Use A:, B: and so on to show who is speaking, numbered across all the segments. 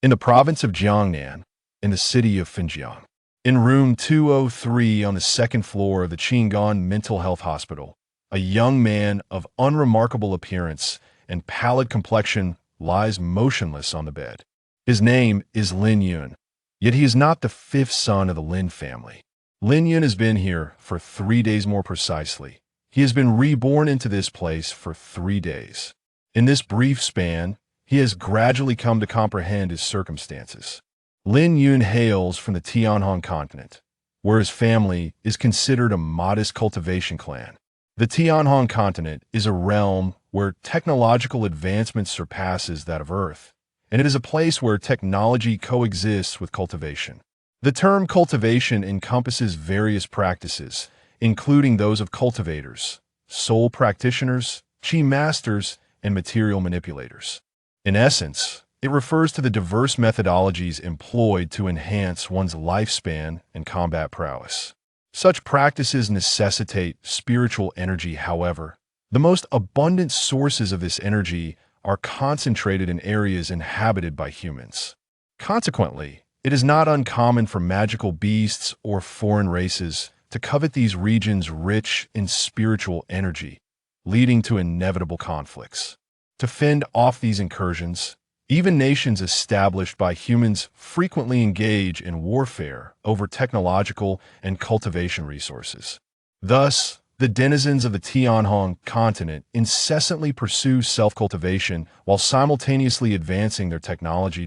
A: in the province of Jiangnan, in the city of Finjiang. In room 203 on the second floor of the Qinggan Mental Health Hospital, a young man of unremarkable appearance and pallid complexion lies motionless on the bed. His name is Lin Yun, yet he is not the fifth son of the Lin family. Lin Yun has been here for 3 days more precisely. He has been reborn into this place for 3 days. In this brief span, he has gradually come to comprehend his circumstances. Lin Yun hails from the Tianhong continent, where his family is considered a modest cultivation clan. The Tianhong continent is a realm where technological advancement surpasses that of Earth, and it is a place where technology coexists with cultivation. The term cultivation encompasses various practices, including those of cultivators, soul practitioners, qi masters, and material manipulators. In essence, it refers to the diverse methodologies employed to enhance one's lifespan and combat prowess. Such practices necessitate spiritual energy, however. The most abundant sources of this energy are concentrated in areas inhabited by humans. Consequently, it is not uncommon for magical beasts or foreign races to covet these regions rich in spiritual energy, leading to inevitable conflicts. To fend off these incursions, even nations established by humans frequently engage in warfare over technological and cultivation resources. Thus, the denizens of the Tianhong continent incessantly pursue self-cultivation while simultaneously advancing their technology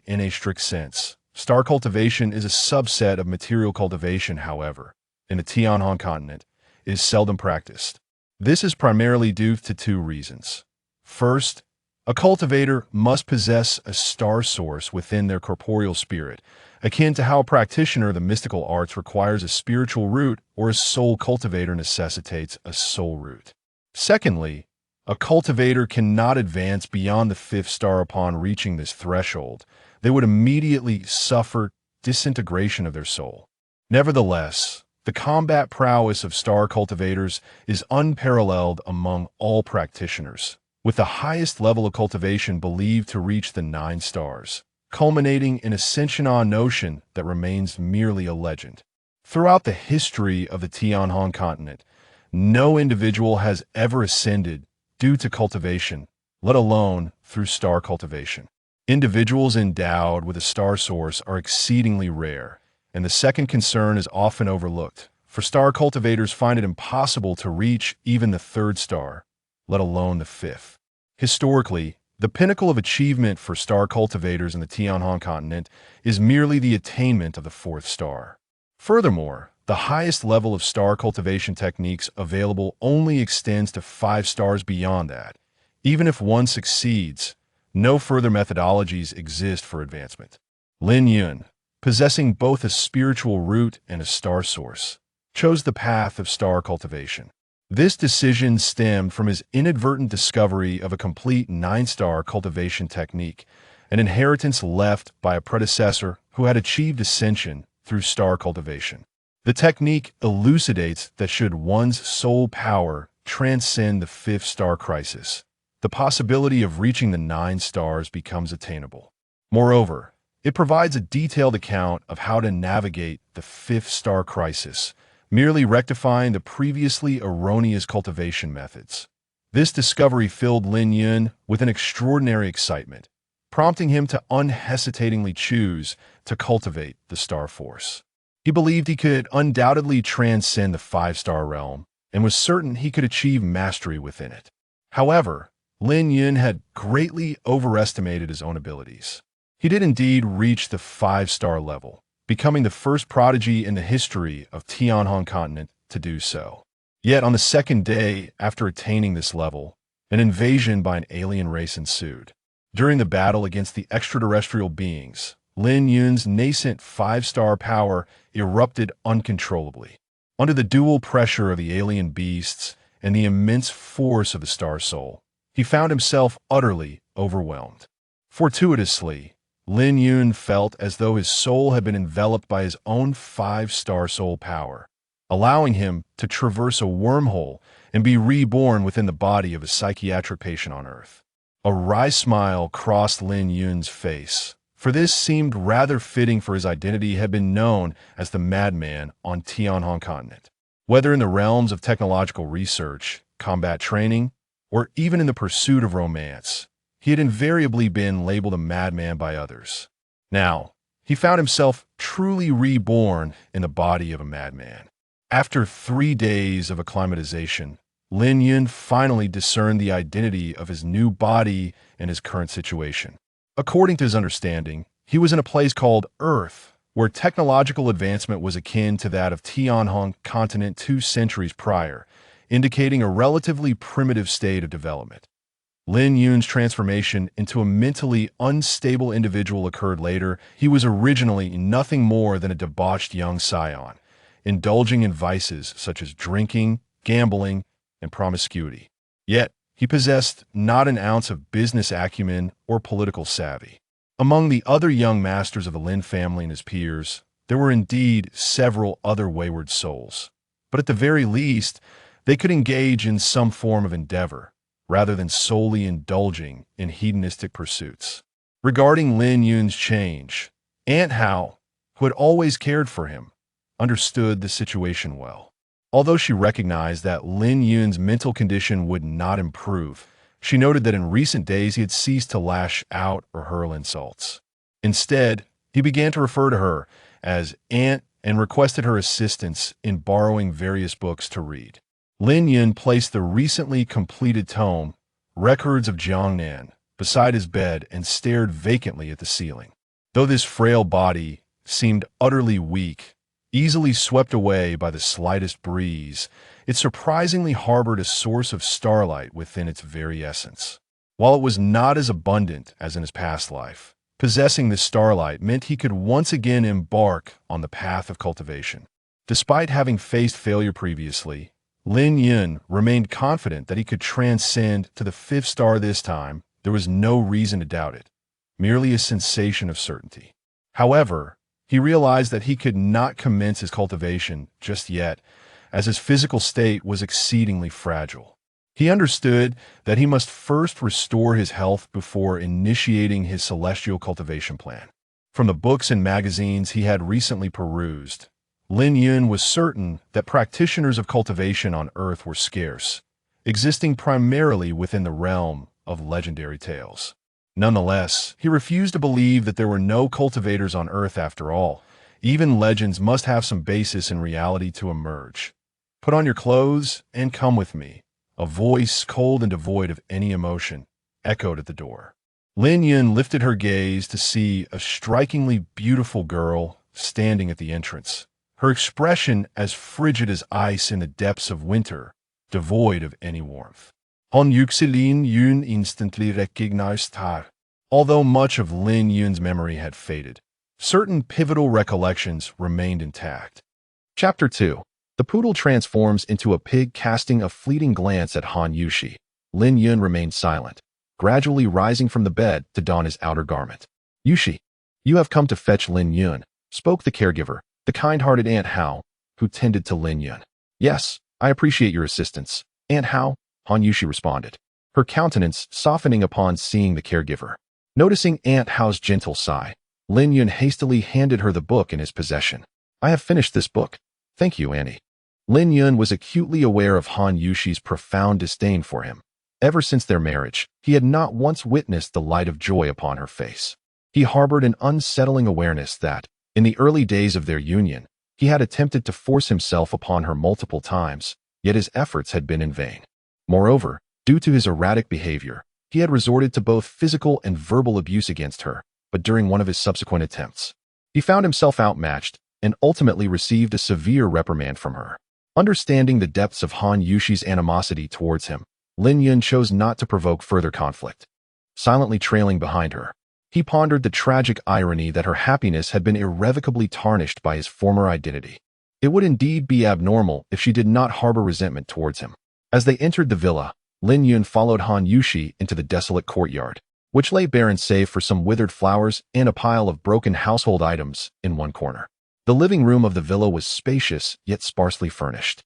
A: in a strict sense. Star cultivation is a subset of material cultivation, however, in the Tianhong continent, is seldom practiced. This is primarily due to 2 reasons. First, a cultivator must possess a star source within their corporeal spirit, akin to how a practitioner of the mystical arts requires a spiritual root or a soul cultivator necessitates a soul root. Secondly, a cultivator cannot advance beyond the 5th star upon reaching this threshold. They would immediately suffer disintegration of their soul. Nevertheless, the combat prowess of star cultivators is unparalleled among all practitioners, with the highest level of cultivation believed to reach the 9 stars, culminating in a Shenxian notion that remains merely a legend. Throughout the history of the Tianhong continent, no individual has ever ascended due to cultivation, let alone through star cultivation. Individuals endowed with a star source are exceedingly rare, and the second concern is often overlooked, for star cultivators find it impossible to reach even the 3rd star, let alone the 5th. Historically, the pinnacle of achievement for star cultivators in the Tianhong continent is merely the attainment of the 4th star. Furthermore, the highest level of star cultivation techniques available only extends to 5 stars beyond that. Even if one succeeds, no further methodologies exist for advancement. Lin Yun, possessing both a spiritual root and a star source, chose the path of star cultivation. This decision stemmed from his inadvertent discovery of a complete 9-star cultivation technique, an inheritance left by a predecessor who had achieved ascension through star cultivation. The technique elucidates that should one's soul power transcend the 5th star crisis, the possibility of reaching the 9 stars becomes attainable. Moreover, it provides a detailed account of how to navigate the 5th star crisis, merely rectifying the previously erroneous cultivation methods. This discovery filled Lin Yun with an extraordinary excitement, prompting him to unhesitatingly choose to cultivate the star force. He believed he could undoubtedly transcend the 5-star realm and was certain he could achieve mastery within it. However, Lin Yun had greatly overestimated his own abilities. He did indeed reach the 5-star level, becoming the first prodigy in the history of Tianhong continent to do so. Yet on the 2nd day after attaining this level, an invasion by an alien race ensued. During the battle against the extraterrestrial beings, Lin Yun's nascent 5-star power erupted uncontrollably. Under the dual pressure of the alien beasts and the immense force of the star soul, he found himself utterly overwhelmed. Fortuitously, Lin Yun felt as though his soul had been enveloped by his own 5-star soul power, allowing him to traverse a wormhole and be reborn within the body of a psychiatric patient on Earth. A wry smile crossed Lin Yun's face, for this seemed rather fitting, for his identity had been known as the madman on Tianhong continent. Whether in the realms of technological research, combat training, or even in the pursuit of romance, he had invariably been labeled a madman by others. Now, he found himself truly reborn in the body of a madman. After 3 days of acclimatization, Lin Yun finally discerned the identity of his new body and his current situation. According to his understanding, he was in a place called Earth, where technological advancement was akin to that of Tianhong continent 2 centuries prior, indicating a relatively primitive state of development. Lin Yun's transformation into a mentally unstable individual occurred later. He was originally nothing more than a debauched young scion, indulging in vices such as drinking, gambling, and promiscuity. Yet, he possessed not an ounce of business acumen or political savvy. Among the other young masters of the Lin family and his peers, there were indeed several other wayward souls. But at the very least, they could engage in some form of endeavor, rather than solely indulging in hedonistic pursuits. Regarding Lin Yun's change, Aunt Hao, who had always cared for him, understood the situation well. Although she recognized that Lin Yun's mental condition would not improve, she noted that in recent days he had ceased to lash out or hurl insults. Instead, he began to refer to her as Aunt and requested her assistance in borrowing various books to read. Lin Yun placed the recently completed tome, Records of Jiangnan, beside his bed and stared vacantly at the ceiling. Though this frail body seemed utterly weak, easily swept away by the slightest breeze, it surprisingly harbored a source of starlight within its very essence. While it was not as abundant as in his past life, possessing this starlight meant he could once again embark on the path of cultivation. Despite having faced failure previously, Lin Yun remained confident that he could transcend to the 5th star this time. There was no reason to doubt it, merely a sensation of certainty. However, he realized that he could not commence his cultivation just yet, as his physical state was exceedingly fragile. He understood that he must first restore his health before initiating his celestial cultivation plan. From the books and magazines he had recently perused, Lin Yun was certain that practitioners of cultivation on Earth were scarce, existing primarily within the realm of legendary tales. Nonetheless, he refused to believe that there were no cultivators on Earth after all. Even legends must have some basis in reality to emerge. Put on your clothes and come with me. A voice, cold and devoid of any emotion, echoed at the door. Lin Yun lifted her gaze to see a strikingly beautiful girl standing at the entrance, her expression as frigid as ice in the depths of winter, devoid of any warmth. Han Yuxilin Yun instantly recognized her. Although much of Lin Yun's memory had faded, certain pivotal recollections remained intact. Chapter 2. The poodle transforms into a pig, casting a fleeting glance at Han Yushi. Lin Yun remained silent, gradually rising from the bed to don his outer garment. Yushi, you have come to fetch Lin Yun, spoke the caregiver, the kind-hearted Aunt Hao, who tended to Lin Yun. Yes, I appreciate your assistance, Aunt Hao, Han Yushi responded, her countenance softening upon seeing the caregiver. Noticing Aunt Hao's gentle sigh, Lin Yun hastily handed her the book in his possession. I have finished this book. Thank you, Annie. Lin Yun was acutely aware of Han Yushi's profound disdain for him. Ever since their marriage, he had not once witnessed the light of joy upon her face. He harbored an unsettling awareness that, in the early days of their union, he had attempted to force himself upon her multiple times, yet his efforts had been in vain. Moreover, due to his erratic behavior, he had resorted to both physical and verbal abuse against her, but during one of his subsequent attempts, he found himself outmatched and ultimately received a severe reprimand from her. Understanding the depths of Han Yushi's animosity towards him, Lin Yun chose not to provoke further conflict. Silently trailing behind her, he pondered the tragic irony that her happiness had been irrevocably tarnished by his former identity. It would indeed be abnormal if she did not harbor resentment towards him. As they entered the villa, Lin Yun followed Han Yushi into the desolate courtyard, which lay barren save for some withered flowers and a pile of broken household items in one corner. The living room of the villa was spacious yet sparsely furnished,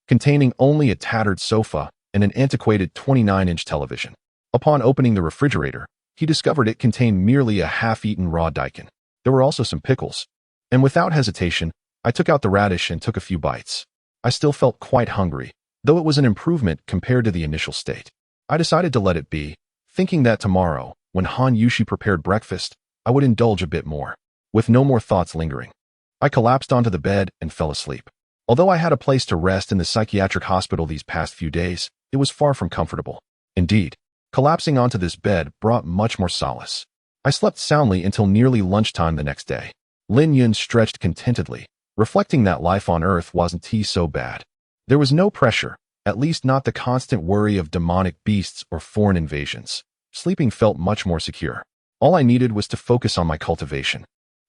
A: containing only a tattered sofa and an antiquated 29-inch television. Upon opening the refrigerator, he discovered it contained merely a half-eaten raw daikon. There were also some pickles. And without hesitation, I took out the radish and took a few bites. I still felt quite hungry, though it was an improvement compared to the initial state. I decided to let it be, thinking that tomorrow, when Han Yushi prepared breakfast, I would indulge a bit more, with no more thoughts lingering. I collapsed onto the bed and fell asleep. Although I had a place to rest in the psychiatric hospital these past few days, it was far from comfortable. Indeed, collapsing onto this bed brought much more solace. I slept soundly until nearly lunchtime the next day. Lin Yun stretched contentedly, reflecting that life on Earth wasn't so bad. There was no pressure, at least not the constant worry of demonic beasts or foreign invasions. Sleeping felt much more secure. All I needed was to focus on my cultivation.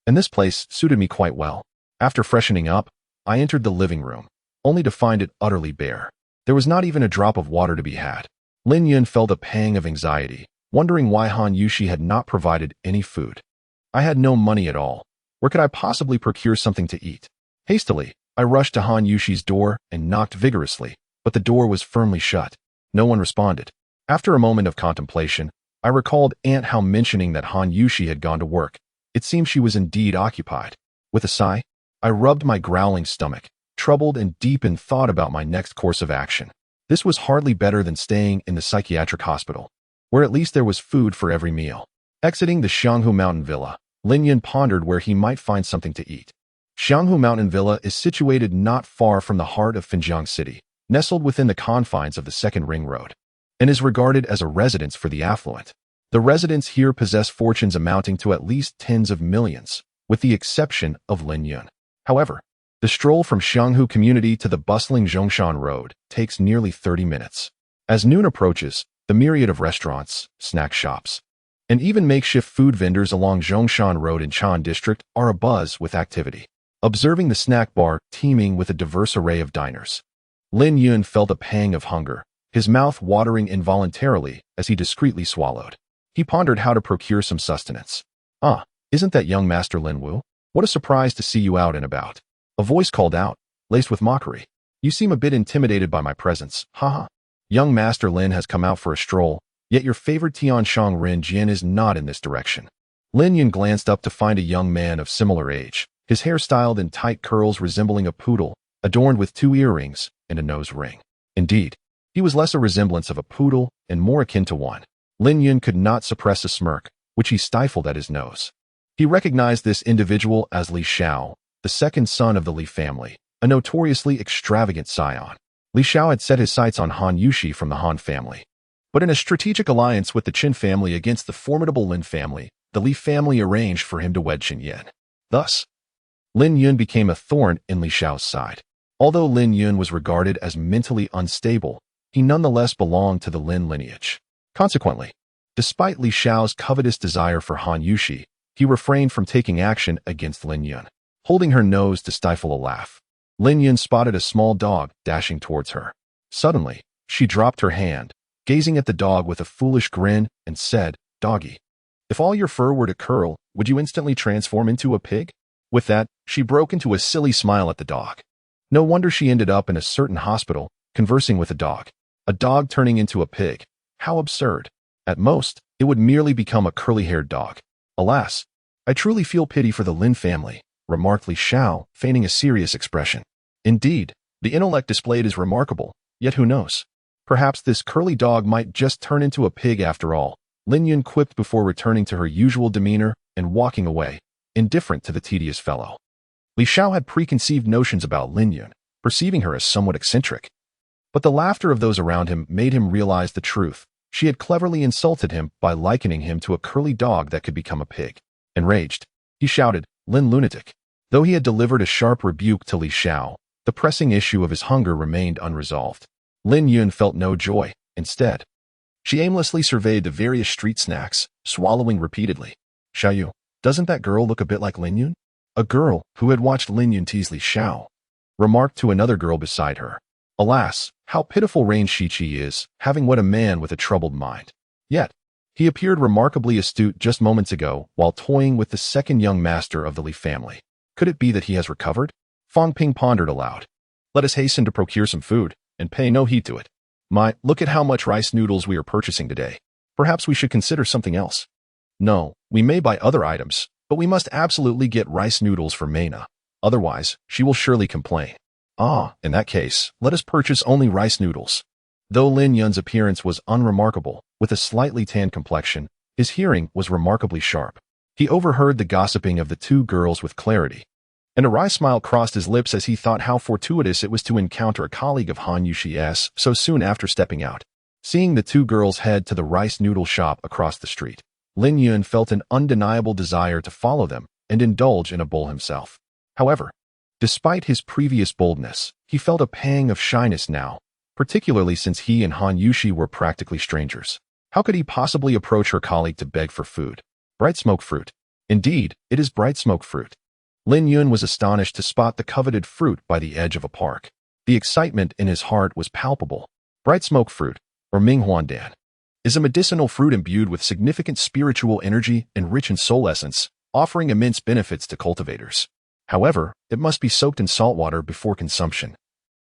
A: And this place suited me quite well. After freshening up, I entered the living room, only to find it utterly bare. There was not even a drop of water to be had. Lin Yun felt a pang of anxiety, wondering why Han Yushi had not provided any food. I had no money at all. Where could I possibly procure something to eat? Hastily, I rushed to Han Yushi's door and knocked vigorously, but the door was firmly shut. No one responded. After a moment of contemplation, I recalled Aunt Hao mentioning that Han Yushi had gone to work. It seemed she was indeed occupied. With a sigh, I rubbed my growling stomach, troubled and deep in thought about my next course of action. This was hardly better than staying in the psychiatric hospital, where at least there was food for every meal. Exiting the Xianghu Mountain Villa, Lin Yun pondered where he might find something to eat. Xianghu Mountain Villa is situated not far from the heart of Finjiang City, nestled within the confines of the Second Ring Road, and is regarded as a residence for the affluent. The residents here possess fortunes amounting to at least tens of millions, with the exception of Lin Yun. However, the stroll from Xianghu community to the bustling Zhongshan Road takes nearly 30 minutes. As noon approaches, the myriad of restaurants, snack shops, and even makeshift food vendors along Zhongshan Road in Chan District are abuzz with activity. Observing the snack bar teeming with a diverse array of diners, Lin Yun felt a pang of hunger, his mouth watering involuntarily as he discreetly swallowed. He pondered how to procure some sustenance. "Ah, isn't that young Master Lin Wu? What a surprise to see you out and about." A voice called out, laced with mockery. "You seem a bit intimidated by my presence, haha. Young Master Lin has come out for a stroll, yet your favorite Tianshang Ren Jian is not in this direction." Lin Yun glanced up to find a young man of similar age, his hair styled in tight curls resembling a poodle, adorned with 2 earrings and a nose ring. Indeed, he was less a resemblance of a poodle and more akin to one. Lin Yun could not suppress a smirk, which he stifled at his nose. He recognized this individual as Li Xiao, the second son of the Li family, a notoriously extravagant scion. Li Xiao had set his sights on Han Yushi from the Han family. But in a strategic alliance with the Qin family against the formidable Lin family, the Li family arranged for him to wed Qin Yan. Thus, Lin Yun became a thorn in Li Xiao's side. Although Lin Yun was regarded as mentally unstable, he nonetheless belonged to the Lin lineage. Consequently, despite Li Xiao's covetous desire for Han Yushi, he refrained from taking action against Lin Yun. Holding her nose to stifle a laugh, Lin Yun spotted a small dog dashing towards her. Suddenly, she dropped her hand, gazing at the dog with a foolish grin, and said, "Doggy, if all your fur were to curl, would you instantly transform into a pig?" With that, she broke into a silly smile at the dog. No wonder she ended up in a certain hospital, conversing with a dog. A dog turning into a pig. How absurd. At most, it would merely become a curly-haired dog. "Alas, I truly feel pity for the Lin family," remarked Li Xiao, feigning a serious expression. "Indeed, the intellect displayed is remarkable, yet who knows? Perhaps this curly dog might just turn into a pig after all," Lin Yun quipped before returning to her usual demeanor and walking away, indifferent to the tedious fellow. Li Xiao had preconceived notions about Lin Yun, perceiving her as somewhat eccentric. But the laughter of those around him made him realize the truth. She had cleverly insulted him by likening him to a curly dog that could become a pig. Enraged, he shouted, "Lin lunatic." Though he had delivered a sharp rebuke to Li Xiao, the pressing issue of his hunger remained unresolved. Lin Yun felt no joy. Instead, she aimlessly surveyed the various street snacks, swallowing repeatedly. "Xiaoyu, doesn't that girl look a bit like Lin Yun?" A girl, who had watched Lin Yun tease Li Xiao, remarked to another girl beside her. Alas, how pitiful Rain Shichi is, having wed a man with a troubled mind. Yet, he appeared remarkably astute just moments ago while toying with the second young master of the Li family. Could it be that he has recovered? Fang Ping pondered aloud. "Let us hasten to procure some food, and pay no heed to it. My, look at how much rice noodles we are purchasing today. Perhaps we should consider something else." No, we may buy other items, but we must absolutely get rice noodles for Maina. Otherwise, she will surely complain. Ah, in that case, let us purchase only rice noodles. Though Lin Yun's appearance was unremarkable, with a slightly tanned complexion, his hearing was remarkably sharp. He overheard the gossiping of the two girls with clarity, and a wry smile crossed his lips as he thought how fortuitous it was to encounter a colleague of Han Yuxi's so soon after stepping out. Seeing the two girls head to the rice noodle shop across the street, Lin Yun felt an undeniable desire to follow them and indulge in a bowl himself. However, despite his previous boldness, he felt a pang of shyness now, particularly since he and Han Yuxi were practically strangers. How could he possibly approach her colleague to beg for food? Bright smoke fruit. Indeed, it is bright smoke fruit. Lin Yun was astonished to spot the coveted fruit by the edge of a park. The excitement in his heart was palpable. Bright smoke fruit, or Minghuandan, is a medicinal fruit imbued with significant spiritual energy and rich in soul essence, offering immense benefits to cultivators. However, it must be soaked in salt water before consumption,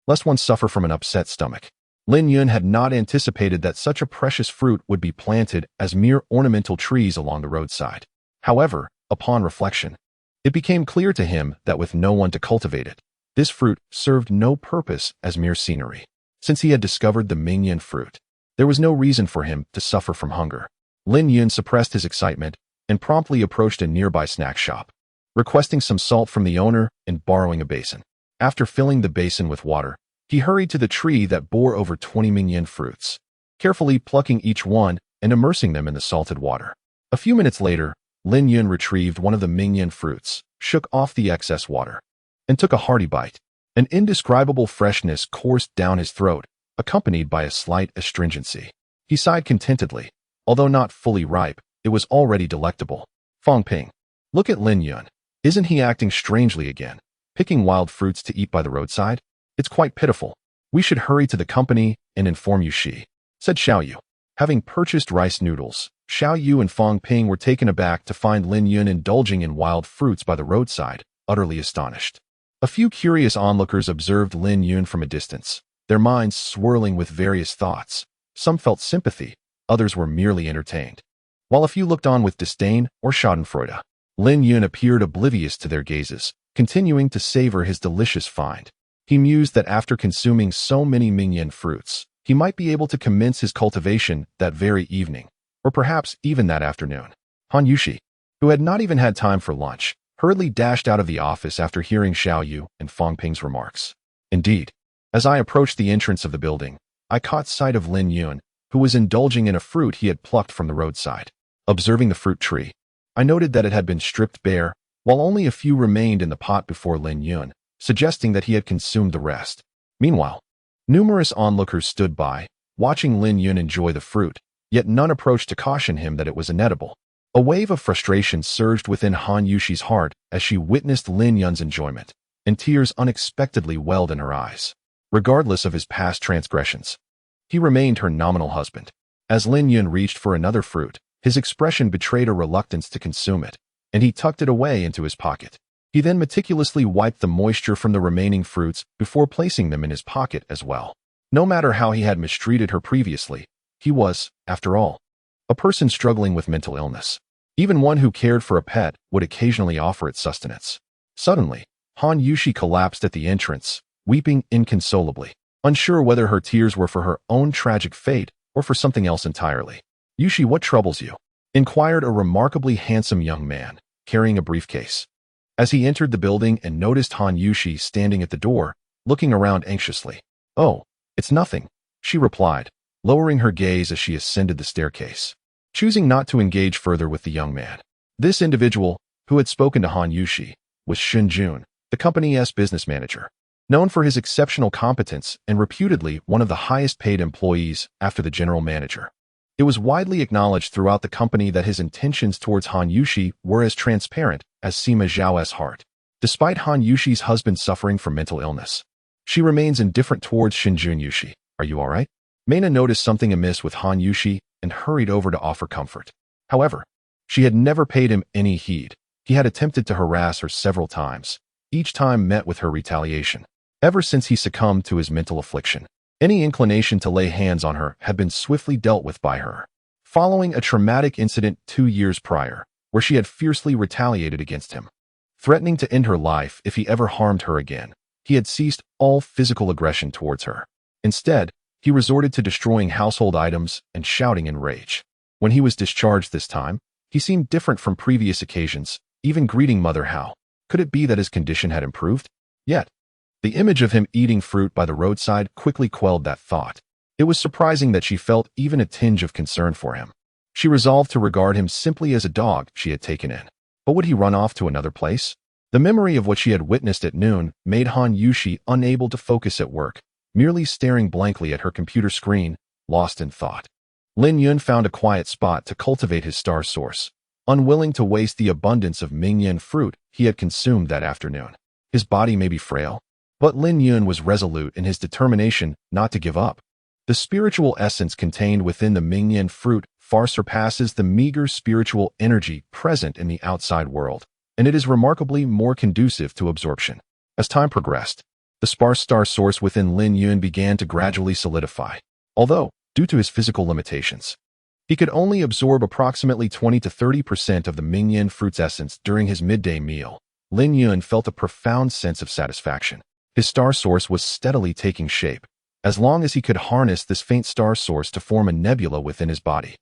A: lest one suffer from an upset stomach. Lin Yun had not anticipated that such a precious fruit would be planted as mere ornamental trees along the roadside. However, upon reflection, it became clear to him that with no one to cultivate it, this fruit served no purpose as mere scenery. Since he had discovered the Mingyan fruit, there was no reason for him to suffer from hunger. Lin Yun suppressed his excitement and promptly approached a nearby snack shop, requesting some salt from the owner and borrowing a basin. After filling the basin with water, he hurried to the tree that bore over 20 Mingyan fruits, carefully plucking each one and immersing them in the salted water. A few minutes later, Lin Yun retrieved one of the Mingyan fruits, shook off the excess water, and took a hearty bite. An indescribable freshness coursed down his throat, accompanied by a slight astringency. He sighed contentedly. Although not fully ripe, it was already delectable. Fong Ping. Look at Lin Yun. Isn't he acting strangely again? Picking wild fruits to eat by the roadside? It's quite pitiful. We should hurry to the company and inform Yuxi, said Xiao Yu. Having purchased rice noodles, Xiao Yu and Fong Ping were taken aback to find Lin Yun indulging in wild fruits by the roadside, utterly astonished. A few curious onlookers observed Lin Yun from a distance, their minds swirling with various thoughts. Some felt sympathy, others were merely entertained, while a few looked on with disdain or schadenfreude. Lin Yun appeared oblivious to their gazes, continuing to savor his delicious find. He mused that after consuming so many Mingyan fruits, he might be able to commence his cultivation that very evening, or perhaps even that afternoon. Han Yuxi, who had not even had time for lunch, hurriedly dashed out of the office after hearing Xiao Yu and Fong Ping's remarks. Indeed, as I approached the entrance of the building, I caught sight of Lin Yun, who was indulging in a fruit he had plucked from the roadside. Observing the fruit tree, I noted that it had been stripped bare, while only a few remained in the pot before Lin Yun, suggesting that he had consumed the rest. Meanwhile, numerous onlookers stood by, watching Lin Yun enjoy the fruit, yet none approached to caution him that it was inedible. A wave of frustration surged within Han Yuxi's heart as she witnessed Lin Yun's enjoyment, and tears unexpectedly welled in her eyes. Regardless of his past transgressions, he remained her nominal husband. As Lin Yun reached for another fruit, his expression betrayed a reluctance to consume it, and he tucked it away into his pocket. He then meticulously wiped the moisture from the remaining fruits before placing them in his pocket as well. No matter how he had mistreated her previously, he was, after all, a person struggling with mental illness. Even one who cared for a pet would occasionally offer it sustenance. Suddenly, Han Yuxi collapsed at the entrance, weeping inconsolably, unsure whether her tears were for her own tragic fate or for something else entirely. Yuxi, what troubles you? Inquired a remarkably handsome young man, carrying a briefcase. As he entered the building and noticed Han Yuxi standing at the door, looking around anxiously. Oh, it's nothing, she replied, lowering her gaze as she ascended the staircase, choosing not to engage further with the young man. This individual, who had spoken to Han Yuxi, was Shun Jun, the company's business manager, known for his exceptional competence and reputedly one of the highest-paid employees after the general manager. It was widely acknowledged throughout the company that his intentions towards Han Yuxi were as transparent as Sima Zhao's heart. Despite Han Yuxi's husband suffering from mental illness, she remains indifferent towards Shinjun Yuxi. Are you all right? Maina noticed something amiss with Han Yuxi and hurried over to offer comfort. However, she had never paid him any heed. He had attempted to harass her several times, each time met with her retaliation. Ever since he succumbed to his mental affliction, any inclination to lay hands on her had been swiftly dealt with by her. following a traumatic incident 2 years prior, where she had fiercely retaliated against him. Threatening to end her life if he ever harmed her again, he had ceased all physical aggression towards her. Instead, he resorted to destroying household items and shouting in rage. When he was discharged this time, he seemed different from previous occasions, even greeting Mother Hao. Could it be that his condition had improved? Yet, the image of him eating fruit by the roadside quickly quelled that thought. It was surprising that she felt even a tinge of concern for him. She resolved to regard him simply as a dog she had taken in. But would he run off to another place? The memory of what she had witnessed at noon made Han Yushi unable to focus at work, merely staring blankly at her computer screen, lost in thought. Lin Yun found a quiet spot to cultivate his star source, unwilling to waste the abundance of mingyan fruit he had consumed that afternoon. His body may be frail, but Lin Yun was resolute in his determination not to give up. The spiritual essence contained within the mingyan fruit far surpasses the meager spiritual energy present in the outside world, and it is remarkably more conducive to absorption. As time progressed, the sparse star source within Lin Yun began to gradually solidify, although, due to his physical limitations, he could only absorb approximately 20 to 30% of the mingyan fruit's essence during his midday meal. Lin Yun felt a profound sense of satisfaction. His star source was steadily taking shape, as long as he could harness this faint star source to form a nebula within his body.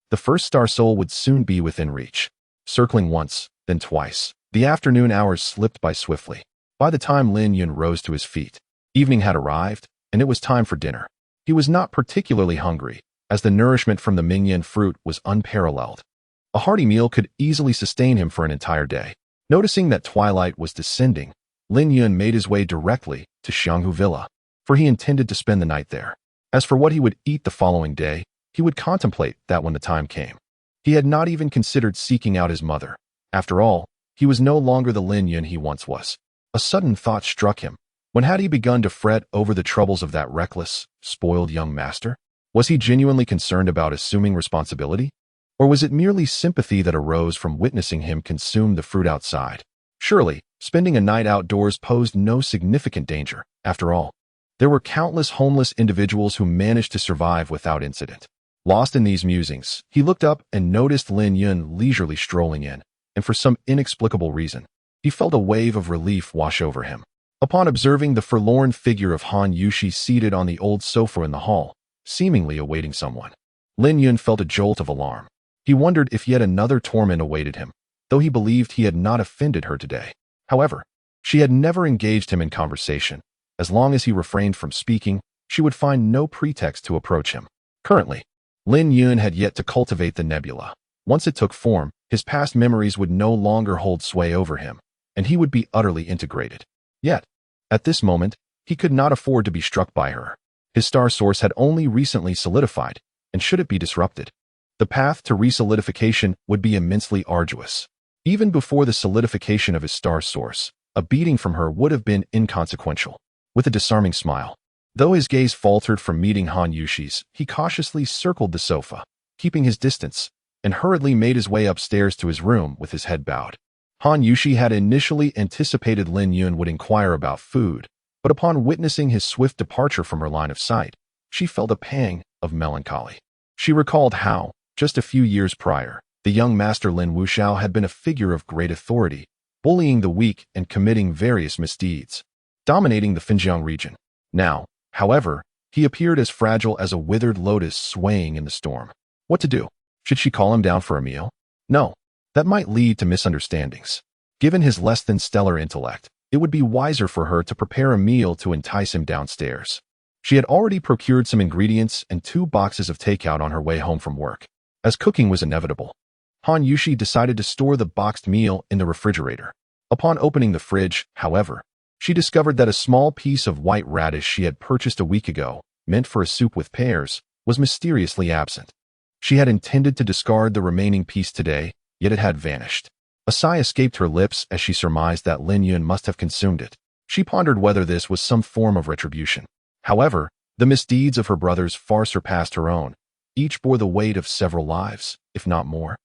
A: The first star soul would soon be within reach. Circling once, then twice, the afternoon hours slipped by swiftly. By the time Lin Yun rose to his feet, evening had arrived, and it was time for dinner. He was not particularly hungry, as the nourishment from the mingyan fruit was unparalleled. A hearty meal could easily sustain him for an entire day. Noticing that twilight was descending, Lin Yun made his way directly to Xianghu Villa, for he intended to spend the night there. As for what he would eat the following day, he would contemplate that when the time came. He had not even considered seeking out his mother. After all, he was no longer the Lin Yun he once was. A sudden thought struck him. When had he begun to fret over the troubles of that reckless, spoiled young master? Was he genuinely concerned about assuming responsibility? Or was it merely sympathy that arose from witnessing him consume the fruit outside? Surely, spending a night outdoors posed no significant danger. After all, there were countless homeless individuals who managed to survive without incident. Lost in these musings, he looked up and noticed Lin Yun leisurely strolling in, and for some inexplicable reason, he felt a wave of relief wash over him. Upon observing the forlorn figure of Han Yushi seated on the old sofa in the hall, seemingly awaiting someone, Lin Yun felt a jolt of alarm. He wondered if yet another torment awaited him, though he believed he had not offended her today. However, she had never engaged him in conversation. As long as he refrained from speaking, she would find no pretext to approach him. Currently, Lin Yun had yet to cultivate the nebula. Once it took form, his past memories would no longer hold sway over him, and he would be utterly integrated. Yet, at this moment, he could not afford to be struck by her. His star source had only recently solidified, and should it be disrupted, the path to resolidification would be immensely arduous. Even before the solidification of his star source, a beating from her would have been inconsequential. With a disarming smile, though his gaze faltered from meeting Han Yushi's, he cautiously circled the sofa, keeping his distance, and hurriedly made his way upstairs to his room with his head bowed. Han Yushi had initially anticipated Lin Yun would inquire about food, but upon witnessing his swift departure from her line of sight, she felt a pang of melancholy. She recalled how, just a few years prior, the young master Lin Wuxiao had been a figure of great authority, bullying the weak and committing various misdeeds, dominating the Xinjiang region. Now, however, he appeared as fragile as a withered lotus swaying in the storm. What to do? Should she call him down for a meal? No. That might lead to misunderstandings. Given his less than stellar intellect, it would be wiser for her to prepare a meal to entice him downstairs. She had already procured some ingredients and 2 boxes of takeout on her way home from work. As cooking was inevitable, Han Yushi decided to store the boxed meal in the refrigerator. Upon opening the fridge, however, she discovered that a small piece of white radish she had purchased a week ago, meant for a soup with pears, was mysteriously absent. She had intended to discard the remaining piece today, yet it had vanished. A sigh escaped her lips as she surmised that Lin Yun must have consumed it. She pondered whether this was some form of retribution. However, the misdeeds of her brothers far surpassed her own. Each bore the weight of several lives, if not more.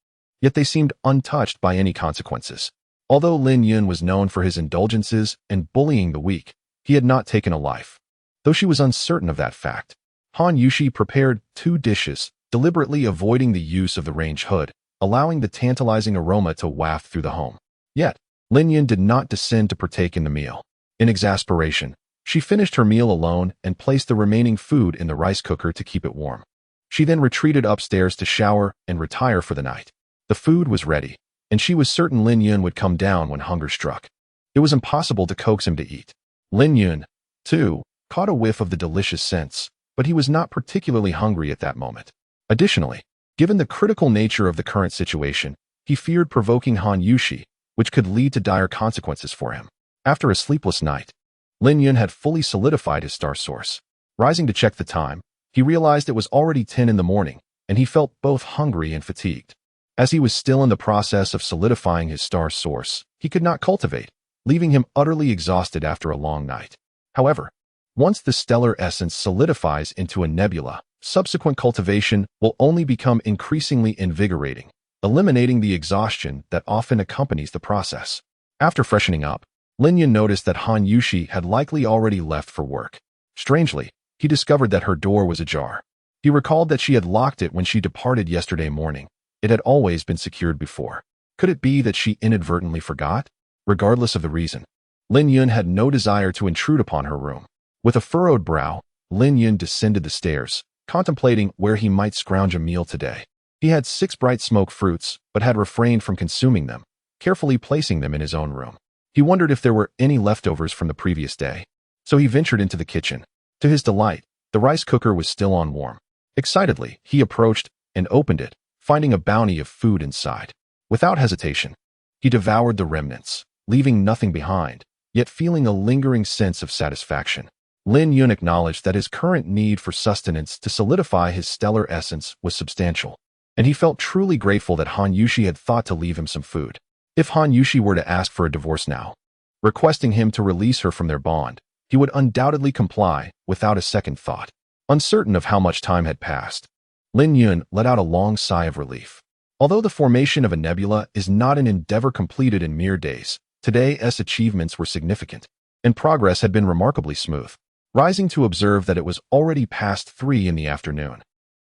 A: Yet they seemed untouched by any consequences. Although Lin Yun was known for his indulgences and bullying the weak, he had not taken a life. Though she was uncertain of that fact, Han Yushi prepared 2 dishes deliberately avoiding the use of the range hood, allowing the tantalizing aroma to waft through the home. Yet, Lin Yun did not descend to partake in the meal. In exasperation, she finished her meal alone and placed the remaining food in the rice cooker to keep it warm. She then retreated upstairs to shower and retire for the night. The food was ready, and she was certain Lin Yun would come down when hunger struck. It was impossible to coax him to eat. Lin Yun, too, caught a whiff of the delicious scents, but he was not particularly hungry at that moment. Additionally, given the critical nature of the current situation, he feared provoking Han Yushi, which could lead to dire consequences for him. After a sleepless night, Lin Yun had fully solidified his star source. Rising to check the time, he realized it was already 10 in the morning, and he felt both hungry and fatigued. As he was still in the process of solidifying his star source, he could not cultivate, leaving him utterly exhausted after a long night. However, once the stellar essence solidifies into a nebula, subsequent cultivation will only become increasingly invigorating, eliminating the exhaustion that often accompanies the process. After freshening up, Lin Yun noticed that Han Yushi had likely already left for work. Strangely, he discovered that her door was ajar. He recalled that she had locked it when she departed yesterday morning. It had always been secured before. Could it be that she inadvertently forgot? Regardless of the reason, Lin Yun had no desire to intrude upon her room. With a furrowed brow, Lin Yun descended the stairs, contemplating where he might scrounge a meal today. He had 6 bright smoke fruits, but had refrained from consuming them, carefully placing them in his own room. He wondered if there were any leftovers from the previous day. So he ventured into the kitchen. To his delight, the rice cooker was still on warm. Excitedly, he approached and opened it, finding a bounty of food inside. Without hesitation, he devoured the remnants, leaving nothing behind, yet feeling a lingering sense of satisfaction. Lin Yun acknowledged that his current need for sustenance to solidify his stellar essence was substantial, and he felt truly grateful that Han Yushi had thought to leave him some food. If Han Yushi were to ask for a divorce now, requesting him to release her from their bond, he would undoubtedly comply without a second thought. Uncertain of how much time had passed, Lin Yun let out a long sigh of relief. Although the formation of a nebula is not an endeavor completed in mere days, today's achievements were significant, and progress had been remarkably smooth. Rising to observe that it was already past 3 in the afternoon,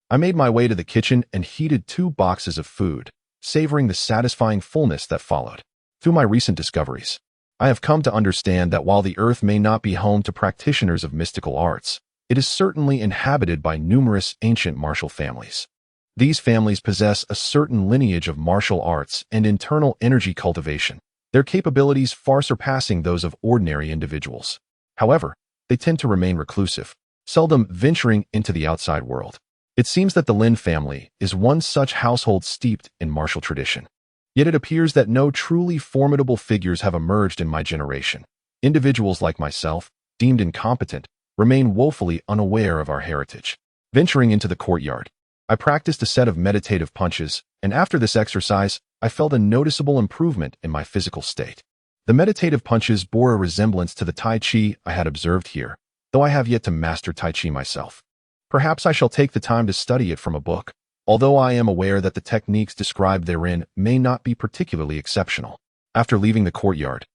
A: I made my way to the kitchen and heated 2 boxes of food, savoring the satisfying fullness that followed. Through my recent discoveries, I have come to understand that while the earth may not be home to practitioners of mystical arts, it is certainly inhabited by numerous ancient martial families. These families possess a certain lineage of martial arts and internal energy cultivation, their capabilities far surpassing those of ordinary individuals. However, they tend to remain reclusive, seldom venturing into the outside world. It seems that the Lin family is one such household steeped in martial tradition. Yet it appears that no truly formidable figures have emerged in my generation. Individuals like myself, deemed incompetent, remain woefully unaware of our heritage. Venturing into the courtyard, I practiced a set of meditative punches, and after this exercise, I felt a noticeable improvement in my physical state. The meditative punches bore a resemblance to the Tai Chi I had observed here, though I have yet to master Tai Chi myself. Perhaps I shall take the time to study it from a book, although I am aware that the techniques described therein may not be particularly exceptional. After leaving the courtyard,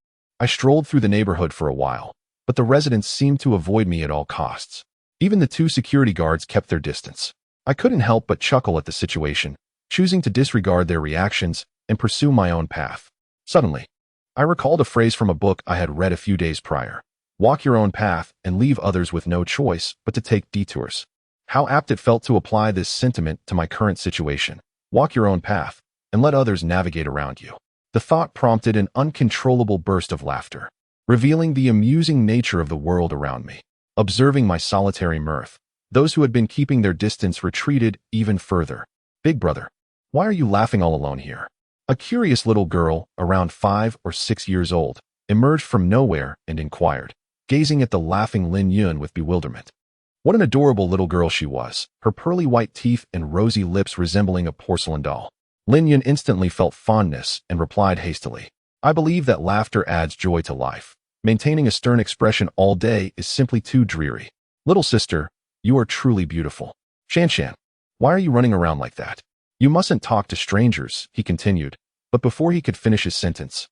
A: I strolled through the neighborhood for a while, but the residents seemed to avoid me at all costs. Even the 2 security guards kept their distance. I couldn't help but chuckle at the situation, choosing to disregard their reactions and pursue my own path. Suddenly, I recalled a phrase from a book I had read a few days prior. Walk your own path and leave others with no choice but to take detours. How apt it felt to apply this sentiment to my current situation. Walk your own path and let others navigate around you. The thought prompted an uncontrollable burst of laughter, revealing the amusing nature of the world around me. Observing my solitary mirth, those who had been keeping their distance retreated even further. Big brother, why are you laughing all alone here? A curious little girl, around 5 or 6 years old, emerged from nowhere and inquired, gazing at the laughing Lin Yun with bewilderment. What an adorable little girl she was, her pearly white teeth and rosy lips resembling a porcelain doll. Lin Yun instantly felt fondness and replied hastily, I believe that laughter adds joy to life. Maintaining a stern expression all day is simply too dreary. Little sister, you are truly beautiful. Shan, why are you running around like that? You mustn't talk to strangers, he continued, but before he could finish his sentence,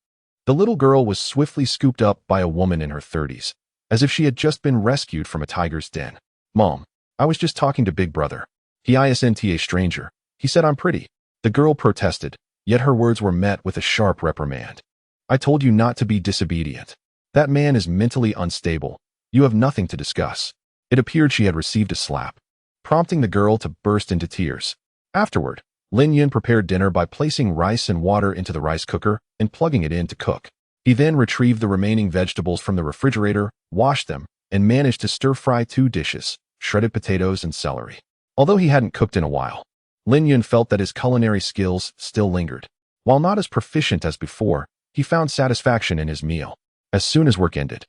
A: the little girl was swiftly scooped up by a woman in her 30s, as if she had just been rescued from a tiger's den. Mom, I was just talking to Big Brother. He isn't a stranger. He said I'm pretty. The girl protested, yet her words were met with a sharp reprimand. I told you not to be disobedient. That man is mentally unstable. You have nothing to discuss. It appeared she had received a slap, prompting the girl to burst into tears. Afterward, Lin Yun prepared dinner by placing rice and water into the rice cooker and plugging it in to cook. He then retrieved the remaining vegetables from the refrigerator, washed them, and managed to stir-fry 2 dishes, shredded potatoes and celery. Although he hadn't cooked in a while, Lin Yun felt that his culinary skills still lingered. While not as proficient as before, he found satisfaction in his meal. As soon as work ended,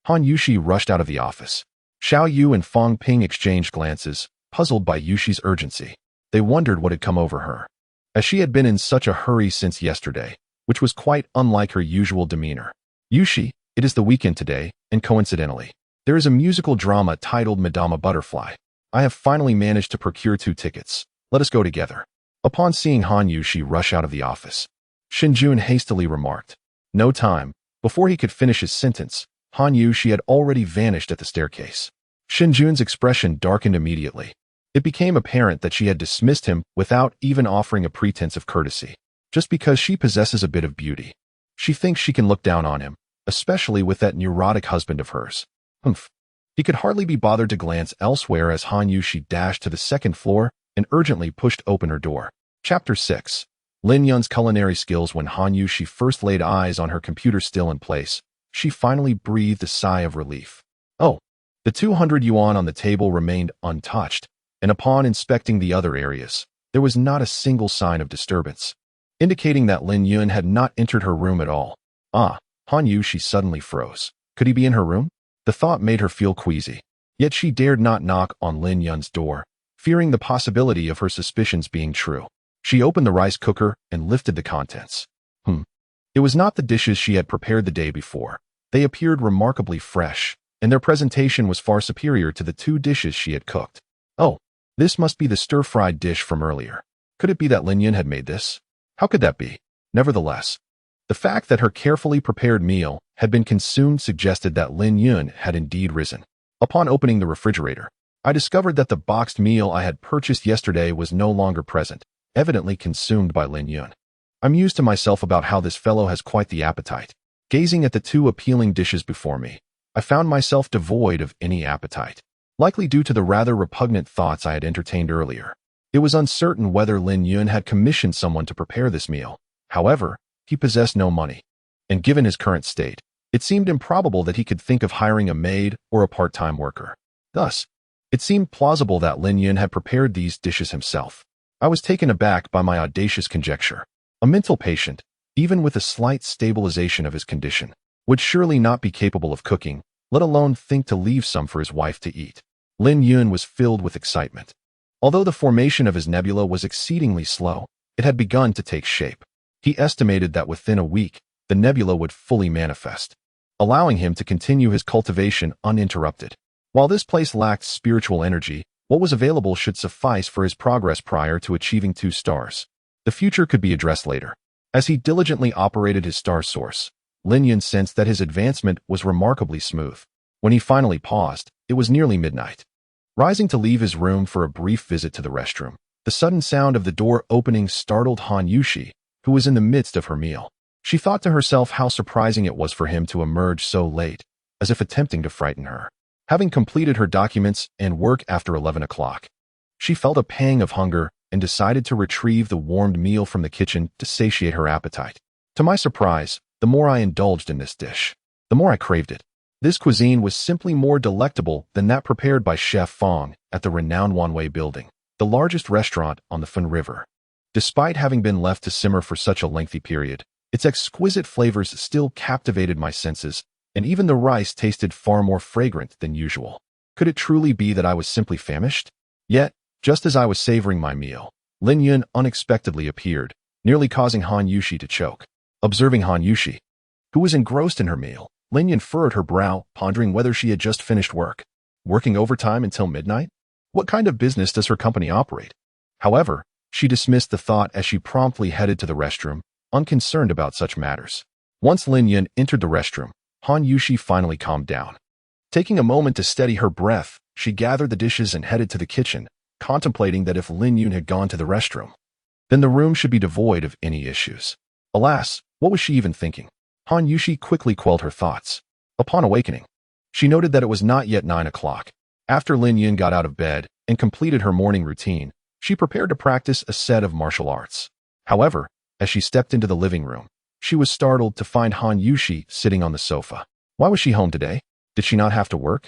A: Han Yushi rushed out of the office. Xiao Yu and Fang Ping exchanged glances, puzzled by Yushi's urgency. They wondered what had come over her, as she had been in such a hurry since yesterday, which was quite unlike her usual demeanor. Yushi, it is the weekend today, and coincidentally, there is a musical drama titled Madama Butterfly. I have finally managed to procure 2 tickets. Let us go together. Upon seeing Han Yushi rush out of the office, Shinjun hastily remarked. No time. Before he could finish his sentence, Han Yushi had already vanished at the staircase. Shinjun's expression darkened immediately. It became apparent that she had dismissed him without even offering a pretense of courtesy. Just because she possesses a bit of beauty, she thinks she can look down on him, especially with that neurotic husband of hers. Humph. He could hardly be bothered to glance elsewhere as Han Yushi dashed to the 2nd floor and urgently pushed open her door. Chapter 6. Lin Yun's culinary skills. When Han Yushi first laid eyes on her computer still in place, she finally breathed a sigh of relief. Oh, the 200 yuan on the table remained untouched, and upon inspecting the other areas, there was not a single sign of disturbance, indicating that Lin Yun had not entered her room at all. Han Yushi suddenly froze. Could he be in her room? The thought made her feel queasy. Yet she dared not knock on Lin Yun's door, fearing the possibility of her suspicions being true. She opened the rice cooker and lifted the contents. It was not the dishes she had prepared the day before. They appeared remarkably fresh, and their presentation was far superior to the 2 dishes she had cooked. Oh, this must be the stir-fried dish from earlier. Could it be that Lin Yun had made this? How could that be? Nevertheless, the fact that her carefully prepared meal had been consumed suggested that Lin Yun had indeed risen. Upon opening the refrigerator, I discovered that the boxed meal I had purchased yesterday was no longer present, evidently consumed by Lin Yun. I mused to myself about how this fellow has quite the appetite. Gazing at the 2 appealing dishes before me, I found myself devoid of any appetite, likely due to the rather repugnant thoughts I had entertained earlier. It was uncertain whether Lin Yun had commissioned someone to prepare this meal. However, he possessed no money, and given his current state, it seemed improbable that he could think of hiring a maid or a part-time worker. Thus, it seemed plausible that Lin Yun had prepared these dishes himself. I was taken aback by my audacious conjecture. A mental patient, even with a slight stabilization of his condition, would surely not be capable of cooking, let alone think to leave some for his wife to eat. Lin Yun was filled with excitement. Although the formation of his nebula was exceedingly slow, it had begun to take shape. He estimated that within a week, the nebula would fully manifest, allowing him to continue his cultivation uninterrupted. While this place lacked spiritual energy, what was available should suffice for his progress prior to achieving 2 stars. The future could be addressed later. As he diligently operated his star source, Lin Yun sensed that his advancement was remarkably smooth. When he finally paused, it was nearly midnight. Rising to leave his room for a brief visit to the restroom, the sudden sound of the door opening startled Han Yushi, who was in the midst of her meal. She thought to herself how surprising it was for him to emerge so late, as if attempting to frighten her. Having completed her documents and work after 11 o'clock, she felt a pang of hunger and decided to retrieve the warmed meal from the kitchen to satiate her appetite. To my surprise, the more I indulged in this dish, the more I craved it. This cuisine was simply more delectable than that prepared by Chef Fong at the renowned Wanwei building, the largest restaurant on the Fun River. Despite having been left to simmer for such a lengthy period, its exquisite flavors still captivated my senses, and even the rice tasted far more fragrant than usual. Could it truly be that I was simply famished? Yet, just as I was savoring my meal, Lin Yun unexpectedly appeared, nearly causing Han Yushi to choke. Observing Han Yushi, who was engrossed in her meal, Lin Yun furrowed her brow, pondering whether she had just finished work. Working overtime until midnight? What kind of business does her company operate? However, she dismissed the thought as she promptly headed to the restroom, unconcerned about such matters. Once Lin Yun entered the restroom, Han Yushi finally calmed down. Taking a moment to steady her breath, she gathered the dishes and headed to the kitchen, contemplating that if Lin Yun had gone to the restroom, then the room should be devoid of any issues. Alas, what was she even thinking? Han Yushi quickly quelled her thoughts. Upon awakening, she noted that it was not yet 9 o'clock. After Lin Yun got out of bed and completed her morning routine, she prepared to practice a set of martial arts. However, as she stepped into the living room, she was startled to find Han Yushi sitting on the sofa. Why was she home today? Did she not have to work?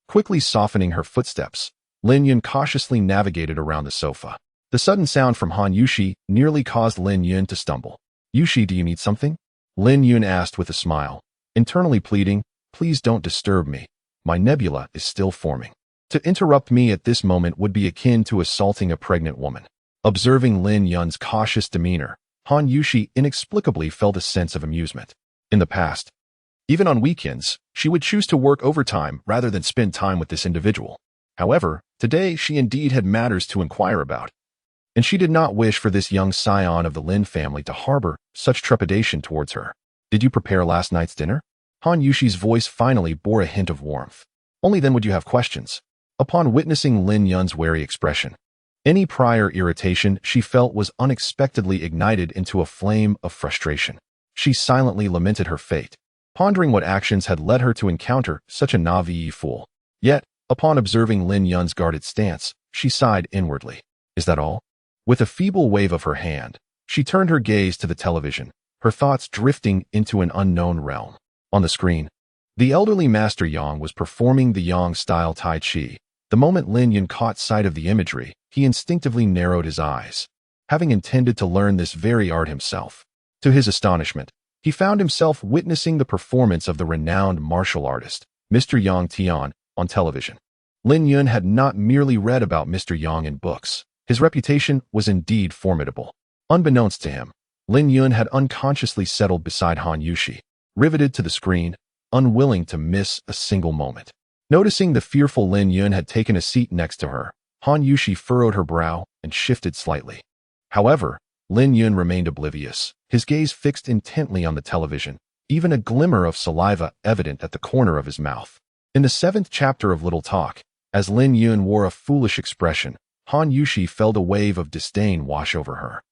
A: Quickly softening her footsteps, Lin Yun cautiously navigated around the sofa. The sudden sound from Han Yushi nearly caused Lin Yun to stumble. Yushi, do you need something? Lin Yun asked with a smile, internally pleading, please don't disturb me. My nebula is still forming. To interrupt me at this moment would be akin to assaulting a pregnant woman. Observing Lin Yun's cautious demeanor, Han Yushi inexplicably felt a sense of amusement. In the past, even on weekends, she would choose to work overtime rather than spend time with this individual. However, today she indeed had matters to inquire about, and she did not wish for this young scion of the Lin family to harbor such trepidation towards her. Did you prepare last night's dinner? Han Yushi's voice finally bore a hint of warmth. Only then would you have questions. Upon witnessing Lin Yun's wary expression, any prior irritation she felt was unexpectedly ignited into a flame of frustration. She silently lamented her fate, pondering what actions had led her to encounter such a naive fool. Yet, upon observing Lin Yun's guarded stance, she sighed inwardly. Is that all? With a feeble wave of her hand, she turned her gaze to the television, her thoughts drifting into an unknown realm. On the screen, the elderly Master Yang was performing the Yang-style Tai Chi. The moment Lin Yun caught sight of the imagery, he instinctively narrowed his eyes, having intended to learn this very art himself. To his astonishment, he found himself witnessing the performance of the renowned martial artist, Mr. Yang Tian, on television. Lin Yun had not merely read about Mr. Yang in books. His reputation was indeed formidable. Unbeknownst to him, Lin Yun had unconsciously settled beside Han Yushi, riveted to the screen, unwilling to miss a single moment. Noticing the fearful Lin Yun had taken a seat next to her, Han Yushi furrowed her brow and shifted slightly. However, Lin Yun remained oblivious, his gaze fixed intently on the television, even a glimmer of saliva evident at the corner of his mouth. In the 7th chapter of Little Talk, as Lin Yun wore a foolish expression, Han Yushi felt a wave of disdain wash over her.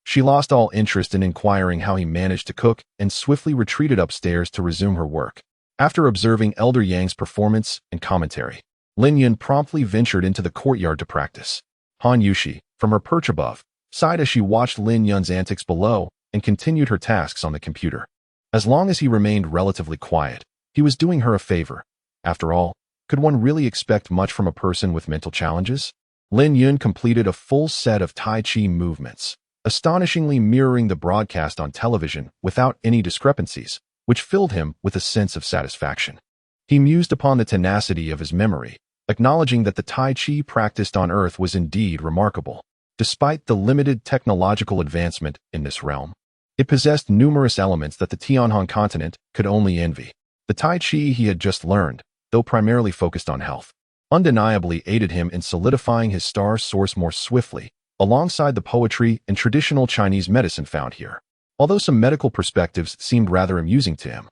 A: She lost all interest in inquiring how he managed to cook and swiftly retreated upstairs to resume her work. After observing Elder Yang's performance and commentary, Lin Yun promptly ventured into the courtyard to practice. Han Yushi, from her perch above, sighed as she watched Lin Yun's antics below and continued her tasks on the computer. As long as he remained relatively quiet, he was doing her a favor. After all, could one really expect much from a person with mental challenges? Lin Yun completed a full set of Tai Chi movements, astonishingly mirroring the broadcast on television without any discrepancies, which filled him with a sense of satisfaction. He mused upon the tenacity of his memory, acknowledging that the Tai Chi practiced on Earth was indeed remarkable. Despite the limited technological advancement in this realm, it possessed numerous elements that the Tianhan continent could only envy. The Tai Chi he had just learned, though primarily focused on health, undeniably aided him in solidifying his star source more swiftly, alongside the poetry and traditional Chinese medicine found here. Although some medical perspectives seemed rather amusing to him,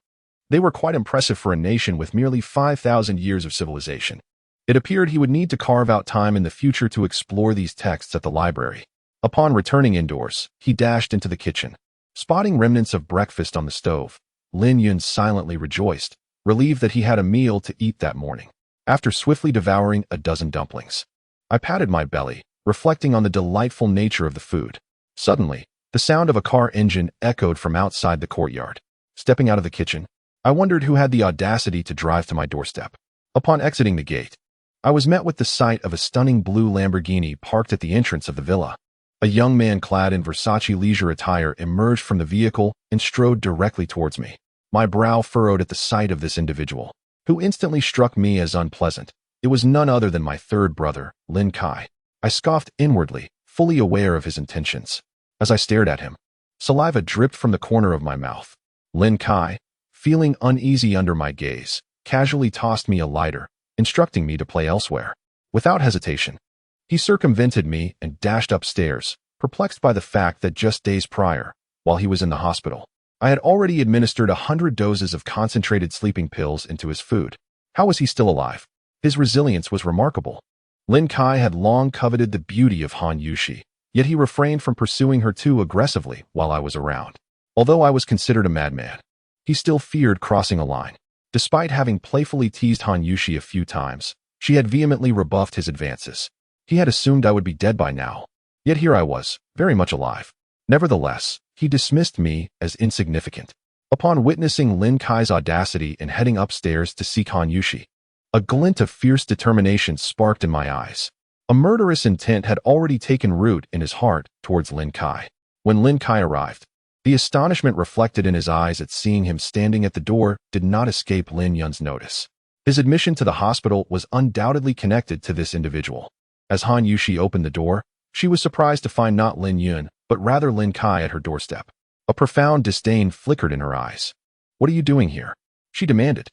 A: they were quite impressive for a nation with merely 5,000 years of civilization. It appeared he would need to carve out time in the future to explore these texts at the library. Upon returning indoors, he dashed into the kitchen. Spotting remnants of breakfast on the stove, Lin Yun silently rejoiced, relieved that he had a meal to eat that morning. After swiftly devouring a dozen dumplings, I patted my belly, reflecting on the delightful nature of the food. Suddenly, the sound of a car engine echoed from outside the courtyard. Stepping out of the kitchen, I wondered who had the audacity to drive to my doorstep. Upon exiting the gate, I was met with the sight of a stunning blue Lamborghini parked at the entrance of the villa. A young man clad in Versace leisure attire emerged from the vehicle and strode directly towards me. My brow furrowed at the sight of this individual, who instantly struck me as unpleasant. It was none other than my third brother, Lin Kai. I scoffed inwardly, fully aware of his intentions. As I stared at him, saliva dripped from the corner of my mouth. Lin Kai, feeling uneasy under my gaze, casually tossed me a lighter, instructing me to play elsewhere. Without hesitation, he circumvented me and dashed upstairs, perplexed by the fact that just days prior, while he was in the hospital, I had already administered 100 doses of concentrated sleeping pills into his food. How was he still alive? His resilience was remarkable. Lin Kai had long coveted the beauty of Han Yushi, yet he refrained from pursuing her too aggressively while I was around. Although I was considered a madman, he still feared crossing a line. Despite having playfully teased Han Yushi a few times, she had vehemently rebuffed his advances. He had assumed I would be dead by now. Yet here I was, very much alive. Nevertheless, he dismissed me as insignificant. Upon witnessing Lin Kai's audacity in heading upstairs to seek Han Yushi, a glint of fierce determination sparked in my eyes. A murderous intent had already taken root in his heart towards Lin Kai. When Lin Kai arrived, the astonishment reflected in his eyes at seeing him standing at the door did not escape Lin Yun's notice. His admission to the hospital was undoubtedly connected to this individual. As Han Yushi opened the door, she was surprised to find not Lin Yun, but rather Lin Kai at her doorstep. A profound disdain flickered in her eyes. "What are you doing here?" she demanded.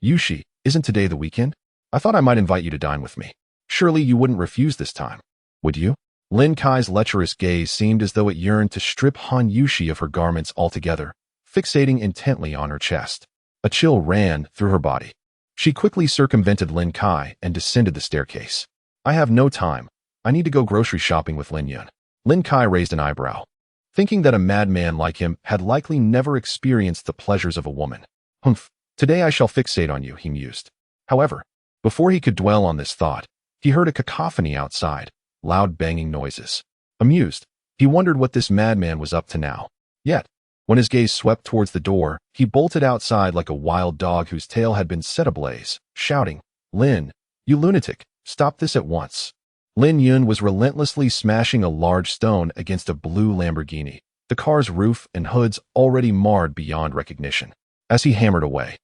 A: Yushi, isn't today the weekend? I thought I might invite you to dine with me. Surely you wouldn't refuse this time, would you? Lin Kai's lecherous gaze seemed as though it yearned to strip Han Yushi of her garments altogether, fixating intently on her chest. A chill ran through her body. She quickly circumvented Lin Kai and descended the staircase. "I have no time. I need to go grocery shopping with Lin Yun." Lin Kai raised an eyebrow, thinking that a madman like him had likely never experienced the pleasures of a woman. "Humph, today I shall fixate on you," he mused. However, before he could dwell on this thought, he heard a cacophony outside, loud banging noises. Amused, he wondered what this madman was up to now. Yet, when his gaze swept towards the door, he bolted outside like a wild dog whose tail had been set ablaze, shouting, "Lin, you lunatic, stop this at once." Lin Yun was relentlessly smashing a large stone against a blue Lamborghini, the car's roof and hoods already marred beyond recognition. As he hammered away,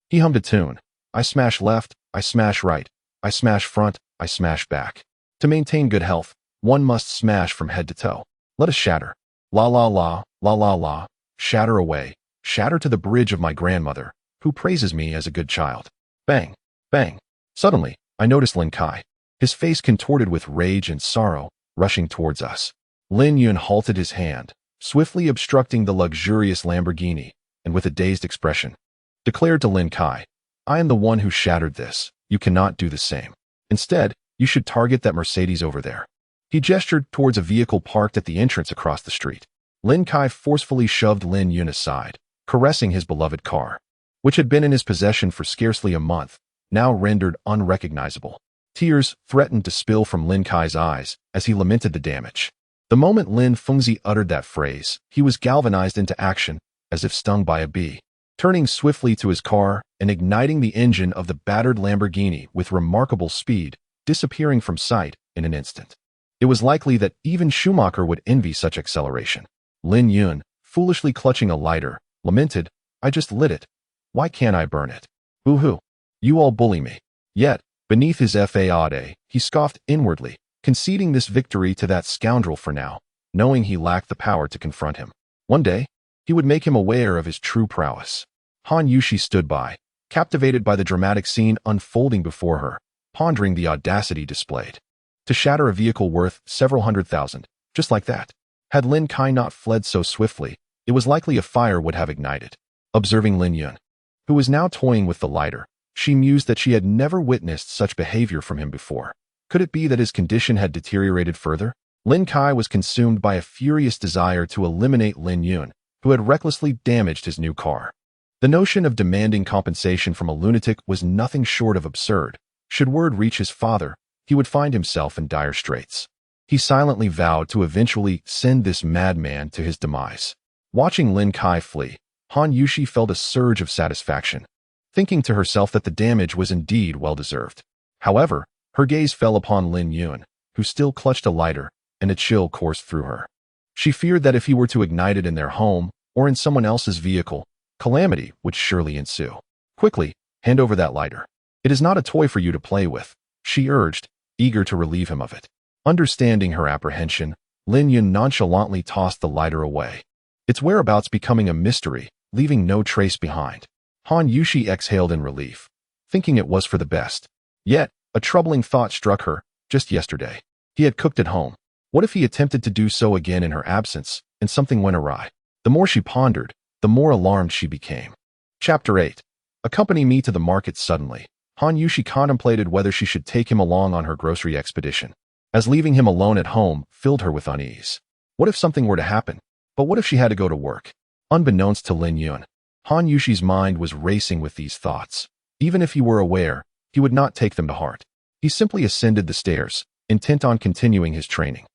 A: he hummed a tune. "I smash left, I smash right, I smash front, I smash back. To maintain good health, one must smash from head to toe. Let us shatter. La la la, la la la, shatter away, shatter to the bridge of my grandmother, who praises me as a good child." Bang, bang. Suddenly, I noticed Lin Kai, his face contorted with rage and sorrow, rushing towards us. Lin Yun halted his hand, swiftly obstructing the luxurious Lamborghini, and with a dazed expression, declared to Lin Kai, "I am the one who shattered this. You cannot do the same. Instead, you should target that Mercedes over there." He gestured towards a vehicle parked at the entrance across the street. Lin Kai forcefully shoved Lin Yun aside, caressing his beloved car, which had been in his possession for scarcely a month, now rendered unrecognizable. Tears threatened to spill from Lin Kai's eyes as he lamented the damage. The moment Lin Fengzi uttered that phrase, he was galvanized into action, as if stung by a bee, turning swiftly to his car and igniting the engine of the battered Lamborghini with remarkable speed, disappearing from sight in an instant. It was likely that even Schumacher would envy such acceleration. Lin Yun, foolishly clutching a lighter, lamented, "I just lit it. Why can't I burn it? Boo-hoo. You all bully me." Yet, beneath his fade, he scoffed inwardly, conceding this victory to that scoundrel for now, knowing he lacked the power to confront him. One day, he would make him aware of his true prowess. Han Yushi stood by, captivated by the dramatic scene unfolding before her, pondering the audacity displayed. To shatter a vehicle worth several $100,000, just like that. Had Lin Kai not fled so swiftly, it was likely a fire would have ignited. Observing Lin Yun, who was now toying with the lighter, she mused that she had never witnessed such behavior from him before. Could it be that his condition had deteriorated further? Lin Kai was consumed by a furious desire to eliminate Lin Yun, who had recklessly damaged his new car. The notion of demanding compensation from a lunatic was nothing short of absurd. Should word reach his father, he would find himself in dire straits. He silently vowed to eventually send this madman to his demise. Watching Lin Kai flee, Han Yushi felt a surge of satisfaction, thinking to herself that the damage was indeed well-deserved. However, her gaze fell upon Lin Yun, who still clutched a lighter, and a chill coursed through her. She feared that if he were to ignite it in their home, or in someone else's vehicle, calamity would surely ensue. "Quickly, hand over that lighter. It is not a toy for you to play with," she urged, eager to relieve him of it. Understanding her apprehension, Lin Yun nonchalantly tossed the lighter away, its whereabouts becoming a mystery, leaving no trace behind. Han Yushi exhaled in relief, thinking it was for the best. Yet, a troubling thought struck her. Just yesterday, he had cooked at home. What if he attempted to do so again in her absence, and something went awry? The more she pondered, the more alarmed she became. Chapter 8. Accompany me to the market suddenly. Han Yushi contemplated whether she should take him along on her grocery expedition, as leaving him alone at home filled her with unease. What if something were to happen? But what if she had to go to work? Unbeknownst to Lin Yun, Han Yushi's mind was racing with these thoughts. Even if he were aware, he would not take them to heart. He simply ascended the stairs, intent on continuing his training.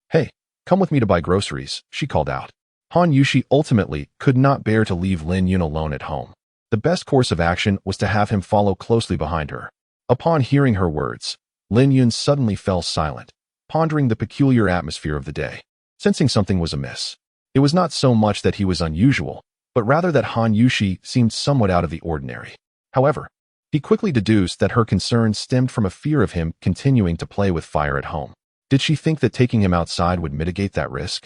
A: "Hey, come with me to buy groceries," she called out. Han Yushi ultimately could not bear to leave Lin Yun alone at home. The best course of action was to have him follow closely behind her. Upon hearing her words, Lin Yun suddenly fell silent, pondering the peculiar atmosphere of the day. Sensing something was amiss. It was not so much that he was unusual, but rather that Han Yushi seemed somewhat out of the ordinary. However, he quickly deduced that her concern stemmed from a fear of him continuing to play with fire at home. Did she think that taking him outside would mitigate that risk?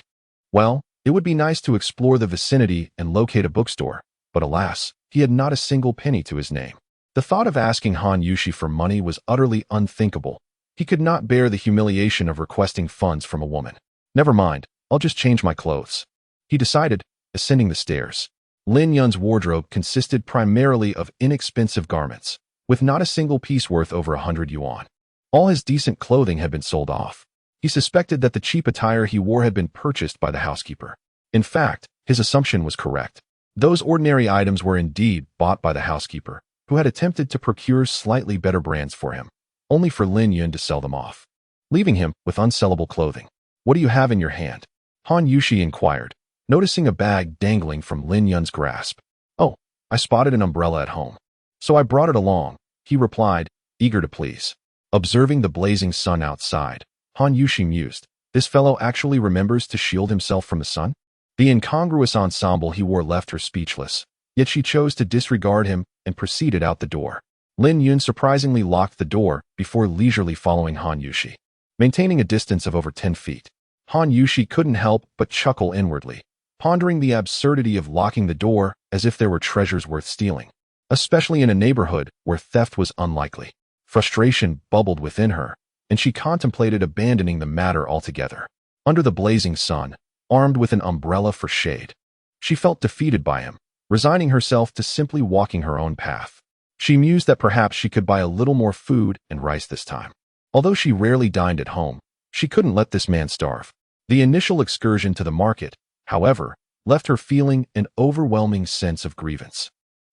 A: Well, it would be nice to explore the vicinity and locate a bookstore, but alas, he had not a single penny to his name. The thought of asking Han Yushi for money was utterly unthinkable. He could not bear the humiliation of requesting funds from a woman. Never mind, I'll just change my clothes, he decided, ascending the stairs. Lin Yun's wardrobe consisted primarily of inexpensive garments, with not a single piece worth over 100 yuan. All his decent clothing had been sold off. He suspected that the cheap attire he wore had been purchased by the housekeeper. In fact, his assumption was correct. Those ordinary items were indeed bought by the housekeeper, who had attempted to procure slightly better brands for him, only for Lin Yun to sell them off, leaving him with unsellable clothing. "What do you have in your hand?" Han Yushi inquired, noticing a bag dangling from Lin Yun's grasp. "Oh, I spotted an umbrella at home, so I brought it along," he replied, eager to please. Observing the blazing sun outside, Han Yushi mused, "This fellow actually remembers to shield himself from the sun?" The incongruous ensemble he wore left her speechless, yet she chose to disregard him and proceeded out the door. Lin Yun surprisingly locked the door before leisurely following Han Yushi, maintaining a distance of over 10 feet. Han Yushi couldn't help but chuckle inwardly, pondering the absurdity of locking the door as if there were treasures worth stealing, especially in a neighborhood where theft was unlikely. Frustration bubbled within her, and she contemplated abandoning the matter altogether. Under the blazing sun, armed with an umbrella for shade, she felt defeated by him, resigning herself to simply walking her own path. She mused that perhaps she could buy a little more food and rice this time. Although she rarely dined at home, she couldn't let this man starve. The initial excursion to the market, however, left her feeling an overwhelming sense of grievance.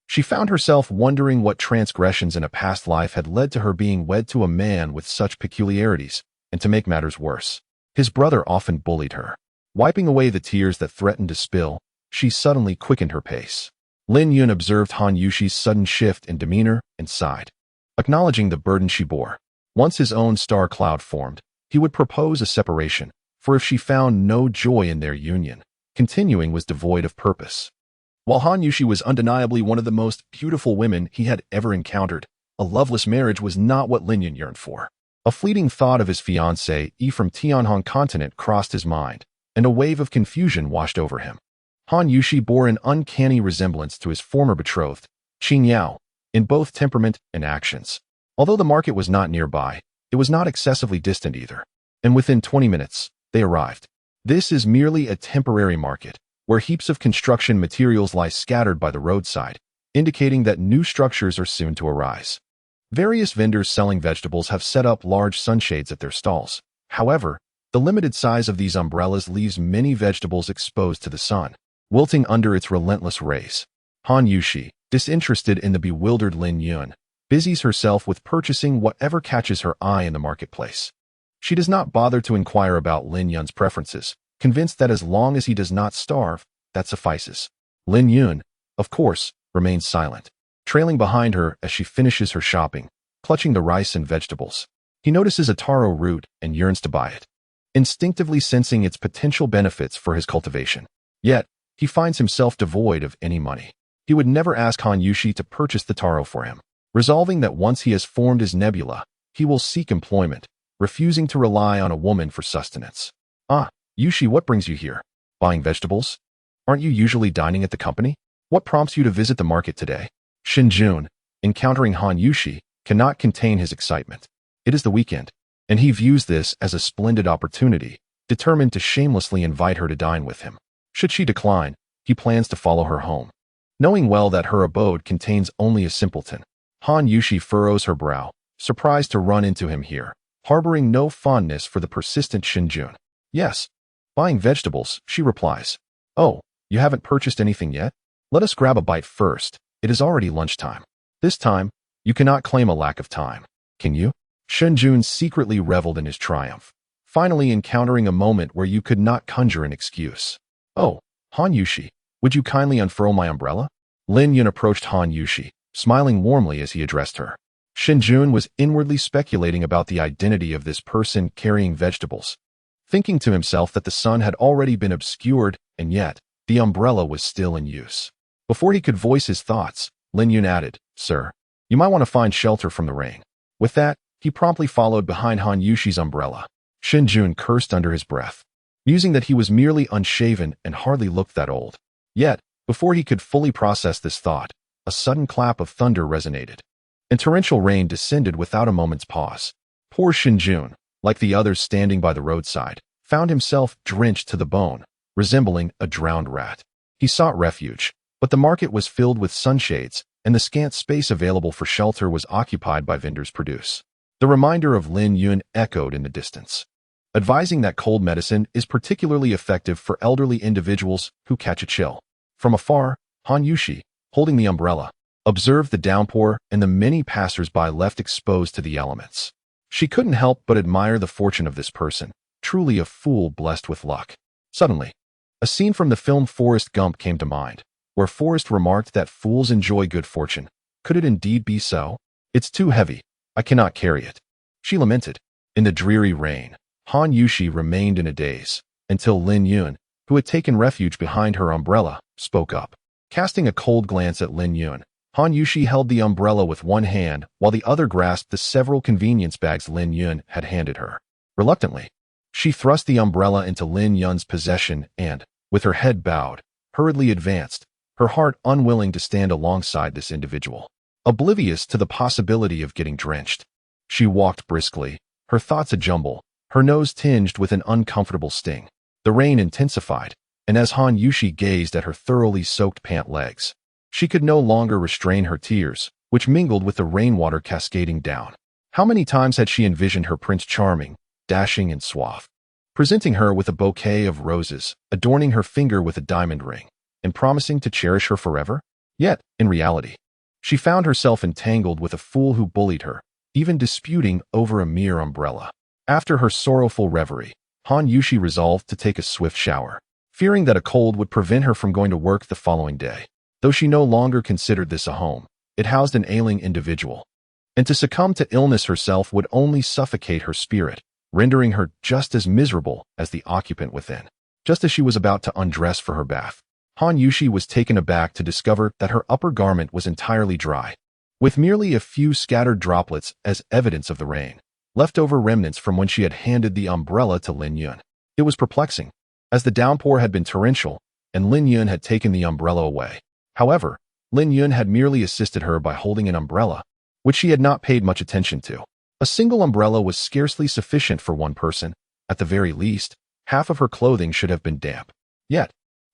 A: She found herself wondering what transgressions in a past life had led to her being wed to a man with such peculiarities, and to make matters worse, his brother often bullied her. Wiping away the tears that threatened to spill, she suddenly quickened her pace. Lin Yun observed Han Yushi's sudden shift in demeanor and sighed, acknowledging the burden she bore. Once his own star cloud formed, he would propose a separation, for if she found no joy in their union, continuing was devoid of purpose. While Han Yushi was undeniably one of the most beautiful women he had ever encountered, a loveless marriage was not what Lin Yun yearned for. A fleeting thought of his fiancée from Tianhong continent crossed his mind, and a wave of confusion washed over him. Han Yushi bore an uncanny resemblance to his former betrothed, Qing Yao, in both temperament and actions. Although the market was not nearby, it was not excessively distant either, and within 20 minutes, they arrived. This is merely a temporary market, where heaps of construction materials lie scattered by the roadside, indicating that new structures are soon to arise. Various vendors selling vegetables have set up large sunshades at their stalls. However, the limited size of these umbrellas leaves many vegetables exposed to the sun, wilting under its relentless rays. Han Yushi, disinterested in the bewildered Lin Yun, busies herself with purchasing whatever catches her eye in the marketplace. She does not bother to inquire about Lin Yun's preferences, convinced that as long as he does not starve, that suffices. Lin Yun, of course, remains silent, trailing behind her as she finishes her shopping, clutching the rice and vegetables. He notices a taro root and yearns to buy it, instinctively sensing its potential benefits for his cultivation. Yet, he finds himself devoid of any money. He would never ask Han Yushi to purchase the taro for him, resolving that once he has formed his nebula, he will seek employment, refusing to rely on a woman for sustenance. "Ah, Yushi, what brings you here? Buying vegetables? Aren't you usually dining at the company? What prompts you to visit the market today?" Shinjun, encountering Han Yushi, cannot contain his excitement. It is the weekend, and he views this as a splendid opportunity, determined to shamelessly invite her to dine with him. Should she decline, he plans to follow her home. Knowing well that her abode contains only a simpleton, Han Yushi furrows her brow, surprised to run into him here, harboring no fondness for the persistent Shinjun. Yes. Buying vegetables, she replies. Oh, you haven't purchased anything yet? Let us grab a bite first. It is already lunchtime. This time, you cannot claim a lack of time. Can you? Shinjun secretly reveled in his triumph, finally encountering a moment where you could not conjure an excuse. Oh, Han Yushi, would you kindly unfurl my umbrella? Lin Yun approached Han Yushi, smiling warmly as he addressed her. Shinjun was inwardly speculating about the identity of this person carrying vegetables, thinking to himself that the sun had already been obscured, and yet, the umbrella was still in use. Before he could voice his thoughts, Lin Yun added, Sir, you might want to find shelter from the rain. With that, he promptly followed behind Han Yushi's umbrella. Shinjun cursed under his breath, musing that he was merely unshaven and hardly looked that old. Yet, before he could fully process this thought, a sudden clap of thunder resonated, and torrential rain descended without a moment's pause. Poor Shinjun, like the others standing by the roadside, found himself drenched to the bone, resembling a drowned rat. He sought refuge, but the market was filled with sunshades, and the scant space available for shelter was occupied by vendors' produce. The reminder of Lin Yun echoed in the distance, advising that cold medicine is particularly effective for elderly individuals who catch a chill. From afar, Han Yushi, holding the umbrella, observed the downpour and the many passers-by left exposed to the elements. She couldn't help but admire the fortune of this person, truly a fool blessed with luck. Suddenly, a scene from the film Forrest Gump came to mind, where Forrest remarked that fools enjoy good fortune. Could it indeed be so? It's too heavy. I cannot carry it. She lamented. In the dreary rain, Han Yushi remained in a daze, until Lin Yun, who had taken refuge behind her umbrella, spoke up. Casting a cold glance at Lin Yun, Han Yushi held the umbrella with one hand while the other grasped the several convenience bags Lin Yun had handed her. Reluctantly, she thrust the umbrella into Lin Yun's possession and, with her head bowed, hurriedly advanced, her heart unwilling to stand alongside this individual, oblivious to the possibility of getting drenched. She walked briskly, her thoughts a jumble, her nose tinged with an uncomfortable sting. The rain intensified, and as Han Yushi gazed at her thoroughly soaked pant legs, she could no longer restrain her tears, which mingled with the rainwater cascading down. How many times had she envisioned her Prince Charming, dashing and suave, presenting her with a bouquet of roses, adorning her finger with a diamond ring, and promising to cherish her forever? Yet, in reality, she found herself entangled with a fool who bullied her, even disputing over a mere umbrella. After her sorrowful reverie, Han Yushi resolved to take a swift shower, fearing that a cold would prevent her from going to work the following day. Though she no longer considered this a home, it housed an ailing individual, and to succumb to illness herself would only suffocate her spirit, rendering her just as miserable as the occupant within. Just as she was about to undress for her bath, Han Yushi was taken aback to discover that her upper garment was entirely dry, with merely a few scattered droplets as evidence of the rain, leftover remnants from when she had handed the umbrella to Lin Yun. It was perplexing, as the downpour had been torrential, and Lin Yun had taken the umbrella away. However, Lin Yun had merely assisted her by holding an umbrella, which she had not paid much attention to. A single umbrella was scarcely sufficient for one person. At the very least, half of her clothing should have been damp. Yet,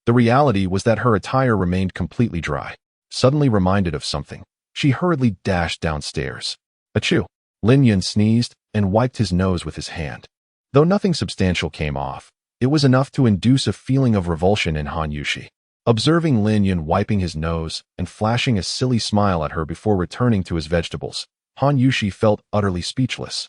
A: the reality was that her attire remained completely dry. Suddenly reminded of something, she hurriedly dashed downstairs. Achoo! Lin Yun sneezed and wiped his nose with his hand. Though nothing substantial came off, it was enough to induce a feeling of revulsion in Han Yushi. Observing Lin Yun wiping his nose and flashing a silly smile at her before returning to his vegetables, Han Yushi felt utterly speechless,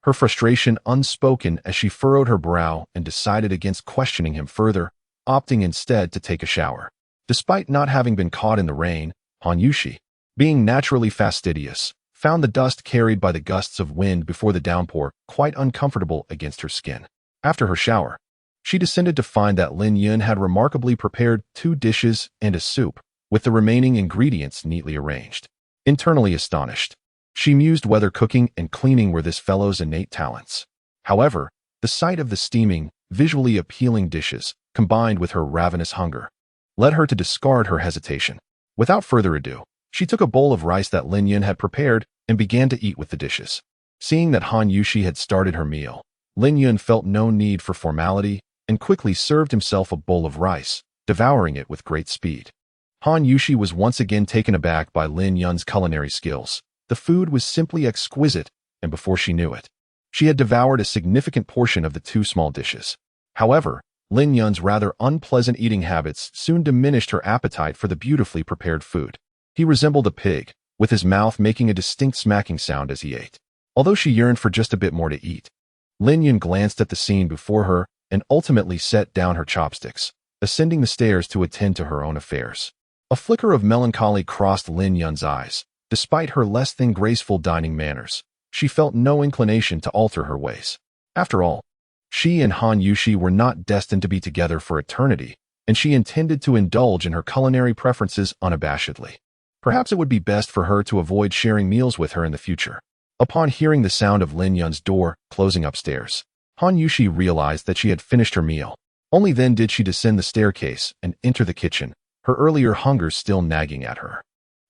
A: her frustration unspoken as she furrowed her brow and decided against questioning him further, opting instead to take a shower. Despite not having been caught in the rain, Han Yushi, being naturally fastidious, found the dust carried by the gusts of wind before the downpour quite uncomfortable against her skin. After her shower, she descended to find that Lin Yun had remarkably prepared 2 dishes and a soup, with the remaining ingredients neatly arranged. Internally astonished, she mused whether cooking and cleaning were this fellow's innate talents. However, the sight of the steaming, visually appealing dishes, combined with her ravenous hunger, led her to discard her hesitation. Without further ado, she took a bowl of rice that Lin Yun had prepared and began to eat with the dishes. Seeing that Han Yushi had started her meal, Lin Yun felt no need for formality and quickly served himself a bowl of rice, devouring it with great speed. Han Yushi was once again taken aback by Lin Yun's culinary skills, The food was simply exquisite, and before she knew it, she had devoured a significant portion of the two small dishes. However, Lin Yun's rather unpleasant eating habits soon diminished her appetite for the beautifully prepared food. He resembled a pig, with his mouth making a distinct smacking sound as he ate. Although she yearned for just a bit more to eat, Lin Yun glanced at the scene before her and ultimately set down her chopsticks, ascending the stairs to attend to her own affairs. A flicker of melancholy crossed Lin Yun's eyes. Despite her less than graceful dining manners, she felt no inclination to alter her ways. After all, she and Han Yushi were not destined to be together for eternity, and she intended to indulge in her culinary preferences unabashedly. Perhaps it would be best for her to avoid sharing meals with her in the future. Upon hearing the sound of Lin Yun's door closing upstairs, Han Yushi realized that she had finished her meal. Only then did she descend the staircase and enter the kitchen, her earlier hunger still nagging at her.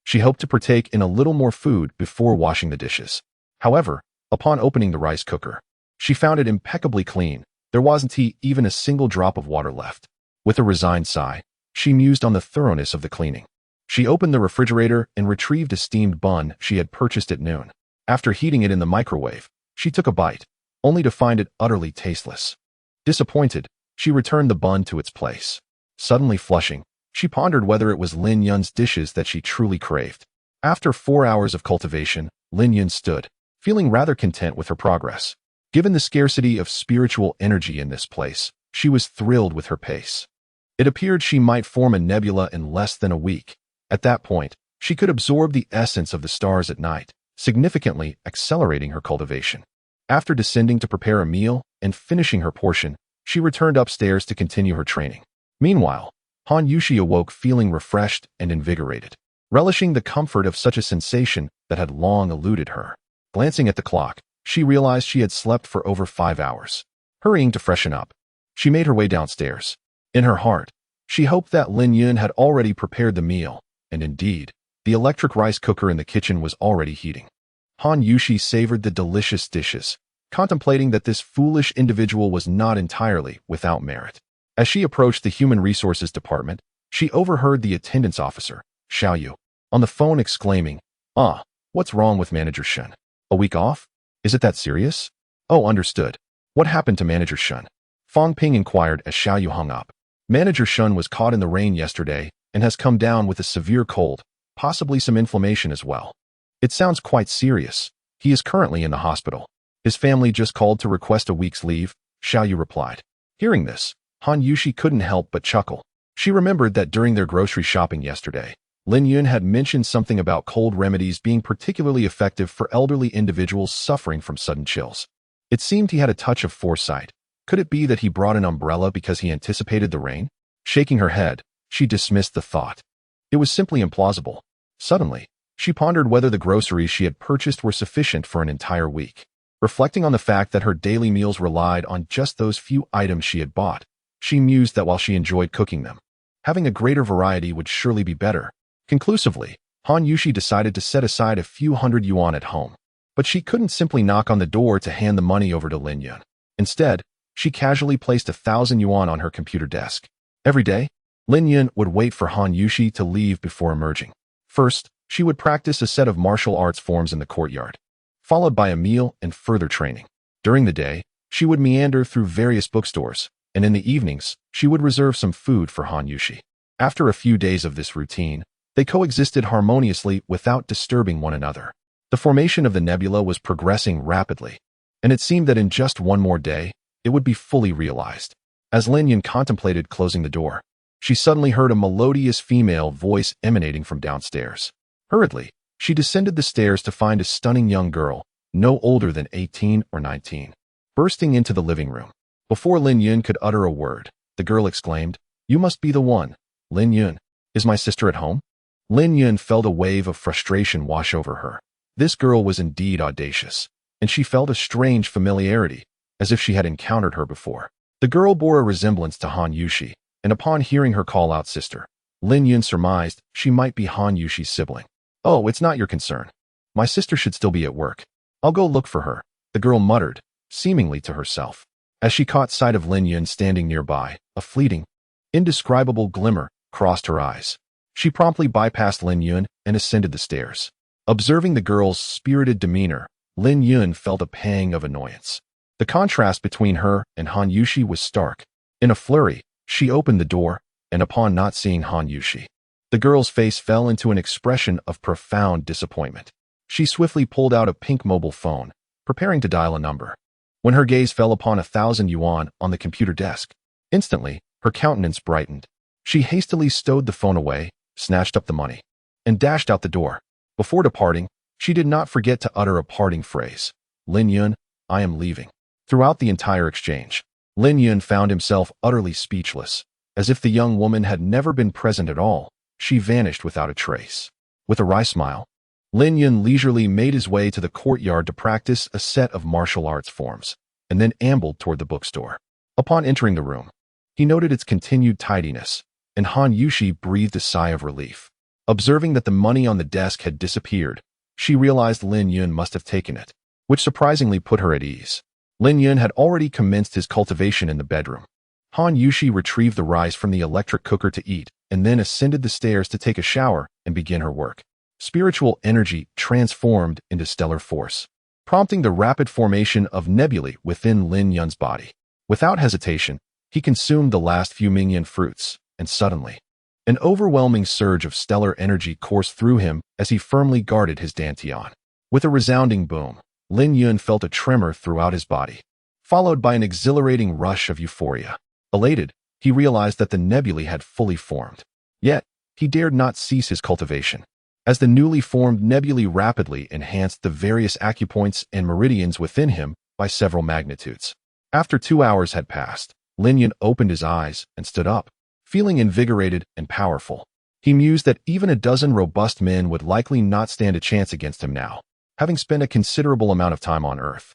A: She hoped to partake in a little more food before washing the dishes. However, upon opening the rice cooker, she found it impeccably clean. There wasn't even a single drop of water left. With a resigned sigh, she mused on the thoroughness of the cleaning. She opened the refrigerator and retrieved a steamed bun she had purchased at noon. After heating it in the microwave, she took a bite, only to find it utterly tasteless. Disappointed, she returned the bun to its place. Suddenly flushing, she pondered whether it was Lin Yun's dishes that she truly craved. After 4 hours of cultivation, Lin Yun stood, feeling rather content with her progress. Given the scarcity of spiritual energy in this place, she was thrilled with her pace. It appeared she might form a nebula in less than a week. At that point, she could absorb the essence of the stars at night, significantly accelerating her cultivation. After descending to prepare a meal and finishing her portion, she returned upstairs to continue her training. Meanwhile, Han Yushi awoke feeling refreshed and invigorated, relishing the comfort of such a sensation that had long eluded her. Glancing at the clock, she realized she had slept for over 5 hours. Hurrying to freshen up, she made her way downstairs. In her heart, she hoped that Lin Yun had already prepared the meal, and indeed, the electric rice cooker in the kitchen was already heating. Han Yushi savored the delicious dishes, contemplating that this foolish individual was not entirely without merit. As she approached the Human Resources Department, she overheard the attendance officer, Xiaoyu, on the phone exclaiming, what's wrong with Manager Shen? A week off? Is it that serious? Oh, understood. What happened to Manager Shen? Fang Ping inquired as Xiaoyu hung up. Manager Shen was caught in the rain yesterday and has come down with a severe cold, possibly some inflammation as well. It sounds quite serious. He is currently in the hospital. His family just called to request a week's leave, Xiaoyu replied. Hearing this, Han Yushi couldn't help but chuckle. She remembered that during their grocery shopping yesterday, Lin Yun had mentioned something about cold remedies being particularly effective for elderly individuals suffering from sudden chills. It seemed he had a touch of foresight. Could it be that he brought an umbrella because he anticipated the rain? Shaking her head, she dismissed the thought. It was simply implausible. Suddenly, she pondered whether the groceries she had purchased were sufficient for an entire week. Reflecting on the fact that her daily meals relied on just those few items she had bought, she mused that while she enjoyed cooking them, having a greater variety would surely be better. Conclusively, Han Yushi decided to set aside a few hundred yuan at home. But she couldn't simply knock on the door to hand the money over to Lin Yun. Instead, she casually placed 1,000 yuan on her computer desk. Every day, Lin Yun would wait for Han Yushi to leave before emerging. First, she would practice a set of martial arts forms in the courtyard, followed by a meal and further training. During the day, she would meander through various bookstores, and in the evenings, she would reserve some food for Han Yushi. After a few days of this routine, they coexisted harmoniously without disturbing one another. The formation of the nebula was progressing rapidly, and it seemed that in just one more day, it would be fully realized. As Lin Yun contemplated closing the door, she suddenly heard a melodious female voice emanating from downstairs. Hurriedly, she descended the stairs to find a stunning young girl, no older than 18 or 19, bursting into the living room. Before Lin Yun could utter a word, the girl exclaimed, "You must be the one. Lin Yun, is my sister at home?" Lin Yun felt a wave of frustration wash over her. This girl was indeed audacious, and she felt a strange familiarity, as if she had encountered her before. The girl bore a resemblance to Han Yushi, and upon hearing her call out sister, Lin Yun surmised she might be Han Yushi's sibling. "Oh, it's not your concern. My sister should still be at work. I'll go look for her," the girl muttered, seemingly to herself. As she caught sight of Lin Yun standing nearby, a fleeting, indescribable glimmer crossed her eyes. She promptly bypassed Lin Yun and ascended the stairs. Observing the girl's spirited demeanor, Lin Yun felt a pang of annoyance. The contrast between her and Han Yushi was stark. In a flurry, she opened the door, and upon not seeing Han Yushi, the girl's face fell into an expression of profound disappointment. She swiftly pulled out a pink mobile phone, preparing to dial a number. When her gaze fell upon 1,000 yuan on the computer desk, instantly, her countenance brightened. She hastily stowed the phone away, snatched up the money, and dashed out the door. Before departing, she did not forget to utter a parting phrase. Lin Yun, I am leaving. Throughout the entire exchange, Lin Yun found himself utterly speechless. As if the young woman had never been present at all, she vanished without a trace. With a wry smile, Lin Yun leisurely made his way to the courtyard to practice a set of martial arts forms, and then ambled toward the bookstore. Upon entering the room, he noted its continued tidiness, and Han Yushi breathed a sigh of relief. Observing that the money on the desk had disappeared, she realized Lin Yun must have taken it, which surprisingly put her at ease. Lin Yun had already commenced his cultivation in the bedroom. Han Yushi retrieved the rice from the electric cooker to eat, and then ascended the stairs to take a shower and begin her work. Spiritual energy transformed into stellar force, prompting the rapid formation of nebulae within Lin Yun's body. Without hesitation, he consumed the last few mingyan fruits, and suddenly, an overwhelming surge of stellar energy coursed through him as he firmly guarded his dantian. With a resounding boom, Lin Yun felt a tremor throughout his body, followed by an exhilarating rush of euphoria. Elated, he realized that the nebulae had fully formed. Yet, he dared not cease his cultivation, as the newly formed nebulae rapidly enhanced the various acupoints and meridians within him by several magnitudes. After 2 hours had passed, Lin Yun opened his eyes and stood up, feeling invigorated and powerful. He mused that even a dozen robust men would likely not stand a chance against him now, having spent a considerable amount of time on Earth.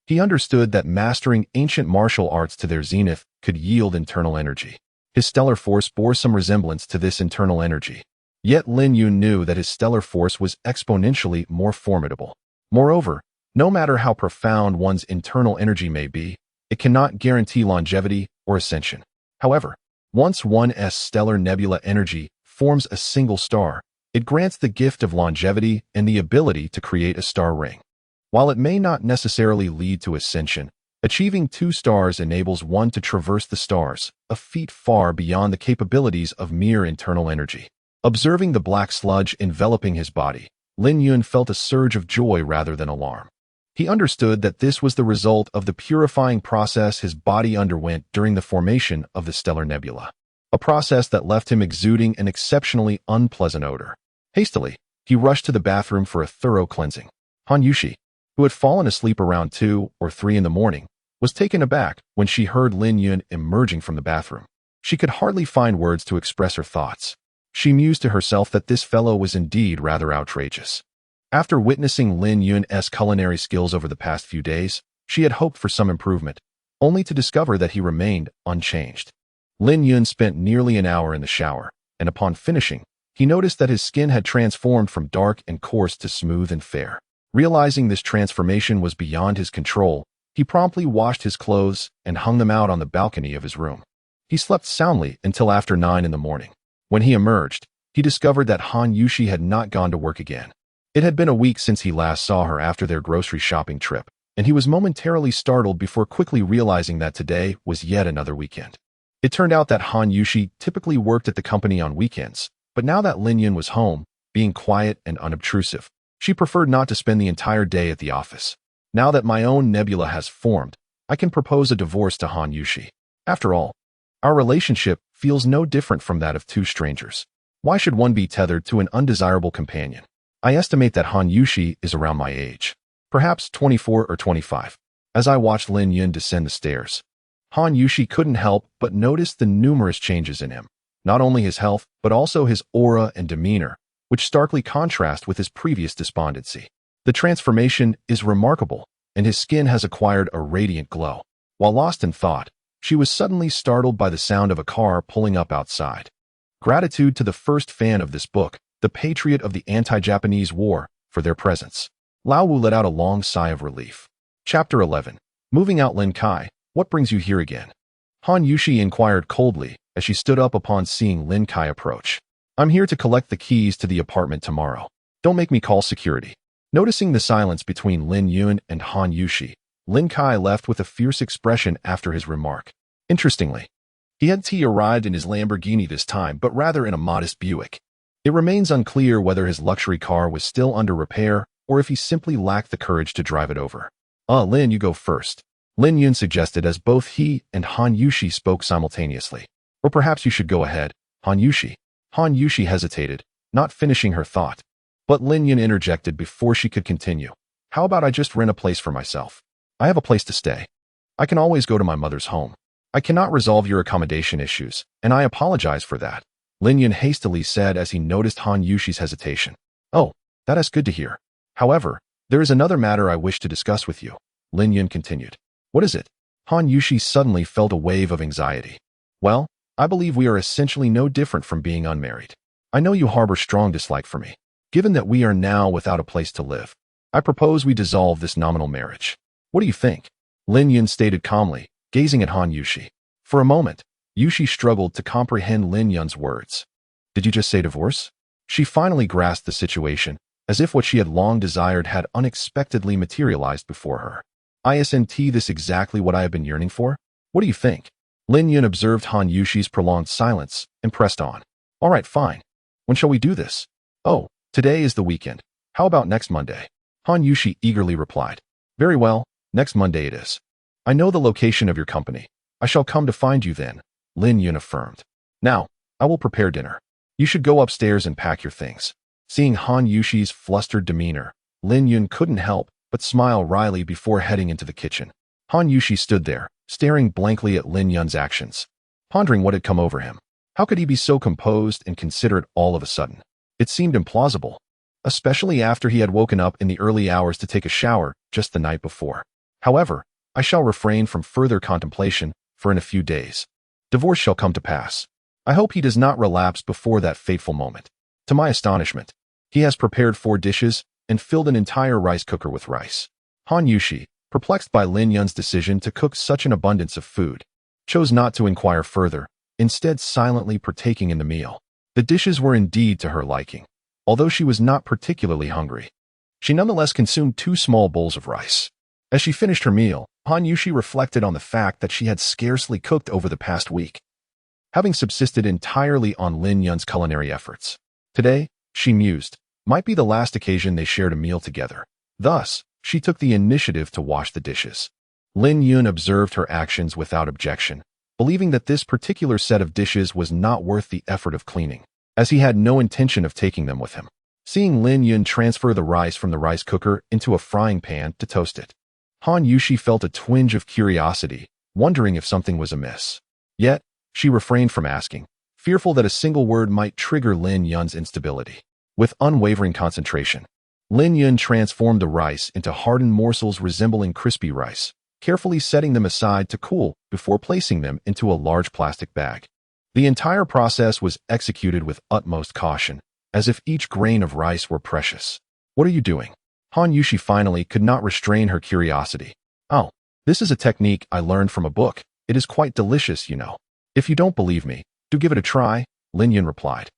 A: He understood that mastering ancient martial arts to their zenith could yield internal energy. His stellar force bore some resemblance to this internal energy. Yet Lin Yun knew that his stellar force was exponentially more formidable. Moreover, no matter how profound one's internal energy may be, it cannot guarantee longevity or ascension. However, once one's stellar nebula energy forms a single star, it grants the gift of longevity and the ability to create a star ring. While it may not necessarily lead to ascension, achieving 2 stars enables one to traverse the stars, a feat far beyond the capabilities of mere internal energy. Observing the black sludge enveloping his body, Lin Yun felt a surge of joy rather than alarm. He understood that this was the result of the purifying process his body underwent during the formation of the stellar nebula, a process that left him exuding an exceptionally unpleasant odor. Hastily, he rushed to the bathroom for a thorough cleansing. Han Yushi, who had fallen asleep around 2 or 3 in the morning, was taken aback when she heard Lin Yun emerging from the bathroom. She could hardly find words to express her thoughts. She mused to herself that this fellow was indeed rather outrageous. After witnessing Lin Yun's culinary skills over the past few days, she had hoped for some improvement, only to discover that he remained unchanged. Lin Yun spent nearly an hour in the shower, and upon finishing, he noticed that his skin had transformed from dark and coarse to smooth and fair. Realizing this transformation was beyond his control, he promptly washed his clothes and hung them out on the balcony of his room. He slept soundly until after 9 in the morning. When he emerged, he discovered that Han Yushi had not gone to work again. It had been a week since he last saw her after their grocery shopping trip, and he was momentarily startled before quickly realizing that today was yet another weekend. It turned out that Han Yushi typically worked at the company on weekends, but now that Lin Yun was home, being quiet and unobtrusive, she preferred not to spend the entire day at the office. Now that my own nebula has formed, I can propose a divorce to Han Yushi. After all, our relationship feels no different from that of 2 strangers. Why should one be tethered to an undesirable companion? I estimate that Han Yushi is around my age, perhaps 24 or 25. As I watched Lin Yun descend the stairs, Han Yushi couldn't help but notice the numerous changes in him, not only his health, but also his aura and demeanor, which starkly contrast with his previous despondency. The transformation is remarkable, and his skin has acquired a radiant glow. While lost in thought, she was suddenly startled by the sound of a car pulling up outside. Gratitude to the first fan of this book, the patriot of the anti-Japanese war, for their presence. Lao Wu let out a long sigh of relief. Chapter 11. Moving out Lin Kai, what brings you here again? Han Yushi inquired coldly as she stood up upon seeing Lin Kai approach. I'm here to collect the keys to the apartment tomorrow. Don't make me call security. Noticing the silence between Lin Yun and Han Yushi, Lin Kai left with a fierce expression after his remark. Interestingly, he had arrived in his Lamborghini this time, but rather in a modest Buick. It remains unclear whether his luxury car was still under repair or if he simply lacked the courage to drive it over. Lin, you go first, Lin Yun suggested as both he and Han Yushi spoke simultaneously. Or perhaps you should go ahead, Han Yushi. Han Yushi hesitated, not finishing her thought. But Lin Yun interjected before she could continue. How about I just rent a place for myself? I have a place to stay. I can always go to my mother's home. I cannot resolve your accommodation issues, and I apologize for that, Lin Yun hastily said as he noticed Han Yushi's hesitation. Oh, that is good to hear. However, there is another matter I wish to discuss with you, Lin Yun continued. What is it? Han Yushi suddenly felt a wave of anxiety. Well, I believe we are essentially no different from being unmarried. I know you harbor strong dislike for me. Given that we are now without a place to live, I propose we dissolve this nominal marriage. What do you think? Lin Yun stated calmly, gazing at Han Yushi. For a moment, Yushi struggled to comprehend Lin Yun's words. Did you just say divorce? She finally grasped the situation, as if what she had long desired had unexpectedly materialized before her. Isn't this exactly what I have been yearning for? What do you think? Lin Yun observed Han Yushi's prolonged silence and pressed on. All right, fine. When shall we do this? Oh, today is the weekend. How about next Monday? Han Yushi eagerly replied. Very well, next Monday it is. I know the location of your company. I shall come to find you then, Lin Yun affirmed. Now, I will prepare dinner. You should go upstairs and pack your things. Seeing Han Yushi's flustered demeanor, Lin Yun couldn't help but smile wryly before heading into the kitchen. Han Yushi stood there, staring blankly at Lin Yun's actions, pondering what had come over him. How could he be so composed and considerate all of a sudden? It seemed implausible, especially after he had woken up in the early hours to take a shower just the night before. However, I shall refrain from further contemplation, for in a few days, divorce shall come to pass. I hope he does not relapse before that fateful moment. To my astonishment, he has prepared 4 dishes and filled an entire rice cooker with rice. Han Yushi, perplexed by Lin Yun's decision to cook such an abundance of food, chose not to inquire further, instead silently partaking in the meal. The dishes were indeed to her liking. Although she was not particularly hungry, she nonetheless consumed 2 small bowls of rice. As she finished her meal, Han Yushi reflected on the fact that she had scarcely cooked over the past week, having subsisted entirely on Lin Yun's culinary efforts. Today, she mused, might be the last occasion they shared a meal together. Thus, she took the initiative to wash the dishes. Lin Yun observed her actions without objection, believing that this particular set of dishes was not worth the effort of cleaning, as he had no intention of taking them with him. Seeing Lin Yun transfer the rice from the rice cooker into a frying pan to toast it, Han Yushi felt a twinge of curiosity, wondering if something was amiss. Yet, she refrained from asking, fearful that a single word might trigger Lin Yun's instability. With unwavering concentration, Lin Yun transformed the rice into hardened morsels resembling crispy rice, carefully setting them aside to cool before placing them into a large plastic bag. The entire process was executed with utmost caution, as if each grain of rice were precious. What are you doing? Han Yushi finally could not restrain her curiosity. Oh, this is a technique I learned from a book. It is quite delicious, you know. If you don't believe me, do give it a try, Lin Yun replied,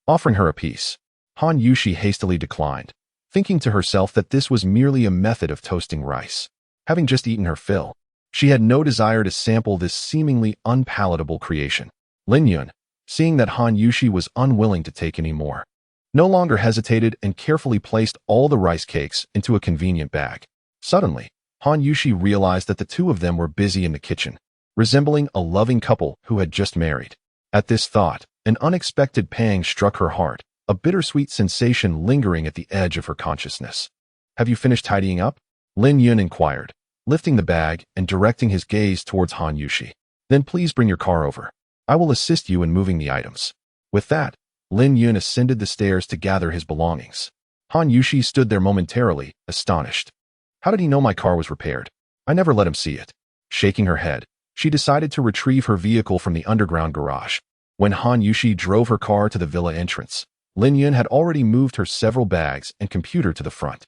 A: offering her a piece. Han Yushi hastily declined, thinking to herself that this was merely a method of toasting rice. Having just eaten her fill, she had no desire to sample this seemingly unpalatable creation. Lin Yun, seeing that Han Yushi was unwilling to take any more, no longer hesitated and carefully placed all the rice cakes into a convenient bag. Suddenly, Han Yushi realized that the 2 of them were busy in the kitchen, resembling a loving couple who had just married. At this thought, an unexpected pang struck her heart, a bittersweet sensation lingering at the edge of her consciousness. Have you finished tidying up? Lin Yun inquired, lifting the bag and directing his gaze towards Han Yushi. Then please bring your car over. I will assist you in moving the items. With that, Lin Yun ascended the stairs to gather his belongings. Han Yushi stood there momentarily, astonished. How did he know my car was repaired? I never let him see it. Shaking her head, she decided to retrieve her vehicle from the underground garage. When Han Yushi drove her car to the villa entrance, Lin Yun had already moved her several bags and computer to the front.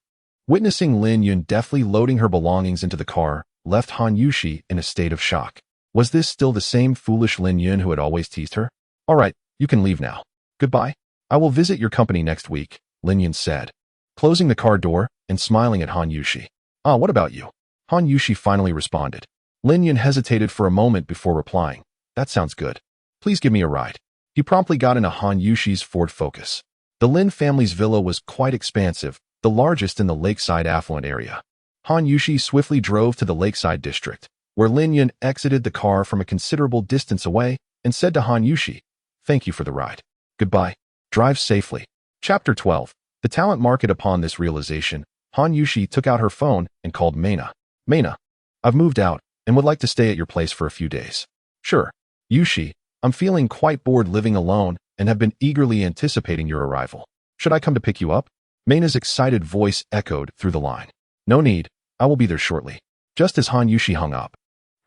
A: Witnessing Lin Yun deftly loading her belongings into the car left Han Yushi in a state of shock. Was this still the same foolish Lin Yun who had always teased her? All right, you can leave now. Goodbye. I will visit your company next week, Lin Yun said, closing the car door and smiling at Han Yushi. "Ah, what about you?" Han Yushi finally responded. Lin Yun hesitated for a moment before replying. "That sounds good. Please give me a ride." He promptly got into Han Yushi's Ford Focus. The Lin family's villa was quite expansive, the largest in the lakeside affluent area. Han Yushi swiftly drove to the lakeside district, where Lin Yun exited the car from a considerable distance away and said to Han Yushi, "Thank you for the ride. Goodbye. Drive safely." Chapter 12. The talent market. Upon this realization, Han Yushi took out her phone and called Maina. "Maina, I've moved out and would like to stay at your place for a few days." "Sure. Yushi, I'm feeling quite bored living alone and have been eagerly anticipating your arrival. Should I come to pick you up?" Maina's excited voice echoed through the line. "No need. I will be there shortly." Just as Han Yushi hung up,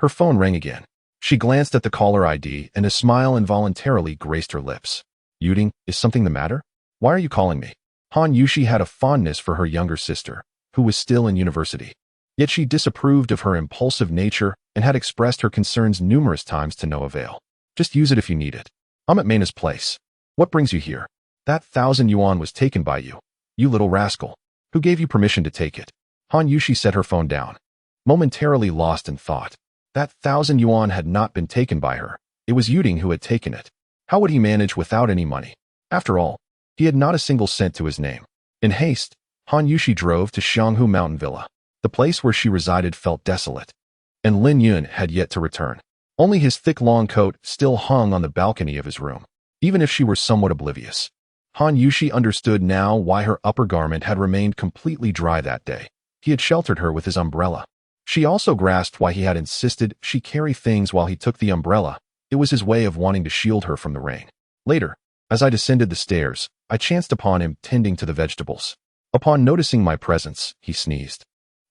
A: her phone rang again. She glanced at the caller ID and a smile involuntarily graced her lips. "Yuding, is something the matter? Why are you calling me?" Han Yushi had a fondness for her younger sister, who was still in university. Yet she disapproved of her impulsive nature and had expressed her concerns numerous times to no avail. "Just use it if you need it. I'm at Maina's place." "What brings you here?" "That 1,000 yuan was taken by you. You little rascal. Who gave you permission to take it?" Han Yushi set her phone down, momentarily lost in thought. That 1,000 yuan had not been taken by her. It was Yuding who had taken it. How would he manage without any money? After all, he had not a single cent to his name. In haste, Han Yushi drove to Xianghu Mountain Villa. The place where she resided felt desolate, and Lin Yun had yet to return. Only his thick long coat still hung on the balcony of his room. Even if she were somewhat oblivious, Han Yushi understood now why her upper garment had remained completely dry that day. He had sheltered her with his umbrella. She also grasped why he had insisted she carry things while he took the umbrella. It was his way of wanting to shield her from the rain. Later, as I descended the stairs, I chanced upon him tending to the vegetables. Upon noticing my presence, he sneezed,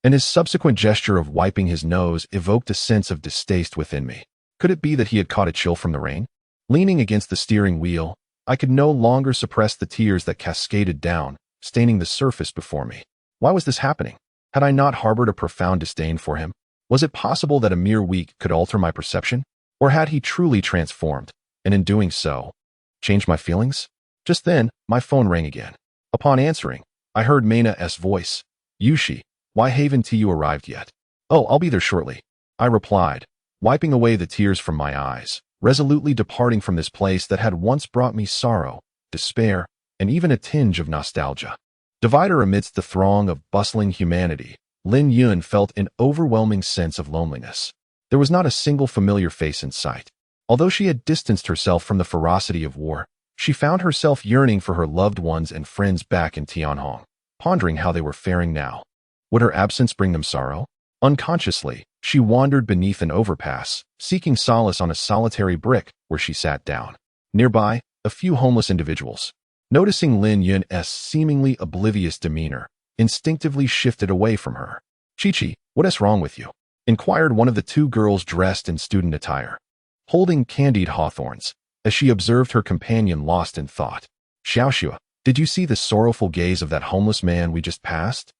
A: and his subsequent gesture of wiping his nose evoked a sense of distaste within me. Could it be that he had caught a chill from the rain? Leaning against the steering wheel, I could no longer suppress the tears that cascaded down, staining the surface before me. Why was this happening? Had I not harbored a profound disdain for him? Was it possible that a mere week could alter my perception? Or had he truly transformed, and in doing so, changed my feelings? Just then, my phone rang again. Upon answering, I heard Maina's voice. "Yushi, why haven't you arrived yet?" "Oh, I'll be there shortly," I replied, wiping away the tears from my eyes, resolutely departing from this place that had once brought me sorrow, despair, and even a tinge of nostalgia. Divider amidst the throng of bustling humanity, Lin Yun felt an overwhelming sense of loneliness. There was not a single familiar face in sight. Although she had distanced herself from the ferocity of war, she found herself yearning for her loved ones and friends back in Tianhong, pondering how they were faring now. Would her absence bring them sorrow? Unconsciously, she wandered beneath an overpass, seeking solace on a solitary brick where she sat down. Nearby, a few homeless individuals, noticing Lin Yun's seemingly oblivious demeanor, instinctively shifted away from her. "Chi-Chi, what is wrong with you?" inquired one of the two girls dressed in student attire, holding candied hawthorns, as she observed her companion lost in thought. "Xiaoxua, did you see the sorrowful gaze of that homeless man we just passed?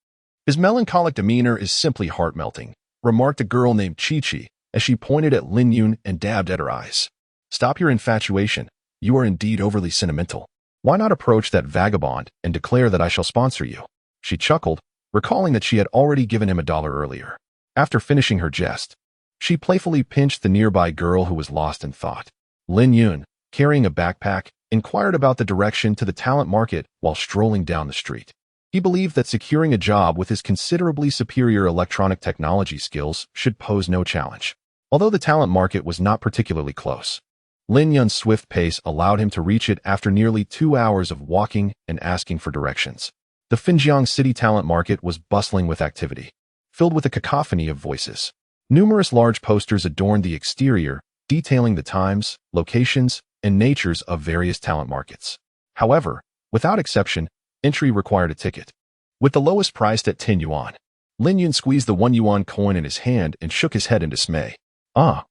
A: His melancholic demeanor is simply heart-melting," remarked a girl named Chi-Chi as she pointed at Lin Yun and dabbed at her eyes. "Stop your infatuation. You are indeed overly sentimental. Why not approach that vagabond and declare that I shall sponsor you?" She chuckled, recalling that she had already given him $1 earlier. After finishing her jest, she playfully pinched the nearby girl who was lost in thought. Lin Yun, carrying a backpack, inquired about the direction to the talent market while strolling down the street. He believed that securing a job with his considerably superior electronic technology skills should pose no challenge. Although the talent market was not particularly close, Lin Yun's swift pace allowed him to reach it after nearly 2 hours of walking and asking for directions. The Finjiang city talent market was bustling with activity, filled with a cacophony of voices. Numerous large posters adorned the exterior, detailing the times, locations, and natures of various talent markets. However, without exception, entry required a ticket, with the lowest priced at 10 yuan. Lin Yun squeezed the 1 yuan coin in his hand and shook his head in dismay. "Ah,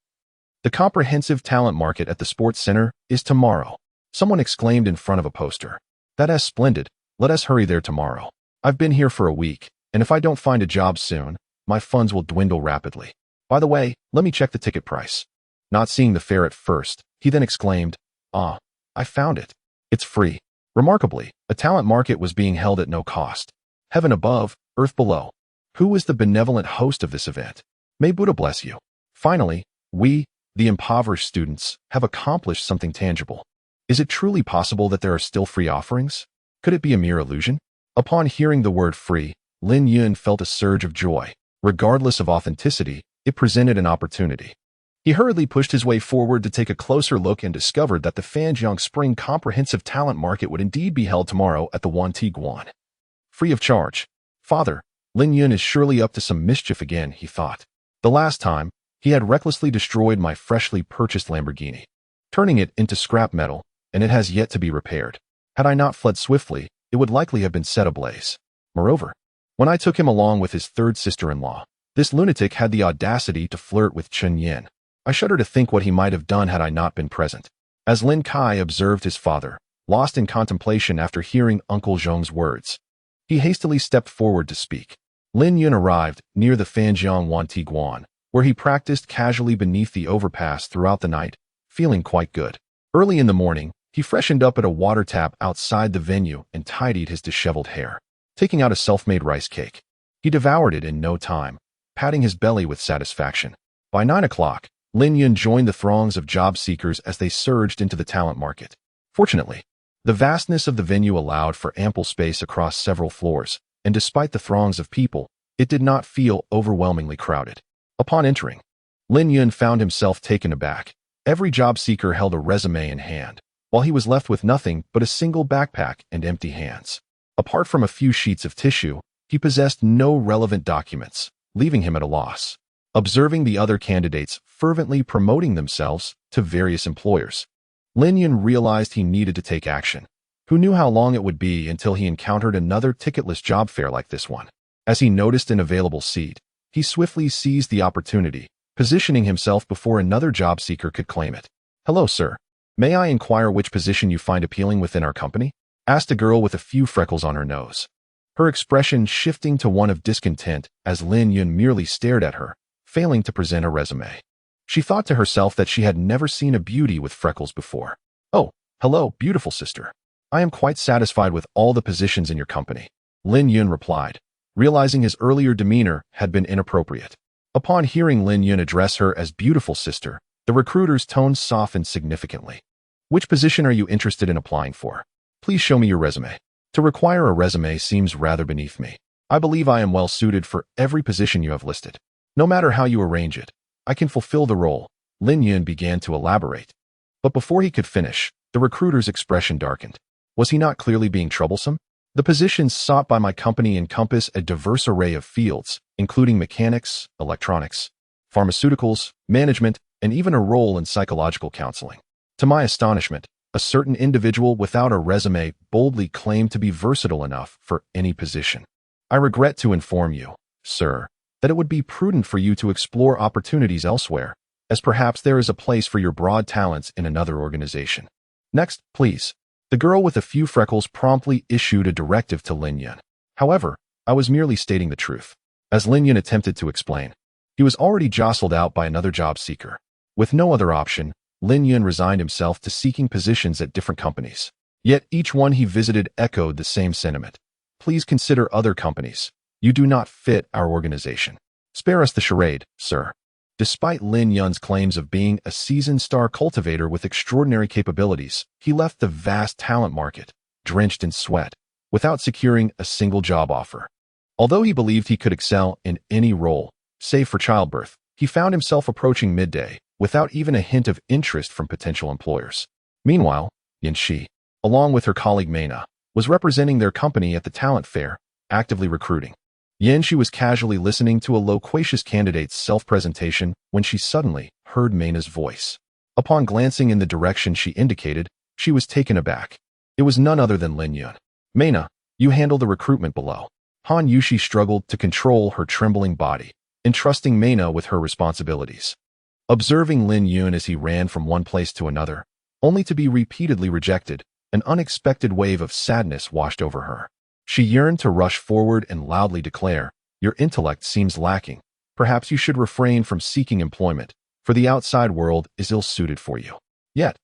A: the comprehensive talent market at the sports center is tomorrow," someone exclaimed in front of a poster. "That's splendid. Let us hurry there tomorrow. I've been here for a week, and if I don't find a job soon, my funds will dwindle rapidly. By the way, let me check the ticket price." Not seeing the fare at first, he then exclaimed, "Ah, I found it. It's free." Remarkably, a talent market was being held at no cost. Heaven above, earth below. Who is the benevolent host of this event? May Buddha bless you. Finally, we, the impoverished students, have accomplished something tangible. Is it truly possible that there are still free offerings? Could it be a mere illusion? Upon hearing the word free, Lin Yun felt a surge of joy. Regardless of authenticity, it presented an opportunity. He hurriedly pushed his way forward to take a closer look and discovered that the Fanjiang Spring Comprehensive Talent Market would indeed be held tomorrow at the Wanti Guan. Free of charge. Father, Lin Yun is surely up to some mischief again, he thought. The last time, he had recklessly destroyed my freshly purchased Lamborghini, turning it into scrap metal, and it has yet to be repaired. Had I not fled swiftly, it would likely have been set ablaze. Moreover, when I took him along with his third sister-in-law, this lunatic had the audacity to flirt with Chen Yin. I shudder to think what he might have done had I not been present. As Lin Kai observed his father, lost in contemplation after hearing Uncle Zhong's words, he hastily stepped forward to speak. Lin Yun arrived near the Fanjiang Wanti Guan, where he practiced casually beneath the overpass throughout the night, feeling quite good. Early in the morning, he freshened up at a water tap outside the venue and tidied his disheveled hair. Taking out a self-made rice cake, he devoured it in no time, patting his belly with satisfaction. By 9 o'clock, Lin Yun joined the throngs of job seekers as they surged into the talent market. Fortunately, the vastness of the venue allowed for ample space across several floors, and despite the throngs of people, it did not feel overwhelmingly crowded. Upon entering, Lin Yun found himself taken aback. Every job seeker held a resume in hand, while he was left with nothing but a single backpack and empty hands. Apart from a few sheets of tissue, he possessed no relevant documents, leaving him at a loss. Observing the other candidates fervently promoting themselves to various employers, Lin Yun realized he needed to take action. Who knew how long it would be until he encountered another ticketless job fair like this one? As he noticed an available seat, he swiftly seized the opportunity, positioning himself before another job seeker could claim it. "Hello, sir. May I inquire which position you find appealing within our company?" asked a girl with a few freckles on her nose, her expression shifting to one of discontent as Lin Yun merely stared at her, failing to present a resume. She thought to herself that she had never seen a beauty with freckles before. "Oh, hello, beautiful sister. I am quite satisfied with all the positions in your company," Lin Yun replied, realizing his earlier demeanor had been inappropriate. Upon hearing Lin Yun address her as beautiful sister, the recruiter's tone softened significantly. "Which position are you interested in applying for? Please show me your resume." To require a resume seems rather beneath me. I believe I am well suited for every position you have listed. No matter how you arrange it, I can fulfill the role, Lin Yun began to elaborate. But before he could finish, the recruiter's expression darkened. Was he not clearly being troublesome? The positions sought by my company encompass a diverse array of fields, including mechanics, electronics, pharmaceuticals, management, and even a role in psychological counseling. To my astonishment, a certain individual without a resume boldly claimed to be versatile enough for any position. I regret to inform you, sir, that it would be prudent for you to explore opportunities elsewhere, as perhaps there is a place for your broad talents in another organization. Next, please. The girl with a few freckles promptly issued a directive to Lin Yun. However, I was merely stating the truth. As Lin Yun attempted to explain, he was already jostled out by another job seeker. With no other option, Lin Yun resigned himself to seeking positions at different companies. Yet each one he visited echoed the same sentiment. Please consider other companies. You do not fit our organization. Spare us the charade, sir. Despite Lin Yun's claims of being a seasoned star cultivator with extraordinary capabilities, he left the vast talent market, drenched in sweat, without securing a single job offer. Although he believed he could excel in any role, save for childbirth, he found himself approaching midday, without even a hint of interest from potential employers. Meanwhile, Yin Shi, along with her colleague Mena, was representing their company at the talent fair, actively recruiting. Yin Shi was casually listening to a loquacious candidate's self-presentation when she suddenly heard Mena's voice. Upon glancing in the direction she indicated, she was taken aback. It was none other than Lin Yun. "Mena, you handle the recruitment below." Han Yushi struggled to control her trembling body, entrusting Mena with her responsibilities. Observing Lin Yun as he ran from one place to another, only to be repeatedly rejected, an unexpected wave of sadness washed over her. She yearned to rush forward and loudly declare, "Your intellect seems lacking. Perhaps you should refrain from seeking employment, for the outside world is ill-suited for you." Yet,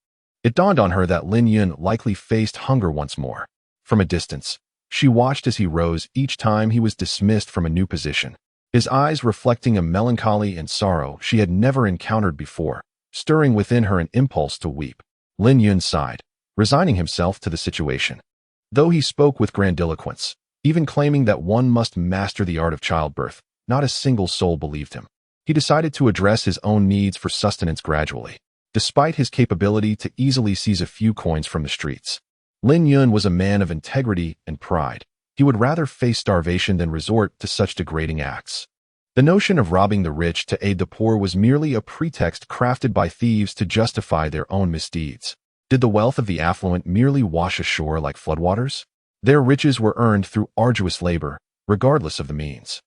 A: it dawned on her that Lin Yun likely faced hunger once more. From a distance, She watched as he rose each time he was dismissed from a new position, his eyes reflecting a melancholy and sorrow she had never encountered before, stirring within her an impulse to weep. Lin Yun sighed, resigning himself to the situation. Though he spoke with grandiloquence, even claiming that one must master the art of childbirth, not a single soul believed him. He decided to address his own needs for sustenance gradually. Despite his capability to easily seize a few coins from the streets, Lin Yun was a man of integrity and pride. He would rather face starvation than resort to such degrading acts. The notion of robbing the rich to aid the poor was merely a pretext crafted by thieves to justify their own misdeeds. Did the wealth of the affluent merely wash ashore like floodwaters? Their riches were earned through arduous labor, regardless of the means.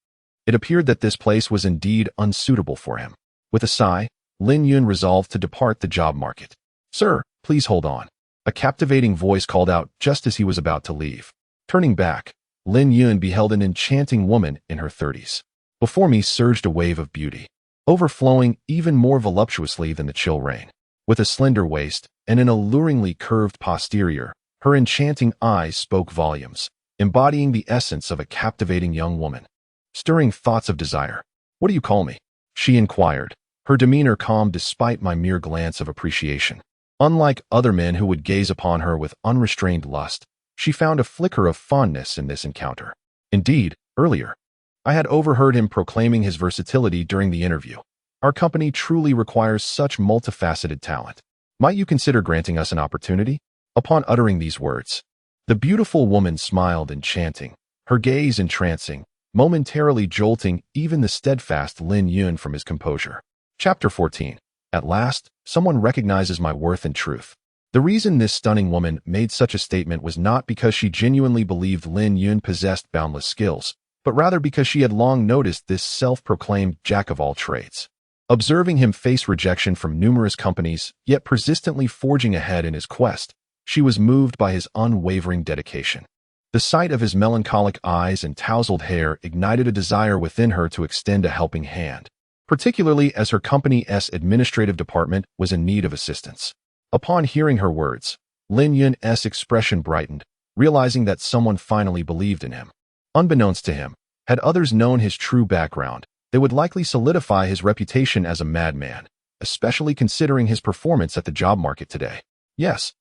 A: It appeared that this place was indeed unsuitable for him. With a sigh, Lin Yun resolved to depart the job market. "Sir, please hold on." A captivating voice called out just as he was about to leave. Turning back, Lin Yun beheld an enchanting woman in her 30s. Before me surged a wave of beauty, overflowing even more voluptuously than the chill rain. With a slender waist and an alluringly curved posterior, her enchanting eyes spoke volumes, embodying the essence of a captivating young woman. Stirring thoughts of desire. "What do you call me?" she inquired, her demeanor calm despite my mere glance of appreciation. Unlike other men who would gaze upon her with unrestrained lust, she found a flicker of fondness in this encounter. Indeed, earlier, I had overheard him proclaiming his versatility during the interview. "Our company truly requires such multifaceted talent. Might you consider granting us an opportunity?" Upon uttering these words, the beautiful woman smiled enchanting, her gaze entrancing, momentarily jolting even the steadfast Lin Yun from his composure. Chapter 14. At last, someone recognizes my worth and truth. The reason this stunning woman made such a statement was not because she genuinely believed Lin Yun possessed boundless skills, but rather because she had long noticed this self-proclaimed jack-of-all-trades. Observing him face rejection from numerous companies, yet persistently forging ahead in his quest, she was moved by his unwavering dedication. The sight of his melancholic eyes and tousled hair ignited a desire within her to extend a helping hand, particularly as her company's administrative department was in need of assistance. Upon hearing her words, Lin Yun's expression brightened, realizing that someone finally believed in him. Unbeknownst to him, had others known his true background, they would likely solidify his reputation as a madman, especially considering his performance at the job market today. "Yes,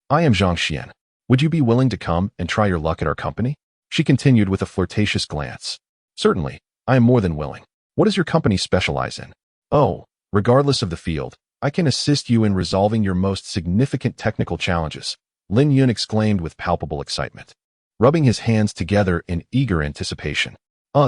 A: I am Zhang Xian. Would you be willing to come and try your luck at our company?" she continued with a flirtatious glance. "Certainly, I am more than willing. What does your company specialize in?" "Oh, regardless of the field, I can assist you in resolving your most significant technical challenges," Lin Yun exclaimed with palpable excitement, rubbing his hands together in eager anticipation.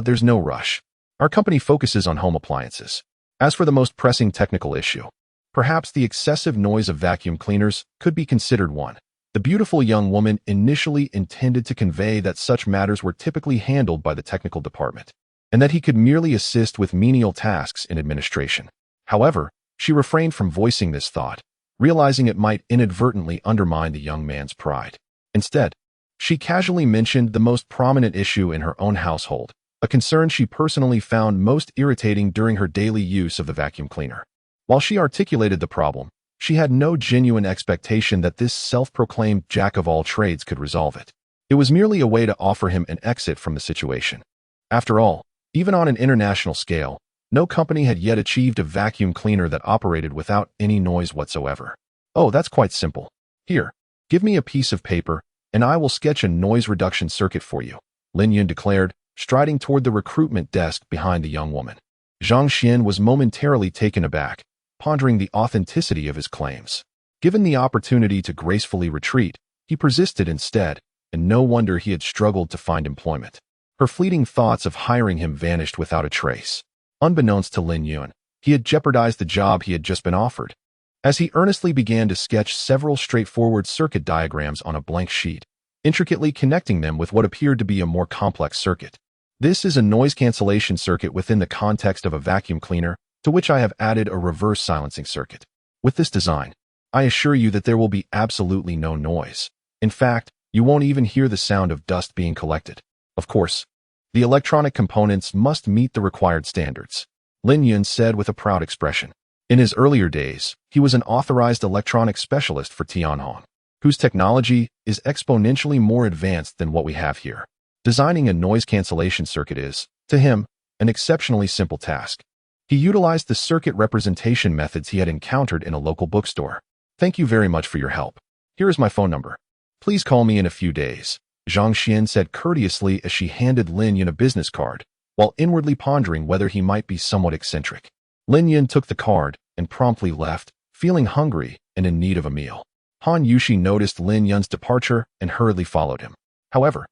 A: There's no rush. Our company focuses on home appliances. As for the most pressing technical issue, perhaps the excessive noise of vacuum cleaners could be considered one." The beautiful young woman initially intended to convey that such matters were typically handled by the technical department, and that he could merely assist with menial tasks in administration. However, she refrained from voicing this thought, realizing it might inadvertently undermine the young man's pride. Instead, she casually mentioned the most prominent issue in her own household, a concern she personally found most irritating during her daily use of the vacuum cleaner. While she articulated the problem, she had no genuine expectation that this self-proclaimed jack-of-all-trades could resolve it. It was merely a way to offer him an exit from the situation. After all, even on an international scale, no company had yet achieved a vacuum cleaner that operated without any noise whatsoever. "Oh, that's quite simple. Here, give me a piece of paper, and I will sketch a noise reduction circuit for you," Lin Yun declared, striding toward the recruitment desk behind the young woman. Zhang Xian was momentarily taken aback, pondering the authenticity of his claims. Given the opportunity to gracefully retreat, he persisted instead, and no wonder he had struggled to find employment. Her fleeting thoughts of hiring him vanished without a trace. Unbeknownst to Lin Yun, he had jeopardized the job he had just been offered. As he earnestly began to sketch several straightforward circuit diagrams on a blank sheet, intricately connecting them with what appeared to be a more complex circuit. "This is a noise cancellation circuit within the context of a vacuum cleaner, to which I have added a reverse silencing circuit. With this design, I assure you that there will be absolutely no noise. In fact, you won't even hear the sound of dust being collected. Of course, the electronic components must meet the required standards," Lin Yun said with a proud expression. In his earlier days, he was an authorized electronics specialist for Tianhong, whose technology is exponentially more advanced than what we have here. Designing a noise cancellation circuit is, to him, an exceptionally simple task. He utilized the circuit representation methods he had encountered in a local bookstore. Thank you very much for your help. Here is my phone number. Please call me in a few days, Zhang Xian said courteously as she handed Lin Yun a business card, while inwardly pondering whether he might be somewhat eccentric. Lin Yun took the card and promptly left, feeling hungry and in need of a meal. Han Yushi noticed Lin Yun's departure and hurriedly followed him. However,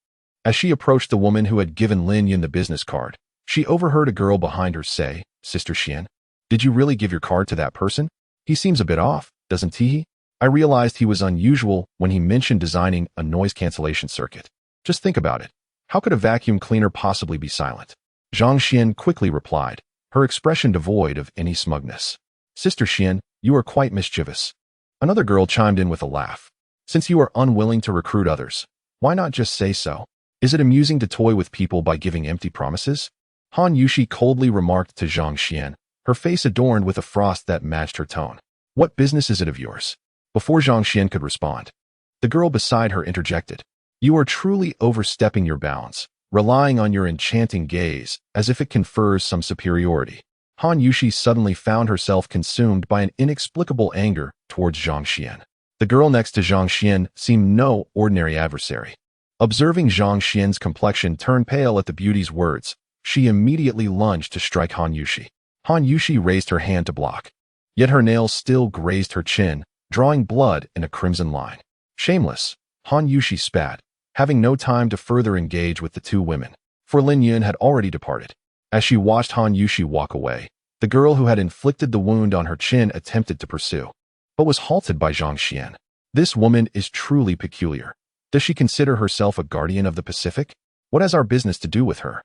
A: as she approached the woman who had given Lin Yun the business card, she overheard a girl behind her say, "Sister Xian, did you really give your card to that person? He seems a bit off, doesn't he?" I realized he was unusual when he mentioned designing a noise cancellation circuit. Just think about it. How could a vacuum cleaner possibly be silent? Zhang Xian quickly replied, her expression devoid of any smugness. Sister Xian, you are quite mischievous. Another girl chimed in with a laugh. Since you are unwilling to recruit others, why not just say so? Is it amusing to toy with people by giving empty promises? Han Yushi coldly remarked to Zhang Xian, her face adorned with a frost that matched her tone. What business is it of yours? Before Zhang Xian could respond, the girl beside her interjected. You are truly overstepping your bounds, relying on your enchanting gaze as if it confers some superiority. Han Yushi suddenly found herself consumed by an inexplicable anger towards Zhang Xian. The girl next to Zhang Xian seemed no ordinary adversary. Observing Zhang Xian's complexion turn pale at the beauty's words, she immediately lunged to strike Han Yushi. Han Yushi raised her hand to block, yet her nails still grazed her chin, drawing blood in a crimson line. Shameless, Han Yushi spat, having no time to further engage with the two women, for Lin Yun had already departed. As she watched Han Yushi walk away, the girl who had inflicted the wound on her chin attempted to pursue, but was halted by Zhang Xian. This woman is truly peculiar. Does she consider herself a guardian of the Pacific? What has our business to do with her?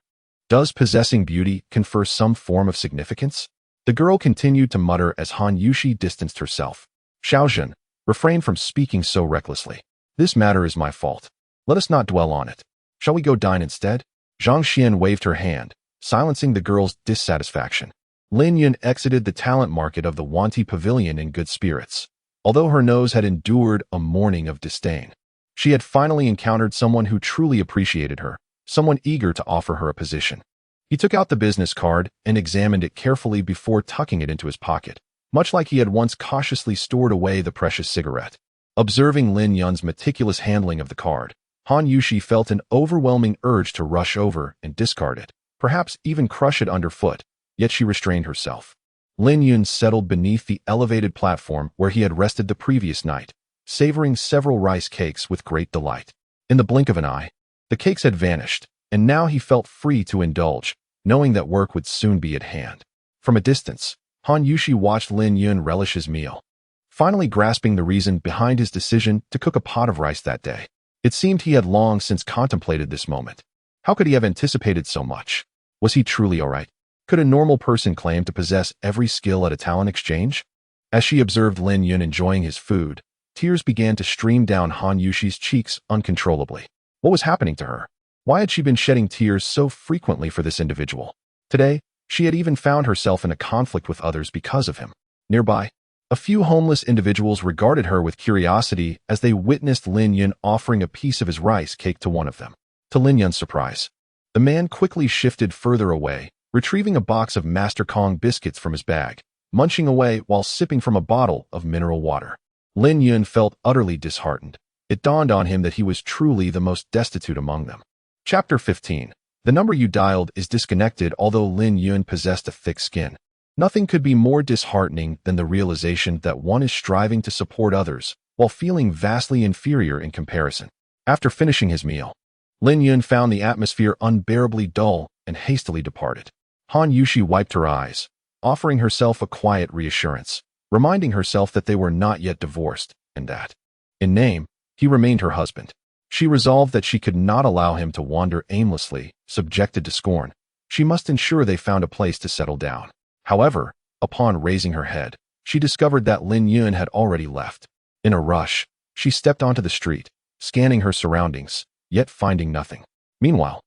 A: Does possessing beauty confer some form of significance? The girl continued to mutter as Han Yushi distanced herself. Xiaozhen, refrain from speaking so recklessly. This matter is my fault. Let us not dwell on it. Shall we go dine instead? Zhang Xian waved her hand, silencing the girl's dissatisfaction. Lin Yun exited the talent market of the Wanti Pavilion in good spirits, although her nose had endured a morning of disdain. She had finally encountered someone who truly appreciated her, someone eager to offer her a position. He took out the business card and examined it carefully before tucking it into his pocket, much like he had once cautiously stored away the precious cigarette. Observing Lin Yun's meticulous handling of the card, Han Yushi felt an overwhelming urge to rush over and discard it, perhaps even crush it underfoot, yet she restrained herself. Lin Yun settled beneath the elevated platform where he had rested the previous night, savoring several rice cakes with great delight. In the blink of an eye, the cakes had vanished, and now he felt free to indulge, knowing that work would soon be at hand. From a distance, Han Yushi watched Lin Yun relish his meal, finally grasping the reason behind his decision to cook a pot of rice that day. It seemed he had long since contemplated this moment. How could he have anticipated so much? Was he truly all right? Could a normal person claim to possess every skill at a talent exchange? As she observed Lin Yun enjoying his food, tears began to stream down Han Yushi's cheeks uncontrollably. What was happening to her? Why had she been shedding tears so frequently for this individual? Today, she had even found herself in a conflict with others because of him. Nearby, a few homeless individuals regarded her with curiosity as they witnessed Lin Yun offering a piece of his rice cake to one of them. To Lin Yun's surprise, the man quickly shifted further away, retrieving a box of Master Kong biscuits from his bag, munching away while sipping from a bottle of mineral water. Lin Yun felt utterly disheartened. It dawned on him that he was truly the most destitute among them. Chapter 15. The number you dialed is disconnected. Although Lin Yun possessed a thick skin, nothing could be more disheartening than the realization that one is striving to support others while feeling vastly inferior in comparison. After finishing his meal, Lin Yun found the atmosphere unbearably dull and hastily departed. Han Yushi wiped her eyes, offering herself a quiet reassurance, reminding herself that they were not yet divorced and that, in name, he remained her husband. She resolved that she could not allow him to wander aimlessly, subjected to scorn. She must ensure they found a place to settle down. However, upon raising her head, she discovered that Lin Yun had already left. In a rush, she stepped onto the street, scanning her surroundings, yet finding nothing. Meanwhile,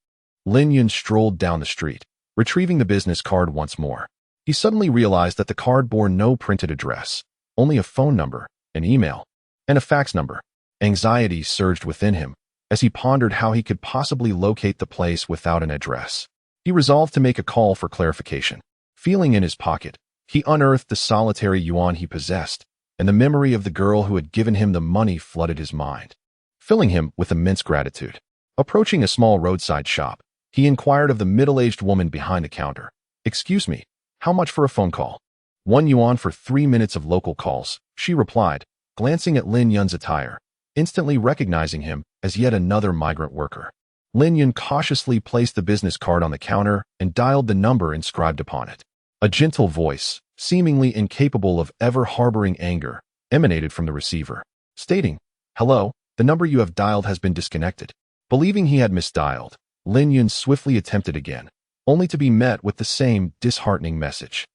A: Lin Yun strolled down the street, retrieving the business card once more. He suddenly realized that the card bore no printed address, only a phone number, an email, and a fax number. Anxiety surged within him, as he pondered how he could possibly locate the place without an address. He resolved to make a call for clarification. Feeling in his pocket, he unearthed the solitary yuan he possessed, and the memory of the girl who had given him the money flooded his mind, filling him with immense gratitude. Approaching a small roadside shop, he inquired of the middle-aged woman behind the counter. "Excuse me, how much for a phone call?" "1 yuan for 3 minutes of local calls," she replied, glancing at Lin Yun's attire, instantly recognizing him as yet another migrant worker. Lin Yun cautiously placed the business card on the counter and dialed the number inscribed upon it. A gentle voice, seemingly incapable of ever harboring anger, emanated from the receiver, stating, "Hello, the number you have dialed has been disconnected." Believing he had misdialed, Lin Yun swiftly attempted again, only to be met with the same disheartening message.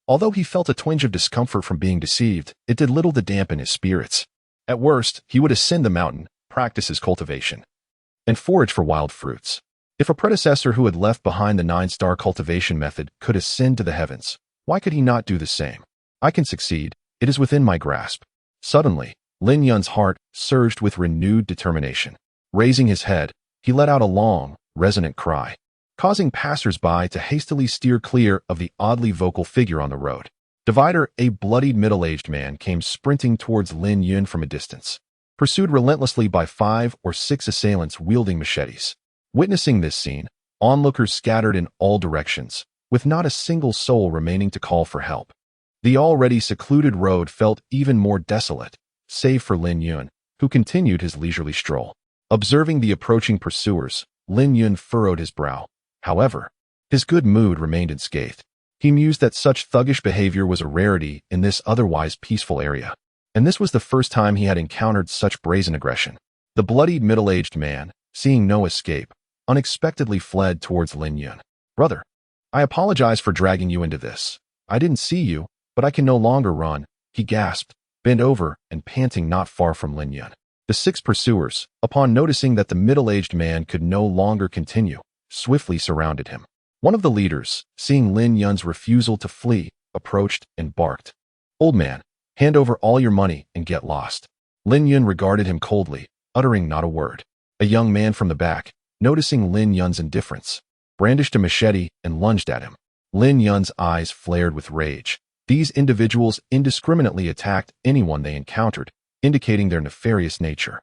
A: Although he felt a twinge of discomfort from being deceived, it did little to dampen his spirits. At worst, he would ascend the mountain, practice his cultivation, and forage for wild fruits. If a predecessor who had left behind the 9-star cultivation method could ascend to the heavens, why could he not do the same? "I can succeed. It is within my grasp." Suddenly, Lin Yun's heart surged with renewed determination. Raising his head, he let out a long, resonant cry, causing passers-by to hastily steer clear of the oddly vocal figure on the road. Divider, a bloodied middle-aged man, came sprinting towards Lin Yun from a distance, pursued relentlessly by 5 or 6 assailants wielding machetes. Witnessing this scene, onlookers scattered in all directions, with not a single soul remaining to call for help. The already secluded road felt even more desolate, save for Lin Yun, who continued his leisurely stroll. Observing the approaching pursuers, Lin Yun furrowed his brow. However, his good mood remained unscathed. He mused that such thuggish behavior was a rarity in this otherwise peaceful area, and this was the first time he had encountered such brazen aggression. The bloodied middle-aged man, seeing no escape, unexpectedly fled towards Lin Yun. "Brother, I apologize for dragging you into this. I didn't see you, but I can no longer run," he gasped, bent over and panting not far from Lin Yun. The 6 pursuers, upon noticing that the middle-aged man could no longer continue, swiftly surrounded him. One of the leaders, seeing Lin Yun's refusal to flee, approached and barked, "Old man, hand over all your money and get lost." Lin Yun regarded him coldly, uttering not a word. A young man from the back, noticing Lin Yun's indifference, brandished a machete and lunged at him. Lin Yun's eyes flared with rage. These individuals indiscriminately attacked anyone they encountered, indicating their nefarious nature.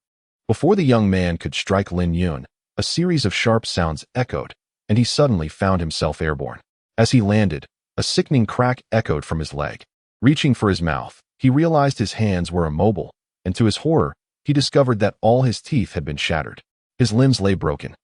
A: Before the young man could strike Lin Yun, a series of sharp sounds echoed, and he suddenly found himself airborne. As he landed, a sickening crack echoed from his leg. Reaching for his mouth, he realized his hands were immobile, and to his horror, he discovered that all his teeth had been shattered. His limbs lay broken,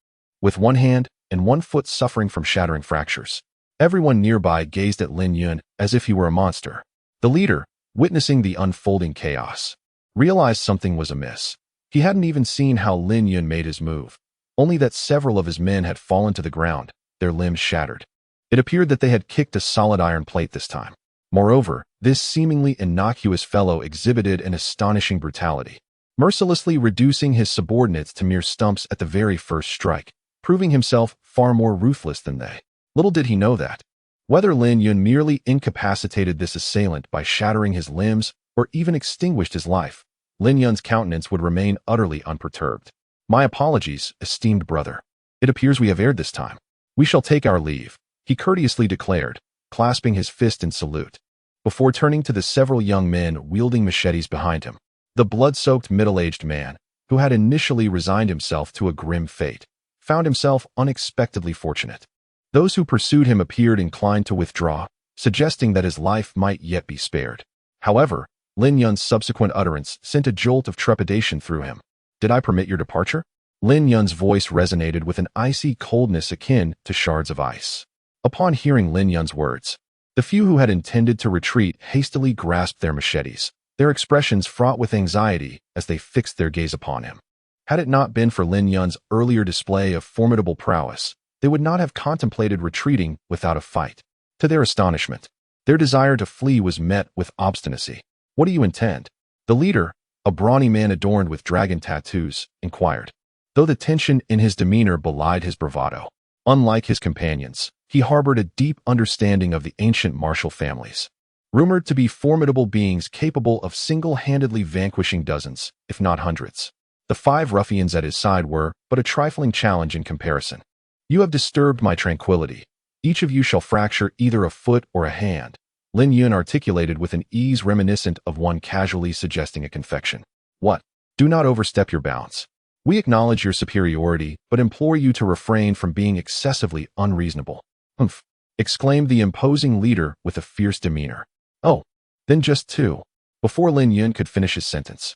A: with one hand and one foot suffering from shattering fractures. Everyone nearby gazed at Lin Yun as if he were a monster. The leader, witnessing the unfolding chaos, realized something was amiss. He hadn't even seen how Lin Yun made his move, only that several of his men had fallen to the ground, their limbs shattered. It appeared that they had kicked a solid iron plate this time. Moreover, this seemingly innocuous fellow exhibited an astonishing brutality, mercilessly reducing his subordinates to mere stumps at the very first strike, proving himself far more ruthless than they. Little did he know that, whether Lin Yun merely incapacitated this assailant by shattering his limbs or even extinguished his life, Lin Yun's countenance would remain utterly unperturbed. "My apologies, esteemed brother. It appears we have erred this time. We shall take our leave," he courteously declared, clasping his fist in salute, before turning to the several young men wielding machetes behind him. The blood-soaked middle-aged man, who had initially resigned himself to a grim fate, found himself unexpectedly fortunate. Those who pursued him appeared inclined to withdraw, suggesting that his life might yet be spared. However, Lin Yun's subsequent utterance sent a jolt of trepidation through him. "Did I permit your departure?" Lin Yun's voice resonated with an icy coldness akin to shards of ice. Upon hearing Lin Yun's words, the few who had intended to retreat hastily grasped their machetes, their expressions fraught with anxiety as they fixed their gaze upon him. Had it not been for Lin Yun's earlier display of formidable prowess, they would not have contemplated retreating without a fight. To their astonishment, their desire to flee was met with obstinacy. "What do you intend?" The leader, a brawny man adorned with dragon tattoos, inquired, though the tension in his demeanor belied his bravado. Unlike his companions, he harbored a deep understanding of the ancient martial families, rumored to be formidable beings capable of single-handedly vanquishing dozens, if not hundreds. The 5 ruffians at his side were but a trifling challenge in comparison. "You have disturbed my tranquility. Each of you shall fracture either a foot or a hand," Lin Yun articulated with an ease reminiscent of one casually suggesting a confection. "What? Do not overstep your bounds. We acknowledge your superiority, but implore you to refrain from being excessively unreasonable." "Humph," exclaimed the imposing leader with a fierce demeanor. "Oh, then just 2. Before Lin Yun could finish his sentence,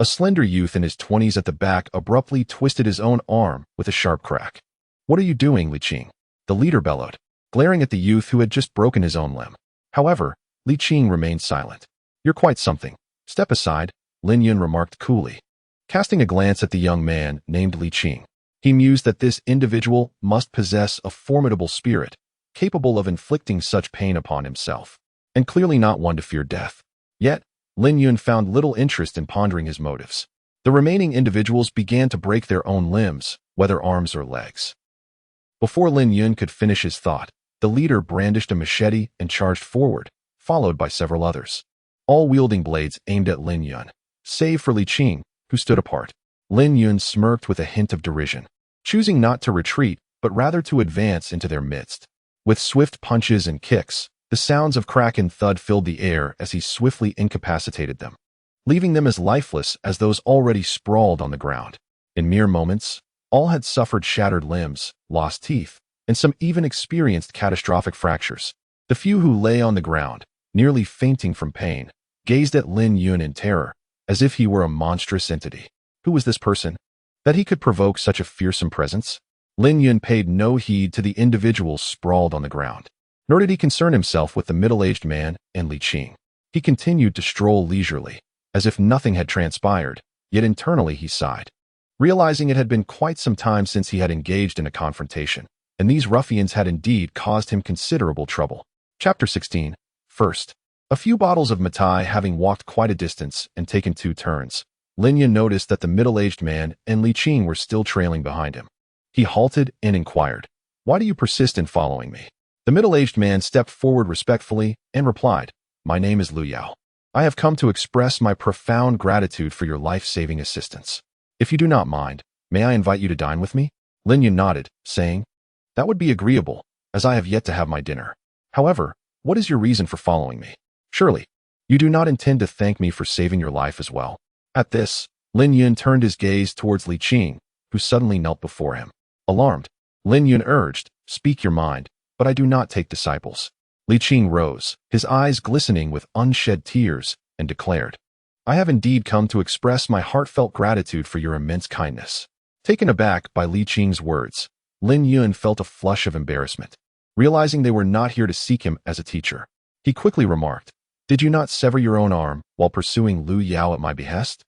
A: a slender youth in his 20s at the back abruptly twisted his own arm with a sharp crack. "What are you doing, Li Qing?" the leader bellowed, glaring at the youth who had just broken his own limb. However, Li Qing remained silent. "You're quite something. Step aside," Lin Yun remarked coolly. Casting a glance at the young man named Li Qing, he mused that this individual must possess a formidable spirit, capable of inflicting such pain upon himself, and clearly not one to fear death. Yet, Lin Yun found little interest in pondering his motives. The remaining individuals began to break their own limbs, whether arms or legs. Before Lin Yun could finish his thought, the leader brandished a machete and charged forward, followed by several others, all wielding blades aimed at Lin Yun, save for Li Qing, who stood apart. Lin Yun smirked with a hint of derision, choosing not to retreat, but rather to advance into their midst. With swift punches and kicks, the sounds of crack and thud filled the air as he swiftly incapacitated them, leaving them as lifeless as those already sprawled on the ground. In mere moments, all had suffered shattered limbs, lost teeth, and some even experienced catastrophic fractures. The few who lay on the ground, nearly fainting from pain, gazed at Lin Yun in terror, as if he were a monstrous entity. Who was this person, that he could provoke such a fearsome presence? Lin Yun paid no heed to the individuals sprawled on the ground, nor did he concern himself with the middle-aged man and Li Qing. He continued to stroll leisurely, as if nothing had transpired, yet internally he sighed, realizing it had been quite some time since he had engaged in a confrontation, and these ruffians had indeed caused him considerable trouble. Chapter 16. First, a few bottles of matai having walked quite a distance and taken 2 turns, Lin Yun noticed that the middle-aged man and Li Qing were still trailing behind him. He halted and inquired, "Why do you persist in following me?" The middle-aged man stepped forward respectfully and replied, "My name is Lu Yao. I have come to express my profound gratitude for your life-saving assistance. If you do not mind, may I invite you to dine with me?" Lin Yun nodded, saying, "That would be agreeable, as I have yet to have my dinner. However, what is your reason for following me? Surely, you do not intend to thank me for saving your life as well." At this, Lin Yun turned his gaze towards Li Qing, who suddenly knelt before him. Alarmed, Lin Yun urged, "Speak your mind, but I do not take disciples." Li Qing rose, his eyes glistening with unshed tears, and declared, "I have indeed come to express my heartfelt gratitude for your immense kindness." Taken aback by Li Qing's words, Lin Yun felt a flush of embarrassment, realizing they were not here to seek him as a teacher. He quickly remarked, "Did you not sever your own arm while pursuing Lu Yao at my behest?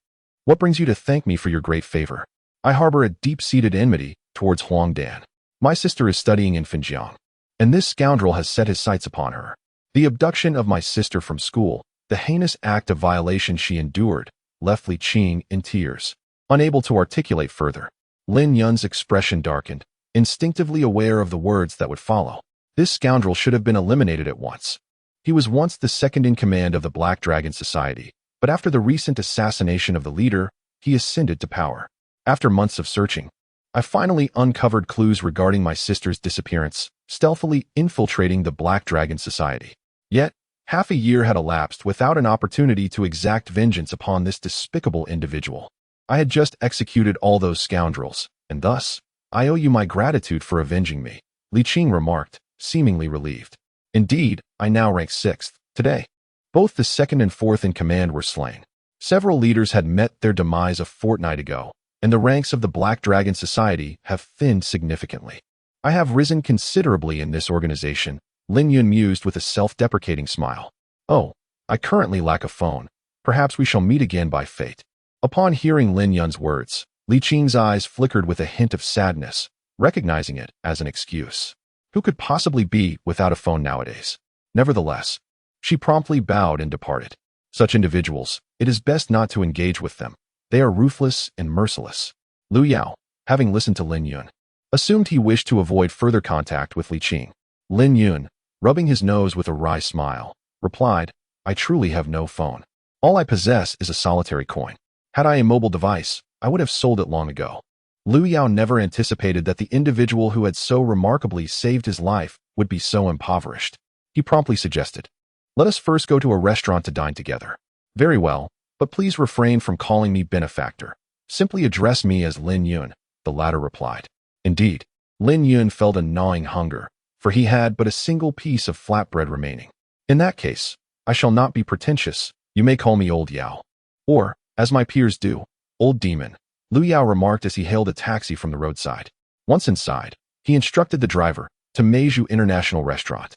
A: What brings you to thank me for your great favor? I harbor a deep-seated enmity towards Huangdan. My sister is studying in Finjiang, and this scoundrel has set his sights upon her. The abduction of my sister from school, the heinous act of violation she endured, left Li Qing in tears, unable to articulate further." Lin Yun's expression darkened, instinctively aware of the words that would follow. This scoundrel should have been eliminated at once. He was once the second in command of the Black Dragon Society, but after the recent assassination of the leader, he ascended to power. After months of searching, I finally uncovered clues regarding my sister's disappearance, stealthily infiltrating the Black Dragon Society. Yet, half a year had elapsed without an opportunity to exact vengeance upon this despicable individual. I had just executed all those scoundrels, and thus, I owe you my gratitude for avenging me, Li Qing remarked, seemingly relieved. Indeed, I now rank 6th, today. Both the 2nd and 4th in command were slain. Several leaders had met their demise a fortnight ago, and the ranks of the Black Dragon Society have thinned significantly. I have risen considerably in this organization, Lin Yun mused with a self-deprecating smile. Oh, I currently lack a phone. Perhaps we shall meet again by fate. Upon hearing Lin Yun's words, Li Qing's eyes flickered with a hint of sadness, recognizing it as an excuse. Who could possibly be without a phone nowadays? Nevertheless, she promptly bowed and departed. Such individuals, it is best not to engage with them. They are ruthless and merciless. Lu Yao, having listened to Lin Yun, assumed he wished to avoid further contact with Li Qing. Lin Yun, rubbing his nose with a wry smile, replied, "I truly have no phone. All I possess is a solitary coin. Had I a mobile device, I would have sold it long ago. Liu Yao never anticipated that the individual who had so remarkably saved his life would be so impoverished. He promptly suggested, "Let us first go to a restaurant to dine together." "Very well, but please refrain from calling me benefactor. Simply address me as Lin Yun," the latter replied. Indeed, Lin Yun felt a gnawing hunger, for he had but a single piece of flatbread remaining. "In that case, I shall not be pretentious. You may call me Old Yao. Or, as my peers do, Old Demon," Liu Yao remarked as he hailed a taxi from the roadside. Once inside, he instructed the driver to Meizhou International Restaurant.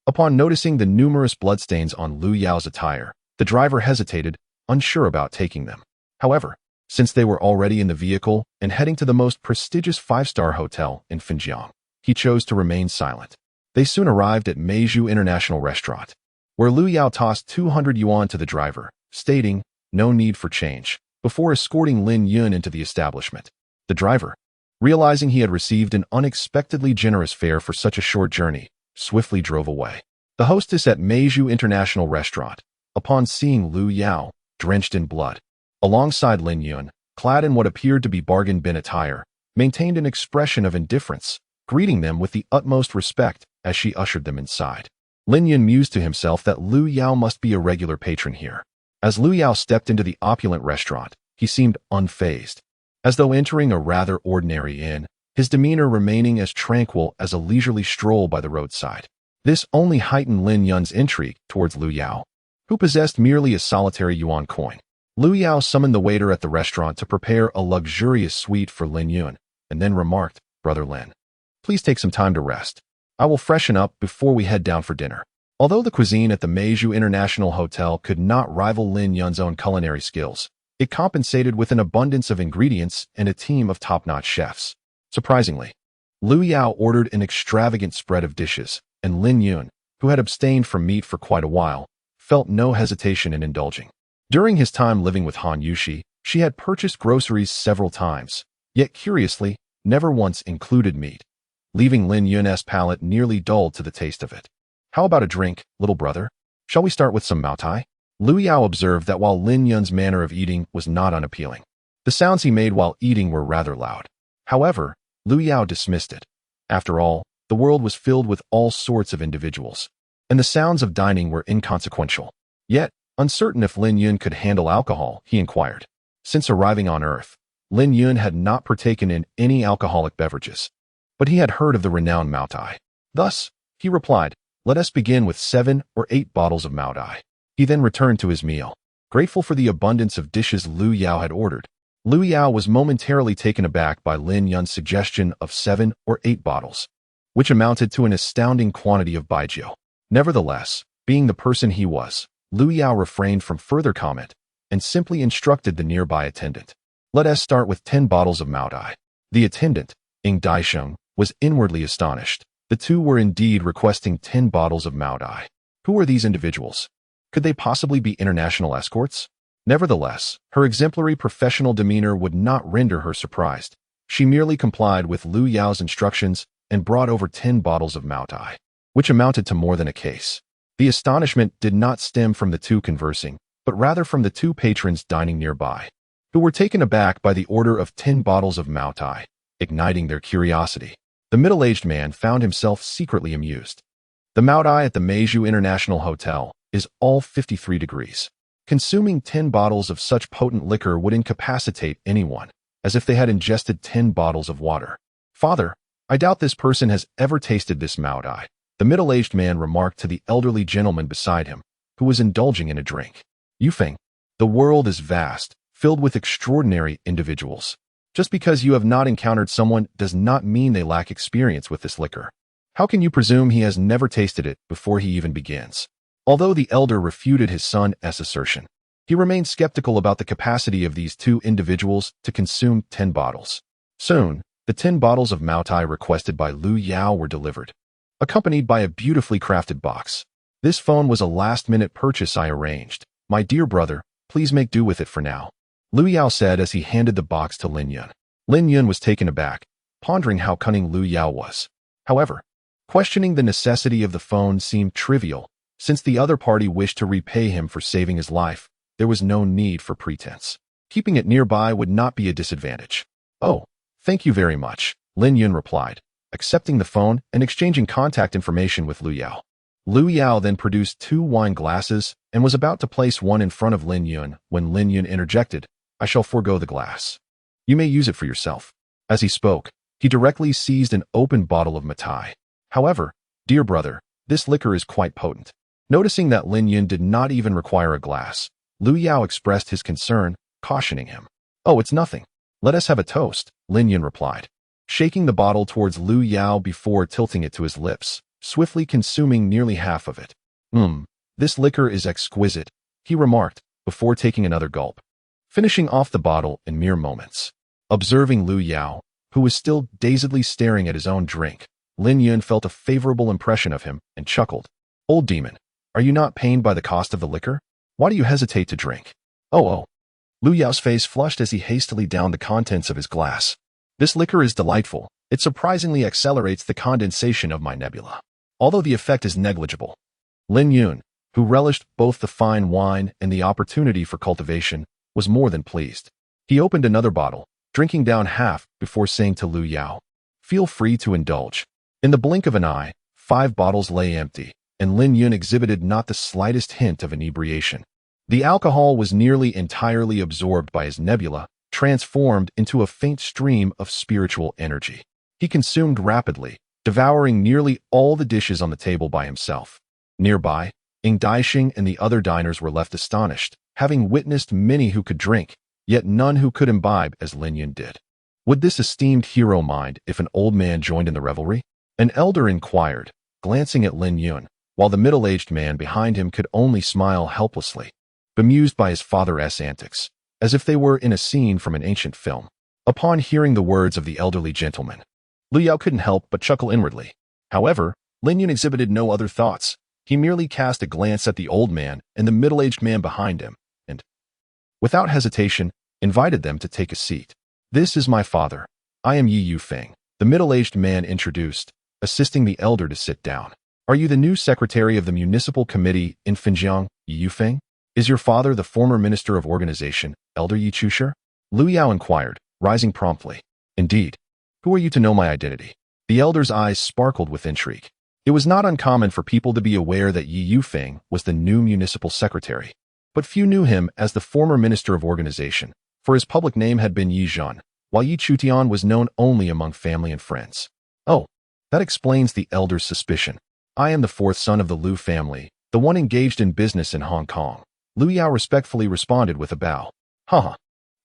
A: Upon noticing the numerous bloodstains on Liu Yao's attire, the driver hesitated, unsure about taking them. However, since they were already in the vehicle and heading to the most prestigious five-star hotel in Finjiang, he chose to remain silent. They soon arrived at Meizhou International Restaurant, where Liu Yao tossed 200 yuan to the driver, stating, "No need for change," before escorting Lin Yun into the establishment. The driver, realizing he had received an unexpectedly generous fare for such a short journey, swiftly drove away. The hostess at Meizhou International Restaurant, upon seeing Liu Yao, drenched in blood, alongside Lin Yun, clad in what appeared to be bargain bin attire, maintained an expression of indifference, greeting them with the utmost respect as she ushered them inside. Lin Yun mused to himself that Liu Yao must be a regular patron here. As Liu Yao stepped into the opulent restaurant, he seemed unfazed, as though entering a rather ordinary inn, his demeanor remaining as tranquil as a leisurely stroll by the roadside. This only heightened Lin Yun's intrigue towards Liu Yao, who possessed merely a solitary yuan coin. Liu Yao summoned the waiter at the restaurant to prepare a luxurious suite for Lin Yun, and then remarked, "Brother Lin, please take some time to rest. I will freshen up before we head down for dinner." Although the cuisine at the Meizhou International Hotel could not rival Lin Yun's own culinary skills, it compensated with an abundance of ingredients and a team of top-notch chefs. Surprisingly, Liu Yao ordered an extravagant spread of dishes, and Lin Yun, who had abstained from meat for quite a while, felt no hesitation in indulging. During his time living with Han Yushi, she had purchased groceries several times, yet curiously, never once included meat, leaving Lin Yun's palate nearly dulled to the taste of it. "How about a drink, little brother? Shall we start with some Maotai?" Liu Yao observed that while Lin Yun's manner of eating was not unappealing, the sounds he made while eating were rather loud. However, Liu Yao dismissed it. After all, the world was filled with all sorts of individuals, and the sounds of dining were inconsequential. Yet, uncertain if Lin Yun could handle alcohol, he inquired. Since arriving on Earth, Lin Yun had not partaken in any alcoholic beverages, but he had heard of the renowned Maotai. Thus, he replied, "Let us begin with 7 or 8 bottles of Maotai." He then returned to his meal. Grateful for the abundance of dishes Liu Yao had ordered, Liu Yao was momentarily taken aback by Lin Yun's suggestion of 7 or 8 bottles, which amounted to an astounding quantity of baijiu. Nevertheless, being the person he was, Liu Yao refrained from further comment and simply instructed the nearby attendant, "Let us start with 10 bottles of Maotai." The attendant, Ing Daisheng, was inwardly astonished. The two were indeed requesting 10 bottles of Maotai. Who were these individuals? Could they possibly be international escorts? Nevertheless, her exemplary professional demeanor would not render her surprised. She merely complied with Liu Yao's instructions and brought over 10 bottles of Maotai, which amounted to more than a case. The astonishment did not stem from the two conversing, but rather from the two patrons dining nearby, who were taken aback by the order of 10 bottles of Maotai, igniting their curiosity. The middle-aged man found himself secretly amused. The Maotai at the Meizhou International Hotel is all 53 degrees. Consuming 10 bottles of such potent liquor would incapacitate anyone, as if they had ingested 10 bottles of water. "Father, I doubt this person has ever tasted this Maotai," the middle-aged man remarked to the elderly gentleman beside him, who was indulging in a drink. "Yufeng, the world is vast, filled with extraordinary individuals. Just because you have not encountered someone does not mean they lack experience with this liquor. How can you presume he has never tasted it before he even begins?" Although the elder refuted his son's assertion, he remained skeptical about the capacity of these two individuals to consume 10 bottles. Soon, the 10 bottles of Maotai requested by Liu Yao were delivered, accompanied by a beautifully crafted box. "This phone was a last-minute purchase I arranged. My dear brother, please make do with it for now," Liu Yao said as he handed the box to Lin Yun. Lin Yun was taken aback, pondering how cunning Liu Yao was. However, questioning the necessity of the phone seemed trivial. Since the other party wished to repay him for saving his life, there was no need for pretense. Keeping it nearby would not be a disadvantage. Oh, thank you very much, Lin Yun replied, accepting the phone and exchanging contact information with Lu Yao. Lu Yao then produced 2 wine glasses and was about to place one in front of Lin Yun when Lin Yun interjected, I shall forego the glass. You may use it for yourself. As he spoke, he directly seized an open bottle of matai. However, dear brother, this liquor is quite potent. Noticing that Lin Yun did not even require a glass, Lu Yao expressed his concern, cautioning him. Oh, it's nothing. Let us have a toast, Lin Yun replied, shaking the bottle towards Lu Yao before tilting it to his lips, swiftly consuming nearly half of it. This liquor is exquisite, he remarked, before taking another gulp, finishing off the bottle in mere moments. Observing Lu Yao, who was still dazedly staring at his own drink, Lin Yun felt a favorable impression of him and chuckled. Old demon, are you not pained by the cost of the liquor? Why do you hesitate to drink? Oh. Lu Yao's face flushed as he hastily downed the contents of his glass. This liquor is delightful. It surprisingly accelerates the condensation of my nebula, although the effect is negligible. Lin Yun, who relished both the fine wine and the opportunity for cultivation, was more than pleased. He opened another bottle, drinking down half before saying to Lu Yao, feel free to indulge. In the blink of an eye, 5 bottles lay empty, and Lin Yun exhibited not the slightest hint of inebriation. The alcohol was nearly entirely absorbed by his nebula, transformed into a faint stream of spiritual energy. He consumed rapidly, devouring nearly all the dishes on the table by himself. Nearby, Ing Daixing and the other diners were left astonished, having witnessed many who could drink, yet none who could imbibe as Lin Yun did. Would this esteemed hero mind if an old man joined in the revelry? An elder inquired, glancing at Lin Yun, while the middle-aged man behind him could only smile helplessly, bemused by his father's antics, as if they were in a scene from an ancient film. Upon hearing the words of the elderly gentleman, Lu Yao couldn't help but chuckle inwardly. However, Lin Yun exhibited no other thoughts. He merely cast a glance at the old man and the middle-aged man behind him, and, without hesitation, invited them to take a seat. This is my father. I am Yi Yufeng, the middle-aged man introduced, assisting the elder to sit down. Are you the new secretary of the municipal committee in Xinjiang, Yi Yufeng? Is your father the former minister of organization, Elder Yi Chusher? Lu Yao inquired, rising promptly. Indeed. Who are you to know my identity? The elder's eyes sparkled with intrigue. It was not uncommon for people to be aware that Yi Yufeng was the new municipal secretary, but few knew him as the former minister of organization, for his public name had been Yi Zhan, while Yi Chutian was known only among family and friends. Oh, that explains the elder's suspicion. I am the 4th son of the Lu family, the one engaged in business in Hong Kong. Lu Yao respectfully responded with a bow. Haha.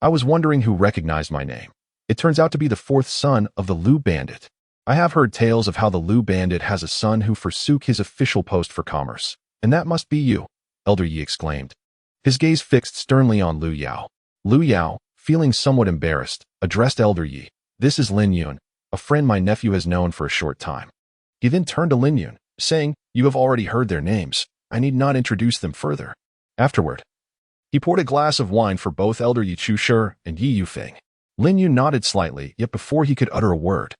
A: I was wondering who recognized my name. It turns out to be the 4th son of the Lu bandit. I have heard tales of how the Lu bandit has a son who forsook his official post for commerce. And that must be you, Elder Yi exclaimed, his gaze fixed sternly on Lu Yao. Lu Yao, feeling somewhat embarrassed, addressed Elder Yi. This is Lin Yun, a friend my nephew has known for a short time. He then turned to Lin Yun, saying, you have already heard their names. I need not introduce them further. Afterward, he poured a glass of wine for both Elder Yi Chusher and Yi Yufeng. Lin Yun nodded slightly, yet before he could utter a word,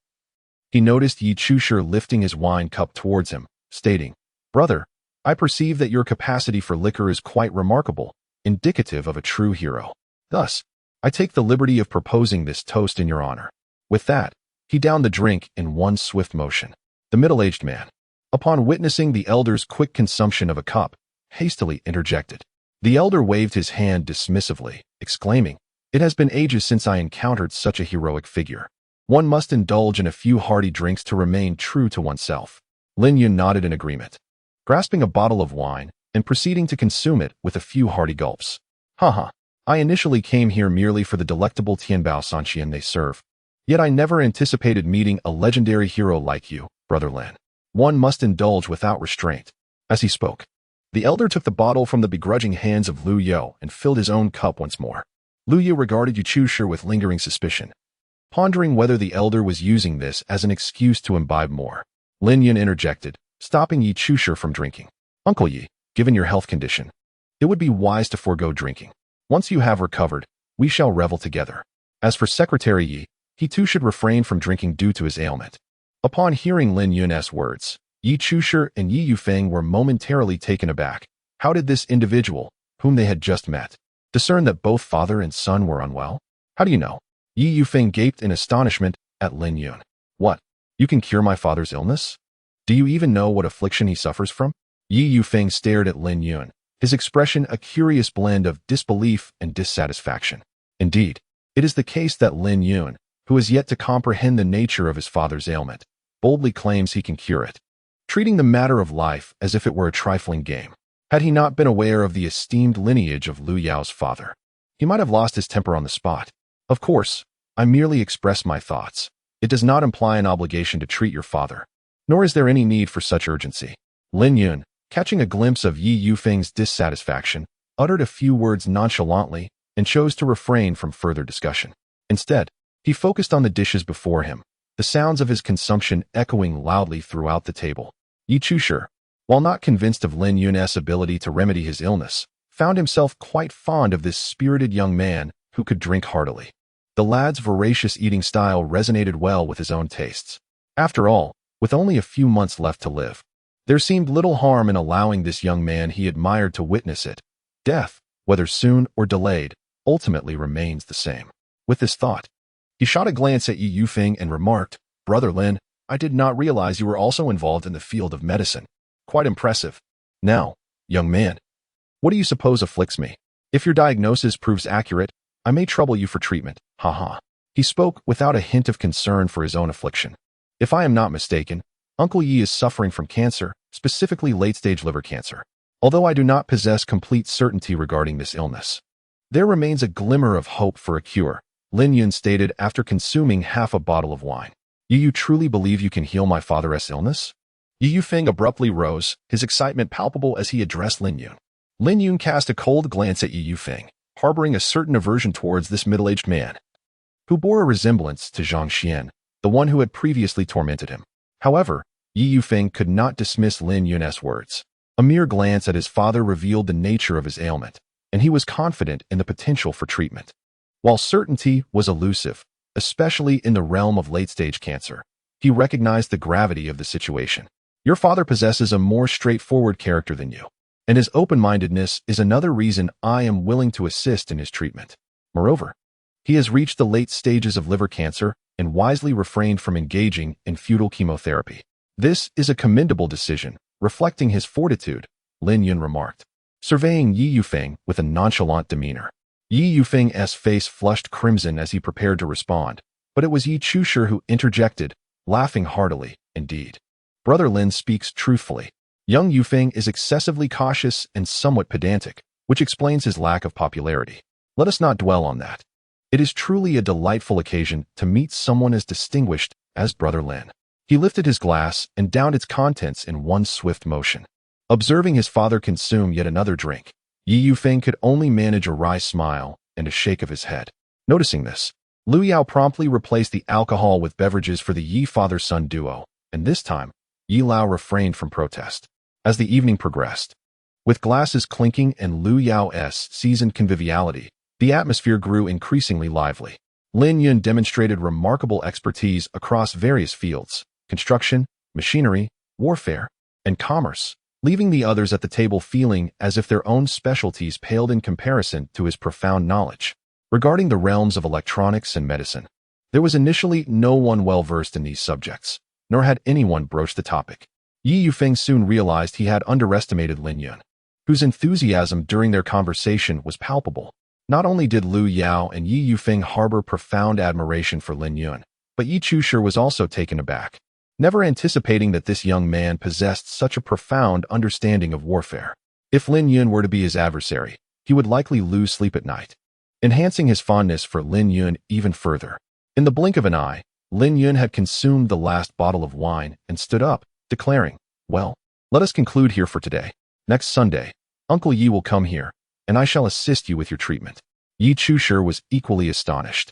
A: he noticed Yi Chusher lifting his wine cup towards him, stating, Brother, I perceive that your capacity for liquor is quite remarkable, indicative of a true hero. Thus, I take the liberty of proposing this toast in your honor. With that, he downed the drink in one swift motion. The middle-aged man, upon witnessing the elder's quick consumption of a cup, hastily interjected. The elder waved his hand dismissively, exclaiming, It has been ages since I encountered such a heroic figure. One must indulge in a few hearty drinks to remain true to oneself. Lin Yun nodded in agreement, grasping a bottle of wine and proceeding to consume it with a few hearty gulps. Haha, I initially came here merely for the delectable Tianbao Sanqian they serve. Yet I never anticipated meeting a legendary hero like you, Brother Lin. One must indulge without restraint. As he spoke, the elder took the bottle from the begrudging hands of Lu Yao and filled his own cup once more. Lu Yao regarded Yi Chusher with lingering suspicion, pondering whether the elder was using this as an excuse to imbibe more. Lin Yun interjected, stopping Yi Chusher from drinking. Uncle Yi, given your health condition, it would be wise to forego drinking. Once you have recovered, we shall revel together. As for Secretary Yi, he too should refrain from drinking due to his ailment. Upon hearing Lin Yun's words, Yi Chusher and Yi Yufeng were momentarily taken aback. How did this individual, whom they had just met, Discern that both father and son were unwell? How do you know? Yi Yufeng gaped in astonishment at Lin Yun. What? You can cure my father's illness? Do you even know what affliction he suffers from? Yi Yufeng stared at Lin Yun, his expression a curious blend of disbelief and dissatisfaction. Indeed, it is the case that Lin Yun, who has yet to comprehend the nature of his father's ailment, boldly claims he can cure it, treating the matter of life as if it were a trifling game. Had he not been aware of the esteemed lineage of Lu Yao's father, he might have lost his temper on the spot. Of course, I merely express my thoughts. It does not imply an obligation to treat your father, nor is there any need for such urgency. Lin Yun, catching a glimpse of Yi Yufeng's dissatisfaction, uttered a few words nonchalantly and chose to refrain from further discussion. Instead, he focused on the dishes before him, the sounds of his consumption echoing loudly throughout the table. Yi Chusher, while not convinced of Lin Yun's ability to remedy his illness, found himself quite fond of this spirited young man who could drink heartily. The lad's voracious eating style resonated well with his own tastes. After all, with only a few months left to live, there seemed little harm in allowing this young man he admired to witness it. Death, whether soon or delayed, ultimately remains the same. With this thought, he shot a glance at Yi Yufeng and remarked, "Brother Lin, I did not realize you were also involved in the field of medicine. Quite impressive. Now, young man, what do you suppose afflicts me? If your diagnosis proves accurate, I may trouble you for treatment, haha." He spoke without a hint of concern for his own affliction. If I am not mistaken, Uncle Yi is suffering from cancer, specifically late-stage liver cancer. Although I do not possess complete certainty regarding this illness, there remains a glimmer of hope for a cure, Lin Yun stated after consuming half a bottle of wine. You truly believe you can heal my father's illness? Yi Yufeng abruptly rose, his excitement palpable as he addressed Lin Yun. Lin Yun cast a cold glance at Yi Yufeng, harboring a certain aversion towards this middle-aged man, who bore a resemblance to Zhang Xian, the one who had previously tormented him. However, Yi Yufeng could not dismiss Lin Yun's words. A mere glance at his father revealed the nature of his ailment, and he was confident in the potential for treatment. While certainty was elusive, especially in the realm of late-stage cancer, he recognized the gravity of the situation. Your father possesses a more straightforward character than you, and his open-mindedness is another reason I am willing to assist in his treatment. Moreover, he has reached the late stages of liver cancer and wisely refrained from engaging in futile chemotherapy. This is a commendable decision, reflecting his fortitude, Lin Yun remarked, surveying Yi Yufeng with a nonchalant demeanor. Yi Yufeng's face flushed crimson as he prepared to respond, but it was Yi Chusher who interjected, laughing heartily. Indeed, Brother Lin speaks truthfully. Young Yufeng is excessively cautious and somewhat pedantic, which explains his lack of popularity. Let us not dwell on that. It is truly a delightful occasion to meet someone as distinguished as Brother Lin. He lifted his glass and downed its contents in one swift motion. Observing his father consume yet another drink, Yi Yufeng could only manage a wry smile and a shake of his head. Noticing this, Lu Yao promptly replaced the alcohol with beverages for the Yi father-son duo, and this time, Yi Lao refrained from protest. As the evening progressed, with glasses clinking and Lu Yao's seasoned conviviality, the atmosphere grew increasingly lively. Lin Yun demonstrated remarkable expertise across various fields: construction, machinery, warfare, and commerce, leaving the others at the table feeling as if their own specialties paled in comparison to his profound knowledge. Regarding the realms of electronics and medicine, there was initially no one well-versed in these subjects, nor had anyone broached the topic. Yi Yufeng soon realized he had underestimated Lin Yun, whose enthusiasm during their conversation was palpable. Not only did Lu Yao and Yi Yufeng harbor profound admiration for Lin Yun, but Yi Chusher was also taken aback, never anticipating that this young man possessed such a profound understanding of warfare. If Lin Yun were to be his adversary, he would likely lose sleep at night, enhancing his fondness for Lin Yun even further. In the blink of an eye, Lin Yun had consumed the last bottle of wine and stood up, declaring, "Well, let us conclude here for today. Next Sunday, Uncle Yi will come here, and I shall assist you with your treatment." Yi Chusher was equally astonished.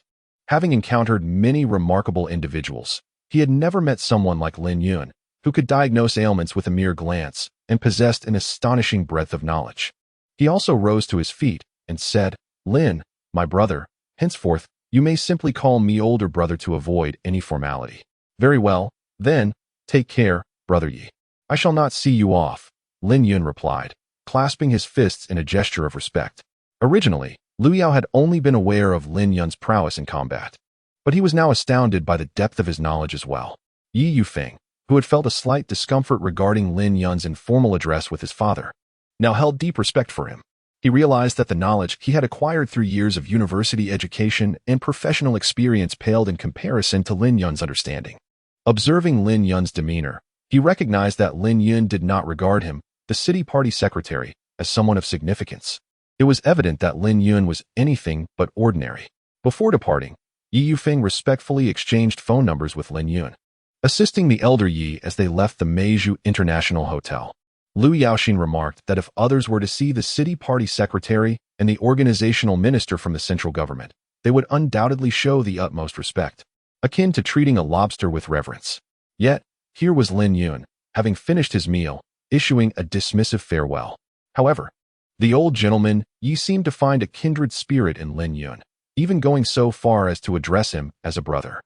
A: Having encountered many remarkable individuals, he had never met someone like Lin Yun, who could diagnose ailments with a mere glance and possessed an astonishing breadth of knowledge. He also rose to his feet and said, "Lin, my brother, henceforth, you may simply call me older brother to avoid any formality." "Very well, then, take care, Brother Yi. I shall not see you off," Lin Yun replied, clasping his fists in a gesture of respect. Originally, Liu Yao had only been aware of Lin Yun's prowess in combat, but he was now astounded by the depth of his knowledge as well. Yi Yufeng, who had felt a slight discomfort regarding Lin Yun's informal address with his father, now held deep respect for him. He realized that the knowledge he had acquired through years of university education and professional experience paled in comparison to Lin Yun's understanding. Observing Lin Yun's demeanor, he recognized that Lin Yun did not regard him, the city party secretary, as someone of significance. It was evident that Lin Yun was anything but ordinary. Before departing, Yi Yufeng respectfully exchanged phone numbers with Lin Yun, assisting the elder Yi as they left the Meizhou International Hotel. Liu Yaoxin remarked that if others were to see the city party secretary and the organizational minister from the central government, they would undoubtedly show the utmost respect, akin to treating a lobster with reverence. Yet, here was Lin Yun, having finished his meal, issuing a dismissive farewell. However, the old gentleman Yi seemed to find a kindred spirit in Lin Yun, even going so far as to address him as a brother.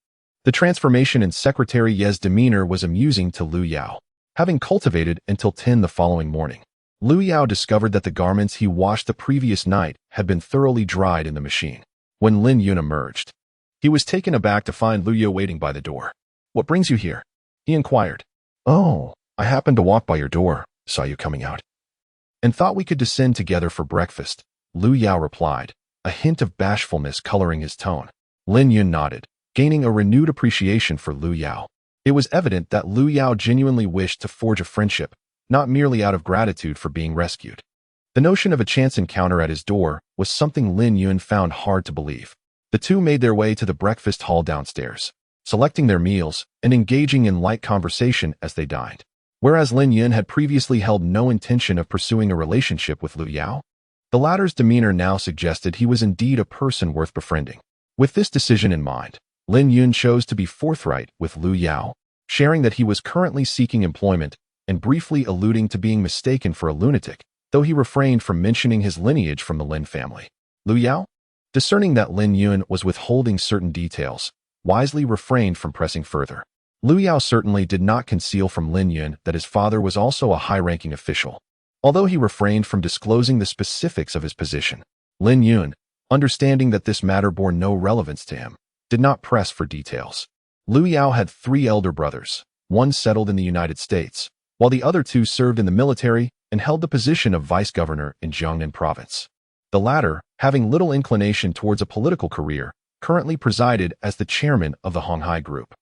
A: The transformation in Secretary Ye's demeanor was amusing to Liu Yao. Having cultivated until 10 the following morning, Liu Yao discovered that the garments he washed the previous night had been thoroughly dried in the machine. When Lin Yun emerged, he was taken aback to find Liu Yao waiting by the door. "What brings you here?" he inquired. "Oh, I happened to walk by your door, saw you coming out, and thought we could descend together for breakfast," Liu Yao replied, a hint of bashfulness coloring his tone. Lin Yun nodded, gaining a renewed appreciation for Liu Yao. It was evident that Liu Yao genuinely wished to forge a friendship, not merely out of gratitude for being rescued. The notion of a chance encounter at his door was something Lin Yun found hard to believe. The two made their way to the breakfast hall downstairs, selecting their meals and engaging in light conversation as they dined. Whereas Lin Yun had previously held no intention of pursuing a relationship with Liu Yao, the latter's demeanor now suggested he was indeed a person worth befriending. With this decision in mind, Lin Yun chose to be forthright with Liu Yao, sharing that he was currently seeking employment and briefly alluding to being mistaken for a lunatic, though he refrained from mentioning his lineage from the Lin family. Liu Yao, discerning that Lin Yun was withholding certain details, wisely refrained from pressing further. Liu Yao certainly did not conceal from Lin Yun that his father was also a high-ranking official. Although he refrained from disclosing the specifics of his position, Lin Yun, understanding that this matter bore no relevance to him, did not press for details. Liu Yao had 3 elder brothers, one settled in the United States, while the other 2 served in the military and held the position of vice governor in Jiangnan province. The latter, having little inclination towards a political career, currently presided as the chairman of the Shanghai group.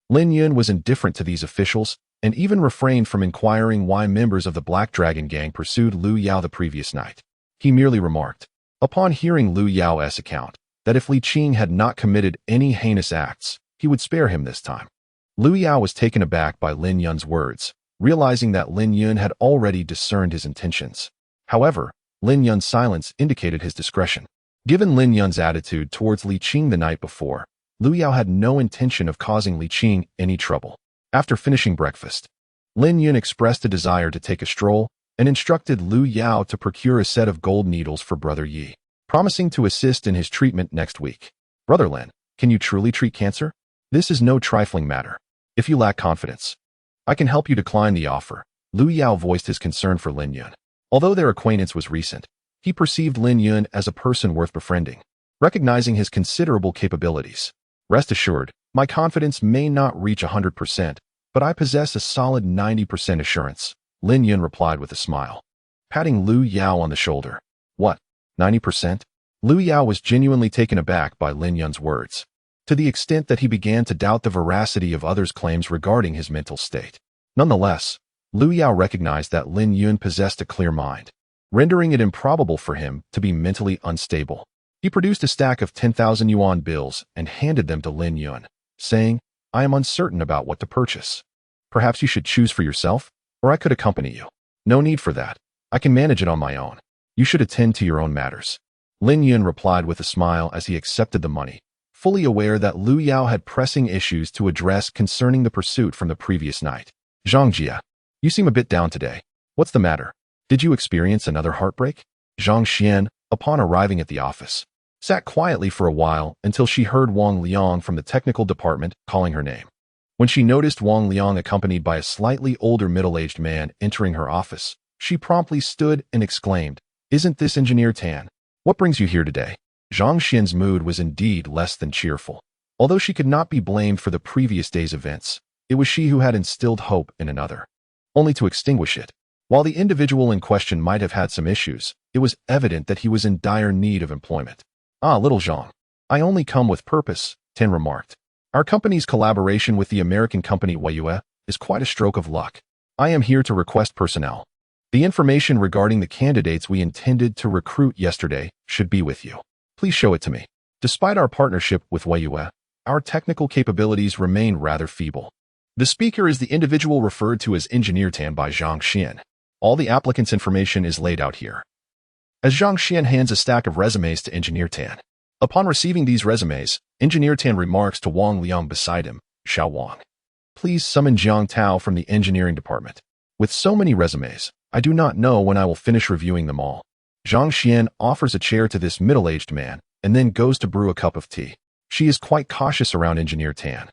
A: Lin Yun was indifferent to these officials and even refrained from inquiring why members of the Black Dragon gang pursued Liu Yao the previous night. He merely remarked, upon hearing Liu Yao's account, that if Li Qing had not committed any heinous acts, he would spare him this time. Liu Yao was taken aback by Lin Yun's words, realizing that Lin Yun had already discerned his intentions. However, Lin Yun's silence indicated his discretion. Given Lin Yun's attitude towards Li Qing the night before, Liu Yao had no intention of causing Li Qing any trouble. After finishing breakfast, Lin Yun expressed a desire to take a stroll and instructed Liu Yao to procure a set of gold needles for Brother Yi, promising to assist in his treatment next week. "Brother Lin, can you truly treat cancer? This is no trifling matter. If you lack confidence, I can help you decline the offer." Liu Yao voiced his concern for Lin Yun. Although their acquaintance was recent, he perceived Lin Yun as a person worth befriending, recognizing his considerable capabilities. "Rest assured, my confidence may not reach 100%, but I possess a solid 90% assurance," Lin Yun replied with a smile, patting Liu Yao on the shoulder. "What? 90%? Liu Yao was genuinely taken aback by Lin Yun's words, to the extent that he began to doubt the veracity of others' claims regarding his mental state. Nonetheless, Liu Yao recognized that Lin Yun possessed a clear mind, rendering it improbable for him to be mentally unstable. He produced a stack of 10,000 yuan bills and handed them to Lin Yun, saying, "I am uncertain about what to purchase. Perhaps you should choose for yourself, or I could accompany you." "No need for that. I can manage it on my own. You should attend to your own matters," Lin Yun replied with a smile as he accepted the money, fully aware that Liu Yao had pressing issues to address concerning the pursuit from the previous night. "Zhang Jia, you seem a bit down today. What's the matter? Did you experience another heartbreak?" Zhang Xian, upon arriving at the office, sat quietly for a while until she heard Wang Liang from the technical department calling her name. When she noticed Wang Liang accompanied by a slightly older middle-aged man entering her office, she promptly stood and exclaimed, "Isn't this Engineer Tan? What brings you here today?" Zhang Xian's mood was indeed less than cheerful. Although she could not be blamed for the previous day's events, it was she who had instilled hope in another, only to extinguish it. While the individual in question might have had some issues, it was evident that he was in dire need of employment. "Ah, little Zhang. I only come with purpose," Ten remarked. "Our company's collaboration with the American company Huayue is quite a stroke of luck. I am here to request personnel. The information regarding the candidates we intended to recruit yesterday should be with you. Please show it to me. Despite our partnership with Huayue, our technical capabilities remain rather feeble." The speaker is the individual referred to as Engineer Tan by Zhang Xian. All the applicants' information is laid out here. As Zhang Xian hands a stack of resumes to Engineer Tan. Upon receiving these resumes, Engineer Tan remarks to Wang Liang beside him, "Xiao Wang, please summon Jiang Tao from the engineering department. With so many resumes, I do not know when I will finish reviewing them all." Zhang Xian offers a chair to this middle-aged man and then goes to brew a cup of tea. She is quite cautious around Engineer Tan,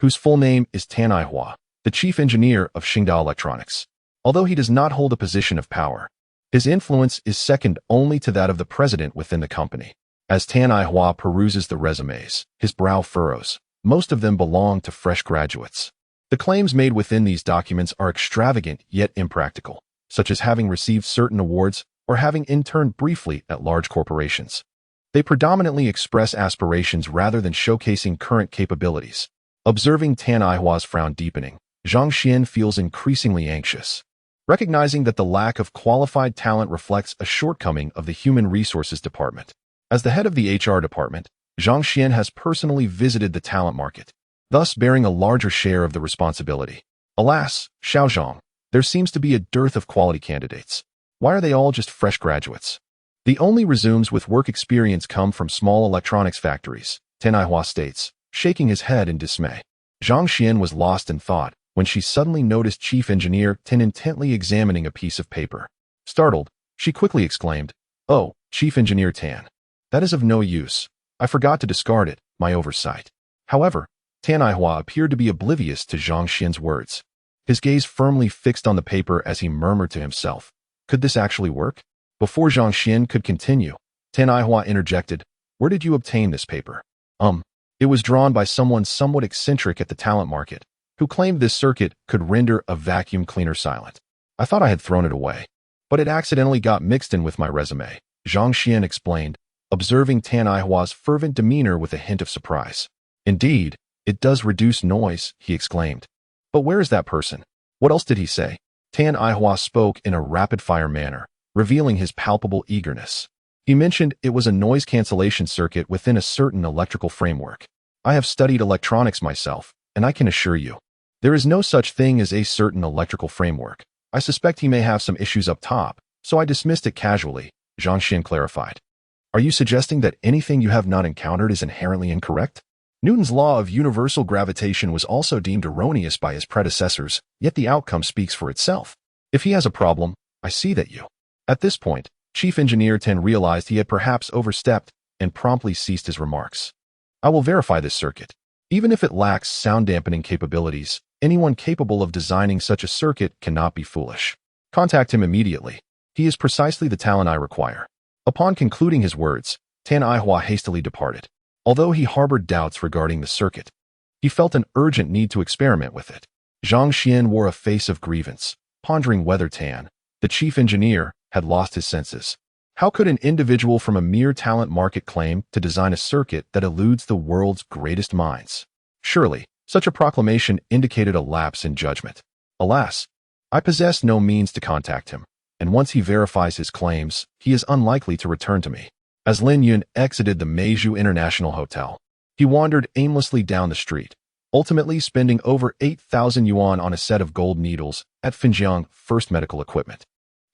A: whose full name is Tan Aihua, the chief engineer of Shanghai Electronics. Although he does not hold a position of power, his influence is second only to that of the president within the company. As Tan Aihua peruses the resumes, his brow furrows. Most of them belong to fresh graduates. The claims made within these documents are extravagant yet impractical, such as having received certain awards or having interned briefly at large corporations. They predominantly express aspirations rather than showcasing current capabilities. Observing Tan Aihua's frown deepening, Zhang Xian feels increasingly anxious. Recognizing that the lack of qualified talent reflects a shortcoming of the Human Resources Department. As the head of the HR department, Zhang Xian has personally visited the talent market, thus bearing a larger share of the responsibility. Alas, Xiao Zhang, there seems to be a dearth of quality candidates. Why are they all just fresh graduates? The only resumes with work experience come from small electronics factories, Tan Aihua states, shaking his head in dismay. Zhang Xian was lost in thought when she suddenly noticed Chief Engineer Tan intently examining a piece of paper. Startled, she quickly exclaimed, "Oh, Chief Engineer Tan. That is of no use. I forgot to discard it, my oversight." However, Tan Aihua appeared to be oblivious to Zhang Xian's words. His gaze firmly fixed on the paper as he murmured to himself, "Could this actually work?" Before Zhang Xian could continue, Tan Aihua interjected, "Where did you obtain this paper?" It was drawn by someone somewhat eccentric at the talent market, who claimed this circuit could render a vacuum cleaner silent. I thought I had thrown it away, but it accidentally got mixed in with my resume," Zhang Xian explained, observing Tan Aihua's fervent demeanor with a hint of surprise. "Indeed, it does reduce noise," he exclaimed. "But where is that person? What else did he say?" Tan Aihua spoke in a rapid-fire manner, revealing his palpable eagerness. He mentioned it was a noise cancellation circuit within a certain electrical framework. "I have studied electronics myself, and I can assure you, there is no such thing as a certain electrical framework. I suspect he may have some issues up top, so I dismissed it casually," Zhang Xian clarified. "Are you suggesting that anything you have not encountered is inherently incorrect?" Newton's law of universal gravitation was also deemed erroneous by his predecessors, yet the outcome speaks for itself. If he has a problem, I see that you. At this point, Chief Engineer Ten realized he had perhaps overstepped and promptly ceased his remarks. "I will verify this circuit. Even if it lacks sound dampening capabilities, anyone capable of designing such a circuit cannot be foolish. Contact him immediately. He is precisely the talent I require." Upon concluding his words, Tan Aihua hastily departed. Although he harbored doubts regarding the circuit, he felt an urgent need to experiment with it. Zhang Xian wore a face of grievance, pondering whether Tan, the chief engineer, had lost his senses. How could an individual from a mere talent market claim to design a circuit that eludes the world's greatest minds? Surely, such a proclamation indicated a lapse in judgment. Alas, I possess no means to contact him, and once he verifies his claims, he is unlikely to return to me. As Lin Yun exited the Meizhou International Hotel, he wandered aimlessly down the street, ultimately spending over 8,000 yuan on a set of gold needles at Finjiang First Medical Equipment.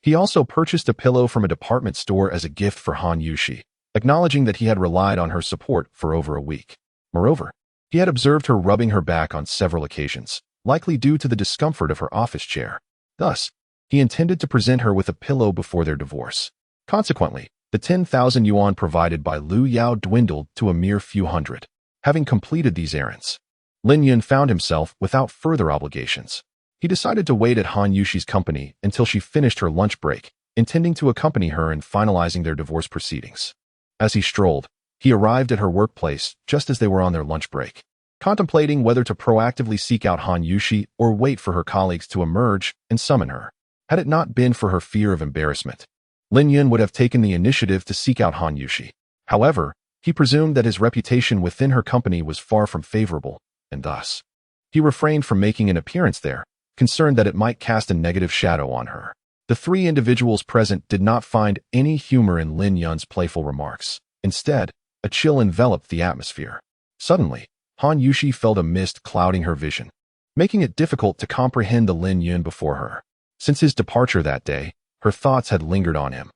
A: He also purchased a pillow from a department store as a gift for Han Yushi, acknowledging that he had relied on her support for over a week. Moreover, he had observed her rubbing her back on several occasions, likely due to the discomfort of her office chair. Thus, he intended to present her with a pillow before their divorce. Consequently, the 10,000 yuan provided by Liu Yao dwindled to a mere few hundred. Having completed these errands, Lin Yun found himself without further obligations. He decided to wait at Han Yushi's company until she finished her lunch break, intending to accompany her in finalizing their divorce proceedings. As he strolled, He arrived at her workplace just as they were on their lunch break, contemplating whether to proactively seek out Han Yushi or wait for her colleagues to emerge and summon her. Had it not been for her fear of embarrassment, Lin Yun would have taken the initiative to seek out Han Yushi. However, he presumed that his reputation within her company was far from favorable, and thus, he refrained from making an appearance there, concerned that it might cast a negative shadow on her. The three individuals present did not find any humor in Lin Yun's playful remarks. Instead, a chill enveloped the atmosphere. Suddenly, Han Yushi felt a mist clouding her vision, making it difficult to comprehend the Lin Yun before her. Since his departure that day, her thoughts had lingered on him,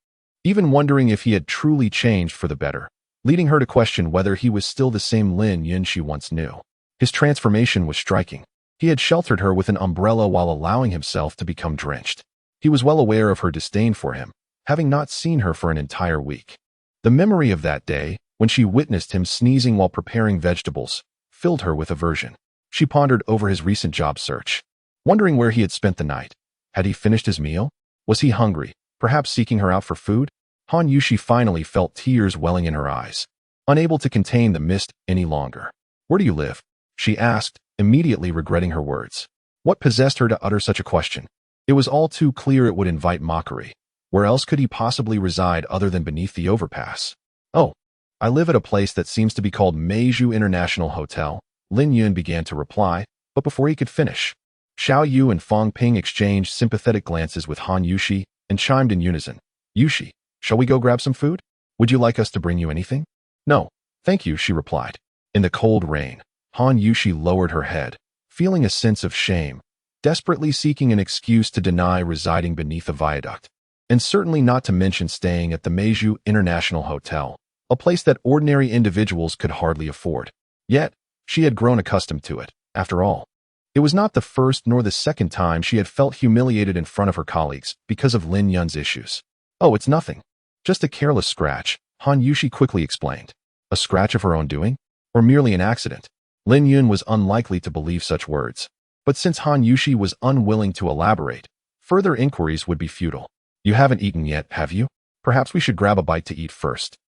A: even wondering if he had truly changed for the better, leading her to question whether he was still the same Lin Yun she once knew. His transformation was striking. He had sheltered her with an umbrella while allowing himself to become drenched. He was well aware of her disdain for him, having not seen her for an entire week. The memory of that day, when she witnessed him sneezing while preparing vegetables, filled her with aversion. She pondered over his recent job search, wondering where he had spent the night. Had he finished his meal? Was he hungry, perhaps seeking her out for food? Han Yushi finally felt tears welling in her eyes, unable to contain the mist any longer. "Where do you live?" she asked, immediately regretting her words. What possessed her to utter such a question? It was all too clear it would invite mockery. Where else could he possibly reside other than beneath the overpass? "Oh, I live at a place that seems to be called Meiju International Hotel," Lin Yun began to reply, but before he could finish, Xiao Yu and Fong Ping exchanged sympathetic glances with Han Yushi and chimed in unison. "Yushi, shall we go grab some food? Would you like us to bring you anything?" "No, thank you," she replied. In the cold rain, Han Yushi lowered her head, feeling a sense of shame, desperately seeking an excuse to deny residing beneath a viaduct, and certainly not to mention staying at the Meiju International Hotel, a place that ordinary individuals could hardly afford. Yet, she had grown accustomed to it, after all. It was not the first nor the second time she had felt humiliated in front of her colleagues because of Lin Yun's issues. "Oh, it's nothing. Just a careless scratch," Han Yushi quickly explained. A scratch of her own doing? Or merely an accident? Lin Yun was unlikely to believe such words. But since Han Yushi was unwilling to elaborate, further inquiries would be futile. "You haven't eaten yet, have you? Perhaps we should grab a bite to eat first,"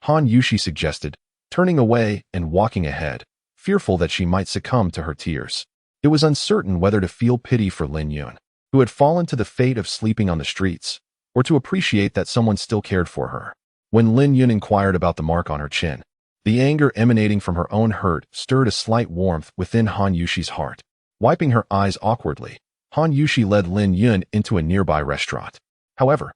A: Han Yushi suggested, turning away and walking ahead, fearful that she might succumb to her tears. It was uncertain whether to feel pity for Lin Yun, who had fallen to the fate of sleeping on the streets, or to appreciate that someone still cared for her. When Lin Yun inquired about the mark on her chin, the anger emanating from her own hurt stirred a slight warmth within Han Yushi's heart. Wiping her eyes awkwardly, Han Yushi led Lin Yun into a nearby restaurant. However,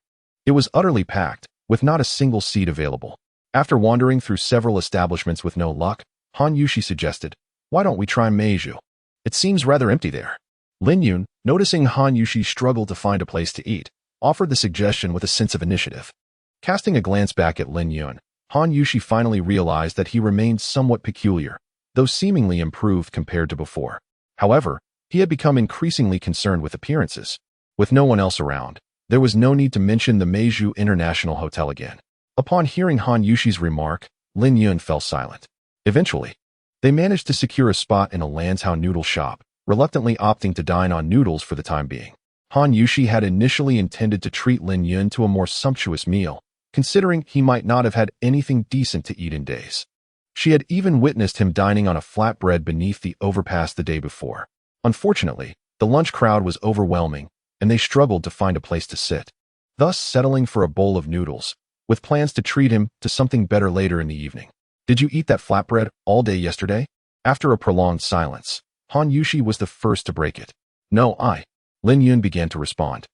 A: it was utterly packed, with not a single seat available. After wandering through several establishments with no luck, Han Yushi suggested, "Why don't we try Meiju? It seems rather empty there." Lin Yun, noticing Han Yushi struggle to find a place to eat, offered the suggestion with a sense of initiative. Casting a glance back at Lin Yun, Han Yushi finally realized that he remained somewhat peculiar, though seemingly improved compared to before. However, he had become increasingly concerned with appearances. With no one else around, there was no need to mention the Meiju International Hotel again. Upon hearing Han Yushi's remark, Lin Yun fell silent. Eventually, they managed to secure a spot in a Lanzhou noodle shop, reluctantly opting to dine on noodles for the time being. Han Yushi had initially intended to treat Lin Yun to a more sumptuous meal, considering he might not have had anything decent to eat in days. She had even witnessed him dining on a flatbread beneath the overpass the day before. Unfortunately, the lunch crowd was overwhelming, and they struggled to find a place to sit, thus settling for a bowl of noodles, with plans to treat him to something better later in the evening. "Did you eat that flatbread all day yesterday?" After a prolonged silence, Han Yushi was the first to break it. "No, Lin Yun began to respond,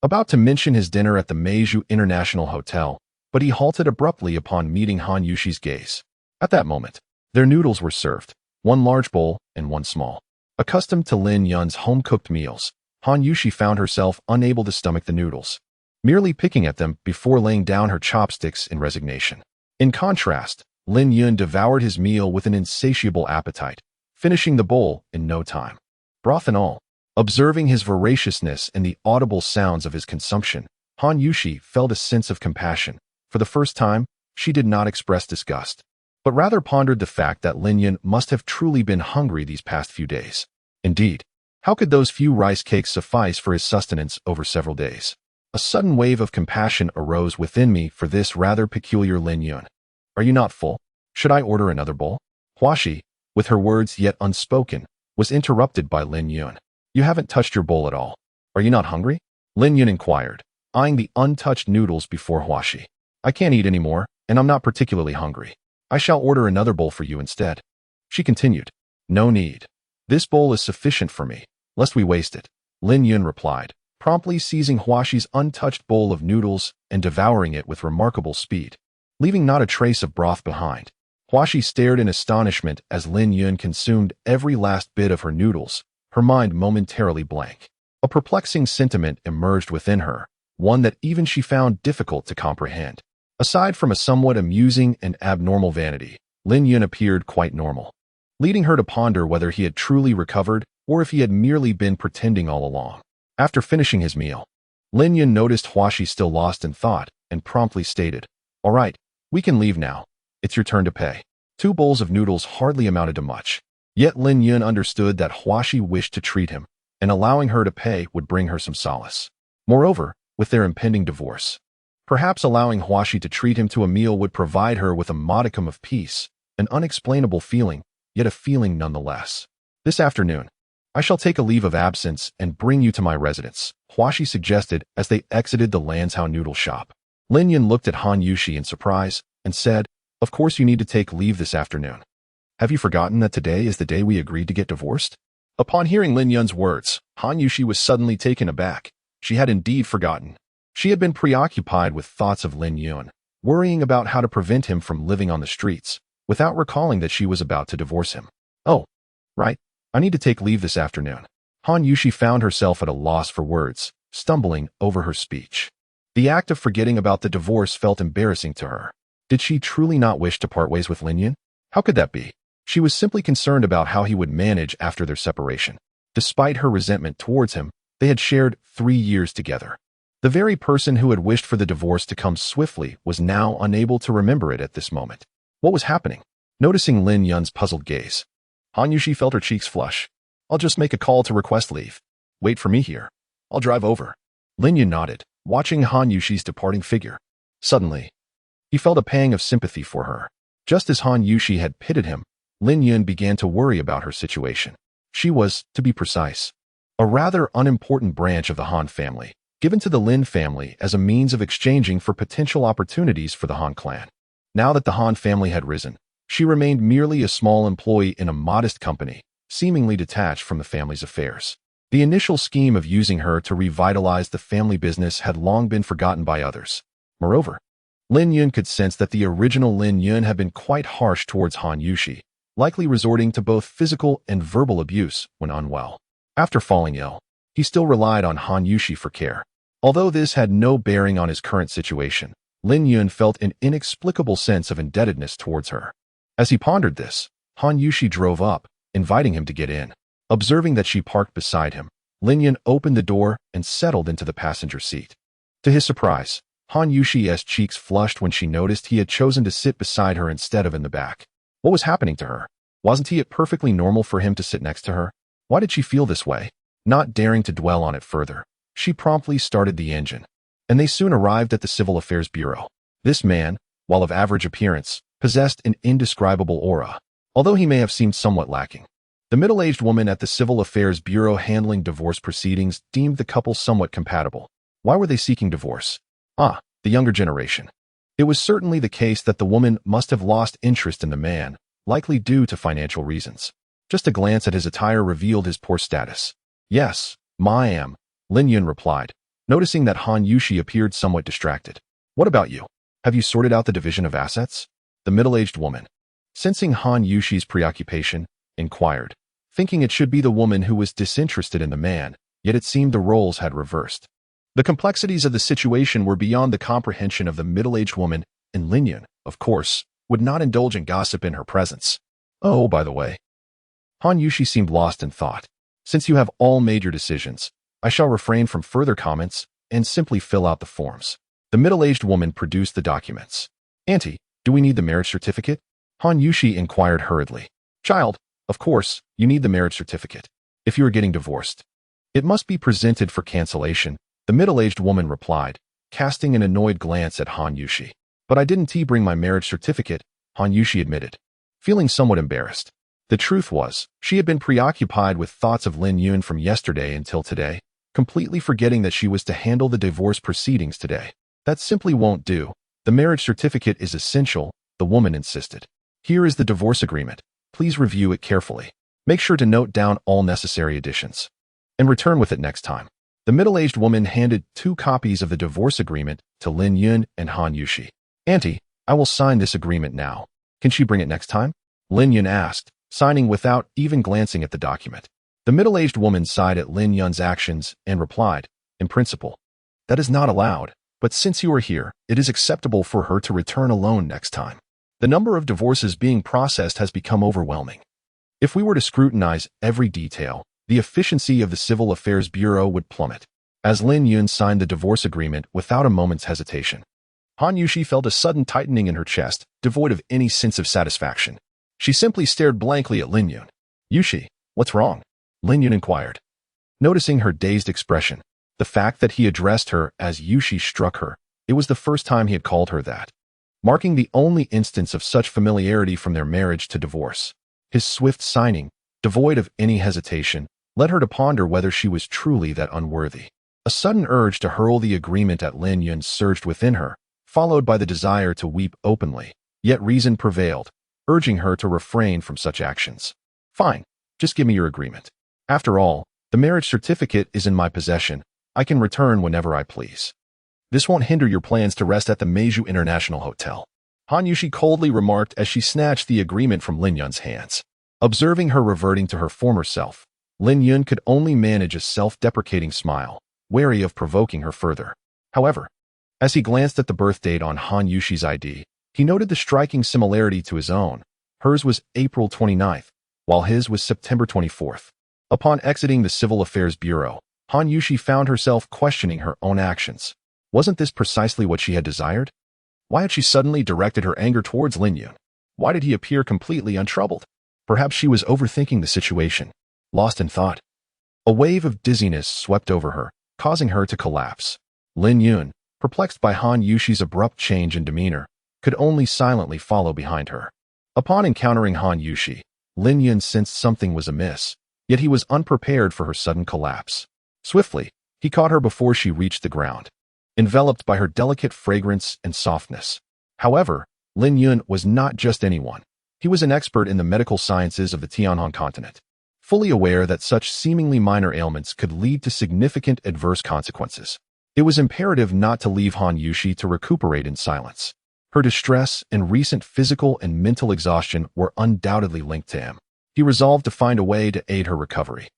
A: about to mention his dinner at the Meiju International Hotel, but he halted abruptly upon meeting Han Yushi's gaze. At that moment, their noodles were served, one large bowl and one small. Accustomed to Lin Yun's home-cooked meals, Han Yushi found herself unable to stomach the noodles, merely picking at them before laying down her chopsticks in resignation. In contrast, Lin Yun devoured his meal with an insatiable appetite, finishing the bowl in no time. Broth and all. Observing his voraciousness and the audible sounds of his consumption, Han Yushi felt a sense of compassion. For the first time, she did not express disgust, but rather pondered the fact that Lin Yun must have truly been hungry these past few days. Indeed, how could those few rice cakes suffice for his sustenance over several days? A sudden wave of compassion arose within me for this rather peculiar Lin Yun. "Are you not full?" Should I order another bowl? Huaxi, with her words yet unspoken, was interrupted by Lin Yun. You haven't touched your bowl at all. Are you not hungry? Lin Yun inquired, eyeing the untouched noodles before Huaxi. I can't eat anymore, and I'm not particularly hungry. I shall order another bowl for you instead. She continued. No need. This bowl is sufficient for me, lest we waste it. Lin Yun replied, promptly seizing Huaxi's untouched bowl of noodles and devouring it with remarkable speed, leaving not a trace of broth behind. Huaxi stared in astonishment as Lin Yun consumed every last bit of her noodles, her mind momentarily blank. A perplexing sentiment emerged within her, one that even she found difficult to comprehend. Aside from a somewhat amusing and abnormal vanity, Lin Yun appeared quite normal, leading her to ponder whether he had truly recovered or if he had merely been pretending all along. After finishing his meal, Lin Yun noticed Huaxi still lost in thought and promptly stated, All right, we can leave now. It's your turn to pay. 2 bowls of noodles hardly amounted to much. Yet Lin Yun understood that Huaxi wished to treat him, and allowing her to pay would bring her some solace. Moreover, with their impending divorce, perhaps allowing Huaxi to treat him to a meal would provide her with a modicum of peace, an unexplainable feeling, yet a feeling nonetheless. This afternoon, I shall take a leave of absence and bring you to my residence, Huaxi suggested as they exited the Lanzhou noodle shop. Lin Yun looked at Han Yushi in surprise and said, Of course you need to take leave this afternoon. Have you forgotten that today is the day we agreed to get divorced? Upon hearing Lin Yun's words, Han Yushi was suddenly taken aback. She had indeed forgotten. She had been preoccupied with thoughts of Lin Yun, worrying about how to prevent him from living on the streets, without recalling that she was about to divorce him. Oh, right. I need to take leave this afternoon. Han Yushi found herself at a loss for words, stumbling over her speech. The act of forgetting about the divorce felt embarrassing to her. Did she truly not wish to part ways with Lin Yun? How could that be? She was simply concerned about how he would manage after their separation. Despite her resentment towards him, they had shared 3 years together. The very person who had wished for the divorce to come swiftly was now unable to remember it at this moment. What was happening? Noticing Lin Yun's puzzled gaze, Han Yushi felt her cheeks flush. I'll just make a call to request leave. Wait for me here. I'll drive over. Lin Yun nodded, watching Han Yushi's departing figure. Suddenly, he felt a pang of sympathy for her. Just as Han Yushi had pitted him, Lin Yun began to worry about her situation. She was, to be precise, a rather unimportant branch of the Han family, given to the Lin family as a means of exchanging for potential opportunities for the Han clan. Now that the Han family had risen, she remained merely a small employee in a modest company, seemingly detached from the family's affairs. The initial scheme of using her to revitalize the family business had long been forgotten by others. Moreover, Lin Yun could sense that the original Lin Yun had been quite harsh towards Han Yushi, likely resorting to both physical and verbal abuse when unwell. After falling ill, he still relied on Han Yushi for care. Although this had no bearing on his current situation, Lin Yun felt an inexplicable sense of indebtedness towards her. As he pondered this, Han Yushi drove up, inviting him to get in. Observing that she parked beside him, Lin Yun opened the door and settled into the passenger seat. To his surprise, Han Yushi's cheeks flushed when she noticed he had chosen to sit beside her instead of in the back. What was happening to her? Wasn't it perfectly normal for him to sit next to her? Why did she feel this way? Not daring to dwell on it further, she promptly started the engine, and they soon arrived at the Civil Affairs Bureau. This man, while of average appearance, possessed an indescribable aura, although he may have seemed somewhat lacking. The middle-aged woman at the Civil Affairs Bureau handling divorce proceedings deemed the couple somewhat compatible. Why were they seeking divorce? The younger generation. It was certainly the case that the woman must have lost interest in the man, likely due to financial reasons. Just a glance at his attire revealed his poor status. Yes, I am, Lin Yun replied, noticing that Han Yushi appeared somewhat distracted. What about you? Have you sorted out the division of assets? The middle-aged woman, sensing Han Yushi's preoccupation, inquired, thinking it should be the woman who was disinterested in the man, yet it seemed the roles had reversed. The complexities of the situation were beyond the comprehension of the middle-aged woman, and Lin Yun, of course, would not indulge in gossip in her presence. Oh, by the way. Han Yushi seemed lost in thought. Since you have all made your decisions, I shall refrain from further comments and simply fill out the forms. The middle-aged woman produced the documents. Auntie, do we need the marriage certificate? Han Yushi inquired hurriedly. Child, of course, you need the marriage certificate. If you are getting divorced, it must be presented for cancellation, the middle-aged woman replied, casting an annoyed glance at Han Yushi. But I didn't bring my marriage certificate, Han Yushi admitted, feeling somewhat embarrassed. The truth was, she had been preoccupied with thoughts of Lin Yun from yesterday until today, completely forgetting that she was to handle the divorce proceedings today. That simply won't do. The marriage certificate is essential, the woman insisted. Here is the divorce agreement. Please review it carefully. Make sure to note down all necessary additions. And return with it next time. The middle-aged woman handed 2 copies of the divorce agreement to Lin Yun and Han Yushi. Auntie, I will sign this agreement now. Can she bring it next time? Lin Yun asked, signing without even glancing at the document. The middle-aged woman sighed at Lin Yun's actions and replied, in principle, that is not allowed, but since you are here, it is acceptable for her to return alone next time. The number of divorces being processed has become overwhelming. If we were to scrutinize every detail, the efficiency of the Civil Affairs Bureau would plummet. As Lin Yun signed the divorce agreement without a moment's hesitation, Han Yushi felt a sudden tightening in her chest, devoid of any sense of satisfaction. She simply stared blankly at Lin Yun. Yushi, what's wrong? Lin Yun inquired. Noticing her dazed expression, the fact that he addressed her as Yushi struck her. It was the first time he had called her that, marking the only instance of such familiarity from their marriage to divorce. His swift signing, devoid of any hesitation, led her to ponder whether she was truly that unworthy. A sudden urge to hurl the agreement at Lin Yun surged within her, followed by the desire to weep openly, yet reason prevailed, urging her to refrain from such actions. Fine, just give me your agreement. After all, the marriage certificate is in my possession. I can return whenever I please. This won't hinder your plans to rest at the Meiju International Hotel, Han Yushi coldly remarked as she snatched the agreement from Lin Yun's hands. Observing her reverting to her former self, Lin Yun could only manage a self-deprecating smile, wary of provoking her further. However, as he glanced at the birth date on Han Yushi's ID, he noted the striking similarity to his own. Hers was April 29th, while his was September 24th. Upon exiting the Civil Affairs Bureau, Han Yushi found herself questioning her own actions. Wasn't this precisely what she had desired? Why had she suddenly directed her anger towards Lin Yun? Why did he appear completely untroubled? Perhaps she was overthinking the situation, lost in thought. A wave of dizziness swept over her, causing her to collapse. Lin Yun, perplexed by Han Yushi's abrupt change in demeanor, could only silently follow behind her. Upon encountering Han Yushi, Lin Yun sensed something was amiss, yet he was unprepared for her sudden collapse. Swiftly, he caught her before she reached the ground, enveloped by her delicate fragrance and softness. However, Lin Yun was not just anyone. He was an expert in the medical sciences of the Tianhan continent, fully aware that such seemingly minor ailments could lead to significant adverse consequences. It was imperative not to leave Han Yushi to recuperate in silence. Her distress and recent physical and mental exhaustion were undoubtedly linked to him. He resolved to find a way to aid her recovery.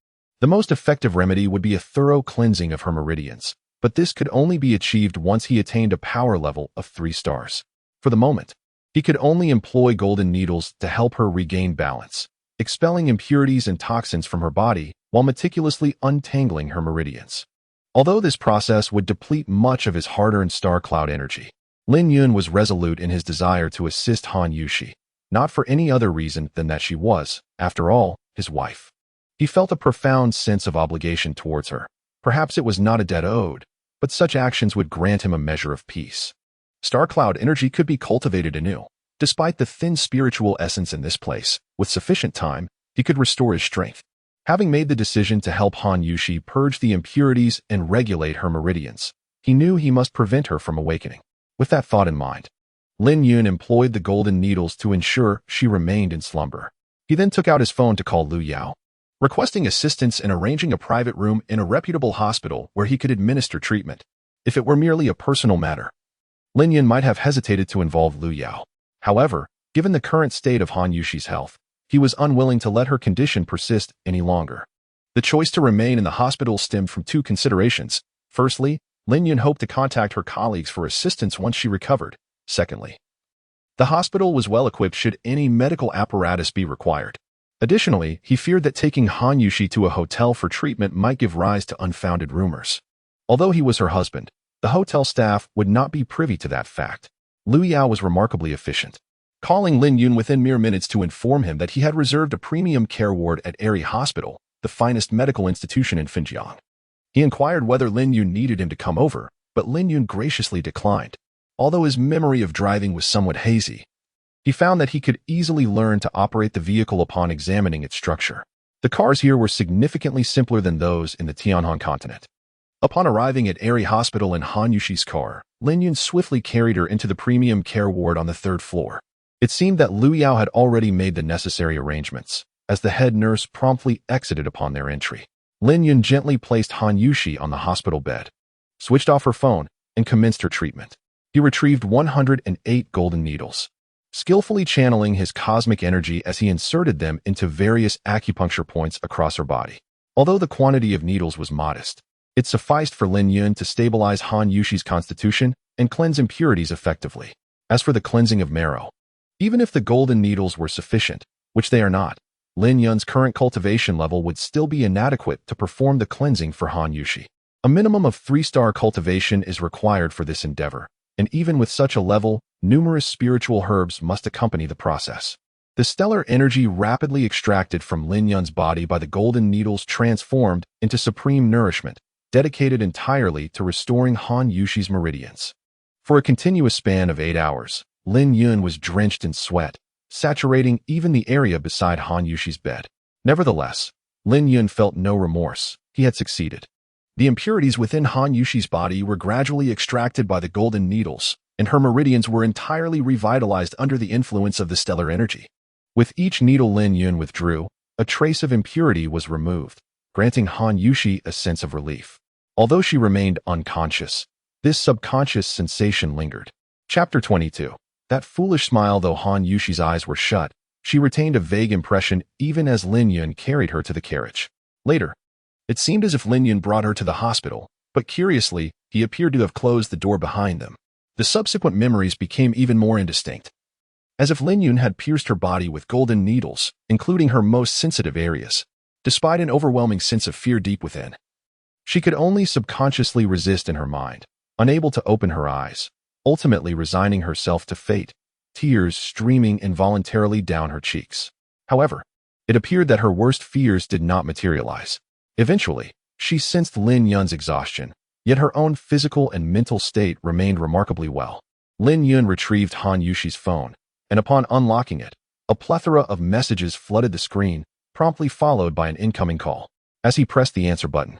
A: The most effective remedy would be a thorough cleansing of her meridians, but this could only be achieved once he attained a power level of 3 stars. For the moment, he could only employ golden needles to help her regain balance, expelling impurities and toxins from her body while meticulously untangling her meridians. Although this process would deplete much of his hard-earned star cloud energy, Lin Yun was resolute in his desire to assist Han Yushi, not for any other reason than that she was, after all, his wife. He felt a profound sense of obligation towards her. Perhaps it was not a debt owed, but such actions would grant him a measure of peace. Star cloud energy could be cultivated anew. Despite the thin spiritual essence in this place, with sufficient time, he could restore his strength. Having made the decision to help Han Yushi purge the impurities and regulate her meridians, he knew he must prevent her from awakening. With that thought in mind, Lin Yun employed the golden needles to ensure she remained in slumber. He then took out his phone to call Lu Yao, requesting assistance in arranging a private room in a reputable hospital where he could administer treatment. If it were merely a personal matter, Lin Yun might have hesitated to involve Lu Yao. However, given the current state of Han Yushi's health, he was unwilling to let her condition persist any longer. The choice to remain in the hospital stemmed from 2 considerations. Firstly, Lin Yun hoped to contact her colleagues for assistance once she recovered. Secondly, the hospital was well equipped should any medical apparatus be required. Additionally, he feared that taking Han Yushi to a hotel for treatment might give rise to unfounded rumors. Although he was her husband, the hotel staff would not be privy to that fact. Lu Yao was remarkably efficient, calling Lin Yun within mere minutes to inform him that he had reserved a premium care ward at Aerie Hospital, the finest medical institution in Xinjiang. He inquired whether Lin Yun needed him to come over, but Lin Yun graciously declined. Although his memory of driving was somewhat hazy, He found that he could easily learn to operate the vehicle upon examining its structure. The cars here were significantly simpler than those in the Tianhan continent. Upon arriving at Airy Hospital in Han Yushi's car, Lin Yun swiftly carried her into the premium care ward on the 3rd floor. It seemed that Liu Yao had already made the necessary arrangements, as the head nurse promptly exited upon their entry. Lin Yun gently placed Han Yushi on the hospital bed, switched off her phone, and commenced her treatment. He retrieved 108 golden needles, skillfully channeling his cosmic energy as he inserted them into various acupuncture points across her body. Although the quantity of needles was modest, it sufficed for Lin Yun to stabilize Han Yushi's constitution and cleanse impurities effectively. As for the cleansing of marrow, even if the golden needles were sufficient, which they are not, Lin Yun's current cultivation level would still be inadequate to perform the cleansing for Han Yushi. A minimum of 3-star cultivation is required for this endeavor, and even with such a level, numerous spiritual herbs must accompany the process. The stellar energy rapidly extracted from Lin Yun's body by the golden needles transformed into supreme nourishment, dedicated entirely to restoring Han Yushi's meridians. For a continuous span of 8 hours, Lin Yun was drenched in sweat, saturating even the area beside Han Yushi's bed. Nevertheless, Lin Yun felt no remorse. He had succeeded. The impurities within Han Yushi's body were gradually extracted by the golden needles, and her meridians were entirely revitalized under the influence of the stellar energy. With each needle Lin Yun withdrew, a trace of impurity was removed, granting Han Yushi a sense of relief. Although she remained unconscious, this subconscious sensation lingered. Chapter 22. That foolish smile. Though Han Yushi's eyes were shut, she retained a vague impression even as Lin Yun carried her to the carriage. Later, it seemed as if Lin Yun brought her to the hospital, but curiously, he appeared to have closed the door behind them. The subsequent memories became even more indistinct, as if Lin Yun had pierced her body with golden needles, including her most sensitive areas. Despite an overwhelming sense of fear deep within, she could only subconsciously resist in her mind, unable to open her eyes, ultimately resigning herself to fate, tears streaming involuntarily down her cheeks. However, it appeared that her worst fears did not materialize. Eventually, she sensed Lin Yun's exhaustion, yet her own physical and mental state remained remarkably well. Lin Yun retrieved Han Yushi's phone, and upon unlocking it, a plethora of messages flooded the screen, promptly followed by an incoming call. As he pressed the answer button,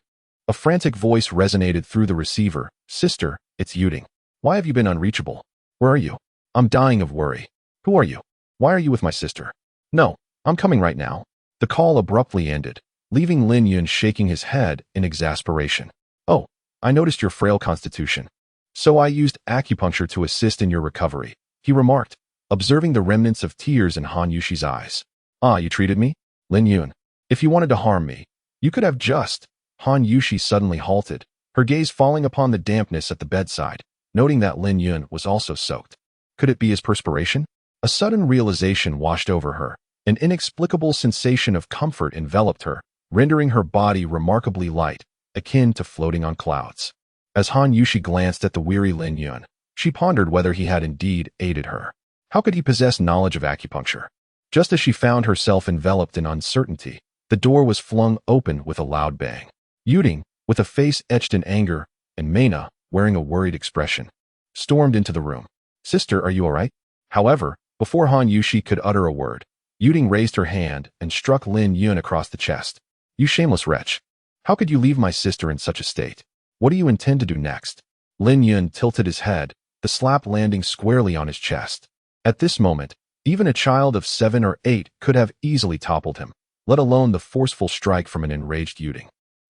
A: a frantic voice resonated through the receiver. "Sister, it's Yuding. Why have you been unreachable? Where are you? I'm dying of worry. Who are you? Why are you with my sister? No, I'm coming right now." The call abruptly ended, leaving Lin Yun shaking his head in exasperation. "Oh, I noticed your frail constitution. So I used acupuncture to assist in your recovery," he remarked, observing the remnants of tears in Han Yushi's eyes. "Ah, you treated me? Lin Yun, if you wanted to harm me, you could have just..." Han Yushi suddenly halted, her gaze falling upon the dampness at the bedside, noting that Lin Yun was also soaked. Could it be his perspiration? A sudden realization washed over her. An inexplicable sensation of comfort enveloped her, rendering her body remarkably light, akin to floating on clouds. As Han Yushi glanced at the weary Lin Yun, she pondered whether he had indeed aided her. How could he possess knowledge of acupuncture? Just as she found herself enveloped in uncertainty, the door was flung open with a loud bang. Yuding, with a face etched in anger, and Meina, wearing a worried expression, stormed into the room. "Sister, are you all right?" However, before Han Yushi could utter a word, Yuding raised her hand and struck Lin Yun across the chest. "You shameless wretch! How could you leave my sister in such a state? What do you intend to do next?" Lin Yun tilted his head, the slap landing squarely on his chest. At this moment, even a child of 7 or 8 could have easily toppled him, let alone the forceful strike from an enraged Yuding.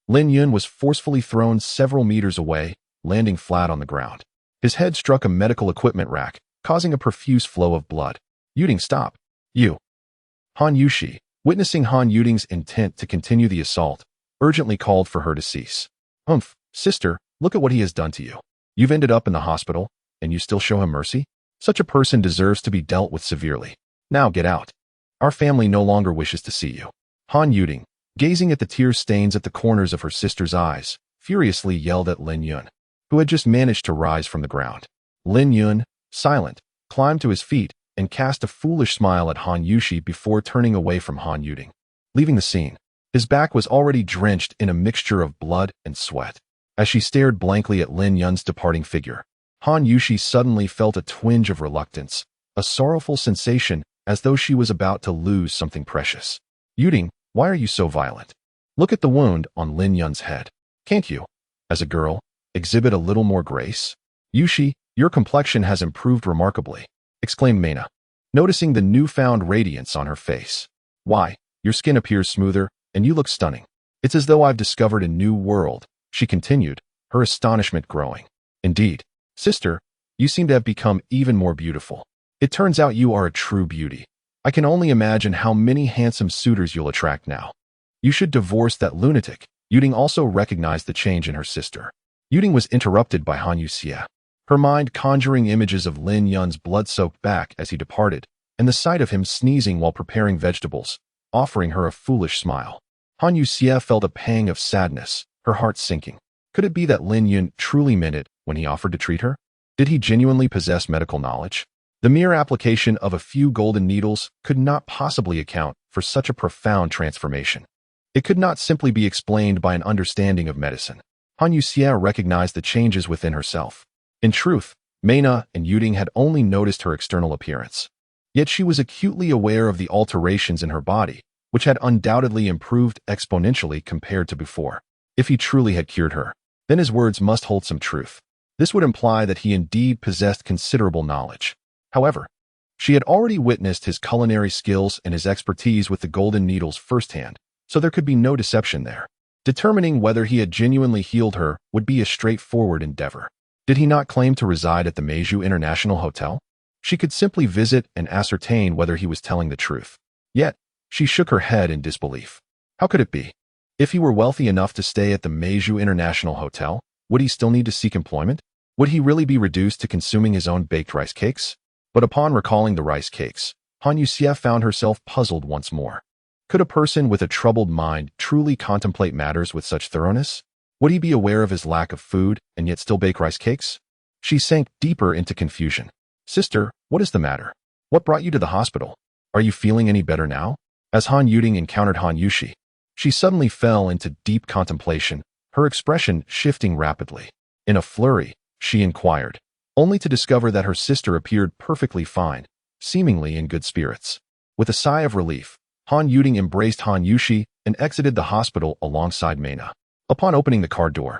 A: Lin Yun was forcefully thrown several meters away, landing flat on the ground. His head struck a medical equipment rack, causing a profuse flow of blood. "Yuding, stop! You!" Han Yushi, witnessing Han Yuding's intent to continue the assault, urgently called for her to cease. Sister, look at what he has done to you. You've ended up in the hospital, and you still show him mercy? Such a person deserves to be dealt with severely. Now get out. Our family no longer wishes to see you." Han Yuding, gazing at the tear stains at the corners of her sister's eyes, furiously yelled at Lin Yun, who had just managed to rise from the ground. Lin Yun, silent, climbed to his feet and cast a foolish smile at Han Yushi before turning away from Han Yuding. Leaving the scene, his back was already drenched in a mixture of blood and sweat. As she stared blankly at Lin Yun's departing figure, Han Yushi suddenly felt a twinge of reluctance, a sorrowful sensation as though she was about to lose something precious. Yuding, why are you so violent? Look at the wound on Lin Yun's head. Can't you, as a girl, exhibit a little more grace? Yushi, your complexion has improved remarkably, exclaimed Mena, noticing the newfound radiance on her face. Why, your skin appears smoother, and you look stunning. It's as though I've discovered a new world, she continued, her astonishment growing. Indeed, sister, you seem to have become even more beautiful. It turns out you are a true beauty. I can only imagine how many handsome suitors you'll attract now. You should divorce that lunatic. Yuding also recognized the change in her sister. Yuding was interrupted by Han Yuxia, her mind conjuring images of Lin Yun's blood-soaked back as he departed, and the sight of him sneezing while preparing vegetables, offering her a foolish smile. Han Yuxia felt a pang of sadness, her heart sinking. Could it be that Lin Yun truly meant it when he offered to treat her? Did he genuinely possess medical knowledge? The mere application of a few golden needles could not possibly account for such a profound transformation. It could not simply be explained by an understanding of medicine. Han Yuxia recognized the changes within herself. In truth, Mena and Yuding had only noticed her external appearance. Yet she was acutely aware of the alterations in her body, which had undoubtedly improved exponentially compared to before. If he truly had cured her, then his words must hold some truth. This would imply that he indeed possessed considerable knowledge. However, she had already witnessed his culinary skills and his expertise with the golden needles firsthand, so there could be no deception there. Determining whether he had genuinely healed her would be a straightforward endeavor. Did he not claim to reside at the Meiju International Hotel? She could simply visit and ascertain whether he was telling the truth. Yet, she shook her head in disbelief. How could it be? If he were wealthy enough to stay at the Meiju International Hotel, would he still need to seek employment? Would he really be reduced to consuming his own baked rice cakes? But upon recalling the rice cakes, Han Yuxia found herself puzzled once more. Could a person with a troubled mind truly contemplate matters with such thoroughness? Would he be aware of his lack of food and yet still bake rice cakes? She sank deeper into confusion. Sister, what is the matter? What brought you to the hospital? Are you feeling any better now? As Han Yuding encountered Han Yushi, she suddenly fell into deep contemplation, her expression shifting rapidly. In a flurry, she inquired, only to discover that her sister appeared perfectly fine, seemingly in good spirits. With a sigh of relief, Han Yuding embraced Han Yushi and exited the hospital alongside Mena. Upon opening the car door,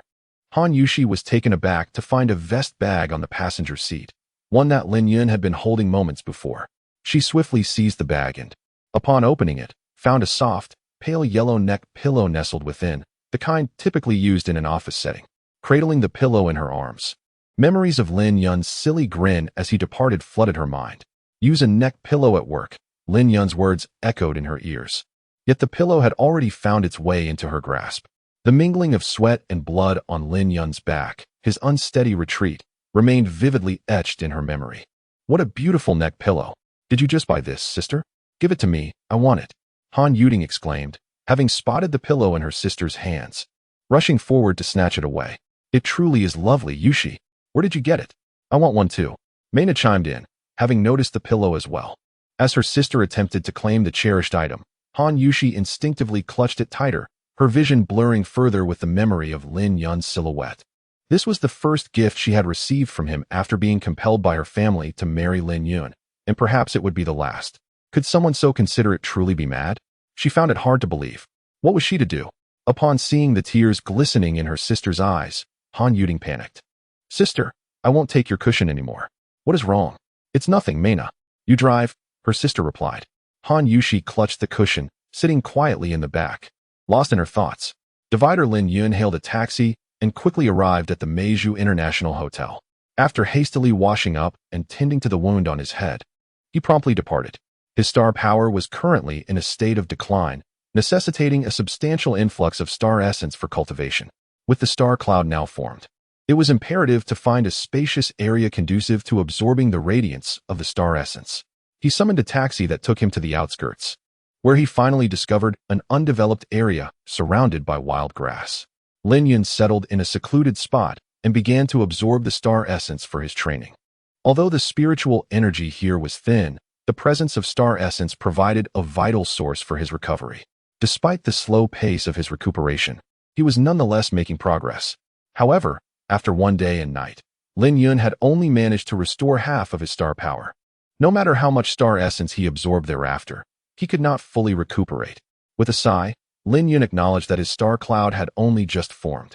A: Han Yushi was taken aback to find a vest bag on the passenger seat, one that Lin Yun had been holding moments before. She swiftly seized the bag and, upon opening it, found a soft, pale yellow neck pillow nestled within, the kind typically used in an office setting. Cradling the pillow in her arms, memories of Lin Yun's silly grin as he departed flooded her mind. Use a neck pillow at work, Lin Yun's words echoed in her ears. Yet the pillow had already found its way into her grasp. The mingling of sweat and blood on Lin Yun's back, his unsteady retreat, remained vividly etched in her memory. What a beautiful neck pillow. Did you just buy this, sister? Give it to me, I want it. Han Yuding exclaimed, having spotted the pillow in her sister's hands, rushing forward to snatch it away. It truly is lovely, Yushi. Where did you get it? I want one too. Mena chimed in, having noticed the pillow as well. As her sister attempted to claim the cherished item, Han Yushi instinctively clutched it tighter, her vision blurring further with the memory of Lin Yun's silhouette. This was the first gift she had received from him after being compelled by her family to marry Lin Yun, and perhaps it would be the last. Could someone so considerate truly be mad? She found it hard to believe. What was she to do? Upon seeing the tears glistening in her sister's eyes, Han Yuding panicked. Sister, I won't take your cushion anymore. What is wrong? It's nothing, Mena. You drive, her sister replied. Han Yushi clutched the cushion, sitting quietly in the back. Lost in her thoughts, Divider Lin Yun hailed a taxi and quickly arrived at the Meiju International Hotel. After hastily washing up and tending to the wound on his head, he promptly departed. His star power was currently in a state of decline, necessitating a substantial influx of star essence for cultivation. With the star cloud now formed, it was imperative to find a spacious area conducive to absorbing the radiance of the star essence. He summoned a taxi that took him to the outskirts, where he finally discovered an undeveloped area surrounded by wild grass. Lin Yun settled in a secluded spot and began to absorb the star essence for his training. Although the spiritual energy here was thin, the presence of star essence provided a vital source for his recovery. Despite the slow pace of his recuperation, he was nonetheless making progress. However, after one day and night, Lin Yun had only managed to restore half of his star power. No matter how much star essence he absorbed thereafter, he could not fully recuperate. With a sigh, Lin Yun acknowledged that his star cloud had only just formed.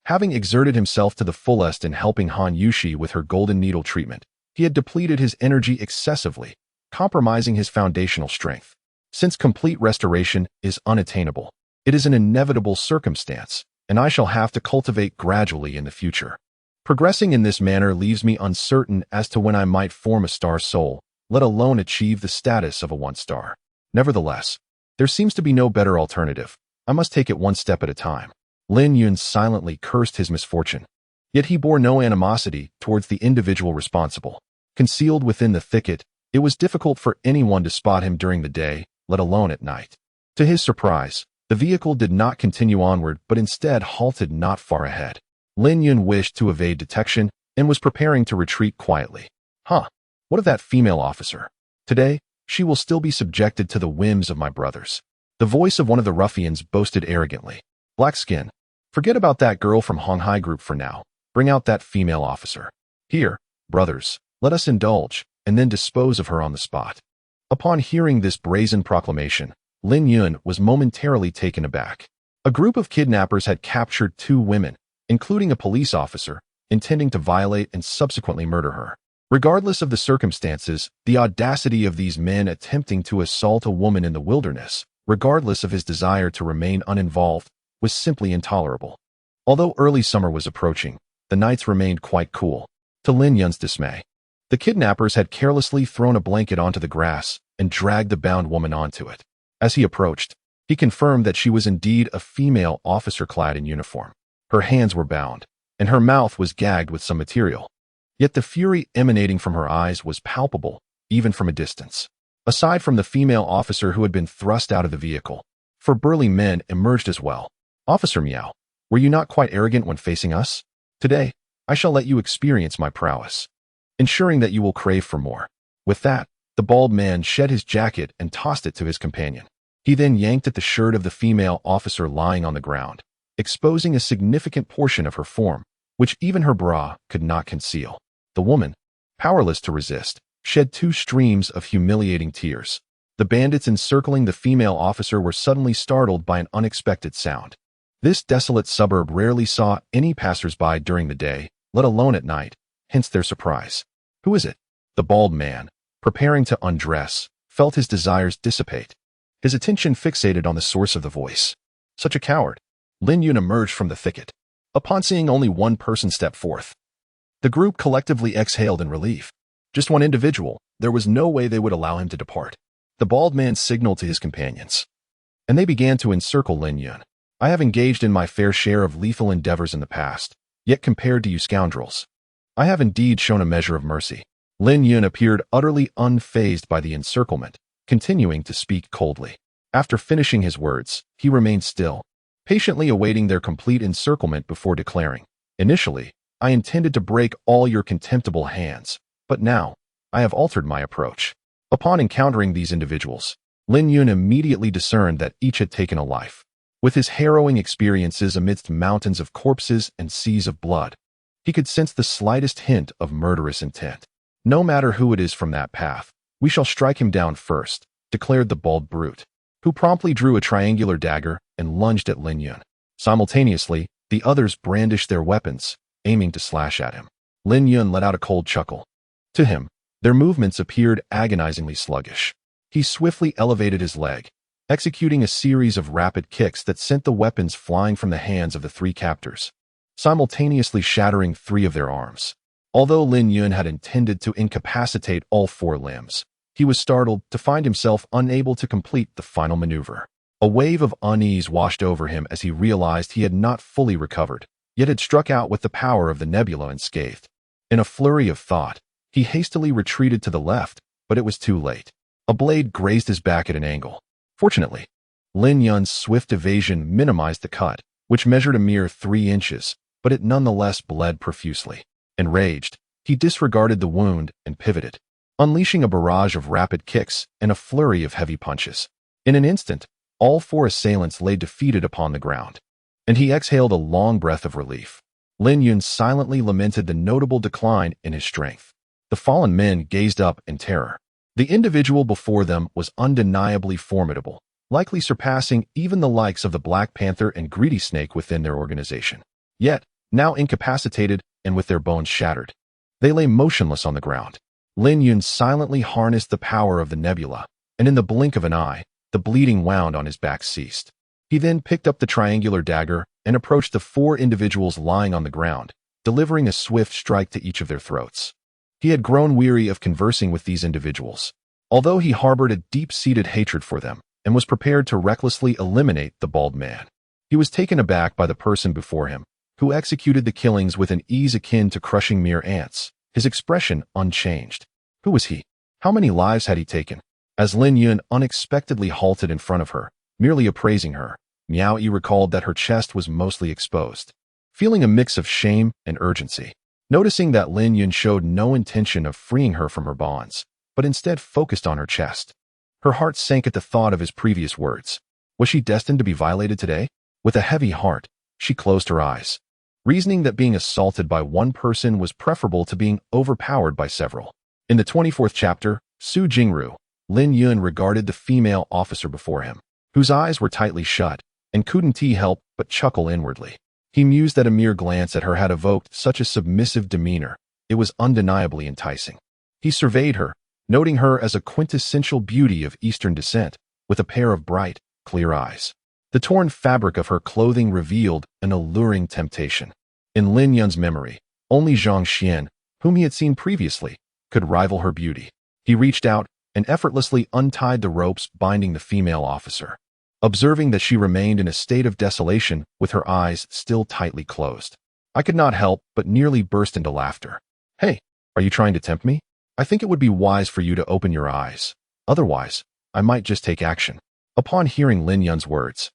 A: Having exerted himself to the fullest in helping Han Yushi with her golden needle treatment, he had depleted his energy excessively, compromising his foundational strength. Since complete restoration is unattainable, it is an inevitable circumstance, and I shall have to cultivate gradually in the future. Progressing in this manner leaves me uncertain as to when I might form a star soul, let alone achieve the status of a one-star. Nevertheless, there seems to be no better alternative. I must take it one step at a time. Lin Yun silently cursed his misfortune. Yet he bore no animosity towards the individual responsible. Concealed within the thicket, it was difficult for anyone to spot him during the day, let alone at night. To his surprise, the vehicle did not continue onward but instead halted not far ahead. Lin Yun wished to evade detection and was preparing to retreat quietly. What of that female officer? Today, she will still be subjected to the whims of my brothers. The voice of one of the ruffians boasted arrogantly. Black skin. Forget about that girl from Shanghai group for now. Bring out that female officer. Here, brothers, let us indulge, and then dispose of her on the spot. Upon hearing this brazen proclamation, Lin Yun was momentarily taken aback. A group of kidnappers had captured 2 women, including a police officer, intending to violate and subsequently murder her. Regardless of the circumstances, the audacity of these men attempting to assault a woman in the wilderness, regardless of his desire to remain uninvolved, was simply intolerable. Although early summer was approaching, the nights remained quite cool. To Lin Yun's dismay, the kidnappers had carelessly thrown a blanket onto the grass and dragged the bound woman onto it. As he approached, he confirmed that she was indeed a female officer clad in uniform. Her hands were bound, and her mouth was gagged with some material. Yet the fury emanating from her eyes was palpable, even from a distance. Aside from the female officer who had been thrust out of the vehicle, 4 burly men emerged as well. Officer Miao, were you not quite arrogant when facing us? Today, I shall let you experience my prowess, ensuring that you will crave for more. With that, the bald man shed his jacket and tossed it to his companion. He then yanked at the shirt of the female officer lying on the ground, exposing a significant portion of her form, which even her bra could not conceal. The woman, powerless to resist, shed 2 streams of humiliating tears. The bandits encircling the female officer were suddenly startled by an unexpected sound. This desolate suburb rarely saw any passers-by during the day, let alone at night, hence their surprise. Who is it? The bald man, preparing to undress, felt his desires dissipate. His attention fixated on the source of the voice. Such a coward. Lin Yun emerged from the thicket. Upon seeing only one person step forth, the group collectively exhaled in relief. Just one individual, there was no way they would allow him to depart. The bald man signaled to his companions, and they began to encircle Lin Yun. I have engaged in my fair share of lethal endeavors in the past, yet compared to you scoundrels, I have indeed shown a measure of mercy. Lin Yun appeared utterly unfazed by the encirclement, continuing to speak coldly. After finishing his words, he remained still, patiently awaiting their complete encirclement before declaring, initially, I intended to break all your contemptible hands, but now, I have altered my approach. Upon encountering these individuals, Lin Yun immediately discerned that each had taken a life. With his harrowing experiences amidst mountains of corpses and seas of blood, he could sense the slightest hint of murderous intent. No matter who it is from that path, we shall strike him down first, declared the bald brute, who promptly drew a triangular dagger and lunged at Lin Yun. Simultaneously, the others brandished their weapons, aiming to slash at him. Lin Yun let out a cold chuckle. To him, their movements appeared agonizingly sluggish. He swiftly elevated his leg, executing a series of rapid kicks that sent the weapons flying from the hands of the 3 captors, simultaneously shattering 3 of their arms. Although Lin Yun had intended to incapacitate all 4 limbs, he was startled to find himself unable to complete the final maneuver. A wave of unease washed over him as he realized he had not fully recovered, yet had struck out with the power of the nebula unscathed. In a flurry of thought, he hastily retreated to the left, but it was too late. A blade grazed his back at an angle. Fortunately, Lin Yun's swift evasion minimized the cut, which measured a mere 3 inches, but it nonetheless bled profusely. Enraged, he disregarded the wound and pivoted, unleashing a barrage of rapid kicks and a flurry of heavy punches. In an instant, all 4 assailants lay defeated upon the ground, and he exhaled a long breath of relief. Lin Yun silently lamented the notable decline in his strength. The fallen men gazed up in terror. The individual before them was undeniably formidable, likely surpassing even the likes of the Black Panther and Greedy Snake within their organization. Yet, now incapacitated and with their bones shattered, they lay motionless on the ground. Lin Yun silently harnessed the power of the nebula, and in the blink of an eye, the bleeding wound on his back ceased. He then picked up the triangular dagger and approached the 4 individuals lying on the ground, delivering a swift strike to each of their throats. He had grown weary of conversing with these individuals, although he harbored a deep-seated hatred for them and was prepared to recklessly eliminate the bald man. He was taken aback by the person before him, who executed the killings with an ease akin to crushing mere ants, his expression unchanged. Who was he? How many lives had he taken? As Lin Yun unexpectedly halted in front of her, merely appraising her, Miao Yi recalled that her chest was mostly exposed. Feeling a mix of shame and urgency, noticing that Lin Yun showed no intention of freeing her from her bonds, but instead focused on her chest, her heart sank at the thought of his previous words. Was she destined to be violated today? With a heavy heart, she closed her eyes, reasoning that being assaulted by one person was preferable to being overpowered by several. In the 24th chapter, Su Jingru, Lin Yun regarded the female officer before him, whose eyes were tightly shut, and couldn't he help but chuckle inwardly. He mused that a mere glance at her had evoked such a submissive demeanor. It was undeniably enticing. He surveyed her, noting her as a quintessential beauty of Eastern descent, with a pair of bright, clear eyes. The torn fabric of her clothing revealed an alluring temptation. In Lin Yun's memory, only Zhang Xian, whom he had seen previously, could rival her beauty. He reached out and effortlessly untied the ropes binding the female officer, observing that she remained in a state of desolation with her eyes still tightly closed. I could not help but nearly burst into laughter. Hey, are you trying to tempt me? I think it would be wise for you to open your eyes. Otherwise, I might just take action. Upon hearing Lin Yun's words,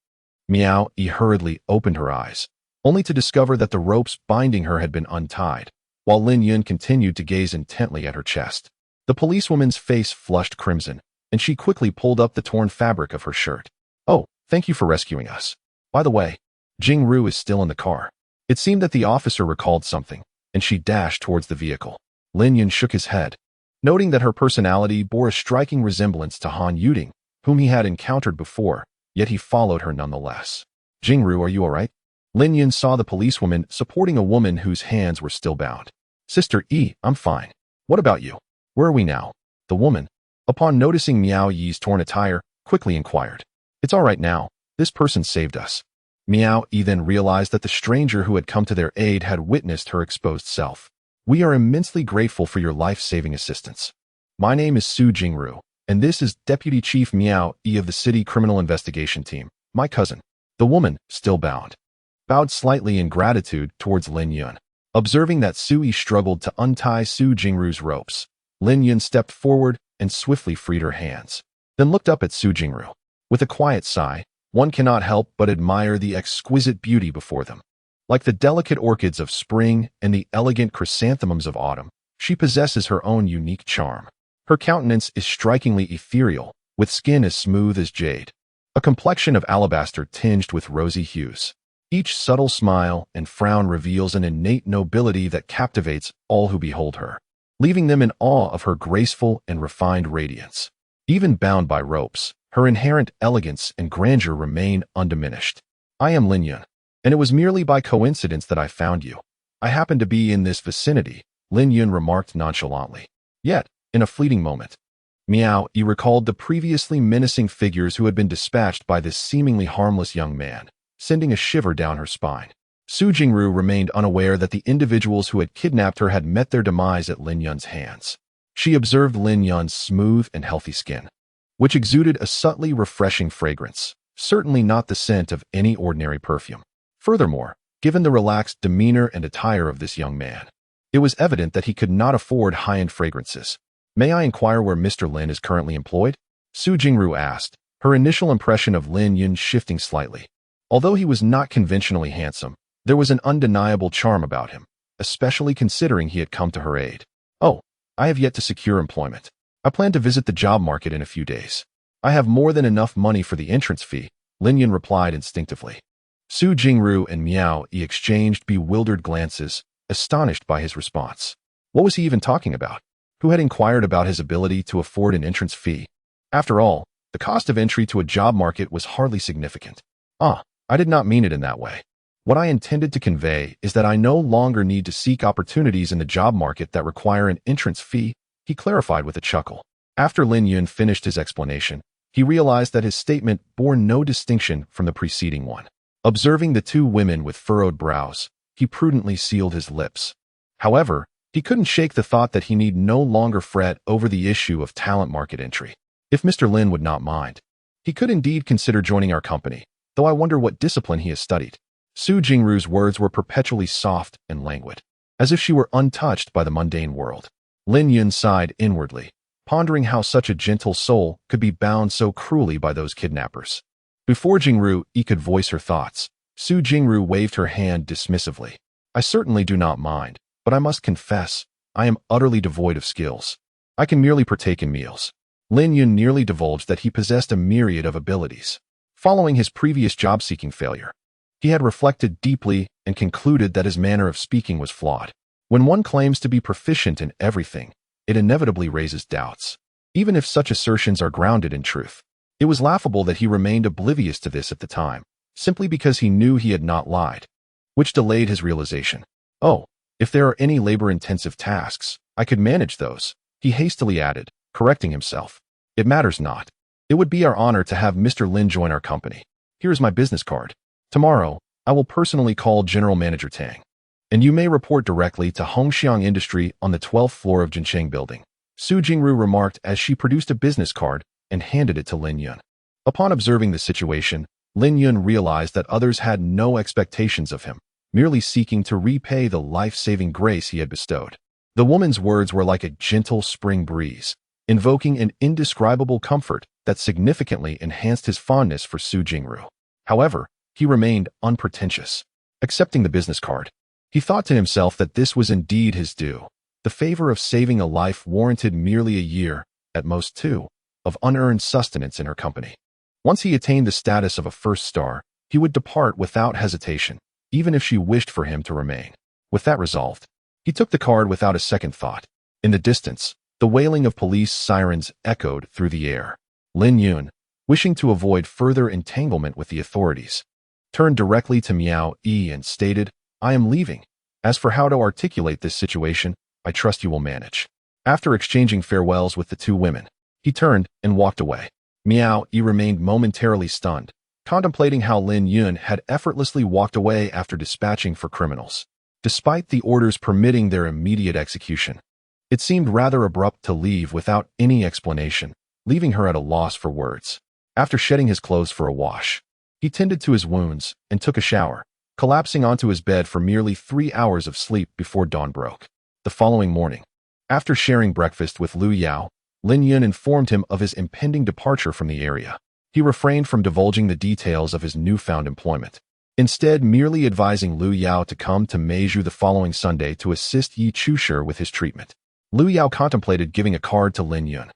A: Miao Yi hurriedly opened her eyes, only to discover that the ropes binding her had been untied, while Lin Yun continued to gaze intently at her chest. The policewoman's face flushed crimson, and she quickly pulled up the torn fabric of her shirt. Oh, thank you for rescuing us. By the way, Jingru is still in the car. It seemed that the officer recalled something, and she dashed towards the vehicle. Lin Yun shook his head, noting that her personality bore a striking resemblance to Han Yuding, whom he had encountered before, yet he followed her nonetheless. Jingru, are you all right? Lin Yun saw the policewoman supporting a woman whose hands were still bound. Sister Yi, I'm fine. What about you? Where are we now? The woman, upon noticing Miao Yi's torn attire, quickly inquired. It's all right now. This person saved us. Miao Yi then realized that the stranger who had come to their aid had witnessed her exposed self. We are immensely grateful for your life-saving assistance. My name is Su Jingru, and this is Deputy Chief Miao Yi of the City Criminal Investigation Team, my cousin. The woman, still bound, bowed slightly in gratitude towards Lin Yun. Observing that Su Yi struggled to untie Su Jingru's ropes, Lin Yun stepped forward and swiftly freed her hands, then looked up at Su Jingru. With a quiet sigh, one cannot help but admire the exquisite beauty before them. Like the delicate orchids of spring and the elegant chrysanthemums of autumn, she possesses her own unique charm. Her countenance is strikingly ethereal, with skin as smooth as jade, a complexion of alabaster tinged with rosy hues. Each subtle smile and frown reveals an innate nobility that captivates all who behold her, leaving them in awe of her graceful and refined radiance. Even bound by ropes, her inherent elegance and grandeur remain undiminished. I am Lin Yun, and it was merely by coincidence that I found you. I happened to be in this vicinity, Lin Yun remarked nonchalantly. Yet, in a fleeting moment, Miao Yi recalled the previously menacing figures who had been dispatched by this seemingly harmless young man, sending a shiver down her spine. Su Jingru remained unaware that the individuals who had kidnapped her had met their demise at Lin Yun's hands. She observed Lin Yun's smooth and healthy skin, which exuded a subtly refreshing fragrance, certainly not the scent of any ordinary perfume. Furthermore, given the relaxed demeanor and attire of this young man, it was evident that he could not afford high-end fragrances. May I inquire where Mr. Lin is currently employed? Su Jingru asked, her initial impression of Lin Yun shifting slightly. Although he was not conventionally handsome, there was an undeniable charm about him, especially considering he had come to her aid. Oh, I have yet to secure employment. I plan to visit the job market in a few days. I have more than enough money for the entrance fee, Lin Yun replied instinctively. Su Jingru and Miao Yi exchanged bewildered glances, astonished by his response. What was he even talking about? who had inquired about his ability to afford an entrance fee. After all, the cost of entry to a job market was hardly significant. I did not mean it in that way. What I intended to convey is that I no longer need to seek opportunities in the job market that require an entrance fee, he clarified with a chuckle. After Lin Yun finished his explanation, he realized that his statement bore no distinction from the preceding one. Observing the two women with furrowed brows, he prudently sealed his lips. However, he couldn't shake the thought that he need no longer fret over the issue of talent market entry. If Mr. Lin would not mind, he could indeed consider joining our company, though I wonder what discipline he has studied. Su Jingru's words were perpetually soft and languid, as if she were untouched by the mundane world. Lin Yun sighed inwardly, pondering how such a gentle soul could be bound so cruelly by those kidnappers. Before Jingru could voice her thoughts, Su Jingru waved her hand dismissively. I certainly do not mind, but I must confess, I am utterly devoid of skills. I can merely partake in meals. Lin Yun nearly divulged that he possessed a myriad of abilities. Following his previous job-seeking failure, he had reflected deeply and concluded that his manner of speaking was flawed. When one claims to be proficient in everything, it inevitably raises doubts, even if such assertions are grounded in truth. It was laughable that he remained oblivious to this at the time, simply because he knew he had not lied, which delayed his realization. Oh, if there are any labor-intensive tasks, I could manage those, he hastily added, correcting himself. It matters not. It would be our honor to have Mr. Lin join our company. Here is my business card. Tomorrow, I will personally call General Manager Tang, and you may report directly to Hongxiang Industry on the 12th floor of Jincheng Building, Su Jingru remarked as she produced a business card and handed it to Lin Yun. Upon observing the situation, Lin Yun realized that others had no expectations of him, merely seeking to repay the life-saving grace he had bestowed. The woman's words were like a gentle spring breeze, invoking an indescribable comfort that significantly enhanced his fondness for Su Jingru. However, he remained unpretentious. Accepting the business card, he thought to himself that this was indeed his due. The favor of saving a life warranted merely a year, at most two, of unearned sustenance in her company. Once he attained the status of a first star, he would depart without hesitation, even if she wished for him to remain. With that resolved, he took the card without a second thought. In the distance, the wailing of police sirens echoed through the air. Lin Yun, wishing to avoid further entanglement with the authorities, turned directly to Miao Yi and stated, I am leaving. As for how to articulate this situation, I trust you will manage. After exchanging farewells with the two women, he turned and walked away. Miao Yi remained momentarily stunned, contemplating how Lin Yun had effortlessly walked away after dispatching for criminals. Despite the orders permitting their immediate execution, it seemed rather abrupt to leave without any explanation, leaving her at a loss for words. After shedding his clothes for a wash, he tended to his wounds and took a shower, collapsing onto his bed for merely 3 hours of sleep before dawn broke. The following morning, after sharing breakfast with Liu Yao, Lin Yun informed him of his impending departure from the area. He refrained from divulging the details of his newfound employment, instead merely advising Liu Yao to come to Meizhou the following Sunday to assist Yi Chusher with his treatment. Liu Yao contemplated giving a card to Lin Yun,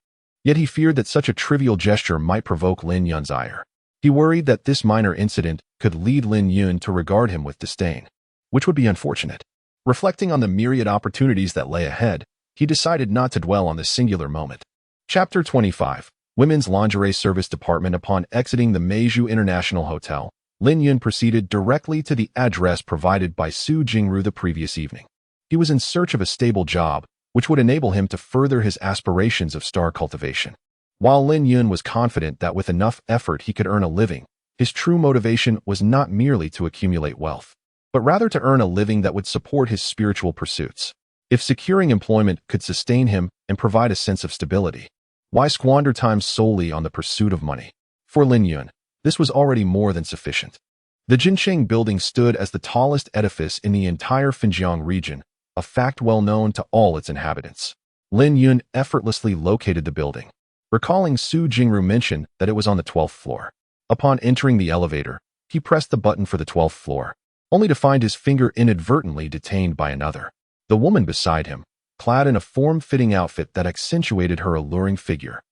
A: yet he feared that such a trivial gesture might provoke Lin Yun's ire. He worried that this minor incident could lead Lin Yun to regard him with disdain, which would be unfortunate. Reflecting on the myriad opportunities that lay ahead, he decided not to dwell on this singular moment. Chapter 25. Women's Lingerie Service Department. Upon exiting the Meizhou International Hotel, Lin Yun proceeded directly to the address provided by Su Jingru the previous evening. He was in search of a stable job, which would enable him to further his aspirations of star cultivation. While Lin Yun was confident that with enough effort he could earn a living, his true motivation was not merely to accumulate wealth, but rather to earn a living that would support his spiritual pursuits. If securing employment could sustain him and provide a sense of stability, why squander time solely on the pursuit of money? For Lin Yun, this was already more than sufficient. The Jincheng Building stood as the tallest edifice in the entire Xinjiang region, a fact well known to all its inhabitants. Lin Yun effortlessly located the building, recalling Su Jingru mentioned that it was on the 12th floor. Upon entering the elevator, he pressed the button for the 12th floor, only to find his finger inadvertently detained by another. The woman beside him, clad in a form-fitting outfit that accentuated her alluring figure,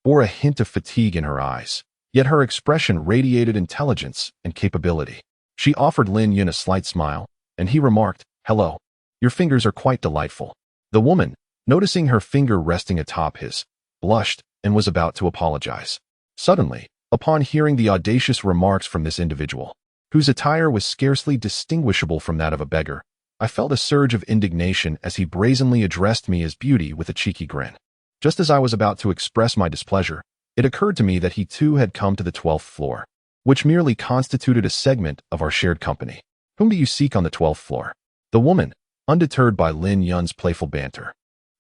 A: bore a hint of fatigue in her eyes, yet her expression radiated intelligence and capability. She offered Lin Yun a slight smile, and he remarked, "Hello. Your fingers are quite delightful." The woman, Noticing her finger resting atop his, blushed and was about to apologize. Suddenly, upon hearing the audacious remarks from this individual, whose attire was scarcely distinguishable from that of a beggar, I felt a surge of indignation as he brazenly addressed me as beauty with a cheeky grin. Just as I was about to express my displeasure, it occurred to me that he too had come to the 12th floor, which merely constituted a segment of our shared company. Whom do you seek on the 12th floor? The woman, undeterred by Lin Yun's playful banter,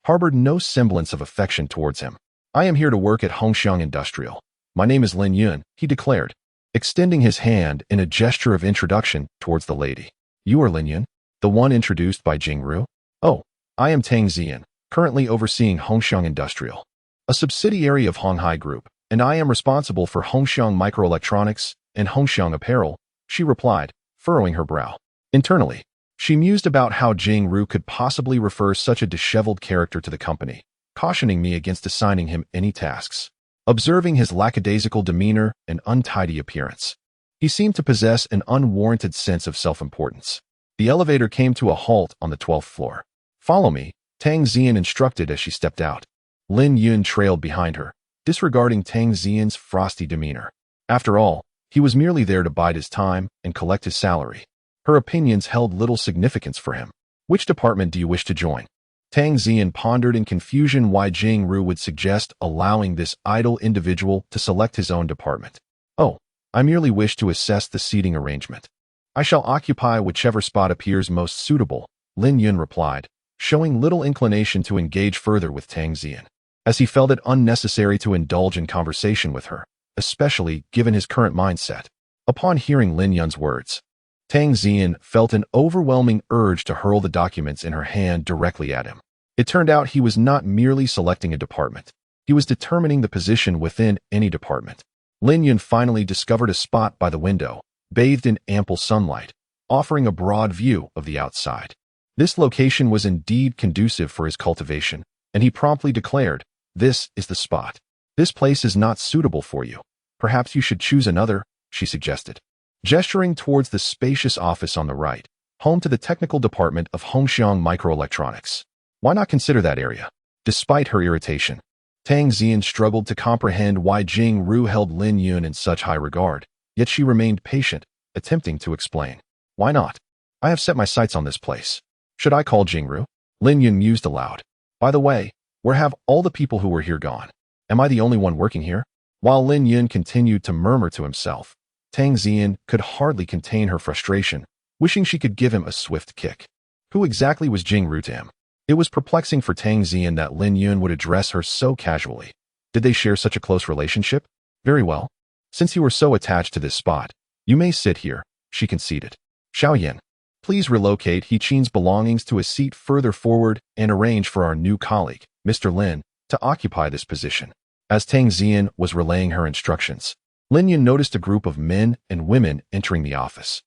A: harbored no semblance of affection towards him. I am here to work at Hongxiang Industrial. My name is Lin Yun, he declared, extending his hand in a gesture of introduction towards the lady. You are Lin Yun, the one introduced by Jingru? Oh, I am Tang Zian, currently overseeing Hongxiang Industrial, a subsidiary of Shanghai Group, and I am responsible for Hongxiang Microelectronics and Hongxiang Apparel, she replied, furrowing her brow. Internally, she mused about how Jingru could possibly refer such a disheveled character to the company, cautioning me against assigning him any tasks. Observing his lackadaisical demeanor and untidy appearance, he seemed to possess an unwarranted sense of self-importance. The elevator came to a halt on the 12th floor. Follow me, Tang Zian instructed as she stepped out. Lin Yun trailed behind her, disregarding Tang Zian's frosty demeanor. After all, he was merely there to bide his time and collect his salary. Her opinions held little significance for him. Which department do you wish to join? Tang Zian pondered in confusion why Jingru would suggest allowing this idle individual to select his own department. Oh, I merely wish to assess the seating arrangement. I shall occupy whichever spot appears most suitable, Lin Yun replied, showing little inclination to engage further with Tang Zian, as he felt it unnecessary to indulge in conversation with her, especially given his current mindset. Upon hearing Lin Yun's words, Tang Zian felt an overwhelming urge to hurl the documents in her hand directly at him. It turned out he was not merely selecting a department. He was determining the position within any department. Lin Yun finally discovered a spot by the window, bathed in ample sunlight, offering a broad view of the outside. This location was indeed conducive for his cultivation, and he promptly declared, "This is the spot. This place is not suitable for you. Perhaps you should choose another," she suggested, gesturing towards the spacious office on the right, home to the technical department of Hongxiang Microelectronics. Why not consider that area? Despite her irritation, Tang Zian struggled to comprehend why Jingru held Lin Yun in such high regard, yet she remained patient, attempting to explain. Why not? I have set my sights on this place. Should I call Jingru? Lin Yun mused aloud. By the way, where have all the people who were here gone? Am I the only one working here? While Lin Yun continued to murmur to himself, Tang Zian could hardly contain her frustration, wishing she could give him a swift kick. Who exactly was Jingru to him? It was perplexing for Tang Zian that Lin Yun would address her so casually. Did they share such a close relationship? Very well. Since you were so attached to this spot, you may sit here, she conceded. Xiaoyan, please relocate He Qin's belongings to a seat further forward and arrange for our new colleague, Mr. Lin, to occupy this position. As Tang Zian was relaying her instructions, Lin Yun noticed a group of men and women entering the office.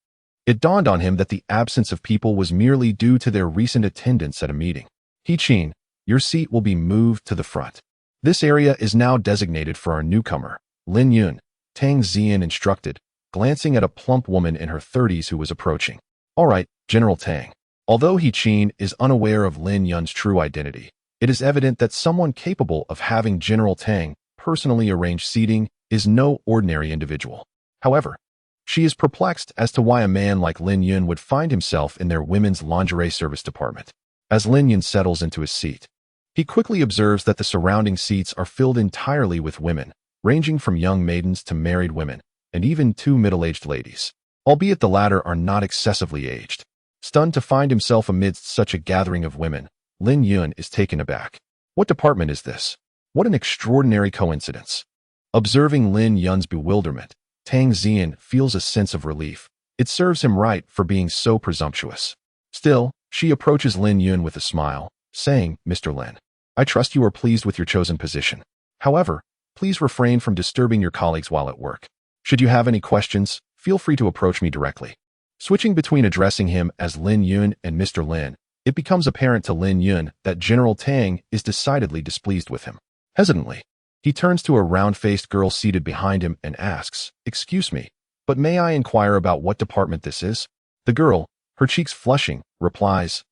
A: It dawned on him that the absence of people was merely due to their recent attendance at a meeting. He Qin, your seat will be moved to the front. This area is now designated for our newcomer, Lin Yun, Tang Zian instructed, glancing at a plump woman in her 30s who was approaching. All right, General Tang. Although He Qin is unaware of Lin Yun's true identity, it is evident that someone capable of having General Tang personally arrange seating is no ordinary individual. However, she is perplexed as to why a man like Lin Yun would find himself in their women's lingerie service department. As Lin Yun settles into his seat, he quickly observes that the surrounding seats are filled entirely with women, ranging from young maidens to married women, and even two middle-aged ladies, albeit the latter are not excessively aged. Stunned to find himself amidst such a gathering of women, Lin Yun is taken aback. What department is this? What an extraordinary coincidence. Observing Lin Yun's bewilderment, Tang Zian feels a sense of relief. It serves him right for being so presumptuous. Still, she approaches Lin Yun with a smile, saying, Mr. Lin, I trust you are pleased with your chosen position. However, please refrain from disturbing your colleagues while at work. Should you have any questions, feel free to approach me directly. Switching between addressing him as Lin Yun and Mr. Lin, it becomes apparent to Lin Yun that General Tang is decidedly displeased with him. Hesitantly, he turns to a round-faced girl seated behind him and asks, Excuse me, but may I inquire about what department this is? The girl, her cheeks flushing, replies,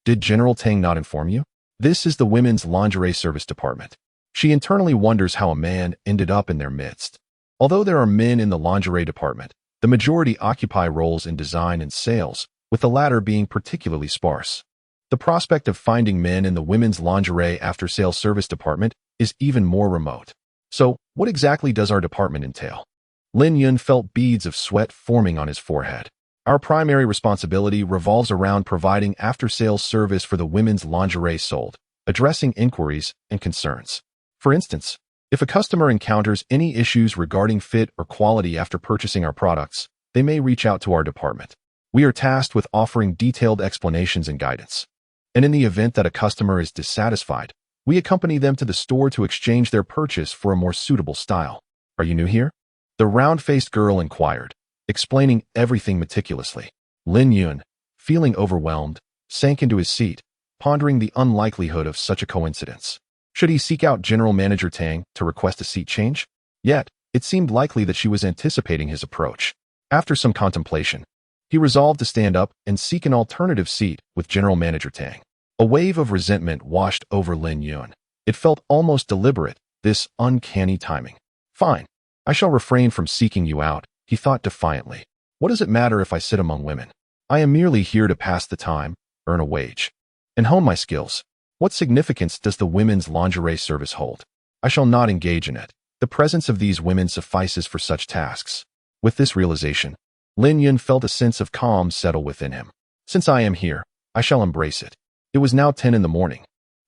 A: Did General Tang not inform you? This is the women's lingerie service department. She internally wonders how a man ended up in their midst. Although there are men in the lingerie department, the majority occupy roles in design and sales, with the latter being particularly sparse. The prospect of finding men in the women's lingerie after-sales service department is even more remote. So, what exactly does our department entail? Lin Yun felt beads of sweat forming on his forehead. Our primary responsibility revolves around providing after-sales service for the women's lingerie sold, addressing inquiries and concerns. For instance, if a customer encounters any issues regarding fit or quality after purchasing our products, they may reach out to our department. We are tasked with offering detailed explanations and guidance. And in the event that a customer is dissatisfied, we accompany them to the store to exchange their purchase for a more suitable style. Are you new here? The round-faced girl inquired, explaining everything meticulously. Lin Yun, feeling overwhelmed, sank into his seat, pondering the unlikelihood of such a coincidence. Should he seek out General Manager Tang to request a seat change? Yet, it seemed likely that she was anticipating his approach. After some contemplation, he resolved to stand up and seek an alternative seat with General Manager Tang. A wave of resentment washed over Lin Yun. It felt almost deliberate, this uncanny timing. Fine, I shall refrain from seeking you out, he thought defiantly. What does it matter if I sit among women? I am merely here to pass the time, earn a wage, and hone my skills. What significance does the women's lingerie service hold? I shall not engage in it. The presence of these women suffices for such tasks. With this realization, Lin Yun felt a sense of calm settle within him. Since I am here, I shall embrace it. It was now 10 in the morning,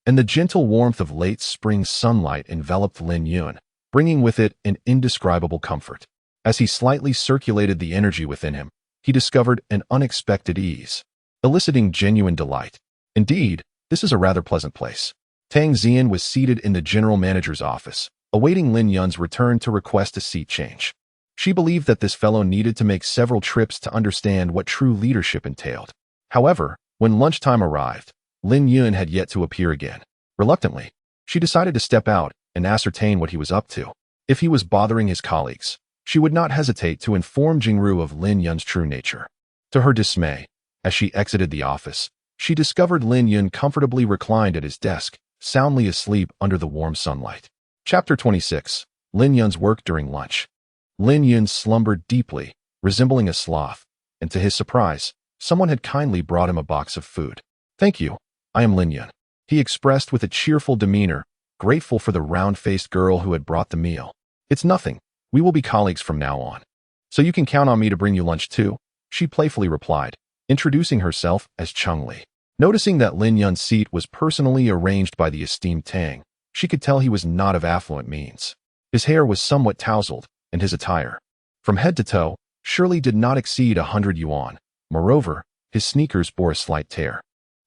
A: and the gentle warmth of late spring sunlight enveloped Lin Yun, bringing with it an indescribable comfort. As he slightly circulated the energy within him, he discovered an unexpected ease, eliciting genuine delight. Indeed, this is a rather pleasant place. Tang Xian was seated in the general manager's office, awaiting Lin Yun's return to request a seat change. She believed that this fellow needed to make several trips to understand what true leadership entailed. However, when lunchtime arrived, Lin Yun had yet to appear again. Reluctantly, she decided to step out and ascertain what he was up to. If he was bothering his colleagues, she would not hesitate to inform Jingru of Lin Yun's true nature. To her dismay, as she exited the office, she discovered Lin Yun comfortably reclined at his desk, soundly asleep under the warm sunlight. Chapter 26. Lin Yun's work during lunch. Lin Yun slumbered deeply, resembling a sloth, and to his surprise, someone had kindly brought him a box of food. Thank you, I am Lin Yun, he expressed with a cheerful demeanor, grateful for the round-faced girl who had brought the meal. It's nothing, we will be colleagues from now on. So you can count on me to bring you lunch too, she playfully replied, introducing herself as Chung Li. Noticing that Lin Yun's seat was personally arranged by the esteemed Tang, she could tell he was not of affluent means. His hair was somewhat tousled, and his attire, from head to toe, surely did not exceed 100 yuan. Moreover, his sneakers bore a slight tear.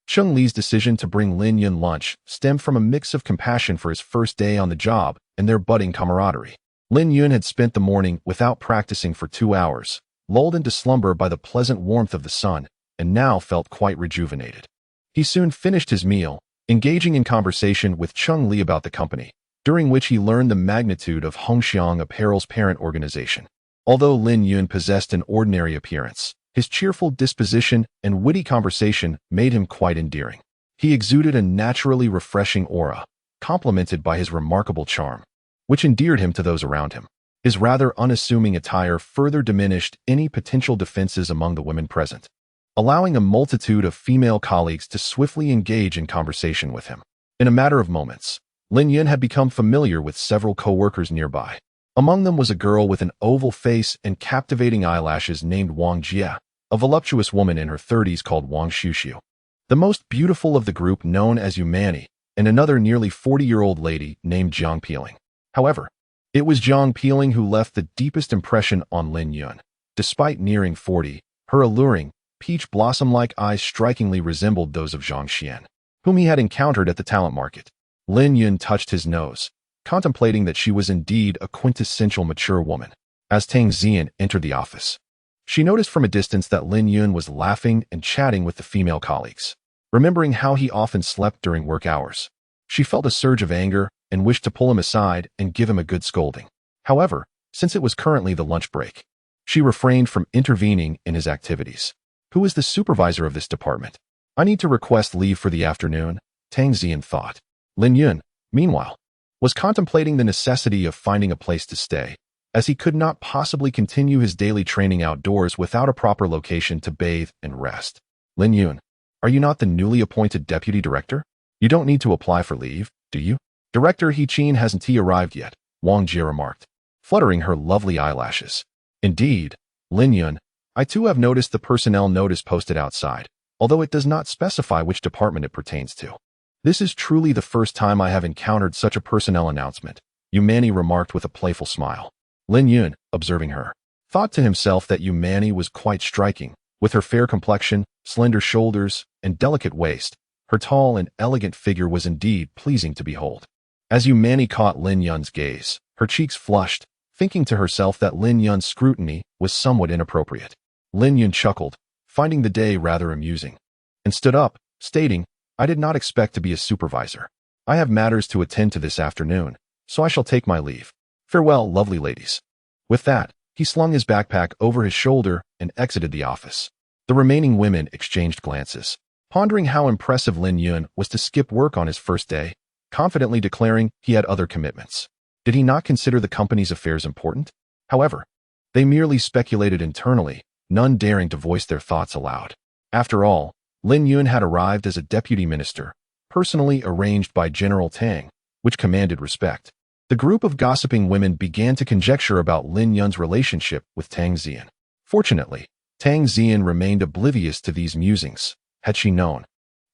A: Chung Li's decision to bring Lin Yun lunch stemmed from a mix of compassion for his first day on the job and their budding camaraderie. Lin Yun had spent the morning without practicing for 2 hours, lulled into slumber by the pleasant warmth of the sun, and now felt quite rejuvenated. He soon finished his meal, engaging in conversation with Chung Li about the company, during which he learned the magnitude of Hongxiang Apparel's parent organization. Although Lin Yun possessed an ordinary appearance, his cheerful disposition and witty conversation made him quite endearing. He exuded a naturally refreshing aura, complemented by his remarkable charm, which endeared him to those around him. His rather unassuming attire further diminished any potential defenses among the women present, allowing a multitude of female colleagues to swiftly engage in conversation with him. In a matter of moments, Lin Yun had become familiar with several co-workers nearby. Among them was a girl with an oval face and captivating eyelashes named Wang Jie, a voluptuous woman in her 30s called Wang Xuxiu. The most beautiful of the group known as Yumani, and another nearly 40-year-old lady named Jiang Peeling. However, it was Jiang Peeling who left the deepest impression on Lin Yun. Despite nearing 40, her alluring, peach blossom-like eyes strikingly resembled those of Zhang Xian, whom he had encountered at the talent market. Lin Yun touched his nose, contemplating that she was indeed a quintessential mature woman. As Tang Xian entered the office, she noticed from a distance that Lin Yun was laughing and chatting with the female colleagues. Remembering how he often slept during work hours, she felt a surge of anger and wished to pull him aside and give him a good scolding. However, since it was currently the lunch break, she refrained from intervening in his activities. Who is the supervisor of this department? I need to request leave for the afternoon, Tang Ziyan thought. Lin Yun, meanwhile, was contemplating the necessity of finding a place to stay, as he could not possibly continue his daily training outdoors without a proper location to bathe and rest. Lin Yun, are you not the newly appointed deputy director? You don't need to apply for leave, do you? Director He Qin hasn't arrived yet, Wang Jie remarked, fluttering her lovely eyelashes. Indeed, Lin Yun, I too have noticed the personnel notice posted outside, although it does not specify which department it pertains to. This is truly the first time I have encountered such a personnel announcement, Yumani remarked with a playful smile. Lin Yun, observing her, thought to himself that Yumani was quite striking, with her fair complexion, slender shoulders, and delicate waist. Her tall and elegant figure was indeed pleasing to behold. As Yumani caught Lin Yun's gaze, her cheeks flushed, thinking to herself that Lin Yun's scrutiny was somewhat inappropriate. Lin Yun chuckled, finding the day rather amusing, and stood up, stating, I did not expect to be a supervisor. I have matters to attend to this afternoon, so I shall take my leave. Farewell, lovely ladies. With that, he slung his backpack over his shoulder and exited the office. The remaining women exchanged glances, pondering how impressive Lin Yun was to skip work on his first day, confidently declaring he had other commitments. Did he not consider the company's affairs important? However, they merely speculated internally, none daring to voice their thoughts aloud. After all, Lin Yun had arrived as a deputy minister, personally arranged by General Tang, which commanded respect. The group of gossiping women began to conjecture about Lin Yun's relationship with Tang Ziyan. Fortunately, Tang Ziyan remained oblivious to these musings. Had she known,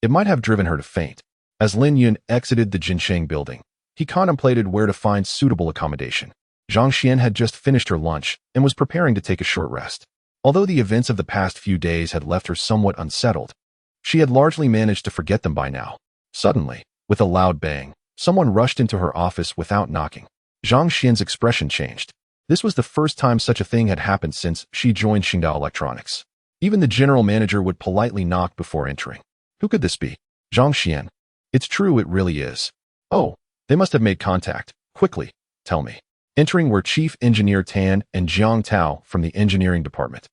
A: it might have driven her to faint. As Lin Yun exited the Jinsheng building, he contemplated where to find suitable accommodation. Zhang Xian had just finished her lunch and was preparing to take a short rest. Although the events of the past few days had left her somewhat unsettled, she had largely managed to forget them by now. Suddenly, with a loud bang, someone rushed into her office without knocking. Zhang Xian's expression changed. This was the first time such a thing had happened since she joined Shanghai Electronics. Even the general manager would politely knock before entering. Who could this be? Zhang Xian. It's true, it really is. Oh, they must have made contact. Quickly, tell me. Entering were Chief Engineer Tan and Jiang Tao from the engineering department.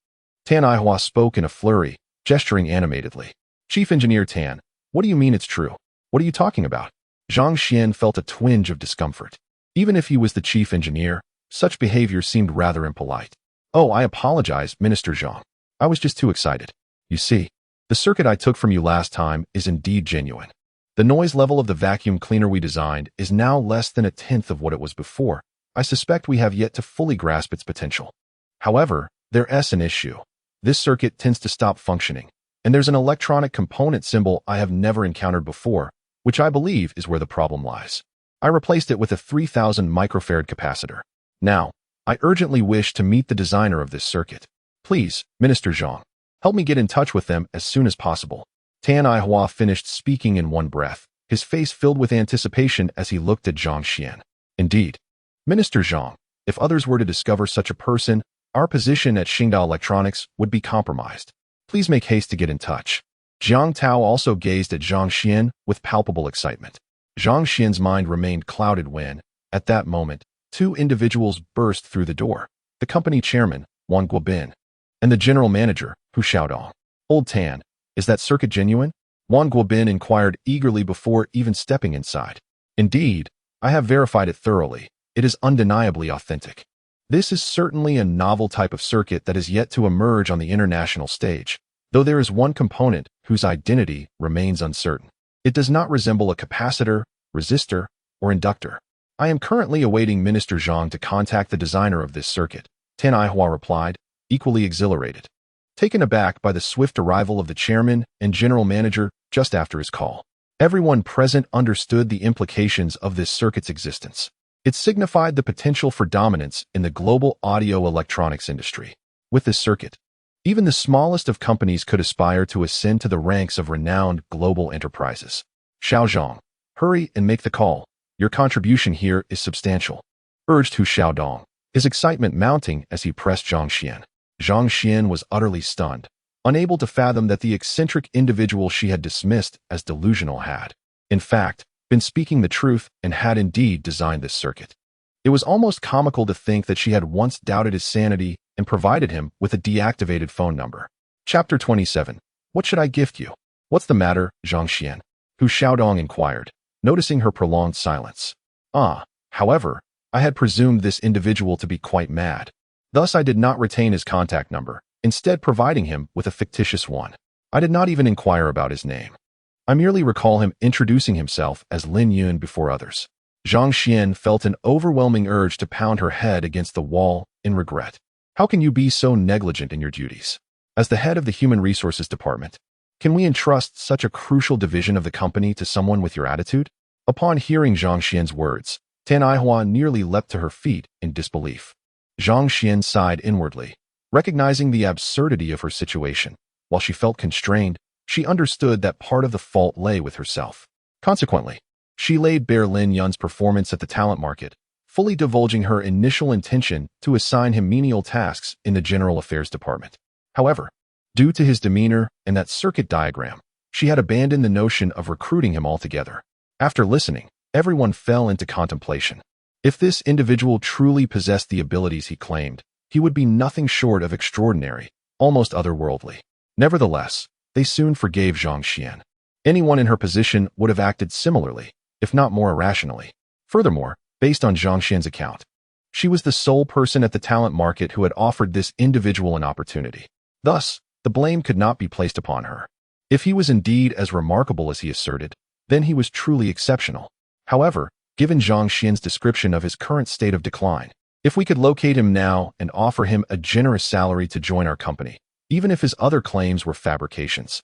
A: Tan Aihua spoke in a flurry, gesturing animatedly. Chief Engineer Tan, what do you mean it's true? What are you talking about? Zhang Xian felt a twinge of discomfort. Even if he was the chief engineer, such behavior seemed rather impolite. Oh, I apologize, Minister Zhang. I was just too excited. You see, the circuit I took from you last time is indeed genuine. The noise level of the vacuum cleaner we designed is now less than a tenth of what it was before. I suspect we have yet to fully grasp its potential. However, there's an issue. This circuit tends to stop functioning, and there's an electronic component symbol I have never encountered before, which I believe is where the problem lies. I replaced it with a 3000 microfarad capacitor. Now, I urgently wish to meet the designer of this circuit. Please, Minister Zhang, help me get in touch with them as soon as possible. Tan Aihua finished speaking in one breath, his face filled with anticipation as he looked at Zhang Xian. Indeed, Minister Zhang, if others were to discover such a person, our position at Shanghai Electronics would be compromised. Please make haste to get in touch. Jiang Tao also gazed at Zhang Xian with palpable excitement. Zhang Xian's mind remained clouded when, at that moment, two individuals burst through the door. The company chairman, Wang Guobin, and the general manager, Hu Xiaodong. Old Tan, is that circuit genuine? Wang Guobin inquired eagerly before even stepping inside. Indeed, I have verified it thoroughly. It is undeniably authentic. This is certainly a novel type of circuit that is yet to emerge on the international stage, though there is one component whose identity remains uncertain. It does not resemble a capacitor, resistor, or inductor. I am currently awaiting Minister Zhang to contact the designer of this circuit, Tan Aihua replied, equally exhilarated, taken aback by the swift arrival of the chairman and general manager just after his call. Everyone present understood the implications of this circuit's existence. It signified the potential for dominance in the global audio electronics industry. With this circuit, even the smallest of companies could aspire to ascend to the ranks of renowned global enterprises. Xiao Zhang, hurry and make the call. Your contribution here is substantial, urged Hu Xiaodong, his excitement mounting as he pressed Zhang Xian. Zhang Xian was utterly stunned, unable to fathom that the eccentric individual she had dismissed as delusional had, in fact, been speaking the truth and had indeed designed this circuit. It was almost comical to think that she had once doubted his sanity and provided him with a deactivated phone number. Chapter 27. What should I gift you? What's the matter, Zhang Xian? Hu Xiaodong inquired, noticing her prolonged silence. However, I had presumed this individual to be quite mad. Thus I did not retain his contact number, instead providing him with a fictitious one. I did not even inquire about his name. I merely recall him introducing himself as Lin Yun before others. Zhang Xian felt an overwhelming urge to pound her head against the wall in regret. How can you be so negligent in your duties? As the head of the Human Resources Department, can we entrust such a crucial division of the company to someone with your attitude? Upon hearing Zhang Xian's words, Tan Aihua nearly leapt to her feet in disbelief. Zhang Xian sighed inwardly, recognizing the absurdity of her situation. While she felt constrained, she understood that part of the fault lay with herself. Consequently, she laid bare Lin Yun's performance at the talent market, fully divulging her initial intention to assign him menial tasks in the General Affairs Department. However, due to his demeanor and that circuit diagram, she had abandoned the notion of recruiting him altogether. After listening, everyone fell into contemplation. If this individual truly possessed the abilities he claimed, he would be nothing short of extraordinary, almost otherworldly. Nevertheless, they soon forgave Zhang Xian. Anyone in her position would have acted similarly, if not more irrationally. Furthermore, based on Zhang Xian's account, she was the sole person at the talent market who had offered this individual an opportunity. Thus, the blame could not be placed upon her. If he was indeed as remarkable as he asserted, then he was truly exceptional. However, given Zhang Xian's description of his current state of decline, if we could locate him now and offer him a generous salary to join our company, even if his other claims were fabrications,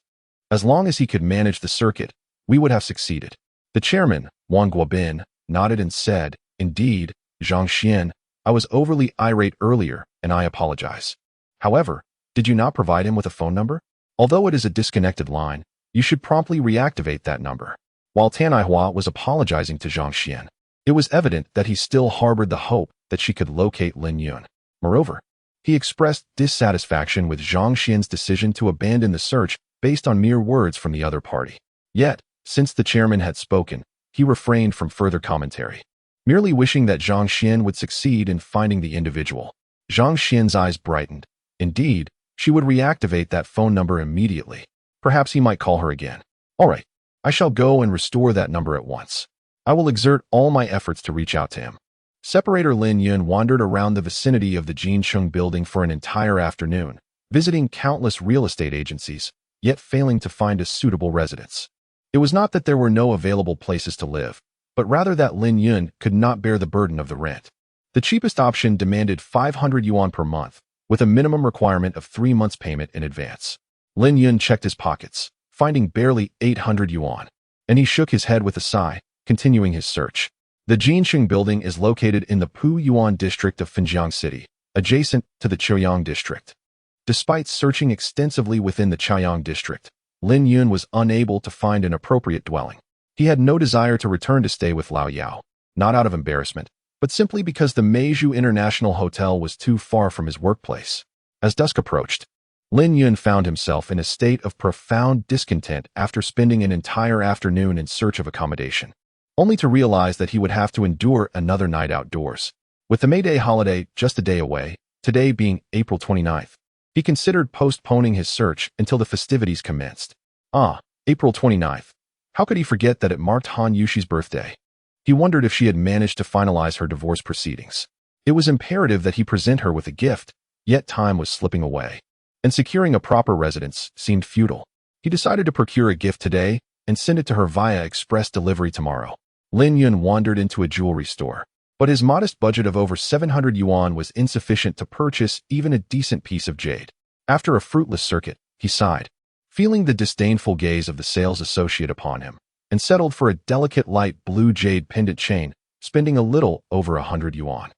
A: as long as he could manage the circuit, we would have succeeded. The chairman, Wang Guobin, nodded and said, "Indeed, Zhang Xian, I was overly irate earlier, and I apologize. However, did you not provide him with a phone number? Although it is a disconnected line, you should promptly reactivate that number." While Tan Aihua was apologizing to Zhang Xian, it was evident that he still harbored the hope that she could locate Lin Yun. Moreover, he expressed dissatisfaction with Zhang Xian's decision to abandon the search based on mere words from the other party. Yet, since the chairman had spoken, he refrained from further commentary, merely wishing that Zhang Xian would succeed in finding the individual. Zhang Xian's eyes brightened. Indeed, she would reactivate that phone number immediately. Perhaps he might call her again. All right, I shall go and restore that number at once. I will exert all my efforts to reach out to him. Separator Lin Yun wandered around the vicinity of the Jincheng building for an entire afternoon, visiting countless real estate agencies, yet failing to find a suitable residence. It was not that there were no available places to live, but rather that Lin Yun could not bear the burden of the rent. The cheapest option demanded 500 yuan per month, with a minimum requirement of 3 months' payment in advance. Lin Yun checked his pockets, finding barely 800 yuan, and he shook his head with a sigh, continuing his search. The Jincheng building is located in the Puyuan district of Fenjiang City, adjacent to the Chaoyang district. Despite searching extensively within the Chaoyang district, Lin Yun was unable to find an appropriate dwelling. He had no desire to return to stay with Lao Yao, not out of embarrassment, but simply because the Meizhou International Hotel was too far from his workplace. As dusk approached, Lin Yun found himself in a state of profound discontent after spending an entire afternoon in search of accommodation, only to realize that he would have to endure another night outdoors. With the May Day holiday just a day away, today being April 29th, he considered postponing his search until the festivities commenced. April 29th. How could he forget that it marked Han Yushi's birthday? He wondered if she had managed to finalize her divorce proceedings. It was imperative that he present her with a gift, yet time was slipping away, and securing a proper residence seemed futile. He decided to procure a gift today and send it to her via express delivery tomorrow. Lin Yun wandered into a jewelry store, but his modest budget of over 700 yuan was insufficient to purchase even a decent piece of jade. After a fruitless circuit, he sighed, feeling the disdainful gaze of the sales associate upon him, and settled for a delicate light blue jade pendant chain, spending a little over 100 yuan.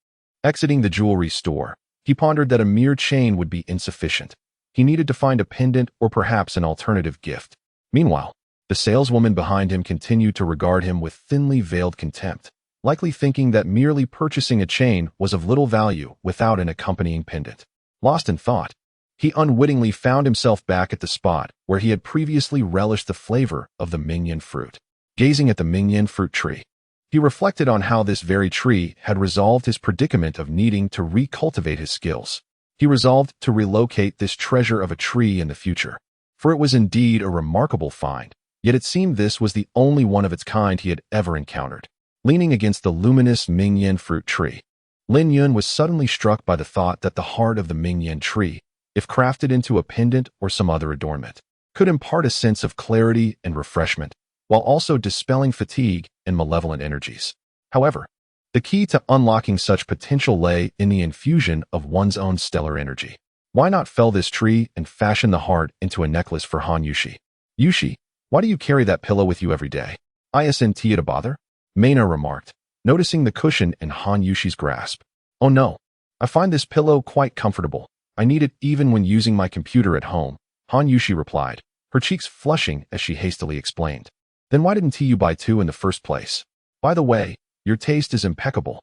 A: Exiting the jewelry store, he pondered that a mere chain would be insufficient. He needed to find a pendant or perhaps an alternative gift. Meanwhile, the saleswoman behind him continued to regard him with thinly veiled contempt, likely thinking that merely purchasing a chain was of little value without an accompanying pendant. Lost in thought, he unwittingly found himself back at the spot where he had previously relished the flavor of the mingyan fruit. Gazing at the mingyan fruit tree, he reflected on how this very tree had resolved his predicament of needing to recultivate his skills. He resolved to relocate this treasure of a tree in the future, for it was indeed a remarkable find, Yet it seemed this was the only one of its kind he had ever encountered. Leaning against the luminous Mingyan fruit tree, Lin Yun was suddenly struck by the thought that the heart of the Mingyan tree, if crafted into a pendant or some other adornment, could impart a sense of clarity and refreshment, while also dispelling fatigue and malevolent energies. However, the key to unlocking such potential lay in the infusion of one's own stellar energy. Why not fell this tree and fashion the heart into a necklace for Han Yushi? Yushi, why do you carry that pillow with you every day? Isn't it a bother? Meina remarked, noticing the cushion in Han Yushi's grasp. Oh no, I find this pillow quite comfortable. I need it even when using my computer at home, Han Yushi replied, her cheeks flushing as she hastily explained. Then why didn't you buy two in the first place? By the way, your taste is impeccable.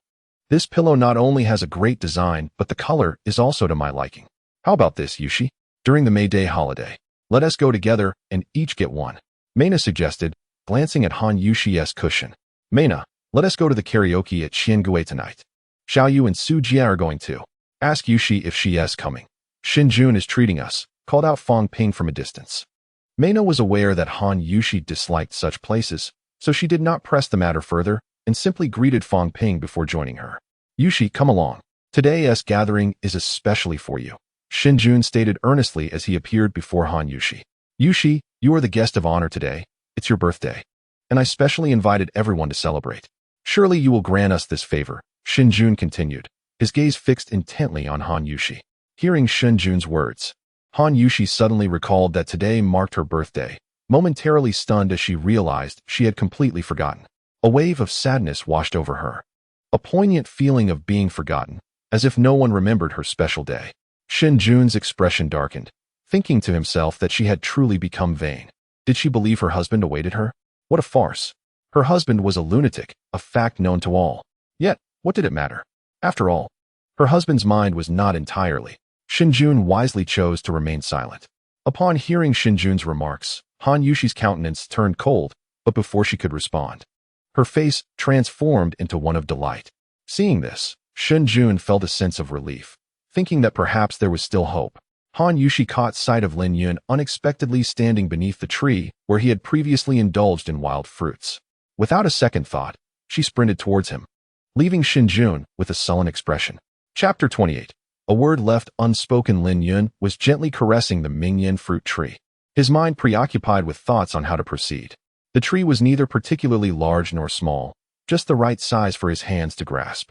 A: This pillow not only has a great design, but the color is also to my liking. How about this, Yushi? During the May Day holiday, let us go together and each get one. Meina suggested, glancing at Han Yushi's cushion. Meina, let us go to the karaoke at Xiangui tonight. Xiaoyu and Su Jia are going to. Ask Yushi if she is coming. Xinjun is treating us, called out Fong Ping from a distance. Meina was aware that Han Yushi disliked such places, so she did not press the matter further and simply greeted Fong Ping before joining her. Yushi, come along. Today's gathering is especially for you, Xinjun stated earnestly as he appeared before Han Yushi. Yushi, you are the guest of honor today. It's your birthday. And I specially invited everyone to celebrate. Surely you will grant us this favor, Xinjun continued, his gaze fixed intently on Han Yushi. Hearing Xinjun's words, Han Yushi suddenly recalled that today marked her birthday, momentarily stunned as she realized she had completely forgotten. A wave of sadness washed over her. A poignant feeling of being forgotten, as if no one remembered her special day. Xinjun's expression darkened, thinking to himself that she had truly become vain. Did she believe her husband awaited her? What a farce. Her husband was a lunatic, a fact known to all. Yet, what did it matter? After all, her husband's mind was not entirely. Xinjun wisely chose to remain silent. Upon hearing Xinjun's remarks, Han Yushi's countenance turned cold, but before she could respond, her face transformed into one of delight. Seeing this, Xinjun felt a sense of relief, thinking that perhaps there was still hope. Han Yushi caught sight of Lin Yun unexpectedly standing beneath the tree where he had previously indulged in wild fruits. Without a second thought, she sprinted towards him, leaving Xinjun with a sullen expression. Chapter 28. A word left unspoken. Lin Yun was gently caressing the Mingyan fruit tree, his mind preoccupied with thoughts on how to proceed. The tree was neither particularly large nor small, just the right size for his hands to grasp.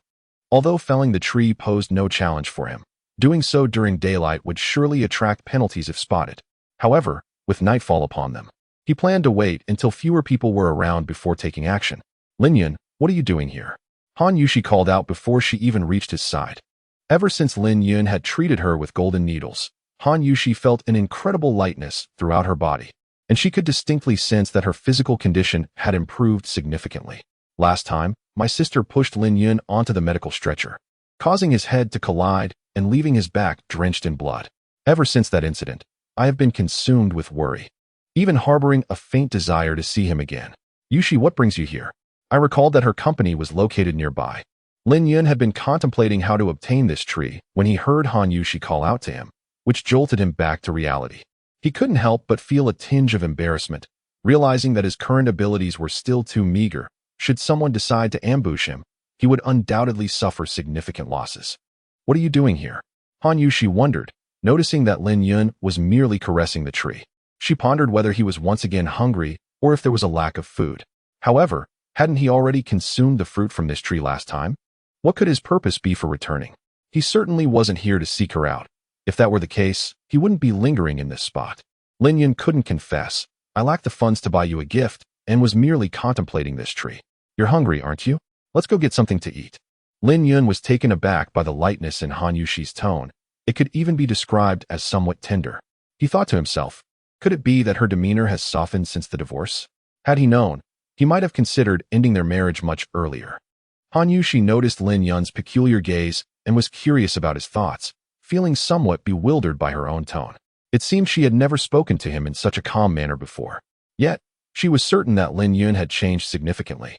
A: Although felling the tree posed no challenge for him, doing so during daylight would surely attract penalties if spotted. However, with nightfall upon them, he planned to wait until fewer people were around before taking action. Lin Yun, what are you doing here? Han Yushi called out before she even reached his side. Ever since Lin Yun had treated her with golden needles, Han Yushi felt an incredible lightness throughout her body, and she could distinctly sense that her physical condition had improved significantly. Last time, my sister pushed Lin Yun onto the medical stretcher, causing his head to collide and leaving his back drenched in blood. Ever since that incident, I have been consumed with worry, even harboring a faint desire to see him again. Yushi, what brings you here? I recalled that her company was located nearby. Lin Yun had been contemplating how to obtain this tree when he heard Han Yushi call out to him, which jolted him back to reality. He couldn't help but feel a tinge of embarrassment, realizing that his current abilities were still too meager. Should someone decide to ambush him, he would undoubtedly suffer significant losses. What are you doing here? Han Yushi wondered, noticing that Lin Yun was merely caressing the tree. She pondered whether he was once again hungry or if there was a lack of food. However, hadn't he already consumed the fruit from this tree last time? What could his purpose be for returning? He certainly wasn't here to seek her out. If that were the case, he wouldn't be lingering in this spot. Lin Yun couldn't confess, I lack the funds to buy you a gift, and was merely contemplating this tree. You're hungry, aren't you? Let's go get something to eat. Lin Yun was taken aback by the lightness in Han Yushi's tone. It could even be described as somewhat tender. He thought to himself, could it be that her demeanor has softened since the divorce? Had he known, he might have considered ending their marriage much earlier. Han Yushi noticed Lin Yun's peculiar gaze and was curious about his thoughts, feeling somewhat bewildered by her own tone. It seemed she had never spoken to him in such a calm manner before. Yet, she was certain that Lin Yun had changed significantly,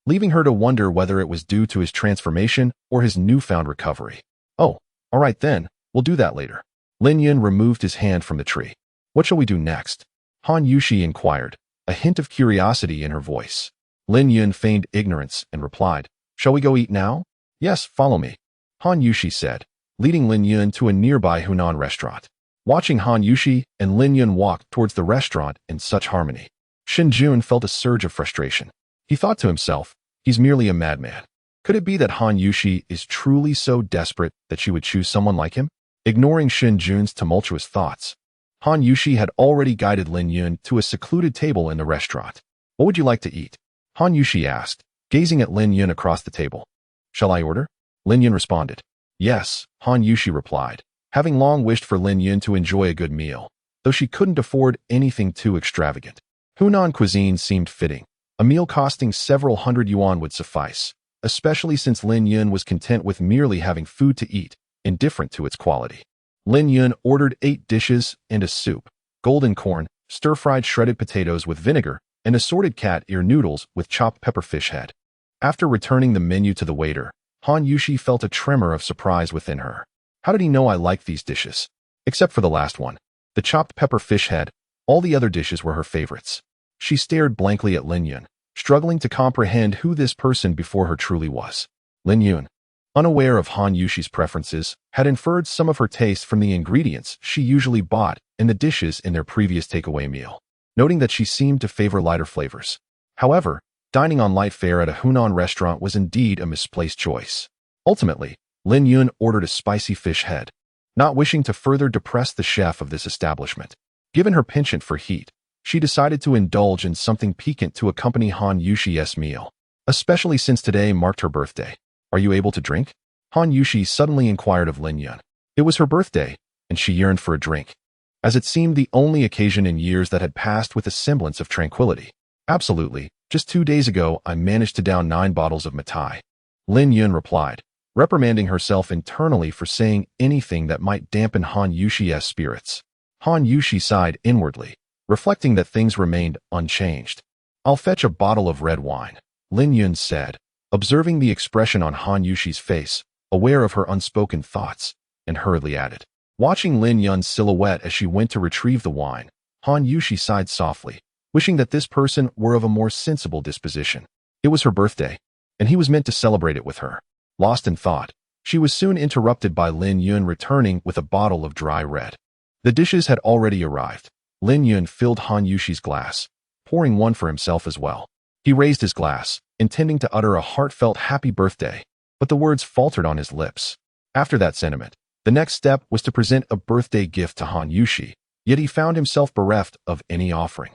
A: leaving her to wonder whether it was due to his transformation or his newfound recovery. Oh, all right then, we'll do that later. Lin Yun removed his hand from the tree. What shall we do next? Han Yushi inquired, a hint of curiosity in her voice. Lin Yun feigned ignorance and replied, "Shall we go eat now?" "Yes, follow me," Han Yushi said, leading Lin Yun to a nearby Hunan restaurant. Watching Han Yushi and Lin Yun walk towards the restaurant in such harmony, Shin Jun felt a surge of frustration. He thought to himself, he's merely a madman. Could it be that Han Yushi is truly so desperate that she would choose someone like him? Ignoring Shin Jun's tumultuous thoughts, Han Yushi had already guided Lin Yun to a secluded table in the restaurant. "What would you like to eat?" Han Yushi asked, gazing at Lin Yun across the table. "Shall I order?" Lin Yun responded. "Yes," Han Yushi replied, having long wished for Lin Yun to enjoy a good meal, though she couldn't afford anything too extravagant. Hunan cuisine seemed fitting. A meal costing several hundred yuan would suffice, especially since Lin Yun was content with merely having food to eat, indifferent to its quality. Lin Yun ordered 8 dishes and a soup, golden corn, stir-fried shredded potatoes with vinegar, and assorted cat ear noodles with chopped pepper fish head. After returning the menu to the waiter, Han Yushi felt a tremor of surprise within her. How did he know I liked these dishes? Except for the last one, the chopped pepper fish head, all the other dishes were her favorites. She stared blankly at Lin Yun, struggling to comprehend who this person before her truly was. Lin Yun, unaware of Han Yushi's preferences, had inferred some of her taste from the ingredients she usually bought in the dishes in their previous takeaway meal, noting that she seemed to favor lighter flavors. However, dining on light fare at a Hunan restaurant was indeed a misplaced choice. Ultimately, Lin Yun ordered a spicy fish head, not wishing to further depress the chef of this establishment. Given her penchant for heat, she decided to indulge in something piquant to accompany Han Yushi's meal, especially since today marked her birthday. "Are you able to drink?" Han Yushi suddenly inquired of Lin Yun. It was her birthday, and she yearned for a drink, as it seemed the only occasion in years that had passed with a semblance of tranquility. "Absolutely. Just 2 days ago, I managed to down 9 bottles of matai," Lin Yun replied, reprimanding herself internally for saying anything that might dampen Han Yushi's spirits. Han Yushi sighed inwardly, reflecting that things remained unchanged. "I'll fetch a bottle of red wine," Lin Yun said, observing the expression on Han Yushi's face, aware of her unspoken thoughts, and hurriedly added. Watching Lin Yun's silhouette as she went to retrieve the wine, Han Yushi sighed softly, wishing that this person were of a more sensible disposition. It was her birthday, and he was meant to celebrate it with her. Lost in thought, she was soon interrupted by Lin Yun returning with a bottle of dry red. The dishes had already arrived. Lin Yun filled Han Yushi's glass, pouring one for himself as well. He raised his glass, intending to utter a heartfelt happy birthday, but the words faltered on his lips. After that sentiment, the next step was to present a birthday gift to Han Yushi, yet he found himself bereft of any offering.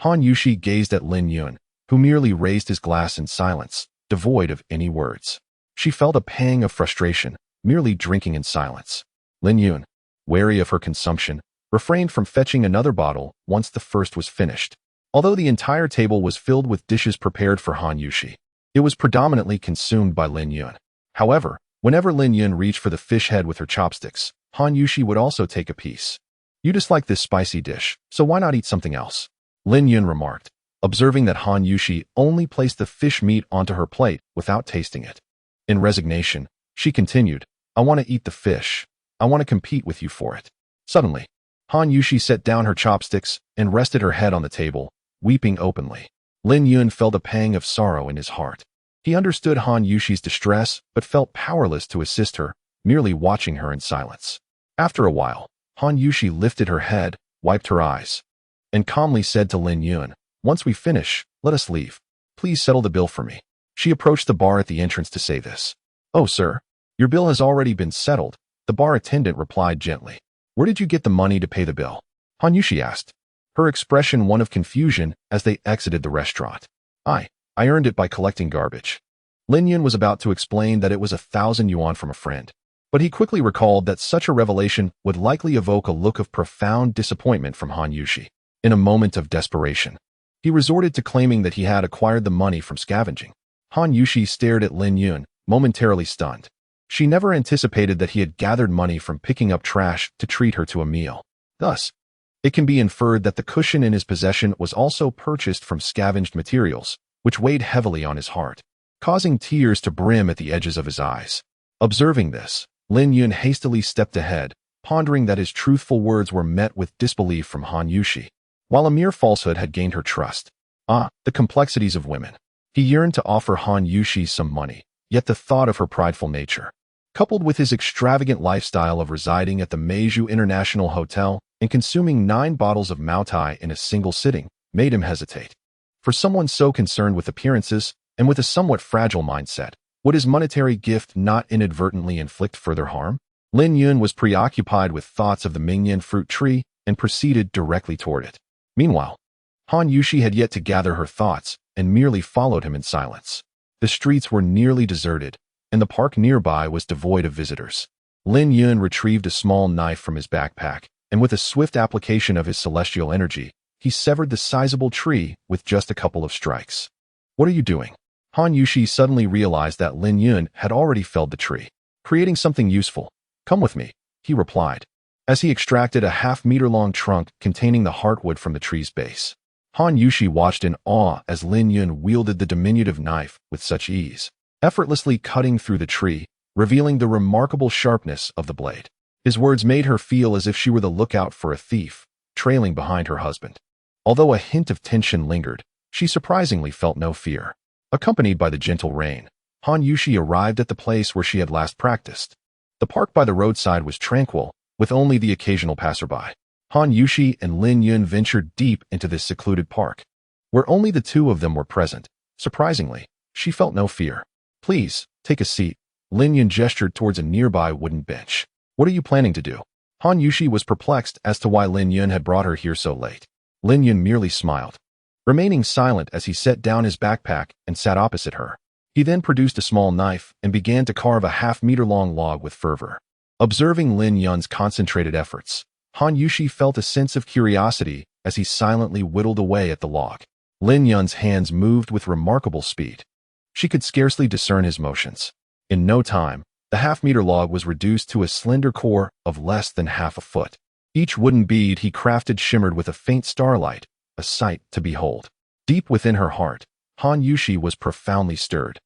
A: Han Yushi gazed at Lin Yun, who merely raised his glass in silence, devoid of any words. She felt a pang of frustration, merely drinking in silence. Lin Yun, wary of her consumption, refrained from fetching another bottle once the first was finished. Although the entire table was filled with dishes prepared for Han Yushi, it was predominantly consumed by Lin Yun. However, whenever Lin Yun reached for the fish head with her chopsticks, Han Yushi would also take a piece. "You dislike this spicy dish, so why not eat something else?" Lin Yun remarked, observing that Han Yushi only placed the fish meat onto her plate without tasting it. In resignation, she continued, "I want to eat the fish. I want to compete with you for it." Suddenly, Han Yushi set down her chopsticks and rested her head on the table, weeping openly. Lin Yun felt a pang of sorrow in his heart. He understood Han Yushi's distress but felt powerless to assist her, merely watching her in silence. After a while, Han Yushi lifted her head, wiped her eyes, and calmly said to Lin Yun, "Once we finish, let us leave. Please settle the bill for me." She approached the bar at the entrance to say this. "Oh, sir, your bill has already been settled," the bar attendant replied gently. "Where did you get the money to pay the bill?" Han Yushi asked, her expression one of confusion as they exited the restaurant. I earned it by collecting garbage." Lin Yun was about to explain that it was 1,000 yuan from a friend, but he quickly recalled that such a revelation would likely evoke a look of profound disappointment from Han Yushi. In a moment of desperation, he resorted to claiming that he had acquired the money from scavenging. Han Yushi stared at Lin Yun, momentarily stunned. She never anticipated that he had gathered money from picking up trash to treat her to a meal. Thus, it can be inferred that the cushion in his possession was also purchased from scavenged materials, which weighed heavily on his heart, causing tears to brim at the edges of his eyes. Observing this, Lin Yun hastily stepped ahead, pondering that his truthful words were met with disbelief from Han Yushi. while a mere falsehood had gained her trust. The complexities of women. He yearned to offer Han Yushi some money, yet the thought of her prideful nature, coupled with his extravagant lifestyle of residing at the Meiju International Hotel and consuming 9 bottles of Maotai in a single sitting, made him hesitate. For someone so concerned with appearances and with a somewhat fragile mindset, would his monetary gift not inadvertently inflict further harm? Lin Yun was preoccupied with thoughts of the Mingyan fruit tree and proceeded directly toward it. Meanwhile, Han Yushi had yet to gather her thoughts and merely followed him in silence. The streets were nearly deserted, and the park nearby was devoid of visitors. Lin Yun retrieved a small knife from his backpack, and with a swift application of his celestial energy, he severed the sizable tree with just a couple of strikes. What are you doing? Han Yushi suddenly realized that Lin Yun had already felled the tree, creating something useful. Come with me, he replied, as he extracted a half-meter-long trunk containing the heartwood from the tree's base. Han Yushi watched in awe as Lin Yun wielded the diminutive knife with such ease, effortlessly cutting through the tree, revealing the remarkable sharpness of the blade. His words made her feel as if she were the lookout for a thief, trailing behind her husband. Although a hint of tension lingered, she surprisingly felt no fear. Accompanied by the gentle rain, Han Yushi arrived at the place where she had last practiced. The park by the roadside was tranquil, with only the occasional passerby. Han Yushi and Lin Yun ventured deep into this secluded park, where only the two of them were present. Surprisingly, she felt no fear. Please, take a seat. Lin Yun gestured towards a nearby wooden bench. What are you planning to do? Han Yushi was perplexed as to why Lin Yun had brought her here so late. Lin Yun merely smiled, remaining silent as he set down his backpack and sat opposite her. He then produced a small knife and began to carve a half-meter-long log with fervor. Observing Lin Yun's concentrated efforts, Han Yushi felt a sense of curiosity as he silently whittled away at the log. Lin Yun's hands moved with remarkable speed. She could scarcely discern his motions. In no time, the half-meter log was reduced to a slender core of less than half a foot. Each wooden bead he crafted shimmered with a faint starlight, a sight to behold. Deep within her heart, Han Yushi was profoundly stirred.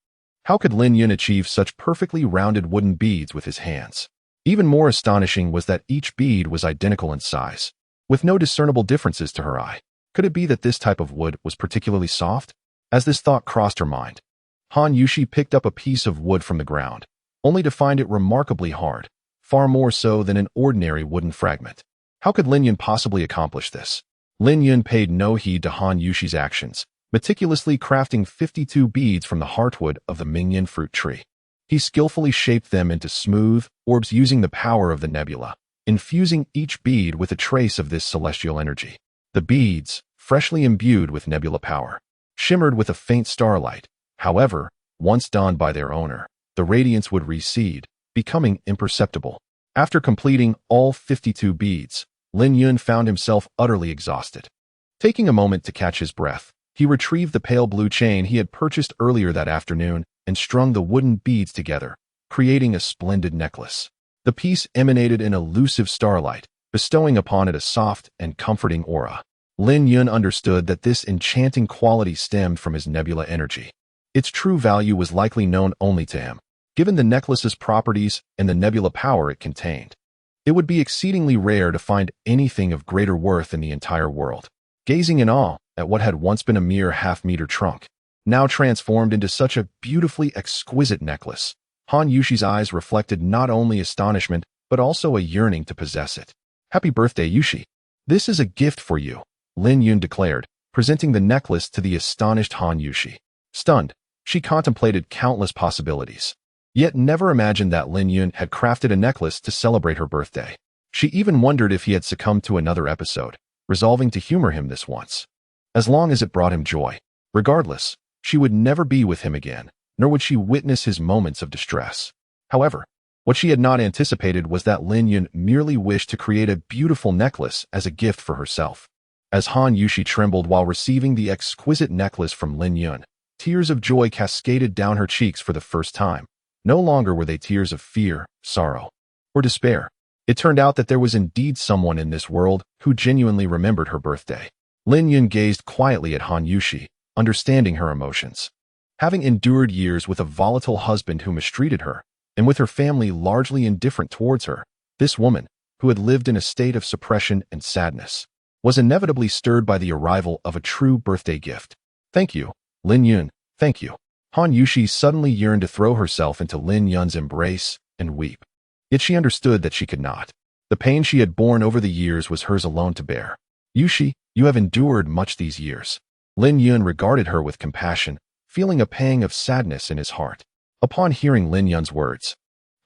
A: How could Lin Yun achieve such perfectly rounded wooden beads with his hands? Even more astonishing was that each bead was identical in size, with no discernible differences to her eye. Could it be that this type of wood was particularly soft? As this thought crossed her mind, Han Yushi picked up a piece of wood from the ground, only to find it remarkably hard, far more so than an ordinary wooden fragment. How could Lin Yun possibly accomplish this? Lin Yun paid no heed to Han Yushi's actions, meticulously crafting 52 beads from the heartwood of the Mingyan fruit tree. He skillfully shaped them into smooth orbs using the power of the nebula, infusing each bead with a trace of this celestial energy. The beads, freshly imbued with nebula power, shimmered with a faint starlight. However, once donned by their owner, the radiance would recede, becoming imperceptible. After completing all 52 beads, Lin Yun found himself utterly exhausted. Taking a moment to catch his breath, he retrieved the pale blue chain he had purchased earlier that afternoon and strung the wooden beads together, creating a splendid necklace. The piece emanated an elusive starlight, bestowing upon it a soft and comforting aura. Lin Yun understood that this enchanting quality stemmed from his nebula energy. Its true value was likely known only to him, given the necklace's properties and the nebula power it contained. It would be exceedingly rare to find anything of greater worth in the entire world. Gazing in awe at what had once been a mere half-meter trunk, now transformed into such a beautifully exquisite necklace, Han Yushi's eyes reflected not only astonishment, but also a yearning to possess it. Happy birthday, Yushi. This is a gift for you, Lin Yun declared, presenting the necklace to the astonished Han Yushi. Stunned, she contemplated countless possibilities, yet never imagined that Lin Yun had crafted a necklace to celebrate her birthday. She even wondered if he had succumbed to another episode, resolving to humor him this once. As long as it brought him joy. Regardless, she would never be with him again, nor would she witness his moments of distress. However, what she had not anticipated was that Lin Yun merely wished to create a beautiful necklace as a gift for herself. As Han Yushi trembled while receiving the exquisite necklace from Lin Yun, tears of joy cascaded down her cheeks for the first time. No longer were they tears of fear, sorrow, or despair. It turned out that there was indeed someone in this world who genuinely remembered her birthday. Lin Yun gazed quietly at Han Yushi, understanding her emotions. Having endured years with a volatile husband who mistreated her, and with her family largely indifferent towards her, this woman, who had lived in a state of suppression and sadness, was inevitably stirred by the arrival of a true birthday gift. Thank you, Lin Yun, thank you. Han Yushi suddenly yearned to throw herself into Lin Yun's embrace and weep. Yet she understood that she could not. The pain she had borne over the years was hers alone to bear. Yushi, you have endured much these years. Lin Yun regarded her with compassion, feeling a pang of sadness in his heart. Upon hearing Lin Yun's words,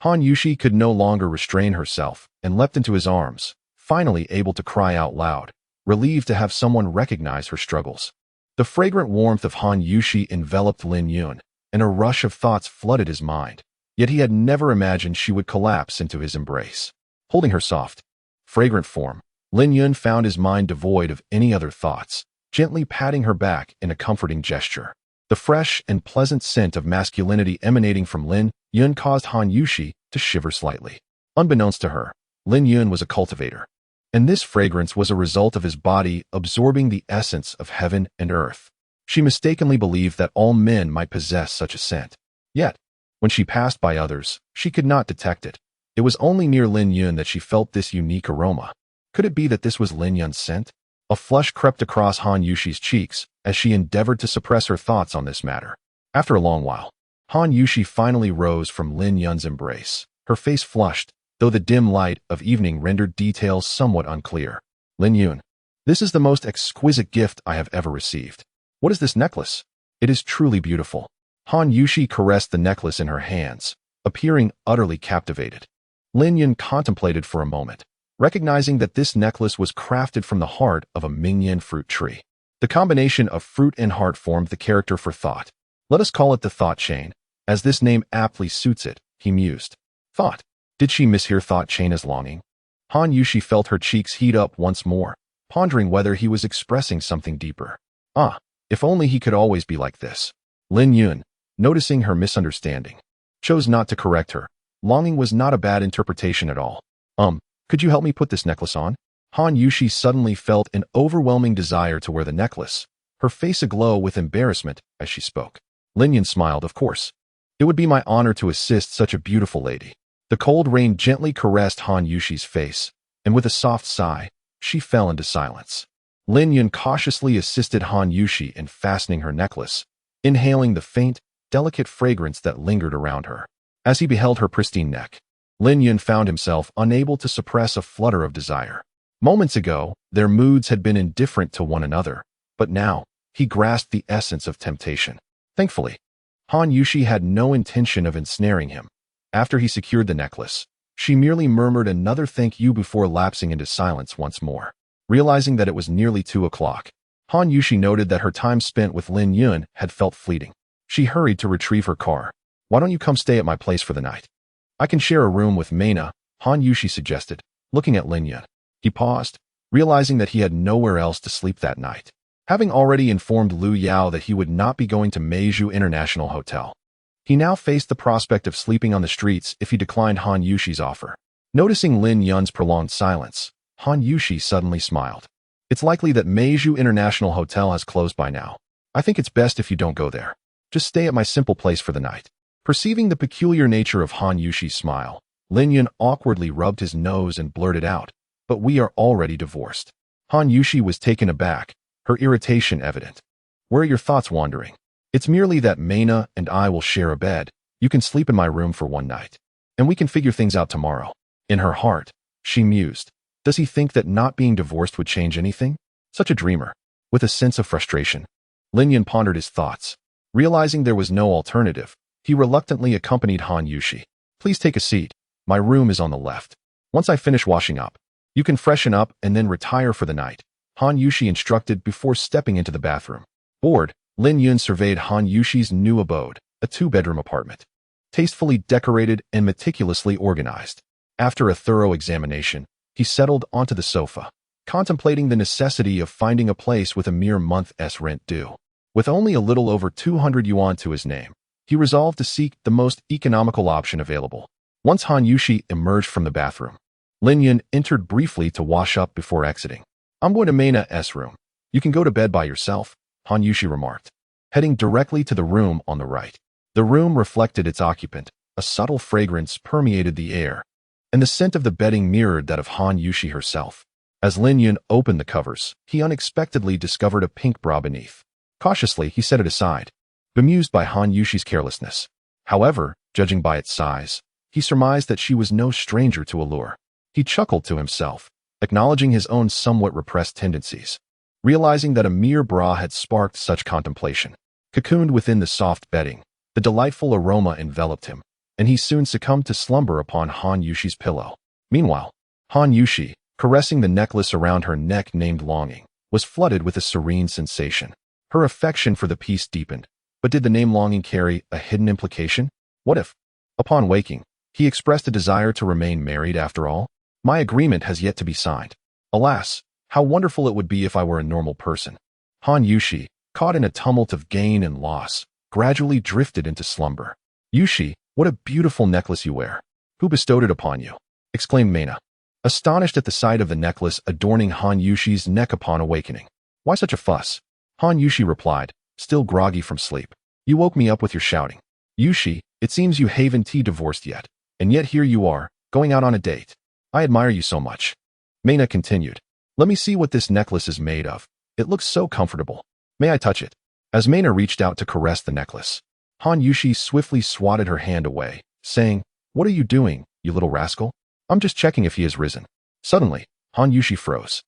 A: Han Yushi could no longer restrain herself and leapt into his arms, finally able to cry out loud, relieved to have someone recognize her struggles. The fragrant warmth of Han Yushi enveloped Lin Yun, and a rush of thoughts flooded his mind, yet he had never imagined she would collapse into his embrace. Holding her soft, fragrant form, Lin Yun found his mind devoid of any other thoughts, gently patting her back in a comforting gesture. The fresh and pleasant scent of masculinity emanating from Lin Yun caused Han Yushi to shiver slightly. Unbeknownst to her, Lin Yun was a cultivator, and this fragrance was a result of his body absorbing the essence of heaven and earth. She mistakenly believed that all men might possess such a scent. Yet, when she passed by others, she could not detect it. It was only near Lin Yun that she felt this unique aroma. Could it be that this was Lin Yun's scent? A flush crept across Han Yushi's cheeks as she endeavored to suppress her thoughts on this matter. After a long while, Han Yushi finally rose from Lin Yun's embrace. Her face flushed, though the dim light of evening rendered details somewhat unclear. Lin Yun, this is the most exquisite gift I have ever received. What is this necklace? It is truly beautiful. Han Yushi caressed the necklace in her hands, appearing utterly captivated. Lin Yun contemplated for a moment, recognizing that this necklace was crafted from the heart of a mingyan fruit tree. The combination of fruit and heart formed the character for thought. Let us call it the thought chain, as this name aptly suits it, he mused. Thought. Did she mishear thought chain as longing? Han Yushi felt her cheeks heat up once more, pondering whether he was expressing something deeper. Ah, if only he could always be like this. Lin Yun, noticing her misunderstanding, chose not to correct her. Longing was not a bad interpretation at all. Could you help me put this necklace on? Han Yushi suddenly felt an overwhelming desire to wear the necklace, her face aglow with embarrassment as she spoke. Lin Yun smiled, of course. It would be my honor to assist such a beautiful lady. The cold rain gently caressed Han Yushi's face, and with a soft sigh, she fell into silence. Lin Yun cautiously assisted Han Yushi in fastening her necklace, inhaling the faint, delicate fragrance that lingered around her. As he beheld her pristine neck, Lin Yun found himself unable to suppress a flutter of desire. Moments ago, their moods had been indifferent to one another, but now, he grasped the essence of temptation. Thankfully, Han Yushi had no intention of ensnaring him. After he secured the necklace, she merely murmured another thank you before lapsing into silence once more. Realizing that it was nearly 2 o'clock, Han Yushi noted that her time spent with Lin Yun had felt fleeting. She hurried to retrieve her car. Why don't you come stay at my place for the night? I can share a room with Meina, Han Yushi suggested, looking at Lin Yun. He paused, realizing that he had nowhere else to sleep that night. Having already informed Liu Yao that he would not be going to Meizhou International Hotel, he now faced the prospect of sleeping on the streets if he declined Han Yushi's offer. Noticing Lin Yun's prolonged silence, Han Yushi suddenly smiled. It's likely that Meizhou International Hotel has closed by now. I think it's best if you don't go there. Just stay at my simple place for the night. Perceiving the peculiar nature of Han Yushi's smile, Lin Yun awkwardly rubbed his nose and blurted out, but we are already divorced. Han Yushi was taken aback, her irritation evident. Where are your thoughts wandering? It's merely that Meina and I will share a bed. You can sleep in my room for one night, and we can figure things out tomorrow. In her heart, she mused. Does he think that not being divorced would change anything? Such a dreamer. With a sense of frustration, Lin Yun pondered his thoughts. Realizing there was no alternative, he reluctantly accompanied Han Yushi. Please take a seat. My room is on the left. Once I finish washing up, you can freshen up and then retire for the night, Han Yushi instructed before stepping into the bathroom. Bored, Lin Yun surveyed Han Yushi's new abode, a 2-bedroom apartment. Tastefully decorated and meticulously organized. After a thorough examination, he settled onto the sofa, contemplating the necessity of finding a place with a mere month's rent due. With only a little over 200 yuan to his name, he resolved to seek the most economical option available. Once Han Yushi emerged from the bathroom, Lin Yun entered briefly to wash up before exiting. I'm going to Meina's room. You can go to bed by yourself, Han Yushi remarked, heading directly to the room on the right. The room reflected its occupant. A subtle fragrance permeated the air, and the scent of the bedding mirrored that of Han Yushi herself. As Lin Yun opened the covers, he unexpectedly discovered a pink bra beneath. Cautiously, he set it aside, bemused by Han Yushi's carelessness. However, judging by its size, he surmised that she was no stranger to allure. He chuckled to himself, acknowledging his own somewhat repressed tendencies. Realizing that a mere bra had sparked such contemplation. Cocooned within the soft bedding, the delightful aroma enveloped him, and he soon succumbed to slumber upon Han Yushi's pillow. Meanwhile, Han Yushi, caressing the necklace around her neck named Longing, was flooded with a serene sensation. Her affection for the piece deepened, but did the name Longing carry a hidden implication? What if, upon waking, he expressed a desire to remain married after all? My agreement has yet to be signed. Alas, how wonderful it would be if I were a normal person. Han Yushi, caught in a tumult of gain and loss, gradually drifted into slumber. Yushi, what a beautiful necklace you wear. Who bestowed it upon you? Exclaimed Mena, astonished at the sight of the necklace adorning Han Yushi's neck upon awakening. Why such a fuss? Han Yushi replied, still groggy from sleep. You woke me up with your shouting. Yushi, it seems you haven't divorced yet, and yet here you are, going out on a date. I admire you so much. Mena continued. Let me see what this necklace is made of. It looks so comfortable. May I touch it? As Mena reached out to caress the necklace, Han Yushi swiftly swatted her hand away, saying, What are you doing, you little rascal? I'm just checking if he has risen. Suddenly, Han Yushi froze,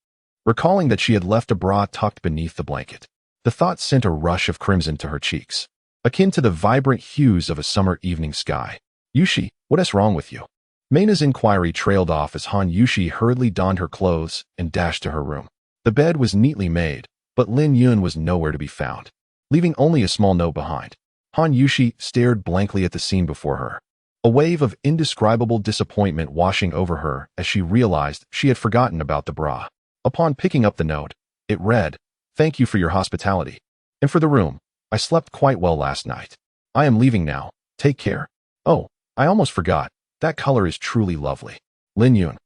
A: recalling that she had left a bra tucked beneath the blanket. The thought sent a rush of crimson to her cheeks, akin to the vibrant hues of a summer evening sky. Yushi, what is wrong with you? Mena's inquiry trailed off as Han Yushi hurriedly donned her clothes and dashed to her room. The bed was neatly made, but Lin Yun was nowhere to be found, leaving only a small note behind. Han Yushi stared blankly at the scene before her, a wave of indescribable disappointment washing over her as she realized she had forgotten about the bra. Upon picking up the note, it read, Thank you for your hospitality. And for the room, I slept quite well last night. I am leaving now. Take care. Oh, I almost forgot. That color is truly lovely. Lin Yun.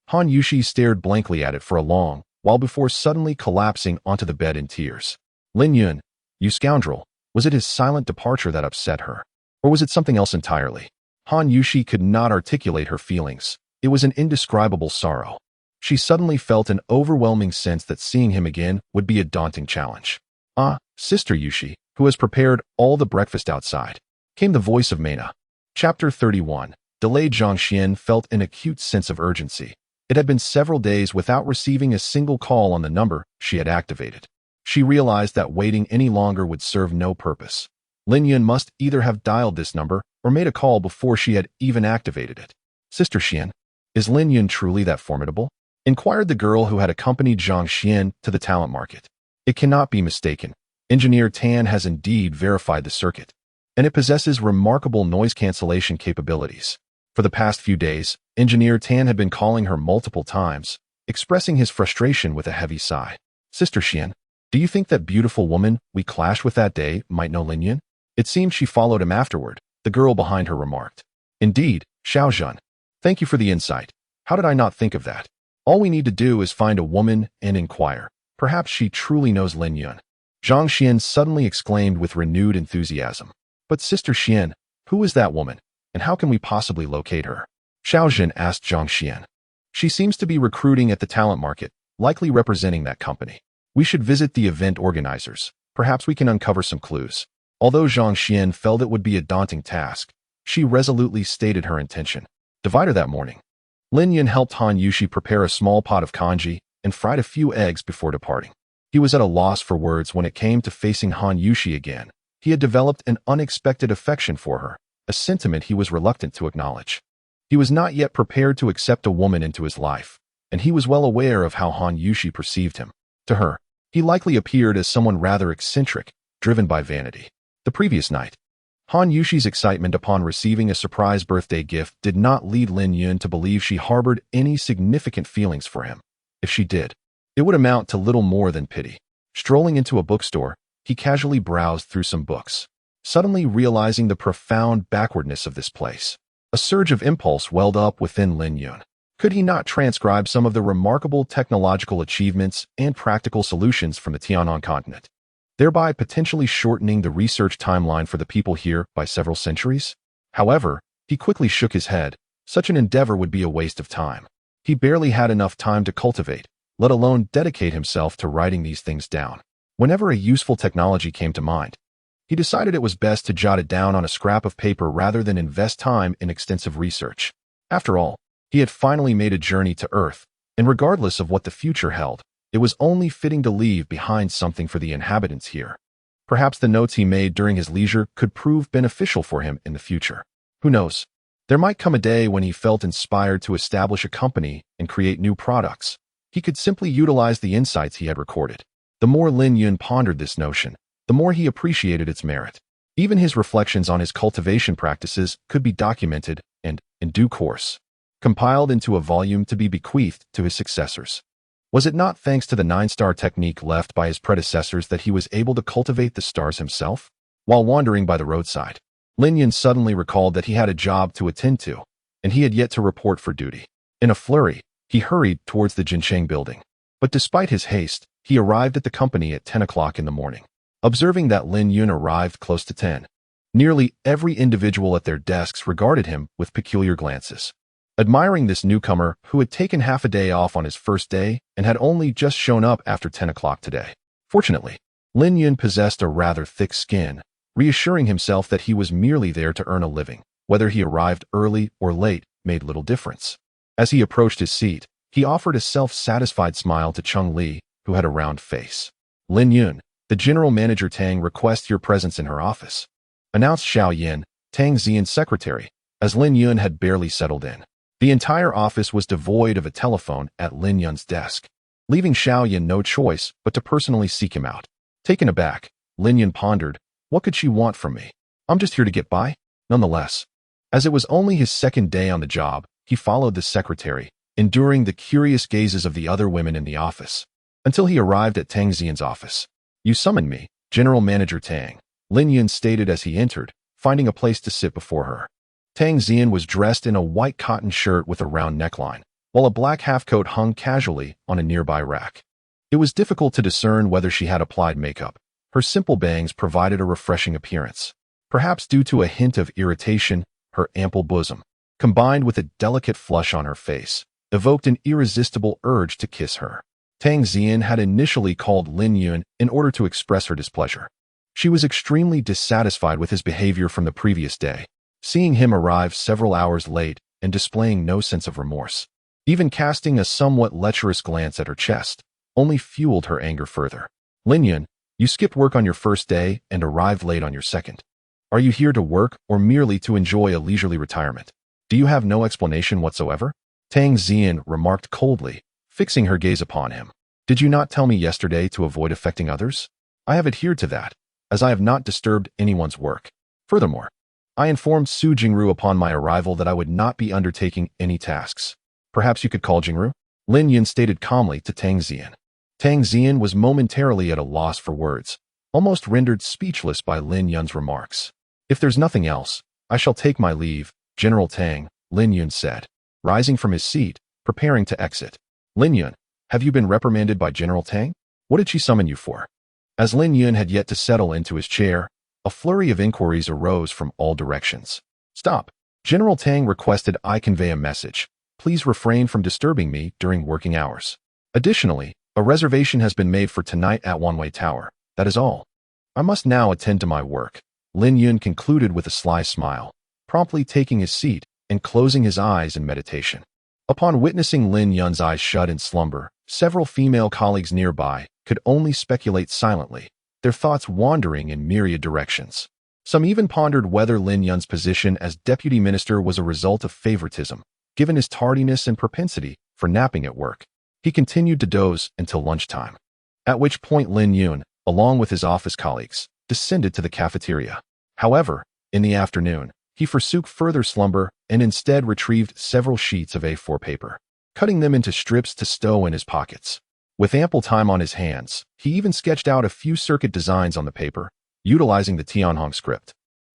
A: Han Yushi stared blankly at it for a long while before suddenly collapsing onto the bed in tears. Lin Yun, you scoundrel, was it his silent departure that upset her? Or was it something else entirely? Han Yushi could not articulate her feelings. It was an indescribable sorrow. She suddenly felt an overwhelming sense that seeing him again would be a daunting challenge. Ah, Sister Yushi, who has prepared all the breakfast outside, came the voice of Mena. Chapter 31. Delayed. Zhang Xian felt an acute sense of urgency. It had been several days without receiving a single call on the number she had activated. She realized that waiting any longer would serve no purpose. Lin Yun must either have dialed this number or made a call before she had even activated it. Sister Xian, is Lin Yun truly that formidable? Inquired the girl who had accompanied Zhang Xian to the talent market. It cannot be mistaken. Engineer Tan has indeed verified the circuit, and it possesses remarkable noise cancellation capabilities. For the past few days, Engineer Tan had been calling her multiple times, expressing his frustration with a heavy sigh. Sister Xian, do you think that beautiful woman we clashed with that day might know Lin Yun? It seemed she followed him afterward, the girl behind her remarked. Indeed, Xiaozhen. Thank you for the insight. How did I not think of that? All we need to do is find a woman and inquire. Perhaps she truly knows Lin Yun. Zhang Xian suddenly exclaimed with renewed enthusiasm. But Sister Xian, who is that woman, and how can we possibly locate her? Xiaozhen asked Zhang Xian. She seems to be recruiting at the talent market, likely representing that company. We should visit the event organizers. Perhaps we can uncover some clues. Although Zhang Xian felt it would be a daunting task, she resolutely stated her intention. Divider that morning, Lin Yun helped Han Yushi prepare a small pot of congee and fried a few eggs before departing. He was at a loss for words when it came to facing Han Yushi again. He had developed an unexpected affection for her, a sentiment he was reluctant to acknowledge. He was not yet prepared to accept a woman into his life, and he was well aware of how Han Yushi perceived him. To her, he likely appeared as someone rather eccentric, driven by vanity. The previous night, Han Yushi's excitement upon receiving a surprise birthday gift did not lead Lin Yun to believe she harbored any significant feelings for him. If she did, it would amount to little more than pity. Strolling into a bookstore, he casually browsed through some books, suddenly realizing the profound backwardness of this place. A surge of impulse welled up within Lin Yun. Could he not transcribe some of the remarkable technological achievements and practical solutions from the Tianan continent, thereby potentially shortening the research timeline for the people here by several centuries? However, he quickly shook his head. Such an endeavor would be a waste of time. He barely had enough time to cultivate, let alone dedicate himself to writing these things down. Whenever a useful technology came to mind, he decided it was best to jot it down on a scrap of paper rather than invest time in extensive research. After all, he had finally made a journey to Earth, and regardless of what the future held, it was only fitting to leave behind something for the inhabitants here. Perhaps the notes he made during his leisure could prove beneficial for him in the future. Who knows? There might come a day when he felt inspired to establish a company and create new products. He could simply utilize the insights he had recorded. The more Lin Yun pondered this notion, the more he appreciated its merit. Even his reflections on his cultivation practices could be documented and, in due course, compiled into a volume to be bequeathed to his successors. Was it not thanks to the 9-star technique left by his predecessors that he was able to cultivate the stars himself? While wandering by the roadside, Lin Yun suddenly recalled that he had a job to attend to, and he had yet to report for duty. In a flurry, he hurried towards the Jincheng building. But despite his haste, he arrived at the company at 10 o'clock in the morning. Observing that Lin Yun arrived close to 10, nearly every individual at their desks regarded him with peculiar glances. Admiring this newcomer who had taken half a day off on his first day and had only just shown up after 10 o'clock today. Fortunately, Lin Yun possessed a rather thick skin, reassuring himself that he was merely there to earn a living. Whether he arrived early or late made little difference. As he approached his seat, he offered a self-satisfied smile to Chung Li, who had a round face. "Lin Yun, the general manager Tang requests your presence in her office," announced Xiao Yin, Tang Xian's secretary, as Lin Yun had barely settled in. The entire office was devoid of a telephone at Lin Yun's desk, leaving Xiao Yin no choice but to personally seek him out. Taken aback, Lin Yun pondered, what could she want from me? I'm just here to get by. Nonetheless, as it was only his second day on the job, he followed the secretary, enduring the curious gazes of the other women in the office, until he arrived at Tang Xian's office. "You summoned me, General Manager Tang," Lin Yun stated as he entered, finding a place to sit before her. Tang Xian was dressed in a white cotton shirt with a round neckline, while a black half-coat hung casually on a nearby rack. It was difficult to discern whether she had applied makeup. Her simple bangs provided a refreshing appearance. Perhaps due to a hint of irritation, her ample bosom, combined with a delicate flush on her face, evoked an irresistible urge to kiss her. Tang Xian had initially called Lin Yun in order to express her displeasure. She was extremely dissatisfied with his behavior from the previous day, seeing him arrive several hours late and displaying no sense of remorse. Even casting a somewhat lecherous glance at her chest only fueled her anger further. "Lin Yun, you skipped work on your first day and arrived late on your second. Are you here to work or merely to enjoy a leisurely retirement? Do you have no explanation whatsoever?" Tang Xian remarked coldly, fixing her gaze upon him. "Did you not tell me yesterday to avoid affecting others? I have adhered to that, as I have not disturbed anyone's work. Furthermore, I informed Su Jingru upon my arrival that I would not be undertaking any tasks. Perhaps you could call Jingru?" Lin Yun stated calmly to Tang Xian. Tang Xian was momentarily at a loss for words, almost rendered speechless by Lin Yun's remarks. "If there's nothing else, I shall take my leave, General Tang," Lin Yun said, rising from his seat, preparing to exit. "Lin Yun, have you been reprimanded by General Tang? What did she summon you for?" As Lin Yun had yet to settle into his chair, a flurry of inquiries arose from all directions. "Stop. General Tang requested I convey a message. Please refrain from disturbing me during working hours. Additionally, a reservation has been made for tonight at Wanwei Tower. That is all. I must now attend to my work," Lin Yun concluded with a sly smile, promptly taking his seat and closing his eyes in meditation. Upon witnessing Lin Yun's eyes shut in slumber, several female colleagues nearby could only speculate silently, their thoughts wandering in myriad directions. Some even pondered whether Lin Yun's position as deputy minister was a result of favoritism, given his tardiness and propensity for napping at work. He continued to doze until lunchtime, at which point Lin Yun, along with his office colleagues, descended to the cafeteria. However, in the afternoon, he forsook further slumber and instead retrieved several sheets of A4 paper, cutting them into strips to stow in his pockets. With ample time on his hands, he even sketched out a few circuit designs on the paper, utilizing the Tianhong script.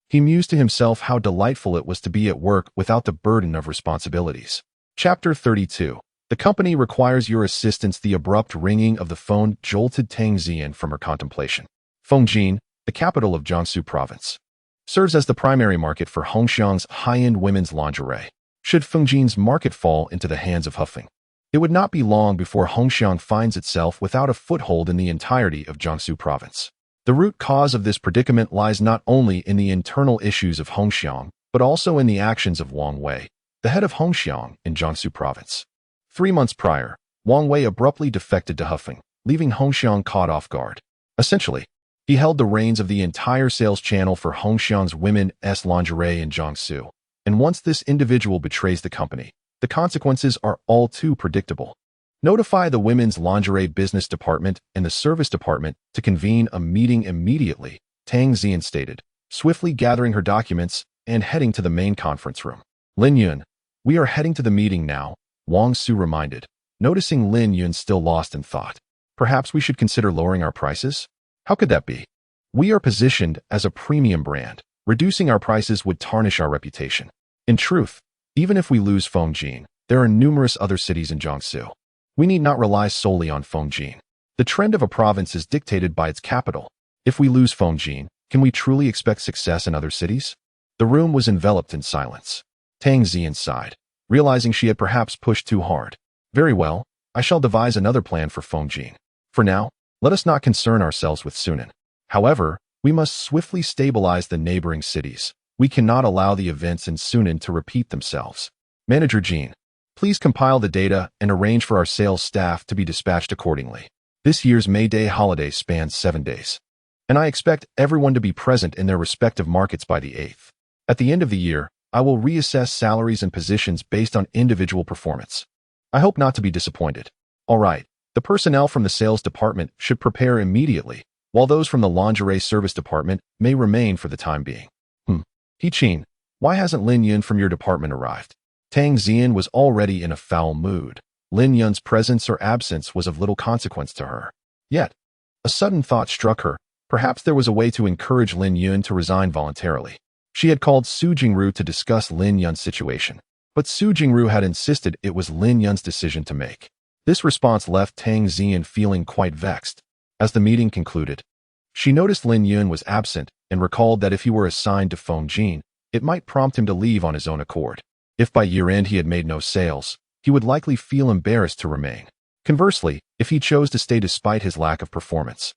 A: He mused to himself how delightful it was to be at work without the burden of responsibilities. Chapter 32. The company requires your assistance. The abrupt ringing of the phone jolted Tang Xian from her contemplation. Fengjin, the capital of Jiangsu province, serves as the primary market for Hongxiang's high-end women's lingerie. Should Fengjin's market fall into the hands of Hufeng, It would not be long before Hongxiang finds itself without a foothold in the entirety of Jiangsu province. The root cause of this predicament lies not only in the internal issues of Hongxiang, but also in the actions of Wang Wei, the head of Hongxiang in Jiangsu province. 3 months prior, Wang Wei abruptly defected to Hufeng, leaving Hongxiang caught off guard. Essentially, he held the reins of the entire sales channel for Hongxiang's women's lingerie in Jiangsu. And once this individual betrays the company, the consequences are all too predictable. Notify the women's lingerie business department and the service department to convene a meeting immediately, Tang Zian stated, swiftly gathering her documents and heading to the main conference room. Lin Yun, we are heading to the meeting now, Wang Su reminded, noticing Lin Yun still lost in thought. Perhaps we should consider lowering our prices? How could that be? We are positioned as a premium brand. Reducing our prices would tarnish our reputation. In truth, even if we lose Fengjin, there are numerous other cities in Jiangsu. We need not rely solely on Fengjin. The trend of a province is dictated by its capital. If we lose Fengjin, can we truly expect success in other cities? The room was enveloped in silence. Tang Zian sighed, realizing she had perhaps pushed too hard. Very well, I shall devise another plan for Fengjin. For now, let us not concern ourselves with Sunan. However, we must swiftly stabilize the neighboring cities. We cannot allow the events in Sunan to repeat themselves. Manager Jean, please compile the data and arrange for our sales staff to be dispatched accordingly. This year's May Day holiday spans 7 days, and I expect everyone to be present in their respective markets by the 8th. At the end of the year, I will reassess salaries and positions based on individual performance. I hope not to be disappointed. All right, the personnel from the sales department should prepare immediately, while those from the lingerie service department may remain for the time being. He Qin, why hasn't Lin Yun from your department arrived? Tang Zian was already in a foul mood. Lin Yun's presence or absence was of little consequence to her. Yet, a sudden thought struck her. Perhaps there was a way to encourage Lin Yun to resign voluntarily. She had called Su Jingru to discuss Lin Yun's situation, but Su Jingru had insisted it was Lin Yun's decision to make. This response left Tang Zian feeling quite vexed. As the meeting concluded, she noticed Lin Yun was absent and recalled that if he were assigned to Fengjin, it might prompt him to leave on his own accord. If by year-end he had made no sales, he would likely feel embarrassed to remain. Conversely, if he chose to stay despite his lack of performance,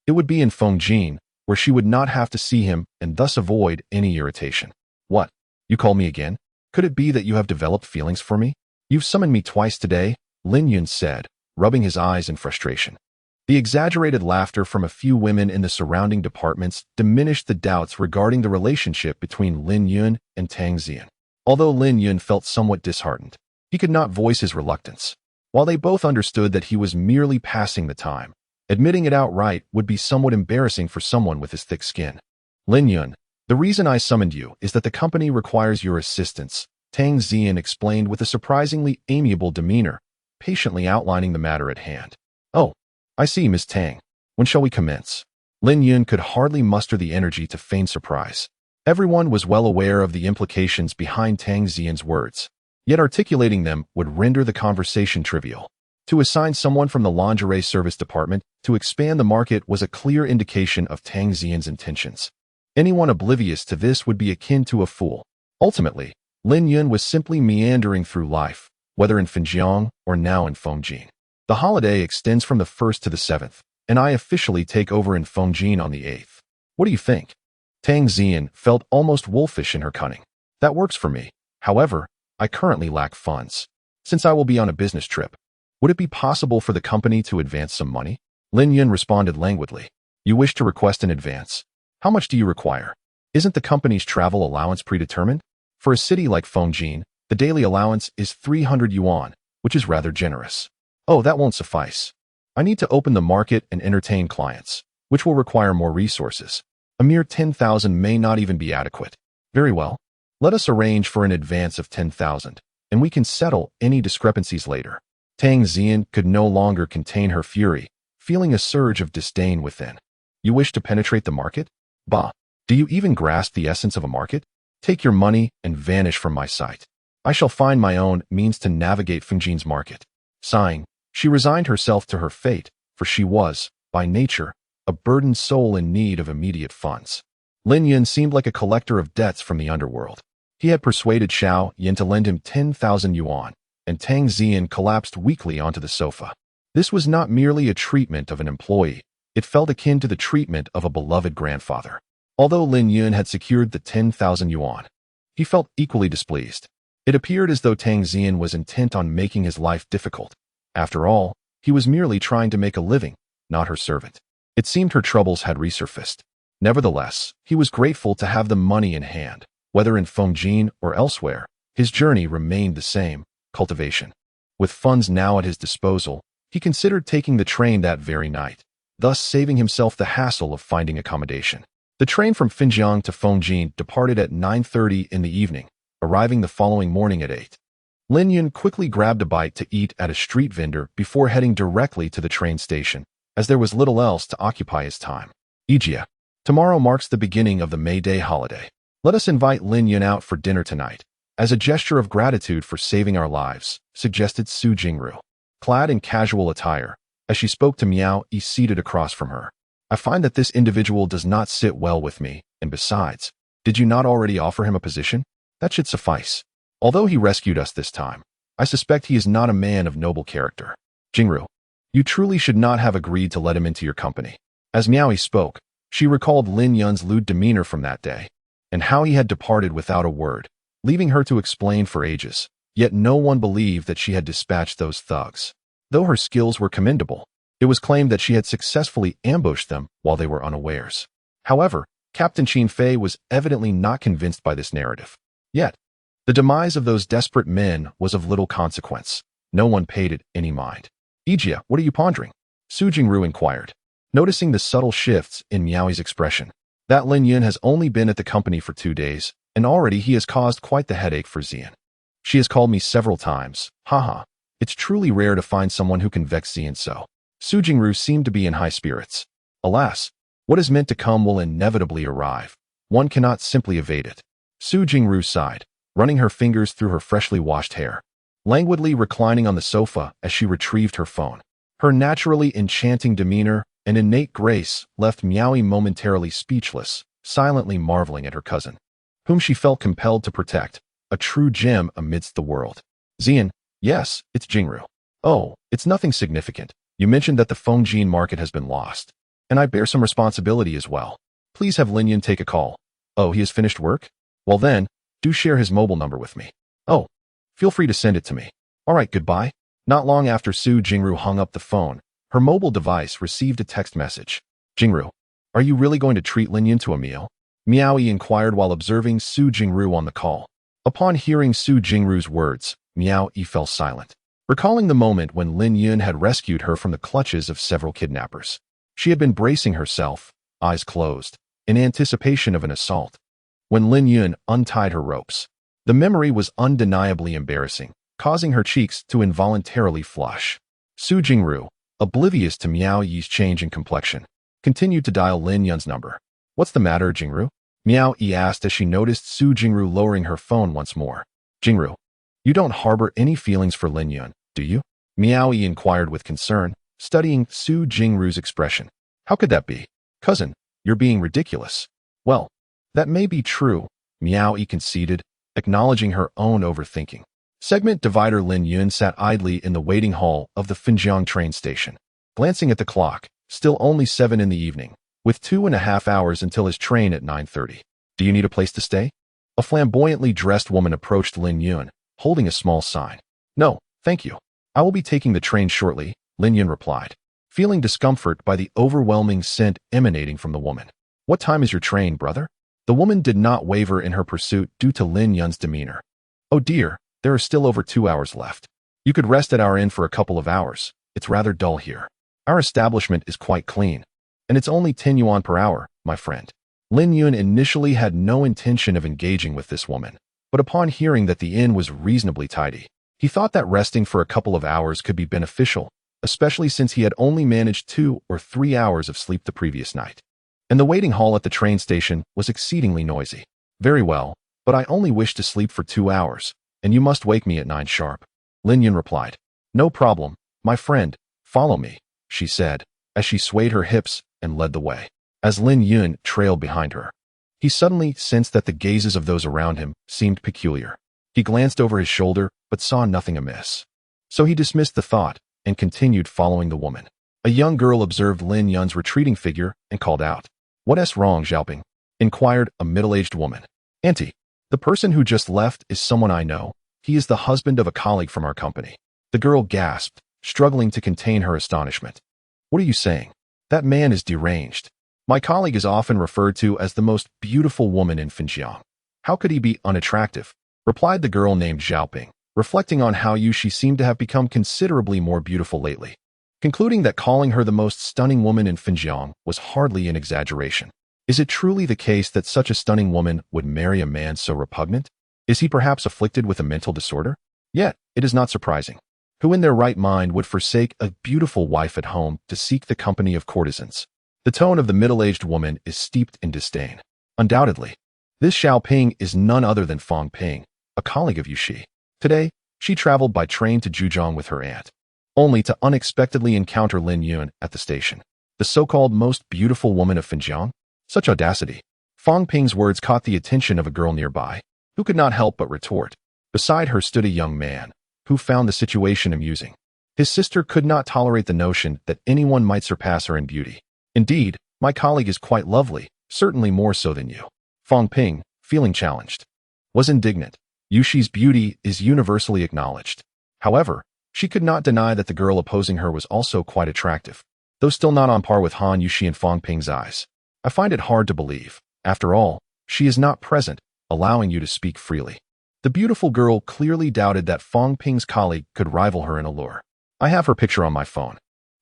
A: it would be in Fengjin, where she would not have to see him and thus avoid any irritation. What? You call me again? Could it be that you have developed feelings for me? You've summoned me twice today, Lin Yun said, rubbing his eyes in frustration. The exaggerated laughter from a few women in the surrounding departments diminished the doubts regarding the relationship between Lin Yun and Tang Zian. Although Lin Yun felt somewhat disheartened, he could not voice his reluctance. While they both understood that he was merely passing the time, admitting it outright would be somewhat embarrassing for someone with his thick skin. Lin Yun, the reason I summoned you is that the company requires your assistance, Tang Zian explained with a surprisingly amiable demeanor, patiently outlining the matter at hand. Oh, I see, Miss Tang. When shall we commence? Lin Yun could hardly muster the energy to feign surprise. Everyone was well aware of the implications behind Tang Zian's words, yet articulating them would render the conversation trivial. To assign someone from the lingerie service department to expand the market was a clear indication of Tang Zian's intentions. Anyone oblivious to this would be akin to a fool. Ultimately, Lin Yun was simply meandering through life, whether in Fenjiang or now in Fengjin. The holiday extends from the 1st to the 7th, and I officially take over in Fengjin on the 8th. What do you think? Tang Zian felt almost wolfish in her cunning. That works for me. However, I currently lack funds. Since I will be on a business trip, would it be possible for the company to advance some money? Lin Yun responded languidly. You wish to request an advance. How much do you require? Isn't the company's travel allowance predetermined? For a city like Fengjin, the daily allowance is 300 yuan, which is rather generous. Oh, that won't suffice. I need to open the market and entertain clients, which will require more resources. A mere 10,000 may not even be adequate. Very well. Let us arrange for an advance of 10,000, and we can settle any discrepancies later. Tang Zian could no longer contain her fury, feeling a surge of disdain within. You wish to penetrate the market? Bah! Do you even grasp the essence of a market? Take your money and vanish from my sight. I shall find my own means to navigate Fengjin's market. Sighing, she resigned herself to her fate, for she was, by nature, a burdened soul in need of immediate funds. Lin Yun seemed like a collector of debts from the underworld. He had persuaded Xiao Yin to lend him 10,000 yuan, and Tang Zian collapsed weakly onto the sofa. This was not merely a treatment of an employee. It felt akin to the treatment of a beloved grandfather. Although Lin Yun had secured the 10,000 yuan, he felt equally displeased. It appeared as though Tang Zian was intent on making his life difficult. After all, he was merely trying to make a living, not her servant. It seemed her troubles had resurfaced. Nevertheless, he was grateful to have the money in hand. Whether in Fengjin or elsewhere, his journey remained the same: cultivation. With funds now at his disposal, he considered taking the train that very night, thus saving himself the hassle of finding accommodation. The train from Fenjiang to Fengjin departed at 9:30 in the evening, arriving the following morning at 8. Lin Yun quickly grabbed a bite to eat at a street vendor before heading directly to the train station, as there was little else to occupy his time. Ijia. Tomorrow marks the beginning of the May Day holiday. Let us invite Lin Yun out for dinner tonight, as a gesture of gratitude for saving our lives, suggested Su Jingru. Clad in casual attire, as she spoke to Miao Yi seated across from her. I find that this individual does not sit well with me, and besides, did you not already offer him a position? That should suffice. Although he rescued us this time, I suspect he is not a man of noble character. Jingru, you truly should not have agreed to let him into your company. As Miao Yi spoke, she recalled Lin Yun's lewd demeanor from that day, and how he had departed without a word, leaving her to explain for ages. Yet no one believed that she had dispatched those thugs. Though her skills were commendable, it was claimed that she had successfully ambushed them while they were unawares. However, Captain Qin Fei was evidently not convinced by this narrative. Yet, the demise of those desperate men was of little consequence. No one paid it any mind. Ijia, what are you pondering? Su Jingru inquired, noticing the subtle shifts in Miao Yi's expression. That Lin Yun has only been at the company for 2 days, and already he has caused quite the headache for Zian. She has called me several times. Haha. It's truly rare to find someone who can vex Zian so. Su Jingru seemed to be in high spirits. Alas, what is meant to come will inevitably arrive. One cannot simply evade it. Su Jingru sighed, running her fingers through her freshly washed hair, languidly reclining on the sofa as she retrieved her phone. Her naturally enchanting demeanor and innate grace left Miao Yi momentarily speechless, silently marveling at her cousin, whom she felt compelled to protect, a true gem amidst the world. Zian, yes, it's Jingru. Oh, it's nothing significant. You mentioned that the Fengjin market has been lost, and I bear some responsibility as well. Please have Lin Yun take a call. Oh, he has finished work? Well then, do share his mobile number with me. Oh, feel free to send it to me. All right, goodbye. Not long after Su Jingru hung up the phone, her mobile device received a text message. Jingru, are you really going to treat Lin Yun to a meal? Miao Yi inquired while observing Su Jingru on the call. Upon hearing Su Jingru's words, Miao Yi fell silent, recalling the moment when Lin Yun had rescued her from the clutches of several kidnappers. She had been bracing herself, eyes closed, in anticipation of an assault, when Lin Yun untied her ropes. The memory was undeniably embarrassing, causing her cheeks to involuntarily flush. Su Jingru, oblivious to Miao Yi's change in complexion, continued to dial Lin Yun's number. What's the matter, Jingru? Miao Yi asked as she noticed Su Jingru lowering her phone once more. Jingru, you don't harbor any feelings for Lin Yun, do you? Miao Yi inquired with concern, studying Su Jingru's expression. How could that be? Cousin, you're being ridiculous. Well, that may be true, Miao Yi conceded, acknowledging her own overthinking. Segment divider Lin Yun sat idly in the waiting hall of the Fenjiang train station, glancing at the clock, still only 7 in the evening, with 2.5 hours until his train at 9:30. Do you need a place to stay? A flamboyantly dressed woman approached Lin Yun, holding a small sign. No, thank you. I will be taking the train shortly, Lin Yun replied, feeling discomfort by the overwhelming scent emanating from the woman. What time is your train, brother? The woman did not waver in her pursuit due to Lin Yun's demeanor. Oh dear, there are still over 2 hours left. You could rest at our inn for a couple of hours. It's rather dull here. Our establishment is quite clean, and it's only 10 yuan per hour, my friend. Lin Yun initially had no intention of engaging with this woman, but upon hearing that the inn was reasonably tidy, he thought that resting for a couple of hours could be beneficial, especially since he had only managed 2 or 3 hours of sleep the previous night. And the waiting hall at the train station was exceedingly noisy. Very well, but I only wish to sleep for 2 hours, and you must wake me at 9 sharp. Lin Yun replied. No problem, my friend, follow me, she said, as she swayed her hips and led the way. As Lin Yun trailed behind her, he suddenly sensed that the gazes of those around him seemed peculiar. He glanced over his shoulder, but saw nothing amiss. So he dismissed the thought and continued following the woman. A young girl observed Lin Yun's retreating figure and called out. "What's wrong, Xiaoping?" inquired a middle-aged woman. "Auntie, the person who just left is someone I know. He is the husband of a colleague from our company." The girl gasped, struggling to contain her astonishment. "What are you saying? That man is deranged. My colleague is often referred to as the most beautiful woman in Xinjiang. How could he be unattractive?" replied the girl named Xiaoping, reflecting on how Yushi seemed to have become considerably more beautiful lately, concluding that calling her the most stunning woman in Xinjiang was hardly an exaggeration. Is it truly the case that such a stunning woman would marry a man so repugnant? Is he perhaps afflicted with a mental disorder? Yet, it is not surprising. Who in their right mind would forsake a beautiful wife at home to seek the company of courtesans? The tone of the middle-aged woman is steeped in disdain. Undoubtedly, this Xiaoping is none other than Fang Ping, a colleague of Yushi. Today, she traveled by train to Zhujiang with her aunt, only to unexpectedly encounter Lin Yun at the station. The so-called most beautiful woman of Xinjiang? Such audacity. Fang Ping's words caught the attention of a girl nearby, who could not help but retort. Beside her stood a young man, who found the situation amusing. His sister could not tolerate the notion that anyone might surpass her in beauty. "Indeed, my colleague is quite lovely, certainly more so than you." Fang Ping, feeling challenged, was indignant. Yushi's beauty is universally acknowledged. However, she could not deny that the girl opposing her was also quite attractive, though still not on par with Han Yushi in Fang Ping's eyes. "I find it hard to believe. After all, she is not present, allowing you to speak freely." The beautiful girl clearly doubted that Fang Ping's colleague could rival her in allure. "I have her picture on my phone.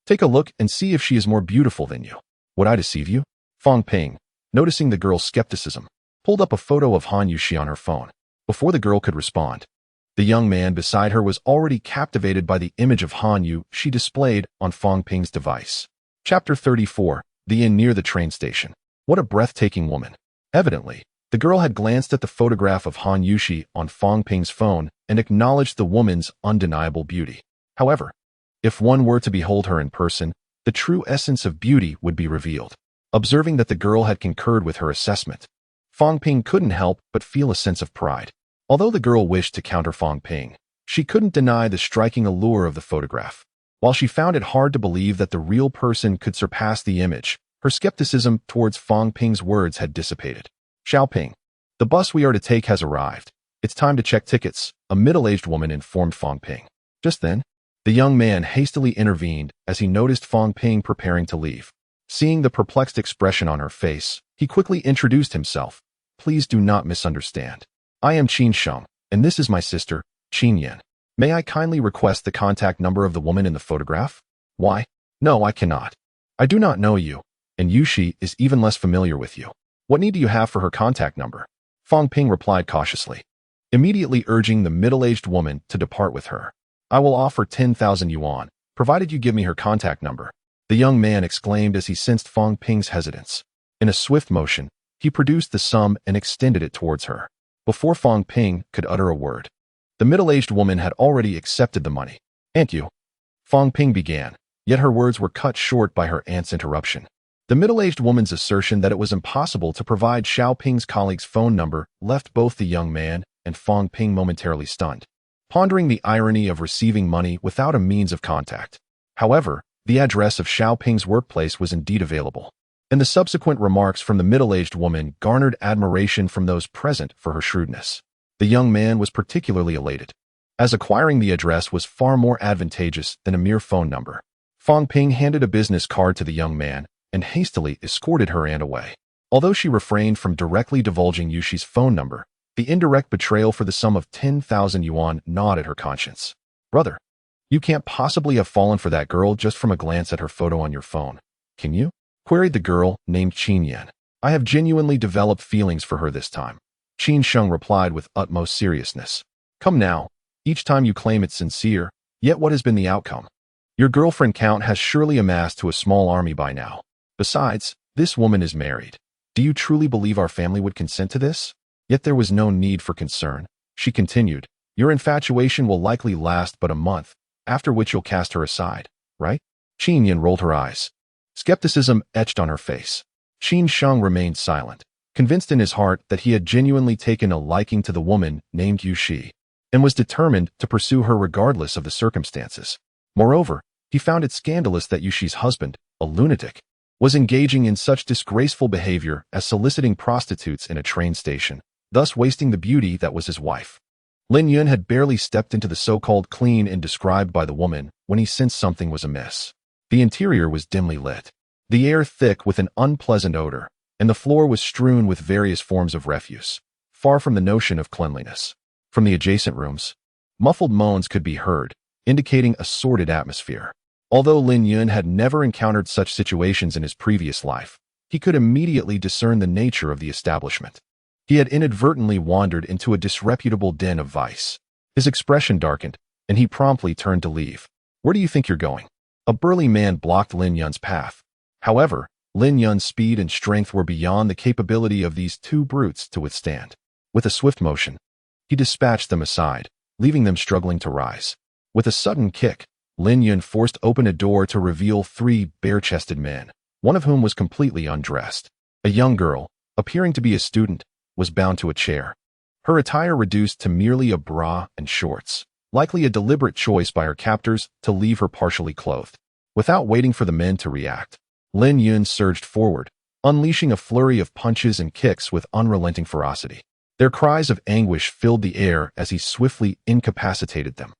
A: Take a look and see if she is more beautiful than you. Would I deceive you?" Fang Ping, noticing the girl's skepticism, pulled up a photo of Han Yushi on her phone. Before the girl could respond, the young man beside her was already captivated by the image of Han Yu she displayed on Fang Ping's device. Chapter 34, The Inn Near the Train Station. What a breathtaking woman. Evidently, the girl had glanced at the photograph of Han Yushi on Fang Ping's phone and acknowledged the woman's undeniable beauty. However, if one were to behold her in person, the true essence of beauty would be revealed. Observing that the girl had concurred with her assessment, Fang Ping couldn't help but feel a sense of pride. Although the girl wished to counter Fang Ping, she couldn't deny the striking allure of the photograph. While she found it hard to believe that the real person could surpass the image, her skepticism towards Fang Ping's words had dissipated. "Xiaoping, the bus we are to take has arrived. It's time to check tickets," a middle-aged woman informed Fang Ping. Just then, the young man hastily intervened as he noticed Fang Ping preparing to leave. Seeing the perplexed expression on her face, he quickly introduced himself. "Please do not misunderstand. I am Qin Sheng, and this is my sister, Qin Yan. May I kindly request the contact number of the woman in the photograph?" "Why? No, I cannot. I do not know you, and Yushi is even less familiar with you. What need do you have for her contact number?" Fang Ping replied cautiously, immediately urging the middle-aged woman to depart with her. "I will offer 10,000 yuan, provided you give me her contact number," the young man exclaimed as he sensed Fang Ping's hesitance. In a swift motion, he produced the sum and extended it towards her. Before Fang Ping could utter a word, the middle-aged woman had already accepted the money. "Aunt you," Fang Ping began, yet her words were cut short by her aunt's interruption. The middle-aged woman's assertion that it was impossible to provide Xiaoping's colleague's phone number left both the young man and Fang Ping momentarily stunned, pondering the irony of receiving money without a means of contact. However, the address of Xiaoping's workplace was indeed available, and the subsequent remarks from the middle-aged woman garnered admiration from those present for her shrewdness. The young man was particularly elated, as acquiring the address was far more advantageous than a mere phone number. Fang Ping handed a business card to the young man and hastily escorted her aunt away. Although she refrained from directly divulging Yushi's phone number, the indirect betrayal for the sum of 10,000 yuan gnawed at her conscience. "Brother, you can't possibly have fallen for that girl just from a glance at her photo on your phone, can you?" queried the girl named Qin Yan. "I have genuinely developed feelings for her this time," Qin Sheng replied with utmost seriousness. "Come now, each time you claim it's sincere, yet what has been the outcome? Your girlfriend count has surely amassed to a small army by now. Besides, this woman is married. Do you truly believe our family would consent to this?" Yet there was no need for concern. She continued, "Your infatuation will likely last but a month, after which you'll cast her aside, right?" Qin Yan rolled her eyes. Skepticism etched on her face. Qin Sheng remained silent, convinced in his heart that he had genuinely taken a liking to the woman named Yushi. and was determined to pursue her regardless of the circumstances. Moreover, he found it scandalous that Yushi's husband, a lunatic, was engaging in such disgraceful behavior as soliciting prostitutes in a train station, thus wasting the beauty that was his wife. Lin Yun had barely stepped into the so-called clean inn described by the woman when he sensed something was amiss. The interior was dimly lit, the air thick with an unpleasant odor, and the floor was strewn with various forms of refuse, far from the notion of cleanliness. From the adjacent rooms, muffled moans could be heard, indicating a sordid atmosphere. Although Lin Yun had never encountered such situations in his previous life, he could immediately discern the nature of the establishment. He had inadvertently wandered into a disreputable den of vice. His expression darkened, and he promptly turned to leave. "Where do you think you're going?" A burly man blocked Lin Yun's path. However, Lin Yun's speed and strength were beyond the capability of these two brutes to withstand. With a swift motion, he dispatched them aside, leaving them struggling to rise. With a sudden kick, Lin Yun forced open a door to reveal three bare-chested men, one of whom was completely undressed. A young girl, appearing to be a student, was bound to a chair. Her attire reduced to merely a bra and shorts, likely a deliberate choice by her captors to leave her partially clothed. Without waiting for the men to react, Lin Yun surged forward, unleashing a flurry of punches and kicks with unrelenting ferocity. Their cries of anguish filled the air as he swiftly incapacitated them,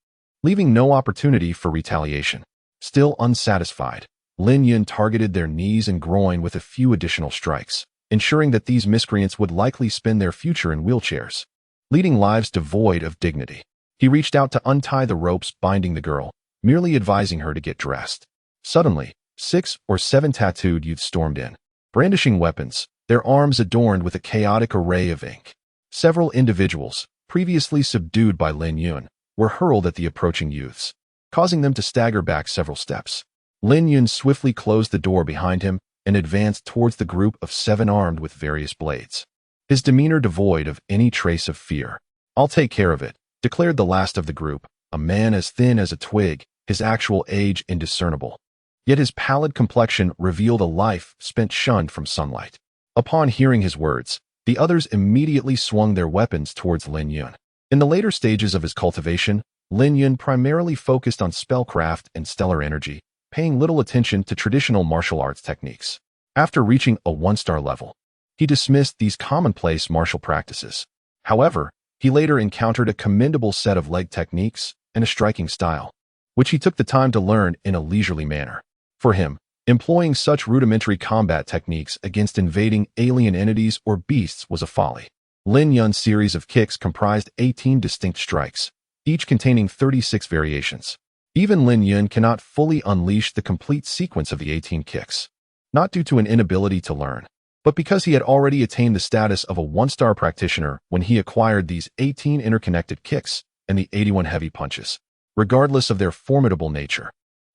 A: leaving no opportunity for retaliation. Still unsatisfied, Lin Yun targeted their knees and groin with a few additional strikes, ensuring that these miscreants would likely spend their future in wheelchairs, leading lives devoid of dignity. He reached out to untie the ropes binding the girl, merely advising her to get dressed. Suddenly, 6 or 7 tattooed youths stormed in, brandishing weapons, their arms adorned with a chaotic array of ink. Several individuals, previously subdued by Lin Yun, were hurled at the approaching youths, causing them to stagger back several steps. Lin Yun swiftly closed the door behind him and advanced towards the group of 7 armed with various blades, his demeanor devoid of any trace of fear. "I'll take care of it," declared the last of the group, a man as thin as a twig, his actual age indiscernible. Yet his pallid complexion revealed a life spent shunned from sunlight. Upon hearing his words, the others immediately swung their weapons towards Lin Yun. In the later stages of his cultivation, Lin Yun primarily focused on spellcraft and stellar energy, paying little attention to traditional martial arts techniques. After reaching a 1-star level, he dismissed these commonplace martial practices. However, he later encountered a commendable set of leg techniques and a striking style, which he took the time to learn in a leisurely manner. For him, employing such rudimentary combat techniques against invading alien entities or beasts was a folly. Lin Yun's series of kicks comprised 18 distinct strikes, each containing 36 variations. Even Lin Yun cannot fully unleash the complete sequence of the 18 kicks, not due to an inability to learn, but because he had already attained the status of a 1-star practitioner when he acquired these 18 interconnected kicks and the 81 heavy punches, regardless of their formidable nature.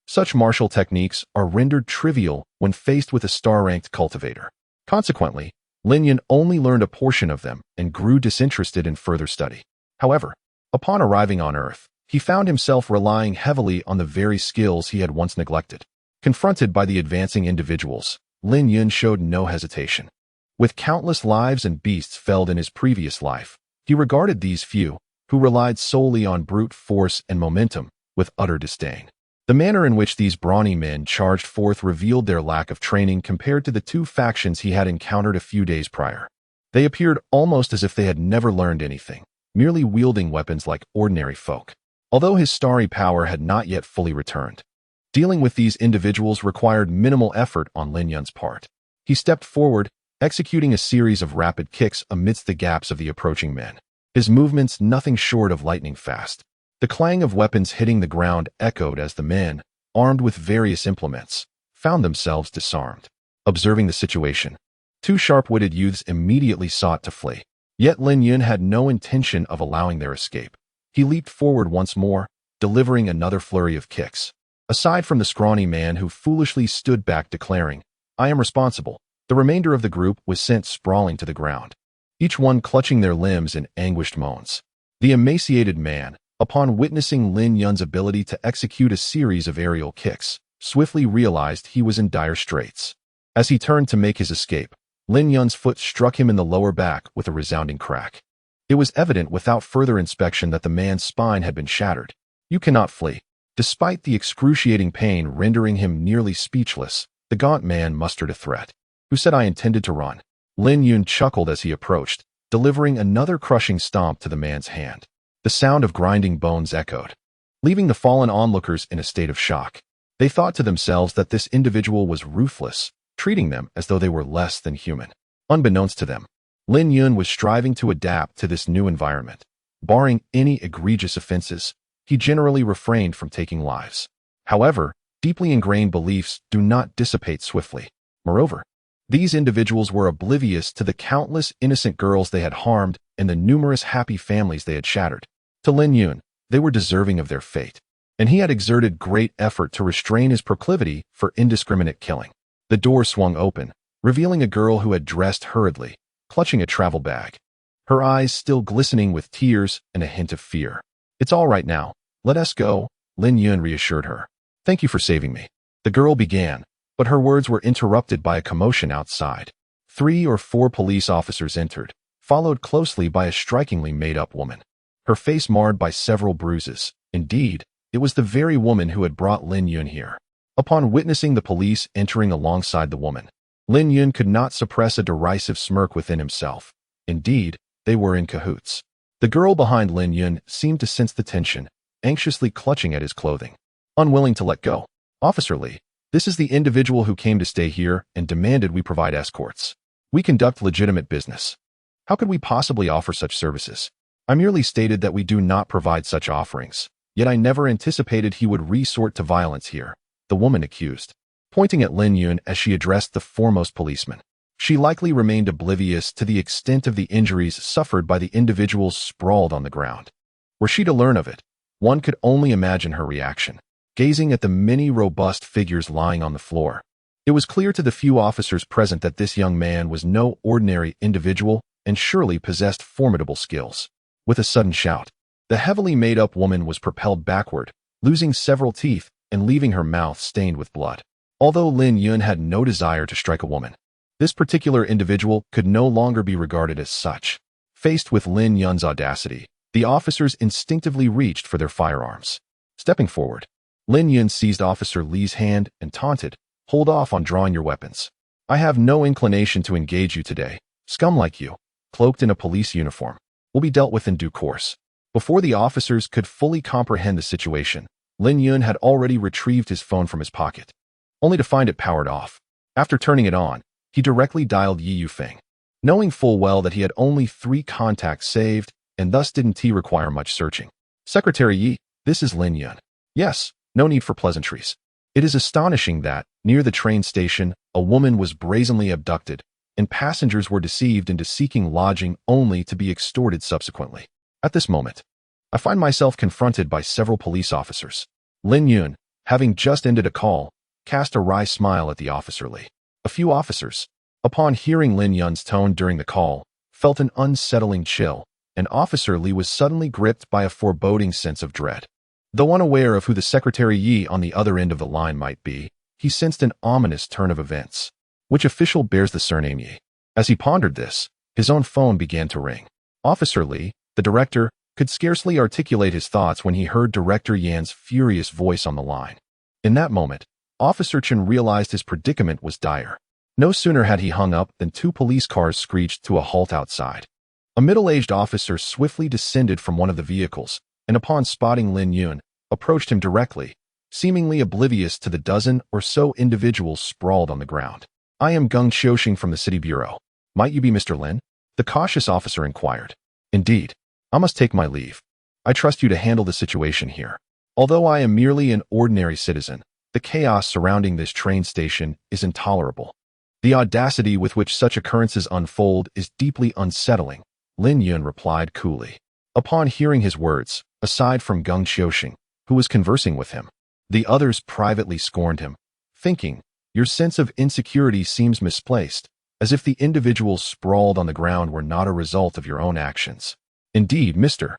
A: Such martial techniques are rendered trivial when faced with a star-ranked cultivator. Consequently, Lin Yun only learned a portion of them and grew disinterested in further study. However, upon arriving on Earth, he found himself relying heavily on the very skills he had once neglected. Confronted by the advancing individuals, Lin Yun showed no hesitation. With countless lives and beasts felled in his previous life, he regarded these few, who relied solely on brute force and momentum, with utter disdain. The manner in which these brawny men charged forth revealed their lack of training compared to the 2 factions he had encountered a few days prior. They appeared almost as if they had never learned anything, merely wielding weapons like ordinary folk. Although his starry power had not yet fully returned, dealing with these individuals required minimal effort on Lin Yun's part. He stepped forward, executing a series of rapid kicks amidst the gaps of the approaching men, his movements nothing short of lightning fast. The clang of weapons hitting the ground echoed as the men, armed with various implements, found themselves disarmed. Observing the situation, 2 sharp-witted youths immediately sought to flee. Yet Lin Yun had no intention of allowing their escape. He leaped forward once more, delivering another flurry of kicks. Aside from the scrawny man who foolishly stood back declaring, "I am responsible," the remainder of the group was sent sprawling to the ground, each one clutching their limbs in anguished moans. The emaciated man, upon witnessing Lin Yun's ability to execute a series of aerial kicks, swiftly realized he was in dire straits. As he turned to make his escape, Lin Yun's foot struck him in the lower back with a resounding crack. It was evident without further inspection that the man's spine had been shattered. You cannot flee. Despite the excruciating pain rendering him nearly speechless, the gaunt man mustered a threat. Who said I intended to run? Lin Yun chuckled as he approached, delivering another crushing stomp to the man's hand. The sound of grinding bones echoed, leaving the fallen onlookers in a state of shock. They thought to themselves that this individual was ruthless, treating them as though they were less than human. Unbeknownst to them, Lin Yun was striving to adapt to this new environment. Barring any egregious offenses, he generally refrained from taking lives. However, deeply ingrained beliefs do not dissipate swiftly. Moreover, these individuals were oblivious to the countless innocent girls they had harmed and the numerous happy families they had shattered. To Lin Yun, they were deserving of their fate, and he had exerted great effort to restrain his proclivity for indiscriminate killing. The door swung open, revealing a girl who had dressed hurriedly, clutching a travel bag, her eyes still glistening with tears and a hint of fear. It's all right now. Let us go, Lin Yun reassured her. Thank you for saving me. The girl began, but her words were interrupted by a commotion outside. 3 or 4 police officers entered, followed closely by a strikingly made-up woman. Her face marred by several bruises. Indeed, it was the very woman who had brought Lin Yun here. Upon witnessing the police entering alongside the woman, Lin Yun could not suppress a derisive smirk within himself. Indeed, they were in cahoots. The girl behind Lin Yun seemed to sense the tension, anxiously clutching at his clothing, unwilling to let go. Officer Lee, this is the individual who came to stay here and demanded we provide escorts. We conduct legitimate business. How could we possibly offer such services? I merely stated that we do not provide such offerings, yet I never anticipated he would resort to violence here, the woman accused, pointing at Lin Yun as she addressed the foremost policeman. She likely remained oblivious to the extent of the injuries suffered by the individuals sprawled on the ground. Were she to learn of it, one could only imagine her reaction, gazing at the many robust figures lying on the floor. It was clear to the few officers present that this young man was no ordinary individual and surely possessed formidable skills. With a sudden shout, the heavily made-up woman was propelled backward, losing several teeth and leaving her mouth stained with blood. Although Lin Yun had no desire to strike a woman, this particular individual could no longer be regarded as such. Faced with Lin Yun's audacity, the officers instinctively reached for their firearms. Stepping forward, Lin Yun seized Officer Lee's hand and taunted, "Hold off on drawing your weapons. I have no inclination to engage you today. Scum like you, cloaked in a police uniform, will be dealt with in due course." Before the officers could fully comprehend the situation, Lin Yun had already retrieved his phone from his pocket, only to find it powered off. After turning it on, he directly dialed Yi Yufeng, knowing full well that he had only 3 contacts saved and thus didn't require much searching. "Secretary Yi, this is Lin Yun." "Yes, no need for pleasantries. It is astonishing that, near the train station, a woman was brazenly abducted, and passengers were deceived into seeking lodging only to be extorted subsequently. At this moment, I find myself confronted by several police officers." Lin Yun, having just ended a call, cast a wry smile at the Officer Lee. A few officers, upon hearing Lin Yun's tone during the call, felt an unsettling chill, and Officer Lee was suddenly gripped by a foreboding sense of dread. Though unaware of who the Secretary Yi on the other end of the line might be, he sensed an ominous turn of events. Which official bears the surname Yi? As he pondered this, his own phone began to ring. Officer Lee, the director, could scarcely articulate his thoughts when he heard Director Yan's furious voice on the line. In that moment, Officer Chen realized his predicament was dire. No sooner had he hung up than 2 police cars screeched to a halt outside. A middle-aged officer swiftly descended from one of the vehicles, and upon spotting Lin Yun, approached him directly, seemingly oblivious to the dozen or so individuals sprawled on the ground. "I am Geng Xiuxing from the City Bureau. Might you be Mr. Lin?" the cautious officer inquired. "Indeed. I must take my leave. I trust you to handle the situation here. Although I am merely an ordinary citizen, the chaos surrounding this train station is intolerable. The audacity with which such occurrences unfold is deeply unsettling," Lin Yun replied coolly. Upon hearing his words, aside from Geng Xiuxing, who was conversing with him, the others privately scorned him, thinking, "Your sense of insecurity seems misplaced, as if the individuals sprawled on the ground were not a result of your own actions." "Indeed, Mr.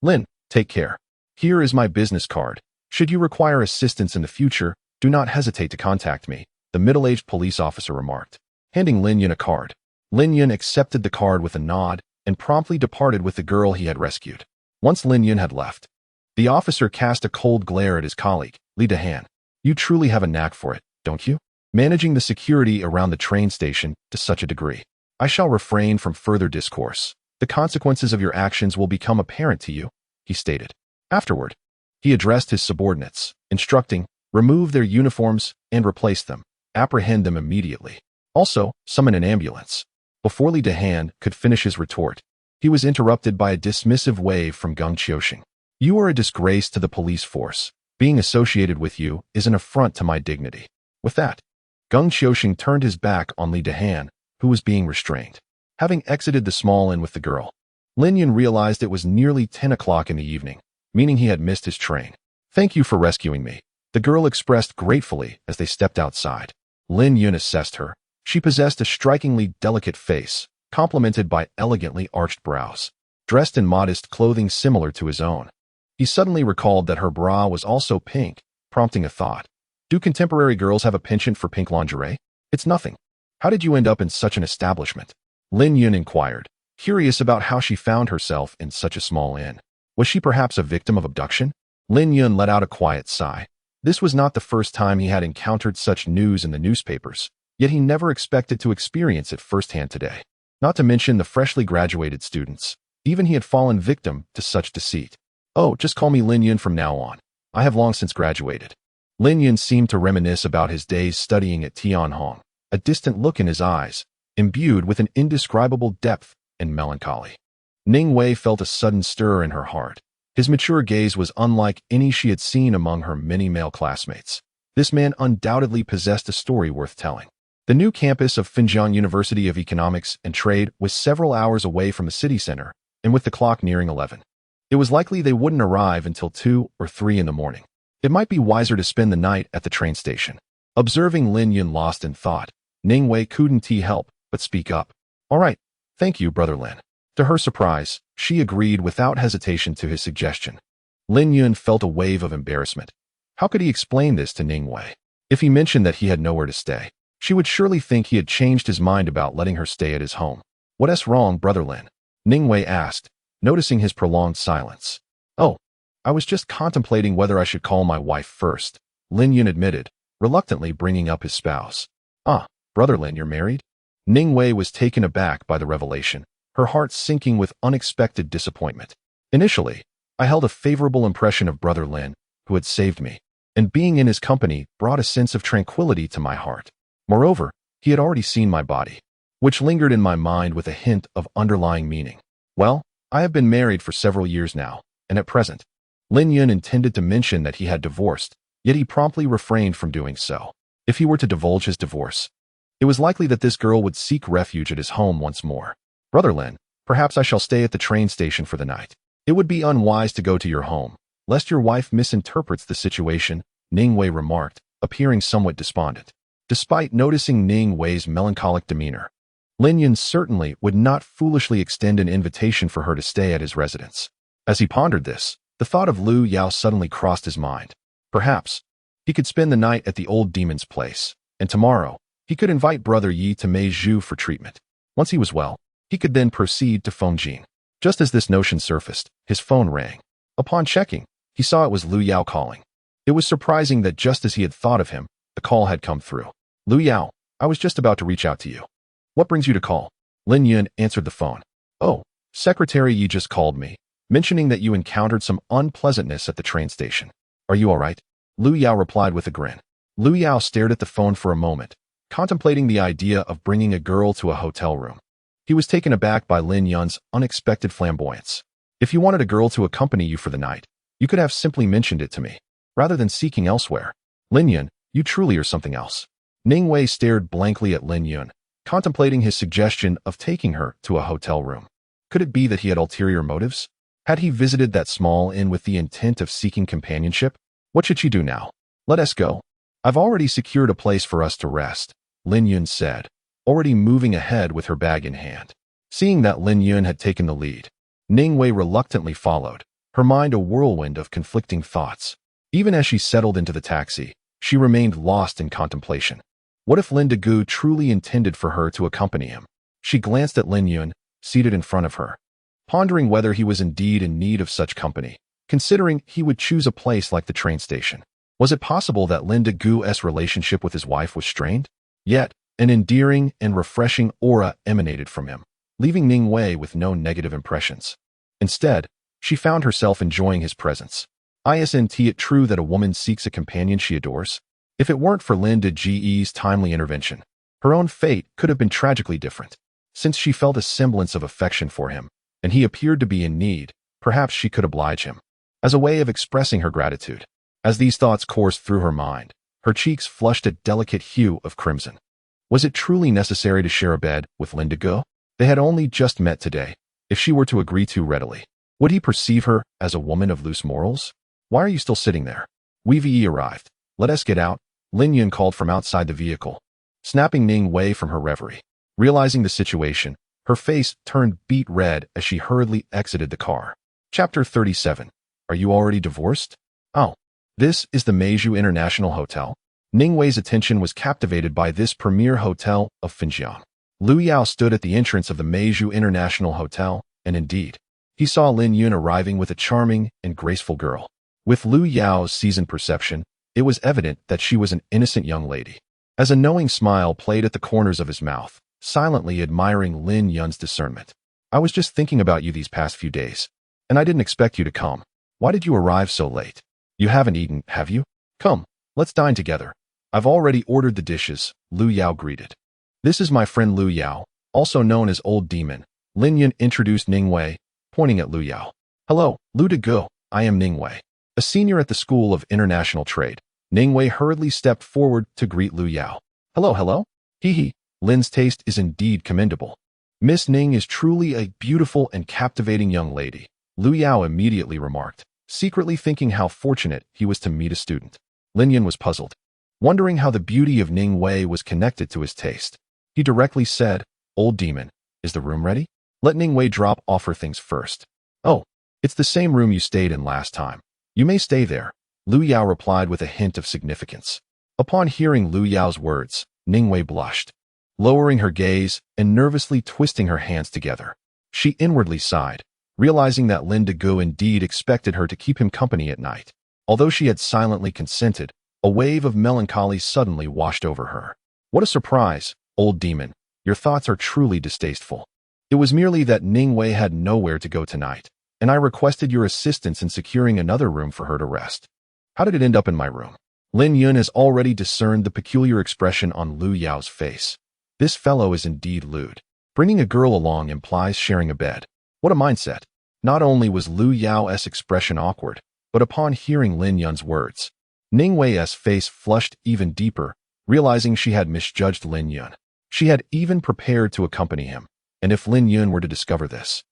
A: Lin, take care. Here is my business card. Should you require assistance in the future, do not hesitate to contact me," the middle-aged police officer remarked, handing Lin Yun a card. Lin Yun accepted the card with a nod and promptly departed with the girl he had rescued. Once Lin Yun had left, the officer cast a cold glare at his colleague, Li Dahan. You truly have a knack for it, don't you? Managing the security around the train station to such a degree. I shall refrain from further discourse. The consequences of your actions will become apparent to you, he stated. Afterward, he addressed his subordinates, instructing, remove their uniforms and replace them. Apprehend them immediately. Also, summon an ambulance. Before Li Dahan could finish his retort, he was interrupted by a dismissive wave from Geng Qiuxing. You are a disgrace to the police force. Being associated with you is an affront to my dignity. With that, Geng Qiuxing turned his back on Li Dahan, who was being restrained. Having exited the small inn with the girl, Lin Yun realized it was nearly 10 o'clock in the evening, meaning he had missed his train. Thank you for rescuing me, the girl expressed gratefully as they stepped outside. Lin Yun assessed her. She possessed a strikingly delicate face, complemented by elegantly arched brows, dressed in modest clothing similar to his own. He suddenly recalled that her bra was also pink, prompting a thought. Do contemporary girls have a penchant for pink lingerie? It's nothing. How did you end up in such an establishment? Lin Yun inquired, curious about how she found herself in such a small inn. Was she perhaps a victim of abduction? Lin Yun let out a quiet sigh. This was not the first time he had encountered such news in the newspapers, yet he never expected to experience it firsthand today. Not to mention the freshly graduated students. Even he had fallen victim to such deceit. Oh, just call me Lin Yun from now on. I have long since graduated. Lin Yun seemed to reminisce about his days studying at Tianhong, a distant look in his eyes, imbued with an indescribable depth and melancholy. Ning Wei felt a sudden stir in her heart. His mature gaze was unlike any she had seen among her many male classmates. This man undoubtedly possessed a story worth telling. The new campus of Finjiang University of Economics and Trade was several hours away from the city center, and with the clock nearing 11, it was likely they wouldn't arrive until 2 or 3 in the morning. It might be wiser to spend the night at the train station. Observing Lin Yun lost in thought, Ning Wei couldn't help but speak up. All right, thank you, Brother Lin. To her surprise, she agreed without hesitation to his suggestion. Lin Yun felt a wave of embarrassment. How could he explain this to Ning Wei? If he mentioned that he had nowhere to stay, she would surely think he had changed his mind about letting her stay at his home. What's wrong, Brother Lin? Ning Wei asked, noticing his prolonged silence. Oh, I was just contemplating whether I should call my wife first, Lin Yun admitted, reluctantly bringing up his spouse. Ah, Brother Lin, you're married? Ning Wei was taken aback by the revelation, her heart sinking with unexpected disappointment. Initially, I held a favorable impression of Brother Lin, who had saved me, and being in his company brought a sense of tranquility to my heart. Moreover, he had already seen my body, which lingered in my mind with a hint of underlying meaning. Well, I have been married for several years now, and at present, Lin Yun intended to mention that he had divorced, yet he promptly refrained from doing so. If he were to divulge his divorce, it was likely that this girl would seek refuge at his home once more. Brother Lin, perhaps I shall stay at the train station for the night. It would be unwise to go to your home, lest your wife misinterprets the situation, Ning Wei remarked, appearing somewhat despondent. Despite noticing Ning Wei's melancholic demeanor, Lin Yun certainly would not foolishly extend an invitation for her to stay at his residence. As he pondered this, the thought of Lu Yao suddenly crossed his mind. Perhaps he could spend the night at the old demon's place, and tomorrow he could invite Brother Yi to Meizhou for treatment. Once he was well, he could then proceed to Fengjin. Just as this notion surfaced, his phone rang. Upon checking, he saw it was Lu Yao calling. It was surprising that just as he had thought of him, the call had come through. Lu Yao, I was just about to reach out to you. What brings you to call? Lin Yun answered the phone. Oh, Secretary Yi just called me, mentioning that you encountered some unpleasantness at the train station. Are you all right? Lu Yao replied with a grin. Lu Yao stared at the phone for a moment, contemplating the idea of bringing a girl to a hotel room. He was taken aback by Lin Yun's unexpected flamboyance. If you wanted a girl to accompany you for the night, you could have simply mentioned it to me, rather than seeking elsewhere. Lin Yun, you truly are something else. Ning Wei stared blankly at Lin Yun, contemplating his suggestion of taking her to a hotel room. Could it be that he had ulterior motives? Had he visited that small inn with the intent of seeking companionship? What should she do now? Let us go. I've already secured a place for us to rest, Lin Yun said, already moving ahead with her bag in hand. Seeing that Lin Yun had taken the lead, Ning Wei reluctantly followed, her mind a whirlwind of conflicting thoughts. Even as she settled into the taxi, she remained lost in contemplation. What if Lin Degu truly intended for her to accompany him? She glanced at Lin Yun, seated in front of her, pondering whether he was indeed in need of such company, considering he would choose a place like the train station. Was it possible that Lin Degu's relationship with his wife was strained? Yet, an endearing and refreshing aura emanated from him, leaving Ningwei with no negative impressions. Instead, she found herself enjoying his presence. Isn't it true that a woman seeks a companion she adores? If it weren't for Lin Degu's timely intervention, her own fate could have been tragically different. Since she felt a semblance of affection for him, and he appeared to be in need, perhaps she could oblige him, as a way of expressing her gratitude. As these thoughts coursed through her mind, her cheeks flushed a delicate hue of crimson. Was it truly necessary to share a bed with Lin Degu? They had only just met today. If she were to agree too readily, would he perceive her as a woman of loose morals? Why are you still sitting there? We've arrived. Let us get out, Lin Yun called from outside the vehicle, snapping Ningwei from her reverie. Realizing the situation, her face turned beet red as she hurriedly exited the car. Chapter 37. Are you already divorced? Oh, this is the Meiju International Hotel. Ningwei's attention was captivated by this premier hotel of Finjiang. Lu Yao stood at the entrance of the Meiju International Hotel, and indeed, he saw Lin Yun arriving with a charming and graceful girl. With Lu Yao's seasoned perception, it was evident that she was an innocent young lady. As a knowing smile played at the corners of his mouth, silently admiring Lin Yun's discernment. I was just thinking about you these past few days, and I didn't expect you to come. Why did you arrive so late? You haven't eaten, have you? Come, let's dine together. I've already ordered the dishes, Lu Yao greeted. This is my friend Lu Yao, also known as Old Demon. Lin Yun introduced Ningwei, pointing at Lu Yao. Hello, Lu Degu, I am Ningwei, a senior at the School of International Trade. Ningwei hurriedly stepped forward to greet Lu Yao. Hello. Hee. Lin's taste is indeed commendable. Miss Ning is truly a beautiful and captivating young lady, Lu Yao immediately remarked, secretly thinking how fortunate he was to meet a student. Lin Yun was puzzled, wondering how the beauty of Ningwei was connected to his taste. He directly said, Old Demon, is the room ready? Let Ningwei drop off her things first. Oh, it's the same room you stayed in last time. You may stay there, Lu Yao replied with a hint of significance. Upon hearing Lu Yao's words, Ningwei blushed, lowering her gaze and nervously twisting her hands together. She inwardly sighed, realizing that Lin Degu indeed expected her to keep him company at night. Although she had silently consented, a wave of melancholy suddenly washed over her. What a surprise, Old Demon. Your thoughts are truly distasteful. It was merely that Ningwei had nowhere to go tonight, and I requested your assistance in securing another room for her to rest. How did it end up in my room? Lin Yun has already discerned the peculiar expression on Lu Yao's face. This fellow is indeed lewd. Bringing a girl along implies sharing a bed. What a mindset. Not only was Lu Yao's expression awkward, but upon hearing Lin Yun's words, Ningwei's face flushed even deeper, realizing she had misjudged Lin Yun. She had even prepared to accompany him, and if Lin Yun were to discover this,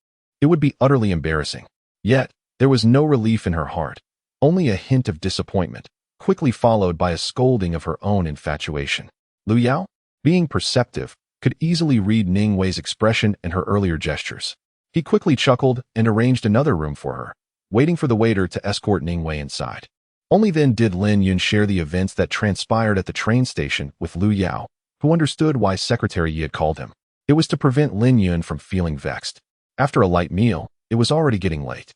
A: it would be utterly embarrassing. Yet, there was no relief in her heart, only a hint of disappointment, quickly followed by a scolding of her own infatuation. Lu Yao, being perceptive, could easily read Ningwei's expression and her earlier gestures. He quickly chuckled and arranged another room for her, waiting for the waiter to escort Ningwei inside. Only then did Lin Yun share the events that transpired at the train station with Lu Yao, who understood why Secretary Yi had called him. It was to prevent Lin Yun from feeling vexed. After a light meal, it was already getting late.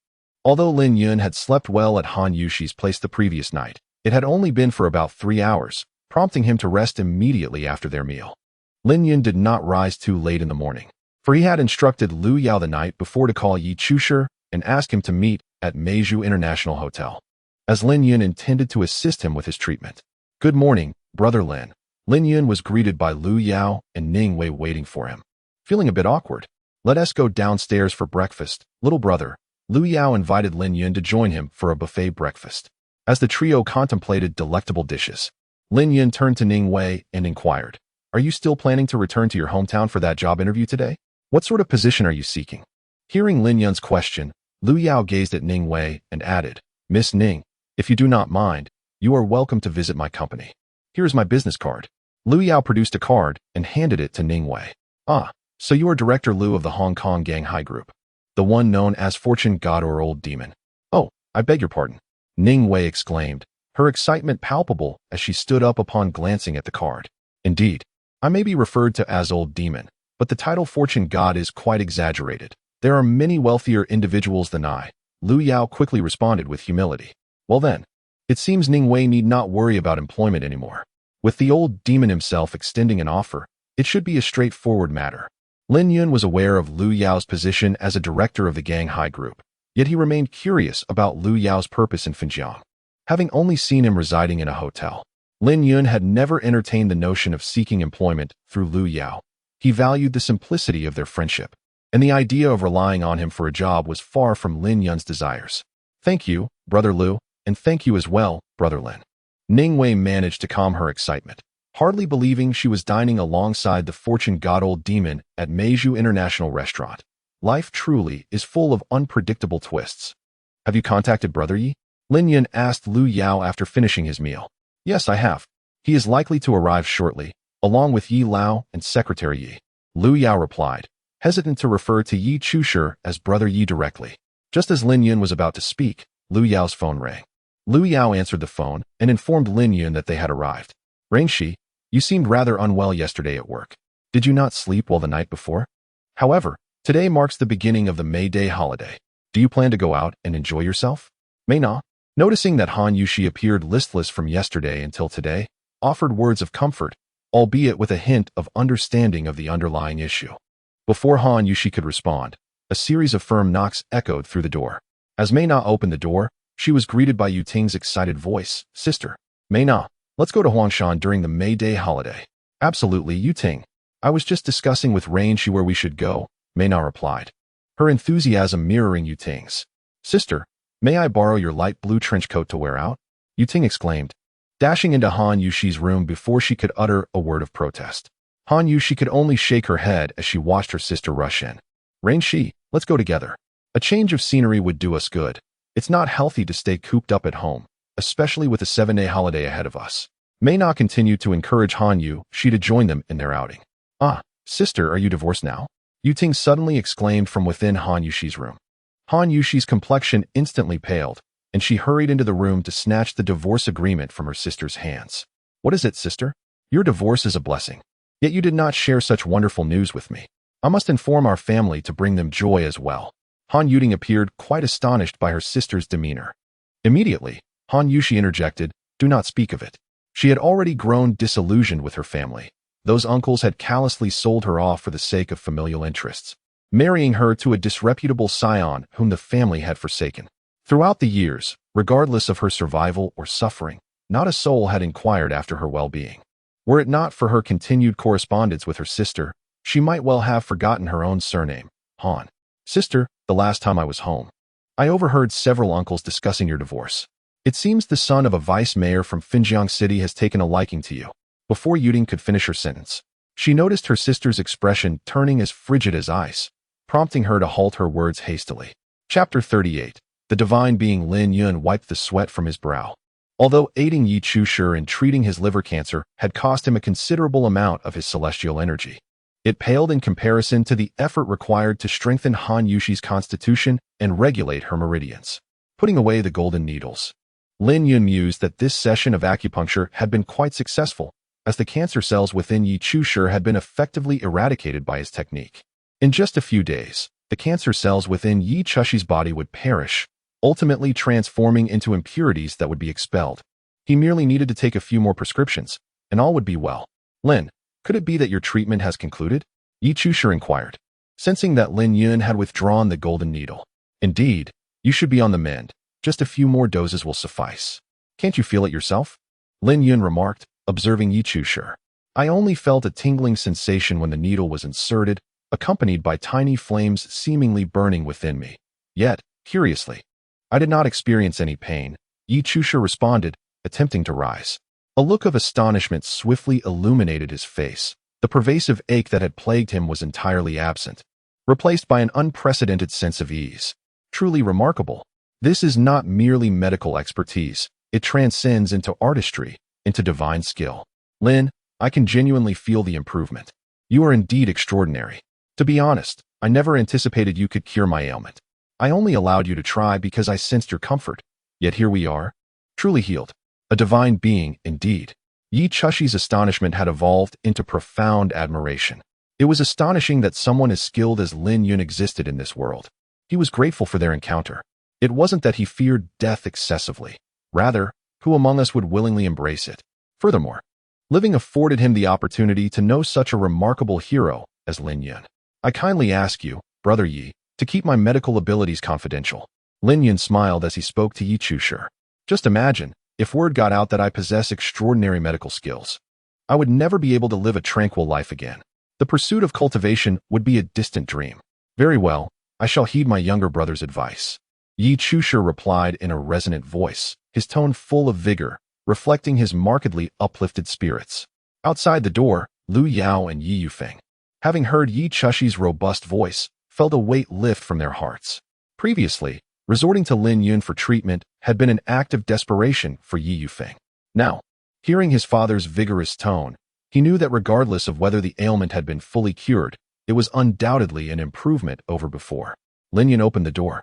A: Although Lin Yun had slept well at Han Yushi's place the previous night, it had only been for about 3 hours, prompting him to rest immediately after their meal. Lin Yun did not rise too late in the morning, for he had instructed Lu Yao the night before to call Yi Chusher and ask him to meet at Meiju International Hotel, as Lin Yun intended to assist him with his treatment. Good morning, Brother Lin. Lin Yun was greeted by Lu Yao and Ningwei waiting for him. Feeling a bit awkward. Let us go downstairs for breakfast, little brother. Lu Yao invited Lin Yun to join him for a buffet breakfast. As the trio contemplated delectable dishes, Lin Yun turned to Ningwei and inquired, Are you still planning to return to your hometown for that job interview today? What sort of position are you seeking? Hearing Lin Yun's question, Lu Yao gazed at Ningwei and added, Miss Ning, if you do not mind, you are welcome to visit my company. Here is my business card. Lu Yao produced a card and handed it to Ningwei. Ah, so you are Director Lu of the Hong Kong Shanghai Group, the one known as Fortune God or Old Demon. Oh, I beg your pardon, Ningwei exclaimed, her excitement palpable as she stood up upon glancing at the card. Indeed, I may be referred to as Old Demon, but the title fortune god is quite exaggerated. There are many wealthier individuals than I, Lu Yao quickly responded with humility. Well then, it seems Ningwei need not worry about employment anymore. With the old demon himself extending an offer, it should be a straightforward matter. Lin Yun was aware of Lu Yao's position as a director of the Shanghai group, yet he remained curious about Lu Yao's purpose in Xinjiang. Having only seen him residing in a hotel, Lin Yun had never entertained the notion of seeking employment through Lu Yao. He valued the simplicity of their friendship, and the idea of relying on him for a job was far from Lin Yun's desires. Thank you, Brother Lu, and thank you as well, Brother Lin. Ningwei managed to calm her excitement, hardly believing she was dining alongside the fortune god old demon at Meiju International Restaurant. Life truly is full of unpredictable twists. Have you contacted Brother Yi? Lin Yun asked Lu Yao after finishing his meal. Yes, I have. He is likely to arrive shortly, along with Yi Lao and Secretary Yi. Lu Yao replied, hesitant to refer to Yi Chushi as Brother Yi directly. Just as Lin Yun was about to speak, Lu Yao's phone rang. Lu Yao answered the phone and informed Lin Yun that they had arrived. Rainshi, you seemed rather unwell yesterday at work. Did you not sleep well the night before? However, today marks the beginning of the May Day holiday. Do you plan to go out and enjoy yourself? May Na, noticing that Han Yushi appeared listless from yesterday until today, offered words of comfort, albeit with a hint of understanding of the underlying issue. Before Han Yushi could respond, a series of firm knocks echoed through the door. As May Na opened the door, she was greeted by Yu Ting's excited voice. Sister, May Na, let's go to Huangshan during the May Day holiday. Absolutely, Yu Ting. I was just discussing with Rainshi where we should go, May Na replied, her enthusiasm mirroring Yu Ting's. Sister, may I borrow your light blue trench coat to wear out? Yu Ting exclaimed, dashing into Han Yushi's room before she could utter a word of protest. Han Yushi could only shake her head as she watched her sister rush in. Rainshi, let's go together. A change of scenery would do us good. It's not healthy to stay cooped up at home, especially with the 7-day holiday ahead of us. May Na continued to encourage Han Yushi to join them in their outing. Ah, sister, are you divorced now? Yu Ting suddenly exclaimed from within Han Yushi's room. Han Yushi's complexion instantly paled, and she hurried into the room to snatch the divorce agreement from her sister's hands. What is it, sister? Your divorce is a blessing. Yet you did not share such wonderful news with me. I must inform our family to bring them joy as well. Han Yuting appeared quite astonished by her sister's demeanor. Immediately, Han Yushi interjected, do not speak of it. She had already grown disillusioned with her family. Those uncles had callously sold her off for the sake of familial interests, marrying her to a disreputable scion whom the family had forsaken. Throughout the years, regardless of her survival or suffering, not a soul had inquired after her well-being. Were it not for her continued correspondence with her sister, she might well have forgotten her own surname, Han. Sister, the last time I was home, I overheard several uncles discussing your divorce. It seems the son of a vice mayor from Xinjiang City has taken a liking to you. Before Yuting could finish her sentence, she noticed her sister's expression turning as frigid as ice, prompting her to halt her words hastily. Chapter 38. The divine being Lin Yun wiped the sweat from his brow. Although aiding Yi Chushi in treating his liver cancer had cost him a considerable amount of his celestial energy, it paled in comparison to the effort required to strengthen Han Yushi's constitution and regulate her meridians. Putting away the golden needles, Lin Yun mused that this session of acupuncture had been quite successful, as the cancer cells within Yi Chushi had been effectively eradicated by his technique. In just a few days, the cancer cells within Yi Chushi's body would perish, ultimately transforming into impurities that would be expelled. He merely needed to take a few more prescriptions, and all would be well. Lin, could it be that your treatment has concluded? Yi Chushi inquired, sensing that Lin Yun had withdrawn the golden needle. Indeed, you should be on the mend. Just a few more doses will suffice. Can't you feel it yourself? Lin Yun remarked, observing Yi Chushi. I only felt a tingling sensation when the needle was inserted, accompanied by tiny flames seemingly burning within me. Yet, curiously, I did not experience any pain, Yi Chushi responded, attempting to rise. A look of astonishment swiftly illuminated his face. The pervasive ache that had plagued him was entirely absent, replaced by an unprecedented sense of ease. Truly remarkable. This is not merely medical expertise. It transcends into artistry, into divine skill. Lin, I can genuinely feel the improvement. You are indeed extraordinary. To be honest, I never anticipated you could cure my ailment. I only allowed you to try because I sensed your comfort. Yet here we are, truly healed. A divine being, indeed. Yi Chushi's astonishment had evolved into profound admiration. It was astonishing that someone as skilled as Lin Yun existed in this world. He was grateful for their encounter. It wasn't that he feared death excessively. Rather, who among us would willingly embrace it? Furthermore, living afforded him the opportunity to know such a remarkable hero as Lin Yun. I kindly ask you, Brother Yi, to keep my medical abilities confidential. Lin Yun smiled as he spoke to Yi Chusher. Just imagine, if word got out that I possess extraordinary medical skills, I would never be able to live a tranquil life again. The pursuit of cultivation would be a distant dream. Very well, I shall heed my younger brother's advice. Yi Chusher replied in a resonant voice, his tone full of vigor, reflecting his markedly uplifted spirits. Outside the door, Lu Yao and Yi Yufeng, having heard Yi Chushi's robust voice, felt a weight lift from their hearts. Previously, resorting to Lin Yun for treatment had been an act of desperation for Yi Yufeng. Now, hearing his father's vigorous tone, he knew that regardless of whether the ailment had been fully cured, it was undoubtedly an improvement over before. Lin Yun opened the door,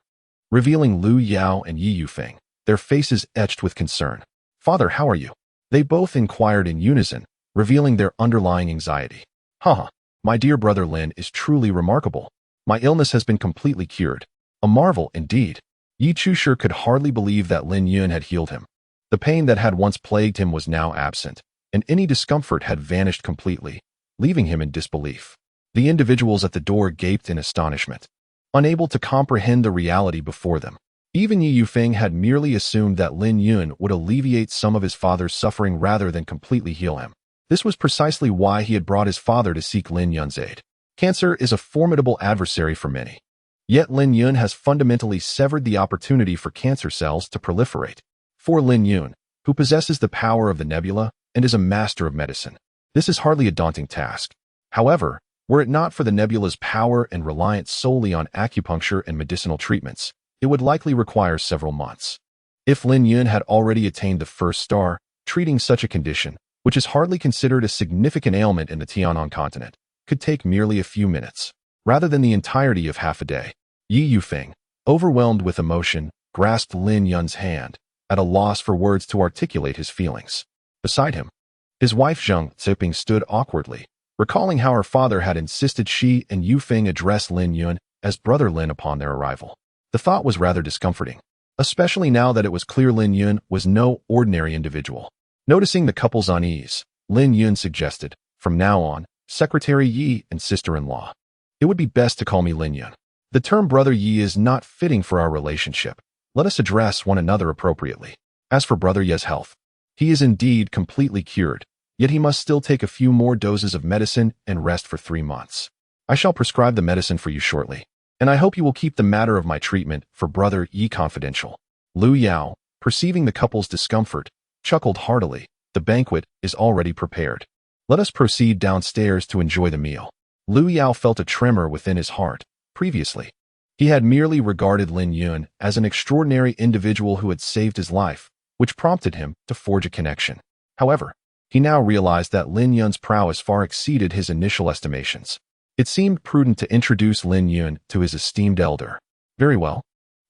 A: revealing Lu Yao and Yi Yufeng, their faces etched with concern. "Father, how are you?" They both inquired in unison, revealing their underlying anxiety. "Haha, my dear brother Lin is truly remarkable. My illness has been completely cured. A marvel indeed." Yi Chusher could hardly believe that Lin Yun had healed him. The pain that had once plagued him was now absent, and any discomfort had vanished completely, leaving him in disbelief. The individuals at the door gaped in astonishment, unable to comprehend the reality before them. Even Yi Yufeng had merely assumed that Lin Yun would alleviate some of his father's suffering rather than completely heal him. This was precisely why he had brought his father to seek Lin Yun's aid. Cancer is a formidable adversary for many. Yet Lin Yun has fundamentally severed the opportunity for cancer cells to proliferate. For Lin Yun, who possesses the power of the nebula and is a master of medicine, this is hardly a daunting task. However, were it not for the nebula's power and reliance solely on acupuncture and medicinal treatments, it would likely require several months. If Lin Yun had already attained the first star, treating such a condition, which is hardly considered a significant ailment in the Tianan continent, could take merely a few minutes, rather than the entirety of half a day. Yi Yufeng, overwhelmed with emotion, grasped Lin Yun's hand, at a loss for words to articulate his feelings. Beside him, his wife Zheng Ziping stood awkwardly, recalling how her father had insisted she and Yufeng address Lin Yun as Brother Lin upon their arrival. The thought was rather discomforting, especially now that it was clear Lin Yun was no ordinary individual. Noticing the couple's unease, Lin Yun suggested, "From now on, Secretary Yi and sister-in-law. It would be best to call me Lin Yun. The term Brother Yi is not fitting for our relationship. Let us address one another appropriately. As for Brother Ye's health, he is indeed completely cured, yet he must still take a few more doses of medicine and rest for 3 months. I shall prescribe the medicine for you shortly, and I hope you will keep the matter of my treatment for Brother Yi confidential." Lu Yao, perceiving the couple's discomfort, chuckled heartily. "The banquet is already prepared. Let us proceed downstairs to enjoy the meal." Lu Yao felt a tremor within his heart. Previously, he had merely regarded Lin Yun as an extraordinary individual who had saved his life, which prompted him to forge a connection. However, he now realized that Lin Yun's prowess far exceeded his initial estimations. It seemed prudent to introduce Lin Yun to his esteemed elder. "Very well.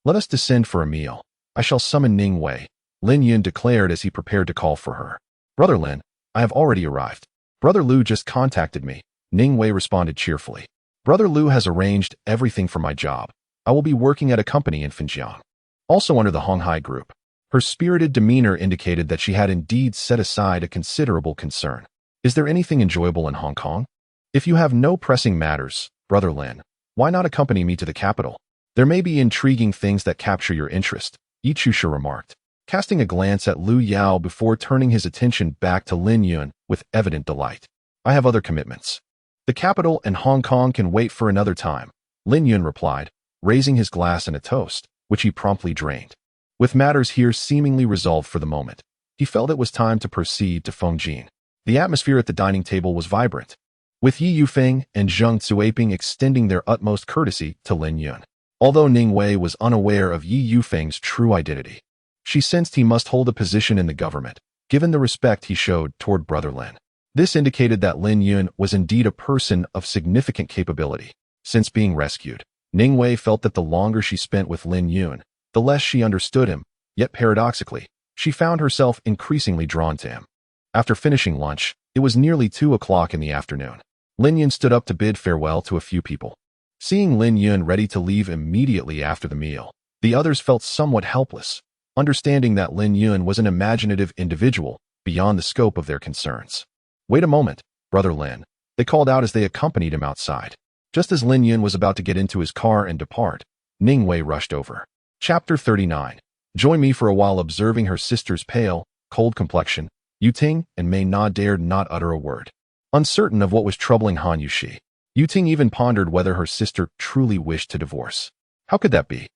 A: Let us descend for a meal. I shall summon Nüwa," Lin Yun declared as he prepared to call for her. "Brother Lin, I have already arrived. Brother Lu just contacted me," Nüwa responded cheerfully. "Brother Lu has arranged everything for my job. I will be working at a company in Xinjiang, also under the Shanghai group." Her spirited demeanor indicated that she had indeed set aside a considerable concern. "Is there anything enjoyable in Hong Kong? If you have no pressing matters, Brother Lin, why not accompany me to the capital? There may be intriguing things that capture your interest," Yi Chusher remarked, casting a glance at Lu Yao before turning his attention back to Lin Yun with evident delight. "I have other commitments. The capital and Hong Kong can wait for another time," Lin Yun replied, raising his glass in a toast, which he promptly drained. With matters here seemingly resolved for the moment, he felt it was time to proceed to Fengjin. The atmosphere at the dining table was vibrant, with Yi Yufeng and Zheng Zuiping extending their utmost courtesy to Lin Yun. Although Nüwa was unaware of Yi Yufeng's true identity, she sensed he must hold a position in the government, given the respect he showed toward Brother Lin. This indicated that Lin Yun was indeed a person of significant capability. Since being rescued, Nüwa felt that the longer she spent with Lin Yun, the less she understood him, yet paradoxically, she found herself increasingly drawn to him. After finishing lunch, it was nearly 2 o'clock in the afternoon. Lin Yun stood up to bid farewell to a few people. Seeing Lin Yun ready to leave immediately after the meal, the others felt somewhat helpless, understanding that Lin Yun was an imaginative individual beyond the scope of their concerns. "Wait a moment, Brother Lin," they called out as they accompanied him outside. Just as Lin Yun was about to get into his car and depart, Ningwei rushed over. Chapter 39. Join me for a while observing her sister's pale, cold complexion. Yuting and Mei Na dared not utter a word. Uncertain of what was troubling Han Yushi, Yuting even pondered whether her sister truly wished to divorce. How could that be?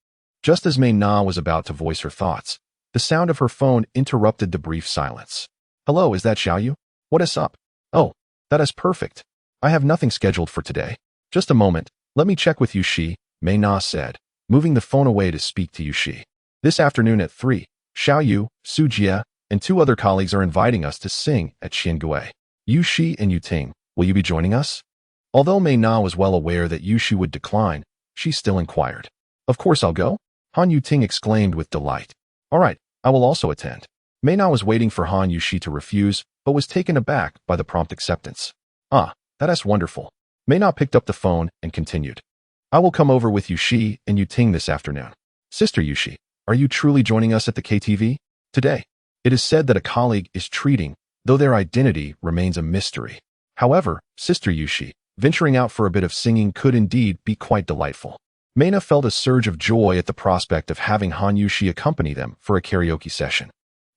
A: Just as Mei Na was about to voice her thoughts, the sound of her phone interrupted the brief silence. "Hello, is that Xiaoyu? What is up?" "Oh, that is perfect. I have nothing scheduled for today. Just a moment, let me check with Yushi," Mei Na said, moving the phone away to speak to Yushi. "This afternoon at 3, Xiaoyu, Su Jie, and 2 other colleagues are inviting us to sing at Xingui. Yushi and Yuting, will you be joining us?" Although Mei Na was well aware that Yushi would decline, she still inquired. "Of course I'll go," Han Yuting exclaimed with delight. "All right, I will also attend." Mei Na was waiting for Han Yushi to refuse, but was taken aback by the prompt acceptance. "Ah, that is wonderful." Mei Na picked up the phone and continued. "I will come over with Yushi and Yuting this afternoon. Sister Yushi, are you truly joining us at the KTV today? It is said that a colleague is treating, though their identity remains a mystery. However, Sister Yushi, venturing out for a bit of singing could indeed be quite delightful." Mei Na felt a surge of joy at the prospect of having Han Yushi accompany them for a karaoke session.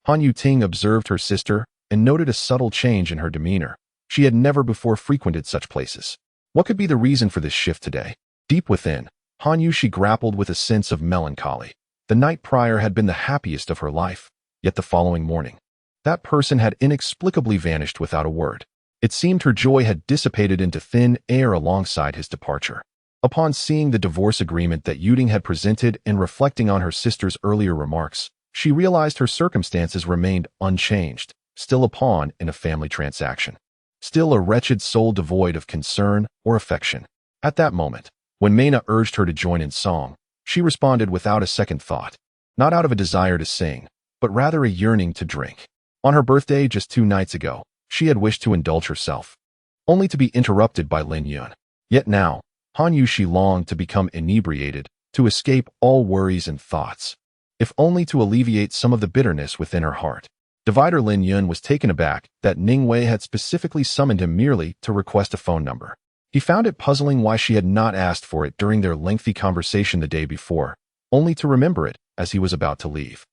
A: Han Yuting observed her sister and noted a subtle change in her demeanor. She had never before frequented such places. What could be the reason for this shift today? Deep within, Han Yushi grappled with a sense of melancholy. The night prior had been the happiest of her life, yet the following morning, that person had inexplicably vanished without a word. It seemed her joy had dissipated into thin air alongside his departure. Upon seeing the divorce agreement that Yuting had presented and reflecting on her sister's earlier remarks, she realized her circumstances remained unchanged, still a pawn in a family transaction. Still a wretched soul devoid of concern or affection. At that moment, when Mei Na urged her to join in song, she responded without a second thought, not out of a desire to sing, but rather a yearning to drink. On her birthday just 2 nights ago, she had wished to indulge herself, only to be interrupted by Lin Yun. Yet now, Han Yushi longed to become inebriated, to escape all worries and thoughts, if only to alleviate some of the bitterness within her heart. Divider Lin Yun was taken aback that Ningwei had specifically summoned him merely to request a phone number. He found it puzzling why she had not asked for it during their lengthy conversation the day before, only to remember it as he was about to leave.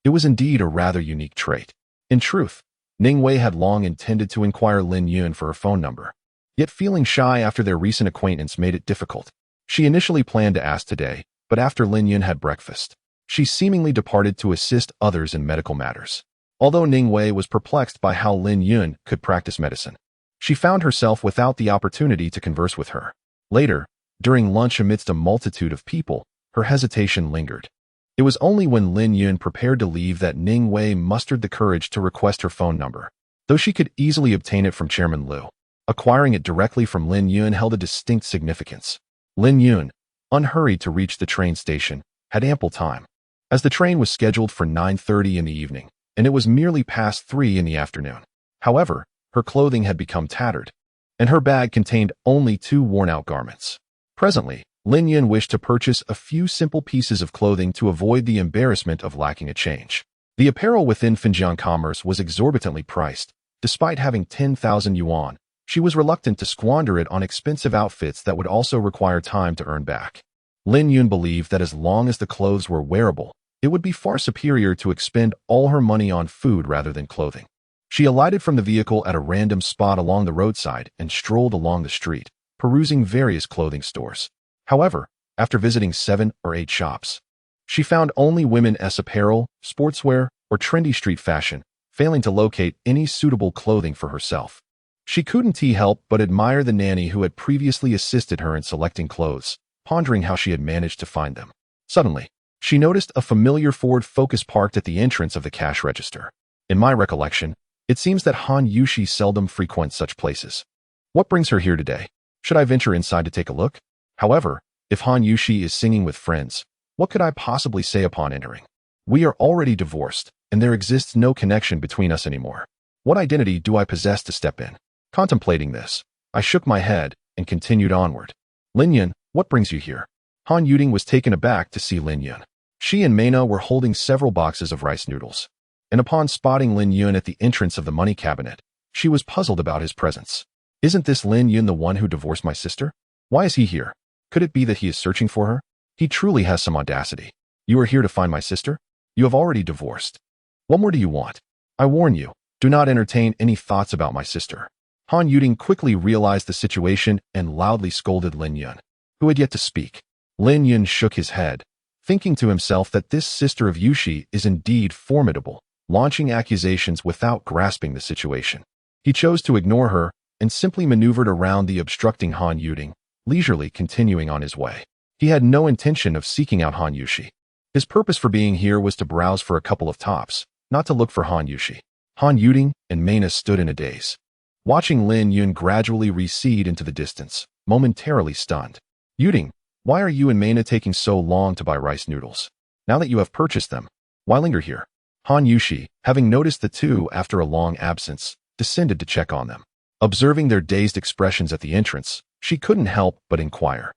A: It was indeed a rather unique trait. In truth, Ningwei had long intended to inquire Lin Yun for her phone number, yet feeling shy after their recent acquaintance made it difficult. She initially planned to ask today, but after Lin Yun had breakfast, she seemingly departed to assist others in medical matters. Although Ningwei was perplexed by how Lin Yun could practice medicine, she found herself without the opportunity to converse with her. Later, during lunch amidst a multitude of people, her hesitation lingered. It was only when Lin Yun prepared to leave that Ningwei mustered the courage to request her phone number. Though she could easily obtain it from Chairman Liu, acquiring it directly from Lin Yun held a distinct significance. Lin Yun, unhurried to reach the train station, had ample time, as the train was scheduled for 9:30 in the evening, and it was merely past 3 in the afternoon. However, her clothing had become tattered, and her bag contained only 2 worn-out garments. Presently, Lin Yun wished to purchase a few simple pieces of clothing to avoid the embarrassment of lacking a change. The apparel within Fujian Commerce was exorbitantly priced. Despite having 10,000 yuan, she was reluctant to squander it on expensive outfits that would also require time to earn back. Lin Yun believed that as long as the clothes were wearable, it would be far superior to expend all her money on food rather than clothing. She alighted from the vehicle at a random spot along the roadside and strolled along the street, perusing various clothing stores. However, after visiting 7 or 8 shops, she found only women's apparel, sportswear, or trendy street fashion, failing to locate any suitable clothing for herself. She couldn't help but admire the nanny who had previously assisted her in selecting clothes, pondering how she had managed to find them. Suddenly, she noticed a familiar Ford Focus parked at the entrance of the cash register. In my recollection, it seems that Han Yushi seldom frequents such places. What brings her here today? Should I venture inside to take a look? However, if Han Yushi is singing with friends, what could I possibly say upon entering? We are already divorced, and there exists no connection between us anymore. What identity do I possess to step in? Contemplating this, I shook my head and continued onward. Lin Yun, what brings you here? Han Yuding was taken aback to see Lin Yun. She and Mena were holding several boxes of rice noodles, and upon spotting Lin Yun at the entrance of the money cabinet, she was puzzled about his presence. Isn't this Lin Yun the one who divorced my sister? Why is he here? Could it be that he is searching for her? He truly has some audacity. You are here to find my sister? You have already divorced. What more do you want? I warn you, do not entertain any thoughts about my sister. Han Yuding quickly realized the situation and loudly scolded Lin Yun, who had yet to speak. Lin Yun shook his head, thinking to himself that this sister of Yushi is indeed formidable, launching accusations without grasping the situation. He chose to ignore her and simply maneuvered around the obstructing Han Yuding, leisurely continuing on his way. He had no intention of seeking out Han Yushi. His purpose for being here was to browse for a couple of tops, not to look for Han Yushi. Han Yuding and Mena stood in a daze, watching Lin Yun gradually recede into the distance, momentarily stunned. Yuding, why are you and Mena taking so long to buy rice noodles? Now that you have purchased them, why linger here? Han Yushi, having noticed the two after a long absence, descended to check on them. Observing their dazed expressions at the entrance, she couldn't help but inquire.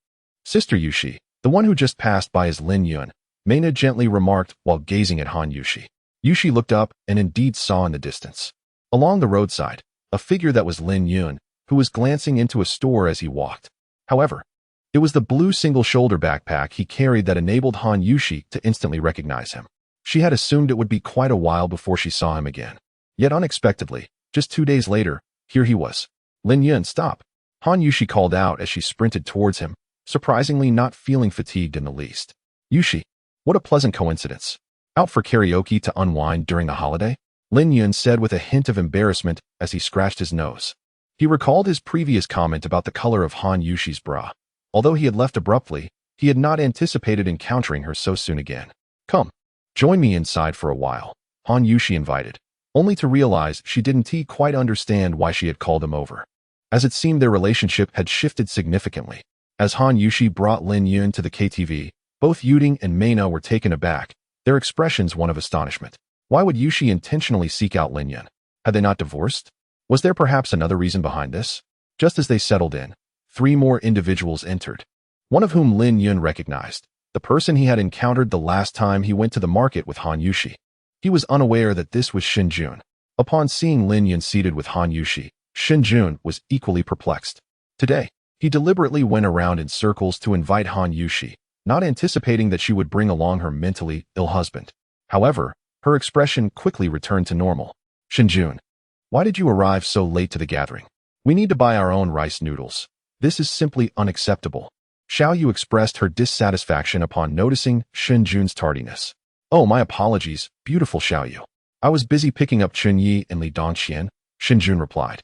A: Sister Yushi, the one who just passed by is Lin Yun, Mena gently remarked while gazing at Han Yushi. Yushi looked up and indeed saw in the distance, along the roadside, a figure that was Lin Yun, who was glancing into a store as he walked. However, it was the blue single-shoulder backpack he carried that enabled Han Yushi to instantly recognize him. She had assumed it would be quite a while before she saw him again. Yet unexpectedly, just 2 days later, here he was. Lin Yun, stop! Han Yushi called out as she sprinted towards him, surprisingly not feeling fatigued in the least. Yushi, what a pleasant coincidence. Out for karaoke to unwind during the holiday? Lin Yun said with a hint of embarrassment as he scratched his nose. He recalled his previous comment about the color of Han Yushi's bra. Although he had left abruptly, he had not anticipated encountering her so soon again. Come, join me inside for a while, Han Yushi invited, only to realize she didn't quite understand why she had called him over, as it seemed their relationship had shifted significantly. As Han Yushi brought Lin Yun to the KTV, both Yuding and Mena were taken aback, their expressions one of astonishment. Why would Yushi intentionally seek out Lin Yun? Had they not divorced? Was there perhaps another reason behind this? Just as they settled in, 3 more individuals entered, one of whom Lin Yun recognized, the person he had encountered the last time he went to the market with Han Yushi. He was unaware that this was Shin Jun. Upon seeing Lin Yun seated with Han Yushi, Shin Jun was equally perplexed. Today, he deliberately went around in circles to invite Han Yushi, not anticipating that she would bring along her mentally ill husband. However, her expression quickly returned to normal. Shin Jun, why did you arrive so late to the gathering? We need to buy our own rice noodles. This is simply unacceptable. Xiao Yu expressed her dissatisfaction upon noticing Shin Jun's tardiness. Oh, my apologies, beautiful Xiao Yu. I was busy picking up Chun Yi and Li Dongqian, Shin Jun replied,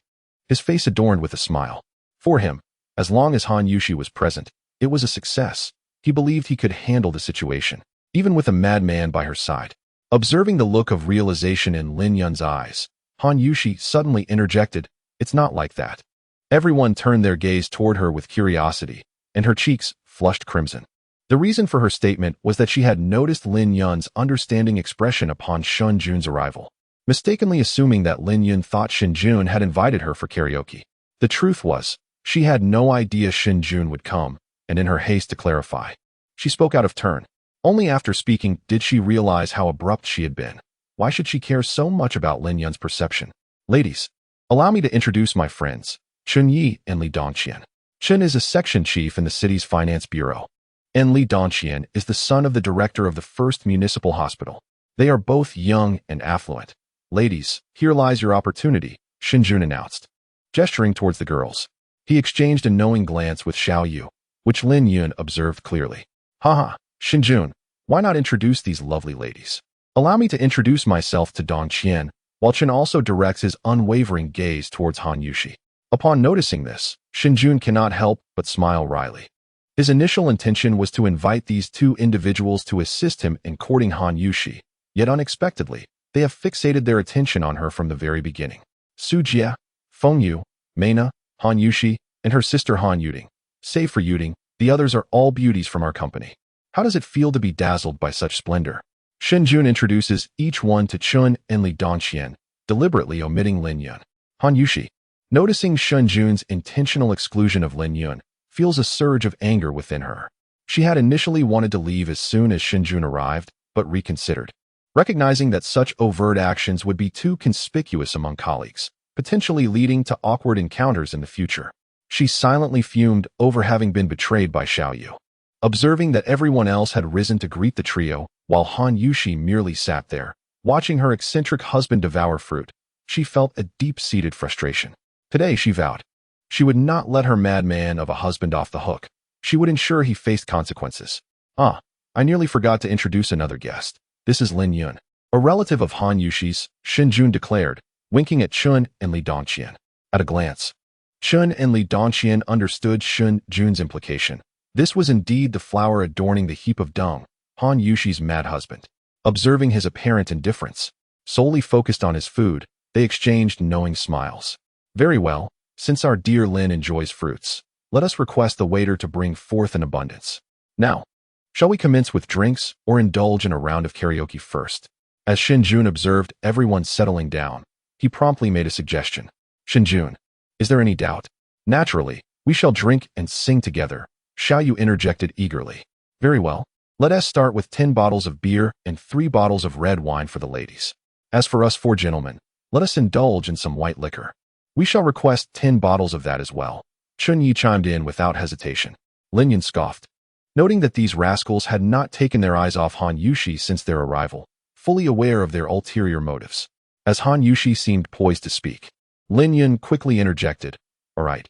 A: his face adorned with a smile. For him, as long as Han Yushi was present, it was a success. He believed he could handle the situation, even with a madman by her side. Observing the look of realization in Lin Yun's eyes, Han Yushi suddenly interjected, it's not like that. Everyone turned their gaze toward her with curiosity, and her cheeks flushed crimson. The reason for her statement was that she had noticed Lin Yun's understanding expression upon Shin Jun's arrival, mistakenly assuming that Lin Yun thought Shin Jun had invited her for karaoke. The truth was, she had no idea Shin Jun would come, and in her haste to clarify, she spoke out of turn. Only after speaking did she realize how abrupt she had been. Why should she care so much about Lin Yun's perception? Ladies, allow me to introduce my friends, Chun Yi and Li Dongqian. Chen is a section chief in the city's finance bureau, and Li Dongqian is the son of the director of the first municipal hospital. They are both young and affluent. Ladies, here lies your opportunity, Shin Jun announced, gesturing towards the girls. He exchanged a knowing glance with Xiao Yu, which Lin Yun observed clearly. Haha, Shin Jun, why not introduce these lovely ladies? Allow me to introduce myself to Dongqian, while Chen also directs his unwavering gaze towards Han Yushi. Upon noticing this, Shin Jun cannot help but smile wryly. His initial intention was to invite these 2 individuals to assist him in courting Han Yushi, yet unexpectedly, they have fixated their attention on her from the very beginning. Su Jia, Feng Yu, Mena, Han Yushi, and her sister Han Yuding. Save for Yuding, the others are all beauties from our company. How does it feel to be dazzled by such splendor? Shin Jun introduces each one to Chun and Li Dongqian, deliberately omitting Lin Yun. Han Yushi, Noticing Shun Jun's intentional exclusion of Lin Yun, feels a surge of anger within her. She had initially wanted to leave as soon as Shin Jun arrived, but reconsidered. Recognizing that such overt actions would be too conspicuous among colleagues, potentially leading to awkward encounters in the future, she silently fumed over having been betrayed by Xiaoyu. Observing that everyone else had risen to greet the trio, while Han Yushi merely sat there, watching her eccentric husband devour fruit, she felt a deep-seated frustration. Today, she vowed, she would not let her madman of a husband off the hook. She would ensure he faced consequences. I nearly forgot to introduce another guest. This is Lin Yun, a relative of Han Yushi's, Shin Jun declared, winking at Chun and Li Dongqian. At a glance, Chun and Li Dongqian understood Shin Jun's implication. This was indeed the flower adorning the heap of dung, Han Yushi's mad husband. Observing his apparent indifference, solely focused on his food, they exchanged knowing smiles. Very well, since our dear Lin enjoys fruits, let us request the waiter to bring forth in abundance. Now, shall we commence with drinks or indulge in a round of karaoke first? As Shin Jun observed everyone settling down, he promptly made a suggestion. Shin Jun, is there any doubt? Naturally, we shall drink and sing together, Xiaoyu interjected eagerly. Very well, let us start with 10 bottles of beer and 3 bottles of red wine for the ladies. As for us 4 gentlemen, let us indulge in some white liquor. We shall request 10 bottles of that as well. Chun Yi chimed in without hesitation. Lin Yun scoffed, noting that these rascals had not taken their eyes off Han Yushi since their arrival, fully aware of their ulterior motives. As Han Yushi seemed poised to speak, Lin Yun quickly interjected, All right.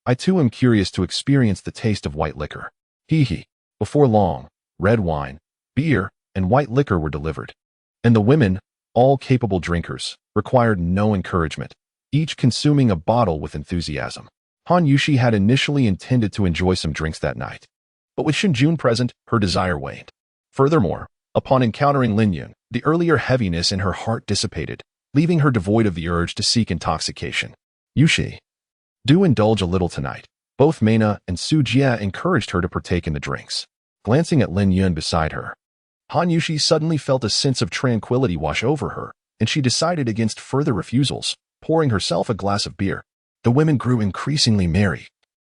A: I too am curious to experience the taste of white liquor. Hee. Before long, red wine, beer, and white liquor were delivered. And the women, all capable drinkers, required no encouragement, each consuming a bottle with enthusiasm. Han Yushi had initially intended to enjoy some drinks that night, but with Shin Jun present, her desire waned. Furthermore, upon encountering Lin Yun, the earlier heaviness in her heart dissipated, leaving her devoid of the urge to seek intoxication. Yushi, do indulge a little tonight. Both Meina and Su Jia encouraged her to partake in the drinks. Glancing at Lin Yun beside her, Han Yushi suddenly felt a sense of tranquility wash over her, and she decided against further refusals, pouring herself a glass of beer. The women grew increasingly merry.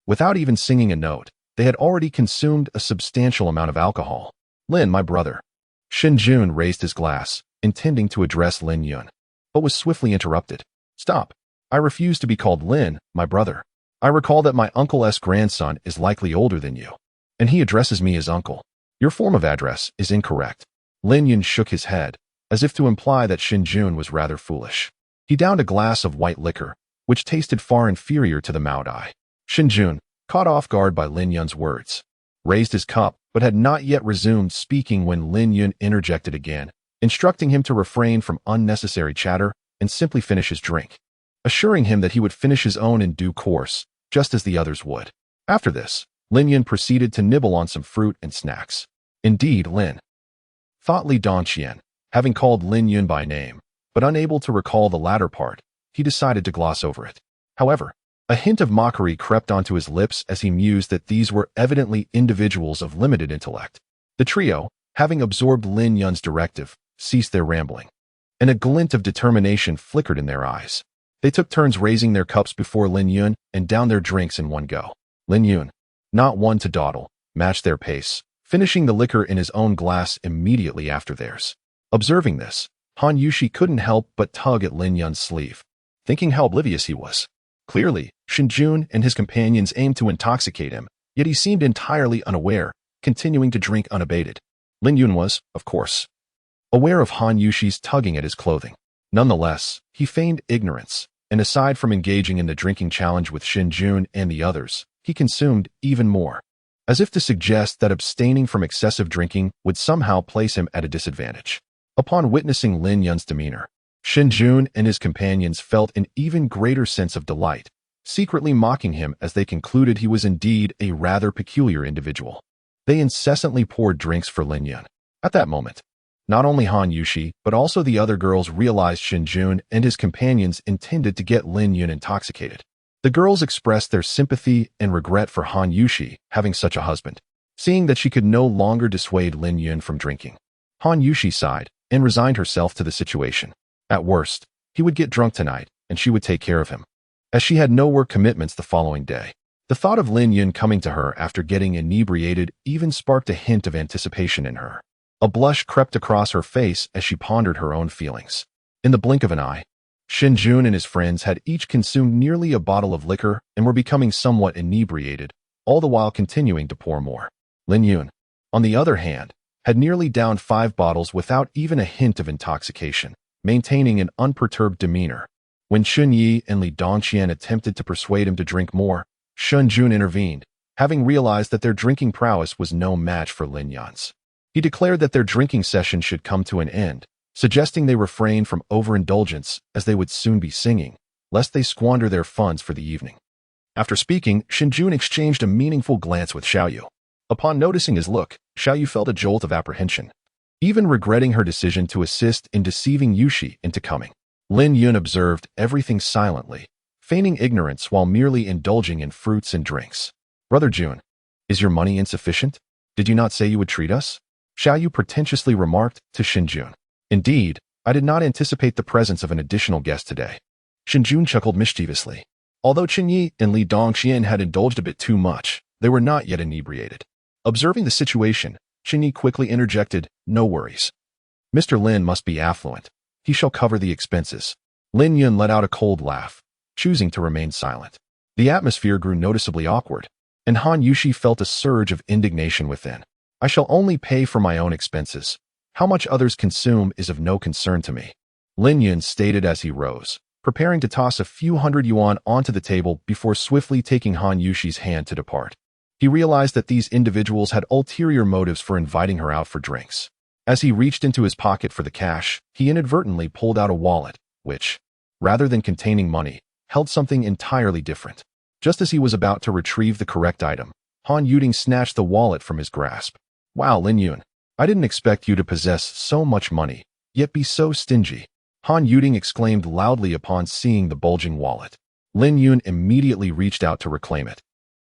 A: Without even singing a note, they had already consumed a substantial amount of alcohol. Lin, my brother. Shin Jun raised his glass, intending to address Lin Yun, but was swiftly interrupted. Stop. I refuse to be called Lin, my brother. I recall that my uncle's grandson is likely older than you, and he addresses me as uncle. Your form of address is incorrect. Lin Yun shook his head, as if to imply that Shin Jun was rather foolish. He downed a glass of white liquor, which tasted far inferior to the Maodai. Shin Jun, caught off guard by Lin Yun's words, raised his cup, but had not yet resumed speaking when Lin Yun interjected again, instructing him to refrain from unnecessary chatter and simply finish his drink, assuring him that he would finish his own in due course, just as the others would. After this, Lin Yun proceeded to nibble on some fruit and snacks. Indeed, Lin, thought Li Dongqian, having called Lin Yun by name, but unable to recall the latter part, he decided to gloss over it. However, a hint of mockery crept onto his lips as he mused that these were evidently individuals of limited intellect. The trio, having absorbed Lin Yun's directive, ceased their rambling, and a glint of determination flickered in their eyes. They took turns raising their cups before Lin Yun and downed their drinks in one go. Lin Yun, not one to dawdle, matched their pace, finishing the liquor in his own glass immediately after theirs. Observing this, Han Yushi couldn't help but tug at Lin Yun's sleeve, thinking how oblivious he was. Clearly, Shin Jun and his companions aimed to intoxicate him, yet he seemed entirely unaware, continuing to drink unabated. Lin Yun was, of course, aware of Han Yushi's tugging at his clothing. Nonetheless, he feigned ignorance, and aside from engaging in the drinking challenge with Shin Jun and the others, he consumed even more, as if to suggest that abstaining from excessive drinking would somehow place him at a disadvantage. Upon witnessing Lin Yun's demeanor, Shin Jun and his companions felt an even greater sense of delight, secretly mocking him as they concluded he was indeed a rather peculiar individual. They incessantly poured drinks for Lin Yun. At that moment, not only Han Yushi, but also the other girls realized Shin Jun and his companions intended to get Lin Yun intoxicated. The girls expressed their sympathy and regret for Han Yushi having such a husband, seeing that she could no longer dissuade Lin Yun from drinking. Han Yushi sighed and resigned herself to the situation. At worst, he would get drunk tonight, and she would take care of him. as she had no work commitments the following day. The thought of Lin Yun coming to her after getting inebriated even sparked a hint of anticipation in her. A blush crept across her face as she pondered her own feelings. In the blink of an eye, Shin Jun and his friends had each consumed nearly a bottle of liquor and were becoming somewhat inebriated, all the while continuing to pour more. Lin Yun, on the other hand, had nearly downed 5 bottles without even a hint of intoxication, maintaining an unperturbed demeanor. When Shun Yi and Li Dongqian attempted to persuade him to drink more, Shun Jun intervened, having realized that their drinking prowess was no match for Lin Yun's. He declared that their drinking session should come to an end, suggesting they refrain from overindulgence as they would soon be singing, lest they squander their funds for the evening. After speaking, Shin Jun exchanged a meaningful glance with Xiaoyu. Upon noticing his look, Xiaoyu felt a jolt of apprehension, even regretting her decision to assist in deceiving Yushi into coming. Lin Yun observed everything silently, feigning ignorance while merely indulging in fruits and drinks. Brother Jun, is your money insufficient? Did you not say you would treat us? Xiaoyu pretentiously remarked to Shin Jun. Indeed, I did not anticipate the presence of an additional guest today. Shin Jun chuckled mischievously. Although Qin Yi and Li Dongqian had indulged a bit too much, they were not yet inebriated. Observing the situation, Qin Yi quickly interjected, "No worries. Mr. Lin must be affluent. He shall cover the expenses." Lin Yun let out a cold laugh, choosing to remain silent. The atmosphere grew noticeably awkward, and Han Yushi felt a surge of indignation within. I shall only pay for my own expenses. How much others consume is of no concern to me, Lin Yun stated as he rose, preparing to toss a few hundred yuan onto the table before swiftly taking Han Yushi's hand to depart. He realized that these individuals had ulterior motives for inviting her out for drinks. As he reached into his pocket for the cash, he inadvertently pulled out a wallet, which, rather than containing money, held something entirely different. Just as he was about to retrieve the correct item, Han Yuding snatched the wallet from his grasp. Wow, Lin Yun, I didn't expect you to possess so much money, yet be so stingy. Han Yuding exclaimed loudly upon seeing the bulging wallet. Lin Yun immediately reached out to reclaim it.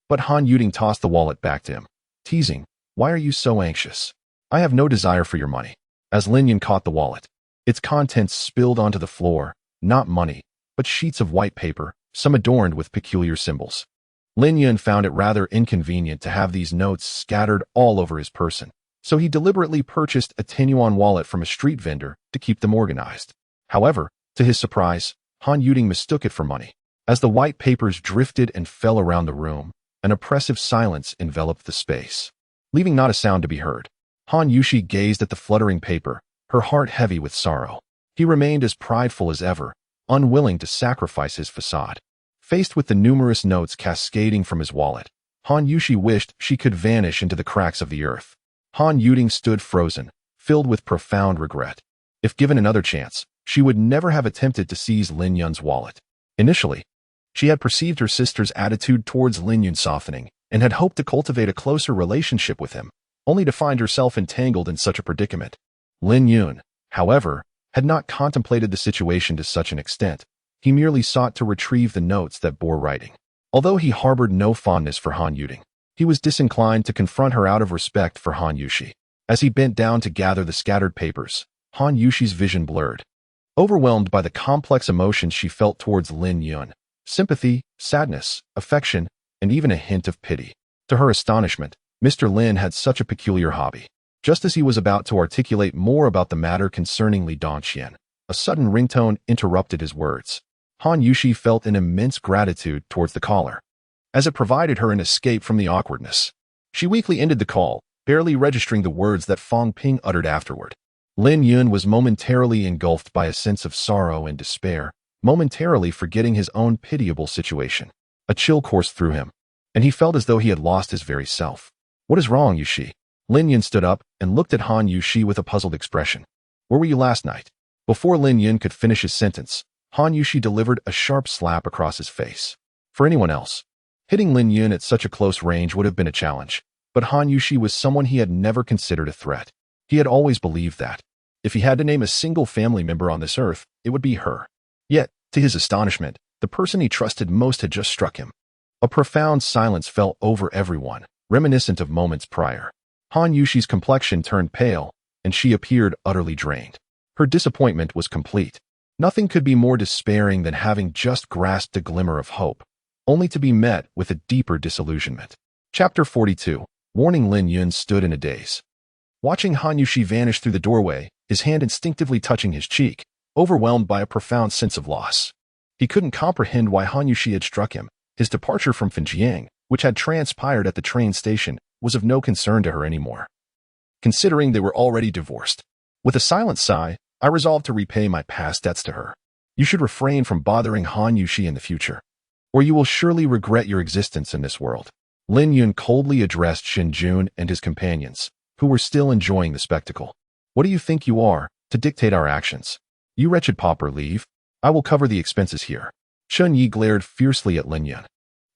A: But Han Yuding tossed the wallet back to him, teasing, "Why are you so anxious? I have no desire for your money." As Lin Yun caught the wallet, its contents spilled onto the floor, not money, but sheets of white paper, some adorned with peculiar symbols. Lin Yun found it rather inconvenient to have these notes scattered all over his person, so he deliberately purchased a 10-yuan wallet from a street vendor to keep them organized. However, to his surprise, Han Yuding mistook it for money. As the white papers drifted and fell around the room, an oppressive silence enveloped the space. Leaving not a sound to be heard, Han Yushi gazed at the fluttering paper, her heart heavy with sorrow. He remained as prideful as ever, unwilling to sacrifice his facade. Faced with the numerous notes cascading from his wallet, Han Yushi wished she could vanish into the cracks of the earth. Han Yuding stood frozen, filled with profound regret. If given another chance, she would never have attempted to seize Lin Yun's wallet. Initially, she had perceived her sister's attitude towards Lin Yun softening and had hoped to cultivate a closer relationship with him, only to find herself entangled in such a predicament. Lin Yun, however, had not contemplated the situation to such an extent. He merely sought to retrieve the notes that bore writing. Although he harbored no fondness for Han Yuding, he was disinclined to confront her out of respect for Han Yushi. As he bent down to gather the scattered papers, Han Yushi's vision blurred. Overwhelmed by the complex emotions she felt towards Lin Yun, sympathy, sadness, affection, and even a hint of pity. To her astonishment, Mr. Lin had such a peculiar hobby. Just as he was about to articulate more about the matter concerning Li Dongqian, a sudden ringtone interrupted his words. Han Yushi felt an immense gratitude towards the caller, as it provided her an escape from the awkwardness. She weakly ended the call, barely registering the words that Fong Ping uttered afterward. Lin Yun was momentarily engulfed by a sense of sorrow and despair, momentarily forgetting his own pitiable situation. A chill coursed through him, and he felt as though he had lost his very self. "What is wrong, Yushi?" Lin Yun stood up and looked at Han Yushi with a puzzled expression. "Where were you last night?" Before Lin Yun could finish his sentence, Han Yushi delivered a sharp slap across his face. For anyone else, hitting Lin Yun at such a close range would have been a challenge, but Han Yushi was someone he had never considered a threat. He had always believed that, if he had to name a single family member on this earth, it would be her. Yet, to his astonishment, the person he trusted most had just struck him. A profound silence fell over everyone, reminiscent of moments prior. Han Yushi's complexion turned pale, and she appeared utterly drained. Her disappointment was complete. Nothing could be more despairing than having just grasped a glimmer of hope, only to be met with a deeper disillusionment. Chapter 42. Warning. Lin Yun stood in a daze. Watching Han Yushi vanish through the doorway, his hand instinctively touching his cheek, overwhelmed by a profound sense of loss. He couldn't comprehend why Han Yushi had struck him. His departure from Fengjiang, which had transpired at the train station, was of no concern to her anymore, considering they were already divorced. With a silent sigh, I resolved to repay my past debts to her. You should refrain from bothering Han Yushi in the future, or you will surely regret your existence in this world. Lin Yun coldly addressed Shin Jun and his companions, who were still enjoying the spectacle. What do you think you are, to dictate our actions? You wretched pauper, leave. I will cover the expenses here. Chun Yi glared fiercely at Lin Yun,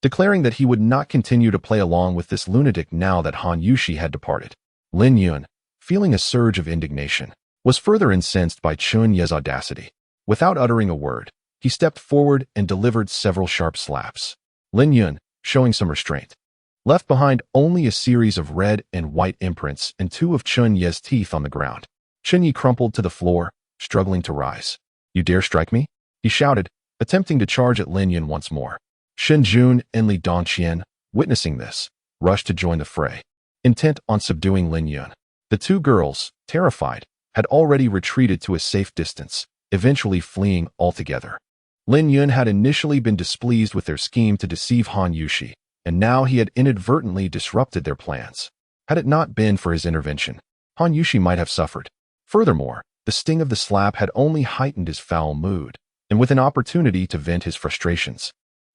A: declaring that he would not continue to play along with this lunatic now that Han Yushi had departed. Lin Yun, feeling a surge of indignation, was further incensed by Chun Ye's audacity. Without uttering a word, he stepped forward and delivered several sharp slaps. Lin Yun, showing some restraint, left behind only a series of red and white imprints and two of Chun Ye's teeth on the ground. Chun Yi crumpled to the floor, struggling to rise. You dare strike me? He shouted, attempting to charge at Lin Yun once more. Shen Jun and Li Dongqian, witnessing this, rushed to join the fray, intent on subduing Lin Yun. The two girls, terrified, had already retreated to a safe distance, eventually fleeing altogether. Lin Yun had initially been displeased with their scheme to deceive Han Yushi, and now he had inadvertently disrupted their plans. Had it not been for his intervention, Han Yushi might have suffered. Furthermore, the sting of the slap had only heightened his foul mood, and with an opportunity to vent his frustrations,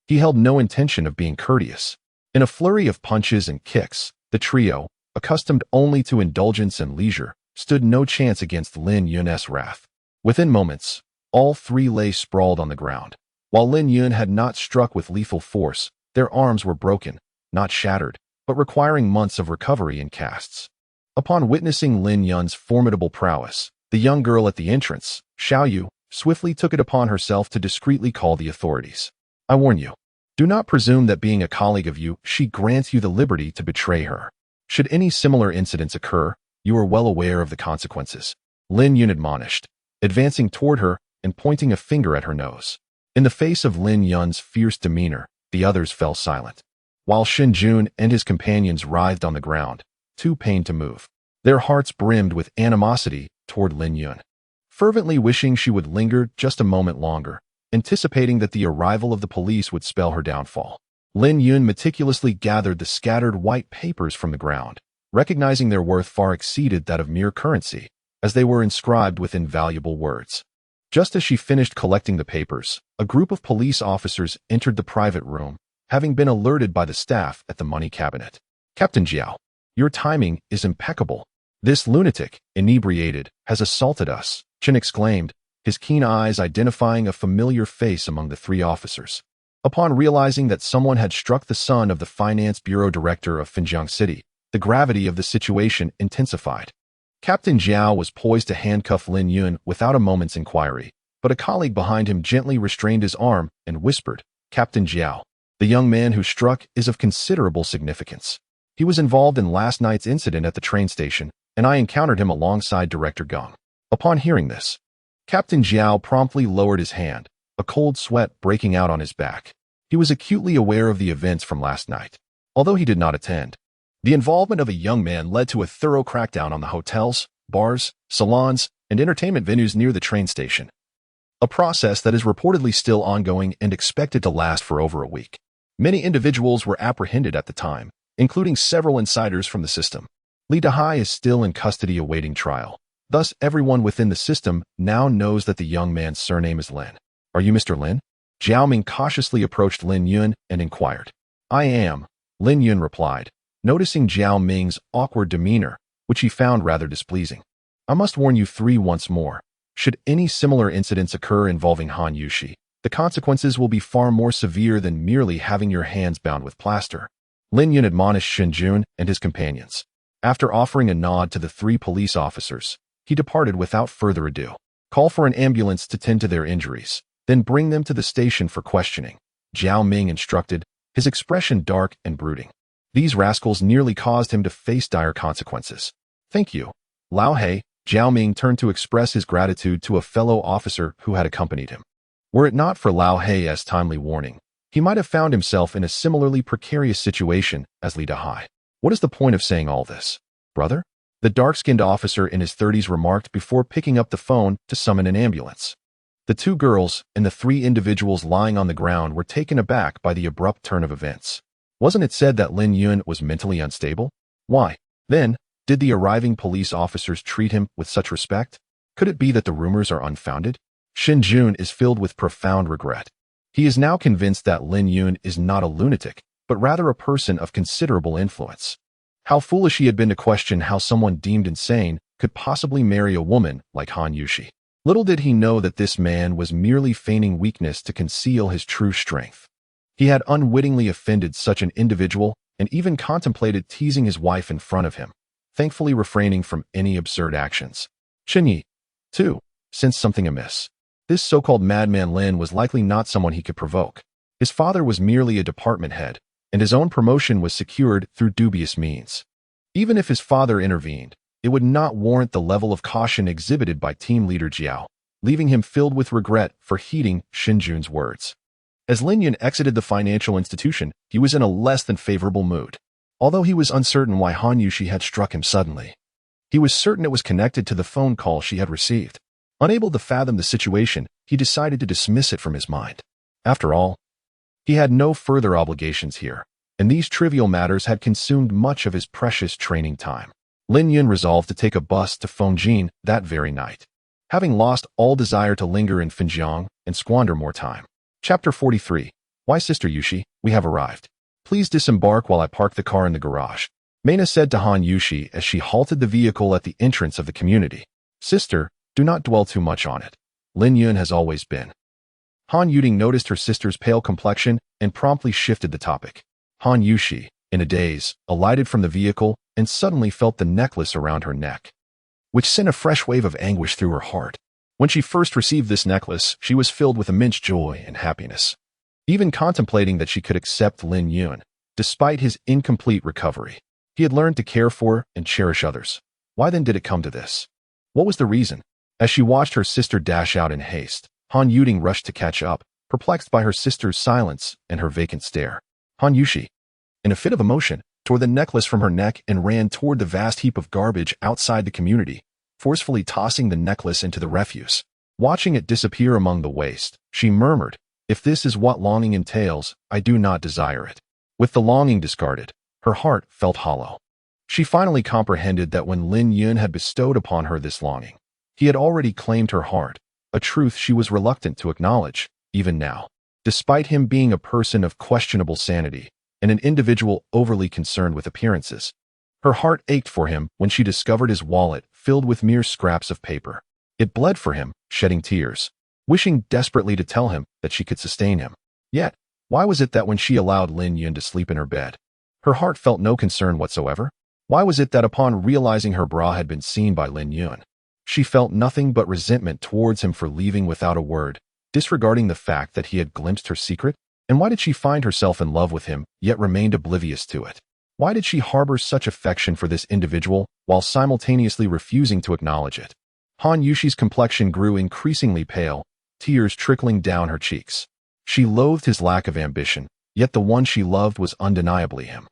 A: he held no intention of being courteous. In a flurry of punches and kicks, the trio, accustomed only to indulgence and leisure, stood no chance against Lin Yun's wrath. Within moments, all three lay sprawled on the ground. While Lin Yun had not struck with lethal force, their arms were broken, not shattered, but requiring months of recovery and casts. Upon witnessing Lin Yun's formidable prowess, the young girl at the entrance, Xiaoyu, swiftly took it upon herself to discreetly call the authorities. I warn you, do not presume that being a colleague of you, she grants you the liberty to betray her. Should any similar incidents occur, you are well aware of the consequences. Lin Yun admonished, advancing toward her and pointing a finger at her nose. In the face of Lin Yun's fierce demeanor, the others fell silent, while Shin Jun and his companions writhed on the ground, too pained to move. Their hearts brimmed with animosity toward Lin Yun, fervently wishing she would linger just a moment longer, anticipating that the arrival of the police would spell her downfall. Lin Yun meticulously gathered the scattered white papers from the ground, recognizing their worth far exceeded that of mere currency, as they were inscribed with invaluable words. Just as she finished collecting the papers, a group of police officers entered the private room, having been alerted by the staff at the money cabinet. Captain Jiao, your timing is impeccable. This lunatic, inebriated, has assaulted us, Chen exclaimed, his keen eyes identifying a familiar face among the three officers. Upon realizing that someone had struck the son of the finance bureau director of Fengjiang City, the gravity of the situation intensified. Captain Jiao was poised to handcuff Lin Yun without a moment's inquiry, but a colleague behind him gently restrained his arm and whispered, Captain Jiao, the young man who struck is of considerable significance. He was involved in last night's incident at the train station, and I encountered him alongside Director Gong. Upon hearing this, Captain Jiao promptly lowered his hand, a cold sweat breaking out on his back. He was acutely aware of the events from last night, although he did not attend. The involvement of a young man led to a thorough crackdown on the hotels, bars, salons, and entertainment venues near the train station, a process that is reportedly still ongoing and expected to last for over a week. Many individuals were apprehended at the time, including several insiders from the system. Li Dahai is still in custody awaiting trial. Thus, everyone within the system now knows that the young man's surname is Lin. Are you Mr. Lin? Jiao Ming cautiously approached Lin Yun and inquired. I am, Lin Yun replied, noticing Jiao Ming's awkward demeanor, which he found rather displeasing. I must warn you three once more. Should any similar incidents occur involving Han Yushi, the consequences will be far more severe than merely having your hands bound with plaster. Lin Yun admonished Shin Jun and his companions. After offering a nod to the three police officers, he departed without further ado. Call for an ambulance to tend to their injuries, then bring them to the station for questioning, Jiao Ming instructed, his expression dark and brooding. These rascals nearly caused him to face dire consequences. Thank you, Lao He, Jiao Ming turned to express his gratitude to a fellow officer who had accompanied him. Were it not for Lao Hei's timely warning, he might have found himself in a similarly precarious situation as Li Dahai. What is the point of saying all this, brother? The dark-skinned officer in his 30s remarked before picking up the phone to summon an ambulance. The two girls and the three individuals lying on the ground were taken aback by the abrupt turn of events. Wasn't it said that Lin Yun was mentally unstable? Why, then, did the arriving police officers treat him with such respect? Could it be that the rumors are unfounded? Shin Jun is filled with profound regret. He is now convinced that Lin Yun is not a lunatic, but rather a person of considerable influence. How foolish he had been to question how someone deemed insane could possibly marry a woman like Han Yushi. Little did he know that this man was merely feigning weakness to conceal his true strength. He had unwittingly offended such an individual and even contemplated teasing his wife in front of him, thankfully refraining from any absurd actions. Chen Yi, too, sensed something amiss. This so-called madman Lin was likely not someone he could provoke. His father was merely a department head, and his own promotion was secured through dubious means. Even if his father intervened, it would not warrant the level of caution exhibited by team leader Jiao, leaving him filled with regret for heeding Shin Jun's words. As Lin Yun exited the financial institution, he was in a less than favorable mood. Although he was uncertain why Han Yushi had struck him suddenly, he was certain it was connected to the phone call she had received. Unable to fathom the situation, he decided to dismiss it from his mind. After all, he had no further obligations here, and these trivial matters had consumed much of his precious training time. Lin Yun resolved to take a bus to Fengjin that very night, having lost all desire to linger in Fenjiang and squander more time. Chapter 43. Why, Sister Yushi, we have arrived. Please disembark while I park the car in the garage, Meina said to Han Yushi as she halted the vehicle at the entrance of the community. Sister, do not dwell too much on it. Lin Yun has always been. Han Yuding noticed her sister's pale complexion and promptly shifted the topic. Han Yushi, in a daze, alighted from the vehicle and suddenly felt the necklace around her neck, which sent a fresh wave of anguish through her heart. When she first received this necklace, she was filled with immense joy and happiness, even contemplating that she could accept Lin Yun, despite his incomplete recovery. He had learned to care for and cherish others. Why then did it come to this? What was the reason? As she watched her sister dash out in haste, Han Yuding rushed to catch up, perplexed by her sister's silence and her vacant stare. Han Yushi, in a fit of emotion, tore the necklace from her neck and ran toward the vast heap of garbage outside the community, forcefully tossing the necklace into the refuse. Watching it disappear among the waste, she murmured, "If this is what longing entails, I do not desire it." With the longing discarded, her heart felt hollow. She finally comprehended that when Lin Yun had bestowed upon her this longing, he had already claimed her heart, a truth she was reluctant to acknowledge, even now. Despite him being a person of questionable sanity and an individual overly concerned with appearances, her heart ached for him when she discovered his wallet filled with mere scraps of paper. It bled for him, shedding tears, wishing desperately to tell him that she could sustain him. Yet, why was it that when she allowed Lin Yun to sleep in her bed, her heart felt no concern whatsoever? Why was it that upon realizing her bra had been seen by Lin Yun, she felt nothing but resentment towards him for leaving without a word, disregarding the fact that he had glimpsed her secret? And why did she find herself in love with him, yet remained oblivious to it? Why did she harbor such affection for this individual, while simultaneously refusing to acknowledge it? Han Yushi's complexion grew increasingly pale, tears trickling down her cheeks. She loathed his lack of ambition, yet the one she loved was undeniably him.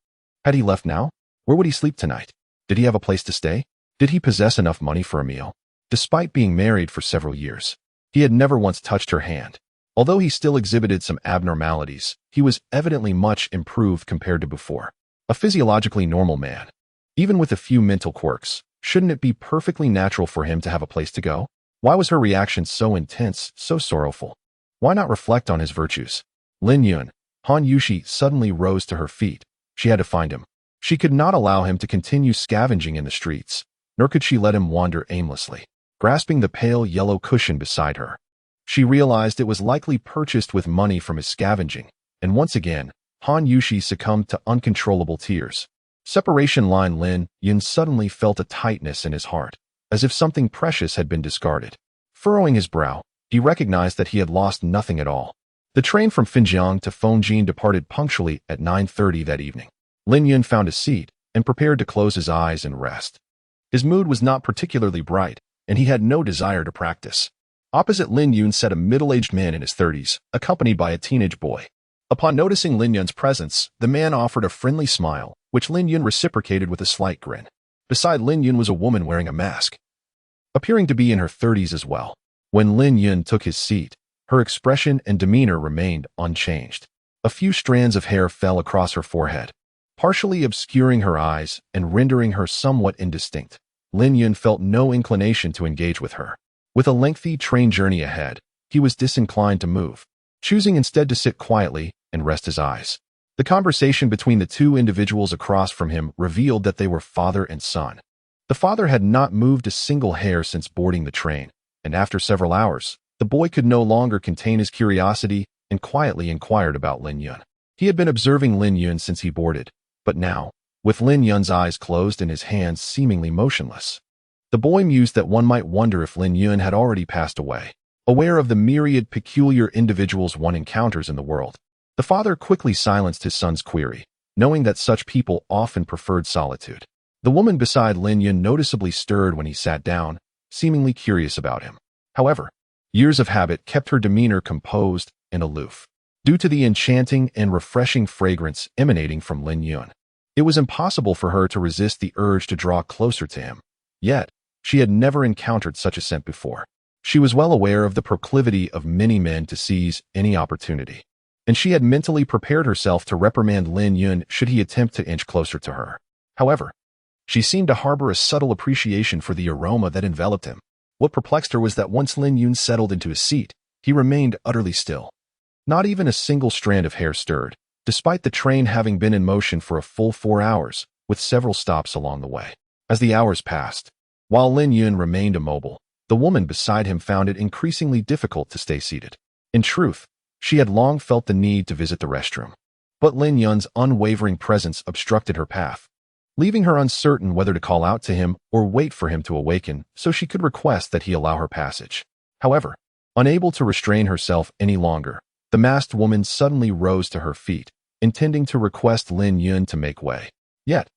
A: Had he left now? Where would he sleep tonight? Did he have a place to stay? Did he possess enough money for a meal? Despite being married for several years, he had never once touched her hand. Although he still exhibited some abnormalities, he was evidently much improved compared to before. A physiologically normal man. Even with a few mental quirks, shouldn't it be perfectly natural for him to have a place to go? Why was her reaction so intense, so sorrowful? Why not reflect on his virtues? Lin Yun, Han Yushi suddenly rose to her feet. She had to find him. She could not allow him to continue scavenging in the streets, nor could she let him wander aimlessly. Grasping the pale yellow cushion beside her, she realized it was likely purchased with money from his scavenging, and once again, Han Yushi succumbed to uncontrollable tears. Separation line Lin Yun suddenly felt a tightness in his heart, as if something precious had been discarded. Furrowing his brow, he recognized that he had lost nothing at all. The train from Fenjiang to Fengjin departed punctually at 9:30 that evening. Lin Yun found a seat and prepared to close his eyes and rest. His mood was not particularly bright, and he had no desire to practice. Opposite Lin Yun sat a middle-aged man in his 30s, accompanied by a teenage boy. Upon noticing Lin Yun's presence, the man offered a friendly smile, which Lin Yun reciprocated with a slight grin. Beside Lin Yun was a woman wearing a mask, appearing to be in her 30s as well. When Lin Yun took his seat, her expression and demeanor remained unchanged. A few strands of hair fell across her forehead, partially obscuring her eyes and rendering her somewhat indistinct. Lin Yun felt no inclination to engage with her. With a lengthy train journey ahead, he was disinclined to move, choosing instead to sit quietly and rest his eyes. The conversation between the two individuals across from him revealed that they were father and son. The father had not moved a single hair since boarding the train, and after several hours, the boy could no longer contain his curiosity and quietly inquired about Lin Yun. He had been observing Lin Yun since he boarded, but now, with Lin Yun's eyes closed and his hands seemingly motionless, the boy mused that one might wonder if Lin Yun had already passed away. Aware of the myriad peculiar individuals one encounters in the world, the father quickly silenced his son's query, knowing that such people often preferred solitude. The woman beside Lin Yun noticeably stirred when he sat down, seemingly curious about him. However, years of habit kept her demeanor composed and aloof. Due to the enchanting and refreshing fragrance emanating from Lin Yun, it was impossible for her to resist the urge to draw closer to him. Yet, she had never encountered such a scent before. She was well aware of the proclivity of many men to seize any opportunity, and she had mentally prepared herself to reprimand Lin Yun should he attempt to inch closer to her. However, she seemed to harbor a subtle appreciation for the aroma that enveloped him. What perplexed her was that once Lin Yun settled into his seat, he remained utterly still. Not even a single strand of hair stirred, despite the train having been in motion for a full 4 hours, with several stops along the way. As the hours passed, while Lin Yun remained immobile, the woman beside him found it increasingly difficult to stay seated. In truth, she had long felt the need to visit the restroom, but Lin Yun's unwavering presence obstructed her path, leaving her uncertain whether to call out to him or wait for him to awaken so she could request that he allow her passage. However, unable to restrain herself any longer, the masked woman suddenly rose to her feet, intending to request Lin Yun to make way. Yet,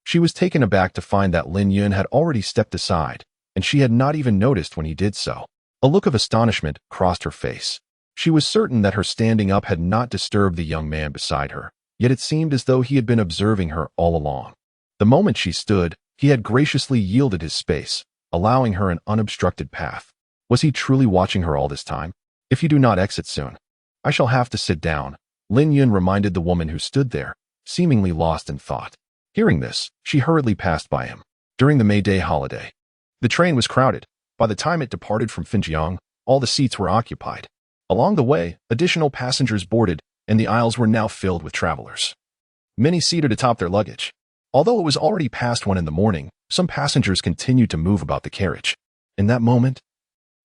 A: she was taken aback to find that Lin Yun had already stepped aside, and she had not even noticed when he did so. A look of astonishment crossed her face. She was certain that her standing up had not disturbed the young man beside her, yet it seemed as though he had been observing her all along. The moment she stood, he had graciously yielded his space, allowing her an unobstructed path. Was he truly watching her all this time? If you do not exit soon, I shall have to sit down, Lin Yun reminded the woman who stood there, seemingly lost in thought. Hearing this, she hurriedly passed by him. During the May Day holiday, the train was crowded. By the time it departed from Finjiang, all the seats were occupied. Along the way, additional passengers boarded, and the aisles were now filled with travelers. Many seated atop their luggage. Although it was already past 1 in the morning, some passengers continued to move about the carriage. In that moment,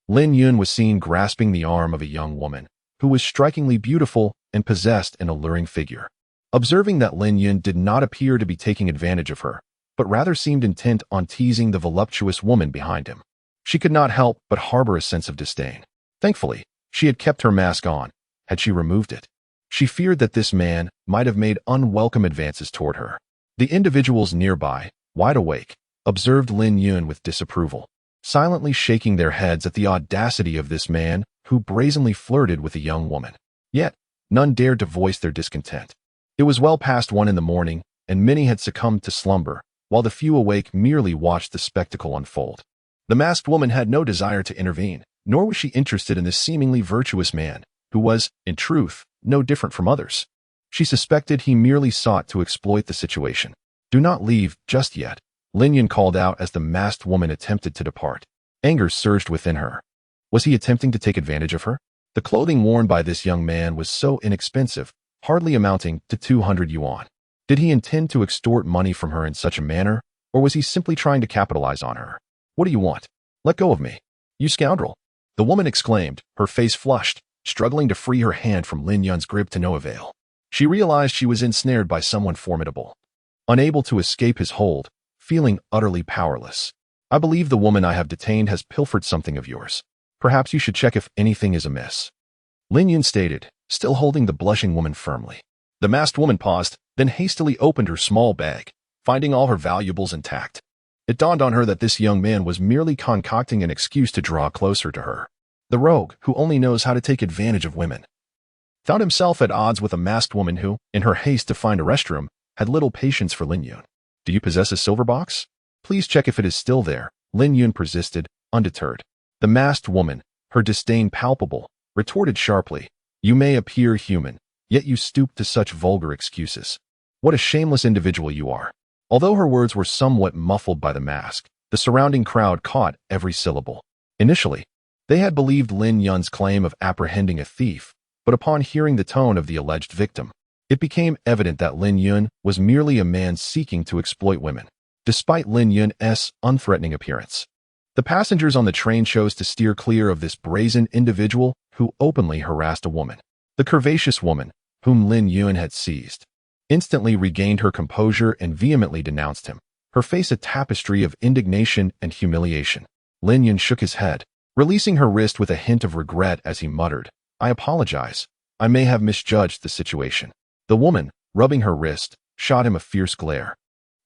A: Lin Yun was seen grasping the arm of a young woman, who was strikingly beautiful and possessed an alluring figure. Observing that Lin Yun did not appear to be taking advantage of her, but rather seemed intent on teasing the voluptuous woman behind him, she could not help but harbor a sense of disdain. Thankfully, she had kept her mask on. Had she removed it, she feared that this man might have made unwelcome advances toward her. The individuals nearby, wide awake, observed Lin Yun with disapproval, silently shaking their heads at the audacity of this man who brazenly flirted with a young woman. Yet, none dared to voice their discontent. It was well past 1 in the morning, and many had succumbed to slumber, while the few awake merely watched the spectacle unfold. The masked woman had no desire to intervene, nor was she interested in this seemingly virtuous man, who was, in truth, no different from others. She suspected he merely sought to exploit the situation. "Do not leave just yet," Lin Yun called out as the masked woman attempted to depart. Anger surged within her. Was he attempting to take advantage of her? The clothing worn by this young man was so inexpensive, hardly amounting to 200 yuan. Did he intend to extort money from her in such a manner, or was he simply trying to capitalize on her? "What do you want? Let go of me, you scoundrel!" the woman exclaimed, her face flushed, struggling to free her hand from Lin Yun's grip to no avail. She realized she was ensnared by someone formidable. Unable to escape his hold, feeling utterly powerless. "I believe the woman I have detained has pilfered something of yours. Perhaps you should check if anything is amiss," Lin Yun stated, still holding the blushing woman firmly. The masked woman paused, then hastily opened her small bag, finding all her valuables intact. It dawned on her that this young man was merely concocting an excuse to draw closer to her. The rogue, who only knows how to take advantage of women, found himself at odds with a masked woman who, in her haste to find a restroom, had little patience for Lin Yun. Do you possess a silver box? Please check if it is still there, Lin Yun persisted, undeterred. The masked woman, her disdain palpable, retorted sharply, you may appear human, yet you stoop to such vulgar excuses. What a shameless individual you are. Although her words were somewhat muffled by the mask, the surrounding crowd caught every syllable. Initially, they had believed Lin Yun's claim of apprehending a thief, but upon hearing the tone of the alleged victim, it became evident that Lin Yun was merely a man seeking to exploit women. Despite Lin Yun's unthreatening appearance, the passengers on the train chose to steer clear of this brazen individual who openly harassed a woman. The curvaceous woman, whom Lin Yun had seized, instantly regained her composure and vehemently denounced him, her face a tapestry of indignation and humiliation. Lin Yun shook his head, releasing her wrist with a hint of regret as he muttered, I apologize. I may have misjudged the situation. The woman, rubbing her wrist, shot him a fierce glare,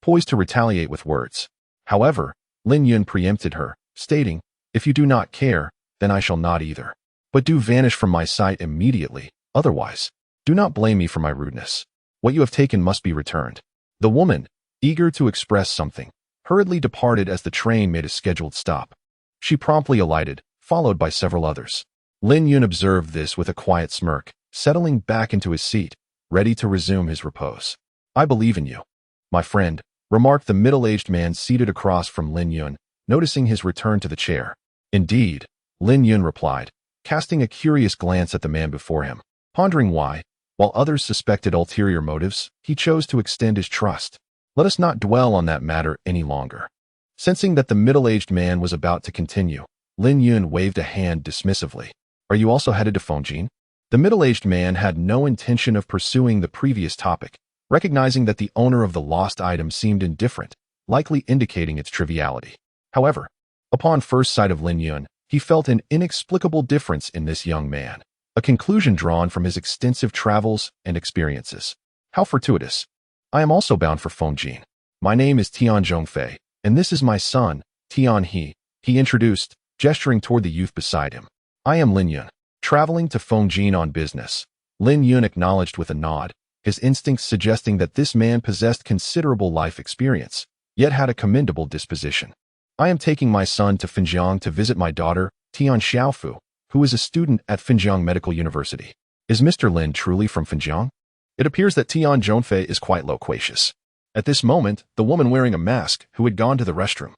A: poised to retaliate with words. However, Lin Yun preempted her, stating, if you do not care, then I shall not either. But do vanish from my sight immediately, otherwise, do not blame me for my rudeness. What you have taken must be returned. The woman, eager to express something, hurriedly departed as the train made a scheduled stop. She promptly alighted, followed by several others. Lin Yun observed this with a quiet smirk, settling back into his seat, ready to resume his repose. I believe in you, my friend, remarked the middle-aged man seated across from Lin Yun, noticing his return to the chair. Indeed, Lin Yun replied, casting a curious glance at the man before him. Pondering why, while others suspected ulterior motives, he chose to extend his trust. Let us not dwell on that matter any longer. Sensing that the middle-aged man was about to continue, Lin Yun waved a hand dismissively. Are you also headed to Fengjin? The middle-aged man had no intention of pursuing the previous topic, recognizing that the owner of the lost item seemed indifferent, likely indicating its triviality. However, upon first sight of Lin Yun, he felt an inexplicable difference in this young man, a conclusion drawn from his extensive travels and experiences. How fortuitous. I am also bound for Fengjin. My name is Tian Zhongfei, and this is my son, Tian He introduced, gesturing toward the youth beside him. I am Lin Yun, traveling to Fengjin on business. Lin Yun acknowledged with a nod, his instincts suggesting that this man possessed considerable life experience, yet had a commendable disposition. I am taking my son to Fenjiang to visit my daughter, Tian Xiaofu, who is a student at Fenjiang Medical University. Is Mr. Lin truly from Fenjiang? It appears that Tian Zhongfei is quite loquacious. At this moment, the woman wearing a mask, who had gone to the restroom,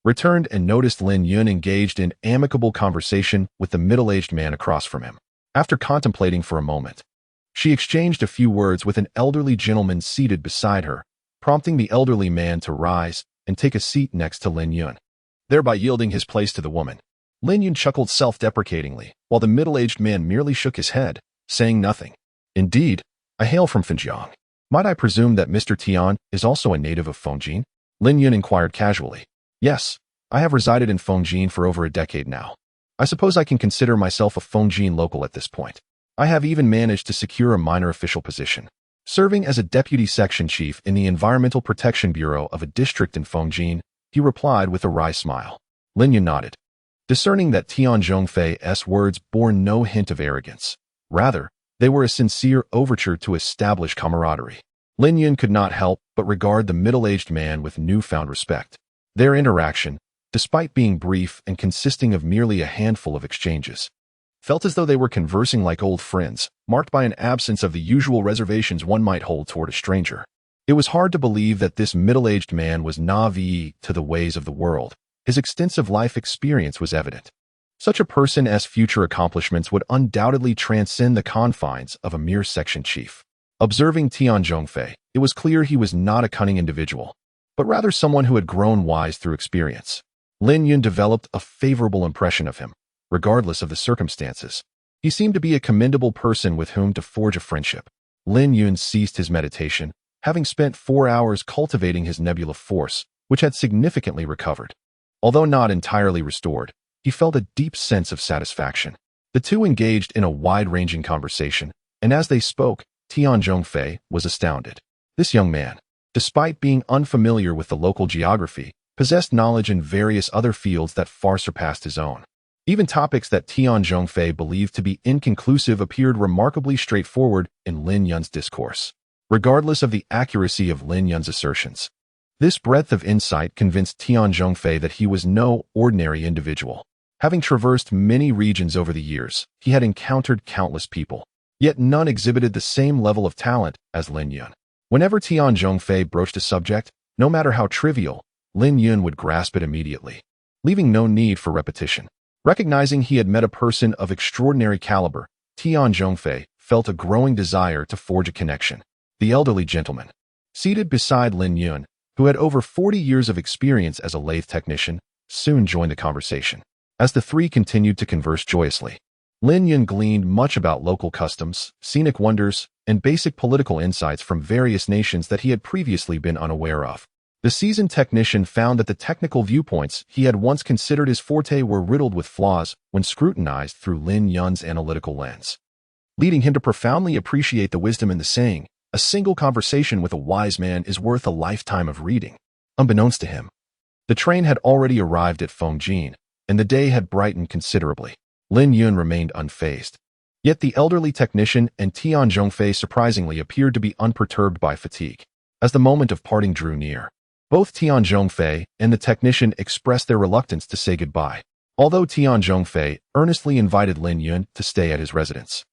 A: returned and noticed Lin Yun engaged in amicable conversation with the middle-aged man across from him. After contemplating for a moment, she exchanged a few words with an elderly gentleman seated beside her, prompting the elderly man to rise and take a seat next to Lin Yun, thereby yielding his place to the woman. Lin Yun chuckled self-deprecatingly, while the middle-aged man merely shook his head, saying nothing. Indeed, I hail from Fenjiang. Might I presume that Mr. Tian is also a native of Fengjin? Lin Yun inquired casually. Yes, I have resided in Fengjin for over a decade now. I suppose I can consider myself a Fengjin local at this point. I have even managed to secure a minor official position, serving as a deputy section chief in the Environmental Protection Bureau of a district in Fengjin, he replied with a wry smile. Lin Yun nodded, discerning that Tian Zhongfei's words bore no hint of arrogance. Rather, they were a sincere overture to establish camaraderie. Lin Yun could not help but regard the middle-aged man with newfound respect. Their interaction, despite being brief and consisting of merely a handful of exchanges, felt as though they were conversing like old friends, marked by an absence of the usual reservations one might hold toward a stranger. It was hard to believe that this middle-aged man was naive to the ways of the world. His extensive life experience was evident. Such a person's future accomplishments would undoubtedly transcend the confines of a mere section chief. Observing Tian Zhongfei, it was clear he was not a cunning individual, but rather someone who had grown wise through experience. Lin Yun developed a favorable impression of him, regardless of the circumstances. He seemed to be a commendable person with whom to forge a friendship. Lin Yun ceased his meditation, having spent 4 hours cultivating his nebula force, which had significantly recovered. Although not entirely restored, he felt a deep sense of satisfaction. The two engaged in a wide-ranging conversation, and as they spoke, Tian Zhongfei was astounded. This young man, despite being unfamiliar with the local geography, possessed knowledge in various other fields that far surpassed his own. Even topics that Tian Zhongfei believed to be inconclusive appeared remarkably straightforward in Lin Yun's discourse, regardless of the accuracy of Lin Yun's assertions. This breadth of insight convinced Tian Zhongfei that he was no ordinary individual. Having traversed many regions over the years, he had encountered countless people, yet none exhibited the same level of talent as Lin Yun. Whenever Tian Zhongfei broached a subject, no matter how trivial, Lin Yun would grasp it immediately, leaving no need for repetition. Recognizing he had met a person of extraordinary caliber, Tian Zhongfei felt a growing desire to forge a connection. The elderly gentleman, seated beside Lin Yun, who had over 40 years of experience as a lathe technician, soon joined the conversation. As the three continued to converse joyously, Lin Yun gleaned much about local customs, scenic wonders, and basic political insights from various nations that he had previously been unaware of. The seasoned technician found that the technical viewpoints he had once considered his forte were riddled with flaws when scrutinized through Lin Yun's analytical lens, leading him to profoundly appreciate the wisdom in the saying, "A single conversation with a wise man is worth a lifetime of reading." Unbeknownst to him, the train had already arrived at Fengjin, and the day had brightened considerably. Lin Yun remained unfazed. Yet the elderly technician and Tian Zhongfei surprisingly appeared to be unperturbed by fatigue. As the moment of parting drew near, both Tian Zhongfei and the technician expressed their reluctance to say goodbye, although Tian Zhongfei earnestly invited Lin Yun to stay at his residence.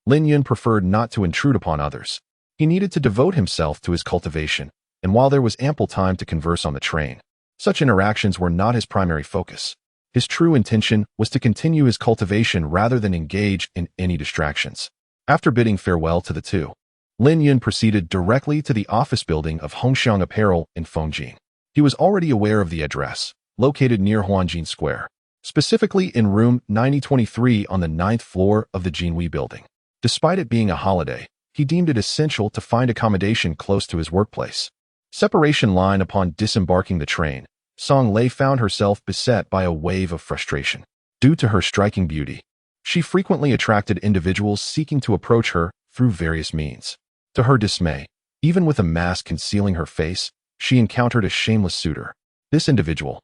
A: Lin Yun preferred not to intrude upon others. He needed to devote himself to his cultivation, and while there was ample time to converse on the train, such interactions were not his primary focus. His true intention was to continue his cultivation rather than engage in any distractions. After bidding farewell to the two, Lin Yun proceeded directly to the office building of Hongxiang Apparel in Fengjin. He was already aware of the address, located near Huanjin Square, specifically in room 9023 on the 9th floor of the Jinhui building. Despite it being a holiday, he deemed it essential to find accommodation close to his workplace. Separation line upon disembarking the train, Song Lei found herself beset by a wave of frustration. Due to her striking beauty, she frequently attracted individuals seeking to approach her through various means. To her dismay, even with a mask concealing her face, she encountered a shameless suitor. This individual,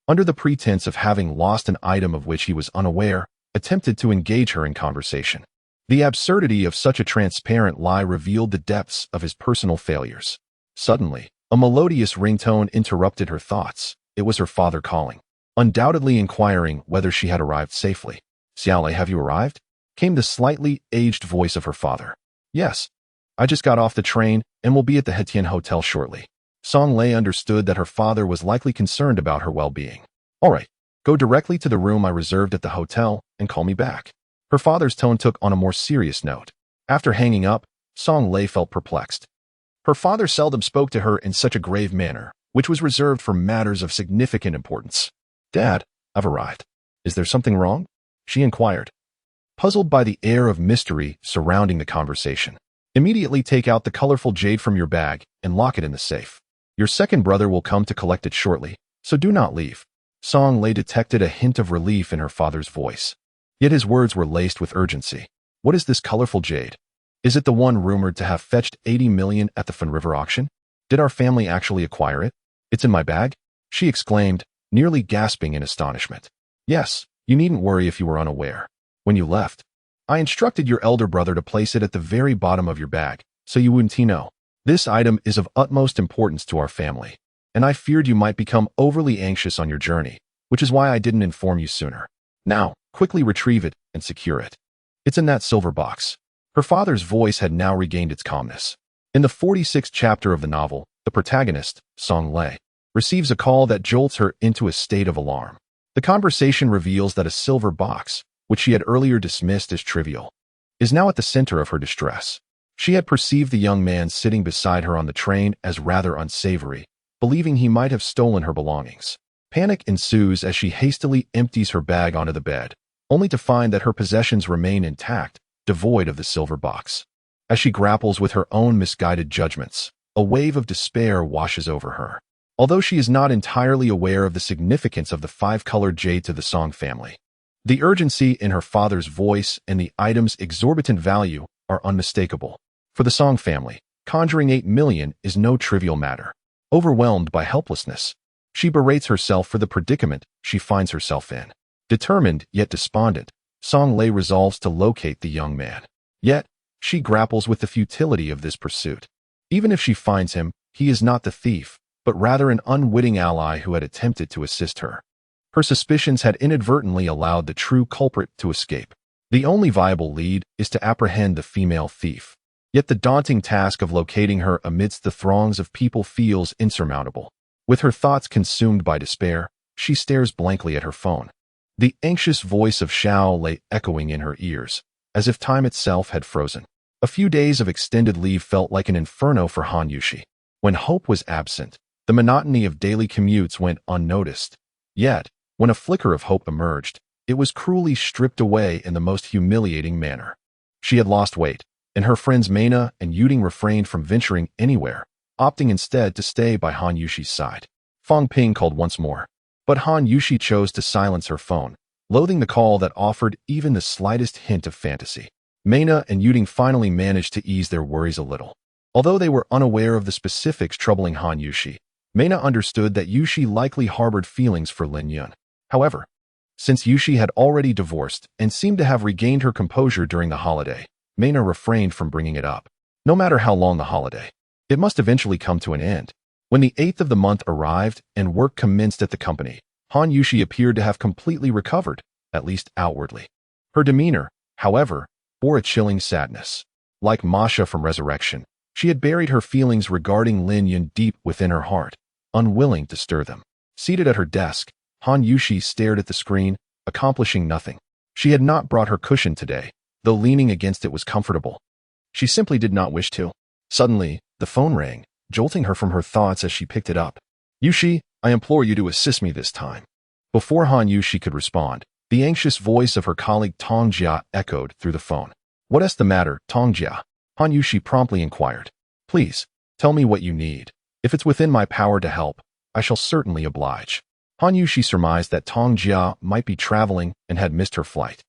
A: under the pretense of having lost an item of which he was unaware, attempted to engage her in conversation. The absurdity of such a transparent lie revealed the depths of his personal failures. Suddenly, a melodious ringtone interrupted her thoughts. It was her father calling, undoubtedly inquiring whether she had arrived safely. "Xiaolei, have you arrived?" came the slightly aged voice of her father. "Yes, I just got off the train and will be at the Hetian Hotel shortly." Song Lei understood that her father was likely concerned about her well-being. "All right, go directly to the room I reserved at the hotel and call me back." Her father's tone took on a more serious note. After hanging up, Song Lei felt perplexed. Her father seldom spoke to her in such a grave manner, which was reserved for matters of significant importance. "Dad, I've arrived. Is there something wrong?" she inquired, puzzled by the air of mystery surrounding the conversation. "Immediately take out the colorful jade from your bag and lock it in the safe. Your second brother will come to collect it shortly, so do not leave." Song Lei detected a hint of relief in her father's voice, yet his words were laced with urgency. "What is this colorful jade? Is it the one rumored to have fetched 80 million at the Fen River auction? Did our family actually acquire it? It's in my bag?" she exclaimed, nearly gasping in astonishment. "Yes, you needn't worry if you were unaware. When you left, I instructed your elder brother to place it at the very bottom of your bag, so you wouldn't know. This item is of utmost importance to our family, and I feared you might become overly anxious on your journey, which is why I didn't inform you sooner. Now, quickly retrieve it and secure it. It's in that silver box." Her father's voice had now regained its calmness. In the 46th chapter of the novel, the protagonist, Song Lei, receives a call that jolts her into a state of alarm. The conversation reveals that a silver box, which she had earlier dismissed as trivial, is now at the center of her distress. She had perceived the young man sitting beside her on the train as rather unsavory, believing he might have stolen her belongings. Panic ensues as she hastily empties her bag onto the bed, only to find that her possessions remain intact, devoid of the silver box. As she grapples with her own misguided judgments, a wave of despair washes over her. Although she is not entirely aware of the significance of the five-colored jade to the Song family, the urgency in her father's voice and the item's exorbitant value are unmistakable. For the Song family, conjuring 8 million is no trivial matter. Overwhelmed by helplessness, She berates herself for the predicament she finds herself in. Determined yet despondent, Song Lei resolves to locate the young man. Yet, she grapples with the futility of this pursuit. Even if she finds him, he is not the thief, but rather an unwitting ally who had attempted to assist her. Her suspicions had inadvertently allowed the true culprit to escape. The only viable lead is to apprehend the female thief. Yet the daunting task of locating her amidst the throngs of people feels insurmountable. With her thoughts consumed by despair, she stares blankly at her phone. The anxious voice of Xiao lay echoing in her ears, as if time itself had frozen. A few days of extended leave felt like an inferno for Han Yushi. When hope was absent, the monotony of daily commutes went unnoticed. Yet, when a flicker of hope emerged, it was cruelly stripped away in the most humiliating manner. She had lost weight, and her friends Mena and Yuding refrained from venturing anywhere, opting instead to stay by Han Yushi's side. Fang Ping called once more, but Han Yushi chose to silence her phone, loathing the call that offered even the slightest hint of fantasy. Mena and Yuding finally managed to ease their worries a little. Although they were unaware of the specifics troubling Han Yushi, Mena understood that Yushi likely harbored feelings for Lin Yun. However, since Yushi had already divorced and seemed to have regained her composure during the holiday, Mena refrained from bringing it up. No matter how long the holiday, it must eventually come to an end. When the 8th of the month arrived and work commenced at the company, Han Yushi appeared to have completely recovered, at least outwardly. Her demeanor, however, bore a chilling sadness. Like Masha from Resurrection, she had buried her feelings regarding Lin Yun deep within her heart, unwilling to stir them. Seated at her desk, Han Yushi stared at the screen, accomplishing nothing. She had not brought her cushion today, though leaning against it was comfortable. She simply did not wish to. Suddenly, the phone rang, jolting her from her thoughts as she picked it up. "Yushi, I implore you to assist me this time." Before Han Yushi could respond, the anxious voice of her colleague Tong Jia echoed through the phone. "What is the matter, Tong Jia?" Han Yushi promptly inquired. "Please, tell me what you need. If it's within my power to help, I shall certainly oblige." Han Yushi surmised that Tong Jia might be traveling and had missed her flight.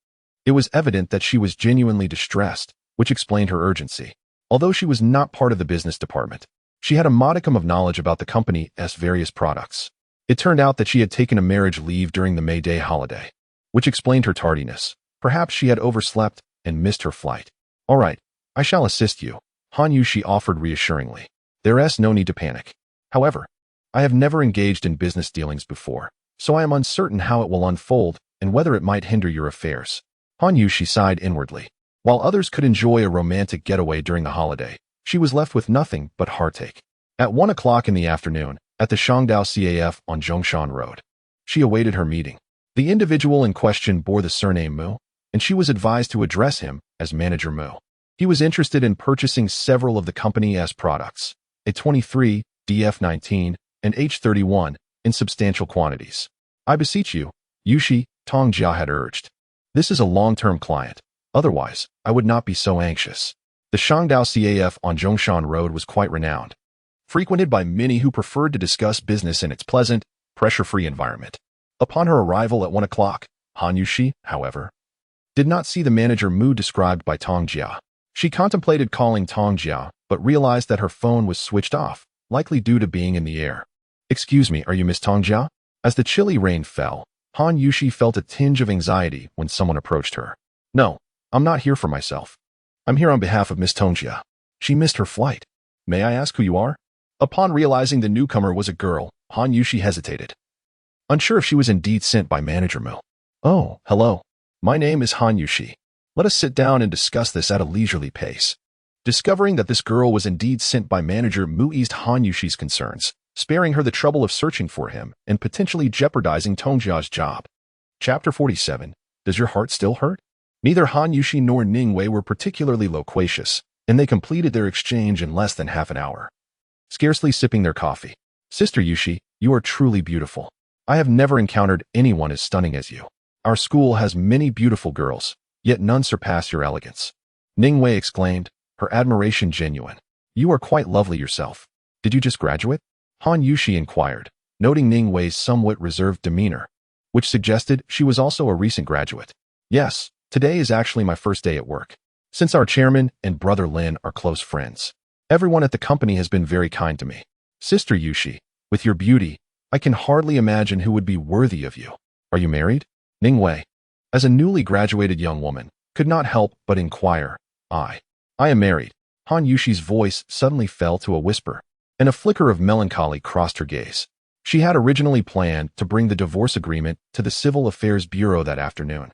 A: It was evident that she was genuinely distressed, which explained her urgency. Although she was not part of the business department, she had a modicum of knowledge about the company's various products. It turned out that she had taken a marriage leave during the May Day holiday, which explained her tardiness. Perhaps she had overslept and missed her flight. "All right, I shall assist you," Han Yushi offered reassuringly. "There's no need to panic. However, I have never engaged in business dealings before, so I am uncertain how it will unfold and whether it might hinder your affairs." Han Yushi sighed inwardly. While others could enjoy a romantic getaway during the holiday, she was left with nothing but heartache. At 1 o'clock in the afternoon, at the Shangdao CAF on Zhongshan Road, she awaited her meeting. The individual in question bore the surname Mu, and she was advised to address him as Manager Mu. He was interested in purchasing several of the company's products, A23, DF19, and H31, in substantial quantities. "I beseech you," Yushi, Tong Jia had urged. "This is a long-term client. Otherwise, I would not be so anxious." The Shangdao CAF on Zhongshan Road was quite renowned, frequented by many who preferred to discuss business in its pleasant, pressure-free environment. Upon her arrival at 1 o'clock, Han Yushi, however, did not see the manager Mu described by Tong Jia. She contemplated calling Tong Jia, but realized that her phone was switched off, likely due to being in the air. "Excuse me, are you Miss Tong Jia?" As the chilly rain fell, Han Yushi felt a tinge of anxiety when someone approached her. "No, I'm not here for myself. I'm here on behalf of Miss Tong Jia. She missed her flight. May I ask who you are?" Upon realizing the newcomer was a girl, Han Yushi hesitated, unsure if she was indeed sent by Manager Mu. "Oh, hello. My name is Han Yushi. Let us sit down and discuss this at a leisurely pace." Discovering that this girl was indeed sent by Manager Mu eased Han Yushi's concerns, sparing her the trouble of searching for him and potentially jeopardizing Tong Jia's job. Chapter 47. Does your heart still hurt? Neither Han Yushi nor Ningwei were particularly loquacious, and they completed their exchange in less than half an hour. Scarcely sipping their coffee. "Sister Yushi, you are truly beautiful. I have never encountered anyone as stunning as you. Our school has many beautiful girls, yet none surpass your elegance." Ningwei exclaimed, her admiration genuine. "You are quite lovely yourself. Did you just graduate?" Han Yushi inquired, noting Ningwei's somewhat reserved demeanor, which suggested she was also a recent graduate. "Yes, today is actually my first day at work. Since our chairman and brother Lin are close friends, everyone at the company has been very kind to me. Sister Yushi, with your beauty, I can hardly imagine who would be worthy of you. Are you married? Ningwei, as a newly graduated young woman, could not help but inquire. I am married. Han Yushi's voice suddenly fell to a whisper, and a flicker of melancholy crossed her gaze. She had originally planned to bring the divorce agreement to the Civil Affairs Bureau that afternoon.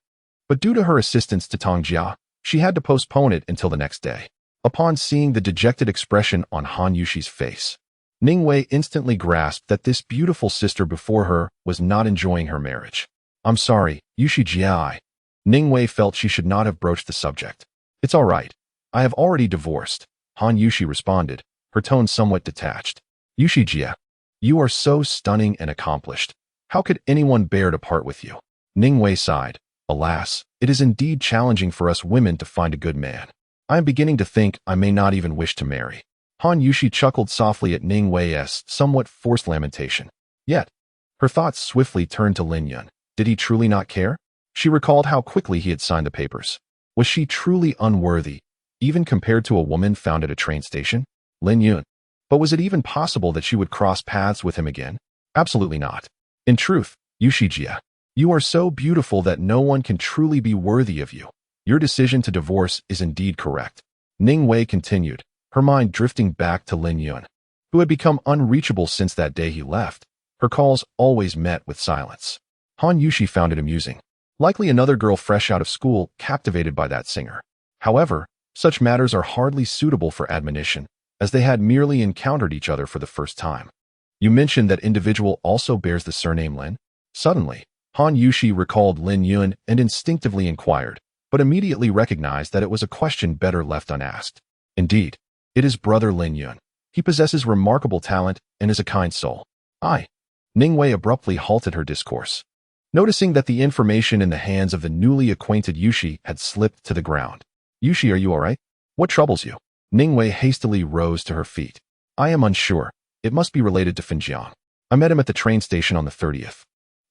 A: But due to her assistance to Tong Jia, she had to postpone it until the next day. Upon seeing the dejected expression on Han Yushi's face, Ningwei instantly grasped that this beautiful sister before her was not enjoying her marriage. I'm sorry, Yushi Jia. Ningwei felt she should not have broached the subject. It's all right. I have already divorced, Han Yushi responded, her tone somewhat detached. Yushi Jia, you are so stunning and accomplished. How could anyone bear to part with you? Ningwei sighed. Alas, it is indeed challenging for us women to find a good man. I am beginning to think I may not even wish to marry. Han Yushi chuckled softly at Ningwei's somewhat forced lamentation. Yet, her thoughts swiftly turned to Lin Yun. Did he truly not care? She recalled how quickly he had signed the papers. Was she truly unworthy, even compared to a woman found at a train station? Lin Yun. But was it even possible that she would cross paths with him again? Absolutely not. In truth, Yushi Jia, you are so beautiful that no one can truly be worthy of you. Your decision to divorce is indeed correct. Ningwei continued, her mind drifting back to Lin Yun, who had become unreachable since that day he left. Her calls always met with silence. Han Yushi found it amusing. Likely another girl fresh out of school captivated by that singer. However, such matters are hardly suitable for admonition, as they had merely encountered each other for the first time. You mentioned that individual also bears the surname Lin? Suddenly, Han Yushi recalled Lin Yun and instinctively inquired, but immediately recognized that it was a question better left unasked. Indeed, it is brother Lin Yun. He possesses remarkable talent and is a kind soul. Ningwei abruptly halted her discourse, noticing that the information in the hands of the newly acquainted Yushi had slipped to the ground. Yushi, are you all right? What troubles you? Ningwei hastily rose to her feet. I am unsure. It must be related to Finjiang. I met him at the train station on the 30th.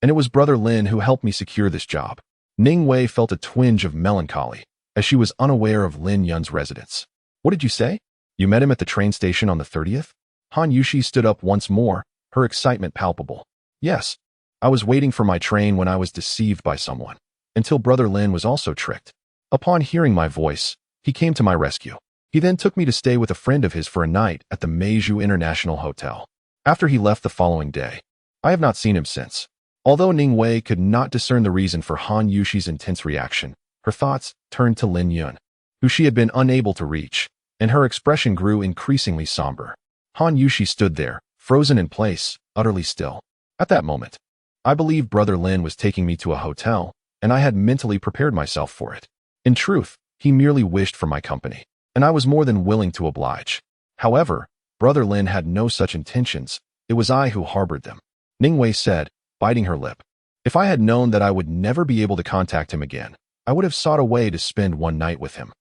A: And it was brother Lin who helped me secure this job. Ningwei felt a twinge of melancholy, as she was unaware of Lin Yun's residence. What did you say? You met him at the train station on the 30th? Han Yushi stood up once more, her excitement palpable. Yes. I was waiting for my train when I was deceived by someone, until brother Lin was also tricked. Upon hearing my voice, he came to my rescue. He then took me to stay with a friend of his for a night at the Meiju International Hotel. After he left the following day, I have not seen him since. Although Ningwei could not discern the reason for Han Yushi's intense reaction, her thoughts turned to Lin Yun, who she had been unable to reach, and her expression grew increasingly somber. Han Yushi stood there, frozen in place, utterly still. At that moment, I believed brother Lin was taking me to a hotel, and I had mentally prepared myself for it. In truth, he merely wished for my company, and I was more than willing to oblige. However, brother Lin had no such intentions. It was I who harbored them. Ningwei said, biting her lip. If I had known that I would never be able to contact him again, I would have sought a way to spend one night with him,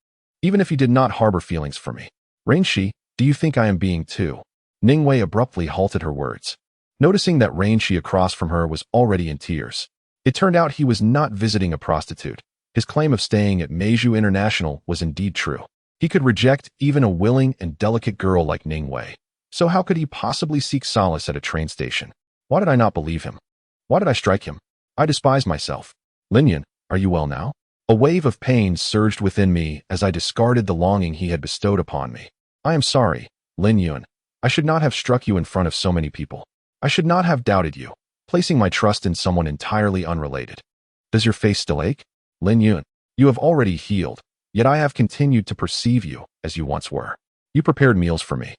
A: even if he did not harbor feelings for me. Rainshi, do you think I am being too? Ningwei abruptly halted her words, noticing that Rainshi across from her was already in tears. It turned out he was not visiting a prostitute. His claim of staying at Meiju International was indeed true. He could reject even a willing and delicate girl like Ningwei. So how could he possibly seek solace at a train station? Why did I not believe him? Why did I strike him? I despise myself. Lin Yun, are you well now? A wave of pain surged within me as I discarded the longing he had bestowed upon me. I am sorry, Lin Yun. I should not have struck you in front of so many people. I should not have doubted you, placing my trust in someone entirely unrelated. Does your face still ache? Lin Yun, you have already healed, yet I have continued to perceive you as you once were. You prepared meals for me,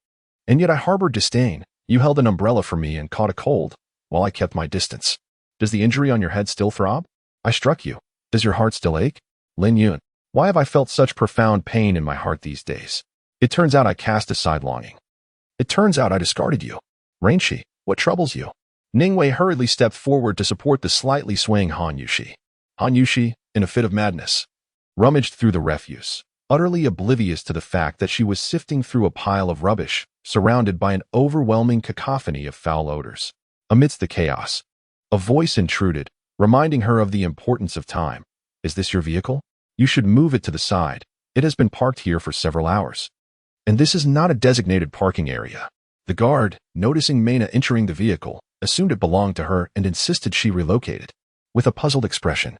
A: and yet I harbored disdain. You held an umbrella for me and caught a cold, while I kept my distance. Does the injury on your head still throb? I struck you. Does your heart still ache? Lin Yun, why have I felt such profound pain in my heart these days? It turns out I cast aside longing. It turns out I discarded you. Rainshi, what troubles you? Ningwei hurriedly stepped forward to support the slightly swaying Han Yushi. Han Yushi, in a fit of madness, rummaged through the refuse, utterly oblivious to the fact that she was sifting through a pile of rubbish, surrounded by an overwhelming cacophony of foul odors. Amidst the chaos, a voice intruded, reminding her of the importance of time. Is this your vehicle? You should move it to the side. It has been parked here for several hours. And this is not a designated parking area. The guard, noticing Mena entering the vehicle, assumed it belonged to her, and insisted she relocated. With a puzzled expression,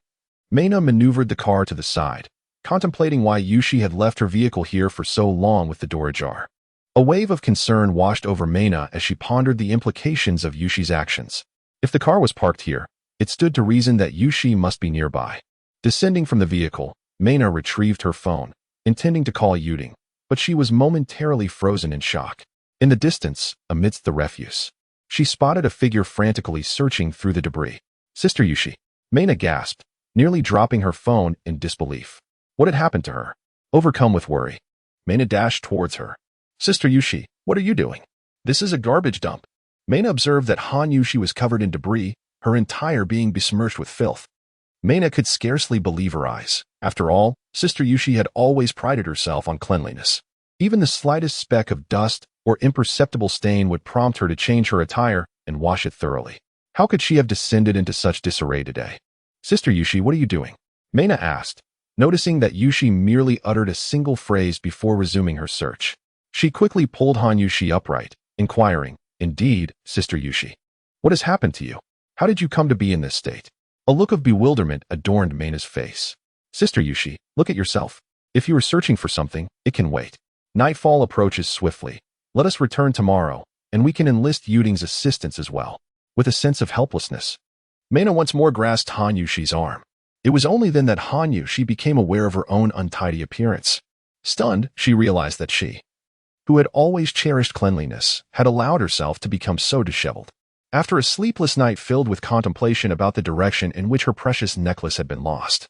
A: Mena maneuvered the car to the side, contemplating why Yushi had left her vehicle here for so long with the door ajar. A wave of concern washed over Mena as she pondered the implications of Yushi's actions. If the car was parked here, it stood to reason that Yushi must be nearby. Descending from the vehicle, Mena retrieved her phone, intending to call Yuding, but she was momentarily frozen in shock. In the distance, amidst the refuse, she spotted a figure frantically searching through the debris. Sister Yushi. Mena gasped, nearly dropping her phone in disbelief. What had happened to her? Overcome with worry, Mena dashed towards her. Sister Yushi, what are you doing? This is a garbage dump. Mena observed that Han Yushi was covered in debris, her entire being besmirched with filth. Mena could scarcely believe her eyes. After all, Sister Yushi had always prided herself on cleanliness. Even the slightest speck of dust or imperceptible stain would prompt her to change her attire and wash it thoroughly. How could she have descended into such disarray today? Sister Yushi, what are you doing? Mena asked, noticing that Yushi merely uttered a single phrase before resuming her search. She quickly pulled Han Yushi upright, inquiring, Indeed, Sister Yushi. What has happened to you? How did you come to be in this state? A look of bewilderment adorned Mena's face. Sister Yushi, look at yourself. If you are searching for something, it can wait. Nightfall approaches swiftly. Let us return tomorrow, and we can enlist Yuding's assistance as well. With a sense of helplessness, Mena once more grasped Han Yushi's arm. It was only then that Han Yushi became aware of her own untidy appearance. Stunned, she realized that she, who had always cherished cleanliness, had allowed herself to become so disheveled. After a sleepless night filled with contemplation about the direction in which her precious necklace had been lost,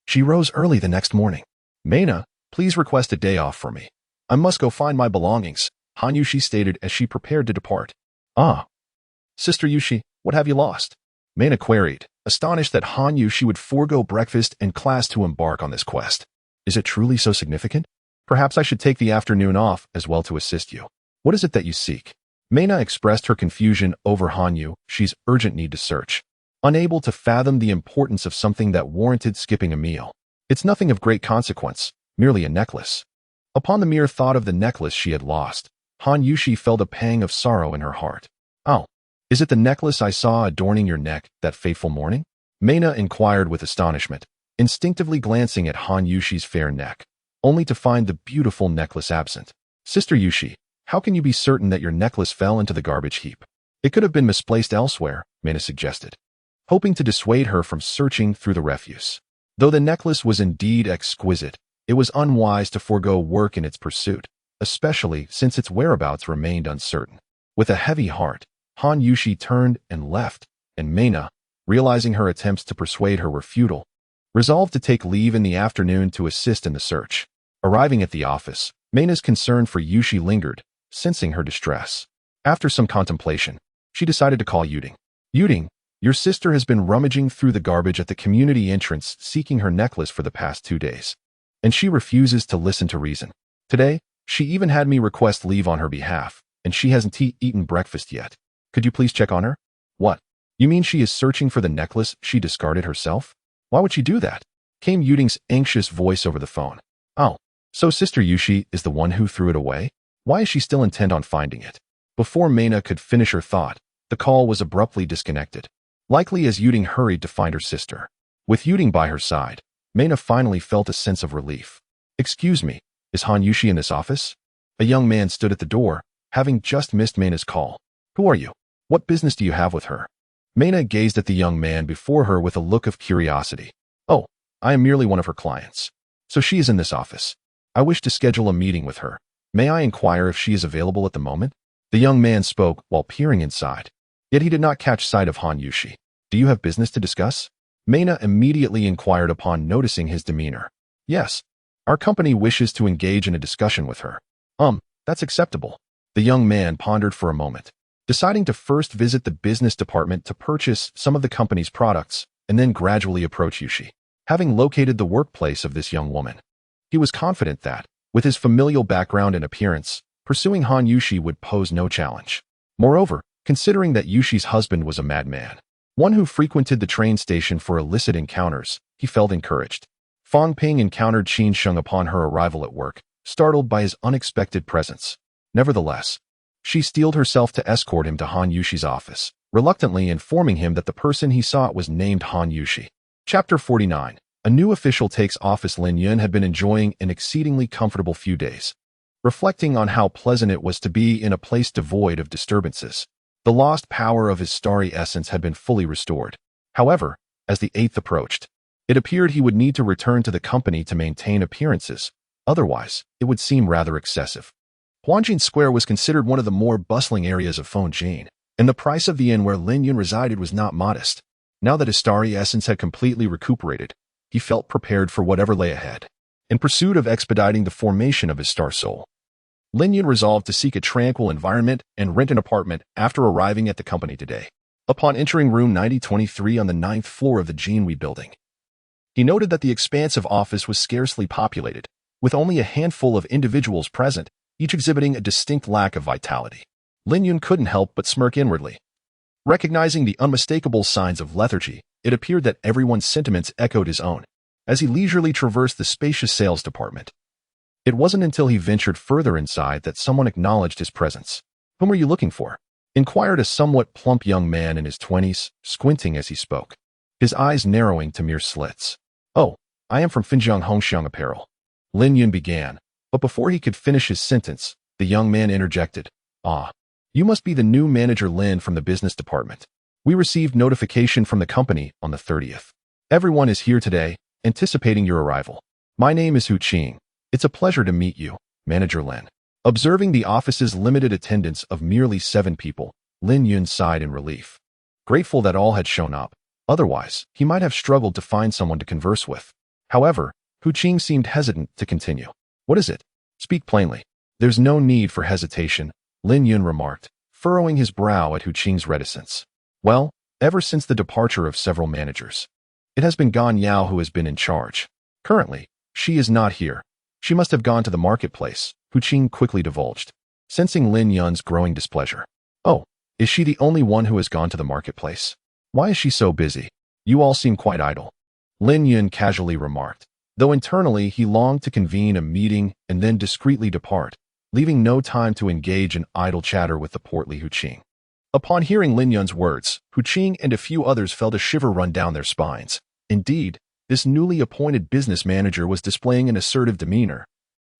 A: she rose early the next morning. Mena, please request a day off for me. I must go find my belongings, Han Yushi stated as she prepared to depart. Ah. Sister Yushi, what have you lost? Mena queried, astonished that Han Yushi would forego breakfast and class to embark on this quest. Is it truly so significant? Perhaps I should take the afternoon off as well to assist you. What is it that you seek? Mena expressed her confusion over Han Yushi's urgent need to search, unable to fathom the importance of something that warranted skipping a meal. It's nothing of great consequence, merely a necklace. Upon the mere thought of the necklace she had lost, Han Yushi felt a pang of sorrow in her heart. Oh, is it the necklace I saw adorning your neck that fateful morning? Mena inquired with astonishment, instinctively glancing at Han Yushi's fair neck, only to find the beautiful necklace absent. Sister Yushi, how can you be certain that your necklace fell into the garbage heap? It could have been misplaced elsewhere, Mena suggested, hoping to dissuade her from searching through the refuse. Though the necklace was indeed exquisite, it was unwise to forego work in its pursuit, especially since its whereabouts remained uncertain. With a heavy heart, Han Yushi turned and left, and Mena, realizing her attempts to persuade her were futile, resolved to take leave in the afternoon to assist in the search. Arriving at the office, Mena's concern for Yushi lingered, sensing her distress. After some contemplation, she decided to call Yuding. Yuding, your sister has been rummaging through the garbage at the community entrance seeking her necklace for the past 2 days, and she refuses to listen to reason. Today, she even had me request leave on her behalf, and she hasn't eaten breakfast yet. Could you please check on her? What? You mean she is searching for the necklace she discarded herself? Why would she do that? Came Yuding's anxious voice over the phone. Oh, so Sister Yushi is the one who threw it away? Why is she still intent on finding it? Before Mena could finish her thought, the call was abruptly disconnected, likely as Yuding hurried to find her sister. With Yuding by her side, Mena finally felt a sense of relief. Excuse me, is Han Yushi in this office? A young man stood at the door, having just missed Mena's call. Who are you? What business do you have with her? Mena gazed at the young man before her with a look of curiosity. Oh, I am merely one of her clients. So she is in this office. I wish to schedule a meeting with her. May I inquire if she is available at the moment? The young man spoke while peering inside. Yet he did not catch sight of Han Yushi. Do you have business to discuss? Mena immediately inquired upon noticing his demeanor. Yes. Our company wishes to engage in a discussion with her. That's acceptable. The young man pondered for a moment, deciding to first visit the business department to purchase some of the company's products, and then gradually approach Yushi. Having located the workplace of this young woman, he was confident that, with his familial background and appearance, pursuing Han Yushi would pose no challenge. Moreover, considering that Yushi's husband was a madman, one who frequented the train station for illicit encounters, he felt encouraged. Fang Ping encountered Qin Sheng upon her arrival at work, startled by his unexpected presence. Nevertheless, she steeled herself to escort him to Han Yushi's office, reluctantly informing him that the person he sought was named Han Yushi. Chapter 49. A new official takes office. Lin Yun had been enjoying an exceedingly comfortable few days, reflecting on how pleasant it was to be in a place devoid of disturbances. The lost power of his starry essence had been fully restored. However, as the 8th approached, it appeared he would need to return to the company to maintain appearances. Otherwise, it would seem rather excessive. Huangjin Square was considered one of the more bustling areas of Fengjin, and the price of the inn where Lin Yun resided was not modest. Now that his starry essence had completely recuperated, he felt prepared for whatever lay ahead. In pursuit of expediting the formation of his star soul, Lin Yun resolved to seek a tranquil environment and rent an apartment after arriving at the company today. Upon entering room 9023 on the 9th floor of the Jinwi building, he noted that the expansive office was scarcely populated, with only a handful of individuals present, each exhibiting a distinct lack of vitality. Lin Yun couldn't help but smirk inwardly. Recognizing the unmistakable signs of lethargy, it appeared that everyone's sentiments echoed his own, as he leisurely traversed the spacious sales department. It wasn't until he ventured further inside that someone acknowledged his presence. "Whom are you looking for?" inquired a somewhat plump young man in his 20s, squinting as he spoke, his eyes narrowing to mere slits. "Oh, I am from Finjiang Hongxiang Apparel," Lin Yun began, but before he could finish his sentence, the young man interjected. "Ah, you must be the new manager Lin from the business department. We received notification from the company on the 30th. Everyone is here today, anticipating your arrival. My name is Hu Qing. It's a pleasure to meet you, Manager Lin." Observing the office's limited attendance of merely 7 people, Lin Yun sighed in relief, grateful that all had shown up. Otherwise, he might have struggled to find someone to converse with. However, Hu Qing seemed hesitant to continue. "What is it? Speak plainly." "There's no need for hesitation," Lin Yun remarked, furrowing his brow at Hu Qing's reticence. "Well, ever since the departure of several managers, it has been Gan Yao who has been in charge. Currently, she is not here. She must have gone to the marketplace," Hu Qing quickly divulged, sensing Lin Yun's growing displeasure. "Oh, is she the only one who has gone to the marketplace? Why is she so busy? You all seem quite idle," Lin Yun casually remarked, though internally he longed to convene a meeting and then discreetly depart, leaving no time to engage in idle chatter with the portly Hu Qing. Upon hearing Lin Yun's words, Hu Qing and a few others felt a shiver run down their spines. Indeed, this newly appointed business manager was displaying an assertive demeanor,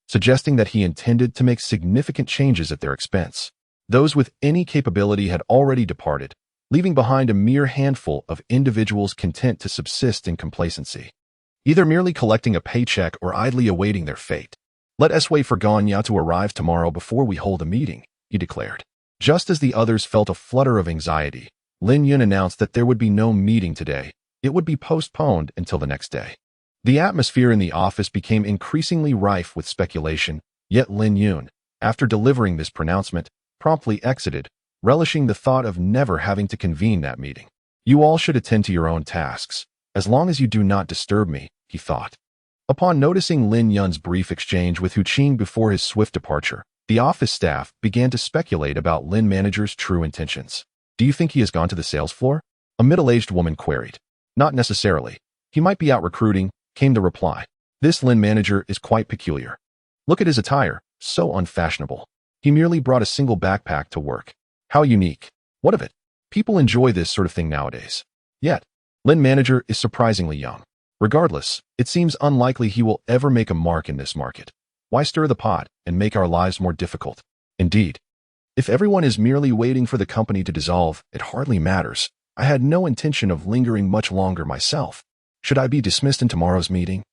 A: suggesting that he intended to make significant changes at their expense. Those with any capability had already departed, leaving behind a mere handful of individuals content to subsist in complacency, either merely collecting a paycheck or idly awaiting their fate. "Let us wait for Gan Yao to arrive tomorrow before we hold a meeting," he declared. Just as the others felt a flutter of anxiety, Lin Yun announced that there would be no meeting today. It would be postponed until the next day. The atmosphere in the office became increasingly rife with speculation, yet Lin Yun, after delivering this pronouncement, promptly exited, relishing the thought of never having to convene that meeting. "You all should attend to your own tasks, as long as you do not disturb me," he thought. Upon noticing Lin Yun's brief exchange with Hu Qing before his swift departure, the office staff began to speculate about Lin manager's true intentions. "Do you think he has gone to the sales floor?" a middle-aged woman queried. "Not necessarily. He might be out recruiting," came the reply. "This Lin manager is quite peculiar. Look at his attire, so unfashionable. He merely brought a single backpack to work. How unique. What of it? People enjoy this sort of thing nowadays. Yet, Lin manager is surprisingly young. Regardless, it seems unlikely he will ever make a mark in this market. Why stir the pot and make our lives more difficult? Indeed, if everyone is merely waiting for the company to dissolve, it hardly matters. I had no intention of lingering much longer myself. Should I be dismissed in tomorrow's meeting?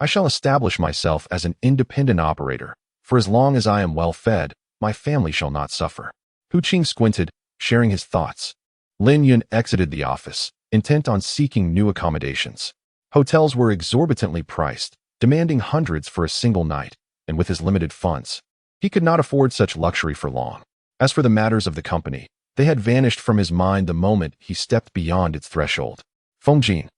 A: I shall establish myself as an independent operator. For as long as I am well fed, my family shall not suffer." Hu Qing squinted, sharing his thoughts. Lin Yun exited the office, intent on seeking new accommodations. Hotels were exorbitantly priced, demanding hundreds for a single night, and with his limited funds, he could not afford such luxury for long. As for the matters of the company, they had vanished from his mind the moment he stepped beyond its threshold. Fengjin,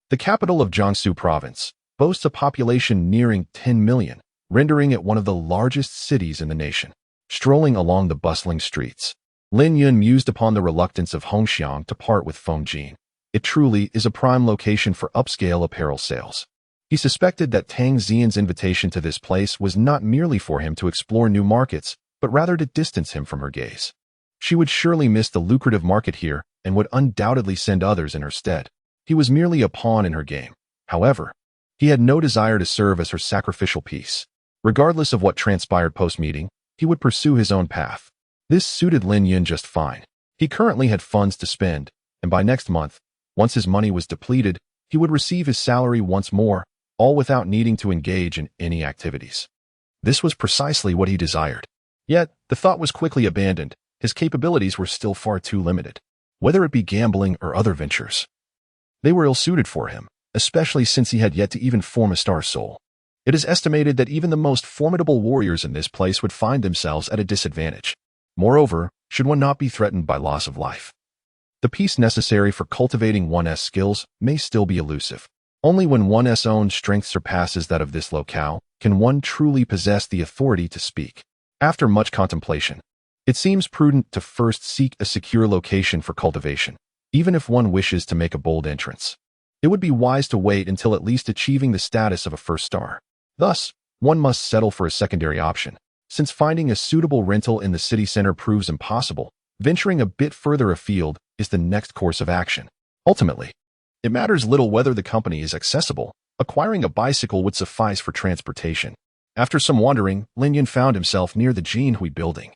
A: the capital of Jiangsu province, boasts a population nearing 10 million, rendering it one of the largest cities in the nation. Strolling along the bustling streets, Lin Yun mused upon the reluctance of Hongxiang to part with Fengjin. It truly is a prime location for upscale apparel sales. He suspected that Tang Xian's invitation to this place was not merely for him to explore new markets, but rather to distance him from her gaze. She would surely miss the lucrative market here, and would undoubtedly send others in her stead. He was merely a pawn in her game. However, he had no desire to serve as her sacrificial piece. Regardless of what transpired post-meeting, he would pursue his own path. This suited Lin Yun just fine. He currently had funds to spend, and by next month, once his money was depleted, he would receive his salary once more, all without needing to engage in any activities. This was precisely what he desired. Yet, the thought was quickly abandoned. His capabilities were still far too limited. Whether it be gambling or other ventures, they were ill-suited for him, especially since he had yet to even form a star soul. It is estimated that even the most formidable warriors in this place would find themselves at a disadvantage. Moreover, should one not be threatened by loss of life, the peace necessary for cultivating one's skills may still be elusive. Only when one's own strength surpasses that of this locale can one truly possess the authority to speak. After much contemplation, it seems prudent to first seek a secure location for cultivation, even if one wishes to make a bold entrance. It would be wise to wait until at least achieving the status of a first star. Thus, one must settle for a secondary option. Since finding a suitable rental in the city center proves impossible, venturing a bit further afield is the next course of action. Ultimately, it matters little whether the company is accessible. Acquiring a bicycle would suffice for transportation. After some wandering, Lin Yun found himself near the Jinhui building,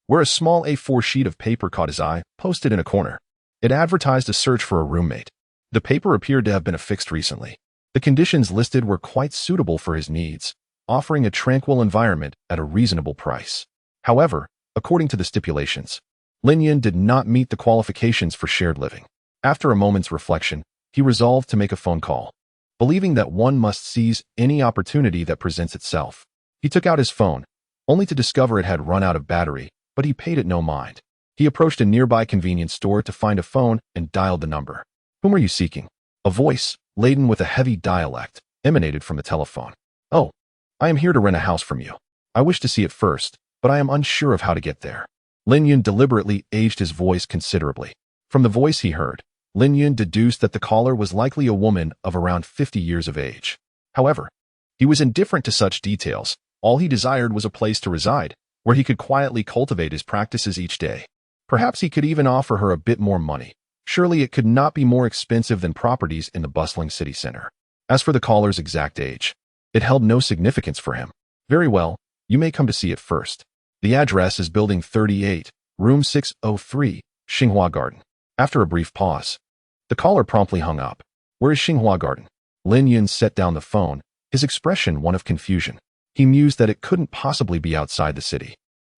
A: where a small A4 sheet of paper caught his eye, posted in a corner. It advertised a search for a roommate. The paper appeared to have been affixed recently. The conditions listed were quite suitable for his needs, offering a tranquil environment at a reasonable price. However, according to the stipulations, Lin Yun did not meet the qualifications for shared living. After a moment's reflection, he resolved to make a phone call. Believing that one must seize any opportunity that presents itself, he took out his phone, only to discover it had run out of battery, but he paid it no mind. He approached a nearby convenience store to find a phone and dialed the number. "Whom are you seeking?" A voice, laden with a heavy dialect, emanated from the telephone. "Oh, I am here to rent a house from you. I wish to see it first, but I am unsure of how to get there." Lin Yun deliberately aged his voice considerably. From the voice he heard, Lin Yun deduced that the caller was likely a woman of around 50 years of age. However, he was indifferent to such details. All he desired was a place to reside, where he could quietly cultivate his practices each day. Perhaps he could even offer her a bit more money. Surely it could not be more expensive than properties in the bustling city center. As for the caller's exact age, it held no significance for him. "Very well, you may come to see it first. The address is Building 38, Room 603, Xinhua Garden." After a brief pause, the caller promptly hung up. "Where is Xinhua Garden?" Lin Yun set down the phone, his expression one of confusion. He mused that it couldn't possibly be outside the city.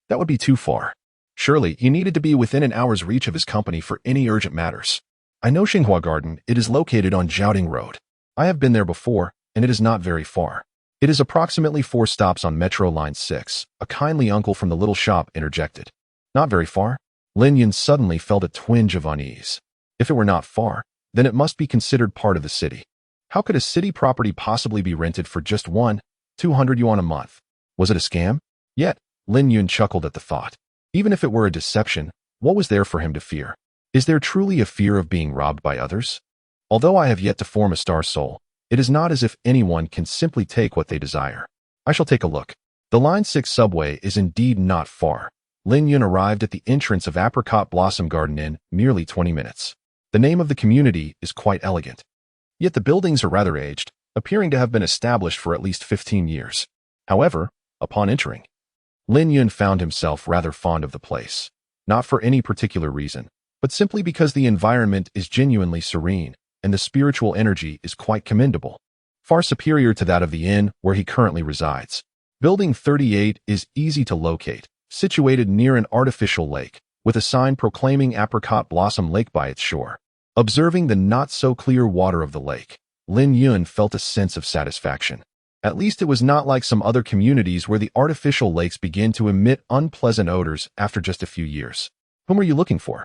A: That would be too far. Surely, he needed to be within an hour's reach of his company for any urgent matters. "I know Xinhua Garden. It is located on Jiaoding Road. I have been there before, and it is not very far. It is approximately 4 stops on Metro Line 6, a kindly uncle from the little shop interjected. "Not very far?" Lin Yun suddenly felt a twinge of unease. If it were not far, then it must be considered part of the city. How could a city property possibly be rented for just 200 yuan a month? Was it a scam? Yet, Lin Yun chuckled at the thought. Even if it were a deception, what was there for him to fear? Is there truly a fear of being robbed by others? Although I have yet to form a star soul, it is not as if anyone can simply take what they desire. I shall take a look. The Line 6 subway is indeed not far. Lin Yun arrived at the entrance of Apricot Blossom Garden in merely 20 minutes. The name of the community is quite elegant. Yet the buildings are rather aged, appearing to have been established for at least 15 years. However, upon entering, Lin Yun found himself rather fond of the place. Not for any particular reason, but simply because the environment is genuinely serene, and the spiritual energy is quite commendable, far superior to that of the inn where he currently resides. Building 38 is easy to locate, situated near an artificial lake, with a sign proclaiming Apricot Blossom Lake by its shore. Observing the not-so-clear water of the lake, Lin Yun felt a sense of satisfaction. At least it was not like some other communities where the artificial lakes begin to emit unpleasant odors after just a few years. "Whom are you looking for?"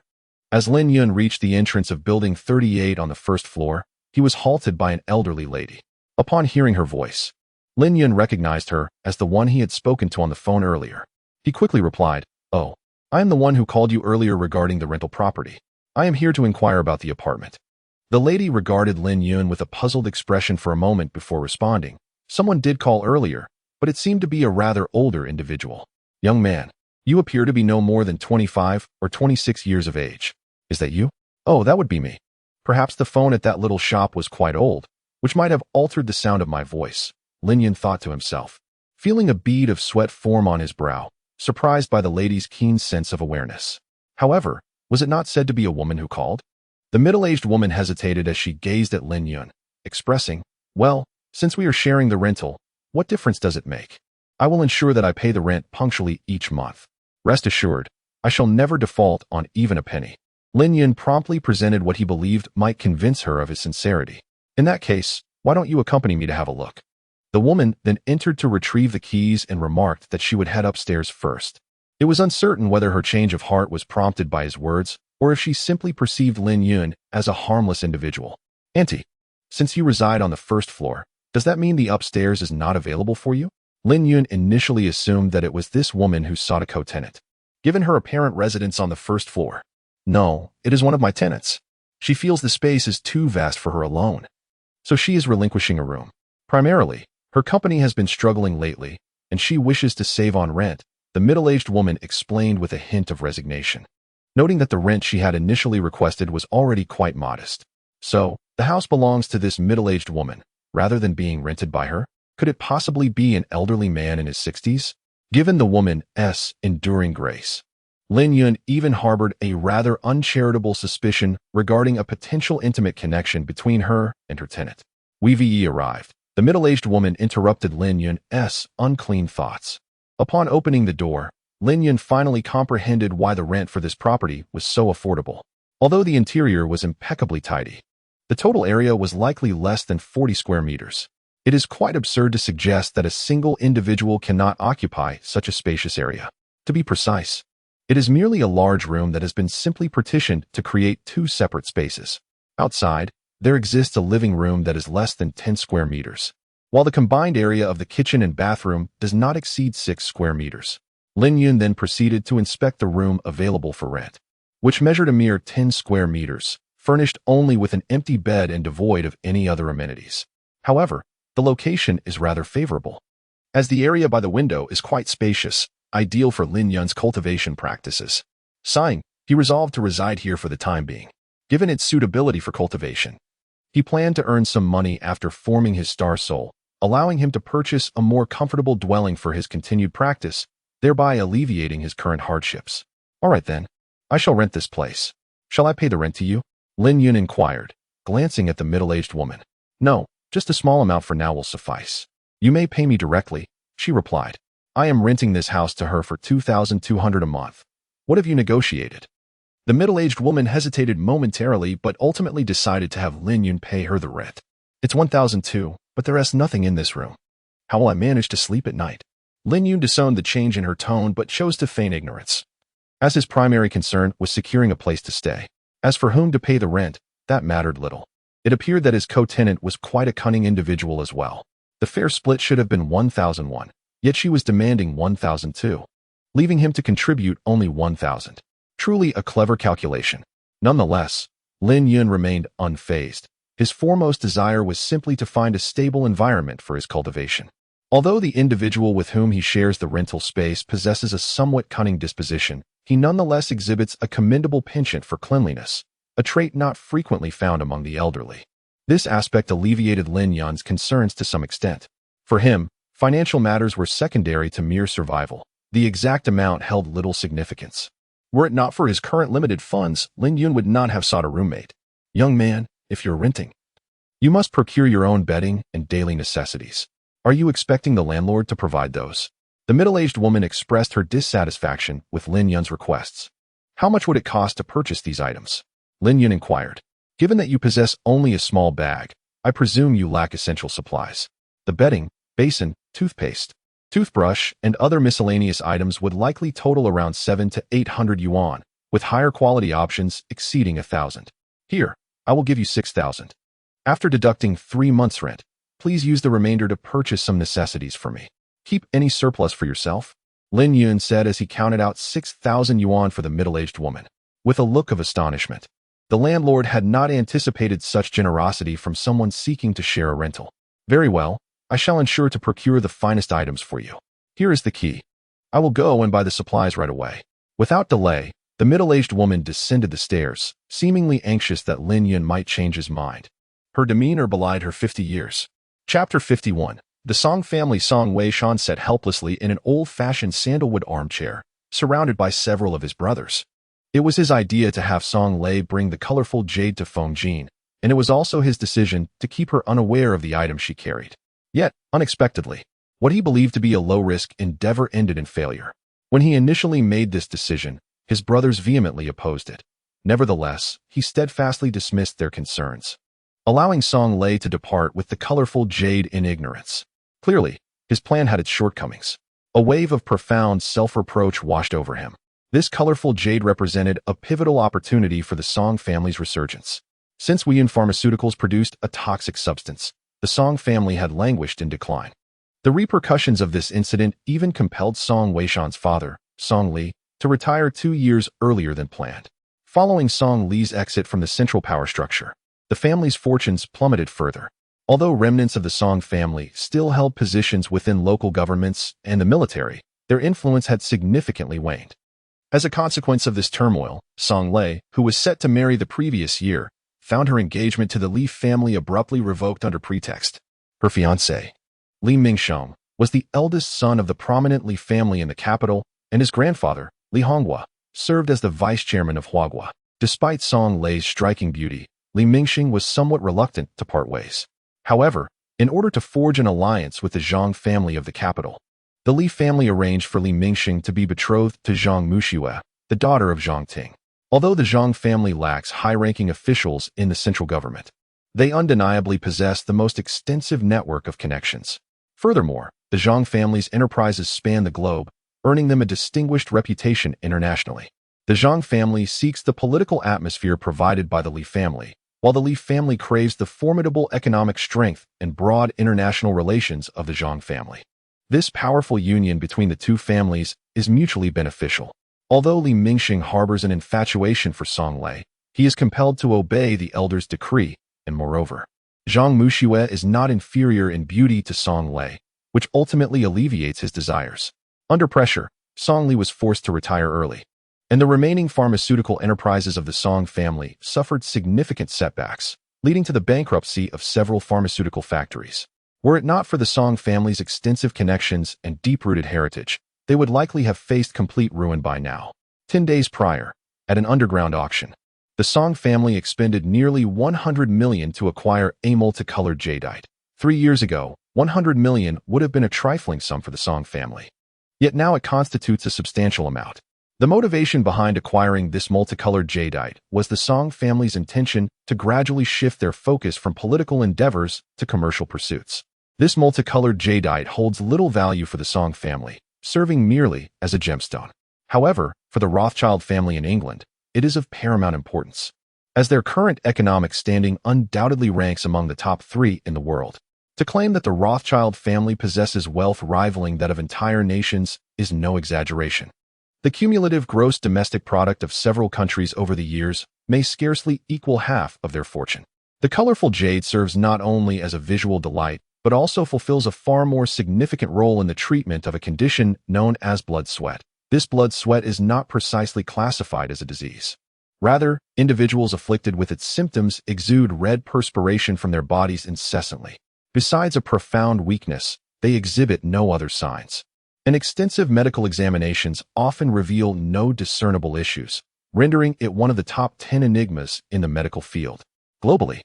A: As Lin Yun reached the entrance of Building 38 on the first floor, he was halted by an elderly lady. Upon hearing her voice, Lin Yun recognized her as the one he had spoken to on the phone earlier. He quickly replied, "Oh, I am the one who called you earlier regarding the rental property. I am here to inquire about the apartment." The lady regarded Lin Yun with a puzzled expression for a moment before responding. "Someone did call earlier, but it seemed to be a rather older individual. Young man, you appear to be no more than 25 or 26 years of age. Is that you?" Oh, that would be me. Perhaps the phone at that little shop was quite old, which might have altered the sound of my voice, Lin Yun thought to himself, feeling a bead of sweat form on his brow, surprised by the lady's keen sense of awareness. However, was it not said to be a woman who called? The middle-aged woman hesitated as she gazed at Lin Yun, expressing, well, since we are sharing the rental, what difference does it make? I will ensure that I pay the rent punctually each month. Rest assured, I shall never default on even a penny. Lin Yun promptly presented what he believed might convince her of his sincerity. In that case, why don't you accompany me to have a look? The woman then entered to retrieve the keys and remarked that she would head upstairs first. It was uncertain whether her change of heart was prompted by his words or if she simply perceived Lin Yun as a harmless individual. Auntie, since you reside on the first floor, does that mean the upstairs is not available for you? Lin Yun initially assumed that it was this woman who sought a co-tenant, given her apparent residence on the first floor. No, it is one of my tenants. She feels the space is too vast for her alone, so she is relinquishing a room. Primarily, her company has been struggling lately, and she wishes to save on rent, the middle-aged woman explained with a hint of resignation, noting that the rent she had initially requested was already quite modest. So, the house belongs to this middle-aged woman, rather than being rented by her? Could it possibly be an elderly man in his 60s? Given the woman's enduring grace, Lin Yun even harbored a rather uncharitable suspicion regarding a potential intimate connection between her and her tenant. Wei arrived. The middle-aged woman interrupted Lin Yun's unclean thoughts. Upon opening the door, Lin Yun finally comprehended why the rent for this property was so affordable. Although the interior was impeccably tidy, the total area was likely less than 40 square meters. It is quite absurd to suggest that a single individual cannot occupy such a spacious area. To be precise, it is merely a large room that has been simply partitioned to create two separate spaces. Outside, there exists a living room that is less than 10 square meters, while the combined area of the kitchen and bathroom does not exceed 6 square meters. Lin Yun then proceeded to inspect the room available for rent, which measured a mere 10 square meters, furnished only with an empty bed and devoid of any other amenities. However, the location is rather favorable, as the area by the window is quite spacious, ideal for Lin Yun's cultivation practices. Sighing, he resolved to reside here for the time being. Given its suitability for cultivation, he planned to earn some money after forming his star soul, allowing him to purchase a more comfortable dwelling for his continued practice, thereby alleviating his current hardships. All right then, I shall rent this place. Shall I pay the rent to you? Lin Yun inquired, glancing at the middle-aged woman. No, just a small amount for now will suffice. You may pay me directly, she replied. I am renting this house to her for $2,200 a month. What have you negotiated? The middle-aged woman hesitated momentarily but ultimately decided to have Lin Yun pay her the rent. It's $1,200, but there is nothing in this room. How will I manage to sleep at night? Lin Yun discerned the change in her tone but chose to feign ignorance, as his primary concern was securing a place to stay. As for whom to pay the rent, that mattered little. It appeared that his co-tenant was quite a cunning individual as well. The fair split should have been 1,001. Yet she was demanding 1,002, leaving him to contribute only 1,000. Truly a clever calculation. Nonetheless, Lin Yun remained unfazed. His foremost desire was simply to find a stable environment for his cultivation. Although the individual with whom he shares the rental space possesses a somewhat cunning disposition, he nonetheless exhibits a commendable penchant for cleanliness, a trait not frequently found among the elderly. This aspect alleviated Lin Yun's concerns to some extent. For him, financial matters were secondary to mere survival. The exact amount held little significance. Were it not for his current limited funds, Lin Yun would not have sought a roommate. Young man, if you're renting, you must procure your own bedding and daily necessities. Are you expecting the landlord to provide those? The middle-aged woman expressed her dissatisfaction with Lin Yun's requests. How much would it cost to purchase these items? Lin Yun inquired. Given that you possess only a small bag, I presume you lack essential supplies. The bedding, basin, toothpaste, toothbrush, and other miscellaneous items would likely total around 700 to 800 yuan, with higher quality options exceeding 1,000. Here, I will give you 6,000. After deducting 3 months' rent, please use the remainder to purchase some necessities for me. Keep any surplus for yourself, Lin Yun said as he counted out 6,000 yuan for the middle-aged woman. With a look of astonishment, the landlord had not anticipated such generosity from someone seeking to share a rental. Very well, I shall ensure to procure the finest items for you. Here is the key. I will go and buy the supplies right away. Without delay, The middle-aged woman descended the stairs, seemingly anxious that Lin Yun might change his mind. Her demeanor belied her 50 years. Chapter 51. The Song family. Song Weishan sat helplessly in an old-fashioned sandalwood armchair, surrounded by several of his brothers. It was his idea to have Song Lei bring the colorful jade to Feng Jin, and it was also his decision to keep her unaware of the item she carried. Yet, unexpectedly, what he believed to be a low-risk endeavor ended in failure. When he initially made this decision, his brothers vehemently opposed it. Nevertheless, he steadfastly dismissed their concerns, allowing Song Lei to depart with the colorful jade in ignorance. Clearly, his plan had its shortcomings. A wave of profound self-reproach washed over him. This colorful jade represented a pivotal opportunity for the Song family's resurgence. Since Weiyun Pharmaceuticals produced a toxic substance, the Song family had languished in decline. The repercussions of this incident even compelled Song Weishan's father, Song Li, to retire 2 years earlier than planned. Following Song Li's exit from the central power structure, the family's fortunes plummeted further. Although remnants of the Song family still held positions within local governments and the military, their influence had significantly waned. As a consequence of this turmoil, Song Lei, who was set to marry the previous year, found her engagement to the Li family abruptly revoked under pretext. Her fiancé, Li Mingsheng, was the eldest son of the prominent Li family in the capital, and his grandfather, Li Honghua, served as the vice-chairman of Huaguo. Despite Song Lei's striking beauty, Li Mingsheng was somewhat reluctant to part ways. However, in order to forge an alliance with the Zhang family of the capital, the Li family arranged for Li Mingsheng to be betrothed to Zhang Muxue, the daughter of Zhang Ting. Although the Zhang family lacks high-ranking officials in the central government, they undeniably possess the most extensive network of connections. Furthermore, the Zhang family's enterprises span the globe, earning them a distinguished reputation internationally. The Zhang family seeks the political atmosphere provided by the Li family, while the Li family craves the formidable economic strength and broad international relations of the Zhang family. This powerful union between the two families is mutually beneficial. Although Li Mingsheng harbors an infatuation for Song Lei, he is compelled to obey the elder's decree, and moreover, Zhang Muxue is not inferior in beauty to Song Lei, which ultimately alleviates his desires. Under pressure, Song Li was forced to retire early, and the remaining pharmaceutical enterprises of the Song family suffered significant setbacks, leading to the bankruptcy of several pharmaceutical factories. Were it not for the Song family's extensive connections and deep-rooted heritage, they would likely have faced complete ruin by now. 10 days prior, at an underground auction, the Song family expended nearly 100 million to acquire a multicolored jadeite. 3 years ago, 100 million would have been a trifling sum for the Song family. Yet now it constitutes a substantial amount. The motivation behind acquiring this multicolored jadeite was the Song family's intention to gradually shift their focus from political endeavors to commercial pursuits. This multicolored jadeite holds little value for the Song family, serving merely as a gemstone. However, for the Rothschild family in England, it is of paramount importance, as their current economic standing undoubtedly ranks among the top 3 in the world. To claim that the Rothschild family possesses wealth rivaling that of entire nations is no exaggeration. The cumulative gross domestic product of several countries over the years may scarcely equal half of their fortune. The colorful jade serves not only as a visual delight, but also fulfills a far more significant role in the treatment of a condition known as blood sweat. This blood sweat is not precisely classified as a disease. Rather, individuals afflicted with its symptoms exude red perspiration from their bodies incessantly. Besides a profound weakness, they exhibit no other signs. And extensive medical examinations often reveal no discernible issues, rendering it one of the top 10 enigmas in the medical field. Globally,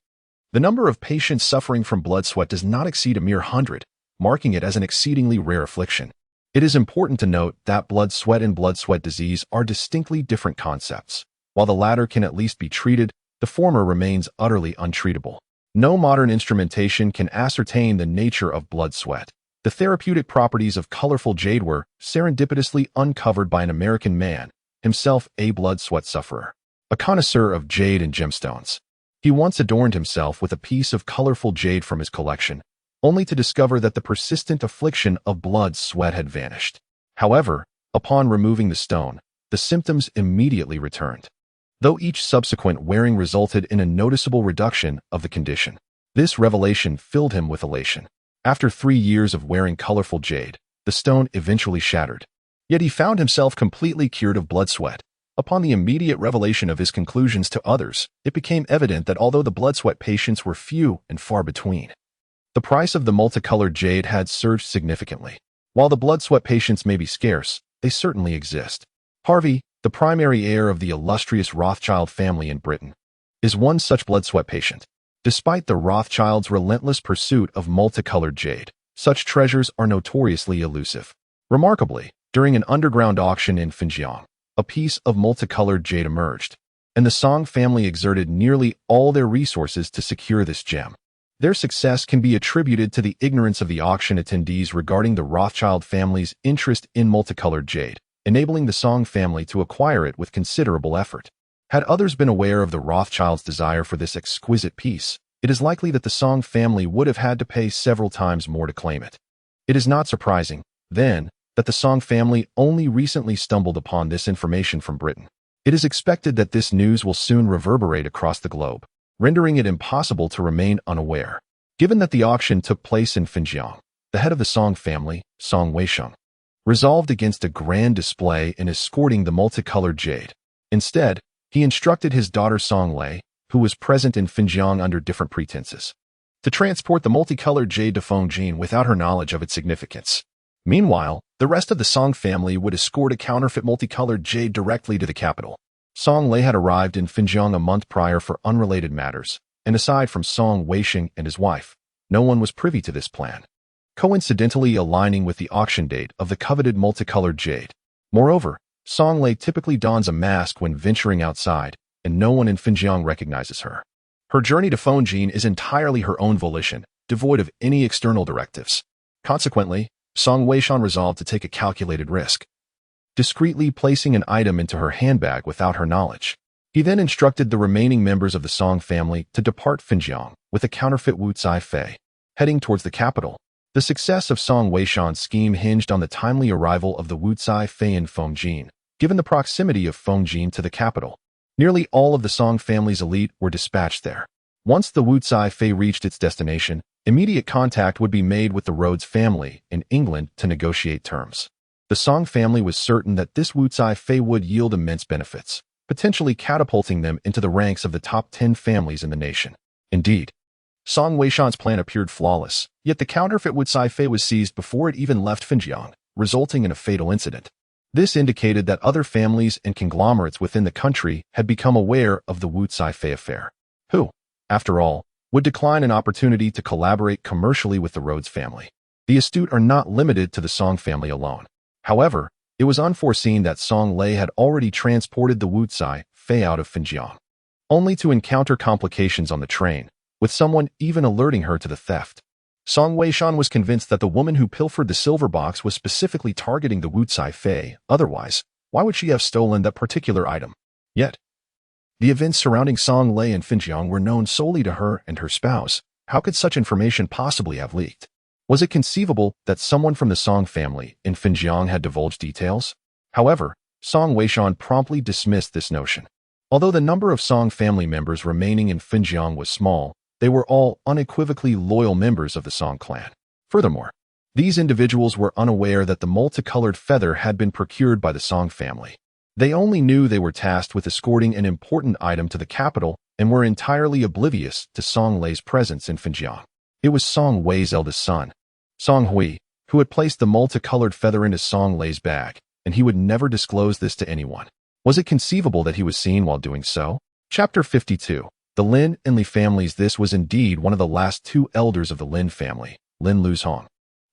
A: the number of patients suffering from blood sweat does not exceed a mere 100, marking it as an exceedingly rare affliction. It is important to note that blood sweat and blood sweat disease are distinctly different concepts. While the latter can at least be treated, the former remains utterly untreatable. No modern instrumentation can ascertain the nature of blood sweat. The therapeutic properties of colorful jade were serendipitously uncovered by an American man, himself a blood sweat sufferer, a connoisseur of jade and gemstones. He once adorned himself with a piece of colorful jade from his collection, only to discover that the persistent affliction of blood sweat had vanished. However, upon removing the stone, the symptoms immediately returned, though each subsequent wearing resulted in a noticeable reduction of the condition. This revelation filled him with elation. After 3 years of wearing colorful jade, the stone eventually shattered. Yet he found himself completely cured of blood sweat, Upon the immediate revelation of his conclusions to others, it became evident that although the blood-sweat patients were few and far between, the price of the multicolored jade had surged significantly. While the blood-sweat patients may be scarce, they certainly exist. Harvey, the primary heir of the illustrious Rothschild family in Britain, is one such blood-sweat patient. Despite the Rothschilds' relentless pursuit of multicolored jade, such treasures are notoriously elusive. Remarkably, during an underground auction in Xinjiang, a piece of multicolored jade emerged, and the Song family exerted nearly all their resources to secure this gem. Their success can be attributed to the ignorance of the auction attendees regarding the Rothschild family's interest in multicolored jade, enabling the Song family to acquire it with considerable effort. Had others been aware of the Rothschilds' desire for this exquisite piece, it is likely that the Song family would have had to pay several times more to claim it. It is not surprising, then, that the Song family only recently stumbled upon this information from Britain. It is expected that this news will soon reverberate across the globe, rendering it impossible to remain unaware. Given that the auction took place in Xinjiang, the head of the Song family, Song Weisheng, resolved against a grand display in escorting the multicolored jade. Instead, he instructed his daughter Song Lei, who was present in Xinjiang under different pretenses, to transport the multicolored jade to Fengjin without her knowledge of its significance. Meanwhile, the rest of the Song family would escort a counterfeit multicolored jade directly to the capital. Song Lei had arrived in Xinjiang a month prior for unrelated matters, and aside from Song Weisheng and his wife, no one was privy to this plan, coincidentally aligning with the auction date of the coveted multicolored jade. Moreover, Song Lei typically dons a mask when venturing outside, and no one in Xinjiang recognizes her. Her journey to Fengjin is entirely her own volition, devoid of any external directives. Consequently, Song Weisheng resolved to take a calculated risk, discreetly placing an item into her handbag without her knowledge. He then instructed the remaining members of the Song family to depart Xinjiang with a counterfeit Wu Cai Fei, heading towards the capital. The success of Song Weisheng's scheme hinged on the timely arrival of the Wu Cai Fei in Fengjin. Given the proximity of Fengjin to the capital, nearly all of the Song family's elite were dispatched there. Once the Wu Cai Fei reached its destination, immediate contact would be made with the Rhodes family in England to negotiate terms. The Song family was certain that this Wu Cai Fei would yield immense benefits, potentially catapulting them into the ranks of the top 10 families in the nation. Indeed, Song Weisheng's plan appeared flawless, yet the counterfeit Wu Cai Fei was seized before it even left Xinjiang, resulting in a fatal incident. This indicated that other families and conglomerates within the country had become aware of the Wu Cai Fei affair, who, after all, would decline an opportunity to collaborate commercially with the Rhodes family. The astute are not limited to the Song family alone. However, it was unforeseen that Song Lei had already transported the Wu Cai Fei out of Xinjiang, only to encounter complications on the train, with someone even alerting her to the theft. Song Weisheng was convinced that the woman who pilfered the silver box was specifically targeting the Wu Cai Fei. Otherwise, why would she have stolen that particular item? Yet, the events surrounding Song Lei in Xinjiang were known solely to her and her spouse. How could such information possibly have leaked? Was it conceivable that someone from the Song family in Xinjiang had divulged details? However, Song Weisheng promptly dismissed this notion. Although the number of Song family members remaining in Xinjiang was small, they were all unequivocally loyal members of the Song clan. Furthermore, these individuals were unaware that the multicolored feather had been procured by the Song family. They only knew they were tasked with escorting an important item to the capital and were entirely oblivious to Song Lei's presence in Xinjiang. It was Song Wei's eldest son, Song Hui, who had placed the multicolored feather into Song Lei's bag, and he would never disclose this to anyone. Was it conceivable that he was seen while doing so? Chapter 52. The Lin and Li families. This was indeed one of the last two elders of the Lin family, Lin Luzhong,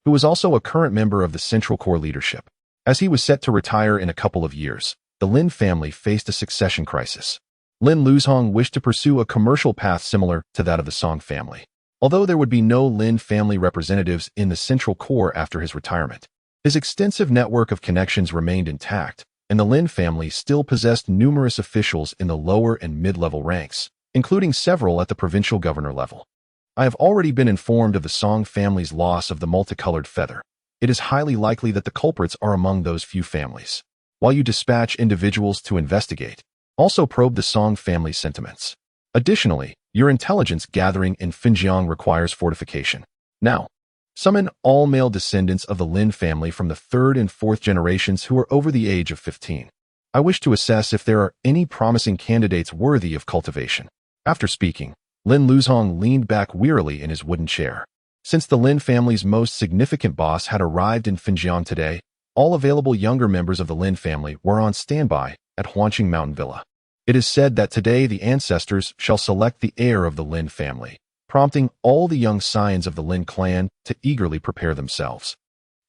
A: who was also a current member of the Central Core leadership. As he was set to retire in a couple of years, the Lin family faced a succession crisis. Lin Luzhong wished to pursue a commercial path similar to that of the Song family, although there would be no Lin family representatives in the Central Core after his retirement. His extensive network of connections remained intact, and the Lin family still possessed numerous officials in the lower and mid-level ranks, including several at the provincial governor level. I have already been informed of the Song family's loss of the multicolored feather. It is highly likely that the culprits are among those few families. While you dispatch individuals to investigate, also probe the Song family's sentiments. Additionally, your intelligence gathering in Xinjiang requires fortification. Now, summon all male descendants of the Lin family from the third and fourth generations who are over the age of 15. I wish to assess if there are any promising candidates worthy of cultivation. After speaking, Lin Luzhong leaned back wearily in his wooden chair. Since the Lin family's most significant boss had arrived in Finjiang today, all available younger members of the Lin family were on standby at Huanqing Mountain Villa. It is said that today the ancestors shall select the heir of the Lin family, prompting all the young scions of the Lin clan to eagerly prepare themselves,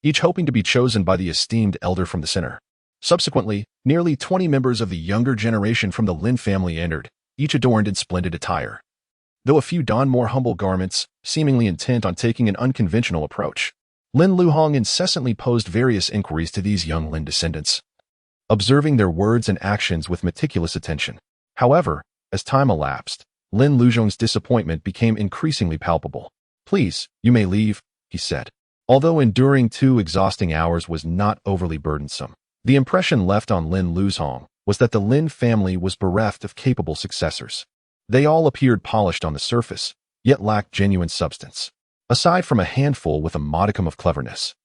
A: each hoping to be chosen by the esteemed elder from the center. Subsequently, nearly 20 members of the younger generation from the Lin family entered, each adorned in splendid attire, though a few donned more humble garments, seemingly intent on taking an unconventional approach. Lin Luhong incessantly posed various inquiries to these young Lin descendants, observing their words and actions with meticulous attention. However, as time elapsed, Lin Luzhong's disappointment became increasingly palpable. "Please, you may leave," he said. Although enduring 2 exhausting hours was not overly burdensome, the impression left on Lin Luzhong was that the Lin family was bereft of capable successors. They all appeared polished on the surface, yet lacked genuine substance. Aside from a handful with a modicum of cleverness,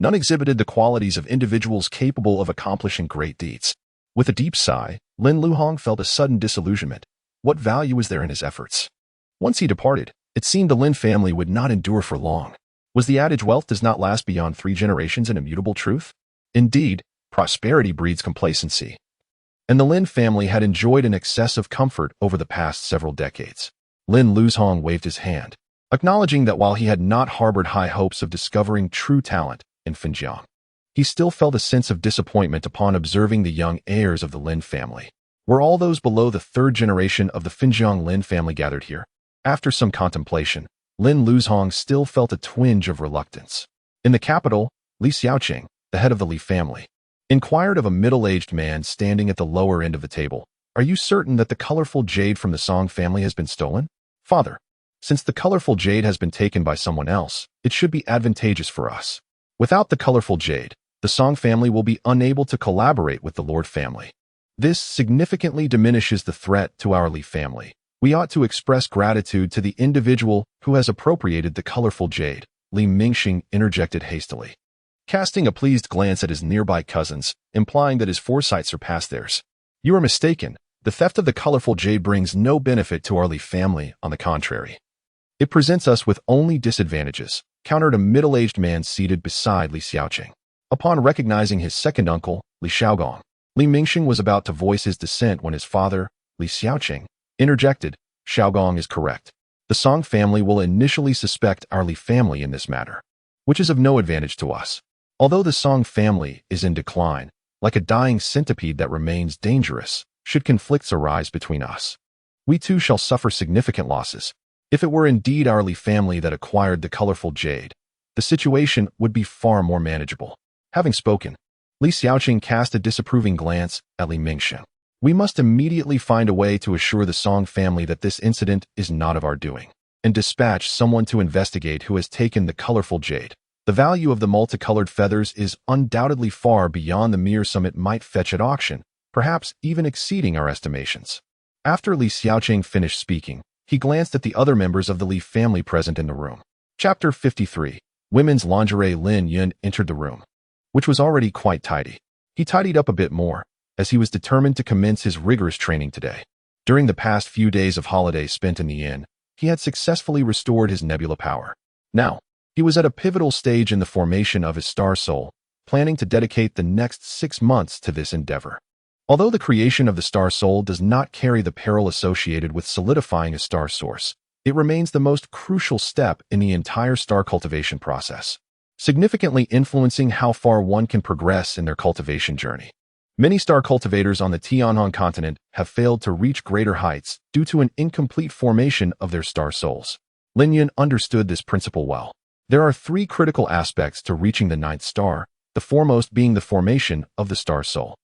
A: none exhibited the qualities of individuals capable of accomplishing great deeds. With a deep sigh, Lin Luhong felt a sudden disillusionment. What value was there in his efforts? Once he departed, it seemed the Lin family would not endure for long. Was the adage wealth does not last beyond 3 generations an immutable truth? Indeed, prosperity breeds complacency, and the Lin family had enjoyed an excess of comfort over the past several decades. Lin Luzhong waved his hand, acknowledging that while he had not harbored high hopes of discovering true talent in Finjiang, he still felt a sense of disappointment upon observing the young heirs of the Lin family. Were all those below the 3rd generation of the Finjiang Lin family gathered here? After some contemplation, Lin Luzhong still felt a twinge of reluctance. In the capital, Li Xiaoqing, the head of the Li family, inquired of a middle-aged man standing at the lower end of the table, "Are you certain that the colorful jade from the Song family has been stolen?" "Father, since the colorful jade has been taken by someone else, it should be advantageous for us. Without the colorful jade, the Song family will be unable to collaborate with the Lord family. This significantly diminishes the threat to our Li family. We ought to express gratitude to the individual who has appropriated the colorful jade," Li Mingxing interjected hastily, casting a pleased glance at his nearby cousins, implying that his foresight surpassed theirs. "You are mistaken. The theft of the colorful jade brings no benefit to our Li family, on the contrary. It presents us with only disadvantages," countered a middle-aged man seated beside Li Xiaoqing. Upon recognizing his second uncle, Li Xiaogong, Li Mingxing was about to voice his dissent when his father, Li Xiaoqing, interjected. "Xiaogong is correct. The Song family will initially suspect our Li family in this matter, which is of no advantage to us. Although the Song family is in decline, like a dying centipede that remains dangerous, should conflicts arise between us, we too shall suffer significant losses. If it were indeed our Li family that acquired the colorful jade, the situation would be far more manageable." Having spoken, Li Xiaoqing cast a disapproving glance at Li Mingxing. "We must immediately find a way to assure the Song family that this incident is not of our doing, and dispatch someone to investigate who has taken the colorful jade. The value of the multicolored feathers is undoubtedly far beyond the mere sum it might fetch at auction, perhaps even exceeding our estimations." After Li Xiaoqing finished speaking, he glanced at the other members of the Li family present in the room. Chapter 53. Women's lingerie. Lin Yun entered the room, which was already quite tidy. He tidied up a bit more, as he was determined to commence his rigorous training today. During the past few days of holiday spent in the inn, he had successfully restored his nebula power. Now, he was at a pivotal stage in the formation of his star soul, planning to dedicate the next 6 months to this endeavor. Although the creation of the star soul does not carry the peril associated with solidifying a star source, it remains the most crucial step in the entire star cultivation process, significantly influencing how far one can progress in their cultivation journey. Many star cultivators on the Tianhong continent have failed to reach greater heights due to an incomplete formation of their star souls. Lin Yun understood this principle well. There are 3 critical aspects to reaching the 9th star, the foremost being the formation of the star soul.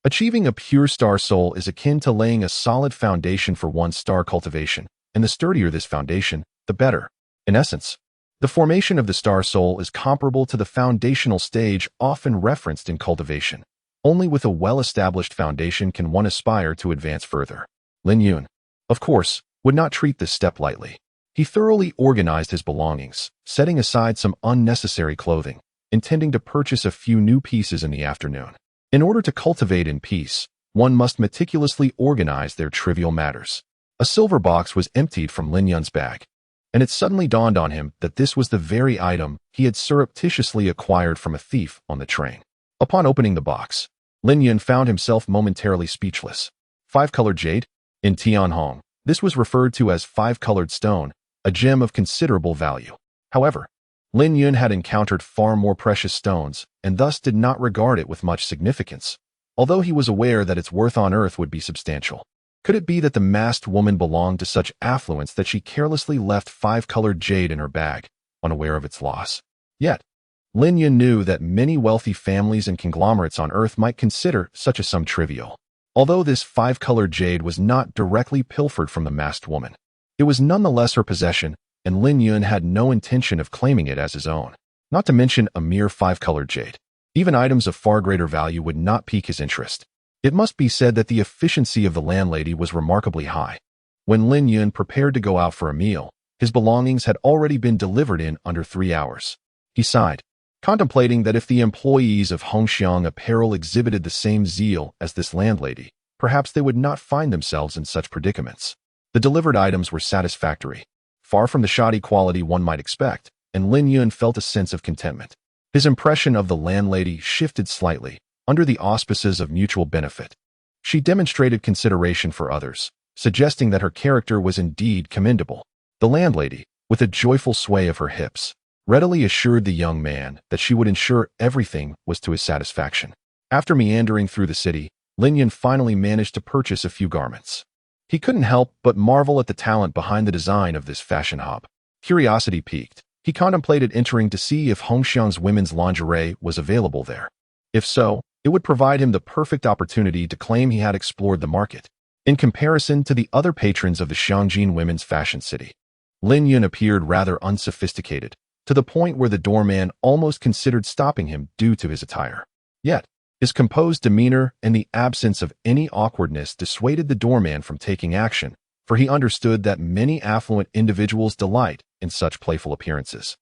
A: Achieving a pure star soul is akin to laying a solid foundation for one's star cultivation, and the sturdier this foundation, the better. In essence, the formation of the star soul is comparable to the foundational stage often referenced in cultivation. Only with a well-established foundation can one aspire to advance further. Lin Yun, of course, would not treat this step lightly. He thoroughly organized his belongings, setting aside some unnecessary clothing, intending to purchase a few new pieces in the afternoon. In order to cultivate in peace, one must meticulously organize their trivial matters. A silver box was emptied from Lin Yun's bag, and it suddenly dawned on him that this was the very item he had surreptitiously acquired from a thief on the train. Upon opening the box, Lin Yun found himself momentarily speechless. Five-colored jade? In Tianhong, this was referred to as five-colored stone, a gem of considerable value. However, Lin Yun had encountered far more precious stones and thus did not regard it with much significance, although he was aware that its worth on earth would be substantial. Could it be that the masked woman belonged to such affluence that she carelessly left five-colored jade in her bag, unaware of its loss? Yet, Lin Yun knew that many wealthy families and conglomerates on earth might consider such a sum trivial. Although this five-colored jade was not directly pilfered from the masked woman, it was nonetheless her possession, and Lin Yun had no intention of claiming it as his own. Not to mention a mere five-colored jade. Even items of far greater value would not pique his interest. It must be said that the efficiency of the landlady was remarkably high. When Lin Yun prepared to go out for a meal, his belongings had already been delivered in under 3 hours. He sighed, contemplating that if the employees of Hongxiang Apparel exhibited the same zeal as this landlady, perhaps they would not find themselves in such predicaments. The delivered items were satisfactory, far from the shoddy quality one might expect, and Lin Yun felt a sense of contentment. His impression of the landlady shifted slightly, under the auspices of mutual benefit. She demonstrated consideration for others, suggesting that her character was indeed commendable. The landlady, with a joyful sway of her hips, readily assured the young man that she would ensure everything was to his satisfaction. After meandering through the city, Lin Yun finally managed to purchase a few garments. He couldn't help but marvel at the talent behind the design of this fashion hub. Curiosity piqued. He contemplated entering to see if Hongxiang's women's lingerie was available there. If so, it would provide him the perfect opportunity to claim he had explored the market. In comparison to the other patrons of the Shangjin women's fashion city, Lin Yun appeared rather unsophisticated, to the point where the doorman almost considered stopping him due to his attire. Yet, his composed demeanor and the absence of any awkwardness dissuaded the doorman from taking action, for he understood that many affluent individuals delight in such playful appearances.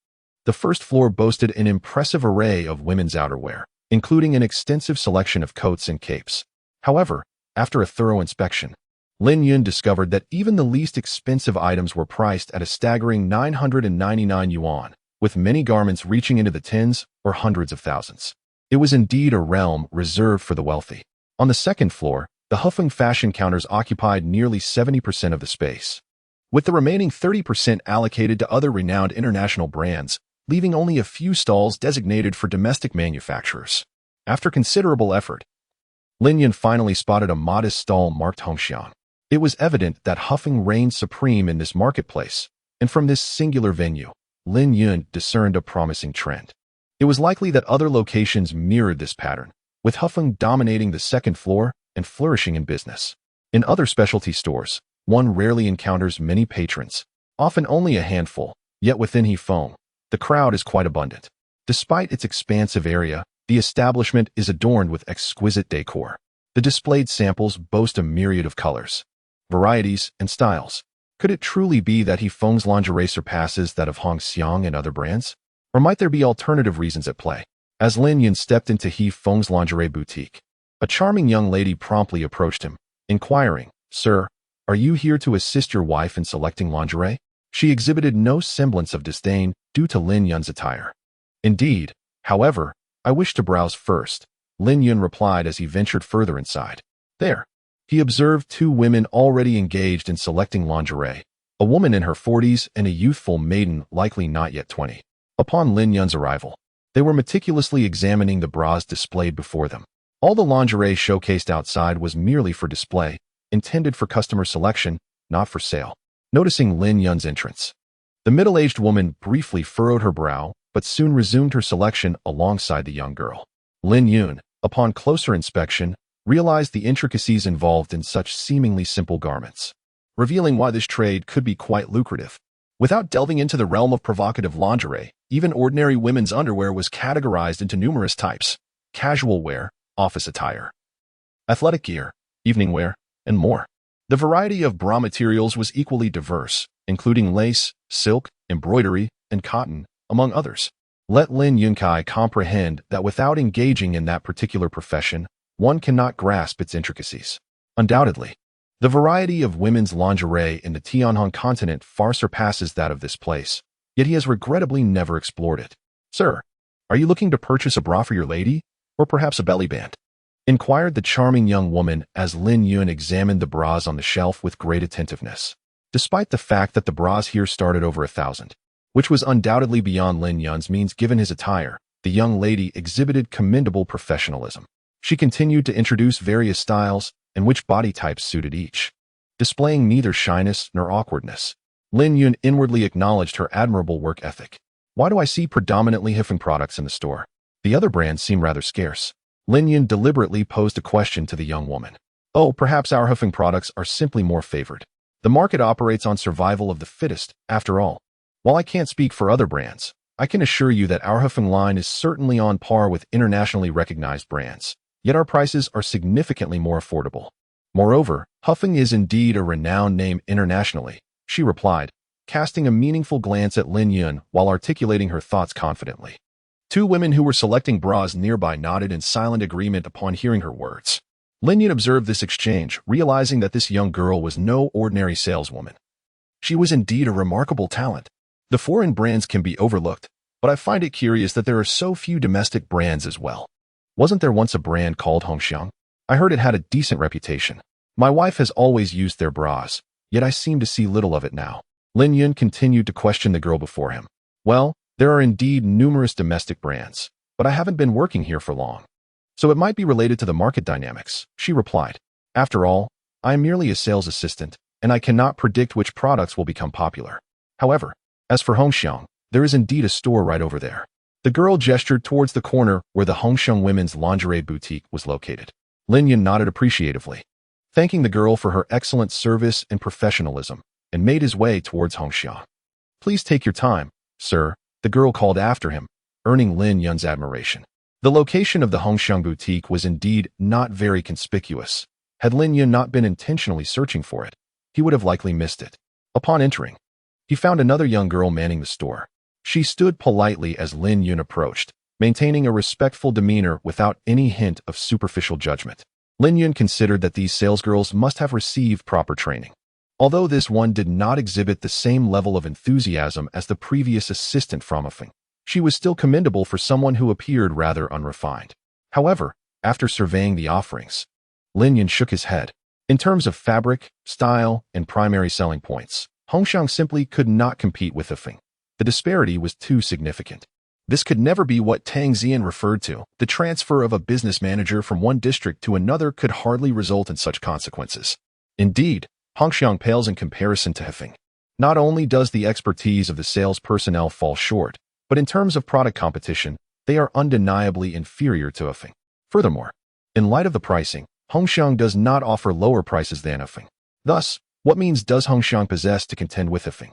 A: The first floor boasted an impressive array of women's outerwear, including an extensive selection of coats and capes. However, after a thorough inspection, Lin Yun discovered that even the least expensive items were priced at a staggering 999 yuan, with many garments reaching into the tens or hundreds of thousands. It was indeed a realm reserved for the wealthy. On the second floor, the Hufeng fashion counters occupied nearly 70% of the space, with the remaining 30% allocated to other renowned international brands, leaving only a few stalls designated for domestic manufacturers. After considerable effort, Lin Yun finally spotted a modest stall marked Hongxiang. It was evident that Hufeng reigned supreme in this marketplace, and from this singular venue, Lin Yun discerned a promising trend. It was likely that other locations mirrored this pattern, with Hufeng dominating the second floor and flourishing in business. In other specialty stores, one rarely encounters many patrons, often only a handful, yet within Hufeng, the crowd is quite abundant. Despite its expansive area, the establishment is adorned with exquisite decor. The displayed samples boast a myriad of colors, varieties, and styles. Could it truly be that Hufeng's lingerie surpasses that of Hongxiang and other brands? Or might there be alternative reasons at play? As Lin Yun stepped into Hufeng's lingerie boutique, a charming young lady promptly approached him, inquiring, "Sir, are you here to assist your wife in selecting lingerie?" She exhibited no semblance of disdain due to Lin Yun's attire. "Indeed, however, I wish to browse first," Lin Yun replied as he ventured further inside. There, he observed two women already engaged in selecting lingerie, a woman in her 40s and a youthful maiden likely not yet 20. Upon Lin Yun's arrival, they were meticulously examining the bras displayed before them. All the lingerie showcased outside was merely for display, intended for customer selection, not for sale. Noticing Lin Yun's entrance, the middle-aged woman briefly furrowed her brow, but soon resumed her selection alongside the young girl. Lin Yun, upon closer inspection, realized the intricacies involved in such seemingly simple garments, revealing why this trade could be quite lucrative. Without delving into the realm of provocative lingerie, even ordinary women's underwear was categorized into numerous types: casual wear, office attire, athletic gear, evening wear, and more. The variety of bra materials was equally diverse, including lace, silk, embroidery, and cotton, among others. Let Lin Yunkai comprehend that without engaging in that particular profession, one cannot grasp its intricacies. Undoubtedly, the variety of women's lingerie in the Tianhong continent far surpasses that of this place, yet he has regrettably never explored it. Sir, are you looking to purchase a bra for your lady, or perhaps a belly band? Inquired the charming young woman as Lin Yun examined the bras on the shelf with great attentiveness. Despite the fact that the bras here started over 1,000, which was undoubtedly beyond Lin Yun's means given his attire, the young lady exhibited commendable professionalism. She continued to introduce various styles and which body types suited each. Displaying neither shyness nor awkwardness, Lin Yun inwardly acknowledged her admirable work ethic. Why do I see predominantly Hifeng products in the store? The other brands seem rather scarce. Lin Yun deliberately posed a question to the young woman. Oh, perhaps our Hifeng products are simply more favored. The market operates on survival of the fittest, after all. While I can't speak for other brands, I can assure you that our Hifeng line is certainly on par with internationally recognized brands, yet our prices are significantly more affordable. Moreover, Hifeng is indeed a renowned name internationally, she replied, casting a meaningful glance at Lin Yun while articulating her thoughts confidently. Two women who were selecting bras nearby nodded in silent agreement upon hearing her words. Lin Yun observed this exchange, realizing that this young girl was no ordinary saleswoman. She was indeed a remarkable talent. The foreign brands can be overlooked, but I find it curious that there are so few domestic brands as well. Wasn't there once a brand called Hongxiang? I heard it had a decent reputation. My wife has always used their bras, yet I seem to see little of it now. Lin Yun continued to question the girl before him. Well, there are indeed numerous domestic brands, but I haven't been working here for long. So it might be related to the market dynamics, she replied. After all, I am merely a sales assistant, and I cannot predict which products will become popular. However, as for Hongxiang, there is indeed a store right over there. The girl gestured towards the corner where the Hongxiang women's lingerie boutique was located. Lin Yun nodded appreciatively, thanking the girl for her excellent service and professionalism, and made his way towards Hongxiang. Please take your time, sir, the girl called after him, earning Lin Yun's admiration. The location of the Hongxiang boutique was indeed not very conspicuous. Had Lin Yun not been intentionally searching for it, he would have likely missed it. Upon entering, he found another young girl manning the store. She stood politely as Lin Yun approached, maintaining a respectful demeanor without any hint of superficial judgment. Lin Yun considered that these salesgirls must have received proper training. Although this one did not exhibit the same level of enthusiasm as the previous assistant from Hifeng, she was still commendable for someone who appeared rather unrefined. However, after surveying the offerings, Lin Yun shook his head. In terms of fabric, style, and primary selling points, Hongxiang simply could not compete with Hifeng. The disparity was too significant. This could never be what Tang Zian referred to. The transfer of a business manager from one district to another could hardly result in such consequences. Indeed, Hongxiang pales in comparison to Hifeng. Not only does the expertise of the sales personnel fall short, but in terms of product competition, they are undeniably inferior to Hifeng. Furthermore, in light of the pricing, Hongxiang does not offer lower prices than Hifeng. Thus, what means does Hongxiang possess to contend with Hifeng?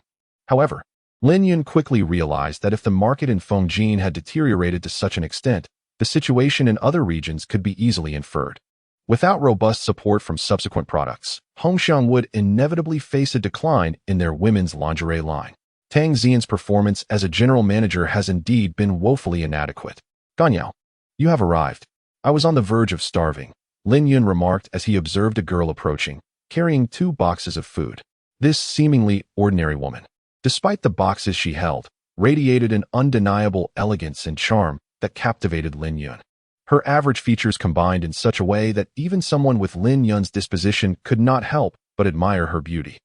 A: However, Lin Yun quickly realized that if the market in Fengjin had deteriorated to such an extent, the situation in other regions could be easily inferred. Without robust support from subsequent products, Hongxiang would inevitably face a decline in their women's lingerie line. Tang Zian's performance as a general manager has indeed been woefully inadequate. Ganyao, you have arrived. I was on the verge of starving, Lin Yun remarked as he observed a girl approaching, carrying 2 boxes of food. This seemingly ordinary woman, despite the boxes she held, radiated an undeniable elegance and charm that captivated Lin Yun. Her average features combined in such a way that even someone with Lin Yun's disposition could not help but admire her beauty.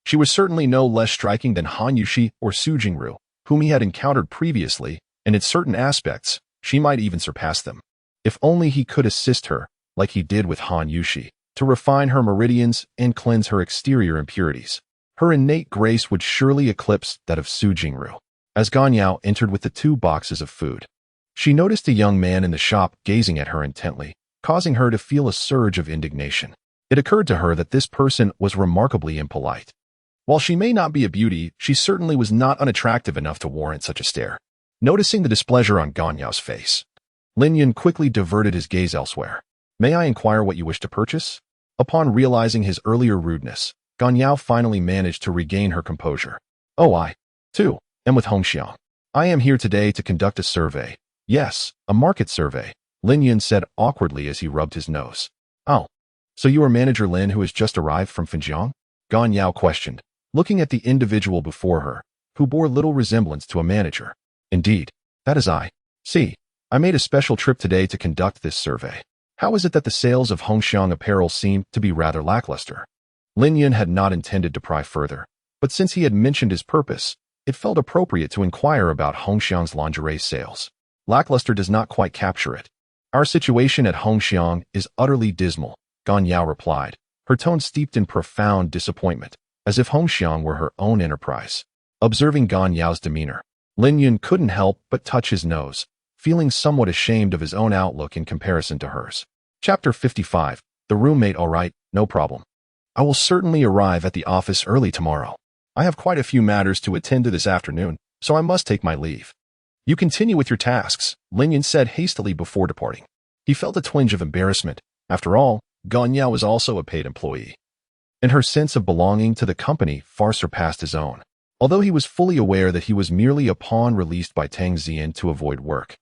A: She was certainly no less striking than Han Yushi or Su Jingru, whom he had encountered previously, and in certain aspects, she might even surpass them. If only he could assist her, like he did with Han Yushi, to refine her meridians and cleanse her exterior impurities. Her innate grace would surely eclipse that of Su Jingru. As Ganyao entered with the 2 boxes of food, she noticed a young man in the shop gazing at her intently, causing her to feel a surge of indignation. It occurred to her that this person was remarkably impolite. While she may not be a beauty, she certainly was not unattractive enough to warrant such a stare. Noticing the displeasure on Ganyao's face, Lin Yun quickly diverted his gaze elsewhere. May I inquire what you wish to purchase? Upon realizing his earlier rudeness, Ganyao finally managed to regain her composure. Oh, I, too, am with Hongxiang. I am here today to conduct a survey. Yes, a market survey. Lin Yun said awkwardly as he rubbed his nose. Oh, so you are Manager Lin who has just arrived from Fengjiang? Gan Yao questioned, looking at the individual before her, who bore little resemblance to a manager. Indeed, that is I. See, I made a special trip today to conduct this survey. How is it that the sales of Hongxiang apparel seem to be rather lackluster? Lin Yun had not intended to pry further, but since he had mentioned his purpose, it felt appropriate to inquire about Hongxiang's lingerie sales. Lackluster does not quite capture it. Our situation at Hongxiang is utterly dismal, Gan Yao replied, her tone steeped in profound disappointment, as if Hongxiang were her own enterprise. Observing Gan Yao's demeanor, Lin Yun couldn't help but touch his nose, feeling somewhat ashamed of his own outlook in comparison to hers. Chapter 55. The roommate. All right, no problem. I will certainly arrive at the office early tomorrow. I have quite a few matters to attend to this afternoon, so I must take my leave. You continue with your tasks, Lin Yun said hastily before departing. He felt a twinge of embarrassment. After all, Gan Yao was also a paid employee, and her sense of belonging to the company far surpassed his own. Although he was fully aware that he was merely a pawn released by Tang Zian to avoid work,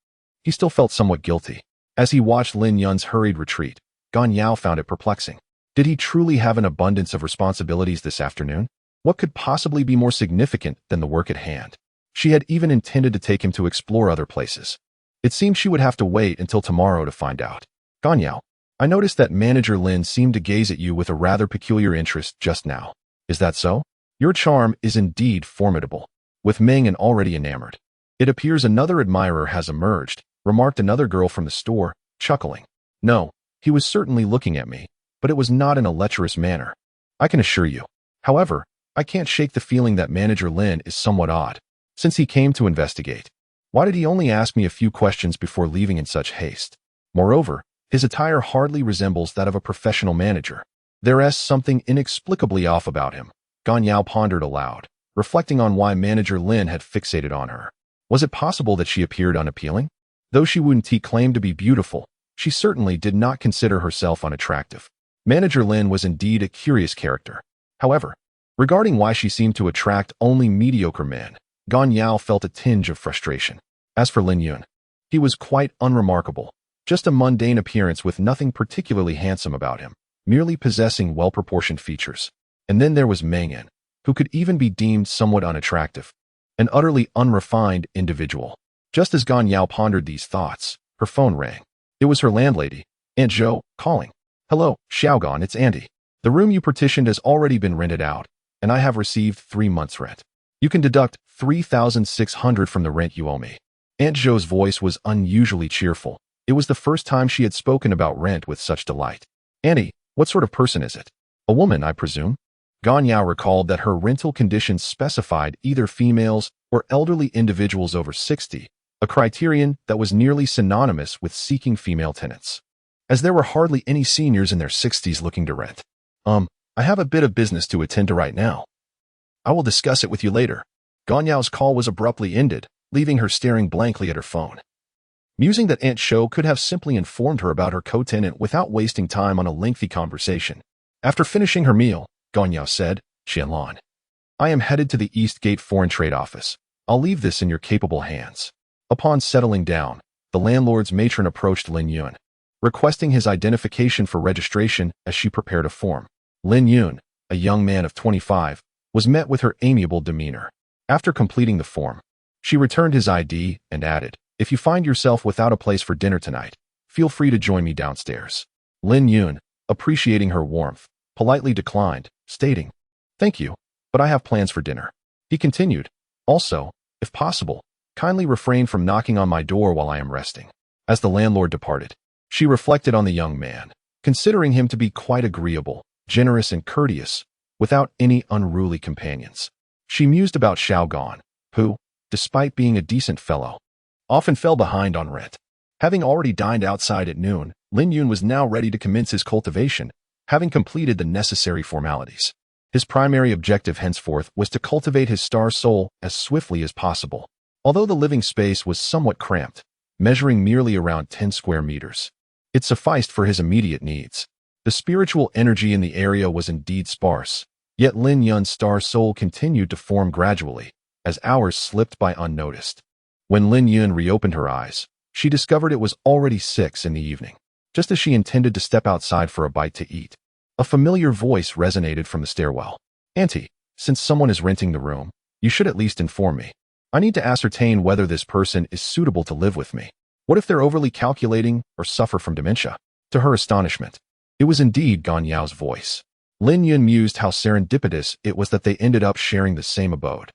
A: he still felt somewhat guilty. As he watched Lin Yun's hurried retreat, Gan Yao found it perplexing. Did he truly have an abundance of responsibilities this afternoon? What could possibly be more significant than the work at hand? She had even intended to take him to explore other places. It seemed she would have to wait until tomorrow to find out. Gan Yao, I noticed that Manager Lin seemed to gaze at you with a rather peculiar interest just now. Is that so? Your charm is indeed formidable. With Meng already enamored, it appears another admirer has emerged, remarked another girl from the store, chuckling. No, he was certainly looking at me, but it was not in a lecherous manner, I can assure you. However, I can't shake the feeling that Manager Lin is somewhat odd. Since he came to investigate, why did he only ask me a few questions before leaving in such haste? Moreover, his attire hardly resembles that of a professional manager. There is something inexplicably off about him. Gan Yao pondered aloud, reflecting on why Manager Lin had fixated on her. Was it possible that she appeared unappealing? Though Shi Wunti claimed to be beautiful, she certainly did not consider herself unattractive. Manager Lin was indeed a curious character. However, regarding why she seemed to attract only mediocre men, Gan Yao felt a tinge of frustration. As for Lin Yun, he was quite unremarkable, just a mundane appearance with nothing particularly handsome about him, merely possessing well-proportioned features. And then there was Meng, who could even be deemed somewhat unattractive, an utterly unrefined individual. Just as Gan Yao pondered these thoughts, her phone rang. It was her landlady, Aunt Zhou, calling. Hello, Xiaogan, it's Andy. The room you partitioned has already been rented out, and I have received 3 months' rent. You can deduct 3,600 from the rent you owe me. Aunt Zhou's voice was unusually cheerful. It was the first time she had spoken about rent with such delight. Andy, what sort of person is it? A woman, I presume? Gan Yao recalled that her rental conditions specified either females or elderly individuals over 60, a criterion that was nearly synonymous with seeking female tenants, as there were hardly any seniors in their 60s looking to rent. I have a bit of business to attend to right now. I will discuss it with you later. Gan Yao's call was abruptly ended, leaving her staring blankly at her phone. Musing that Aunt Zhou could have simply informed her about her co-tenant without wasting time on a lengthy conversation. After finishing her meal, Gan Yao said, Qianlan, I am headed to the East Gate Foreign Trade Office. I'll leave this in your capable hands. Upon settling down, the landlord's matron approached Lin Yun, requesting his identification for registration as she prepared a form. Lin Yun, a young man of 25, was met with her amiable demeanor. After completing the form, she returned his ID and added, if you find yourself without a place for dinner tonight, feel free to join me downstairs. Lin Yun, appreciating her warmth, politely declined, stating, thank you, but I have plans for dinner. He continued, also, if possible, kindly refrain from knocking on my door while I am resting. As the landlord departed, she reflected on the young man, considering him to be quite agreeable, generous and courteous, without any unruly companions. She mused about Xiaogan, who, despite being a decent fellow, often fell behind on rent. Having already dined outside at noon, Lin Yun was now ready to commence his cultivation, having completed the necessary formalities. His primary objective henceforth was to cultivate his star soul as swiftly as possible. Although the living space was somewhat cramped, measuring merely around 10 square meters, it sufficed for his immediate needs. The spiritual energy in the area was indeed sparse, yet Lin Yun's star soul continued to form gradually, as hours slipped by unnoticed. When Lin Yun reopened her eyes, she discovered it was already 6 in the evening, just as she intended to step outside for a bite to eat. A familiar voice resonated from the stairwell. "Auntie, since someone is renting the room, you should at least inform me. I need to ascertain whether this person is suitable to live with me. What if they're overly calculating or suffer from dementia?" To her astonishment, it was indeed Gan Yao's voice. Lin Yun mused how serendipitous it was that they ended up sharing the same abode,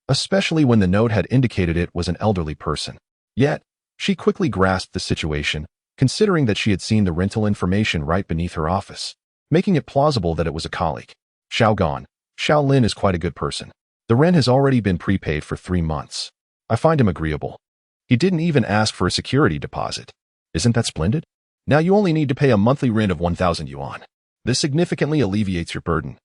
A: especially when the note had indicated it was an elderly person. Yet, she quickly grasped the situation, considering that she had seen the rental information right beneath her office, making it plausible that it was a colleague. "Xiao Gan, Xiao Lin is quite a good person. The rent has already been prepaid for 3 months. I find him agreeable. He didn't even ask for a security deposit. Isn't that splendid? Now you only need to pay a monthly rent of 1,000 yuan. This significantly alleviates your burden.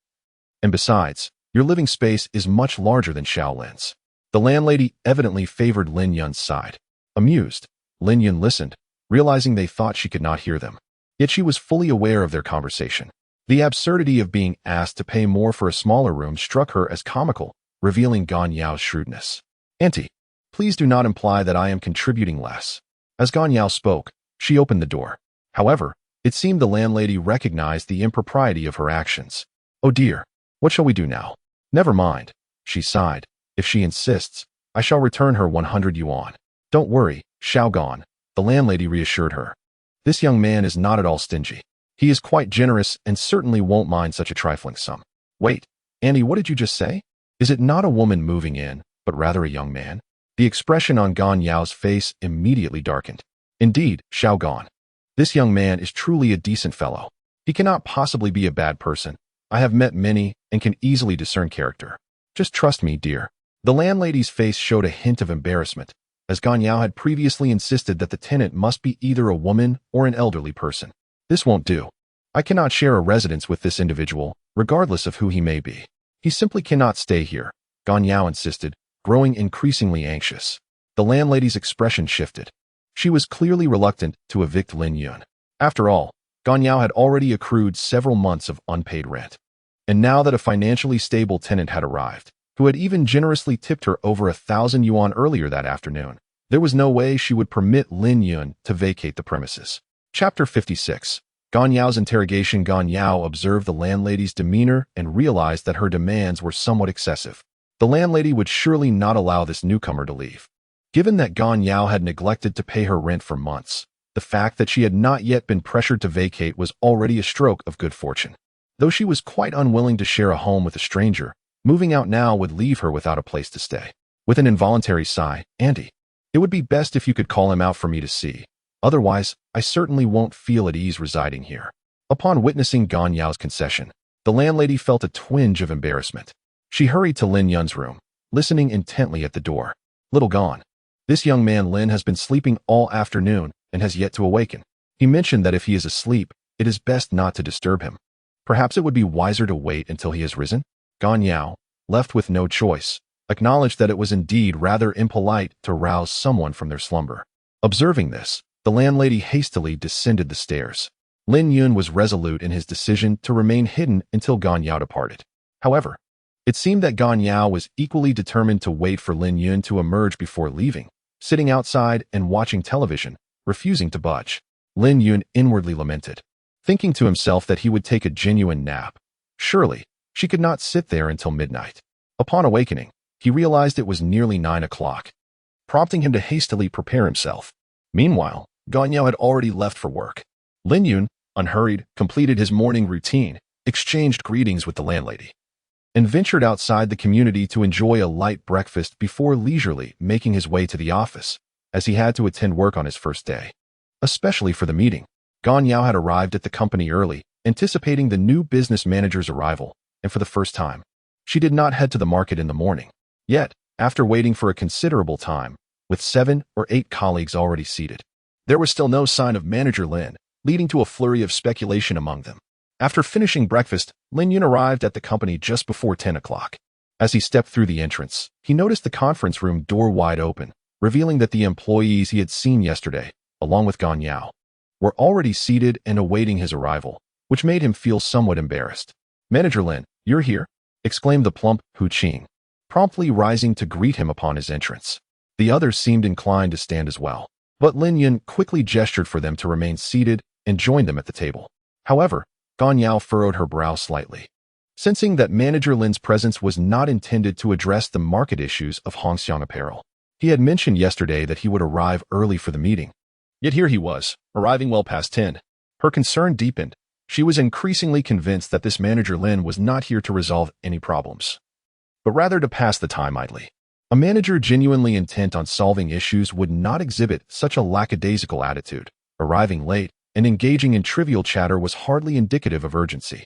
A: And besides, your living space is much larger than Xiao Lin's." The landlady evidently favored Lin Yun's side. Amused, Lin Yun listened, realizing they thought she could not hear them. Yet she was fully aware of their conversation. The absurdity of being asked to pay more for a smaller room struck her as comical, revealing Gan Yao's shrewdness. "Auntie, please do not imply that I am contributing less." As Gan Yao spoke, she opened the door. However, it seemed the landlady recognized the impropriety of her actions. "Oh dear, what shall we do now?" "Never mind," she sighed. "If she insists, I shall return her 100 yuan. "Don't worry, Xiao Gan," the landlady reassured her. "This young man is not at all stingy. He is quite generous and certainly won't mind such a trifling sum." "Wait, Annie, what did you just say? Is it not a woman moving in, but rather a young man?" The expression on Gan Yao's face immediately darkened. "Indeed, Xiao Gan. This young man is truly a decent fellow. He cannot possibly be a bad person. I have met many and can easily discern character. Just trust me, dear." The landlady's face showed a hint of embarrassment, as Gan Yao had previously insisted that the tenant must be either a woman or an elderly person. "This won't do. I cannot share a residence with this individual, regardless of who he may be. He simply cannot stay here," Gan Yao insisted, growing increasingly anxious. The landlady's expression shifted. She was clearly reluctant to evict Lin Yun. After all, Gan Yao had already accrued several months of unpaid rent. And now that a financially stable tenant had arrived, who had even generously tipped her over 1,000 yuan earlier that afternoon, there was no way she would permit Lin Yun to vacate the premises. Chapter 56. Gan Yao's interrogation. Gan Yao observed the landlady's demeanor and realized that her demands were somewhat excessive. The landlady would surely not allow this newcomer to leave. Given that Gan Yao had neglected to pay her rent for months, the fact that she had not yet been pressured to vacate was already a stroke of good fortune. Though she was quite unwilling to share a home with a stranger, moving out now would leave her without a place to stay. With an involuntary sigh, "Auntie, it would be best if you could call him out for me to see. Otherwise, I certainly won't feel at ease residing here." Upon witnessing Gan Yao's concession, the landlady felt a twinge of embarrassment. She hurried to Lin Yun's room, listening intently at the door. "Little Gan, this young man Lin has been sleeping all afternoon and has yet to awaken. He mentioned that if he is asleep, it is best not to disturb him. Perhaps it would be wiser to wait until he has risen." Gan Yao, left with no choice, acknowledged that it was indeed rather impolite to rouse someone from their slumber. Observing this, the landlady hastily descended the stairs. Lin Yun was resolute in his decision to remain hidden until Gan Yao departed. However, it seemed that Gan Yao was equally determined to wait for Lin Yun to emerge before leaving, sitting outside and watching television, refusing to budge. Lin Yun inwardly lamented, thinking to himself that he would take a genuine nap. Surely, she could not sit there until midnight. Upon awakening, he realized it was nearly 9 o'clock, prompting him to hastily prepare himself. Meanwhile, Gan Yao had already left for work. Lin Yun, unhurried, completed his morning routine, exchanged greetings with the landlady, and ventured outside the community to enjoy a light breakfast before leisurely making his way to the office, as he had to attend work on his first day. Especially for the meeting, Gan Yao had arrived at the company early, anticipating the new business manager's arrival, and for the first time, she did not head to the market in the morning. Yet, after waiting for a considerable time, with 7 or 8 colleagues already seated, there was still no sign of Manager Lin, leading to a flurry of speculation among them. After finishing breakfast, Lin Yun arrived at the company just before 10 o'clock. As he stepped through the entrance, he noticed the conference room door wide open, revealing that the employees he had seen yesterday, along with Gan Yao, were already seated and awaiting his arrival, which made him feel somewhat embarrassed. "Manager Lin, you're here?" exclaimed the plump Hu Qing, promptly rising to greet him upon his entrance. The others seemed inclined to stand as well. But Lin Yun quickly gestured for them to remain seated and joined them at the table. However, Gan Yao furrowed her brow slightly. Sensing that Manager Lin's presence was not intended to address the market issues of Hongxiang apparel. He had mentioned yesterday that he would arrive early for the meeting. Yet here he was, arriving well past 10. Her concern deepened. She was increasingly convinced that this Manager Lin was not here to resolve any problems, but rather to pass the time idly. A manager genuinely intent on solving issues would not exhibit such a lackadaisical attitude. Arriving late and engaging in trivial chatter was hardly indicative of urgency.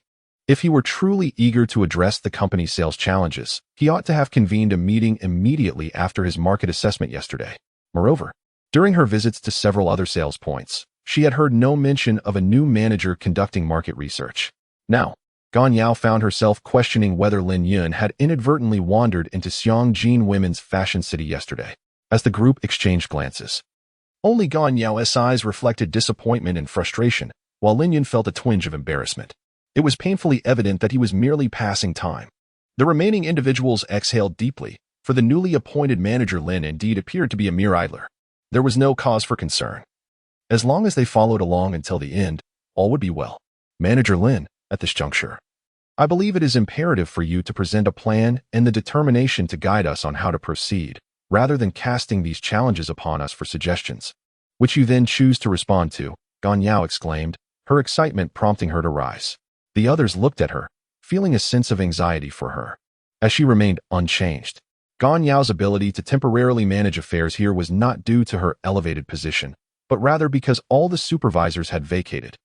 A: If he were truly eager to address the company's sales challenges, he ought to have convened a meeting immediately after his market assessment yesterday. Moreover, during her visits to several other sales points, she had heard no mention of a new manager conducting market research. Now, Gan Yao found herself questioning whether Lin Yun had inadvertently wandered into Xiangjin Women's Fashion City yesterday. As the group exchanged glances, only Gan Yao's eyes reflected disappointment and frustration, while Lin Yun felt a twinge of embarrassment. It was painfully evident that he was merely passing time. The remaining individuals exhaled deeply, for the newly appointed manager Lin indeed appeared to be a mere idler. There was no cause for concern. As long as they followed along until the end, all would be well. Manager Lin, at this juncture, I believe it is imperative for you to present a plan and the determination to guide us on how to proceed, rather than casting these challenges upon us for suggestions, which you then choose to respond to, Gan Yao exclaimed, her excitement prompting her to rise. The others looked at her, feeling a sense of anxiety for her, as she remained unchanged. Gan Yao's ability to temporarily manage affairs here was not due to her elevated position, but rather because all the supervisors had vacated,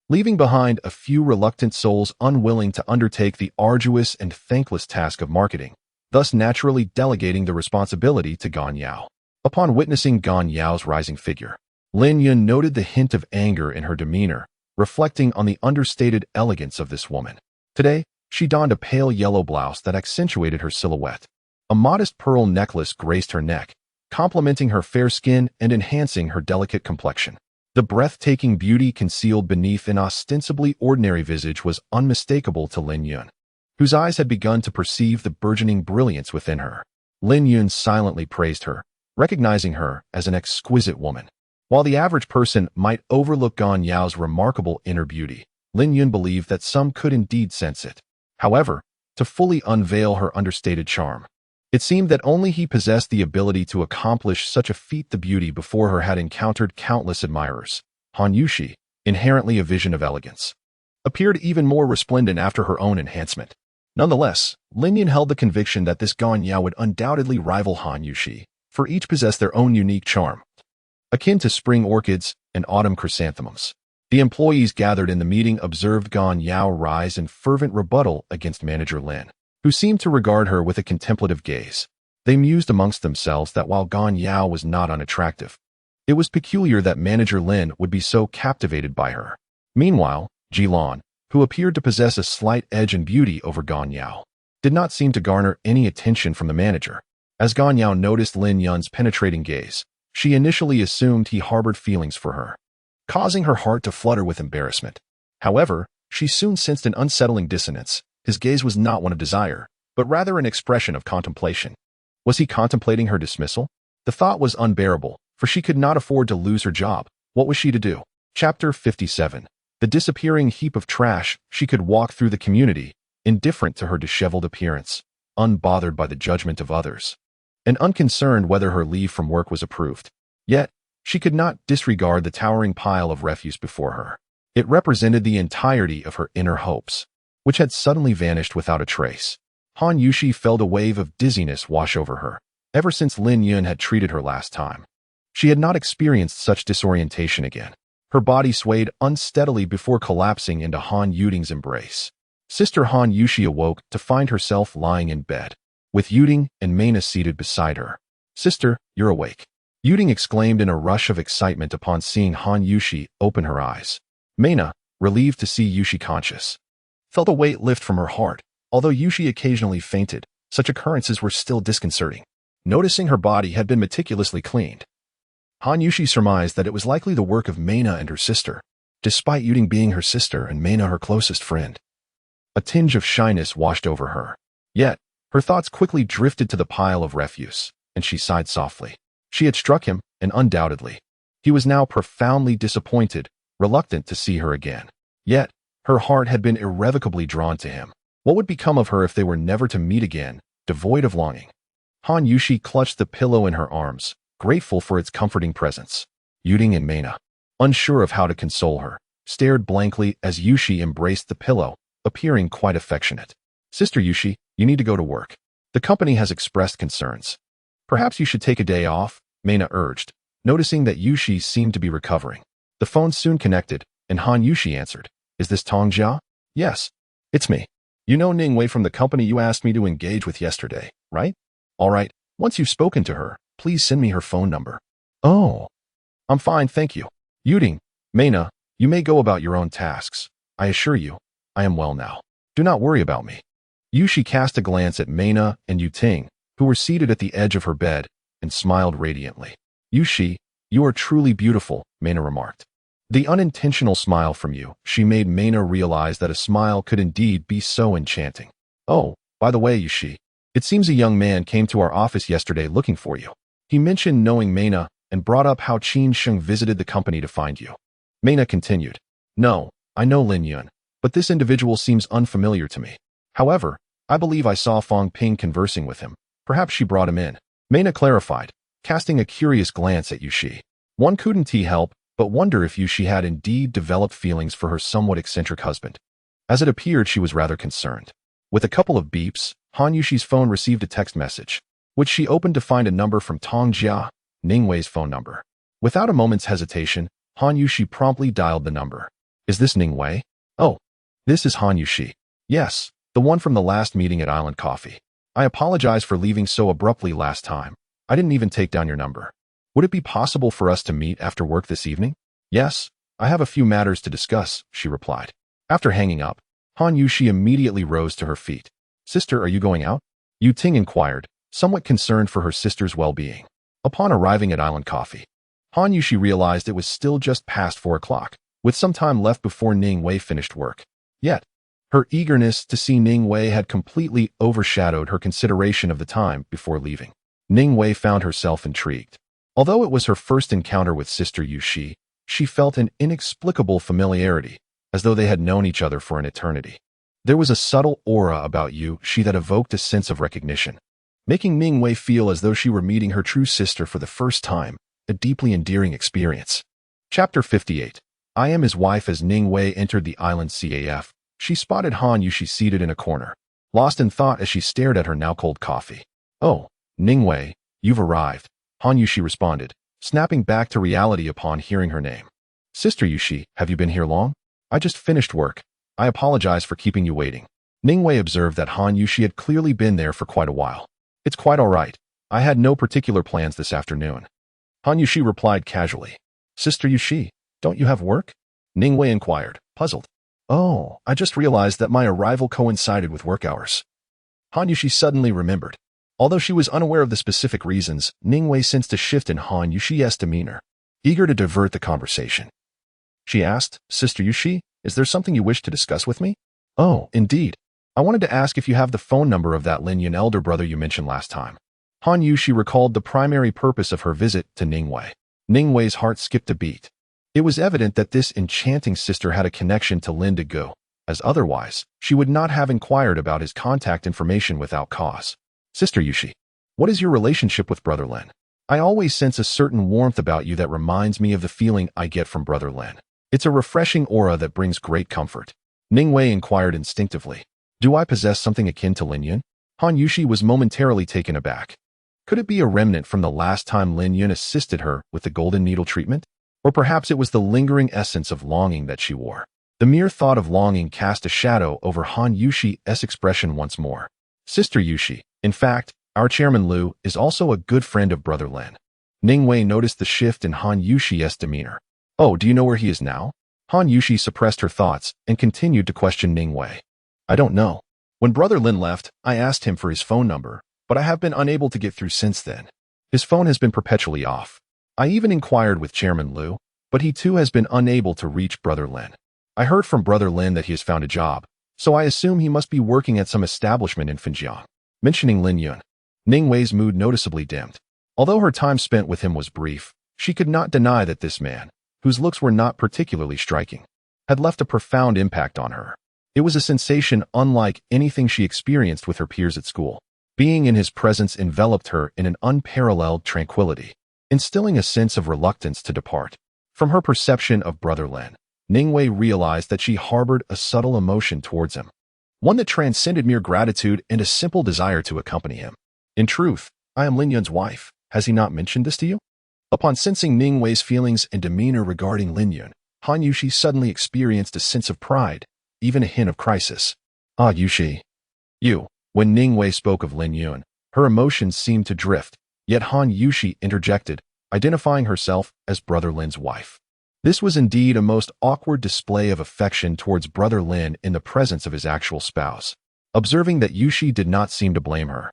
A: leaving behind a few reluctant souls unwilling to undertake the arduous and thankless task of marketing, thus naturally delegating the responsibility to Gan Yao. Upon witnessing Gan Yao's rising figure, Lin Yun noted the hint of anger in her demeanor, reflecting on the understated elegance of this woman. Today, she donned a pale yellow blouse that accentuated her silhouette. A modest pearl necklace graced her neck, complementing her fair skin and enhancing her delicate complexion. The breathtaking beauty concealed beneath an ostensibly ordinary visage was unmistakable to Lin Yun, whose eyes had begun to perceive the burgeoning brilliance within her. Lin Yun silently praised her, recognizing her as an exquisite woman. While the average person might overlook Gan Yao's remarkable inner beauty, Lin Yun believed that some could indeed sense it. However, to fully unveil her understated charm, it seemed that only he possessed the ability to accomplish such a feat. The beauty before her had encountered countless admirers. Han Yushi, inherently a vision of elegance, appeared even more resplendent after her own enhancement. Nonetheless, Lin Yun held the conviction that this Gan Yao would undoubtedly rival Han Yushi, for each possessed their own unique charm, akin to spring orchids and autumn chrysanthemums. The employees gathered in the meeting observed Gan Yao rise in fervent rebuttal against Manager Lin, who seemed to regard her with a contemplative gaze. They mused amongst themselves that while Gan Yao was not unattractive, it was peculiar that Manager Lin would be so captivated by her. Meanwhile, Jilan, who appeared to possess a slight edge in beauty over Gan Yao, did not seem to garner any attention from the manager. As Gan Yao noticed Lin Yun's penetrating gaze, she initially assumed he harbored feelings for her, causing her heart to flutter with embarrassment. However, she soon sensed an unsettling dissonance. His gaze was not one of desire, but rather an expression of contemplation. Was he contemplating her dismissal? The thought was unbearable, for she could not afford to lose her job. What was she to do? Chapter 57. The disappearing heap of trash. She could walk through the community, indifferent to her disheveled appearance, unbothered by the judgment of others, and unconcerned whether her leave from work was approved. Yet, she could not disregard the towering pile of refuse before her. It represented the entirety of her inner hopes, which had suddenly vanished without a trace. Han Yushi felt a wave of dizziness wash over her. Ever since Lin Yun had treated her last time, she had not experienced such disorientation again. Her body swayed unsteadily before collapsing into Han Yuding's embrace. Sister Han Yushi awoke to find herself lying in bed, with Yuding and Meina seated beside her. "Sister, you're awake," Yuding exclaimed in a rush of excitement upon seeing Han Yushi open her eyes. Meina, relieved to see Yushi conscious, felt a weight lift from her heart. Although Yushi occasionally fainted, such occurrences were still disconcerting. Noticing her body had been meticulously cleaned, Han Yushi surmised that it was likely the work of Meina and her sister, despite Yuding being her sister and Meina her closest friend. A tinge of shyness washed over her. Yet, her thoughts quickly drifted to the pile of refuse, and she sighed softly. She had struck him, and undoubtedly, He was now profoundly disappointed, reluctant to see her again. Yet, her heart had been irrevocably drawn to him. What would become of her if they were never to meet again, devoid of longing? Han Yushi clutched the pillow in her arms, grateful for its comforting presence. Yuding and Mena, unsure of how to console her, stared blankly as Yushi embraced the pillow, appearing quite affectionate. Sister Yushi, you need to go to work. The company has expressed concerns. Perhaps you should take a day off, Mena urged, noticing that Yushi seemed to be recovering. The phone soon connected, and Han Yushi answered. Is this Tong Jia? Yes, it's me. You know Ningwei from the company you asked me to engage with yesterday, right? All right, once you've spoken to her, please send me her phone number. Oh, I'm fine, thank you. Yuding, Mena, you may go about your own tasks. I assure you, I am well now. Do not worry about me. Yushi cast a glance at Mena and Yuting, who were seated at the edge of her bed, and smiled radiantly. Yushi, you are truly beautiful, Mena remarked. The unintentional smile from you, she made Mena realize that a smile could indeed be so enchanting. Oh, by the way, Yushi, it seems a young man came to our office yesterday looking for you. He mentioned knowing Mena and brought up how Qin Sheng visited the company to find you. Mena continued. No, I know Lin Yun, but this individual seems unfamiliar to me. However, I believe I saw Fang Ping conversing with him. Perhaps she brought him in. Mena clarified, casting a curious glance at Yushi. One couldn't help but wonder if Yushi had indeed developed feelings for her somewhat eccentric husband. As it appeared, she was rather concerned. With a couple of beeps, Han Yushi's phone received a text message, which she opened to find a number from Tong Jia, Ningwei's phone number. Without a moment's hesitation, Han Yushi promptly dialed the number. Is this Ningwei? Oh, this is Han Yushi. Yes, the one from the last meeting at Island Coffee. I apologize for leaving so abruptly last time. I didn't even take down your number. Would it be possible for us to meet after work this evening? Yes, I have a few matters to discuss, she replied. After hanging up, Han Yushi immediately rose to her feet. Sister, are you going out? Yu Ting inquired, somewhat concerned for her sister's well-being. Upon arriving at Island Coffee, Han Yushi realized it was still just past 4 o'clock, with some time left before Ningwei finished work. Yet, her eagerness to see Ningwei had completely overshadowed her consideration of the time before leaving. Ningwei found herself intrigued. Although it was her first encounter with Sister Yushi, she felt an inexplicable familiarity, as though they had known each other for an eternity. There was a subtle aura about Yushi that evoked a sense of recognition, making Ningwei feel as though she were meeting her true sister for the first time, a deeply endearing experience. Chapter 58. I am his wife. As Ningwei entered the island CAF, she spotted Han Yushi seated in a corner, lost in thought as she stared at her now cold coffee. Oh, Ningwei, you've arrived, Han Yushi responded, snapping back to reality upon hearing her name. Sister Yushi, have you been here long? I just finished work. I apologize for keeping you waiting. Ningwei observed that Han Yushi had clearly been there for quite a while. It's quite all right. I had no particular plans this afternoon. Han Yushi replied casually. Sister Yushi, don't you have work? Ningwei inquired, puzzled. Oh, I just realized that my arrival coincided with work hours. Han Yushi suddenly remembered. Although she was unaware of the specific reasons, Ningwei sensed a shift in Han Yushi's demeanor, eager to divert the conversation. She asked, Sister Yushi, is there something you wish to discuss with me? Oh, indeed. I wanted to ask if you have the phone number of that Lin Yun elder brother you mentioned last time. Han Yushi recalled the primary purpose of her visit to Ningwei. Ningwei's heart skipped a beat. It was evident that this enchanting sister had a connection to Lin Degu, as otherwise, she would not have inquired about his contact information without cause. Sister Yushi, what is your relationship with Brother Lin? I always sense a certain warmth about you that reminds me of the feeling I get from Brother Lin. It's a refreshing aura that brings great comfort. Ningwei inquired instinctively. Do I possess something akin to Lin Yun? Han Yushi was momentarily taken aback. Could it be a remnant from the last time Lin Yun assisted her with the golden needle treatment? Or perhaps it was the lingering essence of longing that she wore. The mere thought of longing cast a shadow over Han Yushi's expression once more. Sister Yushi, in fact, our chairman Lu is also a good friend of Brother Lin. Ningwei noticed the shift in Han Yushi's demeanor. Oh, do you know where he is now? Han Yushi suppressed her thoughts and continued to question Ningwei. I don't know. When Brother Lin left, I asked him for his phone number, but I have been unable to get through since then. His phone has been perpetually off. I even inquired with Chairman Lu, but he too has been unable to reach Brother Lin. I heard from Brother Lin that he has found a job, so I assume he must be working at some establishment in Xinjiang. Mentioning Lin Yun, Ningwei's mood noticeably dimmed. Although her time spent with him was brief, She could not deny that this man, whose looks were not particularly striking, had left a profound impact on her. It was a sensation unlike anything she experienced with her peers at school. Being in his presence enveloped her in an unparalleled tranquility, instilling a sense of reluctance to depart. From her perception of Brother Lin, Ningwei realized that she harbored a subtle emotion towards him, one that transcended mere gratitude and a simple desire to accompany him. In truth, I am Lin Yun's wife. Has he not mentioned this to you? Upon sensing Ningwei's feelings and demeanor regarding Lin Yun, Han Yushi suddenly experienced a sense of pride, even a hint of crisis. Ah, Yushi. You. When Ningwei spoke of Lin Yun, her emotions seemed to drift, yet Han Yushi interjected, identifying herself as Brother Lin's wife. This was indeed a most awkward display of affection towards Brother Lin in the presence of his actual spouse. Observing that Yushi did not seem to blame her,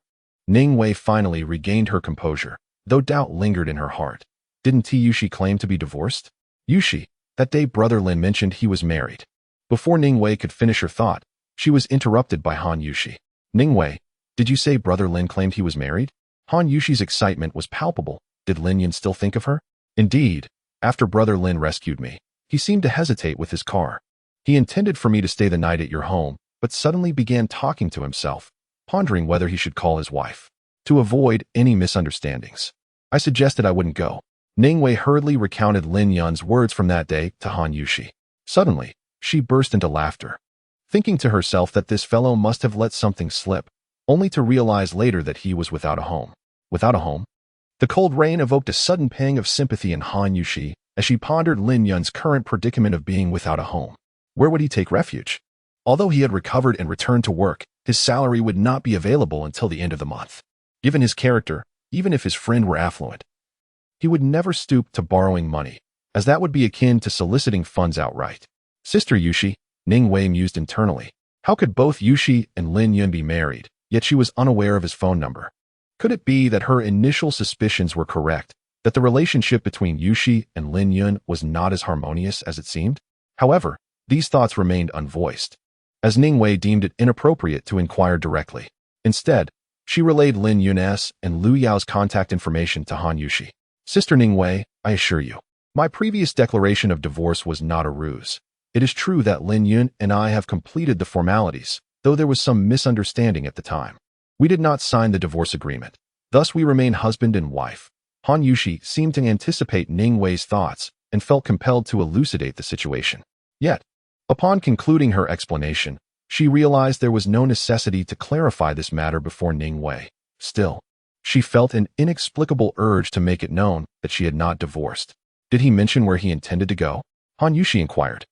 A: Ningwei finally regained her composure, though doubt lingered in her heart. Didn't Yushi claim to be divorced? Yushi, that day Brother Lin mentioned he was married. Before Ningwei could finish her thought, she was interrupted by Han Yushi. Ningwei, did you say Brother Lin claimed he was married? Han Yushi's excitement was palpable. Did Lin Yun still think of her? Indeed, after Brother Lin rescued me, he seemed to hesitate with his car. He intended for me to stay the night at your home, but suddenly began talking to himself, pondering whether he should call his wife. To avoid any misunderstandings, I suggested I wouldn't go. Ningwei hurriedly recounted Lin Yun's words from that day to Han Yushi. Suddenly, she burst into laughter, thinking to herself that this fellow must have let something slip, only to realize later that he was without a home. Without a home? The cold rain evoked a sudden pang of sympathy in Han Yushi as she pondered Lin Yun's current predicament of being without a home. Where would he take refuge? Although he had recovered and returned to work, his salary would not be available until the end of the month. Given his character, even if his friend were affluent, he would never stoop to borrowing money, as that would be akin to soliciting funds outright. Sister Yushi, Ningwei mused internally. How could both Yushi and Lin Yun be married, yet she was unaware of his phone number? Could it be that her initial suspicions were correct, that the relationship between Yushi and Lin Yun was not as harmonious as it seemed? However, these thoughts remained unvoiced, as Ningwei deemed it inappropriate to inquire directly. Instead, she relayed Lin Yun's and Liu Yao's contact information to Han Yushi. Sister Ningwei, I assure you, my previous declaration of divorce was not a ruse. It is true that Lin Yun and I have completed the formalities, though there was some misunderstanding at the time. We did not sign the divorce agreement. Thus we remain husband and wife. Han Yushi seemed to anticipate Ningwei's thoughts and felt compelled to elucidate the situation. Yet, upon concluding her explanation, she realized there was no necessity to clarify this matter before Ningwei. Still, she felt an inexplicable urge to make it known that she had not divorced. Did he mention where he intended to go? Han Yushi inquired,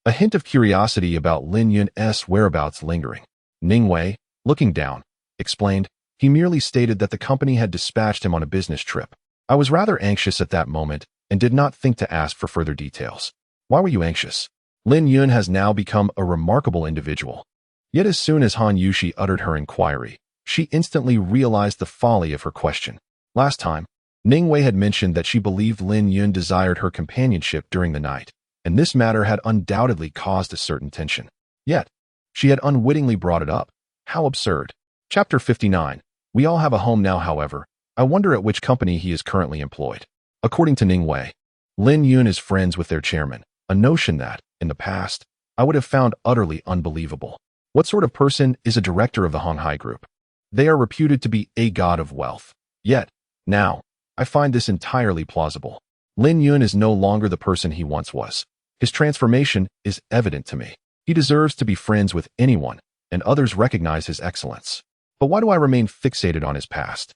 A: a hint of curiosity about Lin Yun's whereabouts lingering. Ningwei, looking down, explained, he merely stated that the company had dispatched him on a business trip. I was rather anxious at that moment and did not think to ask for further details. Why were you anxious? Lin Yun has now become a remarkable individual. Yet as soon as Han Yushi uttered her inquiry, she instantly realized the folly of her question. Last time, Ningwei had mentioned that she believed Lin Yun desired her companionship during the night, and this matter had undoubtedly caused a certain tension. Yet, she had unwittingly brought it up. How absurd. Chapter 59. We all have a home now, however. I wonder at which company he is currently employed. According to Ningwei, Lin Yun is friends with their chairman, a notion that, in the past, I would have found utterly unbelievable. What sort of person is a director of the Shanghai group? They are reputed to be a god of wealth. Yet, now, I find this entirely plausible. Lin Yun is no longer the person he once was. His transformation is evident to me. He deserves to be friends with anyone, and others recognize his excellence. But why do I remain fixated on his past?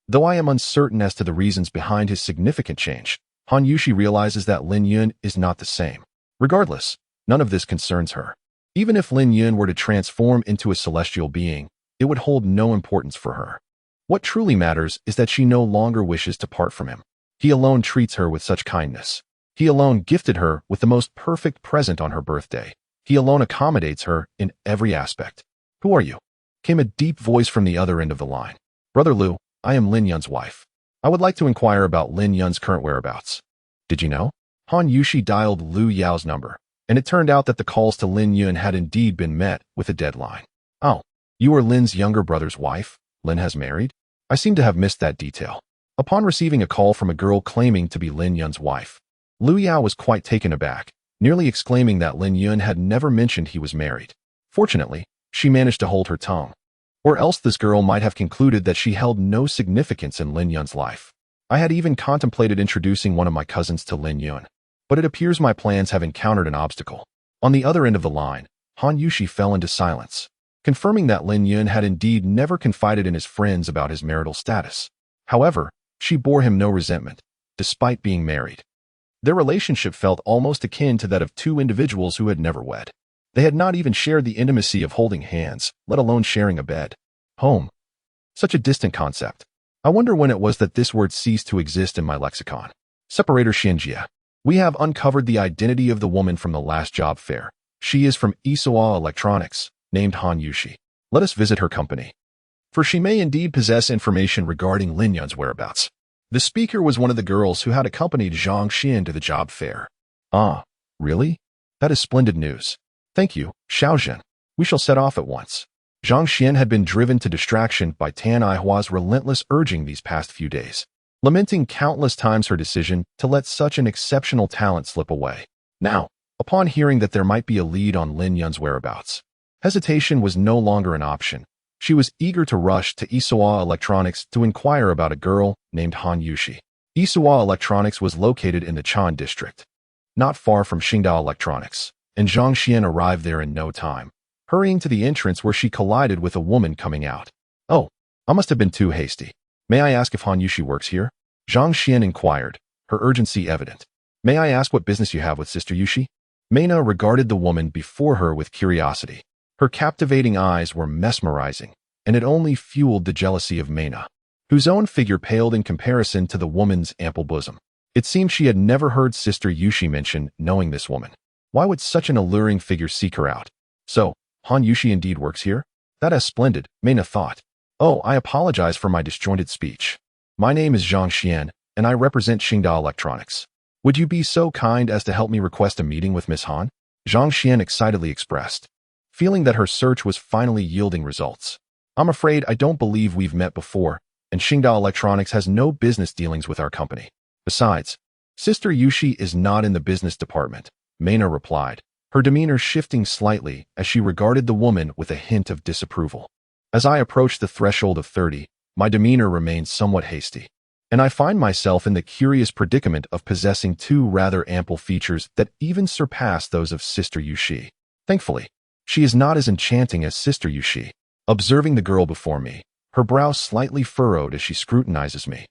A: Though I am uncertain as to the reasons behind his significant change, Han Yushi realizes that Lin Yun is not the same. Regardless, none of this concerns her. Even if Lin Yun were to transform into a celestial being, it would hold no importance for her. What truly matters is that she no longer wishes to part from him. He alone treats her with such kindness. He alone gifted her with the most perfect present on her birthday. He alone accommodates her in every aspect. Who are you? Came a deep voice from the other end of the line. Brother Liu, I am Lin Yun's wife. I would like to inquire about Lin Yun's current whereabouts. Did you know? Han Yushi dialed Liu Yao's number, and it turned out that the calls to Lin Yun had indeed been met with a deadline. Oh, you are Lin's younger brother's wife? Lin has married? I seem to have missed that detail. Upon receiving a call from a girl claiming to be Lin Yun's wife, Lu Yao was quite taken aback, nearly exclaiming that Lin Yun had never mentioned he was married. Fortunately, she managed to hold her tongue, or else this girl might have concluded that she held no significance in Lin Yun's life. I had even contemplated introducing one of my cousins to Lin Yun, but it appears my plans have encountered an obstacle. On the other end of the line, Han Yushi fell into silence, confirming that Lin Yun had indeed never confided in his friends about his marital status. However, she bore him no resentment, despite being married. Their relationship felt almost akin to that of two individuals who had never wed. They had not even shared the intimacy of holding hands, let alone sharing a bed. Home. Such a distant concept. I wonder when it was that this word ceased to exist in my lexicon. Separator Shinjia. We have uncovered the identity of the woman from the last job fair. She is from Isawa Electronics, named Han Yushi. Let us visit her company, for she may indeed possess information regarding Lin Yun's whereabouts. The speaker was one of the girls who had accompanied Zhang Xian to the job fair. Ah, really? That is splendid news. Thank you, Xiaozhen. We shall set off at once. Zhang Xian had been driven to distraction by Tan Aihua's relentless urging these past few days, lamenting countless times her decision to let such an exceptional talent slip away. Now, upon hearing that there might be a lead on Lin Yun's whereabouts, hesitation was no longer an option. She was eager to rush to Isawa Electronics to inquire about a girl named Han Yushi. Isawa Electronics was located in the Chan district, not far from Qingdao Electronics, and Zhang Xian arrived there in no time, hurrying to the entrance where she collided with a woman coming out. Oh, I must have been too hasty. May I ask if Han Yushi works here? Zhang Xian inquired, her urgency evident. May I ask what business you have with Sister Yushi? Meina regarded the woman before her with curiosity. Her captivating eyes were mesmerizing, and it only fueled the jealousy of Meina, whose own figure paled in comparison to the woman's ample bosom. It seemed she had never heard Sister Yushi mention knowing this woman. Why would such an alluring figure seek her out? So, Han Yushi indeed works here? That is splendid, Meina thought. Oh, I apologize for my disjointed speech. My name is Zhang Xian, and I represent Qingdao Electronics. Would you be so kind as to help me request a meeting with Miss Han? Zhang Xian excitedly expressed, feeling that her search was finally yielding results. I'm afraid I don't believe we've met before, and Qingdao Electronics has no business dealings with our company. Besides, Sister Yushi is not in the business department, Meina replied, her demeanor shifting slightly as she regarded the woman with a hint of disapproval. As I approached the threshold of 30, my demeanor remained somewhat hasty, and I find myself in the curious predicament of possessing two rather ample features that even surpass those of Sister Yushi. Thankfully, she is not as enchanting as Sister Yushi. Observing the girl before me, her brow slightly furrowed as she scrutinizes me,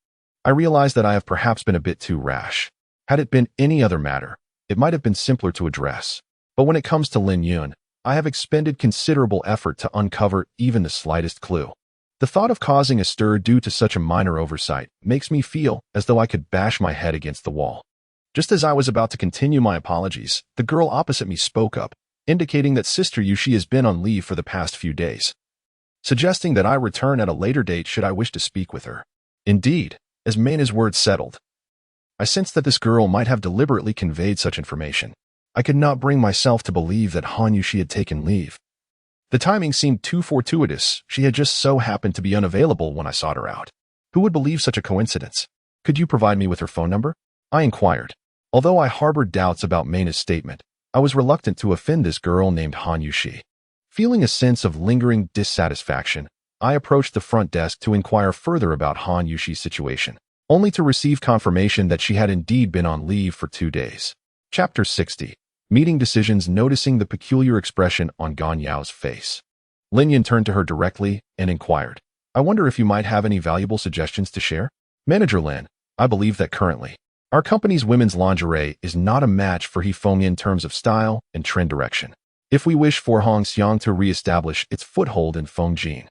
A: I realize that I have perhaps been a bit too rash. Had it been any other matter, it might have been simpler to address. But when it comes to Lin Yun, I have expended considerable effort to uncover even the slightest clue. The thought of causing a stir due to such a minor oversight makes me feel as though I could bash my head against the wall. Just as I was about to continue my apologies, the girl opposite me spoke up, indicating that Sister Yushi has been on leave for the past few days, suggesting that I return at a later date should I wish to speak with her. Indeed, as Meina's words settled, I sensed that this girl might have deliberately conveyed such information. I could not bring myself to believe that Han Yushi had taken leave. The timing seemed too fortuitous. She had just so happened to be unavailable when I sought her out. Who would believe such a coincidence? Could you provide me with her phone number? I inquired. Although I harbored doubts about Meina's statement, I was reluctant to offend this girl named Han Yushi. Feeling a sense of lingering dissatisfaction, I approached the front desk to inquire further about Han Yushi's situation, only to receive confirmation that she had indeed been on leave for 2 days. Chapter 60. Meeting decisions. Noticing the peculiar expression on Gan Yao's face, Lin Yun turned to her directly and inquired, I wonder if you might have any valuable suggestions to share? Manager Lin, I believe that currently, our company's women's lingerie is not a match for Hefeng in terms of style and trend direction. If we wish for Hongxiang to re-establish its foothold in Fengjin,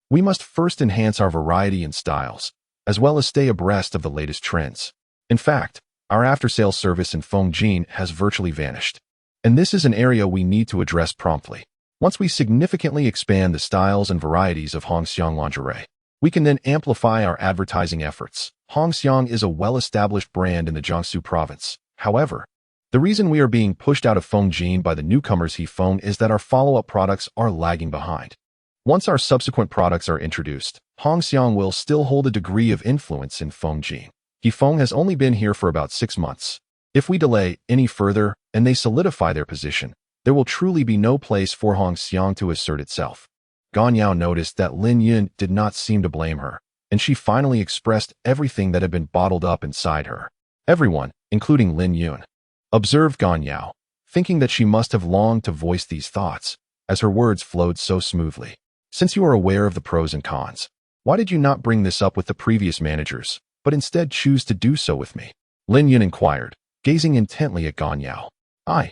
A: we must first enhance our variety and styles, as well as stay abreast of the latest trends. In fact, our after-sales service in Fengjin has virtually vanished, and this is an area we need to address promptly. Once we significantly expand the styles and varieties of Hongxiang lingerie, we can then amplify our advertising efforts. Hongxiang is a well-established brand in the Jiangsu province. However, the reason we are being pushed out of Fengjin by the newcomers Hefeng is that our follow-up products are lagging behind. Once our subsequent products are introduced, Hong Xiang will still hold a degree of influence in Fengjin. Feng has only been here for about 6 months. If we delay any further and they solidify their position, there will truly be no place for Hong Xiang to assert itself. Gan Yao noticed that Lin Yun did not seem to blame her, and she finally expressed everything that had been bottled up inside her. Everyone, including Lin Yun, observed Gan Yao, thinking that she must have longed to voice these thoughts, as her words flowed so smoothly. Since you are aware of the pros and cons, why did you not bring this up with the previous managers, but instead choose to do so with me? Lin Yun inquired, gazing intently at Gan Yao. I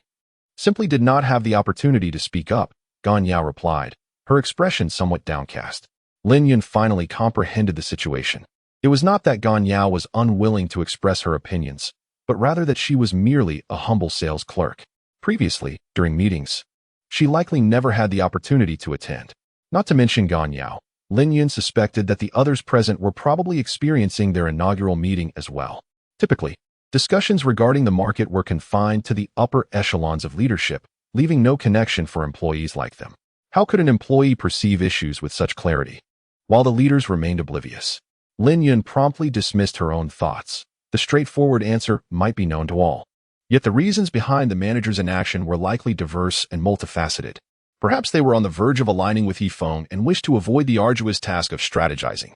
A: simply did not have the opportunity to speak up, Gan Yao replied, her expression somewhat downcast. Lin Yun finally comprehended the situation. It was not that Gan Yao was unwilling to express her opinions, but rather that she was merely a humble sales clerk. Previously, during meetings, she likely never had the opportunity to attend. Not to mention Gan Yao, Lin Yun suspected that the others present were probably experiencing their inaugural meeting as well. Typically, discussions regarding the market were confined to the upper echelons of leadership, leaving no connection for employees like them. How could an employee perceive issues with such clarity? While the leaders remained oblivious, Lin Yun promptly dismissed her own thoughts. The straightforward answer might be known to all. Yet the reasons behind the manager's inaction were likely diverse and multifaceted. Perhaps they were on the verge of aligning with Feng and wished to avoid the arduous task of strategizing.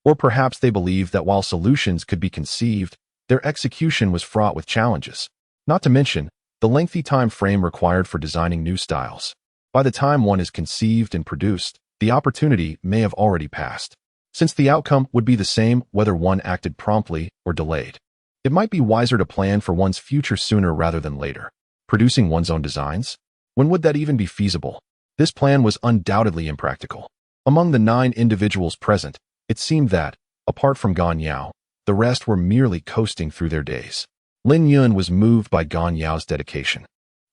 A: Or perhaps they believed that while solutions could be conceived, their execution was fraught with challenges. Not to mention the lengthy time frame required for designing new styles. By the time one is conceived and produced, the opportunity may have already passed. Since the outcome would be the same whether one acted promptly or delayed, it might be wiser to plan for one's future sooner rather than later. Producing one's own designs? When would that even be feasible? This plan was undoubtedly impractical. Among the 9 individuals present, it seemed that, apart from Gan Yao, the rest were merely coasting through their days. Lin Yun was moved by Gan Yao's dedication.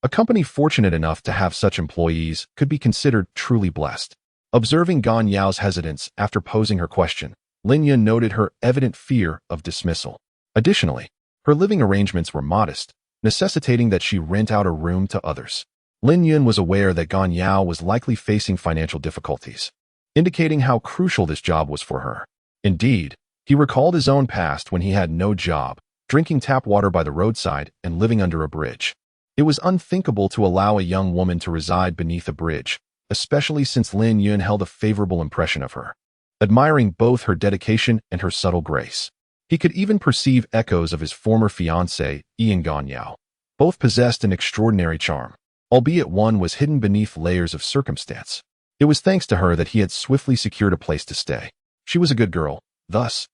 A: A company fortunate enough to have such employees could be considered truly blessed. Observing Gan Yao's hesitance after posing her question, Lin Yun noted her evident fear of dismissal. Additionally, her living arrangements were modest, necessitating that she rent out a room to others. Lin Yun was aware that Gan Yao was likely facing financial difficulties, indicating how crucial this job was for her. Indeed, he recalled his own past when he had no job, drinking tap water by the roadside and living under a bridge. It was unthinkable to allow a young woman to reside beneath a bridge, especially since Lin Yun held a favorable impression of her, admiring both her dedication and her subtle grace. He could even perceive echoes of his former fiancée, Gan Yao. Both possessed an extraordinary charm, albeit one was hidden beneath layers of circumstance. It was thanks to her that he had swiftly secured a place to stay. She was a good girl, thus,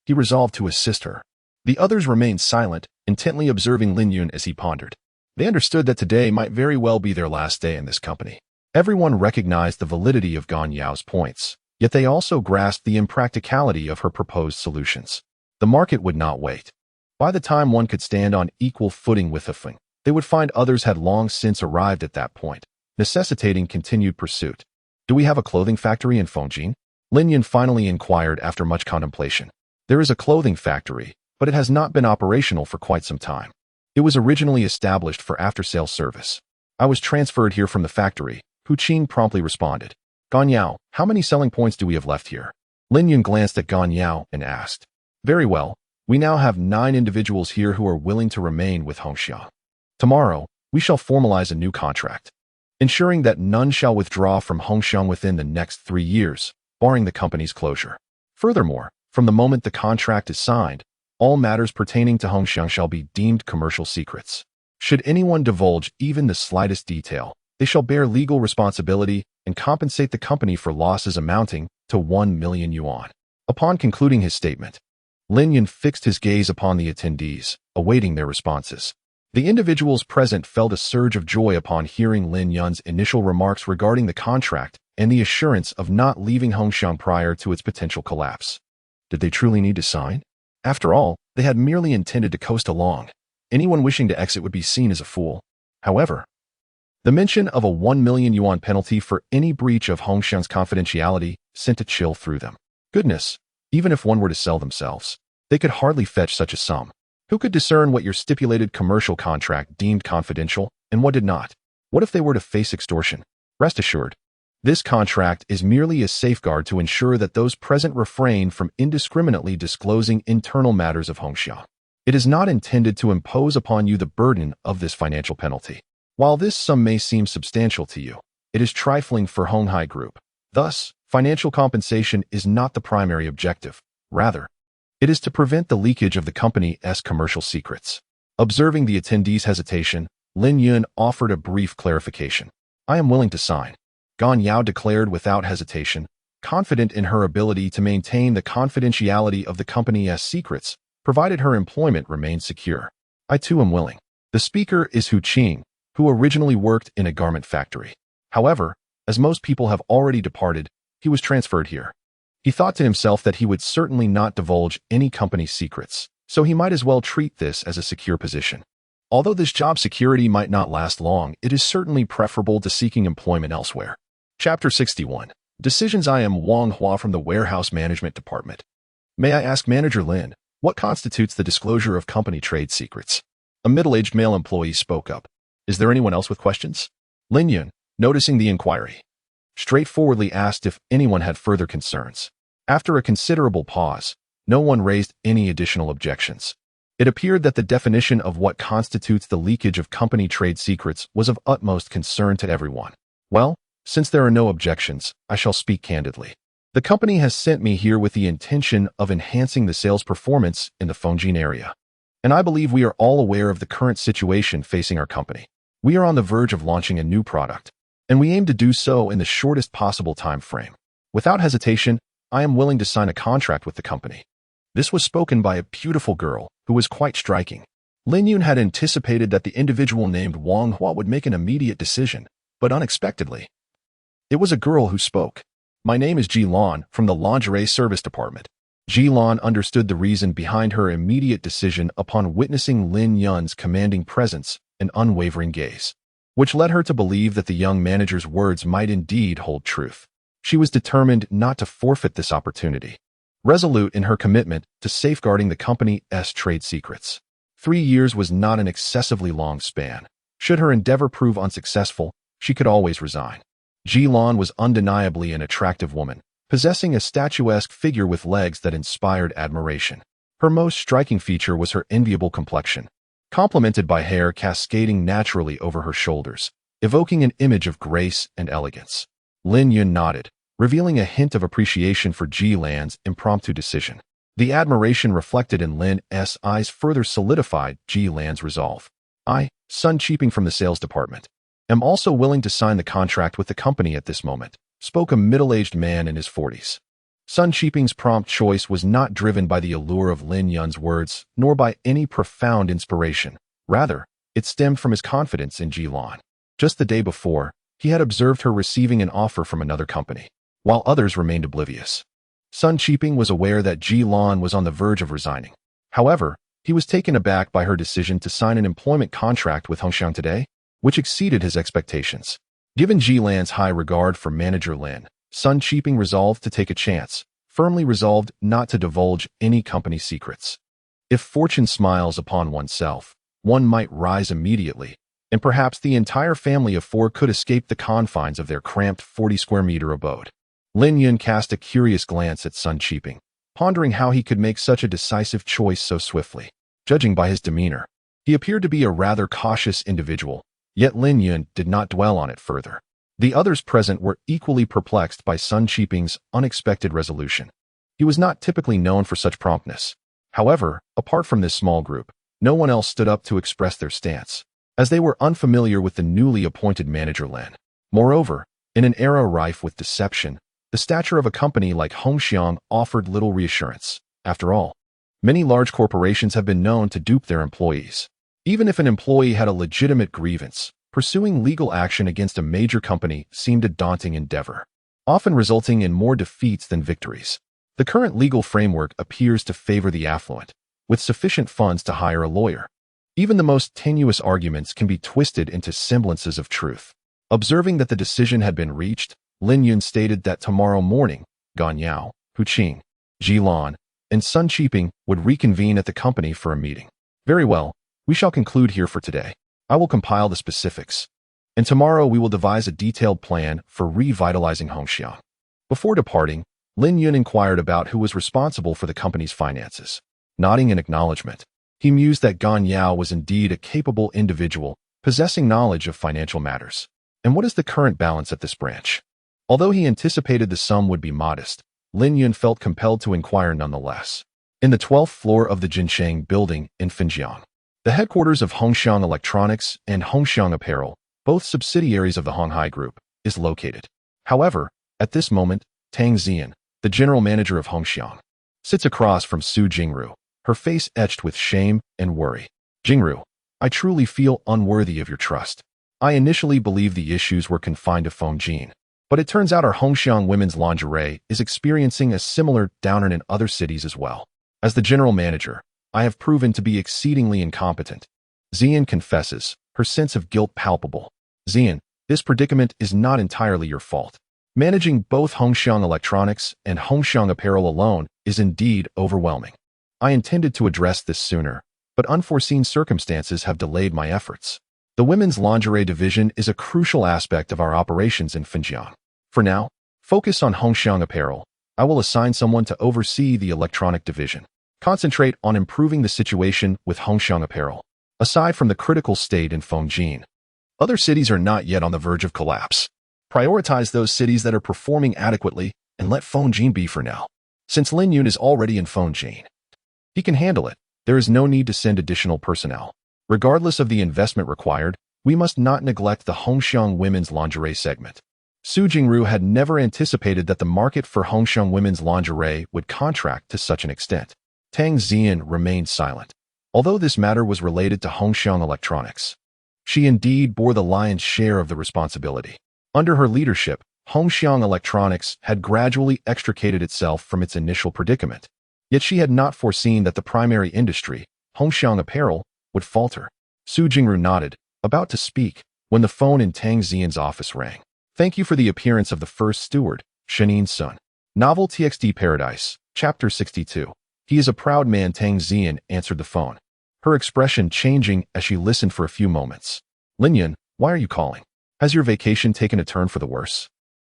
A: he resolved to assist her. The others remained silent, intently observing Lin Yun as he pondered. They understood that today might very well be their last day in this company. Everyone recognized the validity of Gan Yao's points, yet they also grasped the impracticality of her proposed solutions. The market would not wait. By the time one could stand on equal footing with Feng, they would find others had long since arrived at that point, necessitating continued pursuit. Do we have a clothing factory in Fengjin? Lin Yun finally inquired after much contemplation. There is a clothing factory, but it has not been operational for quite some time. It was originally established for after-sales service. I was transferred here from the factory, Hu Qing promptly responded. Gan Yao, how many selling points do we have left here? Lin Yun glanced at Gan Yao and asked. Very well, we now have 9 individuals here who are willing to remain with Hongxiang. Tomorrow, we shall formalize a new contract, ensuring that none shall withdraw from Hongxiang within the next 3 years, barring the company's closure. Furthermore, from the moment the contract is signed, all matters pertaining to Hongxiang shall be deemed commercial secrets. Should anyone divulge even the slightest detail, they shall bear legal responsibility and compensate the company for losses amounting to 1 million yuan. Upon concluding his statement, Lin Yun fixed his gaze upon the attendees, awaiting their responses. The individuals present felt a surge of joy upon hearing Lin Yun's initial remarks regarding the contract and the assurance of not leaving Hongxiang prior to its potential collapse. Did they truly need to sign? After all, they had merely intended to coast along. Anyone wishing to exit would be seen as a fool. However, the mention of a 1 million yuan penalty for any breach of Hongxiang's confidentiality sent a chill through them. Goodness, even if one were to sell themselves, they could hardly fetch such a sum. Who could discern what your stipulated commercial contract deemed confidential and what did not? What if they were to face extortion? Rest assured, This contract is merely a safeguard to ensure that those present refrain from indiscriminately disclosing internal matters of Hongxiang. It is not intended to impose upon you the burden of this financial penalty. While this sum may seem substantial to you, it is trifling for Shanghai Group. Thus, financial compensation is not the primary objective. Rather, it is to prevent the leakage of the company's commercial secrets. Observing the attendee's hesitation, Lin Yun offered a brief clarification. I am willing to sign. Gan Yao declared without hesitation, confident in her ability to maintain the confidentiality of the company's secrets, provided her employment remained secure. I too am willing. The speaker is Hu Qing, who originally worked in a garment factory. However, as most people have already departed, he was transferred here. He thought to himself that he would certainly not divulge any company secrets, so he might as well treat this as a secure position. Although this job security might not last long, it is certainly preferable to seeking employment elsewhere. Chapter 61. Decisions. I am Wang Hua from the Warehouse Management Department. May I ask Manager Lin, what constitutes the disclosure of company trade secrets? A middle-aged male employee spoke up. Is there anyone else with questions? Lin Yun, noticing the inquiry, straightforwardly asked if anyone had further concerns. After a considerable pause, no one raised any additional objections. It appeared that the definition of what constitutes the leakage of company trade secrets was of utmost concern to everyone. Well, since there are no objections, I shall speak candidly. The company has sent me here with the intention of enhancing the sales performance in the Fengjin area. And I believe we are all aware of the current situation facing our company. We are on the verge of launching a new product, and we aim to do so in the shortest possible time frame. Without hesitation, I am willing to sign a contract with the company. This was spoken by a beautiful girl who was quite striking. Lin Yun had anticipated that the individual named Wang Hua would make an immediate decision, but unexpectedly, it was a girl who spoke. My name is Ji Lan from the Lingerie Service Department. Ji Lan understood the reason behind her immediate decision upon witnessing Lin Yun's commanding presence and unwavering gaze, which led her to believe that the young manager's words might indeed hold truth. She was determined not to forfeit this opportunity, resolute in her commitment to safeguarding the company's trade secrets. 3 years was not an excessively long span. Should her endeavor prove unsuccessful, she could always resign. Ji Lan was undeniably an attractive woman, possessing a statuesque figure with legs that inspired admiration. Her most striking feature was her enviable complexion, complemented by hair cascading naturally over her shoulders, evoking an image of grace and elegance. Lin Yun nodded, revealing a hint of appreciation for Ji Lan's impromptu decision. The admiration reflected in Lin's eyes further solidified Ji Lan's resolve. I, Sun Cheaping from the sales department, am also willing to sign the contract with the company at this moment, spoke a middle-aged man in his 40s. Sun Cheaping's prompt choice was not driven by the allure of Lin Yun's words, nor by any profound inspiration. Rather, it stemmed from his confidence in Ji Lan. Just the day before, he had observed her receiving an offer from another company, while others remained oblivious. Sun Cheaping was aware that Ji Lan was on the verge of resigning. However, he was taken aback by her decision to sign an employment contract with Hongxiang today, which exceeded his expectations. Given Ji Lan's high regard for Manager Lin, Sun Cheaping resolved to take a chance, firmly resolved not to divulge any company secrets. If fortune smiles upon oneself, one might rise immediately, and perhaps the entire family of 4 could escape the confines of their cramped 40-square-meter abode. Lin Yun cast a curious glance at Sun Cheaping, pondering how he could make such a decisive choice so swiftly. Judging by his demeanor, he appeared to be a rather cautious individual, yet Lin Yun did not dwell on it further. The others present were equally perplexed by Sun Cheaping's unexpected resolution. He was not typically known for such promptness. However, apart from this small group, no one else stood up to express their stance, as they were unfamiliar with the newly appointed Manager Lin. Moreover, in an era rife with deception, the stature of a company like Hongxiang offered little reassurance. After all, many large corporations have been known to dupe their employees. Even if an employee had a legitimate grievance, pursuing legal action against a major company seemed a daunting endeavor, often resulting in more defeats than victories. The current legal framework appears to favor the affluent, with sufficient funds to hire a lawyer. Even the most tenuous arguments can be twisted into semblances of truth. Observing that the decision had been reached, Lin Yun stated that tomorrow morning, Gan Yao, Hu Qing, Ji Lan, and Sun Cheaping would reconvene at the company for a meeting. Very well, we shall conclude here for today. I will compile the specifics. and tomorrow we will devise a detailed plan for revitalizing Hongxiang. Before departing, Lin Yun inquired about who was responsible for the company's finances. Nodding in acknowledgement, he mused that Gan Yao was indeed a capable individual, possessing knowledge of financial matters. And what is the current balance at this branch? Although he anticipated the sum would be modest, Lin Yun felt compelled to inquire nonetheless. In the 12th floor of the Jinsheng building in Finjiang, the headquarters of Hongxiang Electronics and Hongxiang Apparel, both subsidiaries of the Shanghai Group, is located. However, at this moment, Tang Zian, the general manager of Hongxiang, sits across from Su Jingru, her face etched with shame and worry. Jingru, I truly feel unworthy of your trust. I initially believed the issues were confined to Fengjin, but it turns out our Hongxiang women's lingerie is experiencing a similar downturn in other cities as well. As the general manager, I have proven to be exceedingly incompetent. Zian confesses, her sense of guilt palpable. Zian, this predicament is not entirely your fault. Managing both Hongxiang Electronics and Hongxiang Apparel alone is indeed overwhelming. I intended to address this sooner, but unforeseen circumstances have delayed my efforts. The women's lingerie division is a crucial aspect of our operations in Finjiang. For now, focus on Hongxiang Apparel. I will assign someone to oversee the electronic division. Concentrate on improving the situation with Hongxiang Apparel. Aside from the critical state in Fengjin, other cities are not yet on the verge of collapse. Prioritize those cities that are performing adequately and let Fengjin be for now. Since Lin Yun is already in Fengjin, he can handle it. There is no need to send additional personnel. Regardless of the investment required, we must not neglect the Hongxiang women's lingerie segment. Su Jingru had never anticipated that the market for Hongxiang women's lingerie would contract to such an extent. Tang Zian remained silent. Although this matter was related to Hongxiang Electronics, she indeed bore the lion's share of the responsibility. Under her leadership, Hongxiang Electronics had gradually extricated itself from its initial predicament. Yet she had not foreseen that the primary industry, Hongxiang Apparel, would falter. Su Jingru nodded, about to speak, when the phone in Tang Zian's office rang. Thank you for the appearance of the first steward, Shenin's son. Novel TXT Paradise, Chapter 62. He is a proud man. Tang Zian answered the phone, her expression changing as she listened for a few moments. Lin Yun, why are you calling? Has your vacation taken a turn for the worse?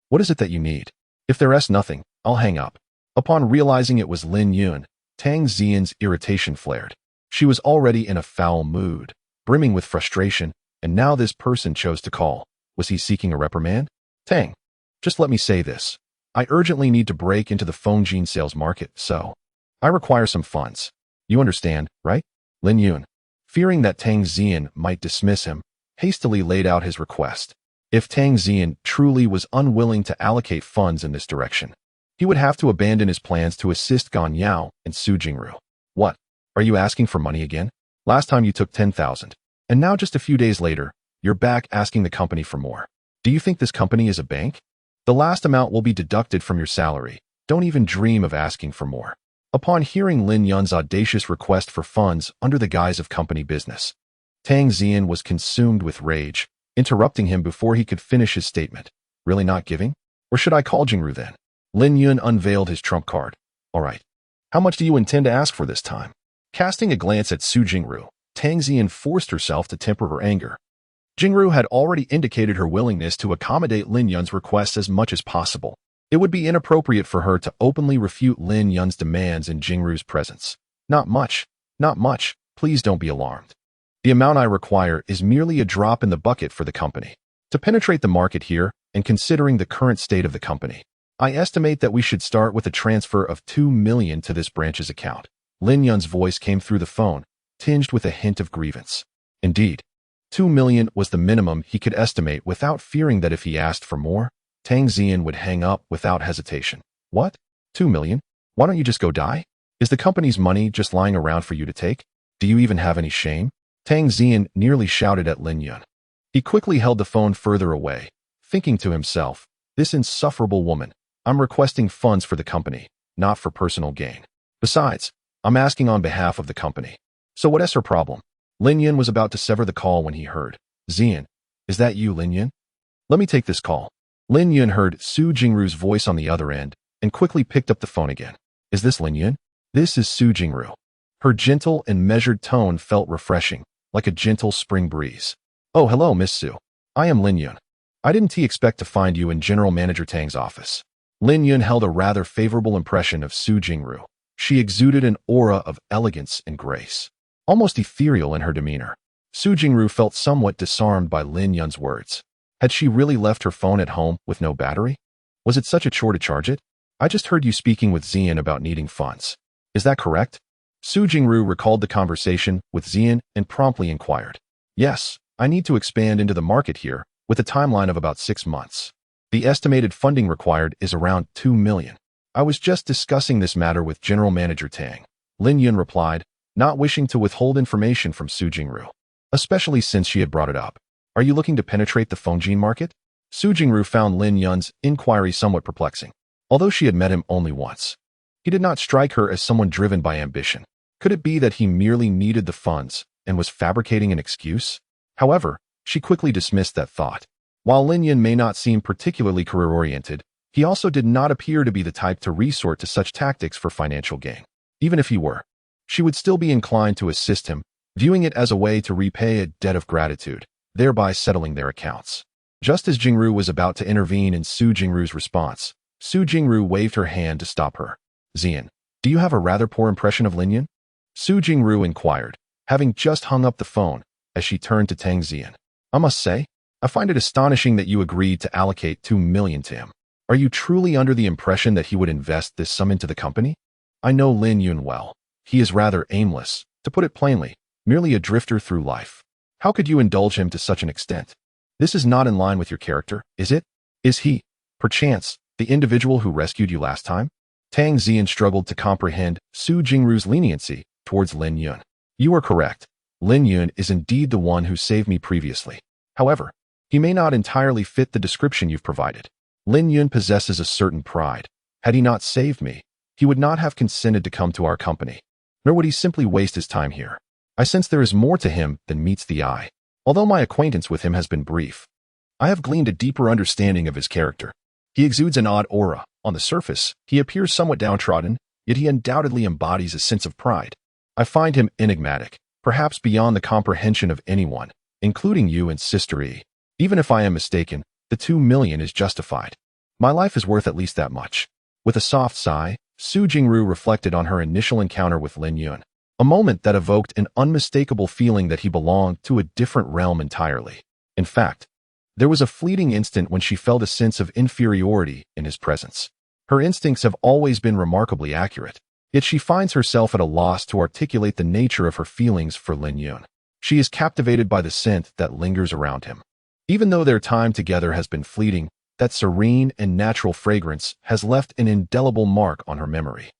A: What is it that you need? If there's nothing, I'll hang up. Upon realizing it was Lin Yun, Tang Zian's irritation flared. She was already in a foul mood, brimming with frustration, and now this person chose to call. Was he seeking a reprimand? Tang, just let me say this. I urgently need to break into the Fengjin sales market, so I require some funds. You understand, right? Lin Yun, fearing that Tang Zian might dismiss him, hastily laid out his request. If Tang Zian truly was unwilling to allocate funds in this direction, he would have to abandon his plans to assist Gan Yao and Su Jingru. What? Are you asking for money again? Last time you took 10,000, and now just a few days later, you're back asking the company for more. Do you think this company is a bank? The last amount will be deducted from your salary. Don't even dream of asking for more. Upon hearing Lin Yun's audacious request for funds under the guise of company business, Tang Zian was consumed with rage, interrupting him before he could finish his statement. Really not giving? Or should I call Jingru then? Lin Yun unveiled his trump card. All right. How much do you intend to ask for this time? Casting a glance at Su Jingru, Tang Zian forced herself to temper her anger. Jingru had already indicated her willingness to accommodate Lin Yun's requests as much as possible. It would be inappropriate for her to openly refute Lin Yun's demands in Jingru's presence. Not much. Not much. Please don't be alarmed. The amount I require is merely a drop in the bucket for the company. To penetrate the market here, and considering the current state of the company, I estimate that we should start with a transfer of 2 million to this branch's account. Lin Yun's voice came through the phone, tinged with a hint of grievance. Indeed, 2 million was the minimum he could estimate without fearing that if he asked for more, Tang Zian would hang up without hesitation. What? 2 million? Why don't you just go die? Is the company's money just lying around for you to take? Do you even have any shame? Tang Zian nearly shouted at Lin Yun. He quickly held the phone further away, thinking to himself, this insufferable woman. I'm requesting funds for the company, not for personal gain. Besides, I'm asking on behalf of the company. So what is her problem? Lin Yun was about to sever the call when he heard, Zian, is that you, Lin Yun? Let me take this call. Lin Yun heard Su Jingru's voice on the other end and quickly picked up the phone again. Is this Lin Yun? This is Su Jingru. Her gentle and measured tone felt refreshing, like a gentle spring breeze. Oh, hello, Miss Su. I am Lin Yun. I didn't expect to find you in General Manager Tang's office. Lin Yun held a rather favorable impression of Su Jingru. She exuded an aura of elegance and grace, almost ethereal in her demeanor. Su Jingru felt somewhat disarmed by Lin Yun's words. Had she really left her phone at home with no battery? Was it such a chore to charge it? I just heard you speaking with Xian about needing funds. Is that correct? Su Jingru recalled the conversation with Xian and promptly inquired. Yes, I need to expand into the market here, with a timeline of about 6 months. The estimated funding required is around 2 million. I was just discussing this matter with General Manager Tang. Lin Yun replied, not wishing to withhold information from Su Jingru, especially since she had brought it up. Are you looking to penetrate the phone gene market? Su Jingru found Lin Yun's inquiry somewhat perplexing. Although she had met him only once, he did not strike her as someone driven by ambition. Could it be that he merely needed the funds and was fabricating an excuse? However, she quickly dismissed that thought. While Lin Yun may not seem particularly career-oriented, he also did not appear to be the type to resort to such tactics for financial gain. Even if he were, she would still be inclined to assist him, viewing it as a way to repay a debt of gratitude, thereby settling their accounts. Just as Jingru was about to intervene in Su Jingru's response, Su Jingru waved her hand to stop her. Xian, do you have a rather poor impression of Lin Yun? Su Jingru inquired, having just hung up the phone, as she turned to Tang Xian. I must say, I find it astonishing that you agreed to allocate 2 million to him. Are you truly under the impression that he would invest this sum into the company? I know Lin Yun well. He is rather aimless, to put it plainly, merely a drifter through life. How could you indulge him to such an extent? This is not in line with your character, is it? Is he, perchance, the individual who rescued you last time? Tang Xian struggled to comprehend Su Jingru's leniency towards Lin Yun. You are correct. Lin Yun is indeed the one who saved me previously. However, he may not entirely fit the description you've provided. Lin Yun possesses a certain pride. Had he not saved me, he would not have consented to come to our company, nor would he simply waste his time here. I sense there is more to him than meets the eye. Although my acquaintance with him has been brief, I have gleaned a deeper understanding of his character. He exudes an odd aura. On the surface, he appears somewhat downtrodden, yet he undoubtedly embodies a sense of pride. I find him enigmatic, perhaps beyond the comprehension of anyone, including you and Sister E. Even if I am mistaken, the 2 million is justified. My life is worth at least that much. With a soft sigh, Su Jingru reflected on her initial encounter with Lin Yun, a moment that evoked an unmistakable feeling that he belonged to a different realm entirely. In fact, there was a fleeting instant when she felt a sense of inferiority in his presence. Her instincts have always been remarkably accurate, yet she finds herself at a loss to articulate the nature of her feelings for Lin Yun. She is captivated by the scent that lingers around him. Even though their time together has been fleeting, that serene and natural fragrance has left an indelible mark on her memory.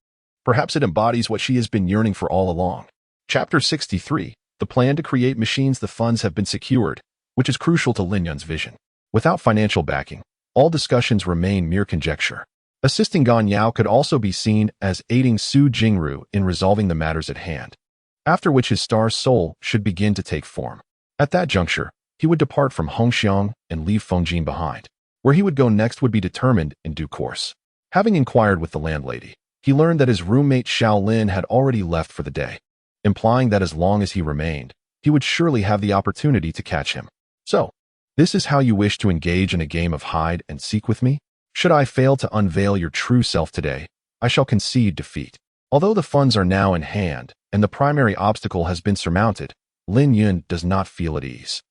A: Perhaps it embodies what she has been yearning for all along. Chapter 63, the plan to create machines. The funds have been secured, which is crucial to Lin Yun's vision. Without financial backing, all discussions remain mere conjecture. Assisting Gan Yao could also be seen as aiding Su Jingru in resolving the matters at hand, after which his star soul should begin to take form. At that juncture, he would depart from Hongxiang and leave Fengjin behind. Where he would go next would be determined in due course. Having inquired with the landlady, he learned that his roommate Xiao Lin had already left for the day, implying that as long as he remained, he would surely have the opportunity to catch him. So, this is how you wish to engage in a game of hide and seek with me? Should I fail to unveil your true self today, I shall concede defeat. Although the funds are now in hand and the primary obstacle has been surmounted, Lin Yun does not feel at ease.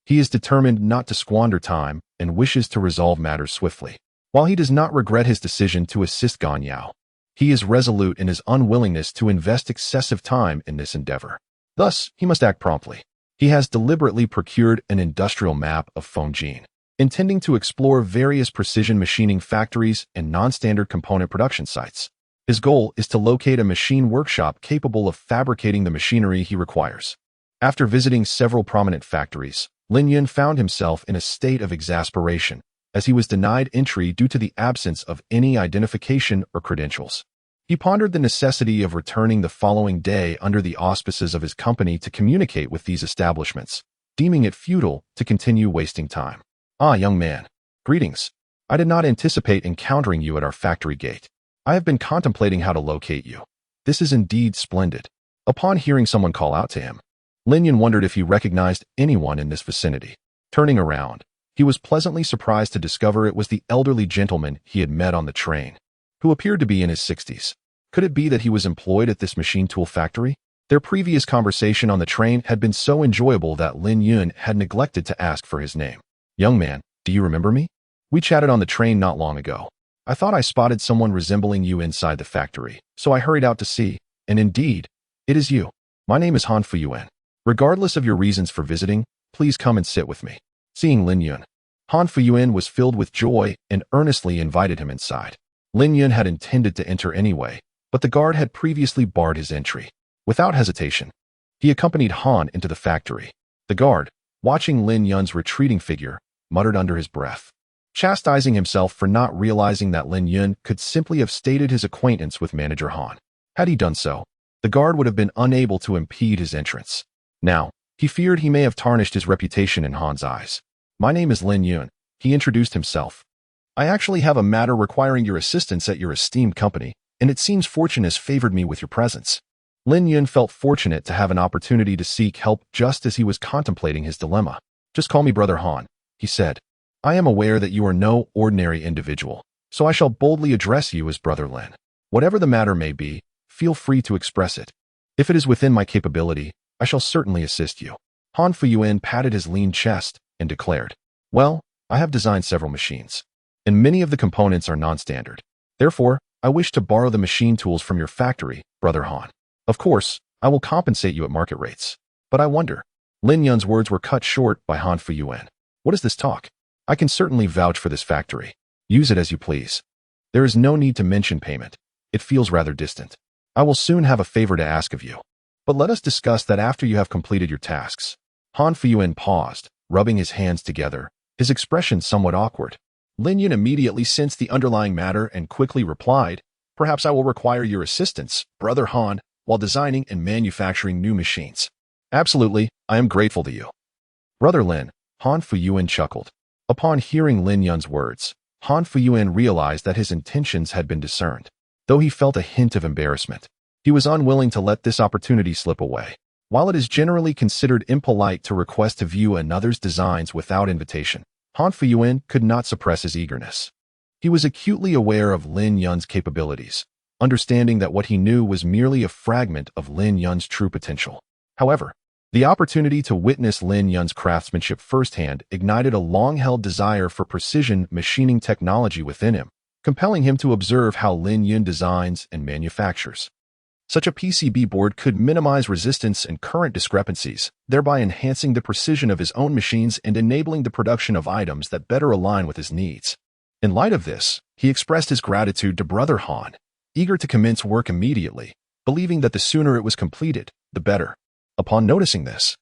A: He is determined not to squander time and wishes to resolve matters swiftly. While he does not regret his decision to assist Gan Yao, he is resolute in his unwillingness to invest excessive time in this endeavor. Thus, he must act promptly. He has deliberately procured an industrial map of Fengjin, intending to explore various precision machining factories and non-standard component production sites. His goal is to locate a machine workshop capable of fabricating the machinery he requires. After visiting several prominent factories, Lin Yun found himself in a state of exasperation, as he was denied entry due to the absence of any identification or credentials. He pondered the necessity of returning the following day under the auspices of his company to communicate with these establishments, deeming it futile to continue wasting time. Ah, young man. Greetings. I did not anticipate encountering you at our factory gate. I have been contemplating how to locate you. This is indeed splendid. Upon hearing someone call out to him, Lin Yun wondered if he recognized anyone in this vicinity. Turning around, He was pleasantly surprised to discover it was the elderly gentleman he had met on the train, who appeared to be in his 60s. Could it be that he was employed at this machine tool factory? Their previous conversation on the train had been so enjoyable that Lin Yun had neglected to ask for his name. "Young man, do you remember me? We chatted on the train not long ago. I thought I spotted someone resembling you inside the factory, so I hurried out to see, and indeed, it is you. My name is Han Fuyuan. Regardless of your reasons for visiting, please come and sit with me." Seeing Lin Yun, Han Fuyuan was filled with joy and earnestly invited him inside. Lin Yun had intended to enter anyway, but the guard had previously barred his entry. Without hesitation, he accompanied Han into the factory. The guard, watching Lin Yun's retreating figure, muttered under his breath, chastising himself for not realizing that Lin Yun could simply have stated his acquaintance with Manager Han. Had he done so, the guard would have been unable to impede his entrance. Now, he feared he may have tarnished his reputation in Han's eyes. "My name is Lin Yun," he introduced himself. "I actually have a matter requiring your assistance at your esteemed company, and it seems fortune has favored me with your presence." Lin Yun felt fortunate to have an opportunity to seek help just as he was contemplating his dilemma. "Just call me Brother Han," he said. "I am aware that you are no ordinary individual, so I shall boldly address you as Brother Lin. Whatever the matter may be, feel free to express it. If it is within my capability, I shall certainly assist you." Han Fuyuan patted his lean chest and declared, "Well, I have designed several machines, and many of the components are non-standard. Therefore, I wish to borrow the machine tools from your factory, Brother Han. Of course, I will compensate you at market rates. But I wonder." Lin Yun's words were cut short by Han Fuyuan. "What is this talk? I can certainly vouch for this factory. Use it as you please. There is no need to mention payment. It feels rather distant. I will soon have a favor to ask of you. But let us discuss that after you have completed your tasks." Han Fuyuan paused, rubbing his hands together, his expression somewhat awkward. Lin Yun immediately sensed the underlying matter and quickly replied, "Perhaps I will require your assistance, Brother Han, while designing and manufacturing new machines." "Absolutely, I am grateful to you, Brother Lin," Han Fuyuan chuckled. Upon hearing Lin Yun's words, Han Fuyuan realized that his intentions had been discerned. Though he felt a hint of embarrassment, he was unwilling to let this opportunity slip away. While it is generally considered impolite to request to view another's designs without invitation, Han Fuyuan could not suppress his eagerness. He was acutely aware of Lin Yun's capabilities, understanding that what he knew was merely a fragment of Lin Yun's true potential. However, the opportunity to witness Lin Yun's craftsmanship firsthand ignited a long-held desire for precision machining technology within him, compelling him to observe how Lin Yun designs and manufactures. Such a PCB board could minimize resistance and current discrepancies, thereby enhancing the precision of his own machines and enabling the production of items that better align with his needs. In light of this, he expressed his gratitude to Brother Han, eager to commence work immediately, believing that the sooner it was completed, the better. Upon noticing this,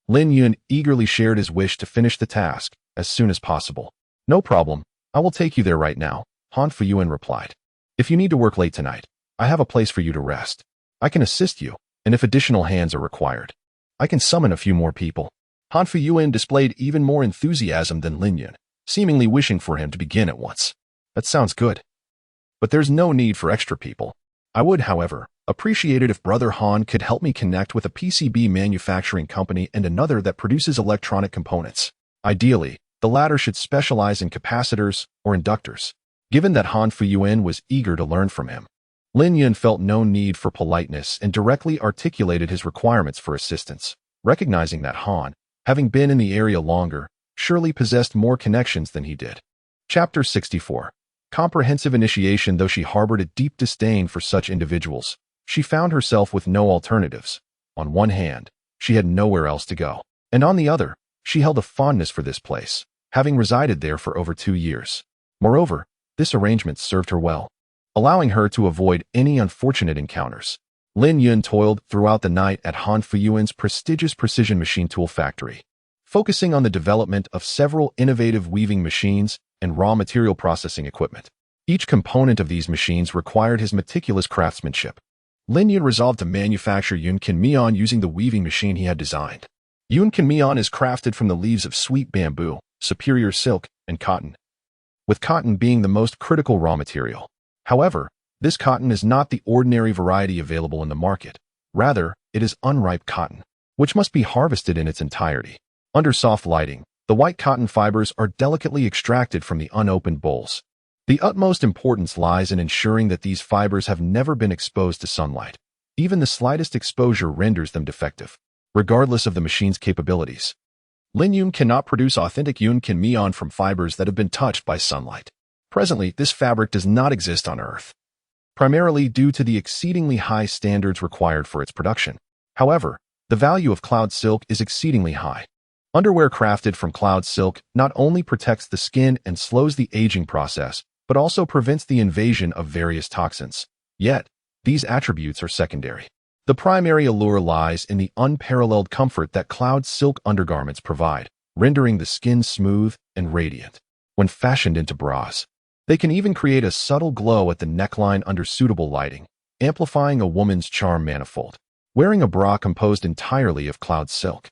A: Lin Yun eagerly shared his wish to finish the task as soon as possible. "No problem, I will take you there right now," Han Fuyuan replied. "If you need to work late tonight, I have a place for you to rest. I can assist you, and if additional hands are required, I can summon a few more people." Han Fuyuan displayed even more enthusiasm than Lin Yun, seemingly wishing for him to begin at once. "That sounds good. But there's no need for extra people. I would, however, appreciate it if Brother Han could help me connect with a PCB manufacturing company and another that produces electronic components. Ideally, the latter should specialize in capacitors or inductors." Given that Han Fuyuan was eager to learn from him, Lin Yun felt no need for politeness and directly articulated his requirements for assistance, recognizing that Han, having been in the area longer, surely possessed more connections than he did. Chapter 64. Comprehensive initiation. Though she harbored a deep disdain for such individuals, she found herself with no alternatives. On one hand, she had nowhere else to go, and on the other, she held a fondness for this place, having resided there for over 2 years. Moreover, this arrangement served her well, allowing her to avoid any unfortunate encounters. Lin Yun toiled throughout the night at Han Fuyuan's prestigious precision machine tool factory, focusing on the development of several innovative weaving machines and raw material processing equipment. Each component of these machines required his meticulous craftsmanship. Lin Yun resolved to manufacture Yunkin Mian using the weaving machine he had designed. Yunkin Mian is crafted from the leaves of sweet bamboo, superior silk, and cotton, with cotton being the most critical raw material. However, this cotton is not the ordinary variety available in the market. Rather, it is unripe cotton, which must be harvested in its entirety. Under soft lighting, The white cotton fibers are delicately extracted from the unopened bolls. The utmost importance lies in ensuring that these fibers have never been exposed to sunlight. Even the slightest exposure renders them defective, regardless of the machine's capabilities. Lin Yun cannot produce authentic yun can mian from fibers that have been touched by sunlight. Presently, this fabric does not exist on Earth, primarily due to the exceedingly high standards required for its production. However, the value of cloud silk is exceedingly high. Underwear crafted from cloud silk not only protects the skin and slows the aging process, but also prevents the invasion of various toxins. Yet, these attributes are secondary. The primary allure lies in the unparalleled comfort that cloud silk undergarments provide, rendering the skin smooth and radiant. When fashioned into bras, they can even create a subtle glow at the neckline under suitable lighting, amplifying a woman's charm manifold. Wearing a bra composed entirely of cloud silk,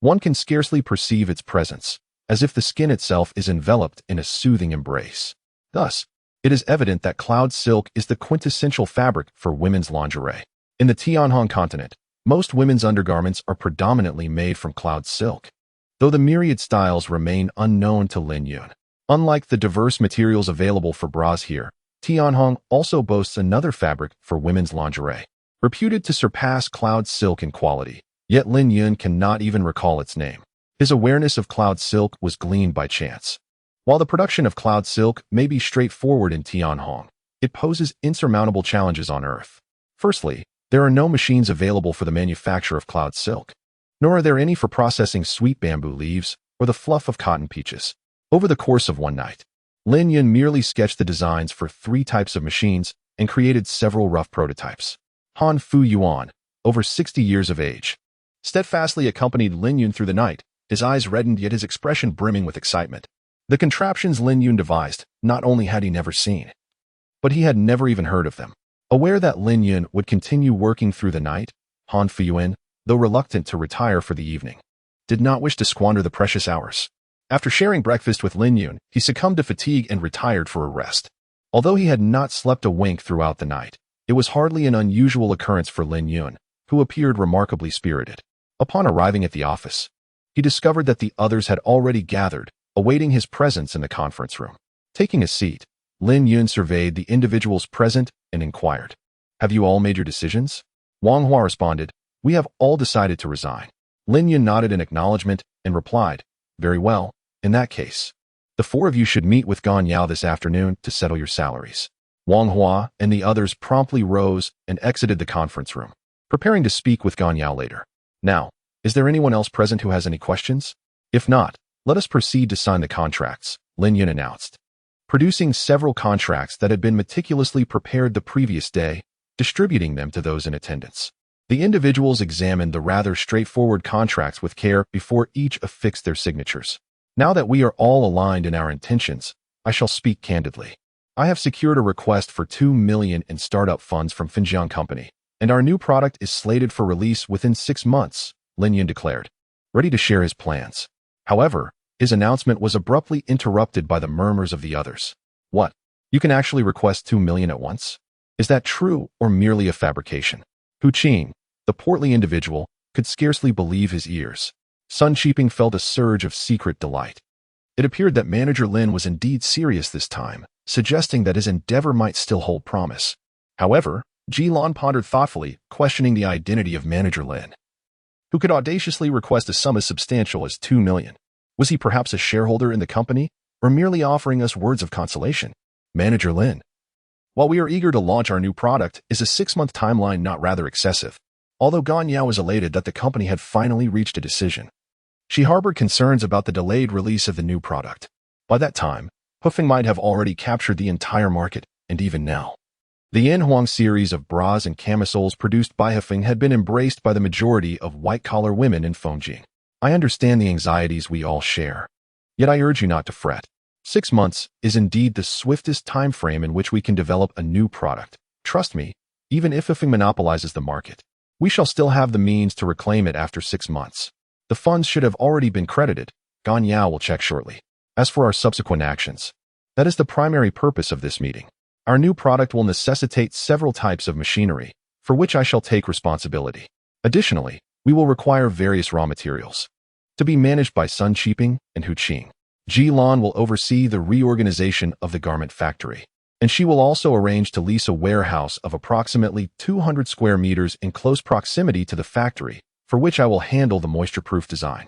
A: one can scarcely perceive its presence, as if the skin itself is enveloped in a soothing embrace. Thus, it is evident that cloud silk is the quintessential fabric for women's lingerie. In the Tianhong continent, most women's undergarments are predominantly made from cloud silk, though the myriad styles remain unknown to Lin Yun. Unlike the diverse materials available for bras here, Tianhong also boasts another fabric for women's lingerie, reputed to surpass cloud silk in quality, yet Lin Yun cannot even recall its name. His awareness of cloud silk was gleaned by chance. While the production of cloud silk may be straightforward in Tianhong, it poses insurmountable challenges on Earth. Firstly, there are no machines available for the manufacture of cloud silk, nor are there any for processing sweet bamboo leaves or the fluff of cotton peaches. Over the course of one night, Lin Yun merely sketched the designs for 3 types of machines and created several rough prototypes. Han Fu Yuan, over 60 years of age, steadfastly accompanied Lin Yun through the night, his eyes reddened yet his expression brimming with excitement. The contraptions Lin Yun devised, not only had he never seen, but he had never even heard of them. Aware that Lin Yun would continue working through the night, Han Fu Yuan, though reluctant to retire for the evening, did not wish to squander the precious hours. After sharing breakfast with Lin Yun, he succumbed to fatigue and retired for a rest. Although he had not slept a wink throughout the night, it was hardly an unusual occurrence for Lin Yun, who appeared remarkably spirited. Upon arriving at the office, he discovered that the others had already gathered, awaiting his presence in the conference room. Taking a seat, Lin Yun surveyed the individuals present and inquired, "Have you all made your decisions?" Wang Hua responded, "We have all decided to resign." Lin Yun nodded in acknowledgement and replied, "Very well. In that case, the 4 of you should meet with Gan Yao this afternoon to settle your salaries." Wang Hua and the others promptly rose and exited the conference room, preparing to speak with Gan Yao later. Now, is there anyone else present who has any questions? If not, let us proceed to sign the contracts, Lin Yun announced, producing several contracts that had been meticulously prepared the previous day, distributing them to those in attendance. The individuals examined the rather straightforward contracts with care before each affixed their signatures. Now that we are all aligned in our intentions, I shall speak candidly. I have secured a request for 2 million in startup funds from Finjiang Company, and our new product is slated for release within 6 months, Lin Yun declared, ready to share his plans. However, his announcement was abruptly interrupted by the murmurs of the others. What? You can actually request 2 million at once? Is that true or merely a fabrication? Hu Qing, the portly individual, could scarcely believe his ears. Sun Qiping felt a surge of secret delight. It appeared that Manager Lin was indeed serious this time, suggesting that his endeavor might still hold promise. However, Ji Lan pondered thoughtfully, questioning the identity of Manager Lin, who could audaciously request a sum as substantial as 2 million. Was he perhaps a shareholder in the company, or merely offering us words of consolation? Manager Lin, while we are eager to launch our new product, is a 6-month timeline not rather excessive? Although Gan Yao was elated that the company had finally reached a decision, she harbored concerns about the delayed release of the new product. By that time, Hufeng might have already captured the entire market, and even now, the Yanhuang series of bras and camisoles produced by Hufeng had been embraced by the majority of white-collar women in Fengjing. I understand the anxieties we all share, yet I urge you not to fret. 6 months is indeed the swiftest time frame in which we can develop a new product. Trust me, even if Hufeng monopolizes the market, we shall still have the means to reclaim it after 6 months. The funds should have already been credited. Gan Yao will check shortly. As for our subsequent actions, that is the primary purpose of this meeting. Our new product will necessitate several types of machinery, for which I shall take responsibility. Additionally, we will require various raw materials. to be managed by Sun Qiping and Hu Qing. Lan will oversee the reorganization of the garment factory, and she will also arrange to lease a warehouse of approximately 200 square meters in close proximity to the factory, for which I will handle the moisture-proof design.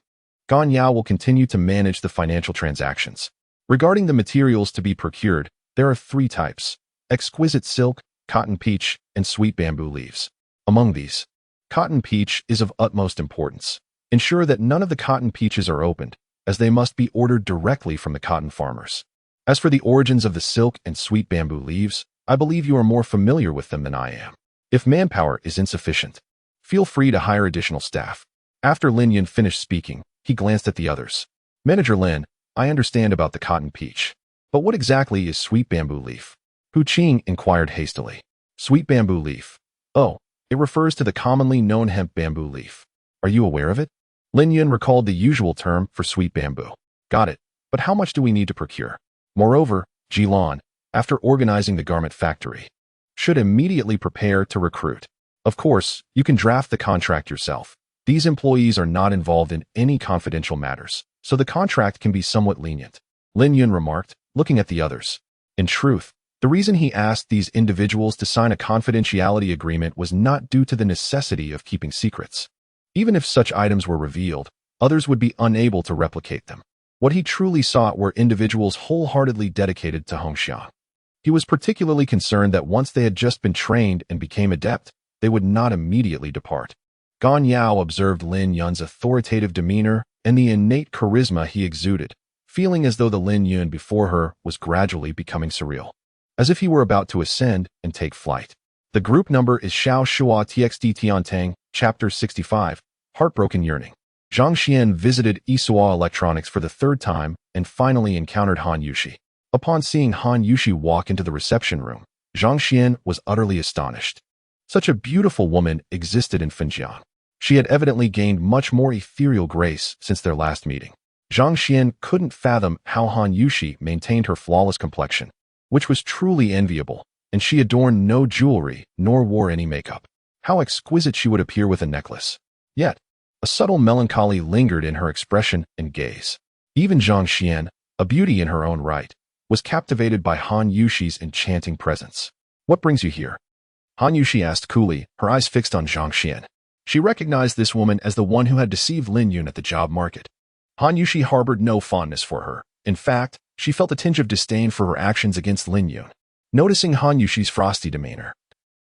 A: Gan Yao will continue to manage the financial transactions. Regarding the materials to be procured, there are 3 types: exquisite silk, cotton peach, and sweet bamboo leaves. Among these, cotton peach is of utmost importance. Ensure that none of the cotton peaches are opened, as they must be ordered directly from the cotton farmers. As for the origins of the silk and sweet bamboo leaves, I believe you are more familiar with them than I am. If manpower is insufficient, feel free to hire additional staff. After Lin Yun finished speaking, he glanced at the others. Manager Lin, I understand about the cotton peach, but what exactly is sweet bamboo leaf? Hu Qing inquired hastily. Sweet bamboo leaf. Oh, it refers to the commonly known hemp bamboo leaf. Are you aware of it? Lin Yun recalled the usual term for sweet bamboo. Got it, but how much do we need to procure? Moreover, Lan, after organizing the garment factory, should immediately prepare to recruit. Of course, you can draft the contract yourself. These employees are not involved in any confidential matters, so the contract can be somewhat lenient. Lin Yun remarked, looking at the others. In truth, the reason he asked these individuals to sign a confidentiality agreement was not due to the necessity of keeping secrets. Even if such items were revealed, others would be unable to replicate them. What he truly sought were individuals wholeheartedly dedicated to Hongxiang. He was particularly concerned that once they had just been trained and became adept, they would not immediately depart. Gan Yao observed Lin Yun's authoritative demeanor and the innate charisma he exuded, feeling as though the Lin Yun before her was gradually becoming surreal, as if he were about to ascend and take flight. The group number is Xiao Shua TXT Tiantang, Chapter 65, Heartbroken Yearning. Zhang Xian visited Isua Electronics for the 3rd time and finally encountered Han Yushi. Upon seeing Han Yushi walk into the reception room, Zhang Xian was utterly astonished. Such a beautiful woman existed in Fengjiang. She had evidently gained much more ethereal grace since their last meeting. Zhang Xian couldn't fathom how Han Yushi maintained her flawless complexion, which was truly enviable, and she adorned no jewelry nor wore any makeup. How exquisite she would appear with a necklace. Yet, a subtle melancholy lingered in her expression and gaze. Even Zhang Xian, a beauty in her own right, was captivated by Han Yushi's enchanting presence. What brings you here? Han Yushi asked coolly, her eyes fixed on Zhang Xian. She recognized this woman as the one who had deceived Lin Yun at the job market. Han Yushi harbored no fondness for her. In fact, she felt a tinge of disdain for her actions against Lin Yun. Noticing Han Yushi's frosty demeanor,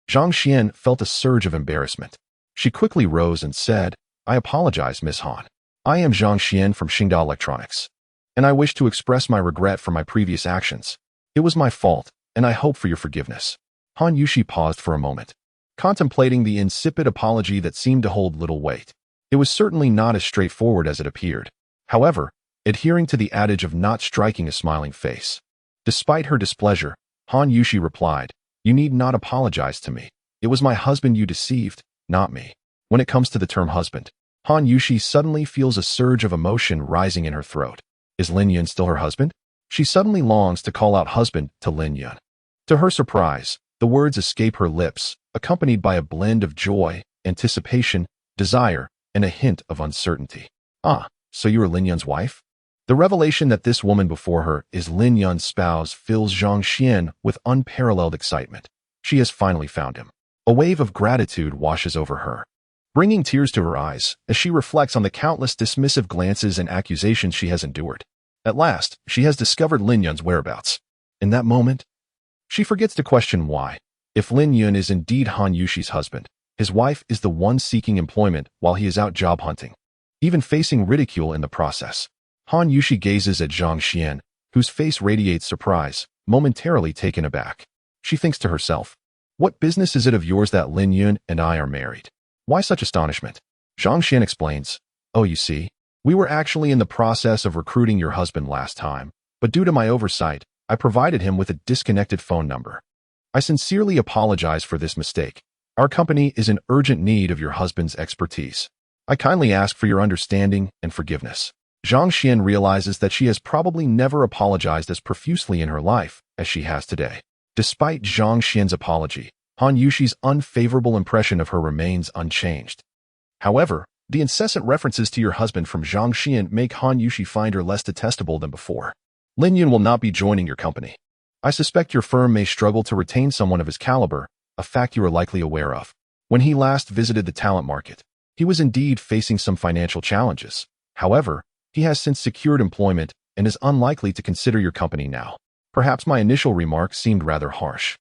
A: Zhang Xian felt a surge of embarrassment. She quickly rose and said, I apologize, Miss Han. I am Zhang Xian from Xingda Electronics, and I wish to express my regret for my previous actions. It was my fault, and I hope for your forgiveness. Han Yushi paused for a moment, contemplating the insipid apology that seemed to hold little weight. It was certainly not as straightforward as it appeared. However, adhering to the adage of not striking a smiling face. Despite her displeasure, Han Yushi replied, You need not apologize to me. It was my husband you deceived, not me. When it comes to the term husband, Han Yushi suddenly feels a surge of emotion rising in her throat. Is Lin Yun still her husband? She suddenly longs to call out husband to Lin Yun. To her surprise, the words escape her lips, accompanied by a blend of joy, anticipation, desire, and a hint of uncertainty. Ah, so you are Lin Yun's wife? The revelation that this woman before her is Lin Yun's spouse fills Zhang Xian with unparalleled excitement. She has finally found him. A wave of gratitude washes over her, bringing tears to her eyes as she reflects on the countless dismissive glances and accusations she has endured. At last, she has discovered Lin Yun's whereabouts. In that moment, she forgets to question why. If Lin Yun is indeed Han Yushi's husband, his wife is the one seeking employment while he is out job hunting, even facing ridicule in the process. Han Yushi gazes at Zhang Xian, whose face radiates surprise, momentarily taken aback. She thinks to herself, what business is it of yours that Lin Yun and I are married? Why such astonishment? Zhang Xian explains, Oh, you see, we were actually in the process of recruiting your husband last time, but due to my oversight, I provided him with a disconnected phone number. I sincerely apologize for this mistake. Our company is in urgent need of your husband's expertise. I kindly ask for your understanding and forgiveness. Zhang Xian realizes that she has probably never apologized as profusely in her life as she has today. Despite Zhang Xian's apology, Han Yushi's unfavorable impression of her remains unchanged. However, The incessant references to your husband from Zhang Xian make Han Yushi find her less detestable than before. Lin Yun will not be joining your company. I suspect your firm may struggle to retain someone of his caliber, a fact you are likely aware of. When he last visited the talent market, he was indeed facing some financial challenges. However, he has since secured employment and is unlikely to consider your company now. Perhaps my initial remark seemed rather harsh,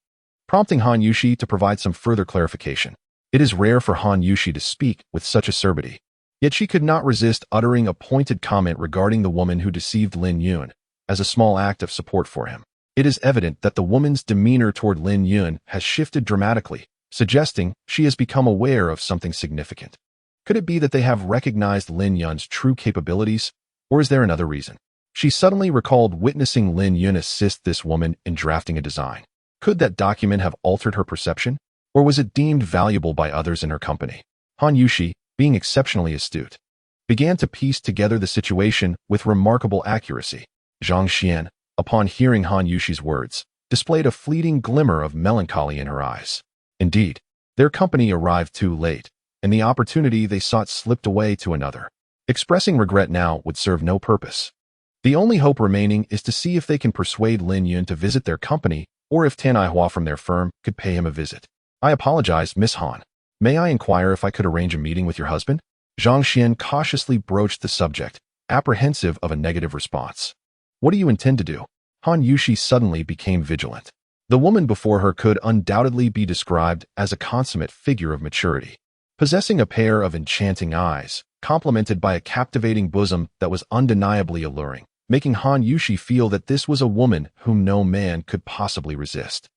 A: prompting Han Yushi to provide some further clarification. It is rare for Han Yushi to speak with such acerbity, yet she could not resist uttering a pointed comment regarding the woman who deceived Lin Yun, as a small act of support for him. It is evident that the woman's demeanor toward Lin Yun has shifted dramatically, suggesting she has become aware of something significant. Could it be that they have recognized Lin Yun's true capabilities, or is there another reason? She suddenly recalled witnessing Lin Yun assist this woman in drafting a design. Could that document have altered her perception? Or was it deemed valuable by others in her company? Han Yushi, being exceptionally astute, began to piece together the situation with remarkable accuracy. Zhang Xian, upon hearing Han Yushi's words, displayed a fleeting glimmer of melancholy in her eyes. Indeed, their company arrived too late, and the opportunity they sought slipped away to another. Expressing regret now would serve no purpose. The only hope remaining is to see if they can persuade Lin Yun to visit their company, or if Tan Aihua from their firm could pay him a visit. I apologize, Miss Han. May I inquire if I could arrange a meeting with your husband? Zhang Xian cautiously broached the subject, apprehensive of a negative response. What do you intend to do? Han Yushi suddenly became vigilant. The woman before her could undoubtedly be described as a consummate figure of maturity, possessing a pair of enchanting eyes, complemented by a captivating bosom that was undeniably alluring, making Han Yushi feel that this was a woman whom no man could possibly resist.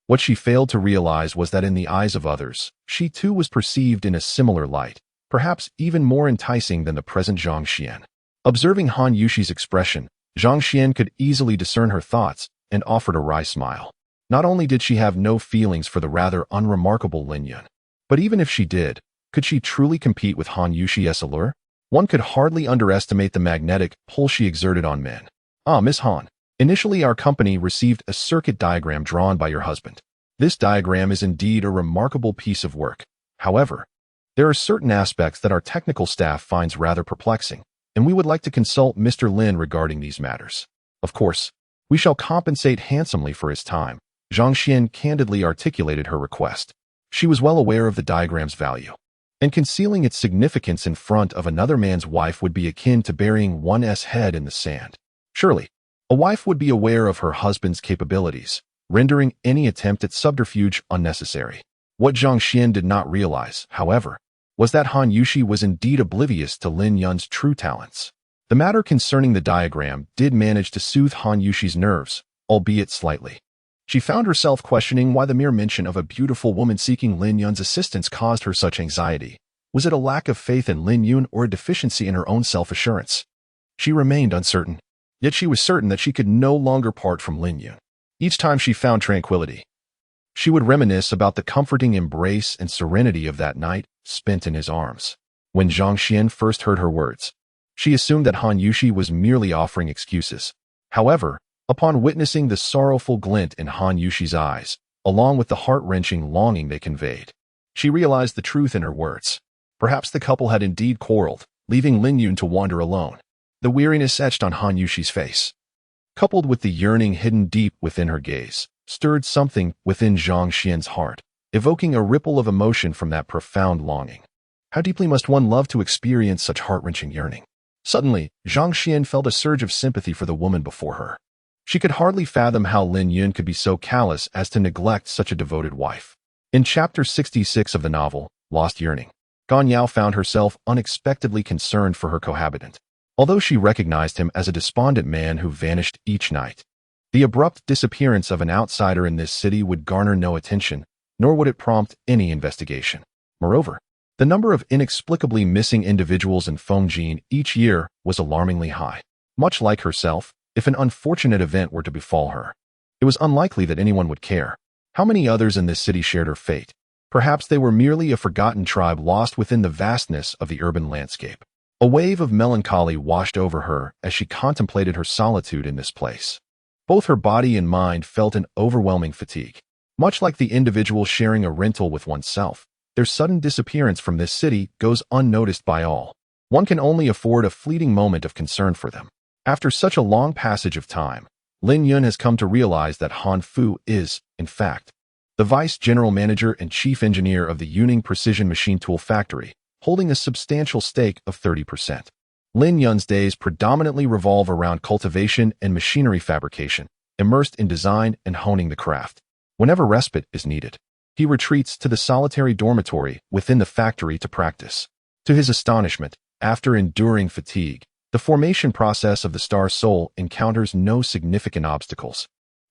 A: What she failed to realize was that in the eyes of others, she too was perceived in a similar light, perhaps even more enticing than the present Zhang Xian. Observing Han Yushi's expression, Zhang Xian could easily discern her thoughts and offered a wry smile. Not only did she have no feelings for the rather unremarkable Lin Yun, but even if she did, could she truly compete with Han Yushi's allure? One could hardly underestimate the magnetic pull she exerted on men. Ah, Miss Han. Initially, our company received a circuit diagram drawn by your husband. This diagram is indeed a remarkable piece of work. However, there are certain aspects that our technical staff finds rather perplexing, and we would like to consult Mr. Lin regarding these matters. Of course, we shall compensate handsomely for his time. Zhang Xian candidly articulated her request. She was well aware of the diagram's value, and concealing its significance in front of another man's wife would be akin to burying one's head in the sand. Surely, a wife would be aware of her husband's capabilities, rendering any attempt at subterfuge unnecessary. What Zhang Xian did not realize, however, was that Han Yushi was indeed oblivious to Lin Yun's true talents. The matter concerning the diagram did manage to soothe Han Yushi's nerves, albeit slightly. She found herself questioning why the mere mention of a beautiful woman seeking Lin Yun's assistance caused her such anxiety. Was it a lack of faith in Lin Yun or a deficiency in her own self-assurance? She remained uncertain. Yet she was certain that she could no longer part from Lin Yun. Each time she found tranquility, she would reminisce about the comforting embrace and serenity of that night spent in his arms. When Zhang Xian first heard her words, she assumed that Han Yushi was merely offering excuses. However, upon witnessing the sorrowful glint in Han Yushi's eyes, along with the heart-wrenching longing they conveyed, she realized the truth in her words. Perhaps the couple had indeed quarreled, leaving Lin Yun to wander alone. The weariness etched on Han Yushi's face, coupled with the yearning hidden deep within her gaze, stirred something within Zhang Xian's heart, evoking a ripple of emotion from that profound longing. How deeply must one love to experience such heart-wrenching yearning? Suddenly, Zhang Xian felt a surge of sympathy for the woman before her. She could hardly fathom how Lin Yun could be so callous as to neglect such a devoted wife. In chapter 66 of the novel, Lost Yearning, Gan Yao found herself unexpectedly concerned for her cohabitant. Although she recognized him as a despondent man who vanished each night, the abrupt disappearance of an outsider in this city would garner no attention, nor would it prompt any investigation. Moreover, the number of inexplicably missing individuals in Fengjin each year was alarmingly high. Much like herself, if an unfortunate event were to befall her, it was unlikely that anyone would care. How many others in this city shared her fate? Perhaps they were merely a forgotten tribe lost within the vastness of the urban landscape. A wave of melancholy washed over her as she contemplated her solitude in this place. Both her body and mind felt an overwhelming fatigue. Much like the individual sharing a rental with oneself, their sudden disappearance from this city goes unnoticed by all. One can only afford a fleeting moment of concern for them. After such a long passage of time, Lin Yun has come to realize that Han Fu is, in fact, the vice general manager and chief engineer of the Yuning Precision Machine Tool Factory, holding a substantial stake of 30%. Lin Yun's days predominantly revolve around cultivation and machinery fabrication, immersed in design and honing the craft. Whenever respite is needed, he retreats to the solitary dormitory within the factory to practice. To his astonishment, after enduring fatigue, the formation process of the Star Soul encounters no significant obstacles.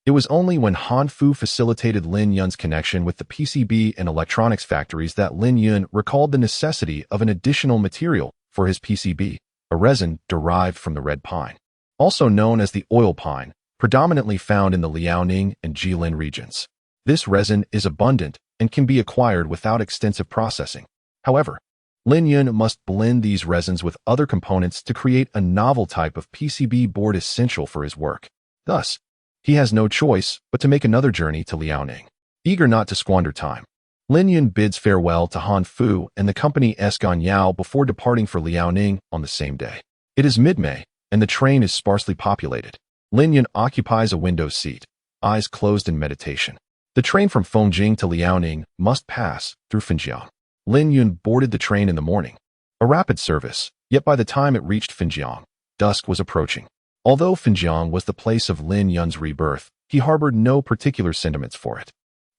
A: It was only when Han Fu facilitated Lin Yun's connection with the PCB and electronics factories that Lin Yun recalled the necessity of an additional material for his PCB, a resin derived from the red pine, also known as the oil pine, predominantly found in the Liaoning and Jilin regions. This resin is abundant and can be acquired without extensive processing. However, Lin Yun must blend these resins with other components to create a novel type of PCB board essential for his work. Thus, he has no choice but to make another journey to Liaoning. Eager not to squander time, Lin Yun bids farewell to Han Fu and the company Esganyao before departing for Liaoning on the same day. It is mid-May, and the train is sparsely populated. Lin Yun occupies a window seat, eyes closed in meditation. The train from Fengjing to Liaoning must pass through Fenjiang. Lin Yun boarded the train in the morning, a rapid service, yet by the time it reached Fenjiang, dusk was approaching. Although Fenjiang was the place of Lin Yun's rebirth, he harbored no particular sentiments for it.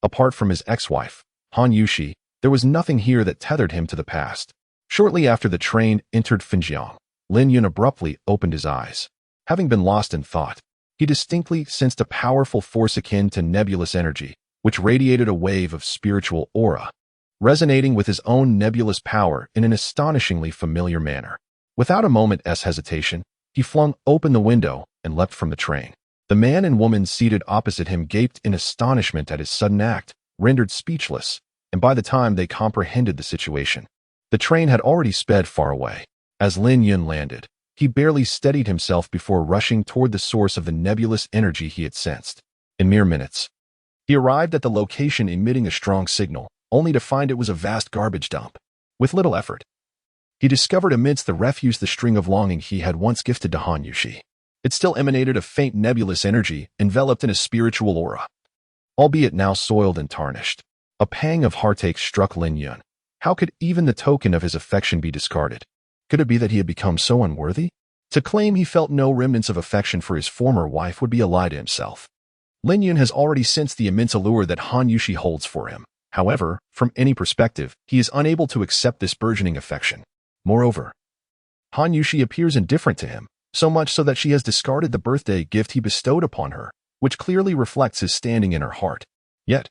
A: Apart from his ex-wife, Han Yushi, there was nothing here that tethered him to the past. Shortly after the train entered Fenjiang, Lin Yun abruptly opened his eyes. Having been lost in thought, he distinctly sensed a powerful force akin to nebulous energy, which radiated a wave of spiritual aura, resonating with his own nebulous power in an astonishingly familiar manner. Without a moment's hesitation, he flung open the window and leapt from the train. The man and woman seated opposite him gaped in astonishment at his sudden act, rendered speechless, and by the time they comprehended the situation, the train had already sped far away. As Lin Yun landed, he barely steadied himself before rushing toward the source of the nebulous energy he had sensed. In mere minutes, he arrived at the location emitting a strong signal, only to find it was a vast garbage dump. With little effort, he discovered amidst the refuse the string of longing he had once gifted to Han Yushi. It still emanated a faint nebulous energy enveloped in a spiritual aura, albeit now soiled and tarnished. A pang of heartache struck Lin Yun. How could even the token of his affection be discarded? Could it be that he had become so unworthy? To claim he felt no remnants of affection for his former wife would be a lie to himself. Lin Yun has already sensed the immense allure that Han Yushi holds for him. However, from any perspective, he is unable to accept this burgeoning affection. Moreover, Han Yushi appears indifferent to him, so much so that she has discarded the birthday gift he bestowed upon her, which clearly reflects his standing in her heart. Yet,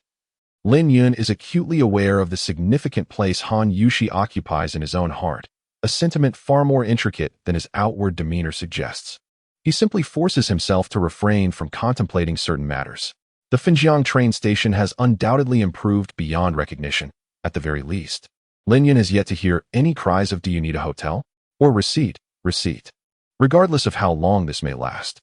A: Lin Yun is acutely aware of the significant place Han Yushi occupies in his own heart, a sentiment far more intricate than his outward demeanor suggests. He simply forces himself to refrain from contemplating certain matters. The Fenjiang train station has undoubtedly improved beyond recognition, at the very least. Lin Yun has yet to hear any cries of "Do you need a hotel?" or "Receipt, receipt." Regardless of how long this may last,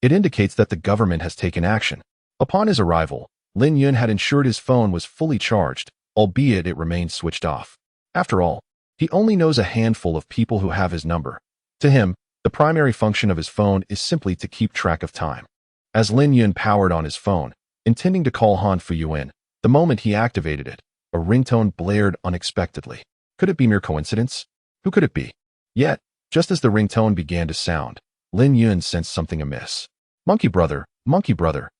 A: it indicates that the government has taken action. Upon his arrival, Lin Yun had ensured his phone was fully charged, albeit it remained switched off. After all, he only knows a handful of people who have his number. To him, the primary function of his phone is simply to keep track of time. As Lin Yun powered on his phone, intending to call Han Fuyuan, the moment he activated it, a ringtone blared unexpectedly. Could it be mere coincidence? Who could it be? Yet, just as the ringtone began to sound, Lin Yun sensed something amiss. Monkey brother,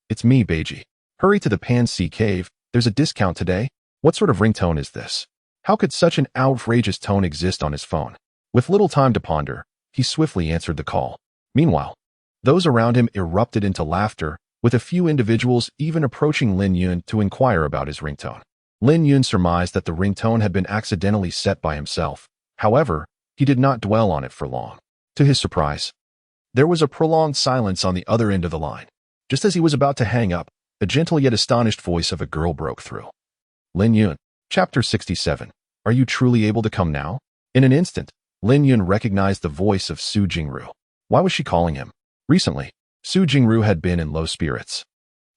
A: it's me, Beiji. Hurry to the Pan Sea Cave, there's a discount today." What sort of ringtone is this? How could such an outrageous tone exist on his phone? With little time to ponder, he swiftly answered the call. Meanwhile, those around him erupted into laughter, with a few individuals even approaching Lin Yun to inquire about his ringtone. Lin Yun surmised that the ringtone had been accidentally set by himself. However, he did not dwell on it for long. To his surprise, there was a prolonged silence on the other end of the line. Just as he was about to hang up, a gentle yet astonished voice of a girl broke through. Lin Yun. Chapter 67. Are you truly able to come now? In an instant, Lin Yun recognized the voice of Su Jingru. Why was she calling him? Recently, Su Jingru had been in low spirits.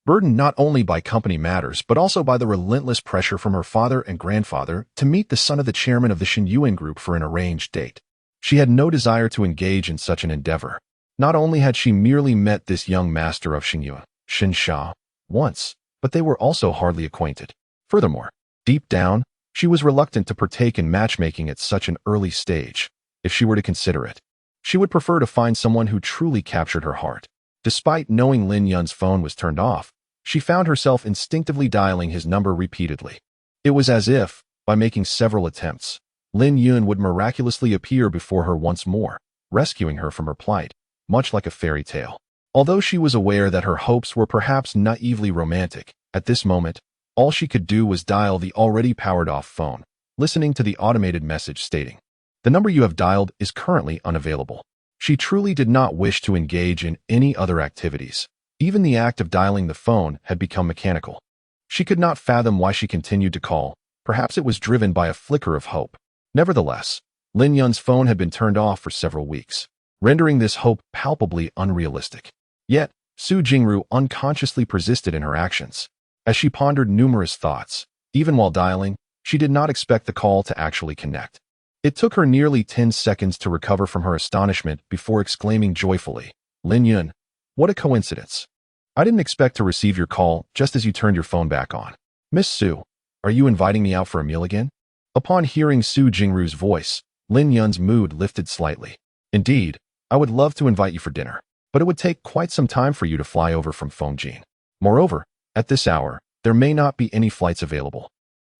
A: burdened not only by company matters but also by the relentless pressure from her father and grandfather to meet the son of the chairman of the Shanghai group for an arranged date. She had no desire to engage in such an endeavor. Not only had she merely met this young master of Shanghai, Sha, once, but they were also hardly acquainted. Furthermore, deep down, she was reluctant to partake in matchmaking at such an early stage. If she were to consider it, she would prefer to find someone who truly captured her heart. Despite knowing Lin Yun's phone was turned off, she found herself instinctively dialing his number repeatedly. It was as if, by making several attempts, Lin Yun would miraculously appear before her once more, rescuing her from her plight, much like a fairy tale. Although she was aware that her hopes were perhaps naively romantic, at this moment, all she could do was dial the already powered-off phone, listening to the automated message stating, "The number you have dialed is currently unavailable." She truly did not wish to engage in any other activities. Even the act of dialing the phone had become mechanical. She could not fathom why she continued to call. Perhaps it was driven by a flicker of hope. Nevertheless, Lin Yun's phone had been turned off for several weeks, rendering this hope palpably unrealistic. Yet, Su Jingru unconsciously persisted in her actions. As she pondered numerous thoughts, even while dialing, she did not expect the call to actually connect. It took her nearly 10 seconds to recover from her astonishment before exclaiming joyfully, "Lin Yun, what a coincidence. I didn't expect to receive your call just as you turned your phone back on. Miss Su, are you inviting me out for a meal again?" Upon hearing Su Jingru's voice, Lin Yun's mood lifted slightly. "Indeed, I would love to invite you for dinner, but it would take quite some time for you to fly over from Fengjin. Moreover, at this hour, there may not be any flights available.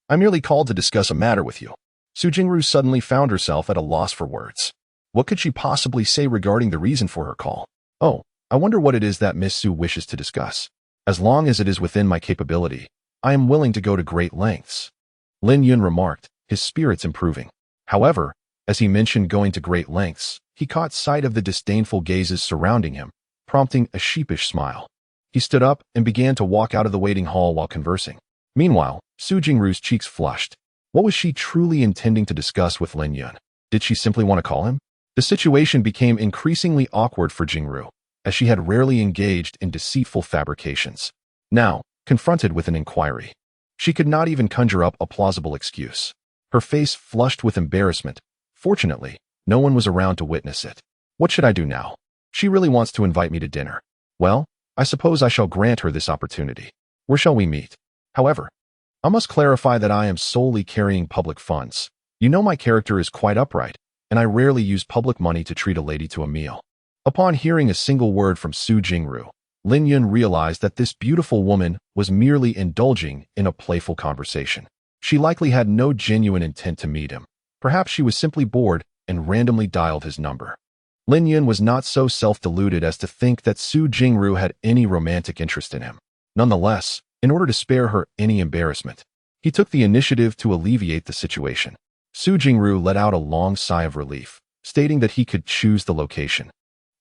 A: I merely called to discuss a matter with you." Su Jingru suddenly found herself at a loss for words. What could she possibly say regarding the reason for her call? "Oh, I wonder what it is that Miss Su wishes to discuss. As long as it is within my capability, I am willing to go to great lengths," Lin Yun remarked, his spirits improving. However, as he mentioned going to great lengths, he caught sight of the disdainful gazes surrounding him, prompting a sheepish smile. He stood up and began to walk out of the waiting hall while conversing. Meanwhile, Su Jingru's cheeks flushed. What was she truly intending to discuss with Lin Yun? Did she simply want to call him? The situation became increasingly awkward for Jingru, as she had rarely engaged in deceitful fabrications. Now, confronted with an inquiry, she could not even conjure up a plausible excuse. Her face flushed with embarrassment. Fortunately, no one was around to witness it. What should I do now? She really wants to invite me to dinner. Well, I suppose I shall grant her this opportunity. Where shall we meet? However, I must clarify that I am solely carrying public funds. You know my character is quite upright, and I rarely use public money to treat a lady to a meal." Upon hearing a single word from Su Jingru, Lin Yun realized that this beautiful woman was merely indulging in a playful conversation. She likely had no genuine intent to meet him. Perhaps she was simply bored and randomly dialed his number. Lin Yun was not so self-deluded as to think that Su Jingru had any romantic interest in him. Nonetheless, in order to spare her any embarrassment, he took the initiative to alleviate the situation. Su Jingru let out a long sigh of relief, stating that he could choose the location,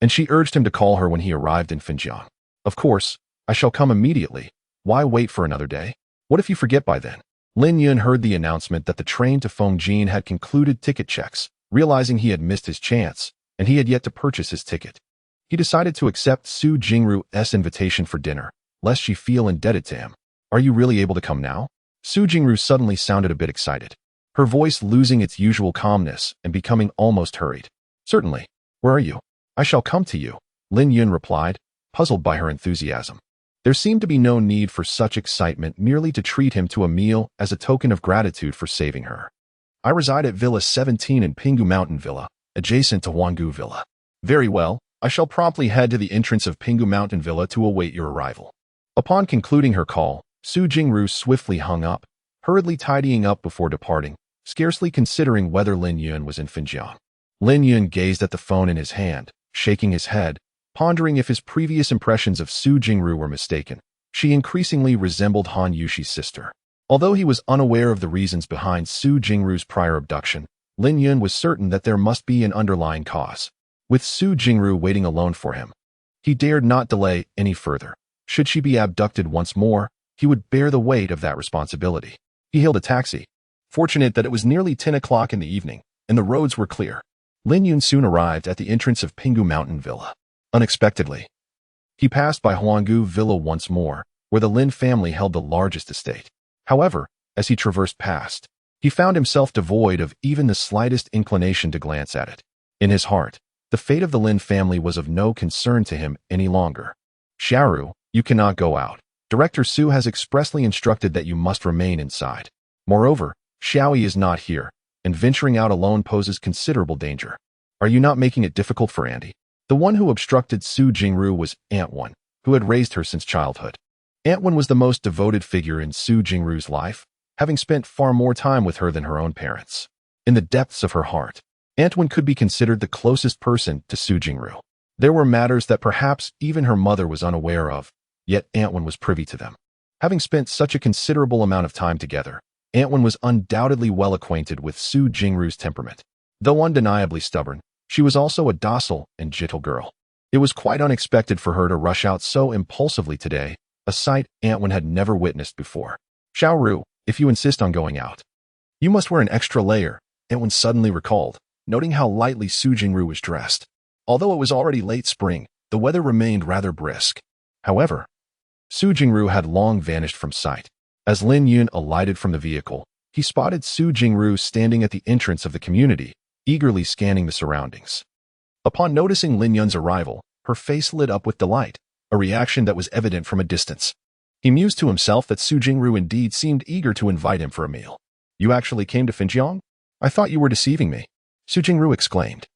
A: and she urged him to call her when he arrived in Fengjin. "Of course, I shall come immediately. Why wait for another day? What if you forget by then?" Lin Yun heard the announcement that the train to Fengjin had concluded ticket checks, realizing he had missed his chance, and he had yet to purchase his ticket. He decided to accept Su Jingru's invitation for dinner, lest she feel indebted to him. "Are you really able to come now?" Su Jingru suddenly sounded a bit excited, her voice losing its usual calmness and becoming almost hurried. "Certainly. Where are you?" "I shall come to you," Lin Yun replied, puzzled by her enthusiasm. There seemed to be no need for such excitement merely to treat him to a meal as a token of gratitude for saving her. "I reside at Villa 17 in Pinggu Mountain Villa, adjacent to Huanggu Villa." "Very well. I shall promptly head to the entrance of Pinggu Mountain Villa to await your arrival." Upon concluding her call, Su Jingru swiftly hung up, hurriedly tidying up before departing, scarcely considering whether Lin Yun was in Fengjin. Lin Yun gazed at the phone in his hand, shaking his head, pondering if his previous impressions of Su Jingru were mistaken. She increasingly resembled Han Yushi's sister. Although he was unaware of the reasons behind Su Jingru's prior abduction, Lin Yun was certain that there must be an underlying cause. With Su Jingru waiting alone for him, he dared not delay any further. Should she be abducted once more, he would bear the weight of that responsibility. He hailed a taxi, fortunate that it was nearly 10 o'clock in the evening, and the roads were clear. Lin Yun soon arrived at the entrance of Pinggu Mountain Villa. Unexpectedly, he passed by Huanggu Villa once more, where the Lin family held the largest estate. However, as he traversed past, he found himself devoid of even the slightest inclination to glance at it. In his heart, the fate of the Lin family was of no concern to him any longer. Xiaoru, you cannot go out. Director Su has expressly instructed that you must remain inside. Moreover, Xiaoyi is not here, and venturing out alone poses considerable danger. Are you not making it difficult for Andy? The one who obstructed Su Jingru was Aunt Wen, who had raised her since childhood. Aunt Wen was the most devoted figure in Su Jingru's life, having spent far more time with her than her own parents. In the depths of her heart, Aunt Wen could be considered the closest person to Su Jingru. There were matters that perhaps even her mother was unaware of, yet Aunt Wen was privy to them. Having spent such a considerable amount of time together, Aunt Wen was undoubtedly well acquainted with Su Jingru's temperament. Though undeniably stubborn, she was also a docile and gentle girl. It was quite unexpected for her to rush out so impulsively today, a sight Aunt Wen had never witnessed before. Xiaoru, if you insist on going out, you must wear an extra layer, Aunt Wen suddenly recalled, noting how lightly Su Jingru was dressed. Although it was already late spring, the weather remained rather brisk. However, Su Jingru had long vanished from sight. As Lin Yun alighted from the vehicle, he spotted Su Jingru standing at the entrance of the community, eagerly scanning the surroundings. Upon noticing Lin Yun's arrival, her face lit up with delight, a reaction that was evident from a distance. He mused to himself that Su Jingru indeed seemed eager to invite him for a meal. You actually came to Finjiang? I thought you were deceiving me, Su Jingru exclaimed.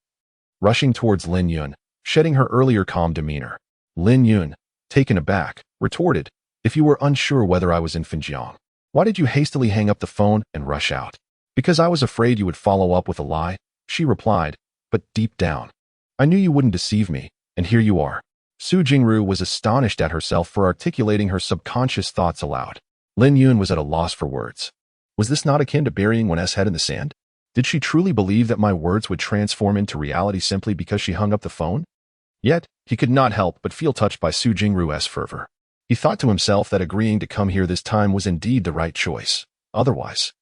A: Rushing towards Lin Yun, shedding her earlier calm demeanor, Lin Yun, taken aback, retorted, if you were unsure whether I was in Finjiang, why did you hastily hang up the phone and rush out? Because I was afraid you would follow up with a lie, she replied, but deep down, I knew you wouldn't deceive me, and here you are. Su Jingru was astonished at herself for articulating her subconscious thoughts aloud. Lin Yun was at a loss for words. Was this not akin to burying one's head in the sand? Did she truly believe that my words would transform into reality simply because she hung up the phone? Yet, he could not help but feel touched by Su Jingru's fervor. He thought to himself that agreeing to come here this time was indeed the right choice. Otherwise,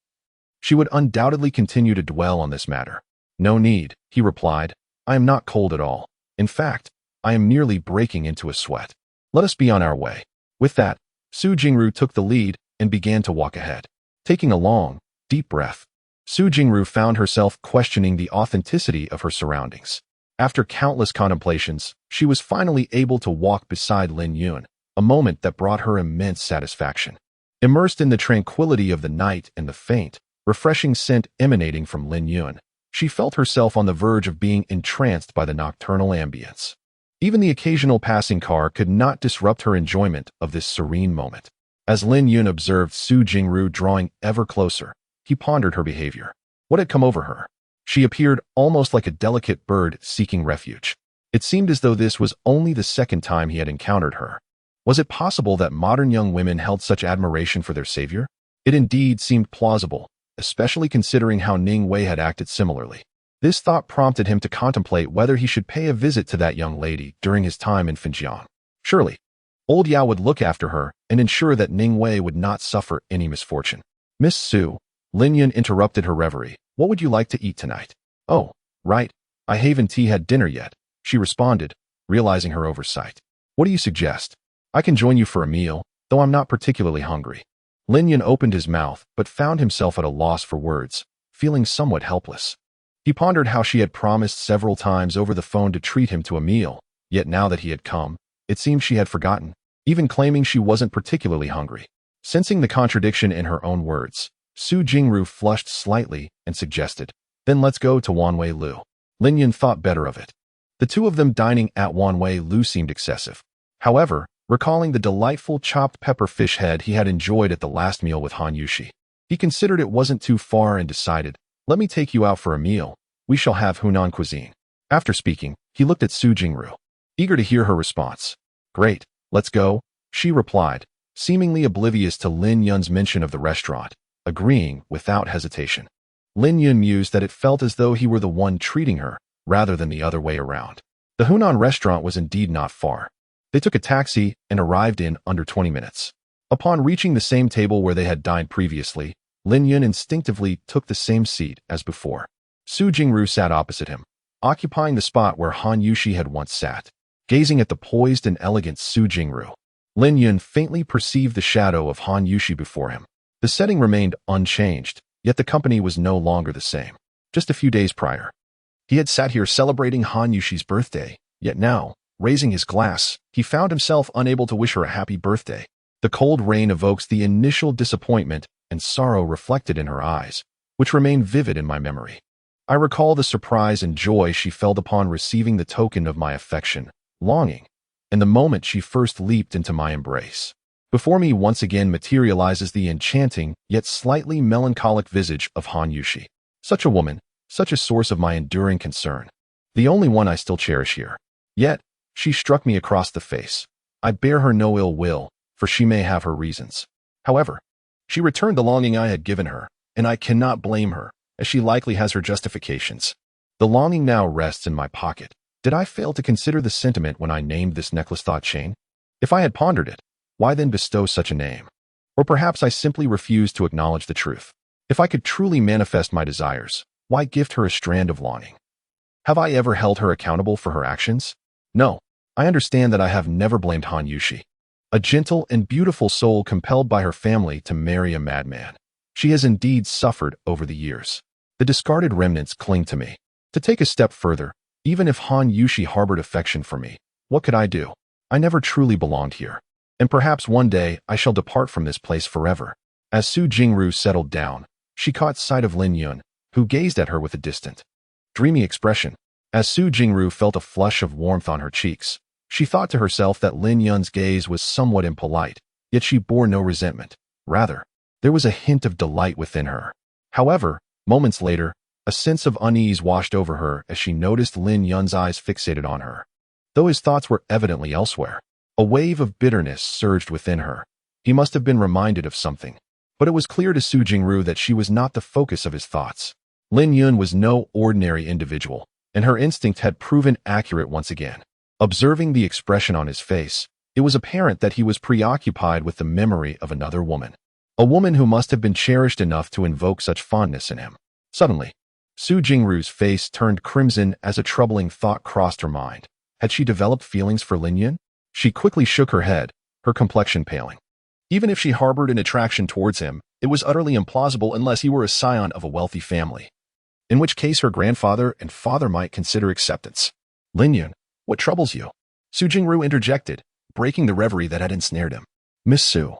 A: she would undoubtedly continue to dwell on this matter. No need, he replied. I am not cold at all. In fact, I am nearly breaking into a sweat. Let us be on our way. With that, Su Jingru took the lead and began to walk ahead. Taking a long, deep breath, Su Jingru found herself questioning the authenticity of her surroundings. After countless contemplations, she was finally able to walk beside Lin Yun, a moment that brought her immense satisfaction. Immersed in the tranquility of the night and the faint, refreshing scent emanating from Lin Yun, she felt herself on the verge of being entranced by the nocturnal ambience. Even the occasional passing car could not disrupt her enjoyment of this serene moment. As Lin Yun observed Su Jingru drawing ever closer, he pondered her behavior. What had come over her? She appeared almost like a delicate bird seeking refuge. It seemed as though this was only the second time he had encountered her. Was it possible that modern young women held such admiration for their savior? It indeed seemed plausible, especially considering how Nüwa had acted similarly. This thought prompted him to contemplate whether he should pay a visit to that young lady during his time in Finjiang. Surely, old Yao would look after her and ensure that Nüwa would not suffer any misfortune. Miss Su, Lin Yun interrupted her reverie. What would you like to eat tonight? Oh, right. I haven't had dinner yet, she responded, realizing her oversight. What do you suggest? I can join you for a meal, though I'm not particularly hungry. Lin Yun opened his mouth but found himself at a loss for words, feeling somewhat helpless. He pondered how she had promised several times over the phone to treat him to a meal, yet now that he had come, it seemed she had forgotten, even claiming she wasn't particularly hungry. Sensing the contradiction in her own words, Su Jingru flushed slightly and suggested, then let's go to Wanwei Lu. Lin Yun thought better of it. The two of them dining at Wanwei Lu seemed excessive. However, recalling the delightful chopped pepper fish head he had enjoyed at the last meal with Han Yushi, he considered it wasn't too far and decided, let me take you out for a meal. We shall have Hunan cuisine. After speaking, he looked at Su Jingru, eager to hear her response. Great, let's go, she replied, seemingly oblivious to Lin Yun's mention of the restaurant, agreeing without hesitation. Lin Yun mused that it felt as though he were the one treating her, rather than the other way around. The Hunan restaurant was indeed not far. They took a taxi and arrived in under 20 minutes. Upon reaching the same table where they had dined previously, Lin Yun instinctively took the same seat as before. Su Jingru sat opposite him, occupying the spot where Han Yushi had once sat. Gazing at the poised and elegant Su Jingru, Lin Yun faintly perceived the shadow of Han Yushi before him. The setting remained unchanged, yet the company was no longer the same. Just a few days prior, he had sat here celebrating Han Yushi's birthday, yet now, raising his glass, he found himself unable to wish her a happy birthday. The cold rain evokes the initial disappointment and sorrow reflected in her eyes, which remain vivid in my memory. I recall the surprise and joy she felt upon receiving the token of my affection, longing, and the moment she first leaped into my embrace. Before me once again materializes the enchanting, yet slightly melancholic visage of Han Yushi. Such a woman, such a source of my enduring concern. The only one I still cherish here. Yet, she struck me across the face. I bear her no ill will, for she may have her reasons. However, she returned the longing I had given her, and I cannot blame her, as she likely has her justifications. The longing now rests in my pocket. Did I fail to consider the sentiment when I named this necklace thought chain? If I had pondered it, why then bestow such a name? Or perhaps I simply refused to acknowledge the truth. If I could truly manifest my desires, why gift her a strand of longing? Have I ever held her accountable for her actions? No. I understand that I have never blamed Han Yushi, a gentle and beautiful soul compelled by her family to marry a madman. She has indeed suffered over the years. The discarded remnants cling to me. To take a step further, even if Han Yushi harbored affection for me, what could I do? I never truly belonged here. And perhaps one day I shall depart from this place forever. As Su Jingru settled down, she caught sight of Lin Yun, who gazed at her with a distant, dreamy expression. As Su Jingru felt a flush of warmth on her cheeks, she thought to herself that Lin Yun's gaze was somewhat impolite, yet she bore no resentment. Rather, there was a hint of delight within her. However, moments later, a sense of unease washed over her as she noticed Lin Yun's eyes fixated on her. Though his thoughts were evidently elsewhere, a wave of bitterness surged within her. He must have been reminded of something. But it was clear to Su Jingru that she was not the focus of his thoughts. Lin Yun was no ordinary individual, and her instinct had proven accurate once again. Observing the expression on his face, it was apparent that he was preoccupied with the memory of another woman. A woman who must have been cherished enough to invoke such fondness in him. Suddenly, Su Jingru's face turned crimson as a troubling thought crossed her mind. Had she developed feelings for Lin Yun? She quickly shook her head, her complexion paling. Even if she harbored an attraction towards him, it was utterly implausible unless he were a scion of a wealthy family, in which case her grandfather and father might consider acceptance. Lin Yun, what troubles you? Su Jingru interjected, breaking the reverie that had ensnared him. Miss Su,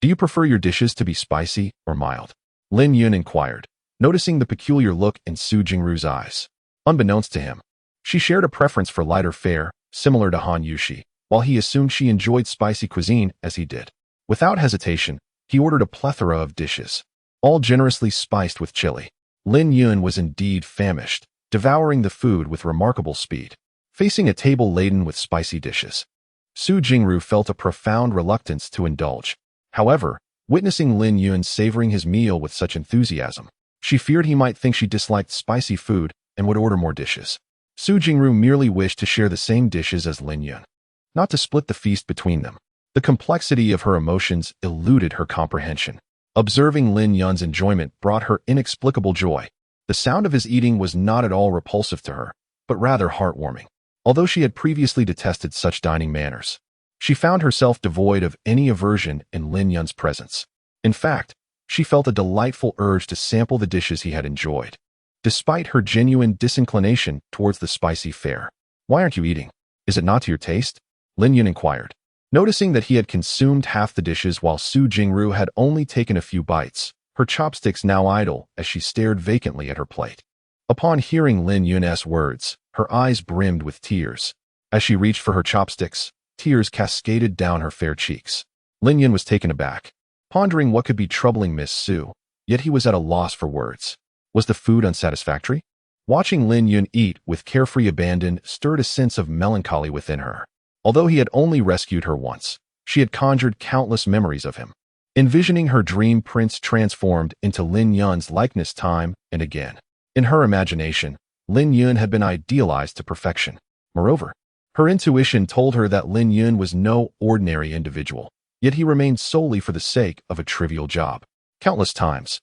A: do you prefer your dishes to be spicy or mild? Lin Yun inquired, noticing the peculiar look in Su Jingru's eyes. Unbeknownst to him, she shared a preference for lighter fare, similar to Han Yushi, while he assumed she enjoyed spicy cuisine as he did. Without hesitation, he ordered a plethora of dishes, all generously spiced with chili. Lin Yun was indeed famished, devouring the food with remarkable speed. Facing a table laden with spicy dishes, Su Jingru felt a profound reluctance to indulge. However, witnessing Lin Yun savoring his meal with such enthusiasm, she feared he might think she disliked spicy food and would order more dishes. Su Jingru merely wished to share the same dishes as Lin Yun, not to split the feast between them. The complexity of her emotions eluded her comprehension. Observing Lin Yun's enjoyment brought her inexplicable joy. The sound of his eating was not at all repulsive to her, but rather heartwarming. Although she had previously detested such dining manners, she found herself devoid of any aversion in Lin Yun's presence. In fact, she felt a delightful urge to sample the dishes he had enjoyed, despite her genuine disinclination towards the spicy fare. Why aren't you eating? Is it not to your taste? Lin Yun inquired, noticing that he had consumed half the dishes while Su Jingru had only taken a few bites, her chopsticks now idle as she stared vacantly at her plate. Upon hearing Lin Yun's words, her eyes brimmed with tears. As she reached for her chopsticks, tears cascaded down her fair cheeks. Lin Yun was taken aback, pondering what could be troubling Miss Su, yet he was at a loss for words. Was the food unsatisfactory? Watching Lin Yun eat with carefree abandon stirred a sense of melancholy within her. Although he had only rescued her once, she had conjured countless memories of him, envisioning her dream prince transformed into Lin Yun's likeness time and again. In her imagination, Lin Yun had been idealized to perfection. Moreover, her intuition told her that Lin Yun was no ordinary individual, yet he remained solely for the sake of a trivial job. Countless times,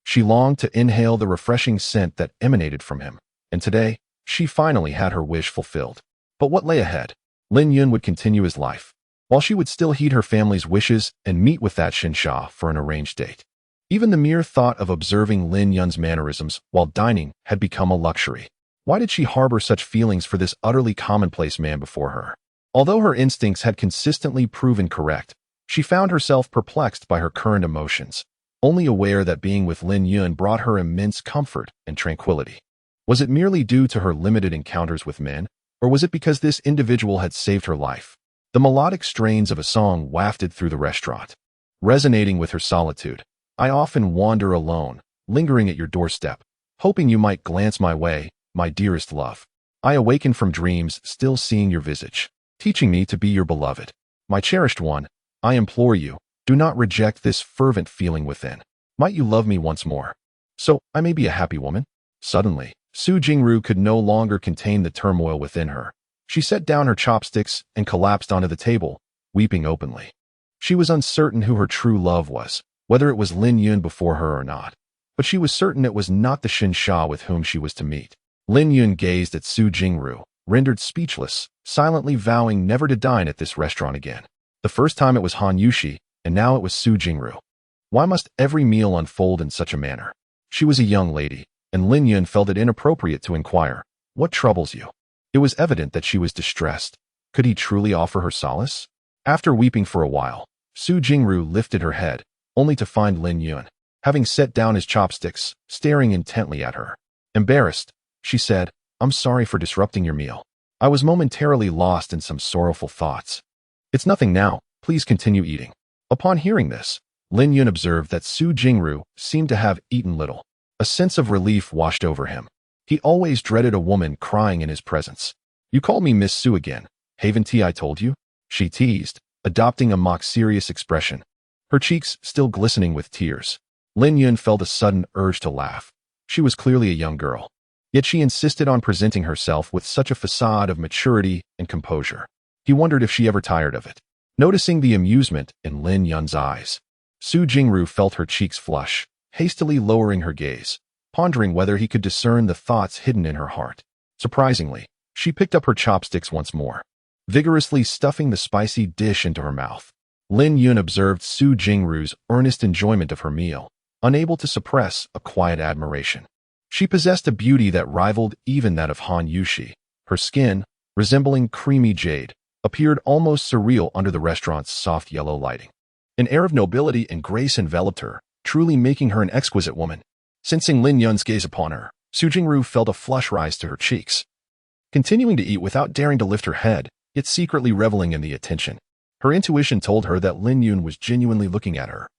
A: she longed to inhale the refreshing scent that emanated from him, and today, she finally had her wish fulfilled. But what lay ahead? Lin Yun would continue his life, while she would still heed her family's wishes and meet with that Shanghai for an arranged date. Even the mere thought of observing Lin Yun's mannerisms while dining had become a luxury. Why did she harbor such feelings for this utterly commonplace man before her? Although her instincts had consistently proven correct, she found herself perplexed by her current emotions, only aware that being with Lin Yun brought her immense comfort and tranquility. Was it merely due to her limited encounters with men, or was it because this individual had saved her life? The melodic strains of a song wafted through the restaurant, resonating with her solitude. I often wander alone, lingering at your doorstep, hoping you might glance my way, my dearest love. I awaken from dreams, still seeing your visage, teaching me to be your beloved. My cherished one, I implore you, do not reject this fervent feeling within. Might you love me once more, so I may be a happy woman? Suddenly, Su Jingru could no longer contain the turmoil within her. She set down her chopsticks and collapsed onto the table, weeping openly. She was uncertain who her true love was, whether it was Lin Yun before her or not, but she was certain it was not the Shanghai with whom she was to meet. Lin Yun gazed at Su Jingru, rendered speechless, silently vowing never to dine at this restaurant again. The first time it was Han Yushi, and now it was Su Jingru. Why must every meal unfold in such a manner? She was a young lady, and Lin Yun felt it inappropriate to inquire, "What troubles you?" It was evident that she was distressed. Could he truly offer her solace? After weeping for a while, Su Jingru lifted her head, only to find Lin Yun, having set down his chopsticks, staring intently at her. Embarrassed, she said, "I'm sorry for disrupting your meal. I was momentarily lost in some sorrowful thoughts." "It's nothing now, please continue eating." Upon hearing this, Lin Yun observed that Su Jingru seemed to have eaten little. A sense of relief washed over him. He always dreaded a woman crying in his presence. "You called me Miss Su again, haven't I told you?" she teased, adopting a mock-serious expression, her cheeks still glistening with tears. Lin Yun felt a sudden urge to laugh. She was clearly a young girl, yet she insisted on presenting herself with such a facade of maturity and composure. He wondered if she ever tired of it. Noticing the amusement in Lin Yun's eyes, Su Jingru felt her cheeks flush, hastily lowering her gaze, pondering whether he could discern the thoughts hidden in her heart. Surprisingly, she picked up her chopsticks once more, vigorously stuffing the spicy dish into her mouth. Lin Yun observed Su Jingru's earnest enjoyment of her meal, unable to suppress a quiet admiration. She possessed a beauty that rivaled even that of Han Yushi. Her skin, resembling creamy jade, appeared almost surreal under the restaurant's soft yellow lighting. An air of nobility and grace enveloped her, truly making her an exquisite woman. Sensing Lin Yun's gaze upon her, Su Jingru felt a flush rise to her cheeks. Continuing to eat without daring to lift her head, yet secretly reveling in the attention, her intuition told her that Lin Yun was genuinely looking at her,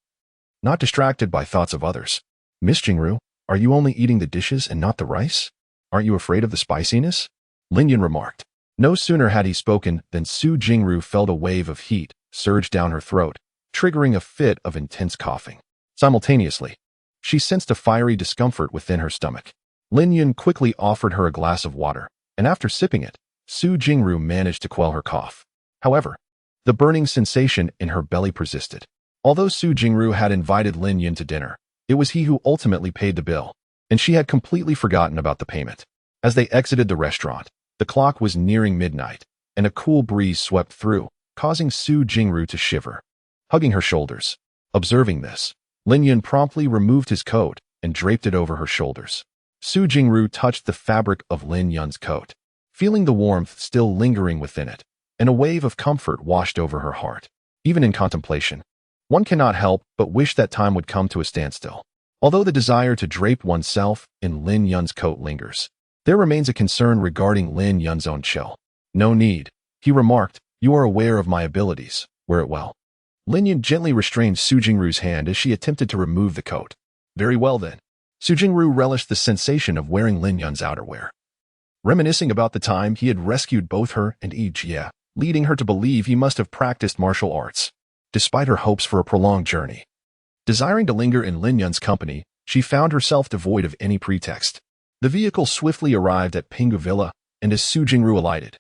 A: not distracted by thoughts of others. "Miss Jingru, are you only eating the dishes and not the rice? Aren't you afraid of the spiciness?" Lin Yun remarked. No sooner had he spoken than Su Jingru felt a wave of heat surge down her throat, triggering a fit of intense coughing. Simultaneously, she sensed a fiery discomfort within her stomach. Lin Yun quickly offered her a glass of water, and after sipping it, Su Jingru managed to quell her cough. However, the burning sensation in her belly persisted. Although Su Jingru had invited Lin Yun to dinner, it was he who ultimately paid the bill, and she had completely forgotten about the payment. As they exited the restaurant, the clock was nearing midnight, and a cool breeze swept through, causing Su Jingru to shiver, hugging her shoulders. Observing this, Lin Yun promptly removed his coat and draped it over her shoulders. Su Jingru touched the fabric of Lin Yun's coat, feeling the warmth still lingering within it, and a wave of comfort washed over her heart. Even in contemplation, one cannot help but wish that time would come to a standstill. Although the desire to drape oneself in Lin Yun's coat lingers, there remains a concern regarding Lin Yun's own chill. "No need," he remarked. "You are aware of my abilities. Wear it well." Lin Yun gently restrained Su Jingru's hand as she attempted to remove the coat. "Very well then." Su Jingru relished the sensation of wearing Lin Yun's outerwear, reminiscing about the time he had rescued both her and Jie, leading her to believe he must have practiced martial arts, despite her hopes for a prolonged journey. Desiring to linger in Lin Yun's company, she found herself devoid of any pretext. The vehicle swiftly arrived at Pingu Villa, and as Su Jingru alighted,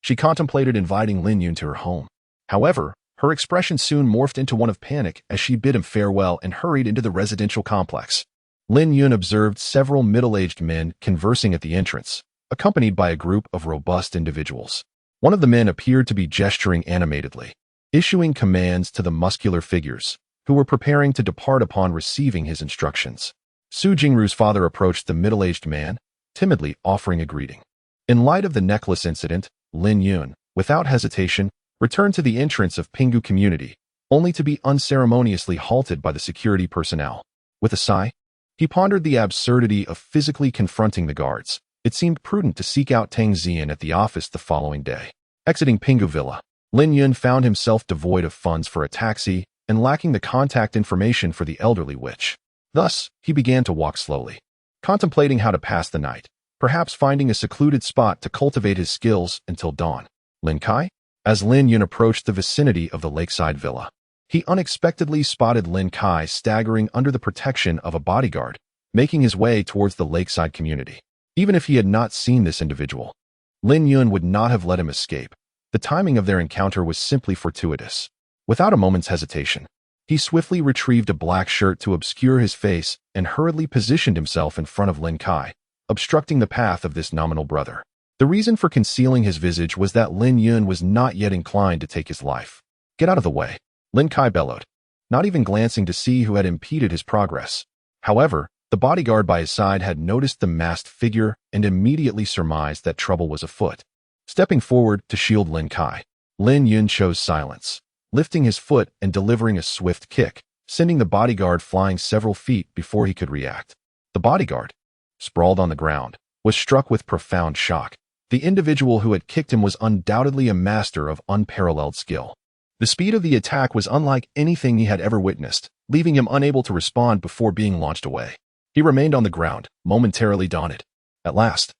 A: she contemplated inviting Lin Yun to her home. However, her expression soon morphed into one of panic as she bid him farewell and hurried into the residential complex. Lin Yun observed several middle-aged men conversing at the entrance, accompanied by a group of robust individuals. One of the men appeared to be gesturing animatedly, issuing commands to the muscular figures, who were preparing to depart upon receiving his instructions. Su Jingru's father approached the middle-aged man, timidly offering a greeting. In light of the necklace incident, Lin Yun, without hesitation, returned to the entrance of Pinggu community, only to be unceremoniously halted by the security personnel. With a sigh, he pondered the absurdity of physically confronting the guards. It seemed prudent to seek out Tang Xian at the office the following day. Exiting Pinggu Villa, Lin Yun found himself devoid of funds for a taxi and lacking the contact information for the elderly witch. Thus, he began to walk slowly, contemplating how to pass the night, perhaps finding a secluded spot to cultivate his skills until dawn. Lin Kai? As Lin Yun approached the vicinity of the lakeside villa, he unexpectedly spotted Lin Kai staggering under the protection of a bodyguard, making his way towards the lakeside community. Even if he had not seen this individual, Lin Yun would not have let him escape. The timing of their encounter was simply fortuitous. Without a moment's hesitation, he swiftly retrieved a black shirt to obscure his face and hurriedly positioned himself in front of Lin Kai, obstructing the path of this nominal brother. The reason for concealing his visage was that Lin Yun was not yet inclined to take his life. "Get out of the way," Lin Kai bellowed, not even glancing to see who had impeded his progress. However, the bodyguard by his side had noticed the masked figure and immediately surmised that trouble was afoot. Stepping forward to shield Lin Kai, Lin Yun chose silence, lifting his foot and delivering a swift kick, sending the bodyguard flying several feet before he could react. The bodyguard, sprawled on the ground, was struck with profound shock. The individual who had kicked him was undoubtedly a master of unparalleled skill. The speed of the attack was unlike anything he had ever witnessed, leaving him unable to respond before being launched away. He remained on the ground, momentarily daunted. At last,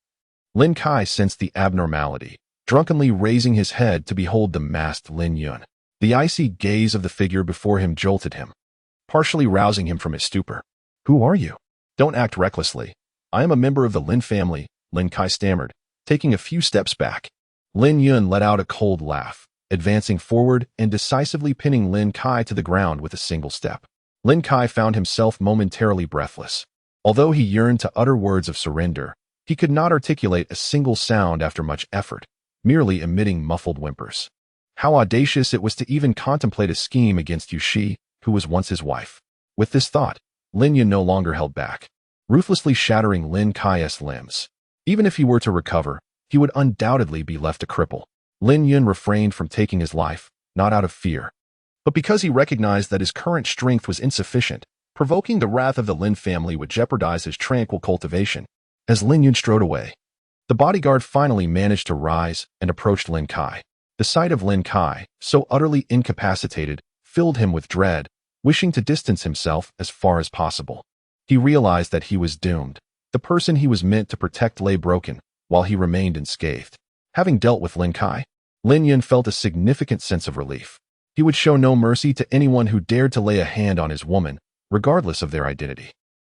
A: Lin Kai sensed the abnormality, drunkenly raising his head to behold the masked Lin Yun. The icy gaze of the figure before him jolted him, partially rousing him from his stupor. "Who are you?" "Don't act recklessly. I am a member of the Lin family," Lin Kai stammered, taking a few steps back. Lin Yun let out a cold laugh, advancing forward and decisively pinning Lin Kai to the ground with a single step. Lin Kai found himself momentarily breathless. Although he yearned to utter words of surrender, he could not articulate a single sound after much effort, merely emitting muffled whimpers. How audacious it was to even contemplate a scheme against Yu Shi, who was once his wife. With this thought, Lin Yun no longer held back, ruthlessly shattering Lin Kai's limbs. Even if he were to recover, he would undoubtedly be left a cripple. Lin Yun refrained from taking his life, not out of fear, but because he recognized that his current strength was insufficient. Provoking the wrath of the Lin family would jeopardize his tranquil cultivation. As Lin Yun strode away, the bodyguard finally managed to rise and approached Lin Kai. The sight of Lin Kai, so utterly incapacitated, filled him with dread, wishing to distance himself as far as possible. He realized that he was doomed. The person he was meant to protect lay broken, while he remained unscathed. Having dealt with Lin Kai, Lin Yun felt a significant sense of relief. He would show no mercy to anyone who dared to lay a hand on his woman, regardless of their identity.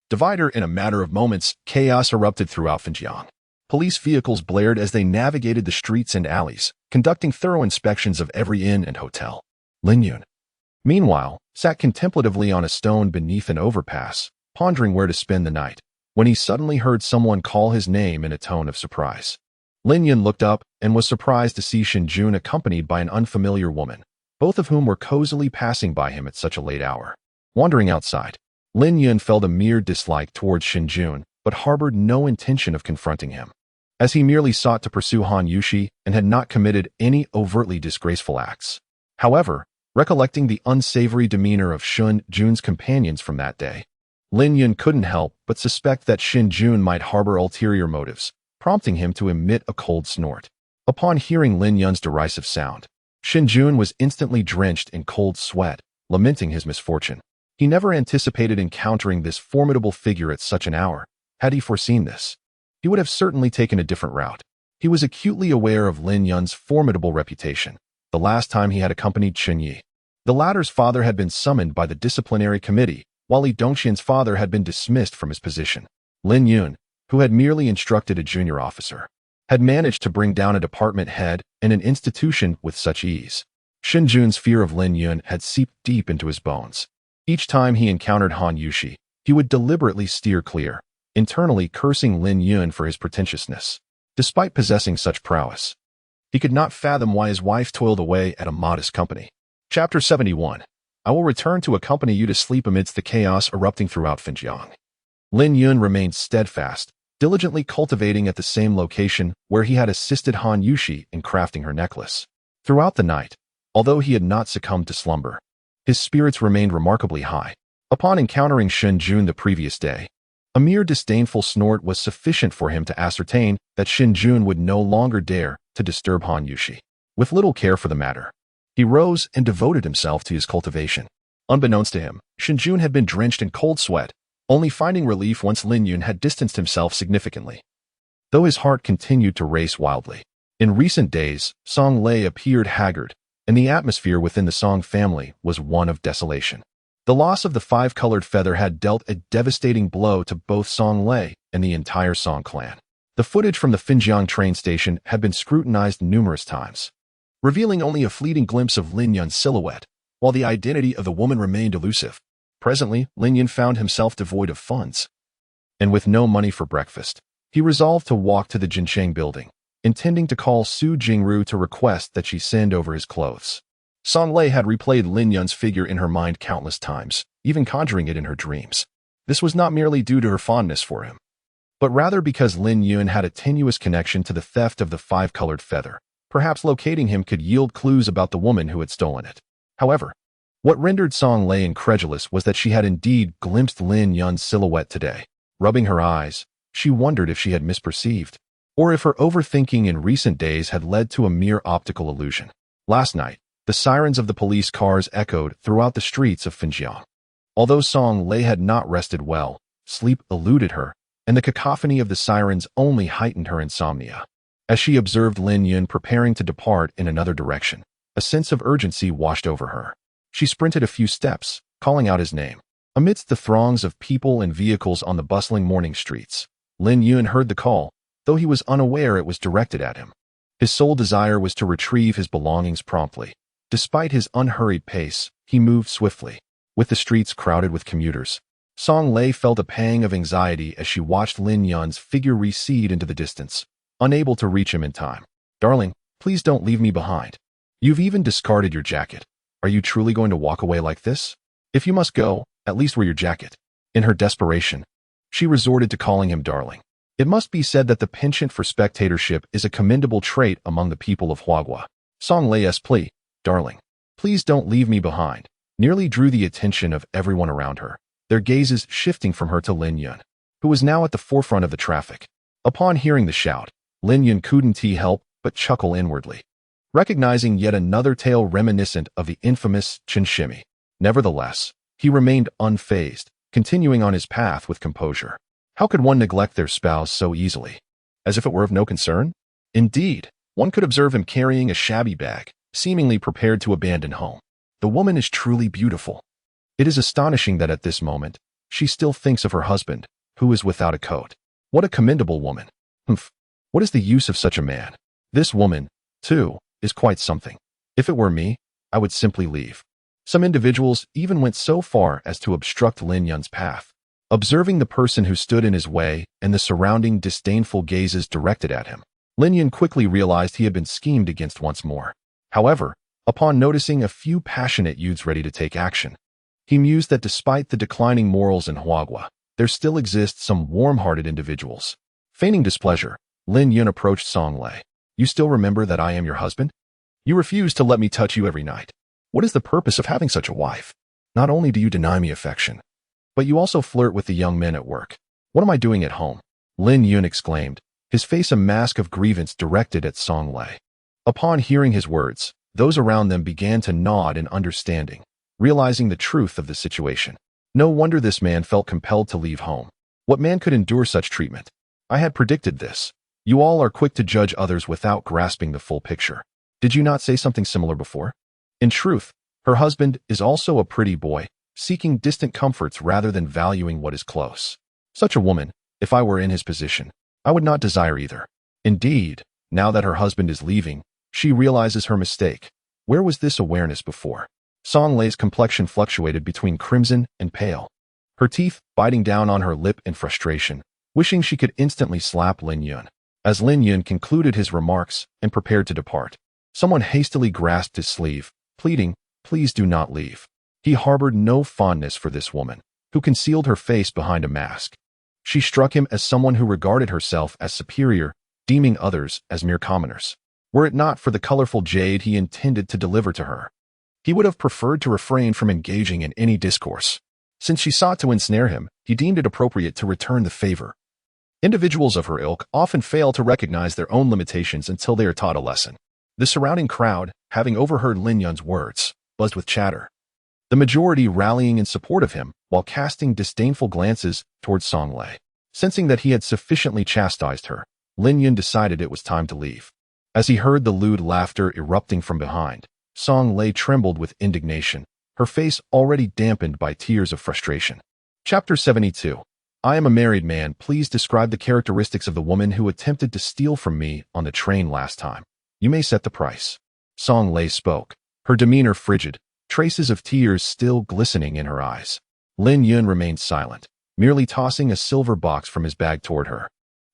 A: Divider, in a matter of moments, chaos erupted throughout Xinjiang. Police vehicles blared as they navigated the streets and alleys, conducting thorough inspections of every inn and hotel. Lin Yun, meanwhile, sat contemplatively on a stone beneath an overpass, pondering where to spend the night, when he suddenly heard someone call his name in a tone of surprise. Lin Yun looked up and was surprised to see Shinjun accompanied by an unfamiliar woman, both of whom were cozily passing by him at such a late hour. Wandering outside, Lin Yun felt a mere dislike towards Shinjun, but harbored no intention of confronting him, as he merely sought to pursue Han Yushi and had not committed any overtly disgraceful acts. However, recollecting the unsavory demeanor of Shinjun's companions from that day, Lin Yun couldn't help but suspect that Shinjun might harbor ulterior motives, prompting him to emit a cold snort. Upon hearing Lin Yun's derisive sound, Shinjun was instantly drenched in cold sweat, lamenting his misfortune. He never anticipated encountering this formidable figure at such an hour. Had he foreseen this, he would have certainly taken a different route. He was acutely aware of Lin Yun's formidable reputation. The last time he had accompanied Chen Yi, the latter's father had been summoned by the disciplinary committee, while Li Dongxian's father had been dismissed from his position. Lin Yun, who had merely instructed a junior officer, had managed to bring down a department head in an institution with such ease. Shinjun's fear of Lin Yun had seeped deep into his bones. Each time he encountered Han Yushi, he would deliberately steer clear, internally cursing Lin Yun for his pretentiousness. Despite possessing such prowess, he could not fathom why his wife toiled away at a modest company. Chapter 71. I will return to accompany you to sleep amidst the chaos erupting throughout Xinjiang. Lin Yun remained steadfast, diligently cultivating at the same location where he had assisted Han Yushi in crafting her necklace. Throughout the night, although he had not succumbed to slumber, his spirits remained remarkably high. Upon encountering Shen Jun the previous day, a mere disdainful snort was sufficient for him to ascertain that Shen Jun would no longer dare to disturb Han Yushi. With little care for the matter, he rose and devoted himself to his cultivation. Unbeknownst to him, Shen Jun had been drenched in cold sweat, only finding relief once Lin Yun had distanced himself significantly. Though his heart continued to race wildly. In recent days, Song Lei appeared haggard, and the atmosphere within the Song family was one of desolation. The loss of the five-colored feather had dealt a devastating blow to both Song Lei and the entire Song clan. The footage from the Xinjiang train station had been scrutinized numerous times, revealing only a fleeting glimpse of Lin Yun's silhouette, while the identity of the woman remained elusive. Presently, Lin Yun found himself devoid of funds, and with no money for breakfast, he resolved to walk to the Jincheng building, intending to call Su Jingru to request that she send over his clothes. Song Lei had replayed Lin Yun's figure in her mind countless times, even conjuring it in her dreams. This was not merely due to her fondness for him, but rather because Lin Yun had a tenuous connection to the theft of the five-colored feather. Perhaps locating him could yield clues about the woman who had stolen it. However, what rendered Song Lei incredulous was that she had indeed glimpsed Lin Yun's silhouette today. Rubbing her eyes, she wondered if she had misperceived, or if her overthinking in recent days had led to a mere optical illusion. Last night, the sirens of the police cars echoed throughout the streets of Xinjiang. Although Song Lei had not rested well, sleep eluded her, and the cacophony of the sirens only heightened her insomnia. As she observed Lin Yun preparing to depart in another direction, a sense of urgency washed over her. She sprinted a few steps, calling out his name. Amidst the throngs of people and vehicles on the bustling morning streets, Lin Yun heard the call, though he was unaware it was directed at him. His sole desire was to retrieve his belongings promptly. Despite his unhurried pace, he moved swiftly. With the streets crowded with commuters, Song Lei felt a pang of anxiety as she watched Lin Yun's figure recede into the distance, unable to reach him in time. "Darling, please don't leave me behind. You've even discarded your jacket. Are you truly going to walk away like this? If you must go, at least wear your jacket." In her desperation, she resorted to calling him darling. It must be said that the penchant for spectatorship is a commendable trait among the people of Huagua. Song Lei's plea, "Darling, please don't leave me behind," nearly drew the attention of everyone around her, their gazes shifting from her to Lin Yun, who was now at the forefront of the traffic. Upon hearing the shout, Lin Yun couldn't help but chuckle inwardly, recognizing yet another tale reminiscent of the infamous Chen Shimi. Nevertheless, he remained unfazed, continuing on his path with composure. How could one neglect their spouse so easily? As if it were of no concern? Indeed, one could observe him carrying a shabby bag, seemingly prepared to abandon home. The woman is truly beautiful. It is astonishing that at this moment, she still thinks of her husband, who is without a coat. What a commendable woman. Humph. What is the use of such a man? This woman, too, is quite something. If it were me, I would simply leave. Some individuals even went so far as to obstruct Lin Yun's path. Observing the person who stood in his way and the surrounding disdainful gazes directed at him, Lin Yun quickly realized he had been schemed against once more. However, upon noticing a few passionate youths ready to take action, he mused that despite the declining morals in Huagua, there still exist some warm-hearted individuals. Feigning displeasure, Lin Yun approached Song Lei. "You still remember that I am your husband? You refuse to let me touch you every night. What is the purpose of having such a wife? Not only do you deny me affection, but you also flirt with the young men at work. What am I doing at home?" Lin Yun exclaimed, his face a mask of grievance directed at Song Lei. Upon hearing his words, those around them began to nod in understanding, realizing the truth of the situation. No wonder this man felt compelled to leave home. What man could endure such treatment? I had predicted this. You all are quick to judge others without grasping the full picture. Did you not say something similar before? In truth, her husband is also a pretty boy, seeking distant comforts rather than valuing what is close. Such a woman, if I were in his position, I would not desire either. Indeed, now that her husband is leaving, she realizes her mistake. Where was this awareness before? Song Lei's complexion fluctuated between crimson and pale, her teeth biting down on her lip in frustration, wishing she could instantly slap Lin Yun. As Lin Yun concluded his remarks and prepared to depart, someone hastily grasped his sleeve, pleading, please do not leave. He harbored no fondness for this woman, who concealed her face behind a mask. She struck him as someone who regarded herself as superior, deeming others as mere commoners. Were it not for the colorful jade he intended to deliver to her, he would have preferred to refrain from engaging in any discourse. Since she sought to ensnare him, he deemed it appropriate to return the favor. Individuals of her ilk often fail to recognize their own limitations until they are taught a lesson. The surrounding crowd, having overheard Lin Yun's words, buzzed with chatter, the majority rallying in support of him while casting disdainful glances towards Song Lei. Sensing that he had sufficiently chastised her, Lin Yun decided it was time to leave. As he heard the lewd laughter erupting from behind, Song Lei trembled with indignation, her face already dampened by tears of frustration. Chapter 72. I am a married man. Please describe the characteristics of the woman who attempted to steal from me on the train last time. You may set the price. Song Lei spoke, her demeanor frigid, traces of tears still glistening in her eyes. Lin Yun remained silent, merely tossing a silver box from his bag toward her,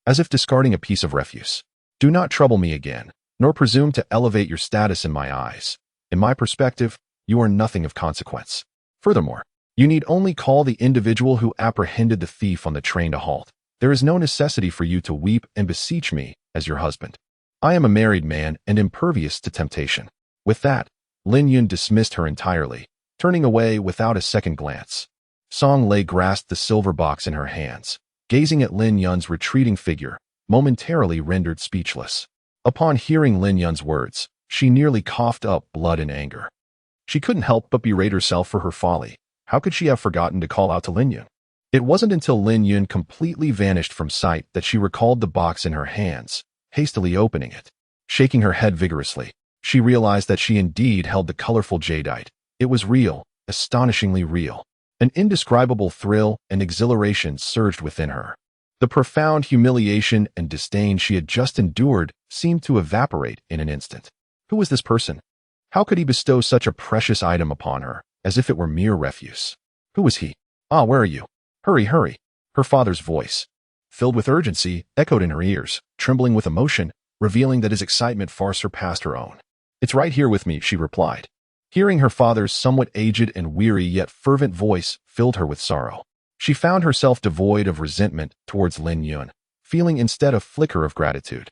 A: as if discarding a piece of refuse. Do not trouble me again, nor presume to elevate your status in my eyes. In my perspective, you are nothing of consequence. Furthermore, you need only call the individual who apprehended the thief on the train to halt. There is no necessity for you to weep and beseech me as your husband. I am a married man and impervious to temptation. With that, Lin Yun dismissed her entirely, turning away without a second glance. Song Lei grasped the silver box in her hands, gazing at Lin Yun's retreating figure, momentarily rendered speechless. Upon hearing Lin Yun's words, she nearly coughed up blood in anger. She couldn't help but berate herself for her folly. How could she have forgotten to call out to Lin Yun? It wasn't until Lin Yun completely vanished from sight that she recalled the box in her hands, hastily opening it. Shaking her head vigorously, she realized that she indeed held the colorful jadeite. It was real, astonishingly real. An indescribable thrill and exhilaration surged within her. The profound humiliation and disdain she had just endured seemed to evaporate in an instant. Who was this person? How could he bestow such a precious item upon her, as if it were mere refuse? Who was he? Ah, where are you? Hurry, hurry. Her father's voice, filled with urgency, echoed in her ears, trembling with emotion, revealing that his excitement far surpassed her own. It's right here with me, she replied. Hearing her father's somewhat aged and weary yet fervent voice filled her with sorrow. She found herself devoid of resentment towards Lin Yun, feeling instead a flicker of gratitude.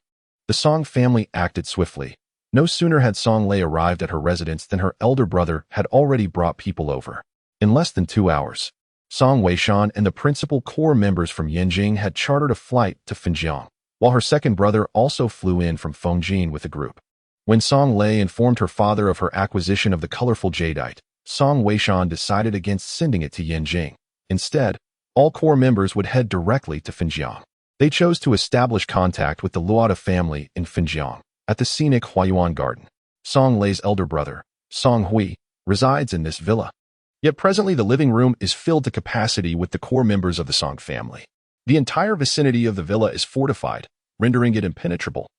A: The Song family acted swiftly. No sooner had Song Lei arrived at her residence than her elder brother had already brought people over. In less than 2 hours, Song Weishan and the principal core members from Yanjing had chartered a flight to Fenjiang, while her second brother also flew in from Fengjin with a group. When Song Lei informed her father of her acquisition of the colorful jadeite, Song Weishan decided against sending it to Yanjing. Instead, all core members would head directly to Fenjiang. They chose to establish contact with the Luo family in Fenjiang, at the scenic Huayuan Garden. Song Lei's elder brother, Song Hui, resides in this villa. Yet presently the living room is filled to capacity with the core members of the Song family. The entire vicinity of the villa is fortified, rendering it impenetrable.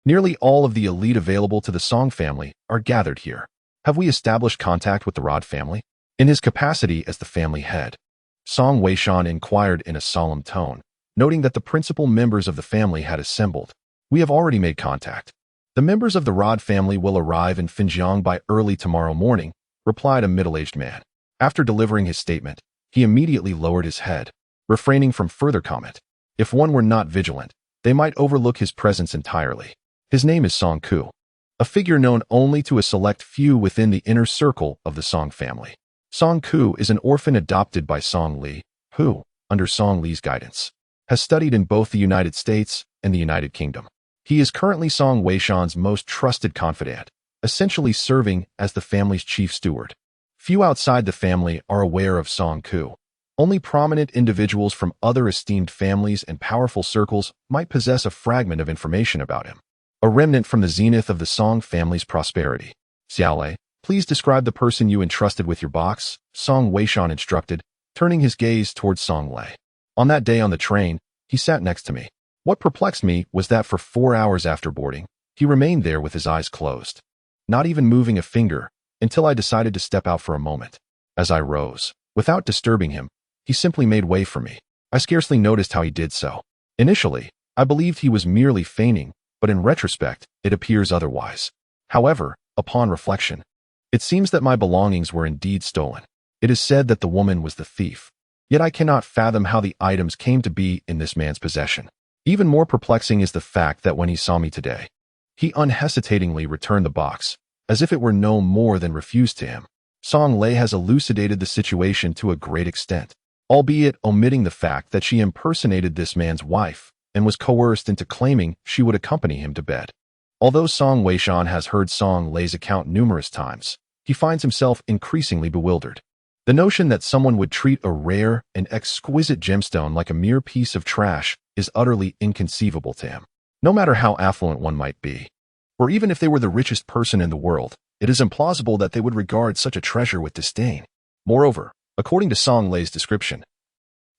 A: Nearly all of the elite available to the Song family are gathered here. Have we established contact with the Rod family? In his capacity as the family head, Song Weishan inquired in a solemn tone, noting that the principal members of the family had assembled. We have already made contact. The members of the Rod family will arrive in Fenjiang by early tomorrow morning, replied a middle-aged man. After delivering his statement, he immediately lowered his head, refraining from further comment. If one were not vigilant, they might overlook his presence entirely. His name is Song Ku, a figure known only to a select few within the inner circle of the Song family. Song Ku is an orphan adopted by Song Li, who, under Song Li's guidance, has studied in both the United States and the United Kingdom. He is currently Song Weishan's most trusted confidant, essentially serving as the family's chief steward. Few outside the family are aware of Song Ku. Only prominent individuals from other esteemed families and powerful circles might possess a fragment of information about him, a remnant from the zenith of the Song family's prosperity. Xiaolei, please describe the person you entrusted with your box, Song Weishan instructed, turning his gaze towards Song Lei. On that day on the train, he sat next to me. What perplexed me was that for 4 hours after boarding, he remained there with his eyes closed, not even moving a finger, until I decided to step out for a moment. As I rose, without disturbing him, he simply made way for me. I scarcely noticed how he did so. Initially, I believed he was merely feigning, but in retrospect, it appears otherwise. However, upon reflection, It seems that my belongings were indeed stolen. It is said that the woman was the thief. Yet I cannot fathom how the items came to be in this man's possession. Even more perplexing is the fact that when he saw me today, he unhesitatingly returned the box, as if it were no more than refused to him. Song Lei has elucidated the situation to a great extent, albeit omitting the fact that she impersonated this man's wife and was coerced into claiming she would accompany him to bed. Although Song Weishan has heard Song Lei's account numerous times, he finds himself increasingly bewildered. The notion that someone would treat a rare and exquisite gemstone like a mere piece of trash is utterly inconceivable to him. No matter how affluent one might be, or even if they were the richest person in the world, it is implausible that they would regard such a treasure with disdain. Moreover, according to Song Lei's description,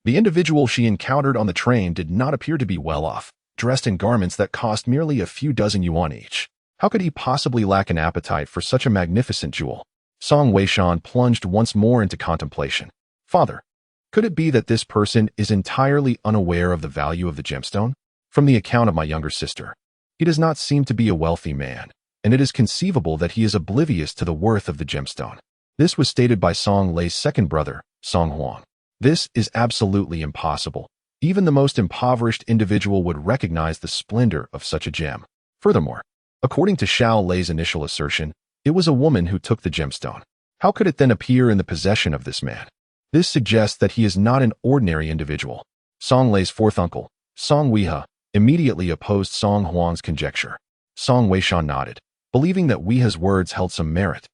A: the individual she encountered on the train did not appear to be well off, dressed in garments that cost merely a few dozen yuan each. How could he possibly lack an appetite for such a magnificent jewel? Song Weishan plunged once more into contemplation. Father, could it be that this person is entirely unaware of the value of the gemstone? From the account of my younger sister, he does not seem to be a wealthy man, and it is conceivable that he is oblivious to the worth of the gemstone. This was stated by Song Lei's second brother, Song Huang. This is absolutely impossible. Even the most impoverished individual would recognize the splendor of such a gem. Furthermore, according to Xiao Lei's initial assertion, it was a woman who took the gemstone. How could it then appear in the possession of this man? This suggests that he is not an ordinary individual. Song Lei's fourth uncle, Song Weha, immediately opposed Song Huang's conjecture. Song Weishan nodded, believing that Weha's words held some merit.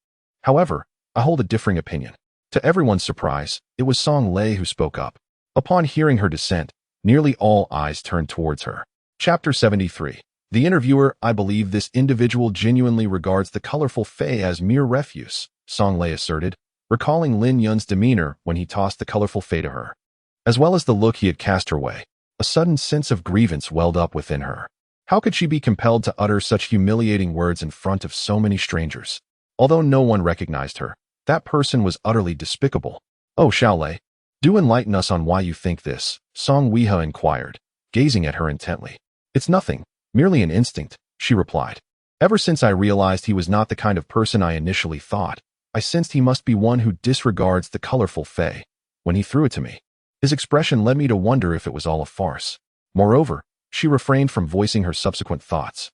A: However, I hold a differing opinion. To everyone's surprise, it was Song Lei who spoke up. Upon hearing her dissent, nearly all eyes turned towards her. Chapter 73. The interviewer, I believe this individual genuinely regards the colorful fei as mere refuse, Song Lei asserted, recalling Lin Yun's demeanor when he tossed the colorful fei to her, as well as the look he had cast her way. A sudden sense of grievance welled up within her. How could she be compelled to utter such humiliating words in front of so many strangers? Although no one recognized her, that person was utterly despicable. Oh, Xiao Lei, do enlighten us on why you think this, Song Weha inquired, gazing at her intently. It's nothing, merely an instinct, she replied. Ever since I realized he was not the kind of person I initially thought, I sensed he must be one who disregards the colorful fei. When he threw it to me, his expression led me to wonder if it was all a farce. Moreover, she refrained from voicing her subsequent thoughts.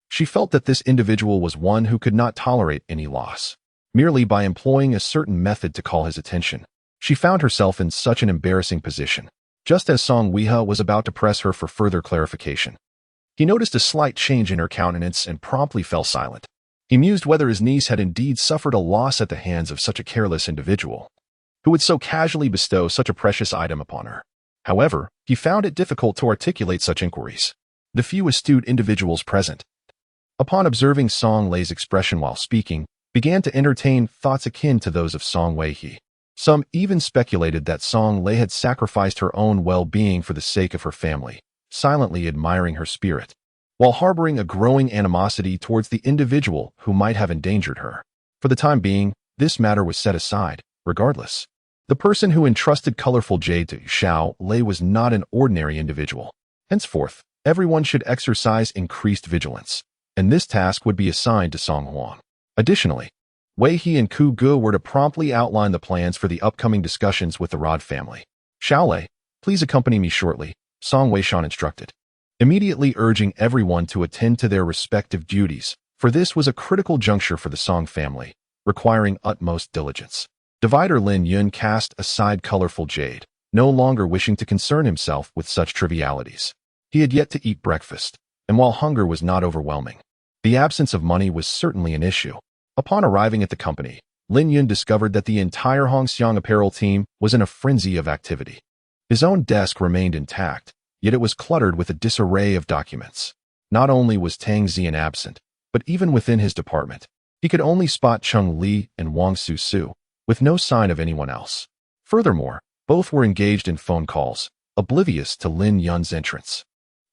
A: She felt that this individual was one who could not tolerate any loss. Merely by employing a certain method to call his attention, she found herself in such an embarrassing position. Just as Song Weha was about to press her for further clarification, he noticed a slight change in her countenance and promptly fell silent. He mused whether his niece had indeed suffered a loss at the hands of such a careless individual, who would so casually bestow such a precious item upon her. However, he found it difficult to articulate such inquiries. The few astute individuals present, upon observing Song Lei's expression while speaking, began to entertain thoughts akin to those of Song Weihe. Some even speculated that Song Lei had sacrificed her own well-being for the sake of her family, silently admiring her spirit, while harboring a growing animosity towards the individual who might have endangered her. For the time being, this matter was set aside, regardless. The person who entrusted colorful jade to Xiao Lei was not an ordinary individual. Henceforth, everyone should exercise increased vigilance, and this task would be assigned to Song Huang. Additionally, Wei He and Ku Ge were to promptly outline the plans for the upcoming discussions with the Rod family. Xiao Lei, please accompany me shortly, Song Weishan instructed, immediately urging everyone to attend to their respective duties, for this was a critical juncture for the Song family, requiring utmost diligence. Divider Lin Yun cast aside colorful jade, no longer wishing to concern himself with such trivialities. He had yet to eat breakfast, and while hunger was not overwhelming, the absence of money was certainly an issue. Upon arriving at the company, Lin Yun discovered that the entire Hongxiang apparel team was in a frenzy of activity. His own desk remained intact, yet it was cluttered with a disarray of documents. Not only was Tang Zian absent, but even within his department, he could only spot Cheng Li and Wang Su Su, with no sign of anyone else. Furthermore, both were engaged in phone calls, oblivious to Lin Yun's entrance.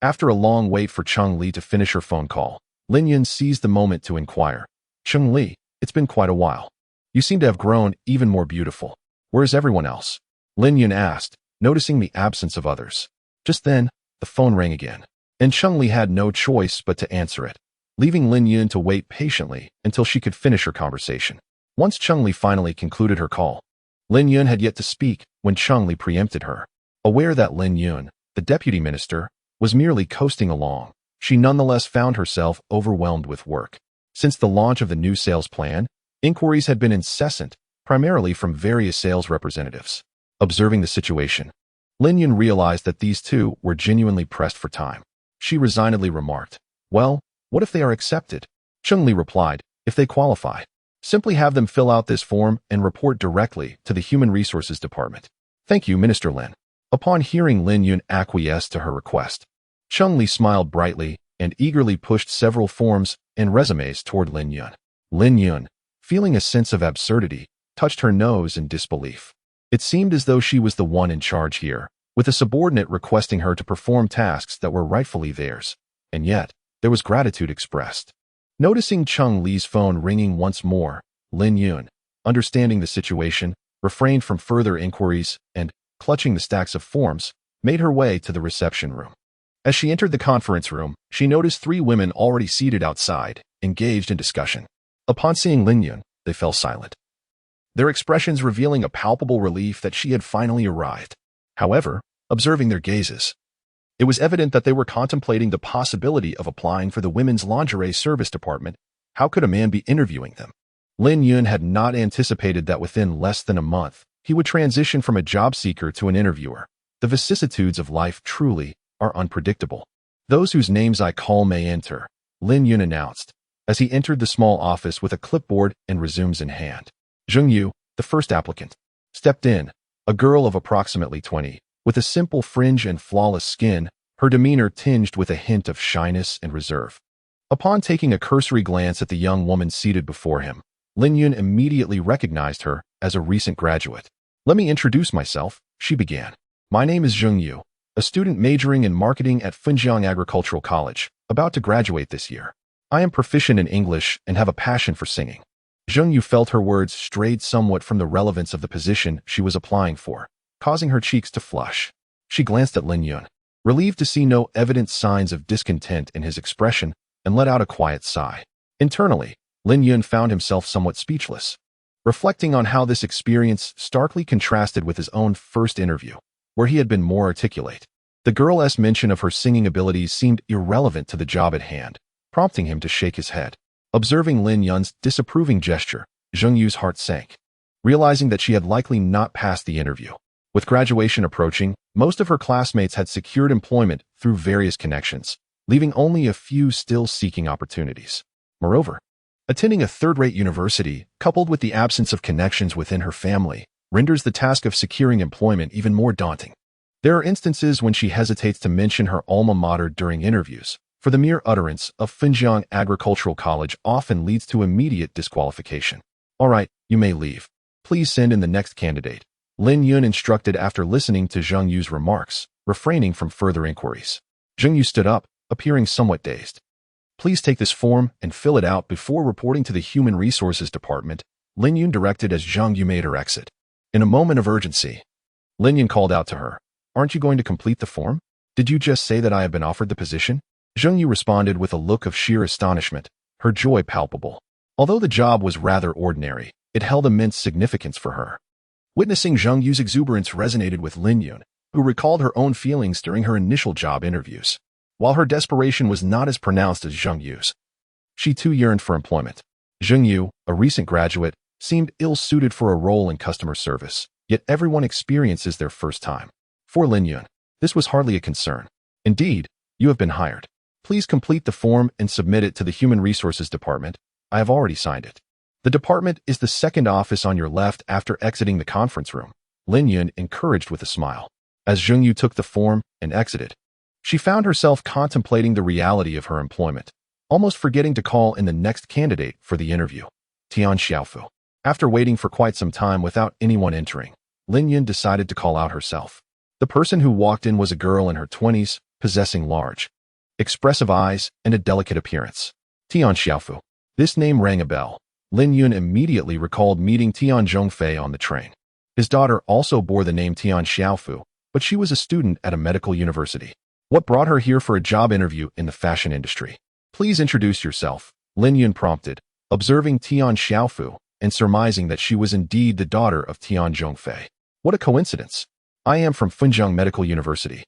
A: After a long wait for Cheng Li to finish her phone call, Lin Yun seized the moment to inquire, Cheng Li, it's been quite a while. You seem to have grown even more beautiful. Where's everyone else? Lin Yun asked, noticing the absence of others. Just then, the phone rang again, and Cheng Li had no choice but to answer it, leaving Lin Yun to wait patiently until she could finish her conversation. Once Cheng-Li finally concluded her call, Lin Yun had yet to speak when Cheng-Li preempted her. Aware that Lin Yun, the deputy minister, was merely coasting along, she nonetheless found herself overwhelmed with work. Since the launch of the new sales plan, inquiries had been incessant, primarily from various sales representatives. Observing the situation, Lin Yun realized that these two were genuinely pressed for time. She resignedly remarked, "Well, what if they are accepted?" Cheng-Li replied, "If they qualify, simply have them fill out this form and report directly to the Human Resources Department." "Thank you, Minister Lin." Upon hearing Lin Yun acquiesce to her request, Cheng-Li smiled brightly and eagerly pushed several forms and resumes toward Lin Yun. Lin Yun, feeling a sense of absurdity, touched her nose in disbelief. It seemed as though she was the one in charge here, with a subordinate requesting her to perform tasks that were rightfully theirs. And yet, there was gratitude expressed. Noticing Cheng-Li's phone ringing once more, Lin Yun, understanding the situation, refrained from further inquiries and, clutching the stacks of forms, made her way to the reception room. As she entered the conference room, she noticed 3 women already seated outside, engaged in discussion. Upon seeing Lin Yun, they fell silent, their expressions revealing a palpable relief that she had finally arrived. However, observing their gazes, it was evident that they were contemplating the possibility of applying for the women's lingerie service department. How could a man be interviewing them? Lin Yun had not anticipated that within less than a month, he would transition from a job seeker to an interviewer. The vicissitudes of life truly are unpredictable. "Those whose names I call may enter," Lin Yun announced, as he entered the small office with a clipboard and resumes in hand. Zheng Yu, the first applicant, stepped in, a girl of approximately 20, with a simple fringe and flawless skin, her demeanor tinged with a hint of shyness and reserve. Upon taking a cursory glance at the young woman seated before him, Lin Yun immediately recognized her as a recent graduate. "Let me introduce myself," she began. "My name is Zheng Yu, a student majoring in marketing at Fujian Agricultural College, about to graduate this year. I am proficient in English and have a passion for singing." Zheng Yu felt her words strayed somewhat from the relevance of the position she was applying for, causing her cheeks to flush. She glanced at Lin Yun, relieved to see no evident signs of discontent in his expression, and let out a quiet sigh. Internally, Lin Yun found himself somewhat speechless, reflecting on how this experience starkly contrasted with his own first interview, where he had been more articulate. The girl's mention of her singing abilities seemed irrelevant to the job at hand, prompting him to shake his head. Observing Lin Yun's disapproving gesture, Zheng Yu's heart sank, realizing that she had likely not passed the interview. With graduation approaching, most of her classmates had secured employment through various connections, leaving only a few still seeking opportunities. Moreover, attending a third-rate university, coupled with the absence of connections within her family, renders the task of securing employment even more daunting. There are instances when she hesitates to mention her alma mater during interviews, for the mere utterance of Fujian Agricultural College often leads to immediate disqualification. "All right, you may leave. Please send in the next candidate," Lin Yun instructed after listening to Zheng Yu's remarks, refraining from further inquiries. Zheng Yu stood up, appearing somewhat dazed. "Please take this form and fill it out before reporting to the Human Resources Department," Lin Yun directed as Zheng Yu made her exit. In a moment of urgency, Lin Yun called out to her, "Aren't you going to complete the form? Did you just say that I have been offered the position?" Zheng Yu responded with a look of sheer astonishment, her joy palpable. Although the job was rather ordinary, it held immense significance for her. Witnessing Zheng Yu's exuberance resonated with Lin Yun, who recalled her own feelings during her initial job interviews. While her desperation was not as pronounced as Zheng Yu's, she too yearned for employment. Zheng Yu, a recent graduate, seemed ill-suited for a role in customer service, yet everyone experiences their first time. For Lin Yun, this was hardly a concern. "Indeed, you have been hired. Please complete the form and submit it to the Human Resources Department. I have already signed it. The department is the second office on your left after exiting the conference room," Lin Yun encouraged with a smile. As Zheng Yu took the form and exited, she found herself contemplating the reality of her employment, almost forgetting to call in the next candidate for the interview, Tian Xiaofu. After waiting for quite some time without anyone entering, Lin Yun decided to call out herself. The person who walked in was a girl in her 20s, possessing large, expressive eyes and a delicate appearance. Tian Xiaofu. This name rang a bell. Lin Yun immediately recalled meeting Tian Zhongfei on the train. His daughter also bore the name Tian Xiaofu, but she was a student at a medical university. What brought her here for a job interview in the fashion industry? "Please introduce yourself," Lin Yun prompted, observing Tian Xiaofu, and surmising that she was indeed the daughter of Tian Zhongfei. What a coincidence. I am from Fujiang Medical University,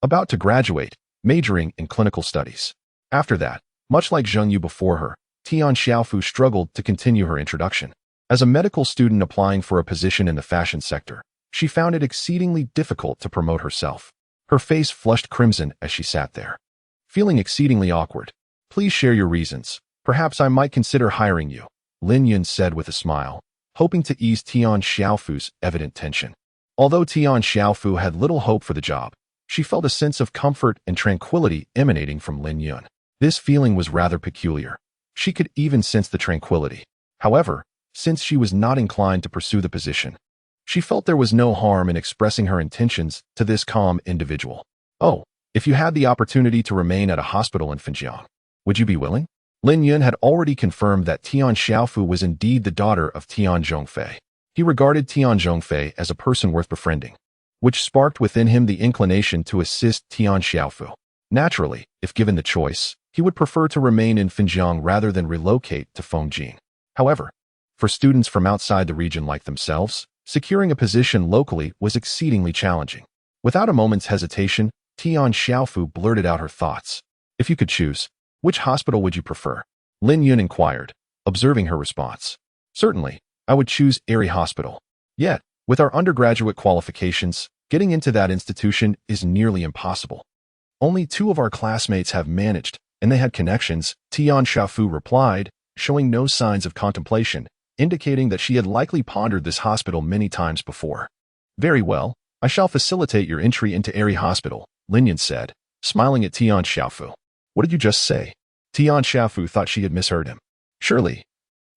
A: about to graduate, majoring in clinical studies. After that, much like Zheng Yu before her, Tian Xiaofu struggled to continue her introduction. As a medical student applying for a position in the fashion sector, she found it exceedingly difficult to promote herself. Her face flushed crimson as she sat there, feeling exceedingly awkward. Please share your reasons. Perhaps I might consider hiring you, Lin Yun said with a smile, hoping to ease Tian Xiaofu's evident tension. Although Tian Xiaofu had little hope for the job, she felt a sense of comfort and tranquility emanating from Lin Yun. This feeling was rather peculiar. She could even sense the tranquility. However, since she was not inclined to pursue the position, she felt there was no harm in expressing her intentions to this calm individual. Oh, if you had the opportunity to remain at a hospital in Fujiang, would you be willing? Lin Yun had already confirmed that Tian Xiaofu was indeed the daughter of Tian Zhongfei. He regarded Tian Zhongfei as a person worth befriending, which sparked within him the inclination to assist Tian Xiaofu. Naturally, if given the choice, he would prefer to remain in Fujiang rather than relocate to Fengjing. However, for students from outside the region like themselves, securing a position locally was exceedingly challenging. Without a moment's hesitation, Tian Xiaofu blurted out her thoughts. If you could choose, which hospital would you prefer? Lin Yun inquired, observing her response. Certainly, I would choose heir Hospital. Yet, with our undergraduate qualifications, getting into that institution is nearly impossible. Only 2 of our classmates have managed, and they had connections, Tian Xiaofu replied, showing no signs of contemplation, indicating that she had likely pondered this hospital many times before. Very well, I shall facilitate your entry into heir Hospital, Lin Yun said, smiling at Tian Xiaofu. What did you just say? Tian Xiaofu thought she had misheard him. Surely,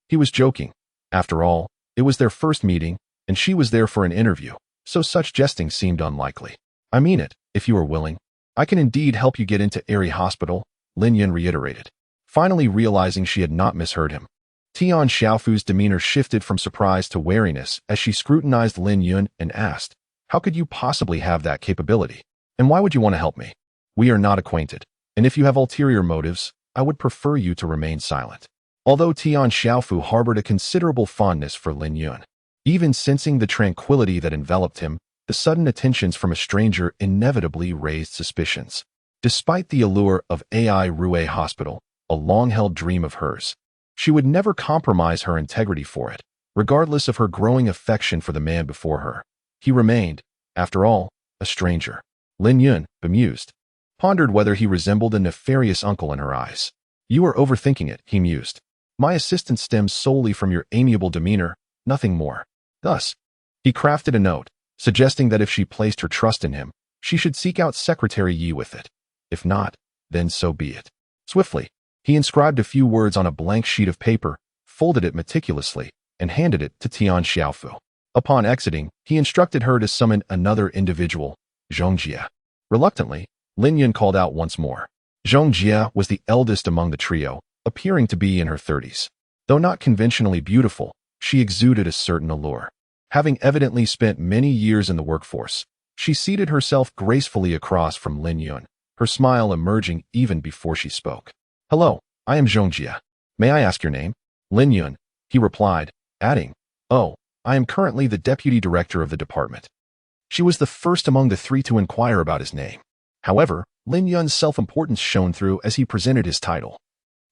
A: he was joking. After all, it was their first meeting, and she was there for an interview, so such jesting seemed unlikely. I mean it, if you are willing. I can indeed help you get into heir Hospital, Lin Yun reiterated, finally realizing she had not misheard him. Tian Xiaofu's demeanor shifted from surprise to wariness as she scrutinized Lin Yun and asked, how could you possibly have that capability? And why would you want to help me? We are not acquainted, and if you have ulterior motives, I would prefer you to remain silent. Although Tian Xiaofu harbored a considerable fondness for Lin Yun, even sensing the tranquility that enveloped him, the sudden attentions from a stranger inevitably raised suspicions. Despite the allure of heir Hospital, a long-held dream of hers, she would never compromise her integrity for it, regardless of her growing affection for the man before her. He remained, after all, a stranger. Lin Yun, bemused, pondered whether he resembled a nefarious uncle in her eyes. You are overthinking it, he mused. My assistance stems solely from your amiable demeanor, nothing more. Thus, he crafted a note, suggesting that if she placed her trust in him, she should seek out Secretary Yi with it. If not, then so be it. Swiftly, he inscribed a few words on a blank sheet of paper, folded it meticulously, and handed it to Tian Xiaofu. Upon exiting, he instructed her to summon another individual, Zhong Jie. Reluctantly, Lin Yun called out once more. Zhong Jie was the eldest among the trio, appearing to be in her 30s. Though not conventionally beautiful, she exuded a certain allure. Having evidently spent many years in the workforce, she seated herself gracefully across from Lin Yun, her smile emerging even before she spoke. Hello, I am Zhong Jie. May I ask your name? Lin Yun, he replied, adding, oh, I am currently the deputy director of the department. She was the first among the 3 to inquire about his name. However, Lin Yun's self-importance shone through as he presented his title,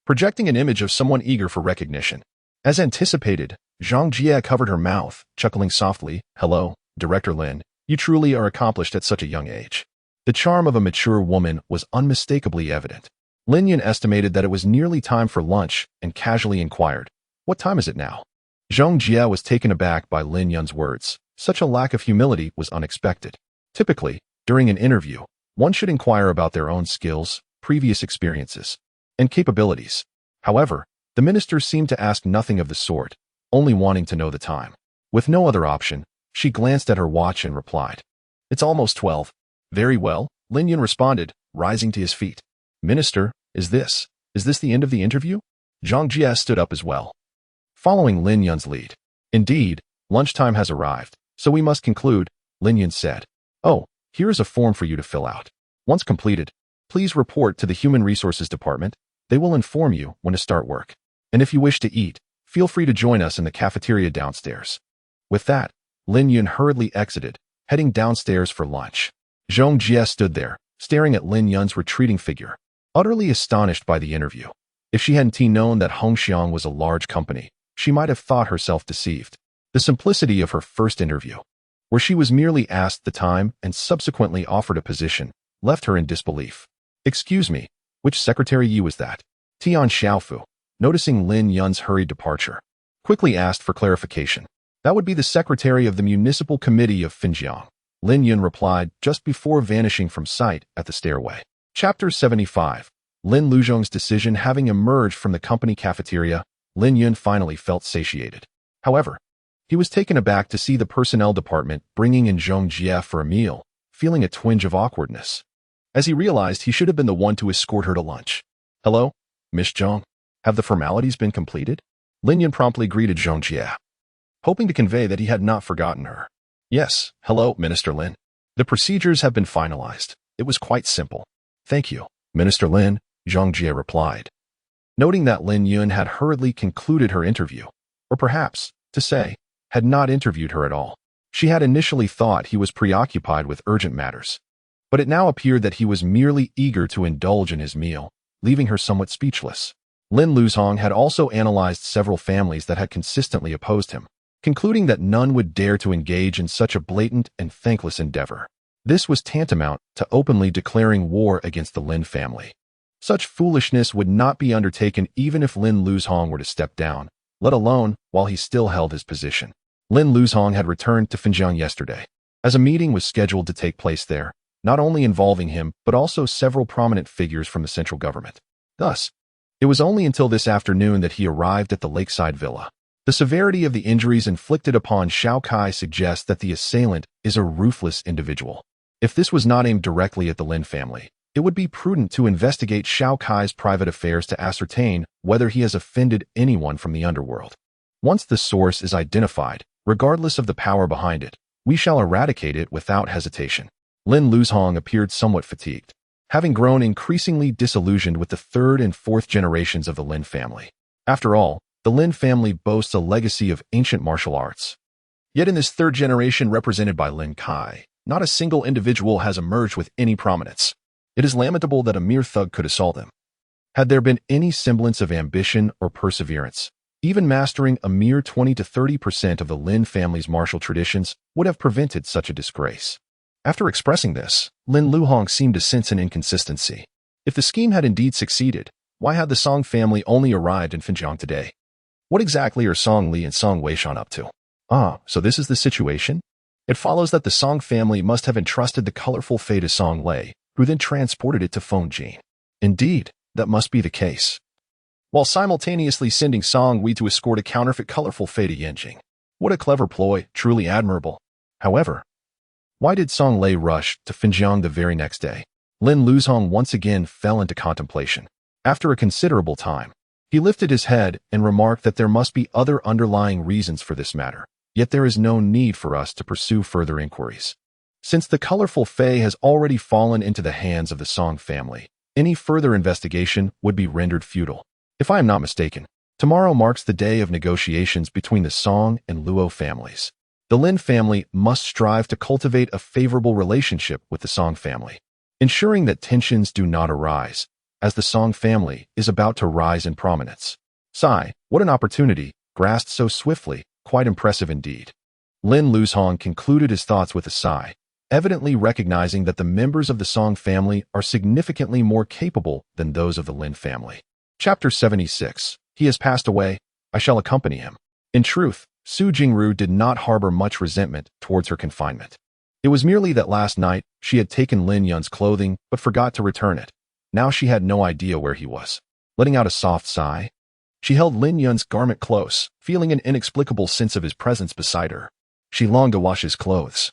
A: projecting an image of someone eager for recognition. As anticipated, Zhang Jie covered her mouth, chuckling softly. Hello, Director Lin, you truly are accomplished at such a young age. The charm of a mature woman was unmistakably evident. Lin Yun estimated that it was nearly time for lunch and casually inquired, what time is it now? Zhang Jie was taken aback by Lin Yun's words. Such a lack of humility was unexpected. Typically, during an interview, one should inquire about their own skills, previous experiences, and capabilities. However, the minister seemed to ask nothing of the sort, only wanting to know the time. With no other option, she glanced at her watch and replied, it's almost 12. Very well, Lin Yun responded, rising to his feet. Minister, is this the end of the interview? Zhang Jie stood up as well, following Lin Yun's lead. Indeed, lunchtime has arrived, so we must conclude, Lin Yun said. Oh, here is a form for you to fill out. Once completed, please report to the Human Resources Department. They will inform you when to start work. And if you wish to eat, Feel free to join us in the cafeteria downstairs." With that, Lin Yun hurriedly exited, heading downstairs for lunch. Zhong Jie stood there, staring at Lin Yun's retreating figure, utterly astonished by the interview. If she hadn't known that Hongxiang was a large company, she might have thought herself deceived. The simplicity of her first interview, where she was merely asked the time and subsequently offered a position, left her in disbelief. "Excuse me, which secretary Yi was that?" Tian Xiaofu, noticing Lin Yun's hurried departure, quickly asked for clarification. "That would be the secretary of the Municipal Committee of Finjiang," Lin Yun replied just before vanishing from sight at the stairway. Chapter 75. Lin Luzhong's decision having emerged from the company cafeteria, Lin Yun finally felt satiated. However, he was taken aback to see the personnel department bringing in Zhong Jie for a meal, feeling a twinge of awkwardness, as he realized he should have been the one to escort her to lunch. "Hello, Miss Zhong. Have the formalities been completed?" Lin Yun promptly greeted Zhong Jie, hoping to convey that he had not forgotten her. "Yes, hello, Minister Lin. The procedures have been finalized. It was quite simple." "Thank you, Minister Lin," Zhong Jie replied, noting that Lin Yun had hurriedly concluded her interview, or perhaps, to say, had not interviewed her at all. She had initially thought he was preoccupied with urgent matters, but it now appeared that he was merely eager to indulge in his meal, leaving her somewhat speechless. Lin Luzhong had also analyzed several families that had consistently opposed him, concluding that none would dare to engage in such a blatant and thankless endeavor. This was tantamount to openly declaring war against the Lin family. Such foolishness would not be undertaken even if Lin Luzhong were to step down, let alone while he still held his position. Lin Luzhong had returned to Finjiang yesterday, as a meeting was scheduled to take place there, not only involving him but also several prominent figures from the central government. Thus, it was only until this afternoon that he arrived at the lakeside villa. The severity of the injuries inflicted upon Xiao Kai suggests that the assailant is a ruthless individual. If this was not aimed directly at the Lin family, it would be prudent to investigate Xiao Kai's private affairs to ascertain whether he has offended anyone from the underworld. Once the source is identified, regardless of the power behind it, we shall eradicate it without hesitation. Lin Luzhong appeared somewhat fatigued, having grown increasingly disillusioned with the third and fourth generations of the Lin family. After all, the Lin family boasts a legacy of ancient martial arts. Yet in this third generation represented by Lin Kai, not a single individual has emerged with any prominence. It is lamentable that a mere thug could assault them. Had there been any semblance of ambition or perseverance, even mastering a mere 20 to 30% of the Lin family's martial traditions would have prevented such a disgrace. After expressing this, Lin Luzhong seemed to sense an inconsistency. If the scheme had indeed succeeded, why had the Song family only arrived in Finjiang today? What exactly are Song Li and Song Weishan up to? So this is the situation? It follows that the Song family must have entrusted the colorful fate to Song Lei, who then transported it to Fengjin. Indeed, that must be the case, while simultaneously sending Song Wei to escort a counterfeit colorful fate to Yanjing. What a clever ploy, truly admirable. However, why did Song Lei rush to Finjiang the very next day? Lin Luzhong once again fell into contemplation. After a considerable time, he lifted his head and remarked that there must be other underlying reasons for this matter, yet there is no need for us to pursue further inquiries. Since the colorful Fei has already fallen into the hands of the Song family, any further investigation would be rendered futile. If I am not mistaken, tomorrow marks the day of negotiations between the Song and Luo families. The Lin family must strive to cultivate a favorable relationship with the Song family, ensuring that tensions do not arise, as the Song family is about to rise in prominence. Sigh, what an opportunity, grasped so swiftly, quite impressive indeed. Lin Luzhong concluded his thoughts with a sigh, evidently recognizing that the members of the Song family are significantly more capable than those of the Lin family. Chapter 76. He has passed away. I shall accompany him. In truth, Su Jingru did not harbor much resentment towards her confinement. It was merely that last night she had taken Lin Yun's clothing but forgot to return it. Now she had no idea where he was. Letting out a soft sigh, she held Lin Yun's garment close, feeling an inexplicable sense of his presence beside her. She longed to wash his clothes,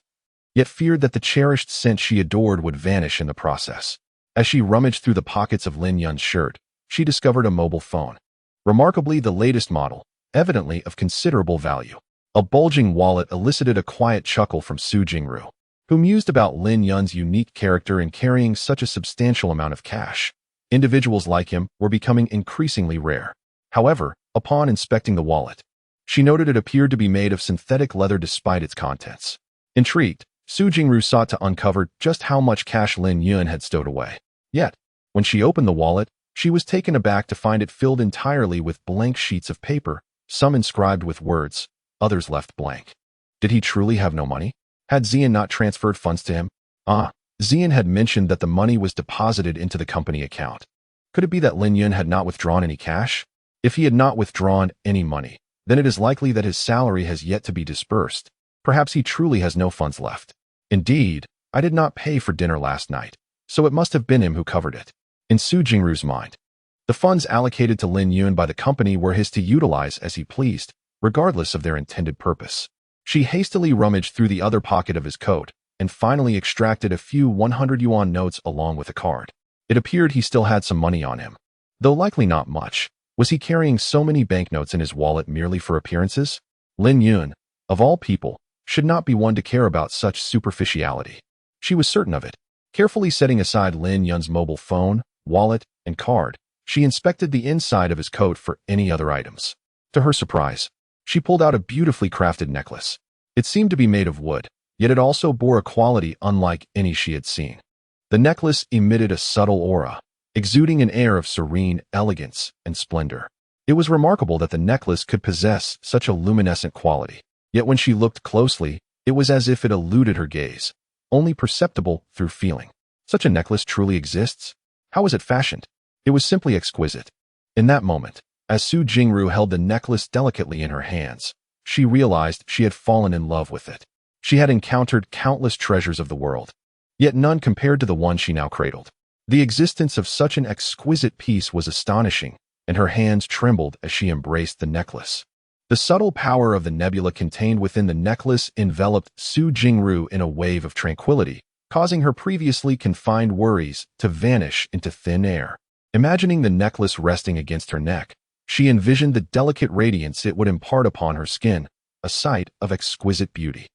A: yet feared that the cherished scent she adored would vanish in the process. As she rummaged through the pockets of Lin Yun's shirt, she discovered a mobile phone. Remarkably the latest model, evidently of considerable value. A bulging wallet elicited a quiet chuckle from Su Jingru, who mused about Lin Yun's unique character in carrying such a substantial amount of cash. Individuals like him were becoming increasingly rare. However, Upon inspecting the wallet, she noted it appeared to be made of synthetic leather despite its contents. Intrigued, Su Jingru sought to uncover just how much cash Lin Yun had stowed away. Yet, when she opened the wallet, she was taken aback to find it filled entirely with blank sheets of paper, some inscribed with words, others left blank. Did he truly have no money? Had Xian not transferred funds to him? Xian had mentioned that the money was deposited into the company account. Could it be that Lin Yun had not withdrawn any cash? If he had not withdrawn any money, then it is likely that his salary has yet to be disbursed. Perhaps he truly has no funds left. Indeed, I did not pay for dinner last night, so it must have been him who covered it. In Su Jingru's mind, the funds allocated to Lin Yun by the company were his to utilize as he pleased, regardless of their intended purpose. She hastily rummaged through the other pocket of his coat and finally extracted a few 100 yuan notes along with a card. It appeared he still had some money on him, though likely not much. Was he carrying so many banknotes in his wallet merely for appearances? Lin Yun, of all people, should not be one to care about such superficiality. She was certain of it. Carefully setting aside Lin Yun's mobile phone, wallet, and card, she inspected the inside of his coat for any other items. To her surprise, she pulled out a beautifully crafted necklace. It seemed to be made of wood, yet it also bore a quality unlike any she had seen. The necklace emitted a subtle aura, exuding an air of serene elegance and splendor. It was remarkable that the necklace could possess such a luminescent quality. Yet when she looked closely, it was as if it eluded her gaze, only perceptible through feeling. Such a necklace truly exists? How was it fashioned? It was simply exquisite. In that moment, as Su Jingru held the necklace delicately in her hands, she realized she had fallen in love with it. She had encountered countless treasures of the world, yet none compared to the one she now cradled. The existence of such an exquisite piece was astonishing, and her hands trembled as she embraced the necklace. The subtle power of the nebula contained within the necklace enveloped Su Jingru in a wave of tranquility, causing her previously confined worries to vanish into thin air. Imagining the necklace resting against her neck, she envisioned the delicate radiance it would impart upon her skin, a sight of exquisite beauty.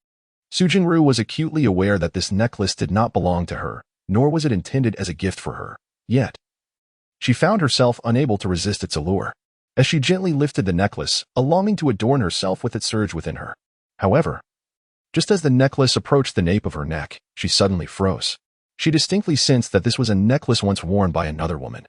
A: Su Jingru was acutely aware that this necklace did not belong to her, nor was it intended as a gift for her. Yet, she found herself unable to resist its allure. As she gently lifted the necklace, a longing to adorn herself with it surged within her. However, just as the necklace approached the nape of her neck, she suddenly froze. She distinctly sensed that this was a necklace once worn by another woman,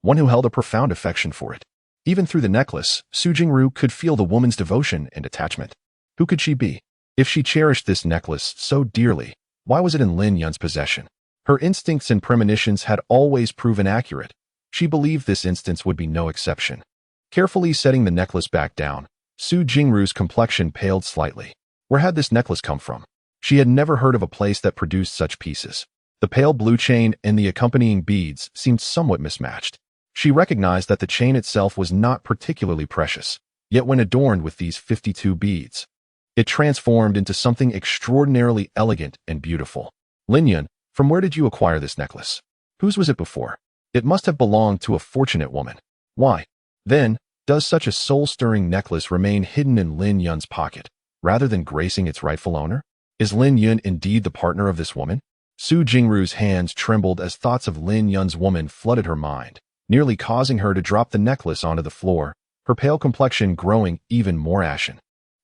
A: one who held a profound affection for it. Even through the necklace, Su Jingru could feel the woman's devotion and attachment. Who could she be? If she cherished this necklace so dearly, why was it in Lin Yun's possession? Her instincts and premonitions had always proven accurate. She believed this instance would be no exception. Carefully setting the necklace back down, Su Jingru's complexion paled slightly. Where had this necklace come from? She had never heard of a place that produced such pieces. The pale blue chain and the accompanying beads seemed somewhat mismatched. She recognized that the chain itself was not particularly precious, yet when adorned with these 52 beads, it transformed into something extraordinarily elegant and beautiful. Lin Yun, from where did you acquire this necklace? Whose was it before? It must have belonged to a fortunate woman. Why, then, does such a soul-stirring necklace remain hidden in Lin Yun's pocket, rather than gracing its rightful owner? Is Lin Yun indeed the partner of this woman? Su Jingru's hands trembled as thoughts of Lin Yun's woman flooded her mind, nearly causing her to drop the necklace onto the floor, her pale complexion growing even more ashen.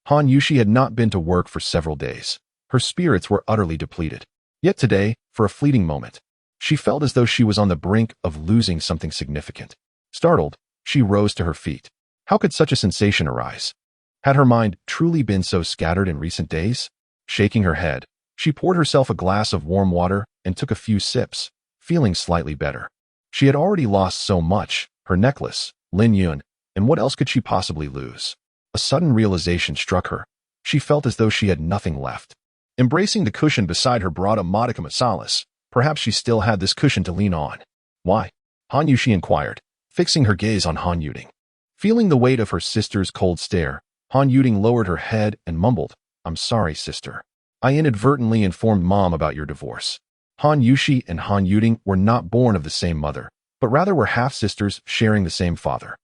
A: Han Yushi had not been to work for several days. Her spirits were utterly depleted. Yet today, for a fleeting moment, she felt as though she was on the brink of losing something significant. Startled, she rose to her feet. How could such a sensation arise? Had her mind truly been so scattered in recent days? Shaking her head, she poured herself a glass of warm water and took a few sips, feeling slightly better. She had already lost so much, her necklace, Lin Yun, and what else could she possibly lose? A sudden realization struck her. She felt as though she had nothing left. Embracing the cushion beside her brought a modicum of solace. Perhaps she still had this cushion to lean on. Why? Han Yushi inquired, fixing her gaze on Han Yuding. Feeling the weight of her sister's cold stare, Han Yuding lowered her head and mumbled, "I'm sorry, sister. I inadvertently informed Mom about your divorce." Han Yushi and Han Yuding were not born of the same mother, but rather were half-sisters sharing the same father.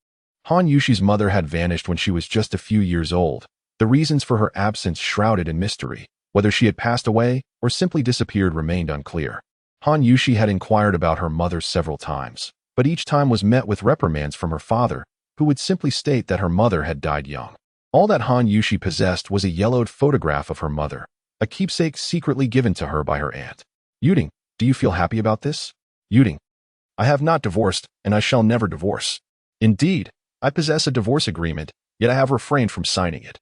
A: Han Yushi's mother had vanished when she was just a few years old, the reasons for her absence shrouded in mystery. Whether she had passed away or simply disappeared remained unclear. Han Yushi had inquired about her mother several times, but each time was met with reprimands from her father, who would simply state that her mother had died young. All that Han Yushi possessed was a yellowed photograph of her mother, a keepsake secretly given to her by her aunt. Yuding, do you feel happy about this? Yuding, I have not divorced, and I shall never divorce. Indeed, I possess a divorce agreement, yet I have refrained from signing it.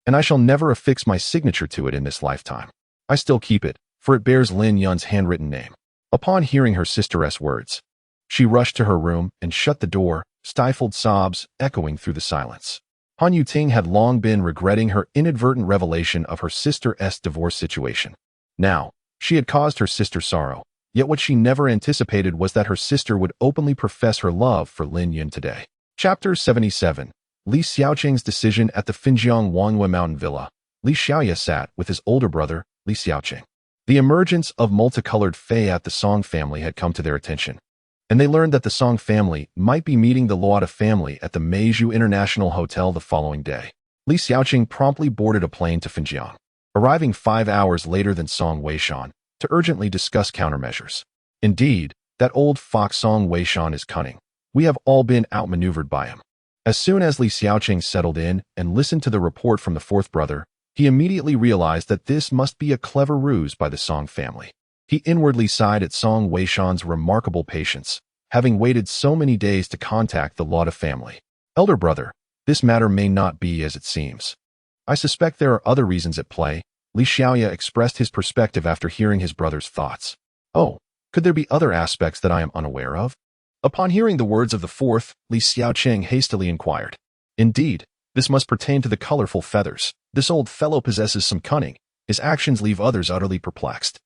A: And I shall never affix my signature to it in this lifetime. I still keep it, for it bears Lin Yun's handwritten name. Upon hearing her sister's words, she rushed to her room and shut the door, stifled sobs echoing through the silence. Han Yuting had long been regretting her inadvertent revelation of her sister's divorce situation. Now, she had caused her sister sorrow, yet what she never anticipated was that her sister would openly profess her love for Lin Yun today. Chapter 77. Li Xiaoqing's decision at the Finjiang Wangyue Mountain Villa. Li Xiaoya sat with his older brother, Li Xiaoqing. The emergence of multicolored fae at the Song family had come to their attention, and they learned that the Song family might be meeting the Luo family at the Meizhou International Hotel the following day. Li Xiaoqing promptly boarded a plane to Finjiang, arriving 5 hours later than Song Weishan, to urgently discuss countermeasures. Indeed, that old fox Song Weishan is cunning. We have all been outmaneuvered by him. As soon as Li Xiaoqing settled in and listened to the report from the fourth brother, he immediately realized that this must be a clever ruse by the Song family. He inwardly sighed at Song Weishan's remarkable patience, having waited so many days to contact the Luo family. Elder brother, this matter may not be as it seems. I suspect there are other reasons at play. Li Xiaoya expressed his perspective after hearing his brother's thoughts. Oh, could there be other aspects that I am unaware of? Upon hearing the words of the fourth, Li Xiaoqing hastily inquired. Indeed, this must pertain to the colorful feathers. This old fellow possesses some cunning. His actions leave others utterly perplexed.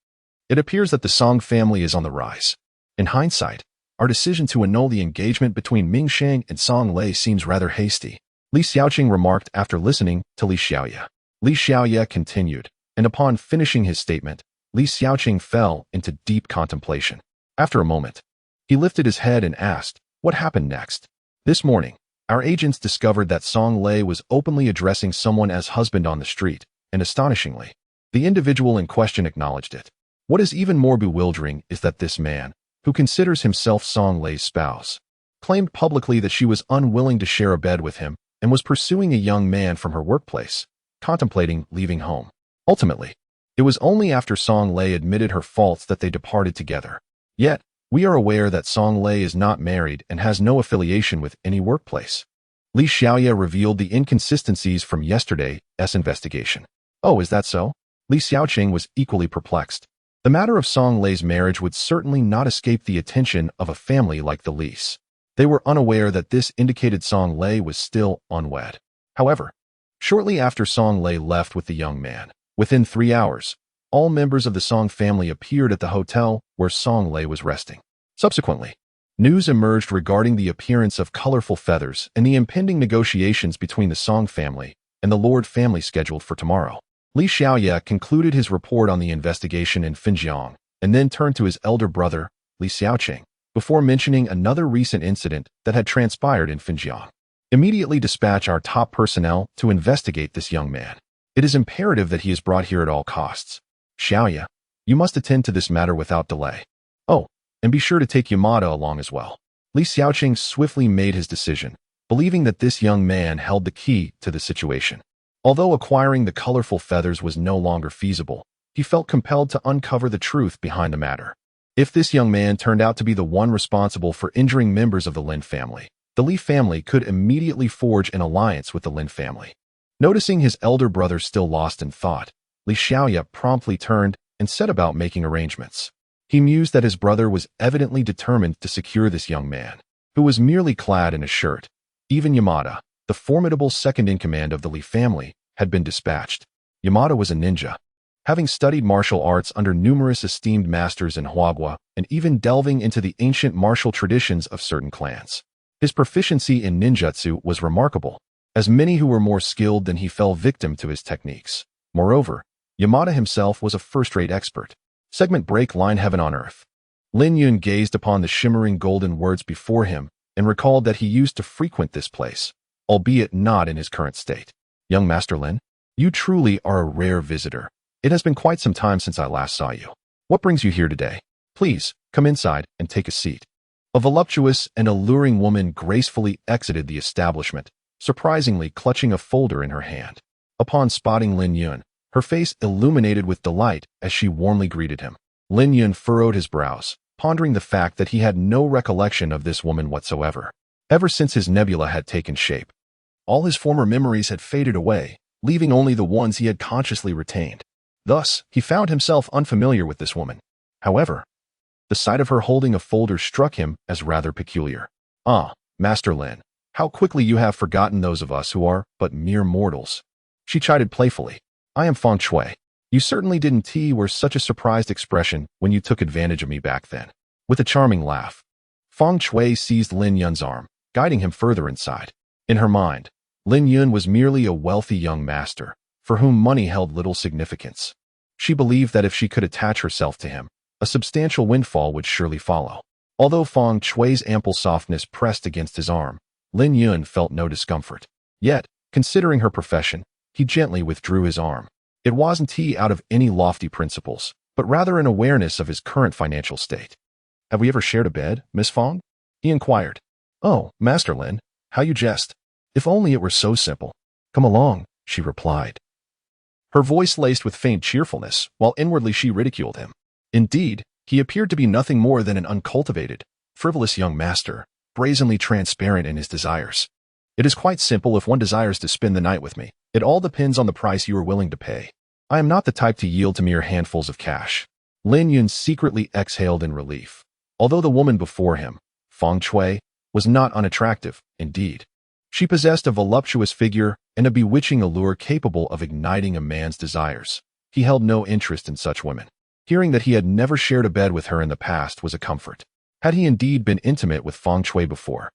A: It appears that the Song family is on the rise. In hindsight, our decision to annul the engagement between Ming Sheng and Song Lei seems rather hasty, Li Xiaoqing remarked after listening to Li Xiaoya. Li Xiaoya continued, and upon finishing his statement, Li Xiaoqing fell into deep contemplation. After a moment, he lifted his head and asked, what happened next? This morning, our agents discovered that Song Lei was openly addressing someone as husband on the street, and astonishingly, the individual in question acknowledged it. What is even more bewildering is that this man, who considers himself Song Lei's spouse, claimed publicly that she was unwilling to share a bed with him and was pursuing a young man from her workplace, contemplating leaving home. Ultimately, it was only after Song Lei admitted her faults that they departed together. Yet, we are aware that Song Lei is not married and has no affiliation with any workplace. Li Xiaoya revealed the inconsistencies from yesterday's investigation. Oh, is that so? Li Xiaoqing was equally perplexed. The matter of Song Lei's marriage would certainly not escape the attention of a family like the Li's. They were unaware that this indicated Song Lei was still unwed. However, shortly after Song Lei left with the young man, within 3 hours, all members of the Song family appeared at the hotel where Song Lei was resting. Subsequently, news emerged regarding the appearance of colorful feathers and the impending negotiations between the Song family and the Lord family scheduled for tomorrow. Li Xiaoya concluded his report on the investigation in Finjiang and then turned to his elder brother, Li Xiaoqing, before mentioning another recent incident that had transpired in Finjiang. Immediately dispatch our top personnel to investigate this young man. It is imperative that he is brought here at all costs. Xiaoya, you must attend to this matter without delay. Oh, and be sure to take Yamada along as well. Li Xiaoqing swiftly made his decision, believing that this young man held the key to the situation. Although acquiring the colorful feathers was no longer feasible, he felt compelled to uncover the truth behind the matter. If this young man turned out to be the one responsible for injuring members of the Lin family, the Li family could immediately forge an alliance with the Lin family. Noticing his elder brother still lost in thought, Li Xiaoya promptly turned and set about making arrangements. He mused that his brother was evidently determined to secure this young man, who was merely clad in a shirt. Even Yamada, the formidable second-in-command of the Li family, had been dispatched. Yamada was a ninja, having studied martial arts under numerous esteemed masters in Huagua and even delving into the ancient martial traditions of certain clans. His proficiency in ninjutsu was remarkable, as many who were more skilled than he fell victim to his techniques. Moreover, Yamada himself was a first-rate expert. Segment break line heaven on earth. Lin Yun gazed upon the shimmering golden words before him and recalled that he used to frequent this place, albeit not in his current state. Young Master Lin, you truly are a rare visitor. It has been quite some time since I last saw you. What brings you here today? Please, come inside and take a seat. A voluptuous and alluring woman gracefully exited the establishment, surprisingly clutching a folder in her hand. Upon spotting Lin Yun, her face illuminated with delight as she warmly greeted him. Lin Yun furrowed his brows, pondering the fact that he had no recollection of this woman whatsoever. Ever since his nebula had taken shape, all his former memories had faded away, leaving only the ones he had consciously retained. Thus, he found himself unfamiliar with this woman. However, the sight of her holding a folder struck him as rather peculiar. "Ah, Master Lin, how quickly you have forgotten those of us who are but mere mortals," she chided playfully. "I am Feng Shui. You certainly didn't wear such a surprised expression when you took advantage of me back then." With a charming laugh, Feng Shui seized Lin Yun's arm, guiding him further inside. In her mind, Lin Yun was merely a wealthy young master, for whom money held little significance. She believed that if she could attach herself to him, a substantial windfall would surely follow. Although Feng Shui's ample softness pressed against his arm, Lin Yun felt no discomfort. Yet, considering her profession, he gently withdrew his arm. It wasn't he out of any lofty principles, but rather an awareness of his current financial state. "Have we ever shared a bed, Miss Feng?" he inquired. "Oh, Master Lin, how you jest. If only it were so simple." "Come along," she replied, her voice laced with faint cheerfulness, while inwardly she ridiculed him. Indeed, he appeared to be nothing more than an uncultivated, frivolous young master, brazenly transparent in his desires. "It is quite simple if one desires to spend the night with me. It all depends on the price you are willing to pay. I am not the type to yield to mere handfuls of cash." Lin Yun secretly exhaled in relief. Although the woman before him, Feng Shui, was not unattractive, indeed. She possessed a voluptuous figure and a bewitching allure capable of igniting a man's desires. He held no interest in such women. Hearing that he had never shared a bed with her in the past was a comfort. Had he indeed been intimate with Feng Shui before,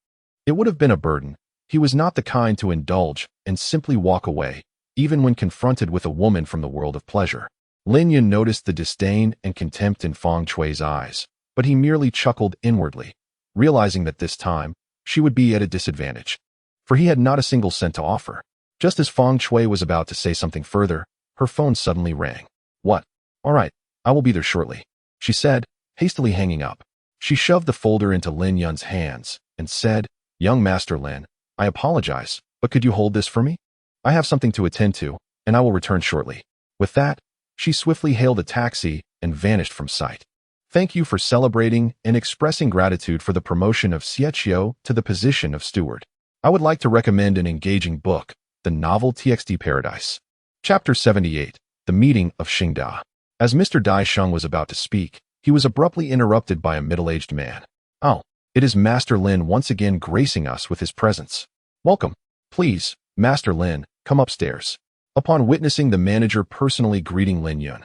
A: it would have been a burden. He was not the kind to indulge and simply walk away, even when confronted with a woman from the world of pleasure. Lin Yun noticed the disdain and contempt in Feng Shui's eyes, but he merely chuckled inwardly, realizing that this time, she would be at a disadvantage. For he had not a single cent to offer. Just as Feng Shui was about to say something further, her phone suddenly rang. "What? All right, I will be there shortly," she said, hastily hanging up. She shoved the folder into Lin Yun's hands and said, "Young Master Lin, I apologize, but could you hold this for me? I have something to attend to, and I will return shortly." With that, she swiftly hailed a taxi and vanished from sight. "Thank you for celebrating and expressing gratitude for the promotion of Xiechio to the position of steward. I would like to recommend an engaging book, the novel TXT Paradise." Chapter 78, The Meeting of Xingda. As Mr. Dai Sheng was about to speak, he was abruptly interrupted by a middle-aged man. "Oh, it is Master Lin once again gracing us with his presence. Welcome. Please, Master Lin, come upstairs." Upon witnessing the manager personally greeting Lin Yun,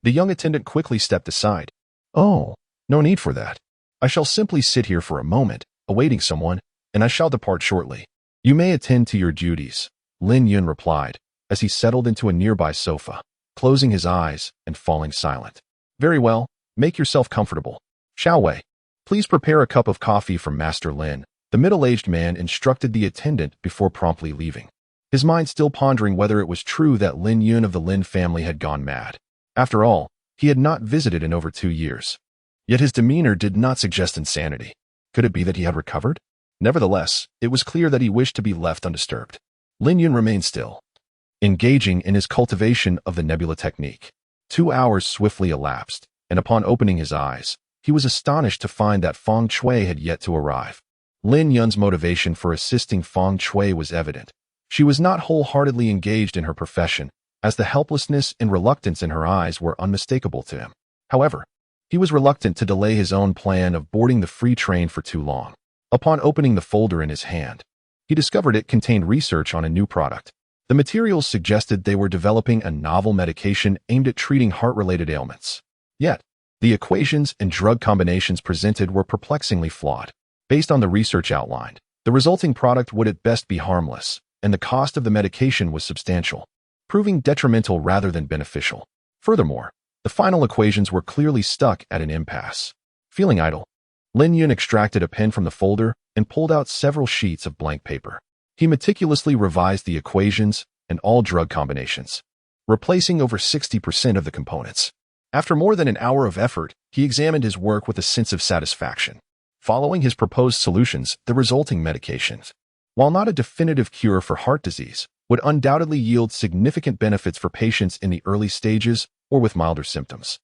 A: the young attendant quickly stepped aside. "Oh, no need for that. I shall simply sit here for a moment, awaiting someone, and I shall depart shortly." "You may attend to your duties," Lin Yun replied, as he settled into a nearby sofa, closing his eyes and falling silent. "Very well, make yourself comfortable. Xiao Wei, please prepare a cup of coffee for Master Lin," the middle-aged man instructed the attendant before promptly leaving, his mind still pondering whether it was true that Lin Yun of the Lin family had gone mad. After all, he had not visited in over 2 years. Yet his demeanor did not suggest insanity. Could it be that he had recovered? Nevertheless, it was clear that he wished to be left undisturbed. Lin Yun remained still, engaging in his cultivation of the nebula technique. 2 hours swiftly elapsed, and upon opening his eyes, he was astonished to find that Feng Shui had yet to arrive. Lin Yun's motivation for assisting Feng Shui was evident. She was not wholeheartedly engaged in her profession, as the helplessness and reluctance in her eyes were unmistakable to him. However, he was reluctant to delay his own plan of boarding the free train for too long. Upon opening the folder in his hand, he discovered it contained research on a new product. The materials suggested they were developing a novel medication aimed at treating heart-related ailments. Yet, the equations and drug combinations presented were perplexingly flawed. Based on the research outlined, the resulting product would at best be harmless, and the cost of the medication was substantial, proving detrimental rather than beneficial. Furthermore, the final equations were clearly stuck at an impasse. Feeling idle, Lin Yun extracted a pen from the folder and pulled out several sheets of blank paper. He meticulously revised the equations and all drug combinations, replacing over 60% of the components. After more than an hour of effort, he examined his work with a sense of satisfaction. following his proposed solutions, the resulting medications, while not a definitive cure for heart disease, would undoubtedly yield significant benefits for patients in the early stages or with milder symptoms.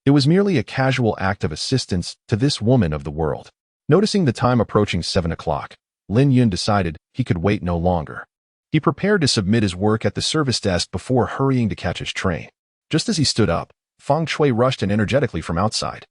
A: It was merely a casual act of assistance to this woman of the world. Noticing the time approaching 7 o'clock, Lin Yun decided he could wait no longer. He prepared to submit his work at the service desk before hurrying to catch his train. Just as he stood up, Feng Shui rushed in energetically from outside.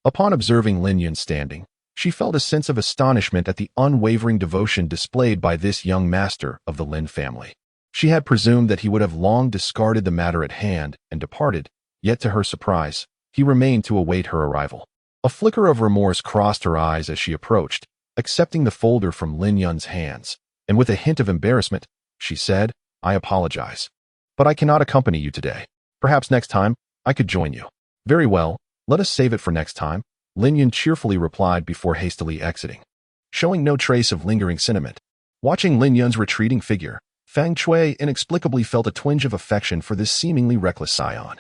A: Upon observing Lin Yun standing, she felt a sense of astonishment at the unwavering devotion displayed by this young master of the Lin family. She had presumed that he would have long discarded the matter at hand and departed, yet to her surprise, he remained to await her arrival. A flicker of remorse crossed her eyes as she approached, accepting the folder from Lin Yun's hands, and with a hint of embarrassment, she said, "I apologize, but I cannot accompany you today. Perhaps next time, I could join you." "Very well, let us save it for next time," Lin Yun cheerfully replied before hastily exiting, showing no trace of lingering sentiment. Watching Lin Yun's retreating figure, Feng Shui inexplicably felt a twinge of affection for this seemingly reckless scion.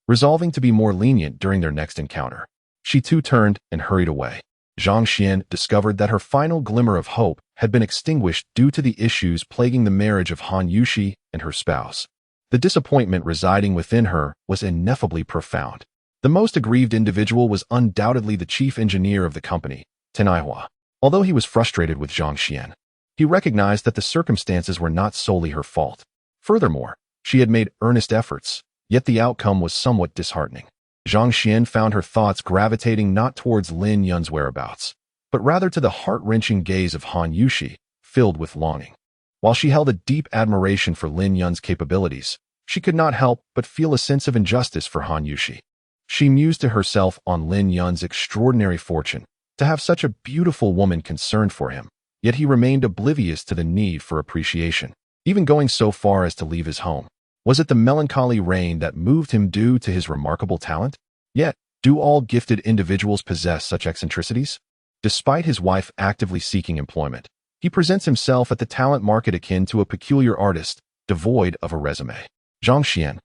A: Resolving to be more lenient during their next encounter, she too turned and hurried away. Zhang Xian discovered that her final glimmer of hope had been extinguished due to the issues plaguing the marriage of Han Yushi and her spouse. The disappointment residing within her was ineffably profound. The most aggrieved individual was undoubtedly the chief engineer of the company, Nüwa. Although he was frustrated with Zhang Xian, he recognized that the circumstances were not solely her fault. Furthermore, she had made earnest efforts, yet the outcome was somewhat disheartening. Zhang Xian found her thoughts gravitating not towards Lin Yun's whereabouts, but rather to the heart-wrenching gaze of Han Yushi, filled with longing. While she held a deep admiration for Lin Yun's capabilities, she could not help but feel a sense of injustice for Han Yushi. She mused to herself on Lin Yun's extraordinary fortune to have such a beautiful woman concerned for him, yet he remained oblivious to the need for appreciation, even going so far as to leave his home. Was it the melancholy rain that moved him due to his remarkable talent? Yet, do all gifted individuals possess such eccentricities? Despite his wife actively seeking employment, he presents himself at the talent market akin to a peculiar artist, devoid of a resume. Zhang Xian,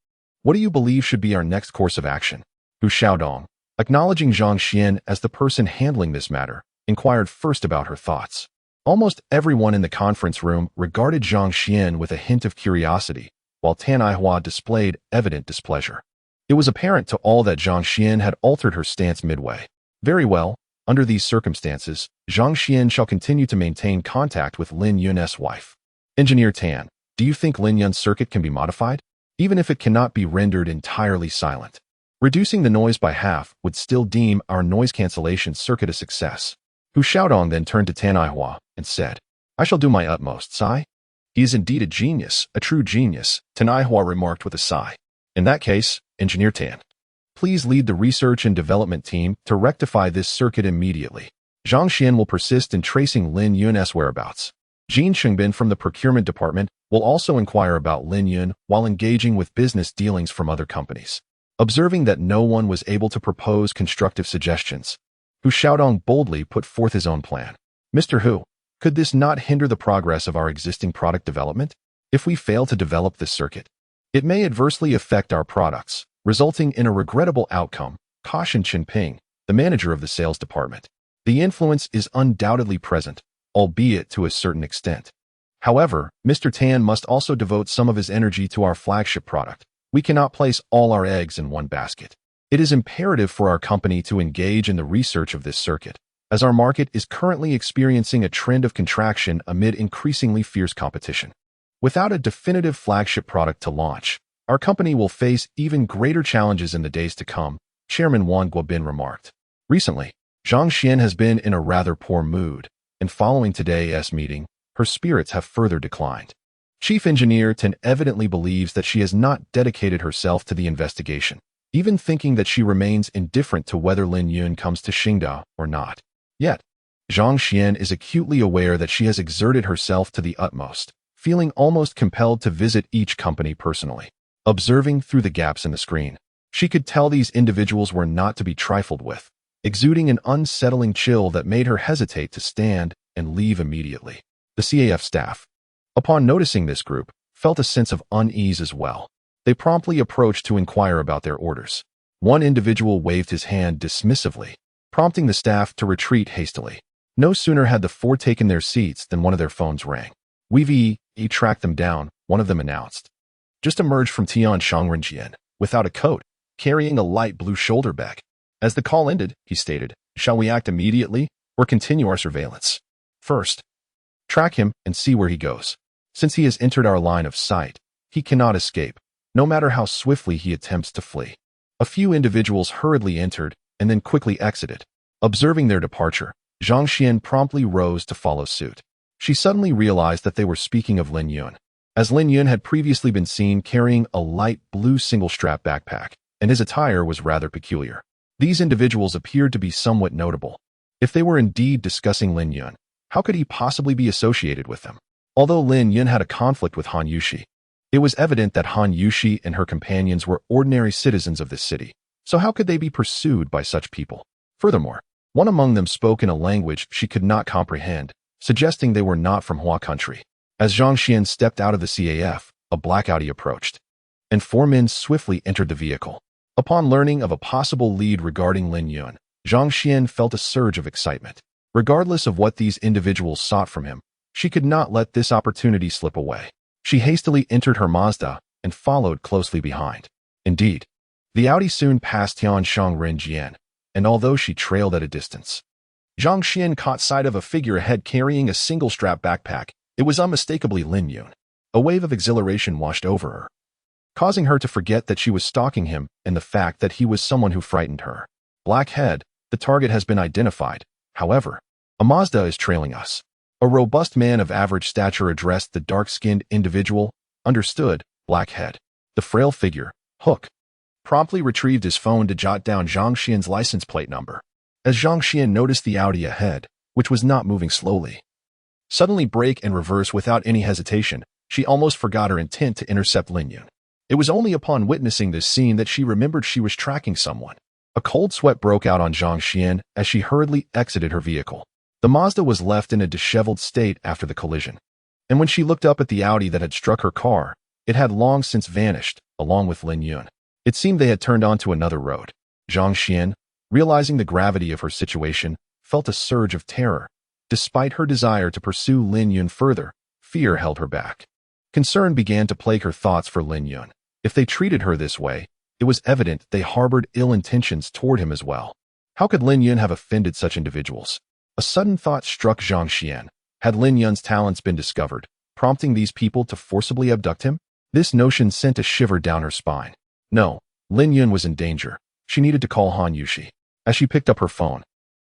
A: what do you believe should be our next course of action? Hu Xiaodong, acknowledging Zhang Xian as the person handling this matter, inquired first about her thoughts. Almost everyone in the conference room regarded Zhang Xian with a hint of curiosity, while Nüwa displayed evident displeasure. It was apparent to all that Zhang Xian had altered her stance midway. Very well, under these circumstances, Zhang Xian shall continue to maintain contact with Lin Yun's wife. Engineer Tan, do you think Lin Yun's circuit can be modified? Even if it cannot be rendered entirely silent. Reducing the noise by half would still deem our noise cancellation circuit a success. Hu Xiaodong then turned to Nüwa and said, I shall do my utmost, Sai. He is indeed a genius, a true genius, Nüwa remarked with a sigh. In that case, Engineer Tan, please lead the research and development team to rectify this circuit immediately. Zhang Xian will persist in tracing Lin Yun's whereabouts. Jin Shengbin from the procurement department will also inquire about Lin Yun while engaging with business dealings from other companies. Observing that no one was able to propose constructive suggestions, Hu Xiaodong boldly put forth his own plan. Mr. Hu, could this not hinder the progress of our existing product development? If we fail to develop this circuit, it may adversely affect our products, resulting in a regrettable outcome, cautioned Qinping, the manager of the sales department. The influence is undoubtedly present, albeit to a certain extent. However, Mr. Tan must also devote some of his energy to our flagship product. We cannot place all our eggs in one basket. It is imperative for our company to engage in the research of this circuit, as our market is currently experiencing a trend of contraction amid increasingly fierce competition. Without a definitive flagship product to launch, our company will face even greater challenges in the days to come, Chairman Wang Guobin remarked. Recently, Zhang Xian has been in a rather poor mood, and following today's meeting, her spirits have further declined. Chief Engineer Tan evidently believes that she has not dedicated herself to the investigation, even thinking that she remains indifferent to whether Lin Yun comes to Xingda or not. Yet, Zhang Xian is acutely aware that she has exerted herself to the utmost, feeling almost compelled to visit each company personally. Observing through the gaps in the screen, she could tell these individuals were not to be trifled with, exuding an unsettling chill that made her hesitate to stand and leave immediately. The CAF staff, upon noticing this group, felt a sense of unease as well. They promptly approached to inquire about their orders. One individual waved his hand dismissively, prompting the staff to retreat hastily. No sooner had the four taken their seats than one of their phones rang. We've tracked them down, one of them announced. Just emerged from Tianshangrenjian, without a coat, carrying a light blue shoulder bag. As the call ended, he stated, "Shall we act immediately or continue our surveillance? First, track him and see where he goes. Since he has entered our line of sight, he cannot escape, no matter how swiftly he attempts to flee." A few individuals hurriedly entered and then quickly exited. Observing their departure, Zhang Xian promptly rose to follow suit. She suddenly realized that they were speaking of Lin Yun, as Lin Yun had previously been seen carrying a light blue single-strap backpack, and his attire was rather peculiar. These individuals appeared to be somewhat notable. If they were indeed discussing Lin Yun, how could he possibly be associated with them? Although Lin Yun had a conflict with Han Yushi, it was evident that Han Yushi and her companions were ordinary citizens of this city, so how could they be pursued by such people? Furthermore, one among them spoke in a language she could not comprehend, suggesting they were not from Hua country. As Zhang Xian stepped out of the CAF, a black Audi approached, and four men swiftly entered the vehicle. Upon learning of a possible lead regarding Lin Yun, Zhang Xian felt a surge of excitement. Regardless of what these individuals sought from him, she could not let this opportunity slip away. She hastily entered her Mazda and followed closely behind. Indeed, the Audi soon passed Tianshangrenjian, and although she trailed at a distance, Zhang Xian caught sight of a figure ahead carrying a single-strap backpack. It was unmistakably Lin Yun. A wave of exhilaration washed over her, causing her to forget that she was stalking him and the fact that he was someone who frightened her. Black head, the target has been identified. However, a Mazda is trailing us. A robust man of average stature addressed the dark-skinned individual. Understood, Blackhead. The frail figure, Hook, promptly retrieved his phone to jot down Zhang Xian's license plate number. As Zhang Xian noticed the Audi ahead, which was not moving slowly, suddenly brake and reverse without any hesitation, she almost forgot her intent to intercept Lin Yun. It was only upon witnessing this scene that she remembered she was tracking someone. A cold sweat broke out on Zhang Xian as she hurriedly exited her vehicle. The Mazda was left in a disheveled state after the collision, and when she looked up at the Audi that had struck her car, it had long since vanished, along with Lin Yun. It seemed they had turned onto another road. Zhang Xian, realizing the gravity of her situation, felt a surge of terror. Despite her desire to pursue Lin Yun further, fear held her back. Concern began to plague her thoughts for Lin Yun. If they treated her this way, it was evident they harbored ill intentions toward him as well. How could Lin Yun have offended such individuals? A sudden thought struck Zhang Xian. Had Lin Yun's talents been discovered, prompting these people to forcibly abduct him? This notion sent a shiver down her spine. No, Lin Yun was in danger. She needed to call Han Yushi. As she picked up her phone,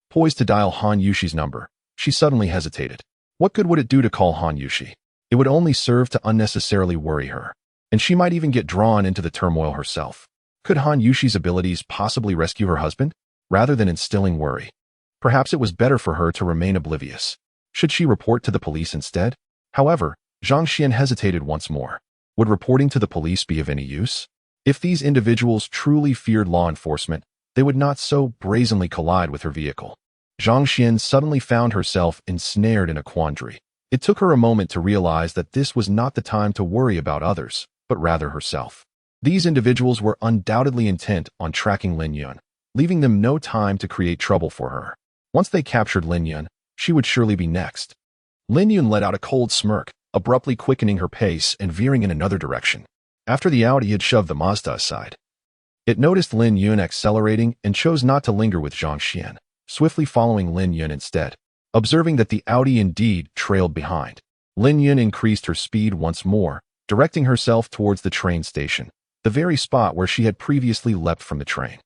A: poised to dial Han Yushi's number, she suddenly hesitated. What good would it do to call Han Yushi? It would only serve to unnecessarily worry her, and she might even get drawn into the turmoil herself. Could Han Yushi's abilities possibly rescue her husband, rather than instilling worry? Perhaps it was better for her to remain oblivious. Should she report to the police instead? However, Zhang Xian hesitated once more. Would reporting to the police be of any use? If these individuals truly feared law enforcement, they would not so brazenly collide with her vehicle. Zhang Xian suddenly found herself ensnared in a quandary. It took her a moment to realize that this was not the time to worry about others, but rather herself. These individuals were undoubtedly intent on tracking Lin Yun, leaving them no time to create trouble for her. Once they captured Lin Yun, she would surely be next. Lin Yun let out a cold smirk, abruptly quickening her pace and veering in another direction. After the Audi had shoved the Mazda aside, it noticed Lin Yun accelerating and chose not to linger with Zhang Xian, swiftly following Lin Yun instead. Observing that the Audi indeed trailed behind, Lin Yun increased her speed once more, directing herself towards the train station, the very spot where she had previously leapt from the train.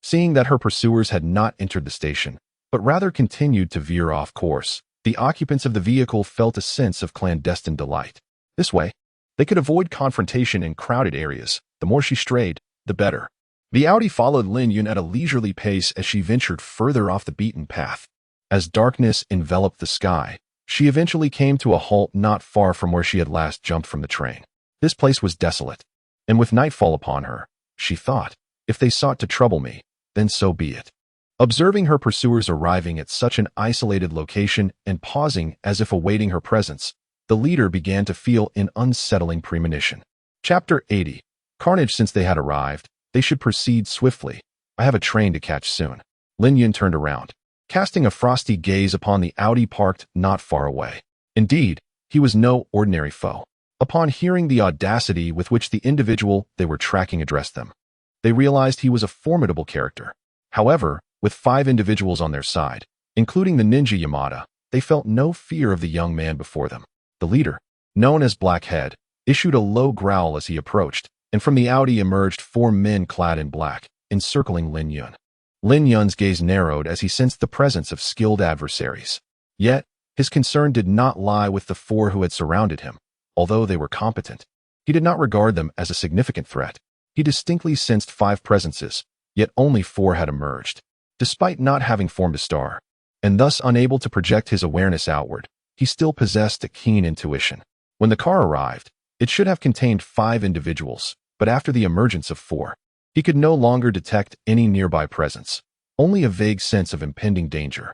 A: Seeing that her pursuers had not entered the station, but rather continued to veer off course, the occupants of the vehicle felt a sense of clandestine delight. This way, they could avoid confrontation in crowded areas. The more she strayed, the better. The Audi followed Lin Yun at a leisurely pace as she ventured further off the beaten path. As darkness enveloped the sky, she eventually came to a halt not far from where she had last jumped from the train. This place was desolate, and with nightfall upon her, she thought, if they sought to trouble me, then so be it. Observing her pursuers arriving at such an isolated location and pausing as if awaiting her presence, the leader began to feel an unsettling premonition. Chapter 80. Carnage. Since they had arrived, they should proceed swiftly. I have a train to catch soon. Lin Yun turned around, casting a frosty gaze upon the Audi parked not far away. Indeed, he was no ordinary foe. Upon hearing the audacity with which the individual they were tracking addressed them, they realized he was a formidable character. However, with 5 individuals on their side, including the ninja Yamada, they felt no fear of the young man before them. The leader, known as Blackhead, issued a low growl as he approached, and from the Audi emerged 4 men clad in black, encircling Lin Yun. Lin Yun's gaze narrowed as he sensed the presence of skilled adversaries. Yet, his concern did not lie with the 4 who had surrounded him. Although they were competent, he did not regard them as a significant threat. He distinctly sensed 5 presences, yet only 4 had emerged. Despite not having formed a star, and thus unable to project his awareness outward, he still possessed a keen intuition. When the car arrived, it should have contained 5 individuals, but after the emergence of 4, he could no longer detect any nearby presence, only a vague sense of impending danger.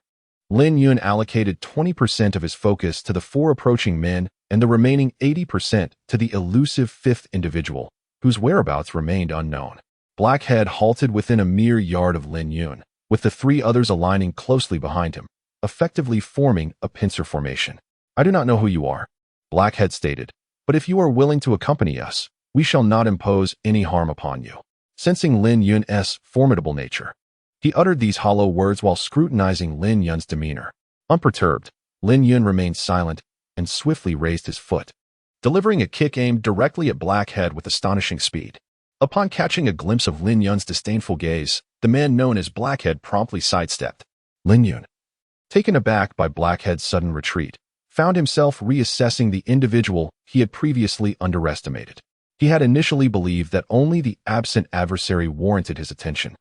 A: Lin Yun allocated 20% of his focus to the 4 approaching men and the remaining 80% to the elusive 5th individual, whose whereabouts remained unknown. Blackhead halted within a mere yard of Lin Yun, with the 3 others aligning closely behind him, effectively forming a pincer formation. "I do not know who you are," Blackhead stated, "but if you are willing to accompany us, we shall not impose any harm upon you." Sensing Lin Yun's formidable nature, he uttered these hollow words while scrutinizing Lin Yun's demeanor. Unperturbed, Lin Yun remained silent and swiftly raised his foot, delivering a kick aimed directly at Blackhead with astonishing speed. Upon catching a glimpse of Lin Yun's disdainful gaze, the man known as Blackhead promptly sidestepped. Lin Yun, taken aback by Blackhead's sudden retreat, found himself reassessing the individual he had previously underestimated. He had initially believed that only the absent adversary warranted his attention.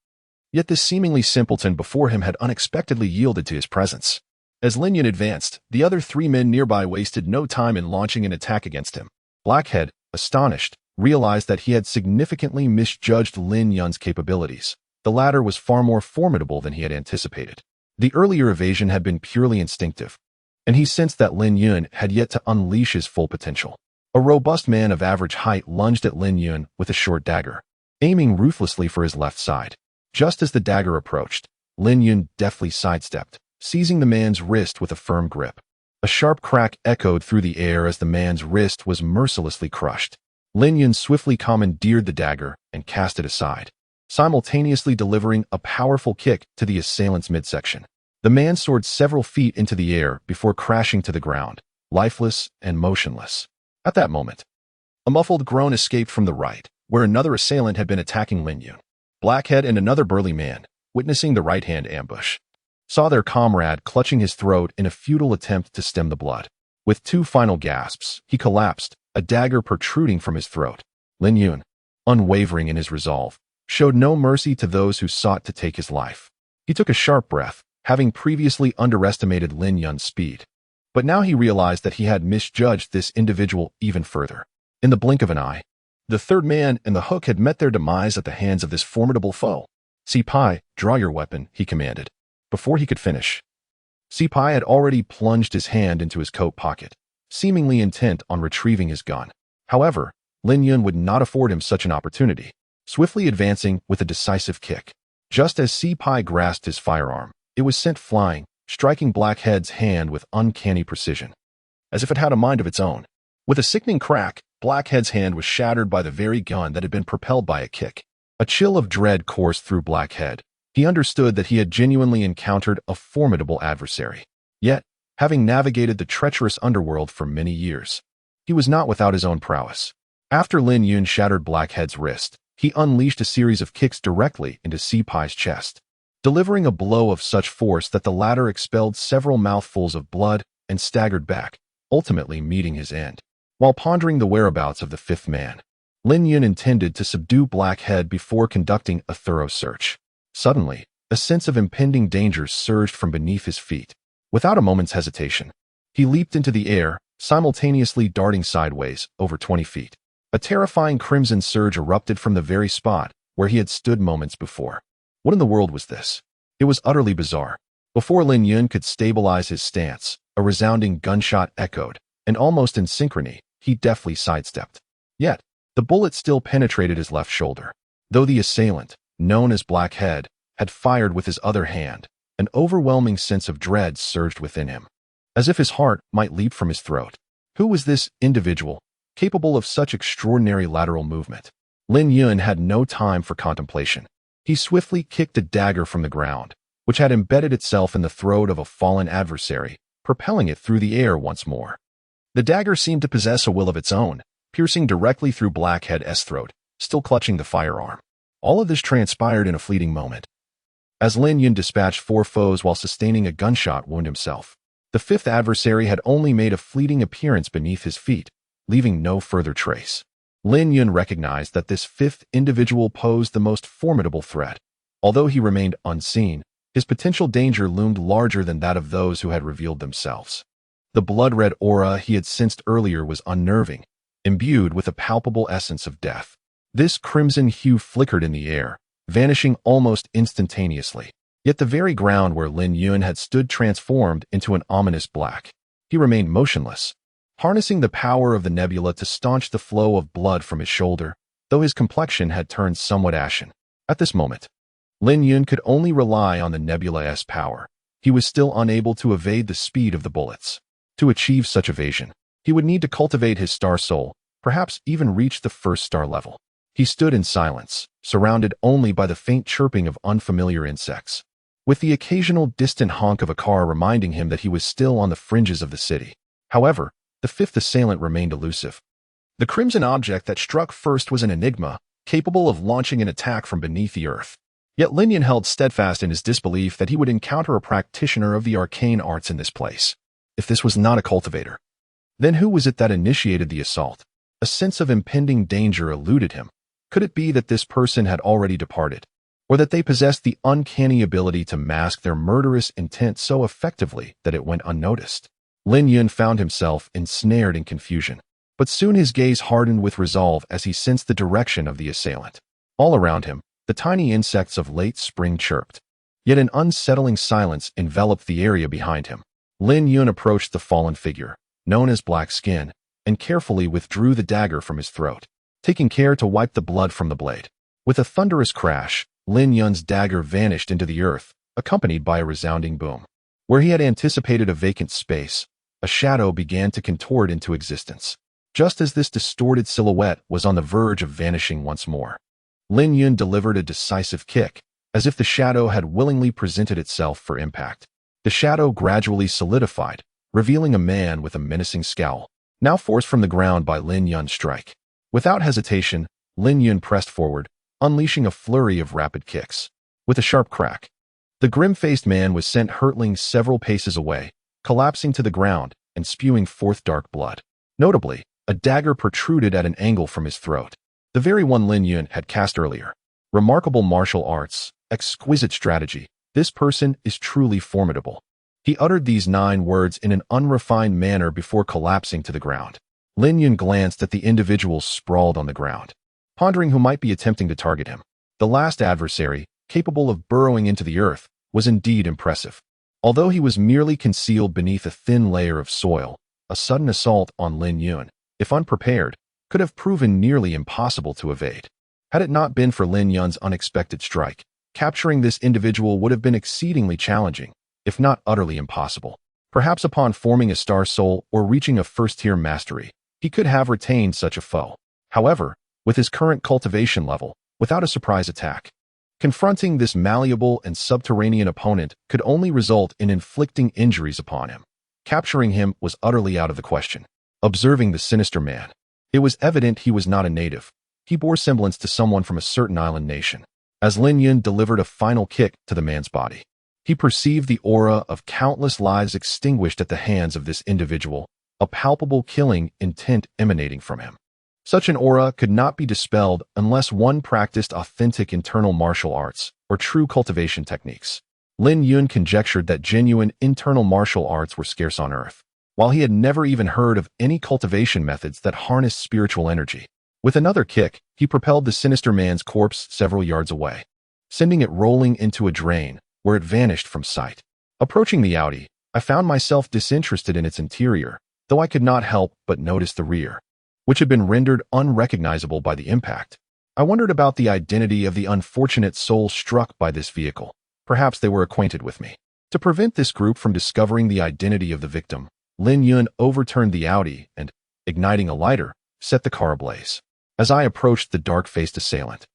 A: Yet this seemingly simpleton before him had unexpectedly yielded to his presence. As Lin Yun advanced, the other 3 men nearby wasted no time in launching an attack against him. Blackhead, astonished, realized that he had significantly misjudged Lin Yun's capabilities. The latter was far more formidable than he had anticipated. The earlier evasion had been purely instinctive, and he sensed that Lin Yun had yet to unleash his full potential. A robust man of average height lunged at Lin Yun with a short dagger, aiming ruthlessly for his left side. Just as the dagger approached, Lin Yun deftly sidestepped, seizing the man's wrist with a firm grip. A sharp crack echoed through the air as the man's wrist was mercilessly crushed. Lin Yun swiftly commandeered the dagger and cast it aside, simultaneously delivering a powerful kick to the assailant's midsection. The man soared several feet into the air before crashing to the ground, lifeless and motionless. At that moment, a muffled groan escaped from the right, where another assailant had been attacking Lin Yun. Blackhead and another burly man, witnessing the right-hand ambush, saw their comrade clutching his throat in a futile attempt to stem the blood. With 2 final gasps, he collapsed, a dagger protruding from his throat. Lin Yun, unwavering in his resolve, showed no mercy to those who sought to take his life. He took a sharp breath, having previously underestimated Lin Yun's speed. But now he realized that he had misjudged this individual even further. In the blink of an eye, the 3rd man and the hook had met their demise at the hands of this formidable foe. "Sipai, draw your weapon," he commanded. Before he could finish, Sipai had already plunged his hand into his coat pocket, seemingly intent on retrieving his gun. However, Lin Yun would not afford him such an opportunity, swiftly advancing with a decisive kick. Just as Sipai grasped his firearm, it was sent flying, striking Blackhead's hand with uncanny precision, as if it had a mind of its own. With a sickening crack, Blackhead's hand was shattered by the very gun that had been propelled by a kick. A chill of dread coursed through Blackhead. He understood that he had genuinely encountered a formidable adversary. Yet, having navigated the treacherous underworld for many years, he was not without his own prowess. After Lin Yun shattered Blackhead's wrist, he unleashed a series of kicks directly into Sipai's chest, delivering a blow of such force that the latter expelled several mouthfuls of blood and staggered back, ultimately meeting his end. While pondering the whereabouts of the 5th man, Lin Yun intended to subdue Blackhead before conducting a thorough search. Suddenly, a sense of impending danger surged from beneath his feet. Without a moment's hesitation, he leaped into the air, simultaneously darting sideways over 20 feet. A terrifying crimson surge erupted from the very spot where he had stood moments before. What in the world was this? It was utterly bizarre. Before Lin Yun could stabilize his stance, a resounding gunshot echoed, and almost in synchrony, he deftly sidestepped. Yet, the bullet still penetrated his left shoulder. Though the assailant, known as Blackhead, had fired with his other hand. An overwhelming sense of dread surged within him, as if his heart might leap from his throat. Who was this individual, capable of such extraordinary lateral movement? Lin Yun had no time for contemplation. He swiftly kicked a dagger from the ground, which had embedded itself in the throat of a fallen adversary, propelling it through the air once more. The dagger seemed to possess a will of its own, piercing directly through Blackhead's throat, still clutching the firearm. All of this transpired in a fleeting moment, as Lin Yun dispatched 4 foes while sustaining a gunshot wound himself. The 5th adversary had only made a fleeting appearance beneath his feet, leaving no further trace. Lin Yun recognized that this 5th individual posed the most formidable threat. Although he remained unseen, his potential danger loomed larger than that of those who had revealed themselves. The blood-red aura he had sensed earlier was unnerving, imbued with a palpable essence of death. This crimson hue flickered in the air, vanishing almost instantaneously. Yet the very ground where Lin Yun had stood transformed into an ominous black. He remained motionless, harnessing the power of the nebula to staunch the flow of blood from his shoulder, though his complexion had turned somewhat ashen. At this moment, Lin Yun could only rely on the nebula's power. He was still unable to evade the speed of the bullets. To achieve such evasion, he would need to cultivate his star soul, perhaps even reach the 1st star level. He stood in silence, surrounded only by the faint chirping of unfamiliar insects, with the occasional distant honk of a car reminding him that he was still on the fringes of the city. However, the 5th assailant remained elusive. The crimson object that struck first was an enigma, capable of launching an attack from beneath the earth. Yet Lin Yun held steadfast in his disbelief that he would encounter a practitioner of the arcane arts in this place. If this was not a cultivator, then who was it that initiated the assault? A sense of impending danger eluded him. Could it be that this person had already departed, or that they possessed the uncanny ability to mask their murderous intent so effectively that it went unnoticed? Lin Yun found himself ensnared in confusion, but soon his gaze hardened with resolve as he sensed the direction of the assailant. All around him, the tiny insects of late spring chirped, yet an unsettling silence enveloped the area behind him. Lin Yun approached the fallen figure, known as Black Skin, and carefully withdrew the dagger from his throat, taking care to wipe the blood from the blade. With a thunderous crash, Lin Yun's dagger vanished into the earth, accompanied by a resounding boom. Where he had anticipated a vacant space, a shadow began to contort into existence. Just as this distorted silhouette was on the verge of vanishing once more, Lin Yun delivered a decisive kick, as if the shadow had willingly presented itself for impact. The shadow gradually solidified, revealing a man with a menacing scowl, now forced from the ground by Lin Yun's strike. Without hesitation, Lin Yun pressed forward, unleashing a flurry of rapid kicks. With a sharp crack, the grim-faced man was sent hurtling several paces away, collapsing to the ground and spewing forth dark blood. Notably, a dagger protruded at an angle from his throat, the very one Lin Yun had cast earlier. Remarkable martial arts, exquisite strategy. This person is truly formidable. He uttered these 9 words in an unrefined manner before collapsing to the ground. Lin Yun glanced at the individual sprawled on the ground, pondering who might be attempting to target him. The last adversary, capable of burrowing into the earth, was indeed impressive. Although he was merely concealed beneath a thin layer of soil, a sudden assault on Lin Yun, if unprepared, could have proven nearly impossible to evade. Had it not been for Lin Yun's unexpected strike, capturing this individual would have been exceedingly challenging, if not utterly impossible. Perhaps upon forming a star soul or reaching a 1st-tier mastery, he could have retained such a foe. However, with his current cultivation level, without a surprise attack, confronting this malleable and subterranean opponent could only result in inflicting injuries upon him. Capturing him was utterly out of the question. Observing the sinister man, it was evident he was not a native. He bore semblance to someone from a certain island nation. As Lin Yun delivered a final kick to the man's body, he perceived the aura of countless lives extinguished at the hands of this individual, a palpable killing intent emanating from him. Such an aura could not be dispelled unless one practiced authentic internal martial arts or true cultivation techniques. Lin Yun conjectured that genuine internal martial arts were scarce on Earth, while he had never even heard of any cultivation methods that harnessed spiritual energy. With another kick, he propelled the sinister man's corpse several yards away, sending it rolling into a drain, where it vanished from sight. Approaching the Audi, I found myself disinterested in its interior, though I could not help but notice the rear, which had been rendered unrecognizable by the impact. I wondered about the identity of the unfortunate soul struck by this vehicle. Perhaps they were acquainted with me. To prevent this group from discovering the identity of the victim, Lin Yun overturned the Audi and, igniting a lighter, set the car ablaze. As I approached the dark-faced assailant,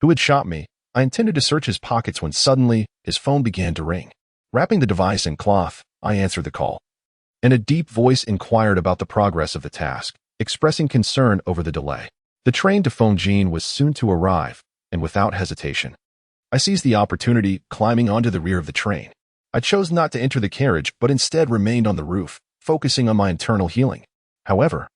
A: who had shot me, I intended to search his pockets when suddenly his phone began to ring. Wrapping the device in cloth, I answered the call. And a deep voice inquired about the progress of the task, expressing concern over the delay. The train to Fengjin was soon to arrive, and without hesitation, I seized the opportunity, climbing onto the rear of the train. I chose not to enter the carriage, but instead remained on the roof, focusing on my internal healing. However,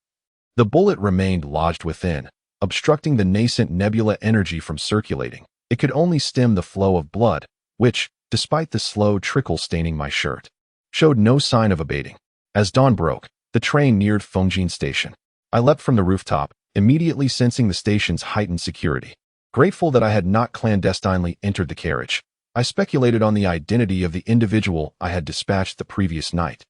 A: the bullet remained lodged within, obstructing the nascent nebula energy from circulating. It could only stem the flow of blood, which, despite the slow trickle staining my shirt, showed no sign of abating. As dawn broke, the train neared Fengjin Station. I leapt from the rooftop, immediately sensing the station's heightened security. Grateful that I had not clandestinely entered the carriage, I speculated on the identity of the individual I had dispatched the previous night,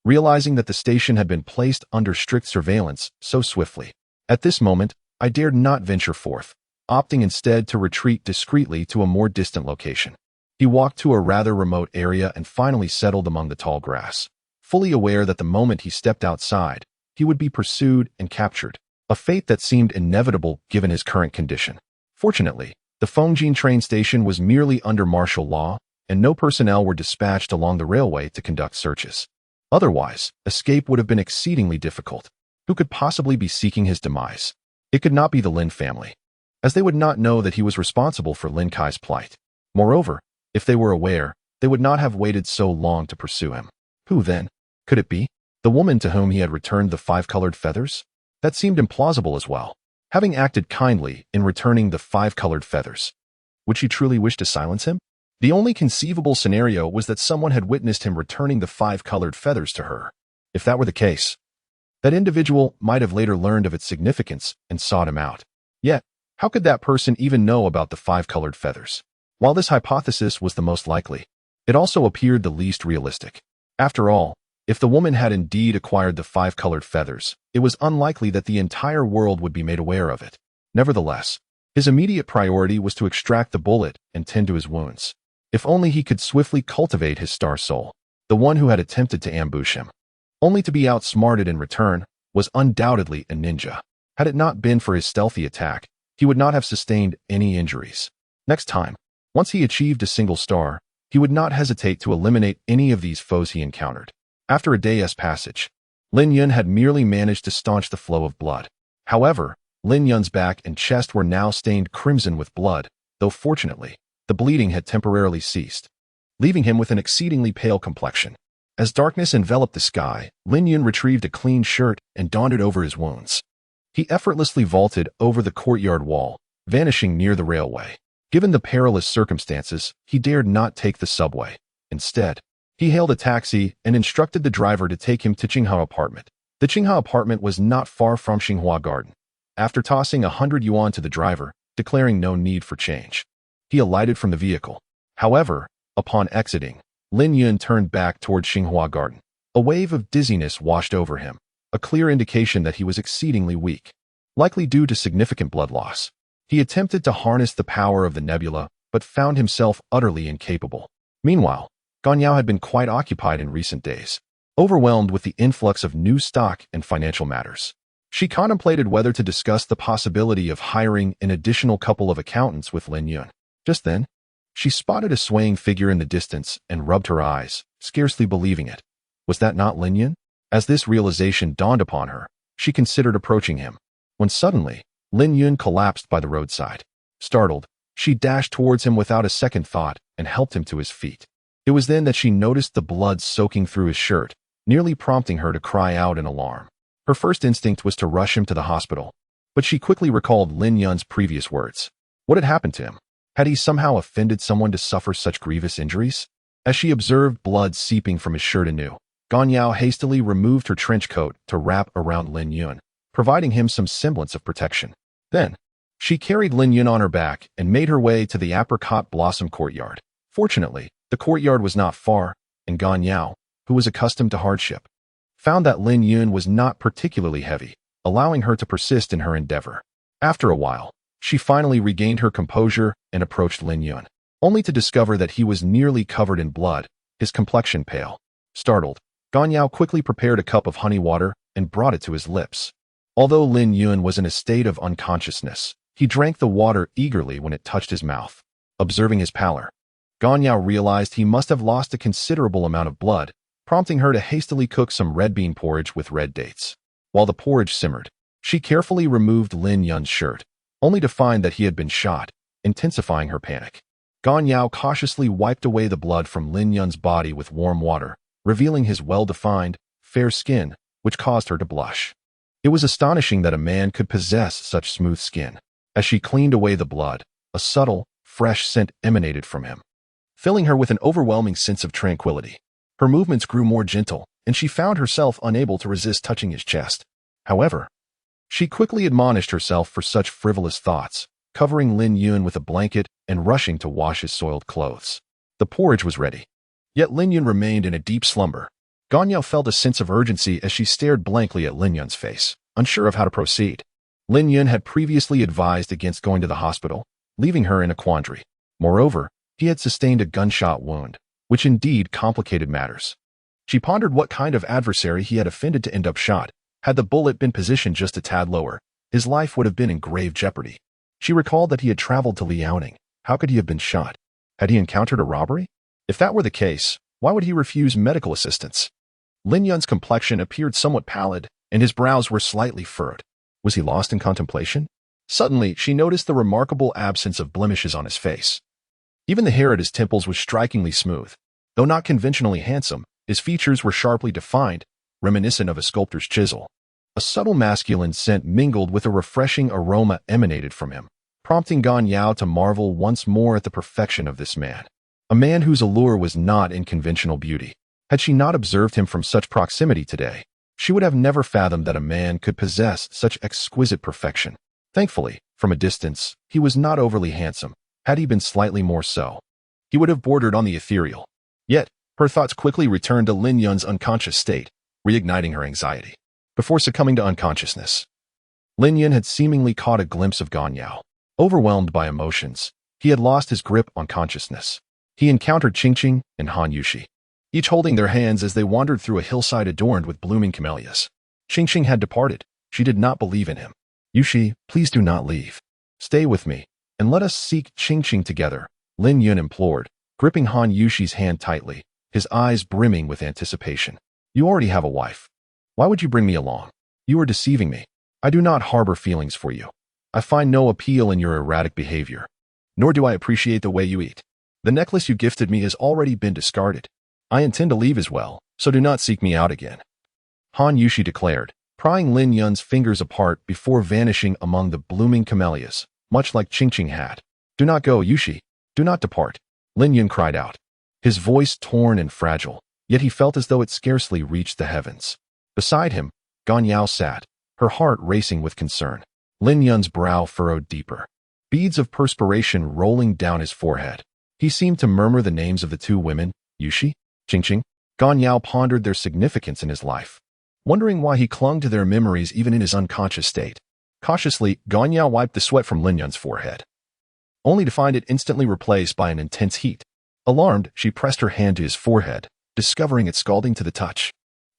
A: realizing that the station had been placed under strict surveillance so swiftly. At this moment, I dared not venture forth, opting instead to retreat discreetly to a more distant location. He walked to a rather remote area and finally settled among the tall grass, fully aware that the moment he stepped outside, he would be pursued and captured, a fate that seemed inevitable given his current condition. Fortunately, the Fengjin train station was merely under martial law, and no personnel were dispatched along the railway to conduct searches. Otherwise, escape would have been exceedingly difficult. Who could possibly be seeking his demise? It could not be the Lin family, as they would not know that he was responsible for Lin Kai's plight. Moreover, if they were aware, they would not have waited so long to pursue him. Who then? Could it be the woman to whom he had returned the 5 colored feathers? That seemed implausible as well. Having acted kindly in returning the 5 colored feathers, would she truly wish to silence him? The only conceivable scenario was that someone had witnessed him returning the 5 colored feathers to her. If that were the case, that individual might have later learned of its significance and sought him out. Yet, how could that person even know about the 5 colored feathers? While this hypothesis was the most likely, it also appeared the least realistic. After all, if the woman had indeed acquired the 5 colored feathers, it was unlikely that the entire world would be made aware of it. Nevertheless, his immediate priority was to extract the bullet and tend to his wounds. If only he could swiftly cultivate his star soul, the one who had attempted to ambush him, only to be outsmarted in return, was undoubtedly a ninja. Had it not been for his stealthy attack, he would not have sustained any injuries. Next time, once he achieved a single star, he would not hesitate to eliminate any of these foes he encountered. After a day's passage, Lin Yun had merely managed to staunch the flow of blood. However, Lin Yun's back and chest were now stained crimson with blood, though fortunately, the bleeding had temporarily ceased, leaving him with an exceedingly pale complexion. As darkness enveloped the sky, Lin Yun retrieved a clean shirt and donned it over his wounds. He effortlessly vaulted over the courtyard wall, vanishing near the railway. Given the perilous circumstances, he dared not take the subway. Instead, he hailed a taxi and instructed the driver to take him to Tsinghua apartment. The Tsinghua apartment was not far from Tsinghua Garden. After tossing 100 yuan to the driver, declaring no need for change, he alighted from the vehicle. However, upon exiting, Lin Yun turned back toward Tsinghua Garden. A wave of dizziness washed over him, a clear indication that he was exceedingly weak, likely due to significant blood loss. He attempted to harness the power of the nebula, but found himself utterly incapable. Meanwhile, Ganyao had been quite occupied in recent days, overwhelmed with the influx of new stock and financial matters. She contemplated whether to discuss the possibility of hiring an additional couple of accountants with Lin Yun. Just then, she spotted a swaying figure in the distance and rubbed her eyes, scarcely believing it. Was that not Lin Yun? As this realization dawned upon her, she considered approaching him, when suddenly, Lin Yun collapsed by the roadside. Startled, she dashed towards him without a second thought and helped him to his feet. It was then that she noticed the blood soaking through his shirt, nearly prompting her to cry out in alarm. Her first instinct was to rush him to the hospital, but she quickly recalled Lin Yun's previous words. What had happened to him? Had he somehow offended someone to suffer such grievous injuries? As she observed blood seeping from his shirt anew, Ganyao hastily removed her trench coat to wrap around Lin Yun, providing him some semblance of protection. Then, she carried Lin Yun on her back and made her way to the apricot blossom courtyard. Fortunately, the courtyard was not far, and Ganyao, who was accustomed to hardship, found that Lin Yun was not particularly heavy, allowing her to persist in her endeavor. After a while, She finally regained her composure and approached Lin Yun, only to discover that he was nearly covered in blood, his complexion pale. Startled, Ganyao quickly prepared a cup of honey water and brought it to his lips. Although Lin Yun was in a state of unconsciousness, he drank the water eagerly when it touched his mouth. Observing his pallor, Ganyao realized he must have lost a considerable amount of blood, prompting her to hastily cook some red bean porridge with red dates. While the porridge simmered, she carefully removed Lin Yun's shirt, only to find that he had been shot, intensifying her panic. Ganyao cautiously wiped away the blood from Lin Yun's body with warm water, revealing his well-defined, fair skin, which caused her to blush. It was astonishing that a man could possess such smooth skin. As she cleaned away the blood, a subtle, fresh scent emanated from him, filling her with an overwhelming sense of tranquility. Her movements grew more gentle, and she found herself unable to resist touching his chest. However, she quickly admonished herself for such frivolous thoughts, covering Lin Yun with a blanket and rushing to wash his soiled clothes. The porridge was ready. Yet Lin Yun remained in a deep slumber. Ganyao felt a sense of urgency as she stared blankly at Lin Yun's face, unsure of how to proceed. Lin Yun had previously advised against going to the hospital, leaving her in a quandary. Moreover, he had sustained a gunshot wound, which indeed complicated matters. She pondered what kind of adversary he had offended to end up shot. Had the bullet been positioned just a tad lower, his life would have been in grave jeopardy. She recalled that he had traveled to Liaoning. How could he have been shot? Had he encountered a robbery? If that were the case, why would he refuse medical assistance? Lin Yun's complexion appeared somewhat pallid, and his brows were slightly furrowed. Was he lost in contemplation? Suddenly, she noticed the remarkable absence of blemishes on his face. Even the hair at his temples was strikingly smooth. Though not conventionally handsome, his features were sharply defined, reminiscent of a sculptor's chisel. A subtle masculine scent mingled with a refreshing aroma emanated from him, prompting Ganyao to marvel once more at the perfection of this man. A man whose allure was not in conventional beauty. Had she not observed him from such proximity today, she would have never fathomed that a man could possess such exquisite perfection. Thankfully, from a distance, he was not overly handsome. Had he been slightly more so, he would have bordered on the ethereal. Yet, her thoughts quickly returned to Lin Yun's unconscious state, reigniting her anxiety. Before succumbing to unconsciousness, Lin Yun had seemingly caught a glimpse of Ganyao. Overwhelmed by emotions, he had lost his grip on consciousness. He encountered Qingqing and Han Yushi, each holding their hands as they wandered through a hillside adorned with blooming camellias. Qingqing had departed. She did not believe in him. Yushi, please do not leave. Stay with me, and let us seek Qingqing together, Lin Yun implored, gripping Han Yushi's hand tightly, his eyes brimming with anticipation. You already have a wife. Why would you bring me along? You are deceiving me. I do not harbor feelings for you. I find no appeal in your erratic behavior. Nor do I appreciate the way you eat. The necklace you gifted me has already been discarded. I intend to leave as well, so do not seek me out again. Han Yushi declared, prying Lin Yun's fingers apart before vanishing among the blooming camellias, much like Qingqing had. Do not go, Yushi. Do not depart. Lin Yun cried out, his voice torn and fragile, yet he felt as though it scarcely reached the heavens. Beside him, Ganyao sat, her heart racing with concern. Lin Yun's brow furrowed deeper, beads of perspiration rolling down his forehead. He seemed to murmur the names of the two women, Yushi, Qingqing. Ganyao pondered their significance in his life, wondering why he clung to their memories even in his unconscious state. Cautiously, Ganyao wiped the sweat from Lin Yun's forehead, only to find it instantly replaced by an intense heat. Alarmed, she pressed her hand to his forehead, discovering it scalding to the touch.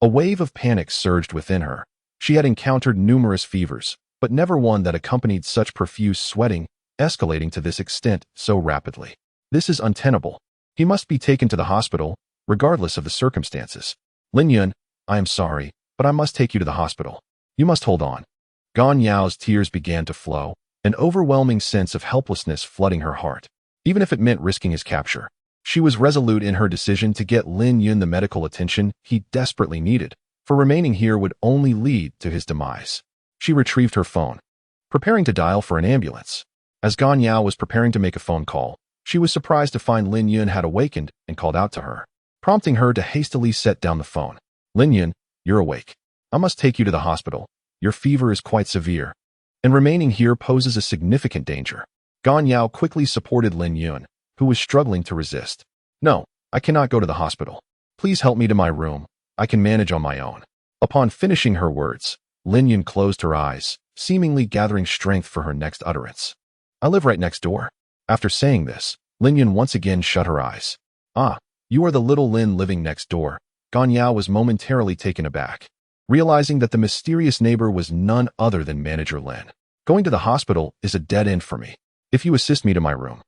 A: A wave of panic surged within her. She had encountered numerous fevers, but never one that accompanied such profuse sweating, escalating to this extent so rapidly. This is untenable. He must be taken to the hospital, regardless of the circumstances. Lin Yun, I am sorry, but I must take you to the hospital. You must hold on. Ganyao's tears began to flow, an overwhelming sense of helplessness flooding her heart. Even if it meant risking his capture, she was resolute in her decision to get Lin Yun the medical attention he desperately needed, for remaining here would only lead to his demise. She retrieved her phone, preparing to dial for an ambulance. As Ganyao was preparing to make a phone call, she was surprised to find Lin Yun had awakened and called out to her, prompting her to hastily set down the phone. Lin Yun, you're awake. I must take you to the hospital. Your fever is quite severe, and remaining here poses a significant danger. Ganyao quickly supported Lin Yun, who was struggling to resist. No, I cannot go to the hospital. Please help me to my room. I can manage on my own. Upon finishing her words, Lin Yun closed her eyes, seemingly gathering strength for her next utterance. I live right next door. After saying this, Lin Yun once again shut her eyes. Ah, you are the little Lin living next door. Gan Yao was momentarily taken aback, realizing that the mysterious neighbor was none other than Manager Lin. Going to the hospital is a dead end for me. If you assist me to my room,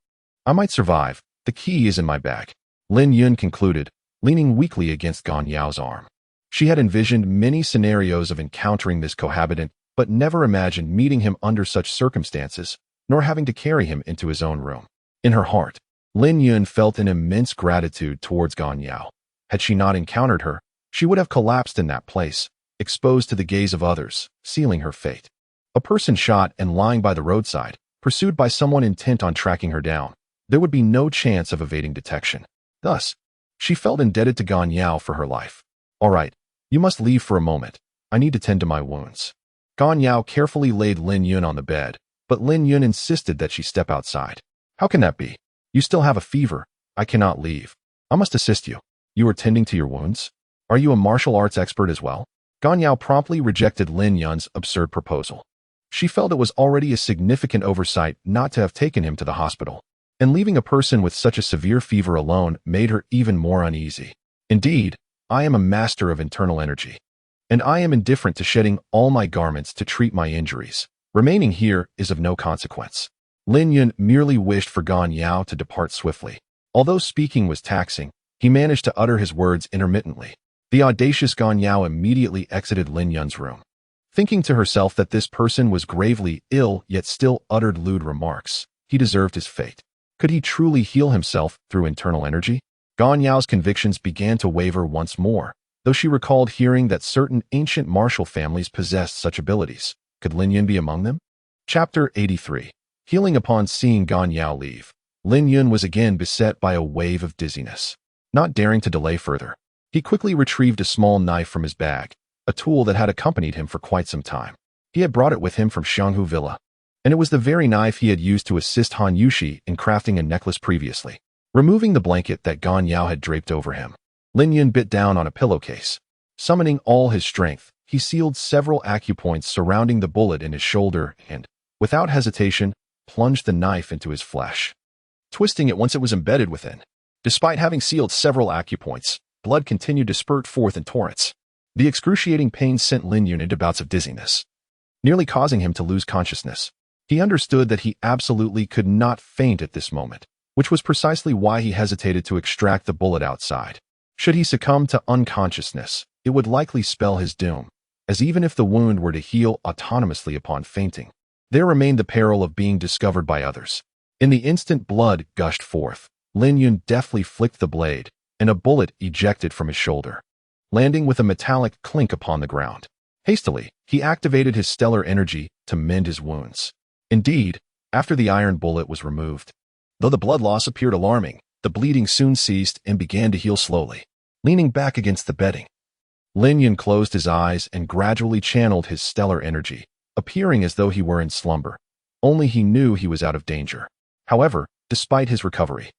A: I might survive. The key is in my bag. Lin Yun concluded, leaning weakly against Gan Yao's arm. She had envisioned many scenarios of encountering this cohabitant, but never imagined meeting him under such circumstances, nor having to carry him into his own room. In her heart, Lin Yun felt an immense gratitude towards Gan Yao. Had she not encountered her, she would have collapsed in that place, exposed to the gaze of others, sealing her fate. A person shot and lying by the roadside, pursued by someone intent on tracking her down. There would be no chance of evading detection. Thus, she felt indebted to Gan Yao for her life. All right, you must leave for a moment. I need to tend to my wounds. Gan Yao carefully laid Lin Yun on the bed, but Lin Yun insisted that she step outside. How can that be? You still have a fever. I cannot leave. I must assist you. You are tending to your wounds? Are you a martial arts expert as well? Gan Yao promptly rejected Lin Yun's absurd proposal. She felt it was already a significant oversight not to have taken him to the hospital, and leaving a person with such a severe fever alone made her even more uneasy. Indeed, I am a master of internal energy, and I am indifferent to shedding all my garments to treat my injuries. Remaining here is of no consequence. Lin Yun merely wished for Gan Yao to depart swiftly. Although speaking was taxing, he managed to utter his words intermittently. The audacious Gan Yao immediately exited Lin Yun's room, thinking to herself that this person was gravely ill yet still uttered lewd remarks. He deserved his fate. Could he truly heal himself through internal energy? Gan Yao's convictions began to waver once more, though she recalled hearing that certain ancient martial families possessed such abilities. Could Lin Yun be among them? Chapter 83. Healing. Upon seeing Gan Yao leave, Lin Yun was again beset by a wave of dizziness. Not daring to delay further, he quickly retrieved a small knife from his bag, a tool that had accompanied him for quite some time. He had brought it with him from Shanghai Villa, and it was the very knife he had used to assist Han Yushi in crafting a necklace previously. Removing the blanket that Gan Yao had draped over him, Lin Yun bit down on a pillowcase. Summoning all his strength, he sealed several acupoints surrounding the bullet in his shoulder and, without hesitation, plunged the knife into his flesh, twisting it once it was embedded within. Despite having sealed several acupoints, blood continued to spurt forth in torrents. The excruciating pain sent Lin Yun into bouts of dizziness, nearly causing him to lose consciousness. He understood that he absolutely could not faint at this moment, which was precisely why he hesitated to extract the bullet outside. Should he succumb to unconsciousness, it would likely spell his doom, as even if the wound were to heal autonomously upon fainting, there remained the peril of being discovered by others. In the instant blood gushed forth, Lin Yun deftly flicked the blade, and a bullet ejected from his shoulder, landing with a metallic clink upon the ground. Hastily, he activated his stellar energy to mend his wounds. Indeed, after the iron bullet was removed, though the blood loss appeared alarming, the bleeding soon ceased and began to heal slowly. Leaning back against the bedding, Lin Yun closed his eyes and gradually channeled his stellar energy, appearing as though he were in slumber. Only he knew he was out of danger. However, despite his recovery,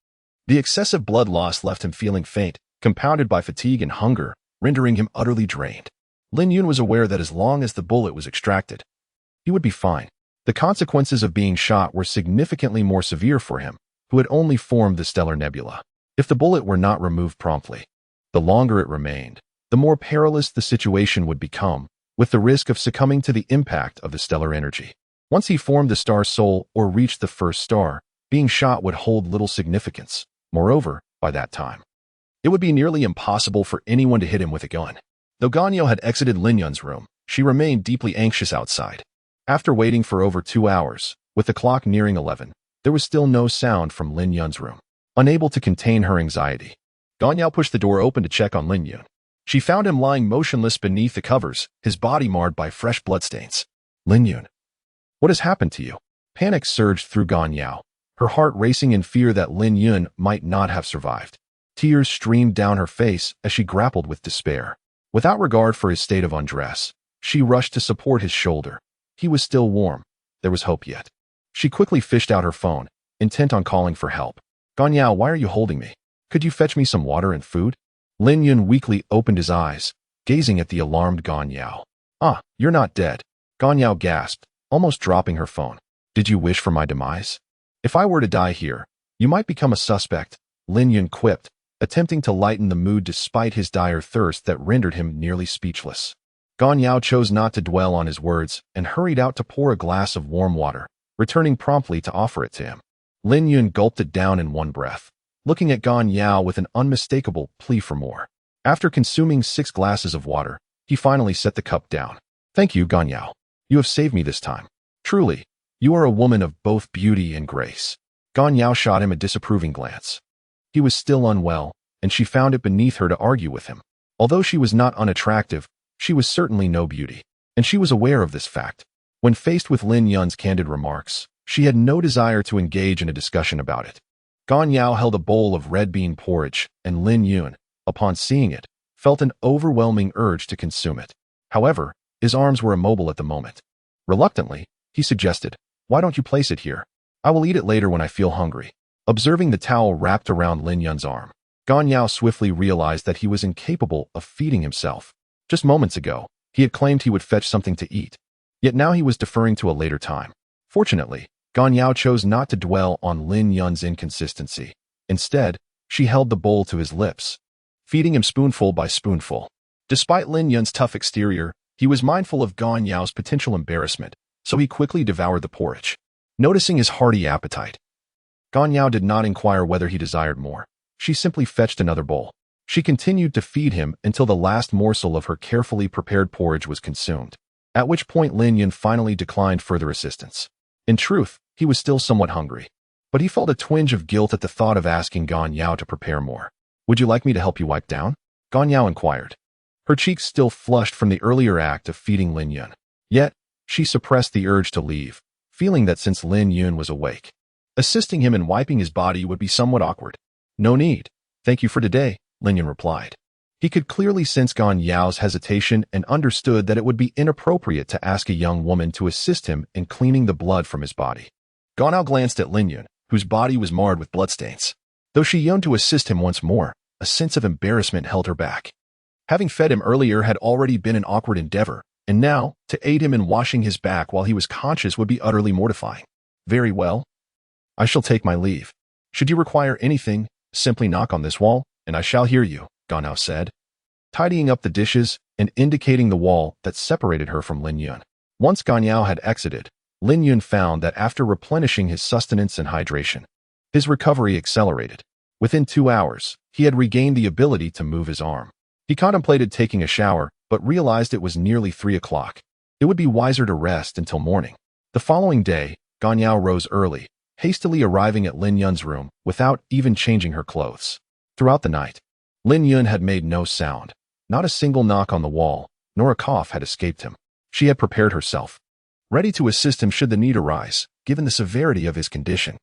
A: the excessive blood loss left him feeling faint, compounded by fatigue and hunger, rendering him utterly drained. Lin Yun was aware that as long as the bullet was extracted, he would be fine. The consequences of being shot were significantly more severe for him, who had only formed the stellar nebula. If the bullet were not removed promptly, the longer it remained, the more perilous the situation would become, with the risk of succumbing to the impact of the stellar energy. Once he formed the star soul or reached the first star, being shot would hold little significance. Moreover, by that time, it would be nearly impossible for anyone to hit him with a gun. Though Gan Yao had exited Lin Yun's room, she remained deeply anxious outside. After waiting for over 2 hours, with the clock nearing 11, there was still no sound from Lin Yun's room. Unable to contain her anxiety, Gan Yao pushed the door open to check on Lin Yun. She found him lying motionless beneath the covers, his body marred by fresh bloodstains. Lin Yun, what has happened to you? Panic surged through Gan Yao, her heart racing in fear that Lin Yun might not have survived. Tears streamed down her face as she grappled with despair. Without regard for his state of undress, she rushed to support his shoulder. He was still warm. There was hope yet. She quickly fished out her phone, intent on calling for help. Gan Yao, why are you holding me? Could you fetch me some water and food? Lin Yun weakly opened his eyes, gazing at the alarmed Gan Yao. Ah, you're not dead. Gan Yao gasped, almost dropping her phone. Did you wish for my demise? If I were to die here, you might become a suspect, Lin Yun quipped, attempting to lighten the mood despite his dire thirst that rendered him nearly speechless. Gan Yao chose not to dwell on his words and hurried out to pour a glass of warm water, returning promptly to offer it to him. Lin Yun gulped it down in one breath, looking at Gan Yao with an unmistakable plea for more. After consuming 6 glasses of water, he finally set the cup down. Thank you, Gan Yao. You have saved me this time. Truly, you are a woman of both beauty and grace. Gan Yao shot him a disapproving glance. He was still unwell, and she found it beneath her to argue with him. Although she was not unattractive, she was certainly no beauty, and she was aware of this fact. When faced with Lin Yun's candid remarks, she had no desire to engage in a discussion about it. Gan Yao held a bowl of red bean porridge, and Lin Yun, upon seeing it, felt an overwhelming urge to consume it. However, his arms were immobile at the moment. Reluctantly, he suggested, "Why don't you place it here? I will eat it later when I feel hungry." Observing the towel wrapped around Lin Yun's arm, Gan Yao swiftly realized that he was incapable of feeding himself. Just moments ago, he had claimed he would fetch something to eat. Yet now he was deferring to a later time. Fortunately, Gan Yao chose not to dwell on Lin Yun's inconsistency. Instead, she held the bowl to his lips, feeding him spoonful by spoonful. Despite Lin Yun's tough exterior, he was mindful of Gan Yao's potential embarrassment, so he quickly devoured the porridge. Noticing his hearty appetite, Gan Yao did not inquire whether he desired more. She simply fetched another bowl. She continued to feed him until the last morsel of her carefully prepared porridge was consumed, at which point Lin Yun finally declined further assistance. In truth, he was still somewhat hungry, but he felt a twinge of guilt at the thought of asking Gan Yao to prepare more. "Would you like me to help you wipe down?" Gan Yao inquired. Her cheeks still flushed from the earlier act of feeding Lin Yun. Yet, she suppressed the urge to leave, feeling that since Lin Yun was awake, assisting him in wiping his body would be somewhat awkward. "No need. Thank you for today," Lin Yun replied. He could clearly sense Gan Yao's hesitation and understood that it would be inappropriate to ask a young woman to assist him in cleaning the blood from his body. Gan Yao glanced at Lin Yun, whose body was marred with bloodstains. Though she yearned to assist him once more, a sense of embarrassment held her back. Having fed him earlier had already been an awkward endeavor, and now, to aid him in washing his back while he was conscious would be utterly mortifying. "Very well. I shall take my leave. Should you require anything, simply knock on this wall, and I shall hear you," Gan Yao said, tidying up the dishes and indicating the wall that separated her from Lin Yun. Once Gan Yao had exited, Lin Yun found that after replenishing his sustenance and hydration, his recovery accelerated. Within 2 hours, he had regained the ability to move his arm. He contemplated taking a shower, but realized it was nearly 3 o'clock. It would be wiser to rest until morning. The following day, Gan Yao rose early, hastily arriving at Lin Yun's room without even changing her clothes. Throughout the night, Lin Yun had made no sound. Not a single knock on the wall, nor a cough had escaped him. She had prepared herself, ready to assist him should the need arise, given the severity of his condition.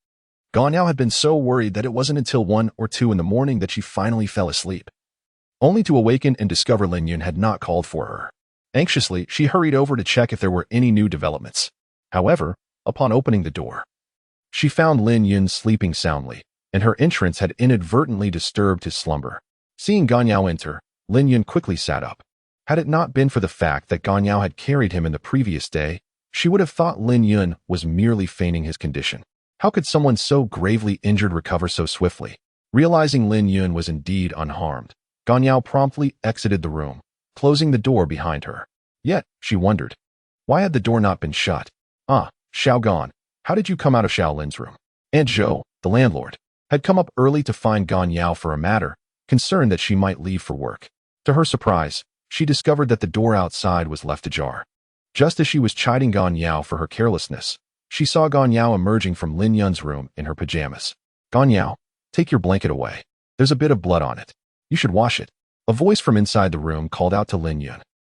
A: Gan Yao had been so worried that it wasn't until 1 or 2 in the morning that she finally fell asleep, only to awaken and discover Lin Yun had not called for her. Anxiously, she hurried over to check if there were any new developments. However, upon opening the door, she found Lin Yun sleeping soundly, and her entrance had inadvertently disturbed his slumber. Seeing Gan Yao enter, Lin Yun quickly sat up. Had it not been for the fact that Gan Yao had carried him in the previous day, she would have thought Lin Yun was merely feigning his condition. How could someone so gravely injured recover so swiftly? Realizing Lin Yun was indeed unharmed, Gan Yao promptly exited the room, closing the door behind her. Yet, she wondered, why had the door not been shut? "Ah, Xiao Gan, how did you come out of Xiao Lin's room?" Aunt Zhou, the landlord, had come up early to find Gan Yao for a matter, concerned that she might leave for work. To her surprise, she discovered that the door outside was left ajar. Just as she was chiding Gan Yao for her carelessness, she saw Gan Yao emerging from Lin Yun's room in her pajamas. "Gan Yao, take your blanket away. There's a bit of blood on it. You should wash it." A voice from inside the room called out to Lin Yun.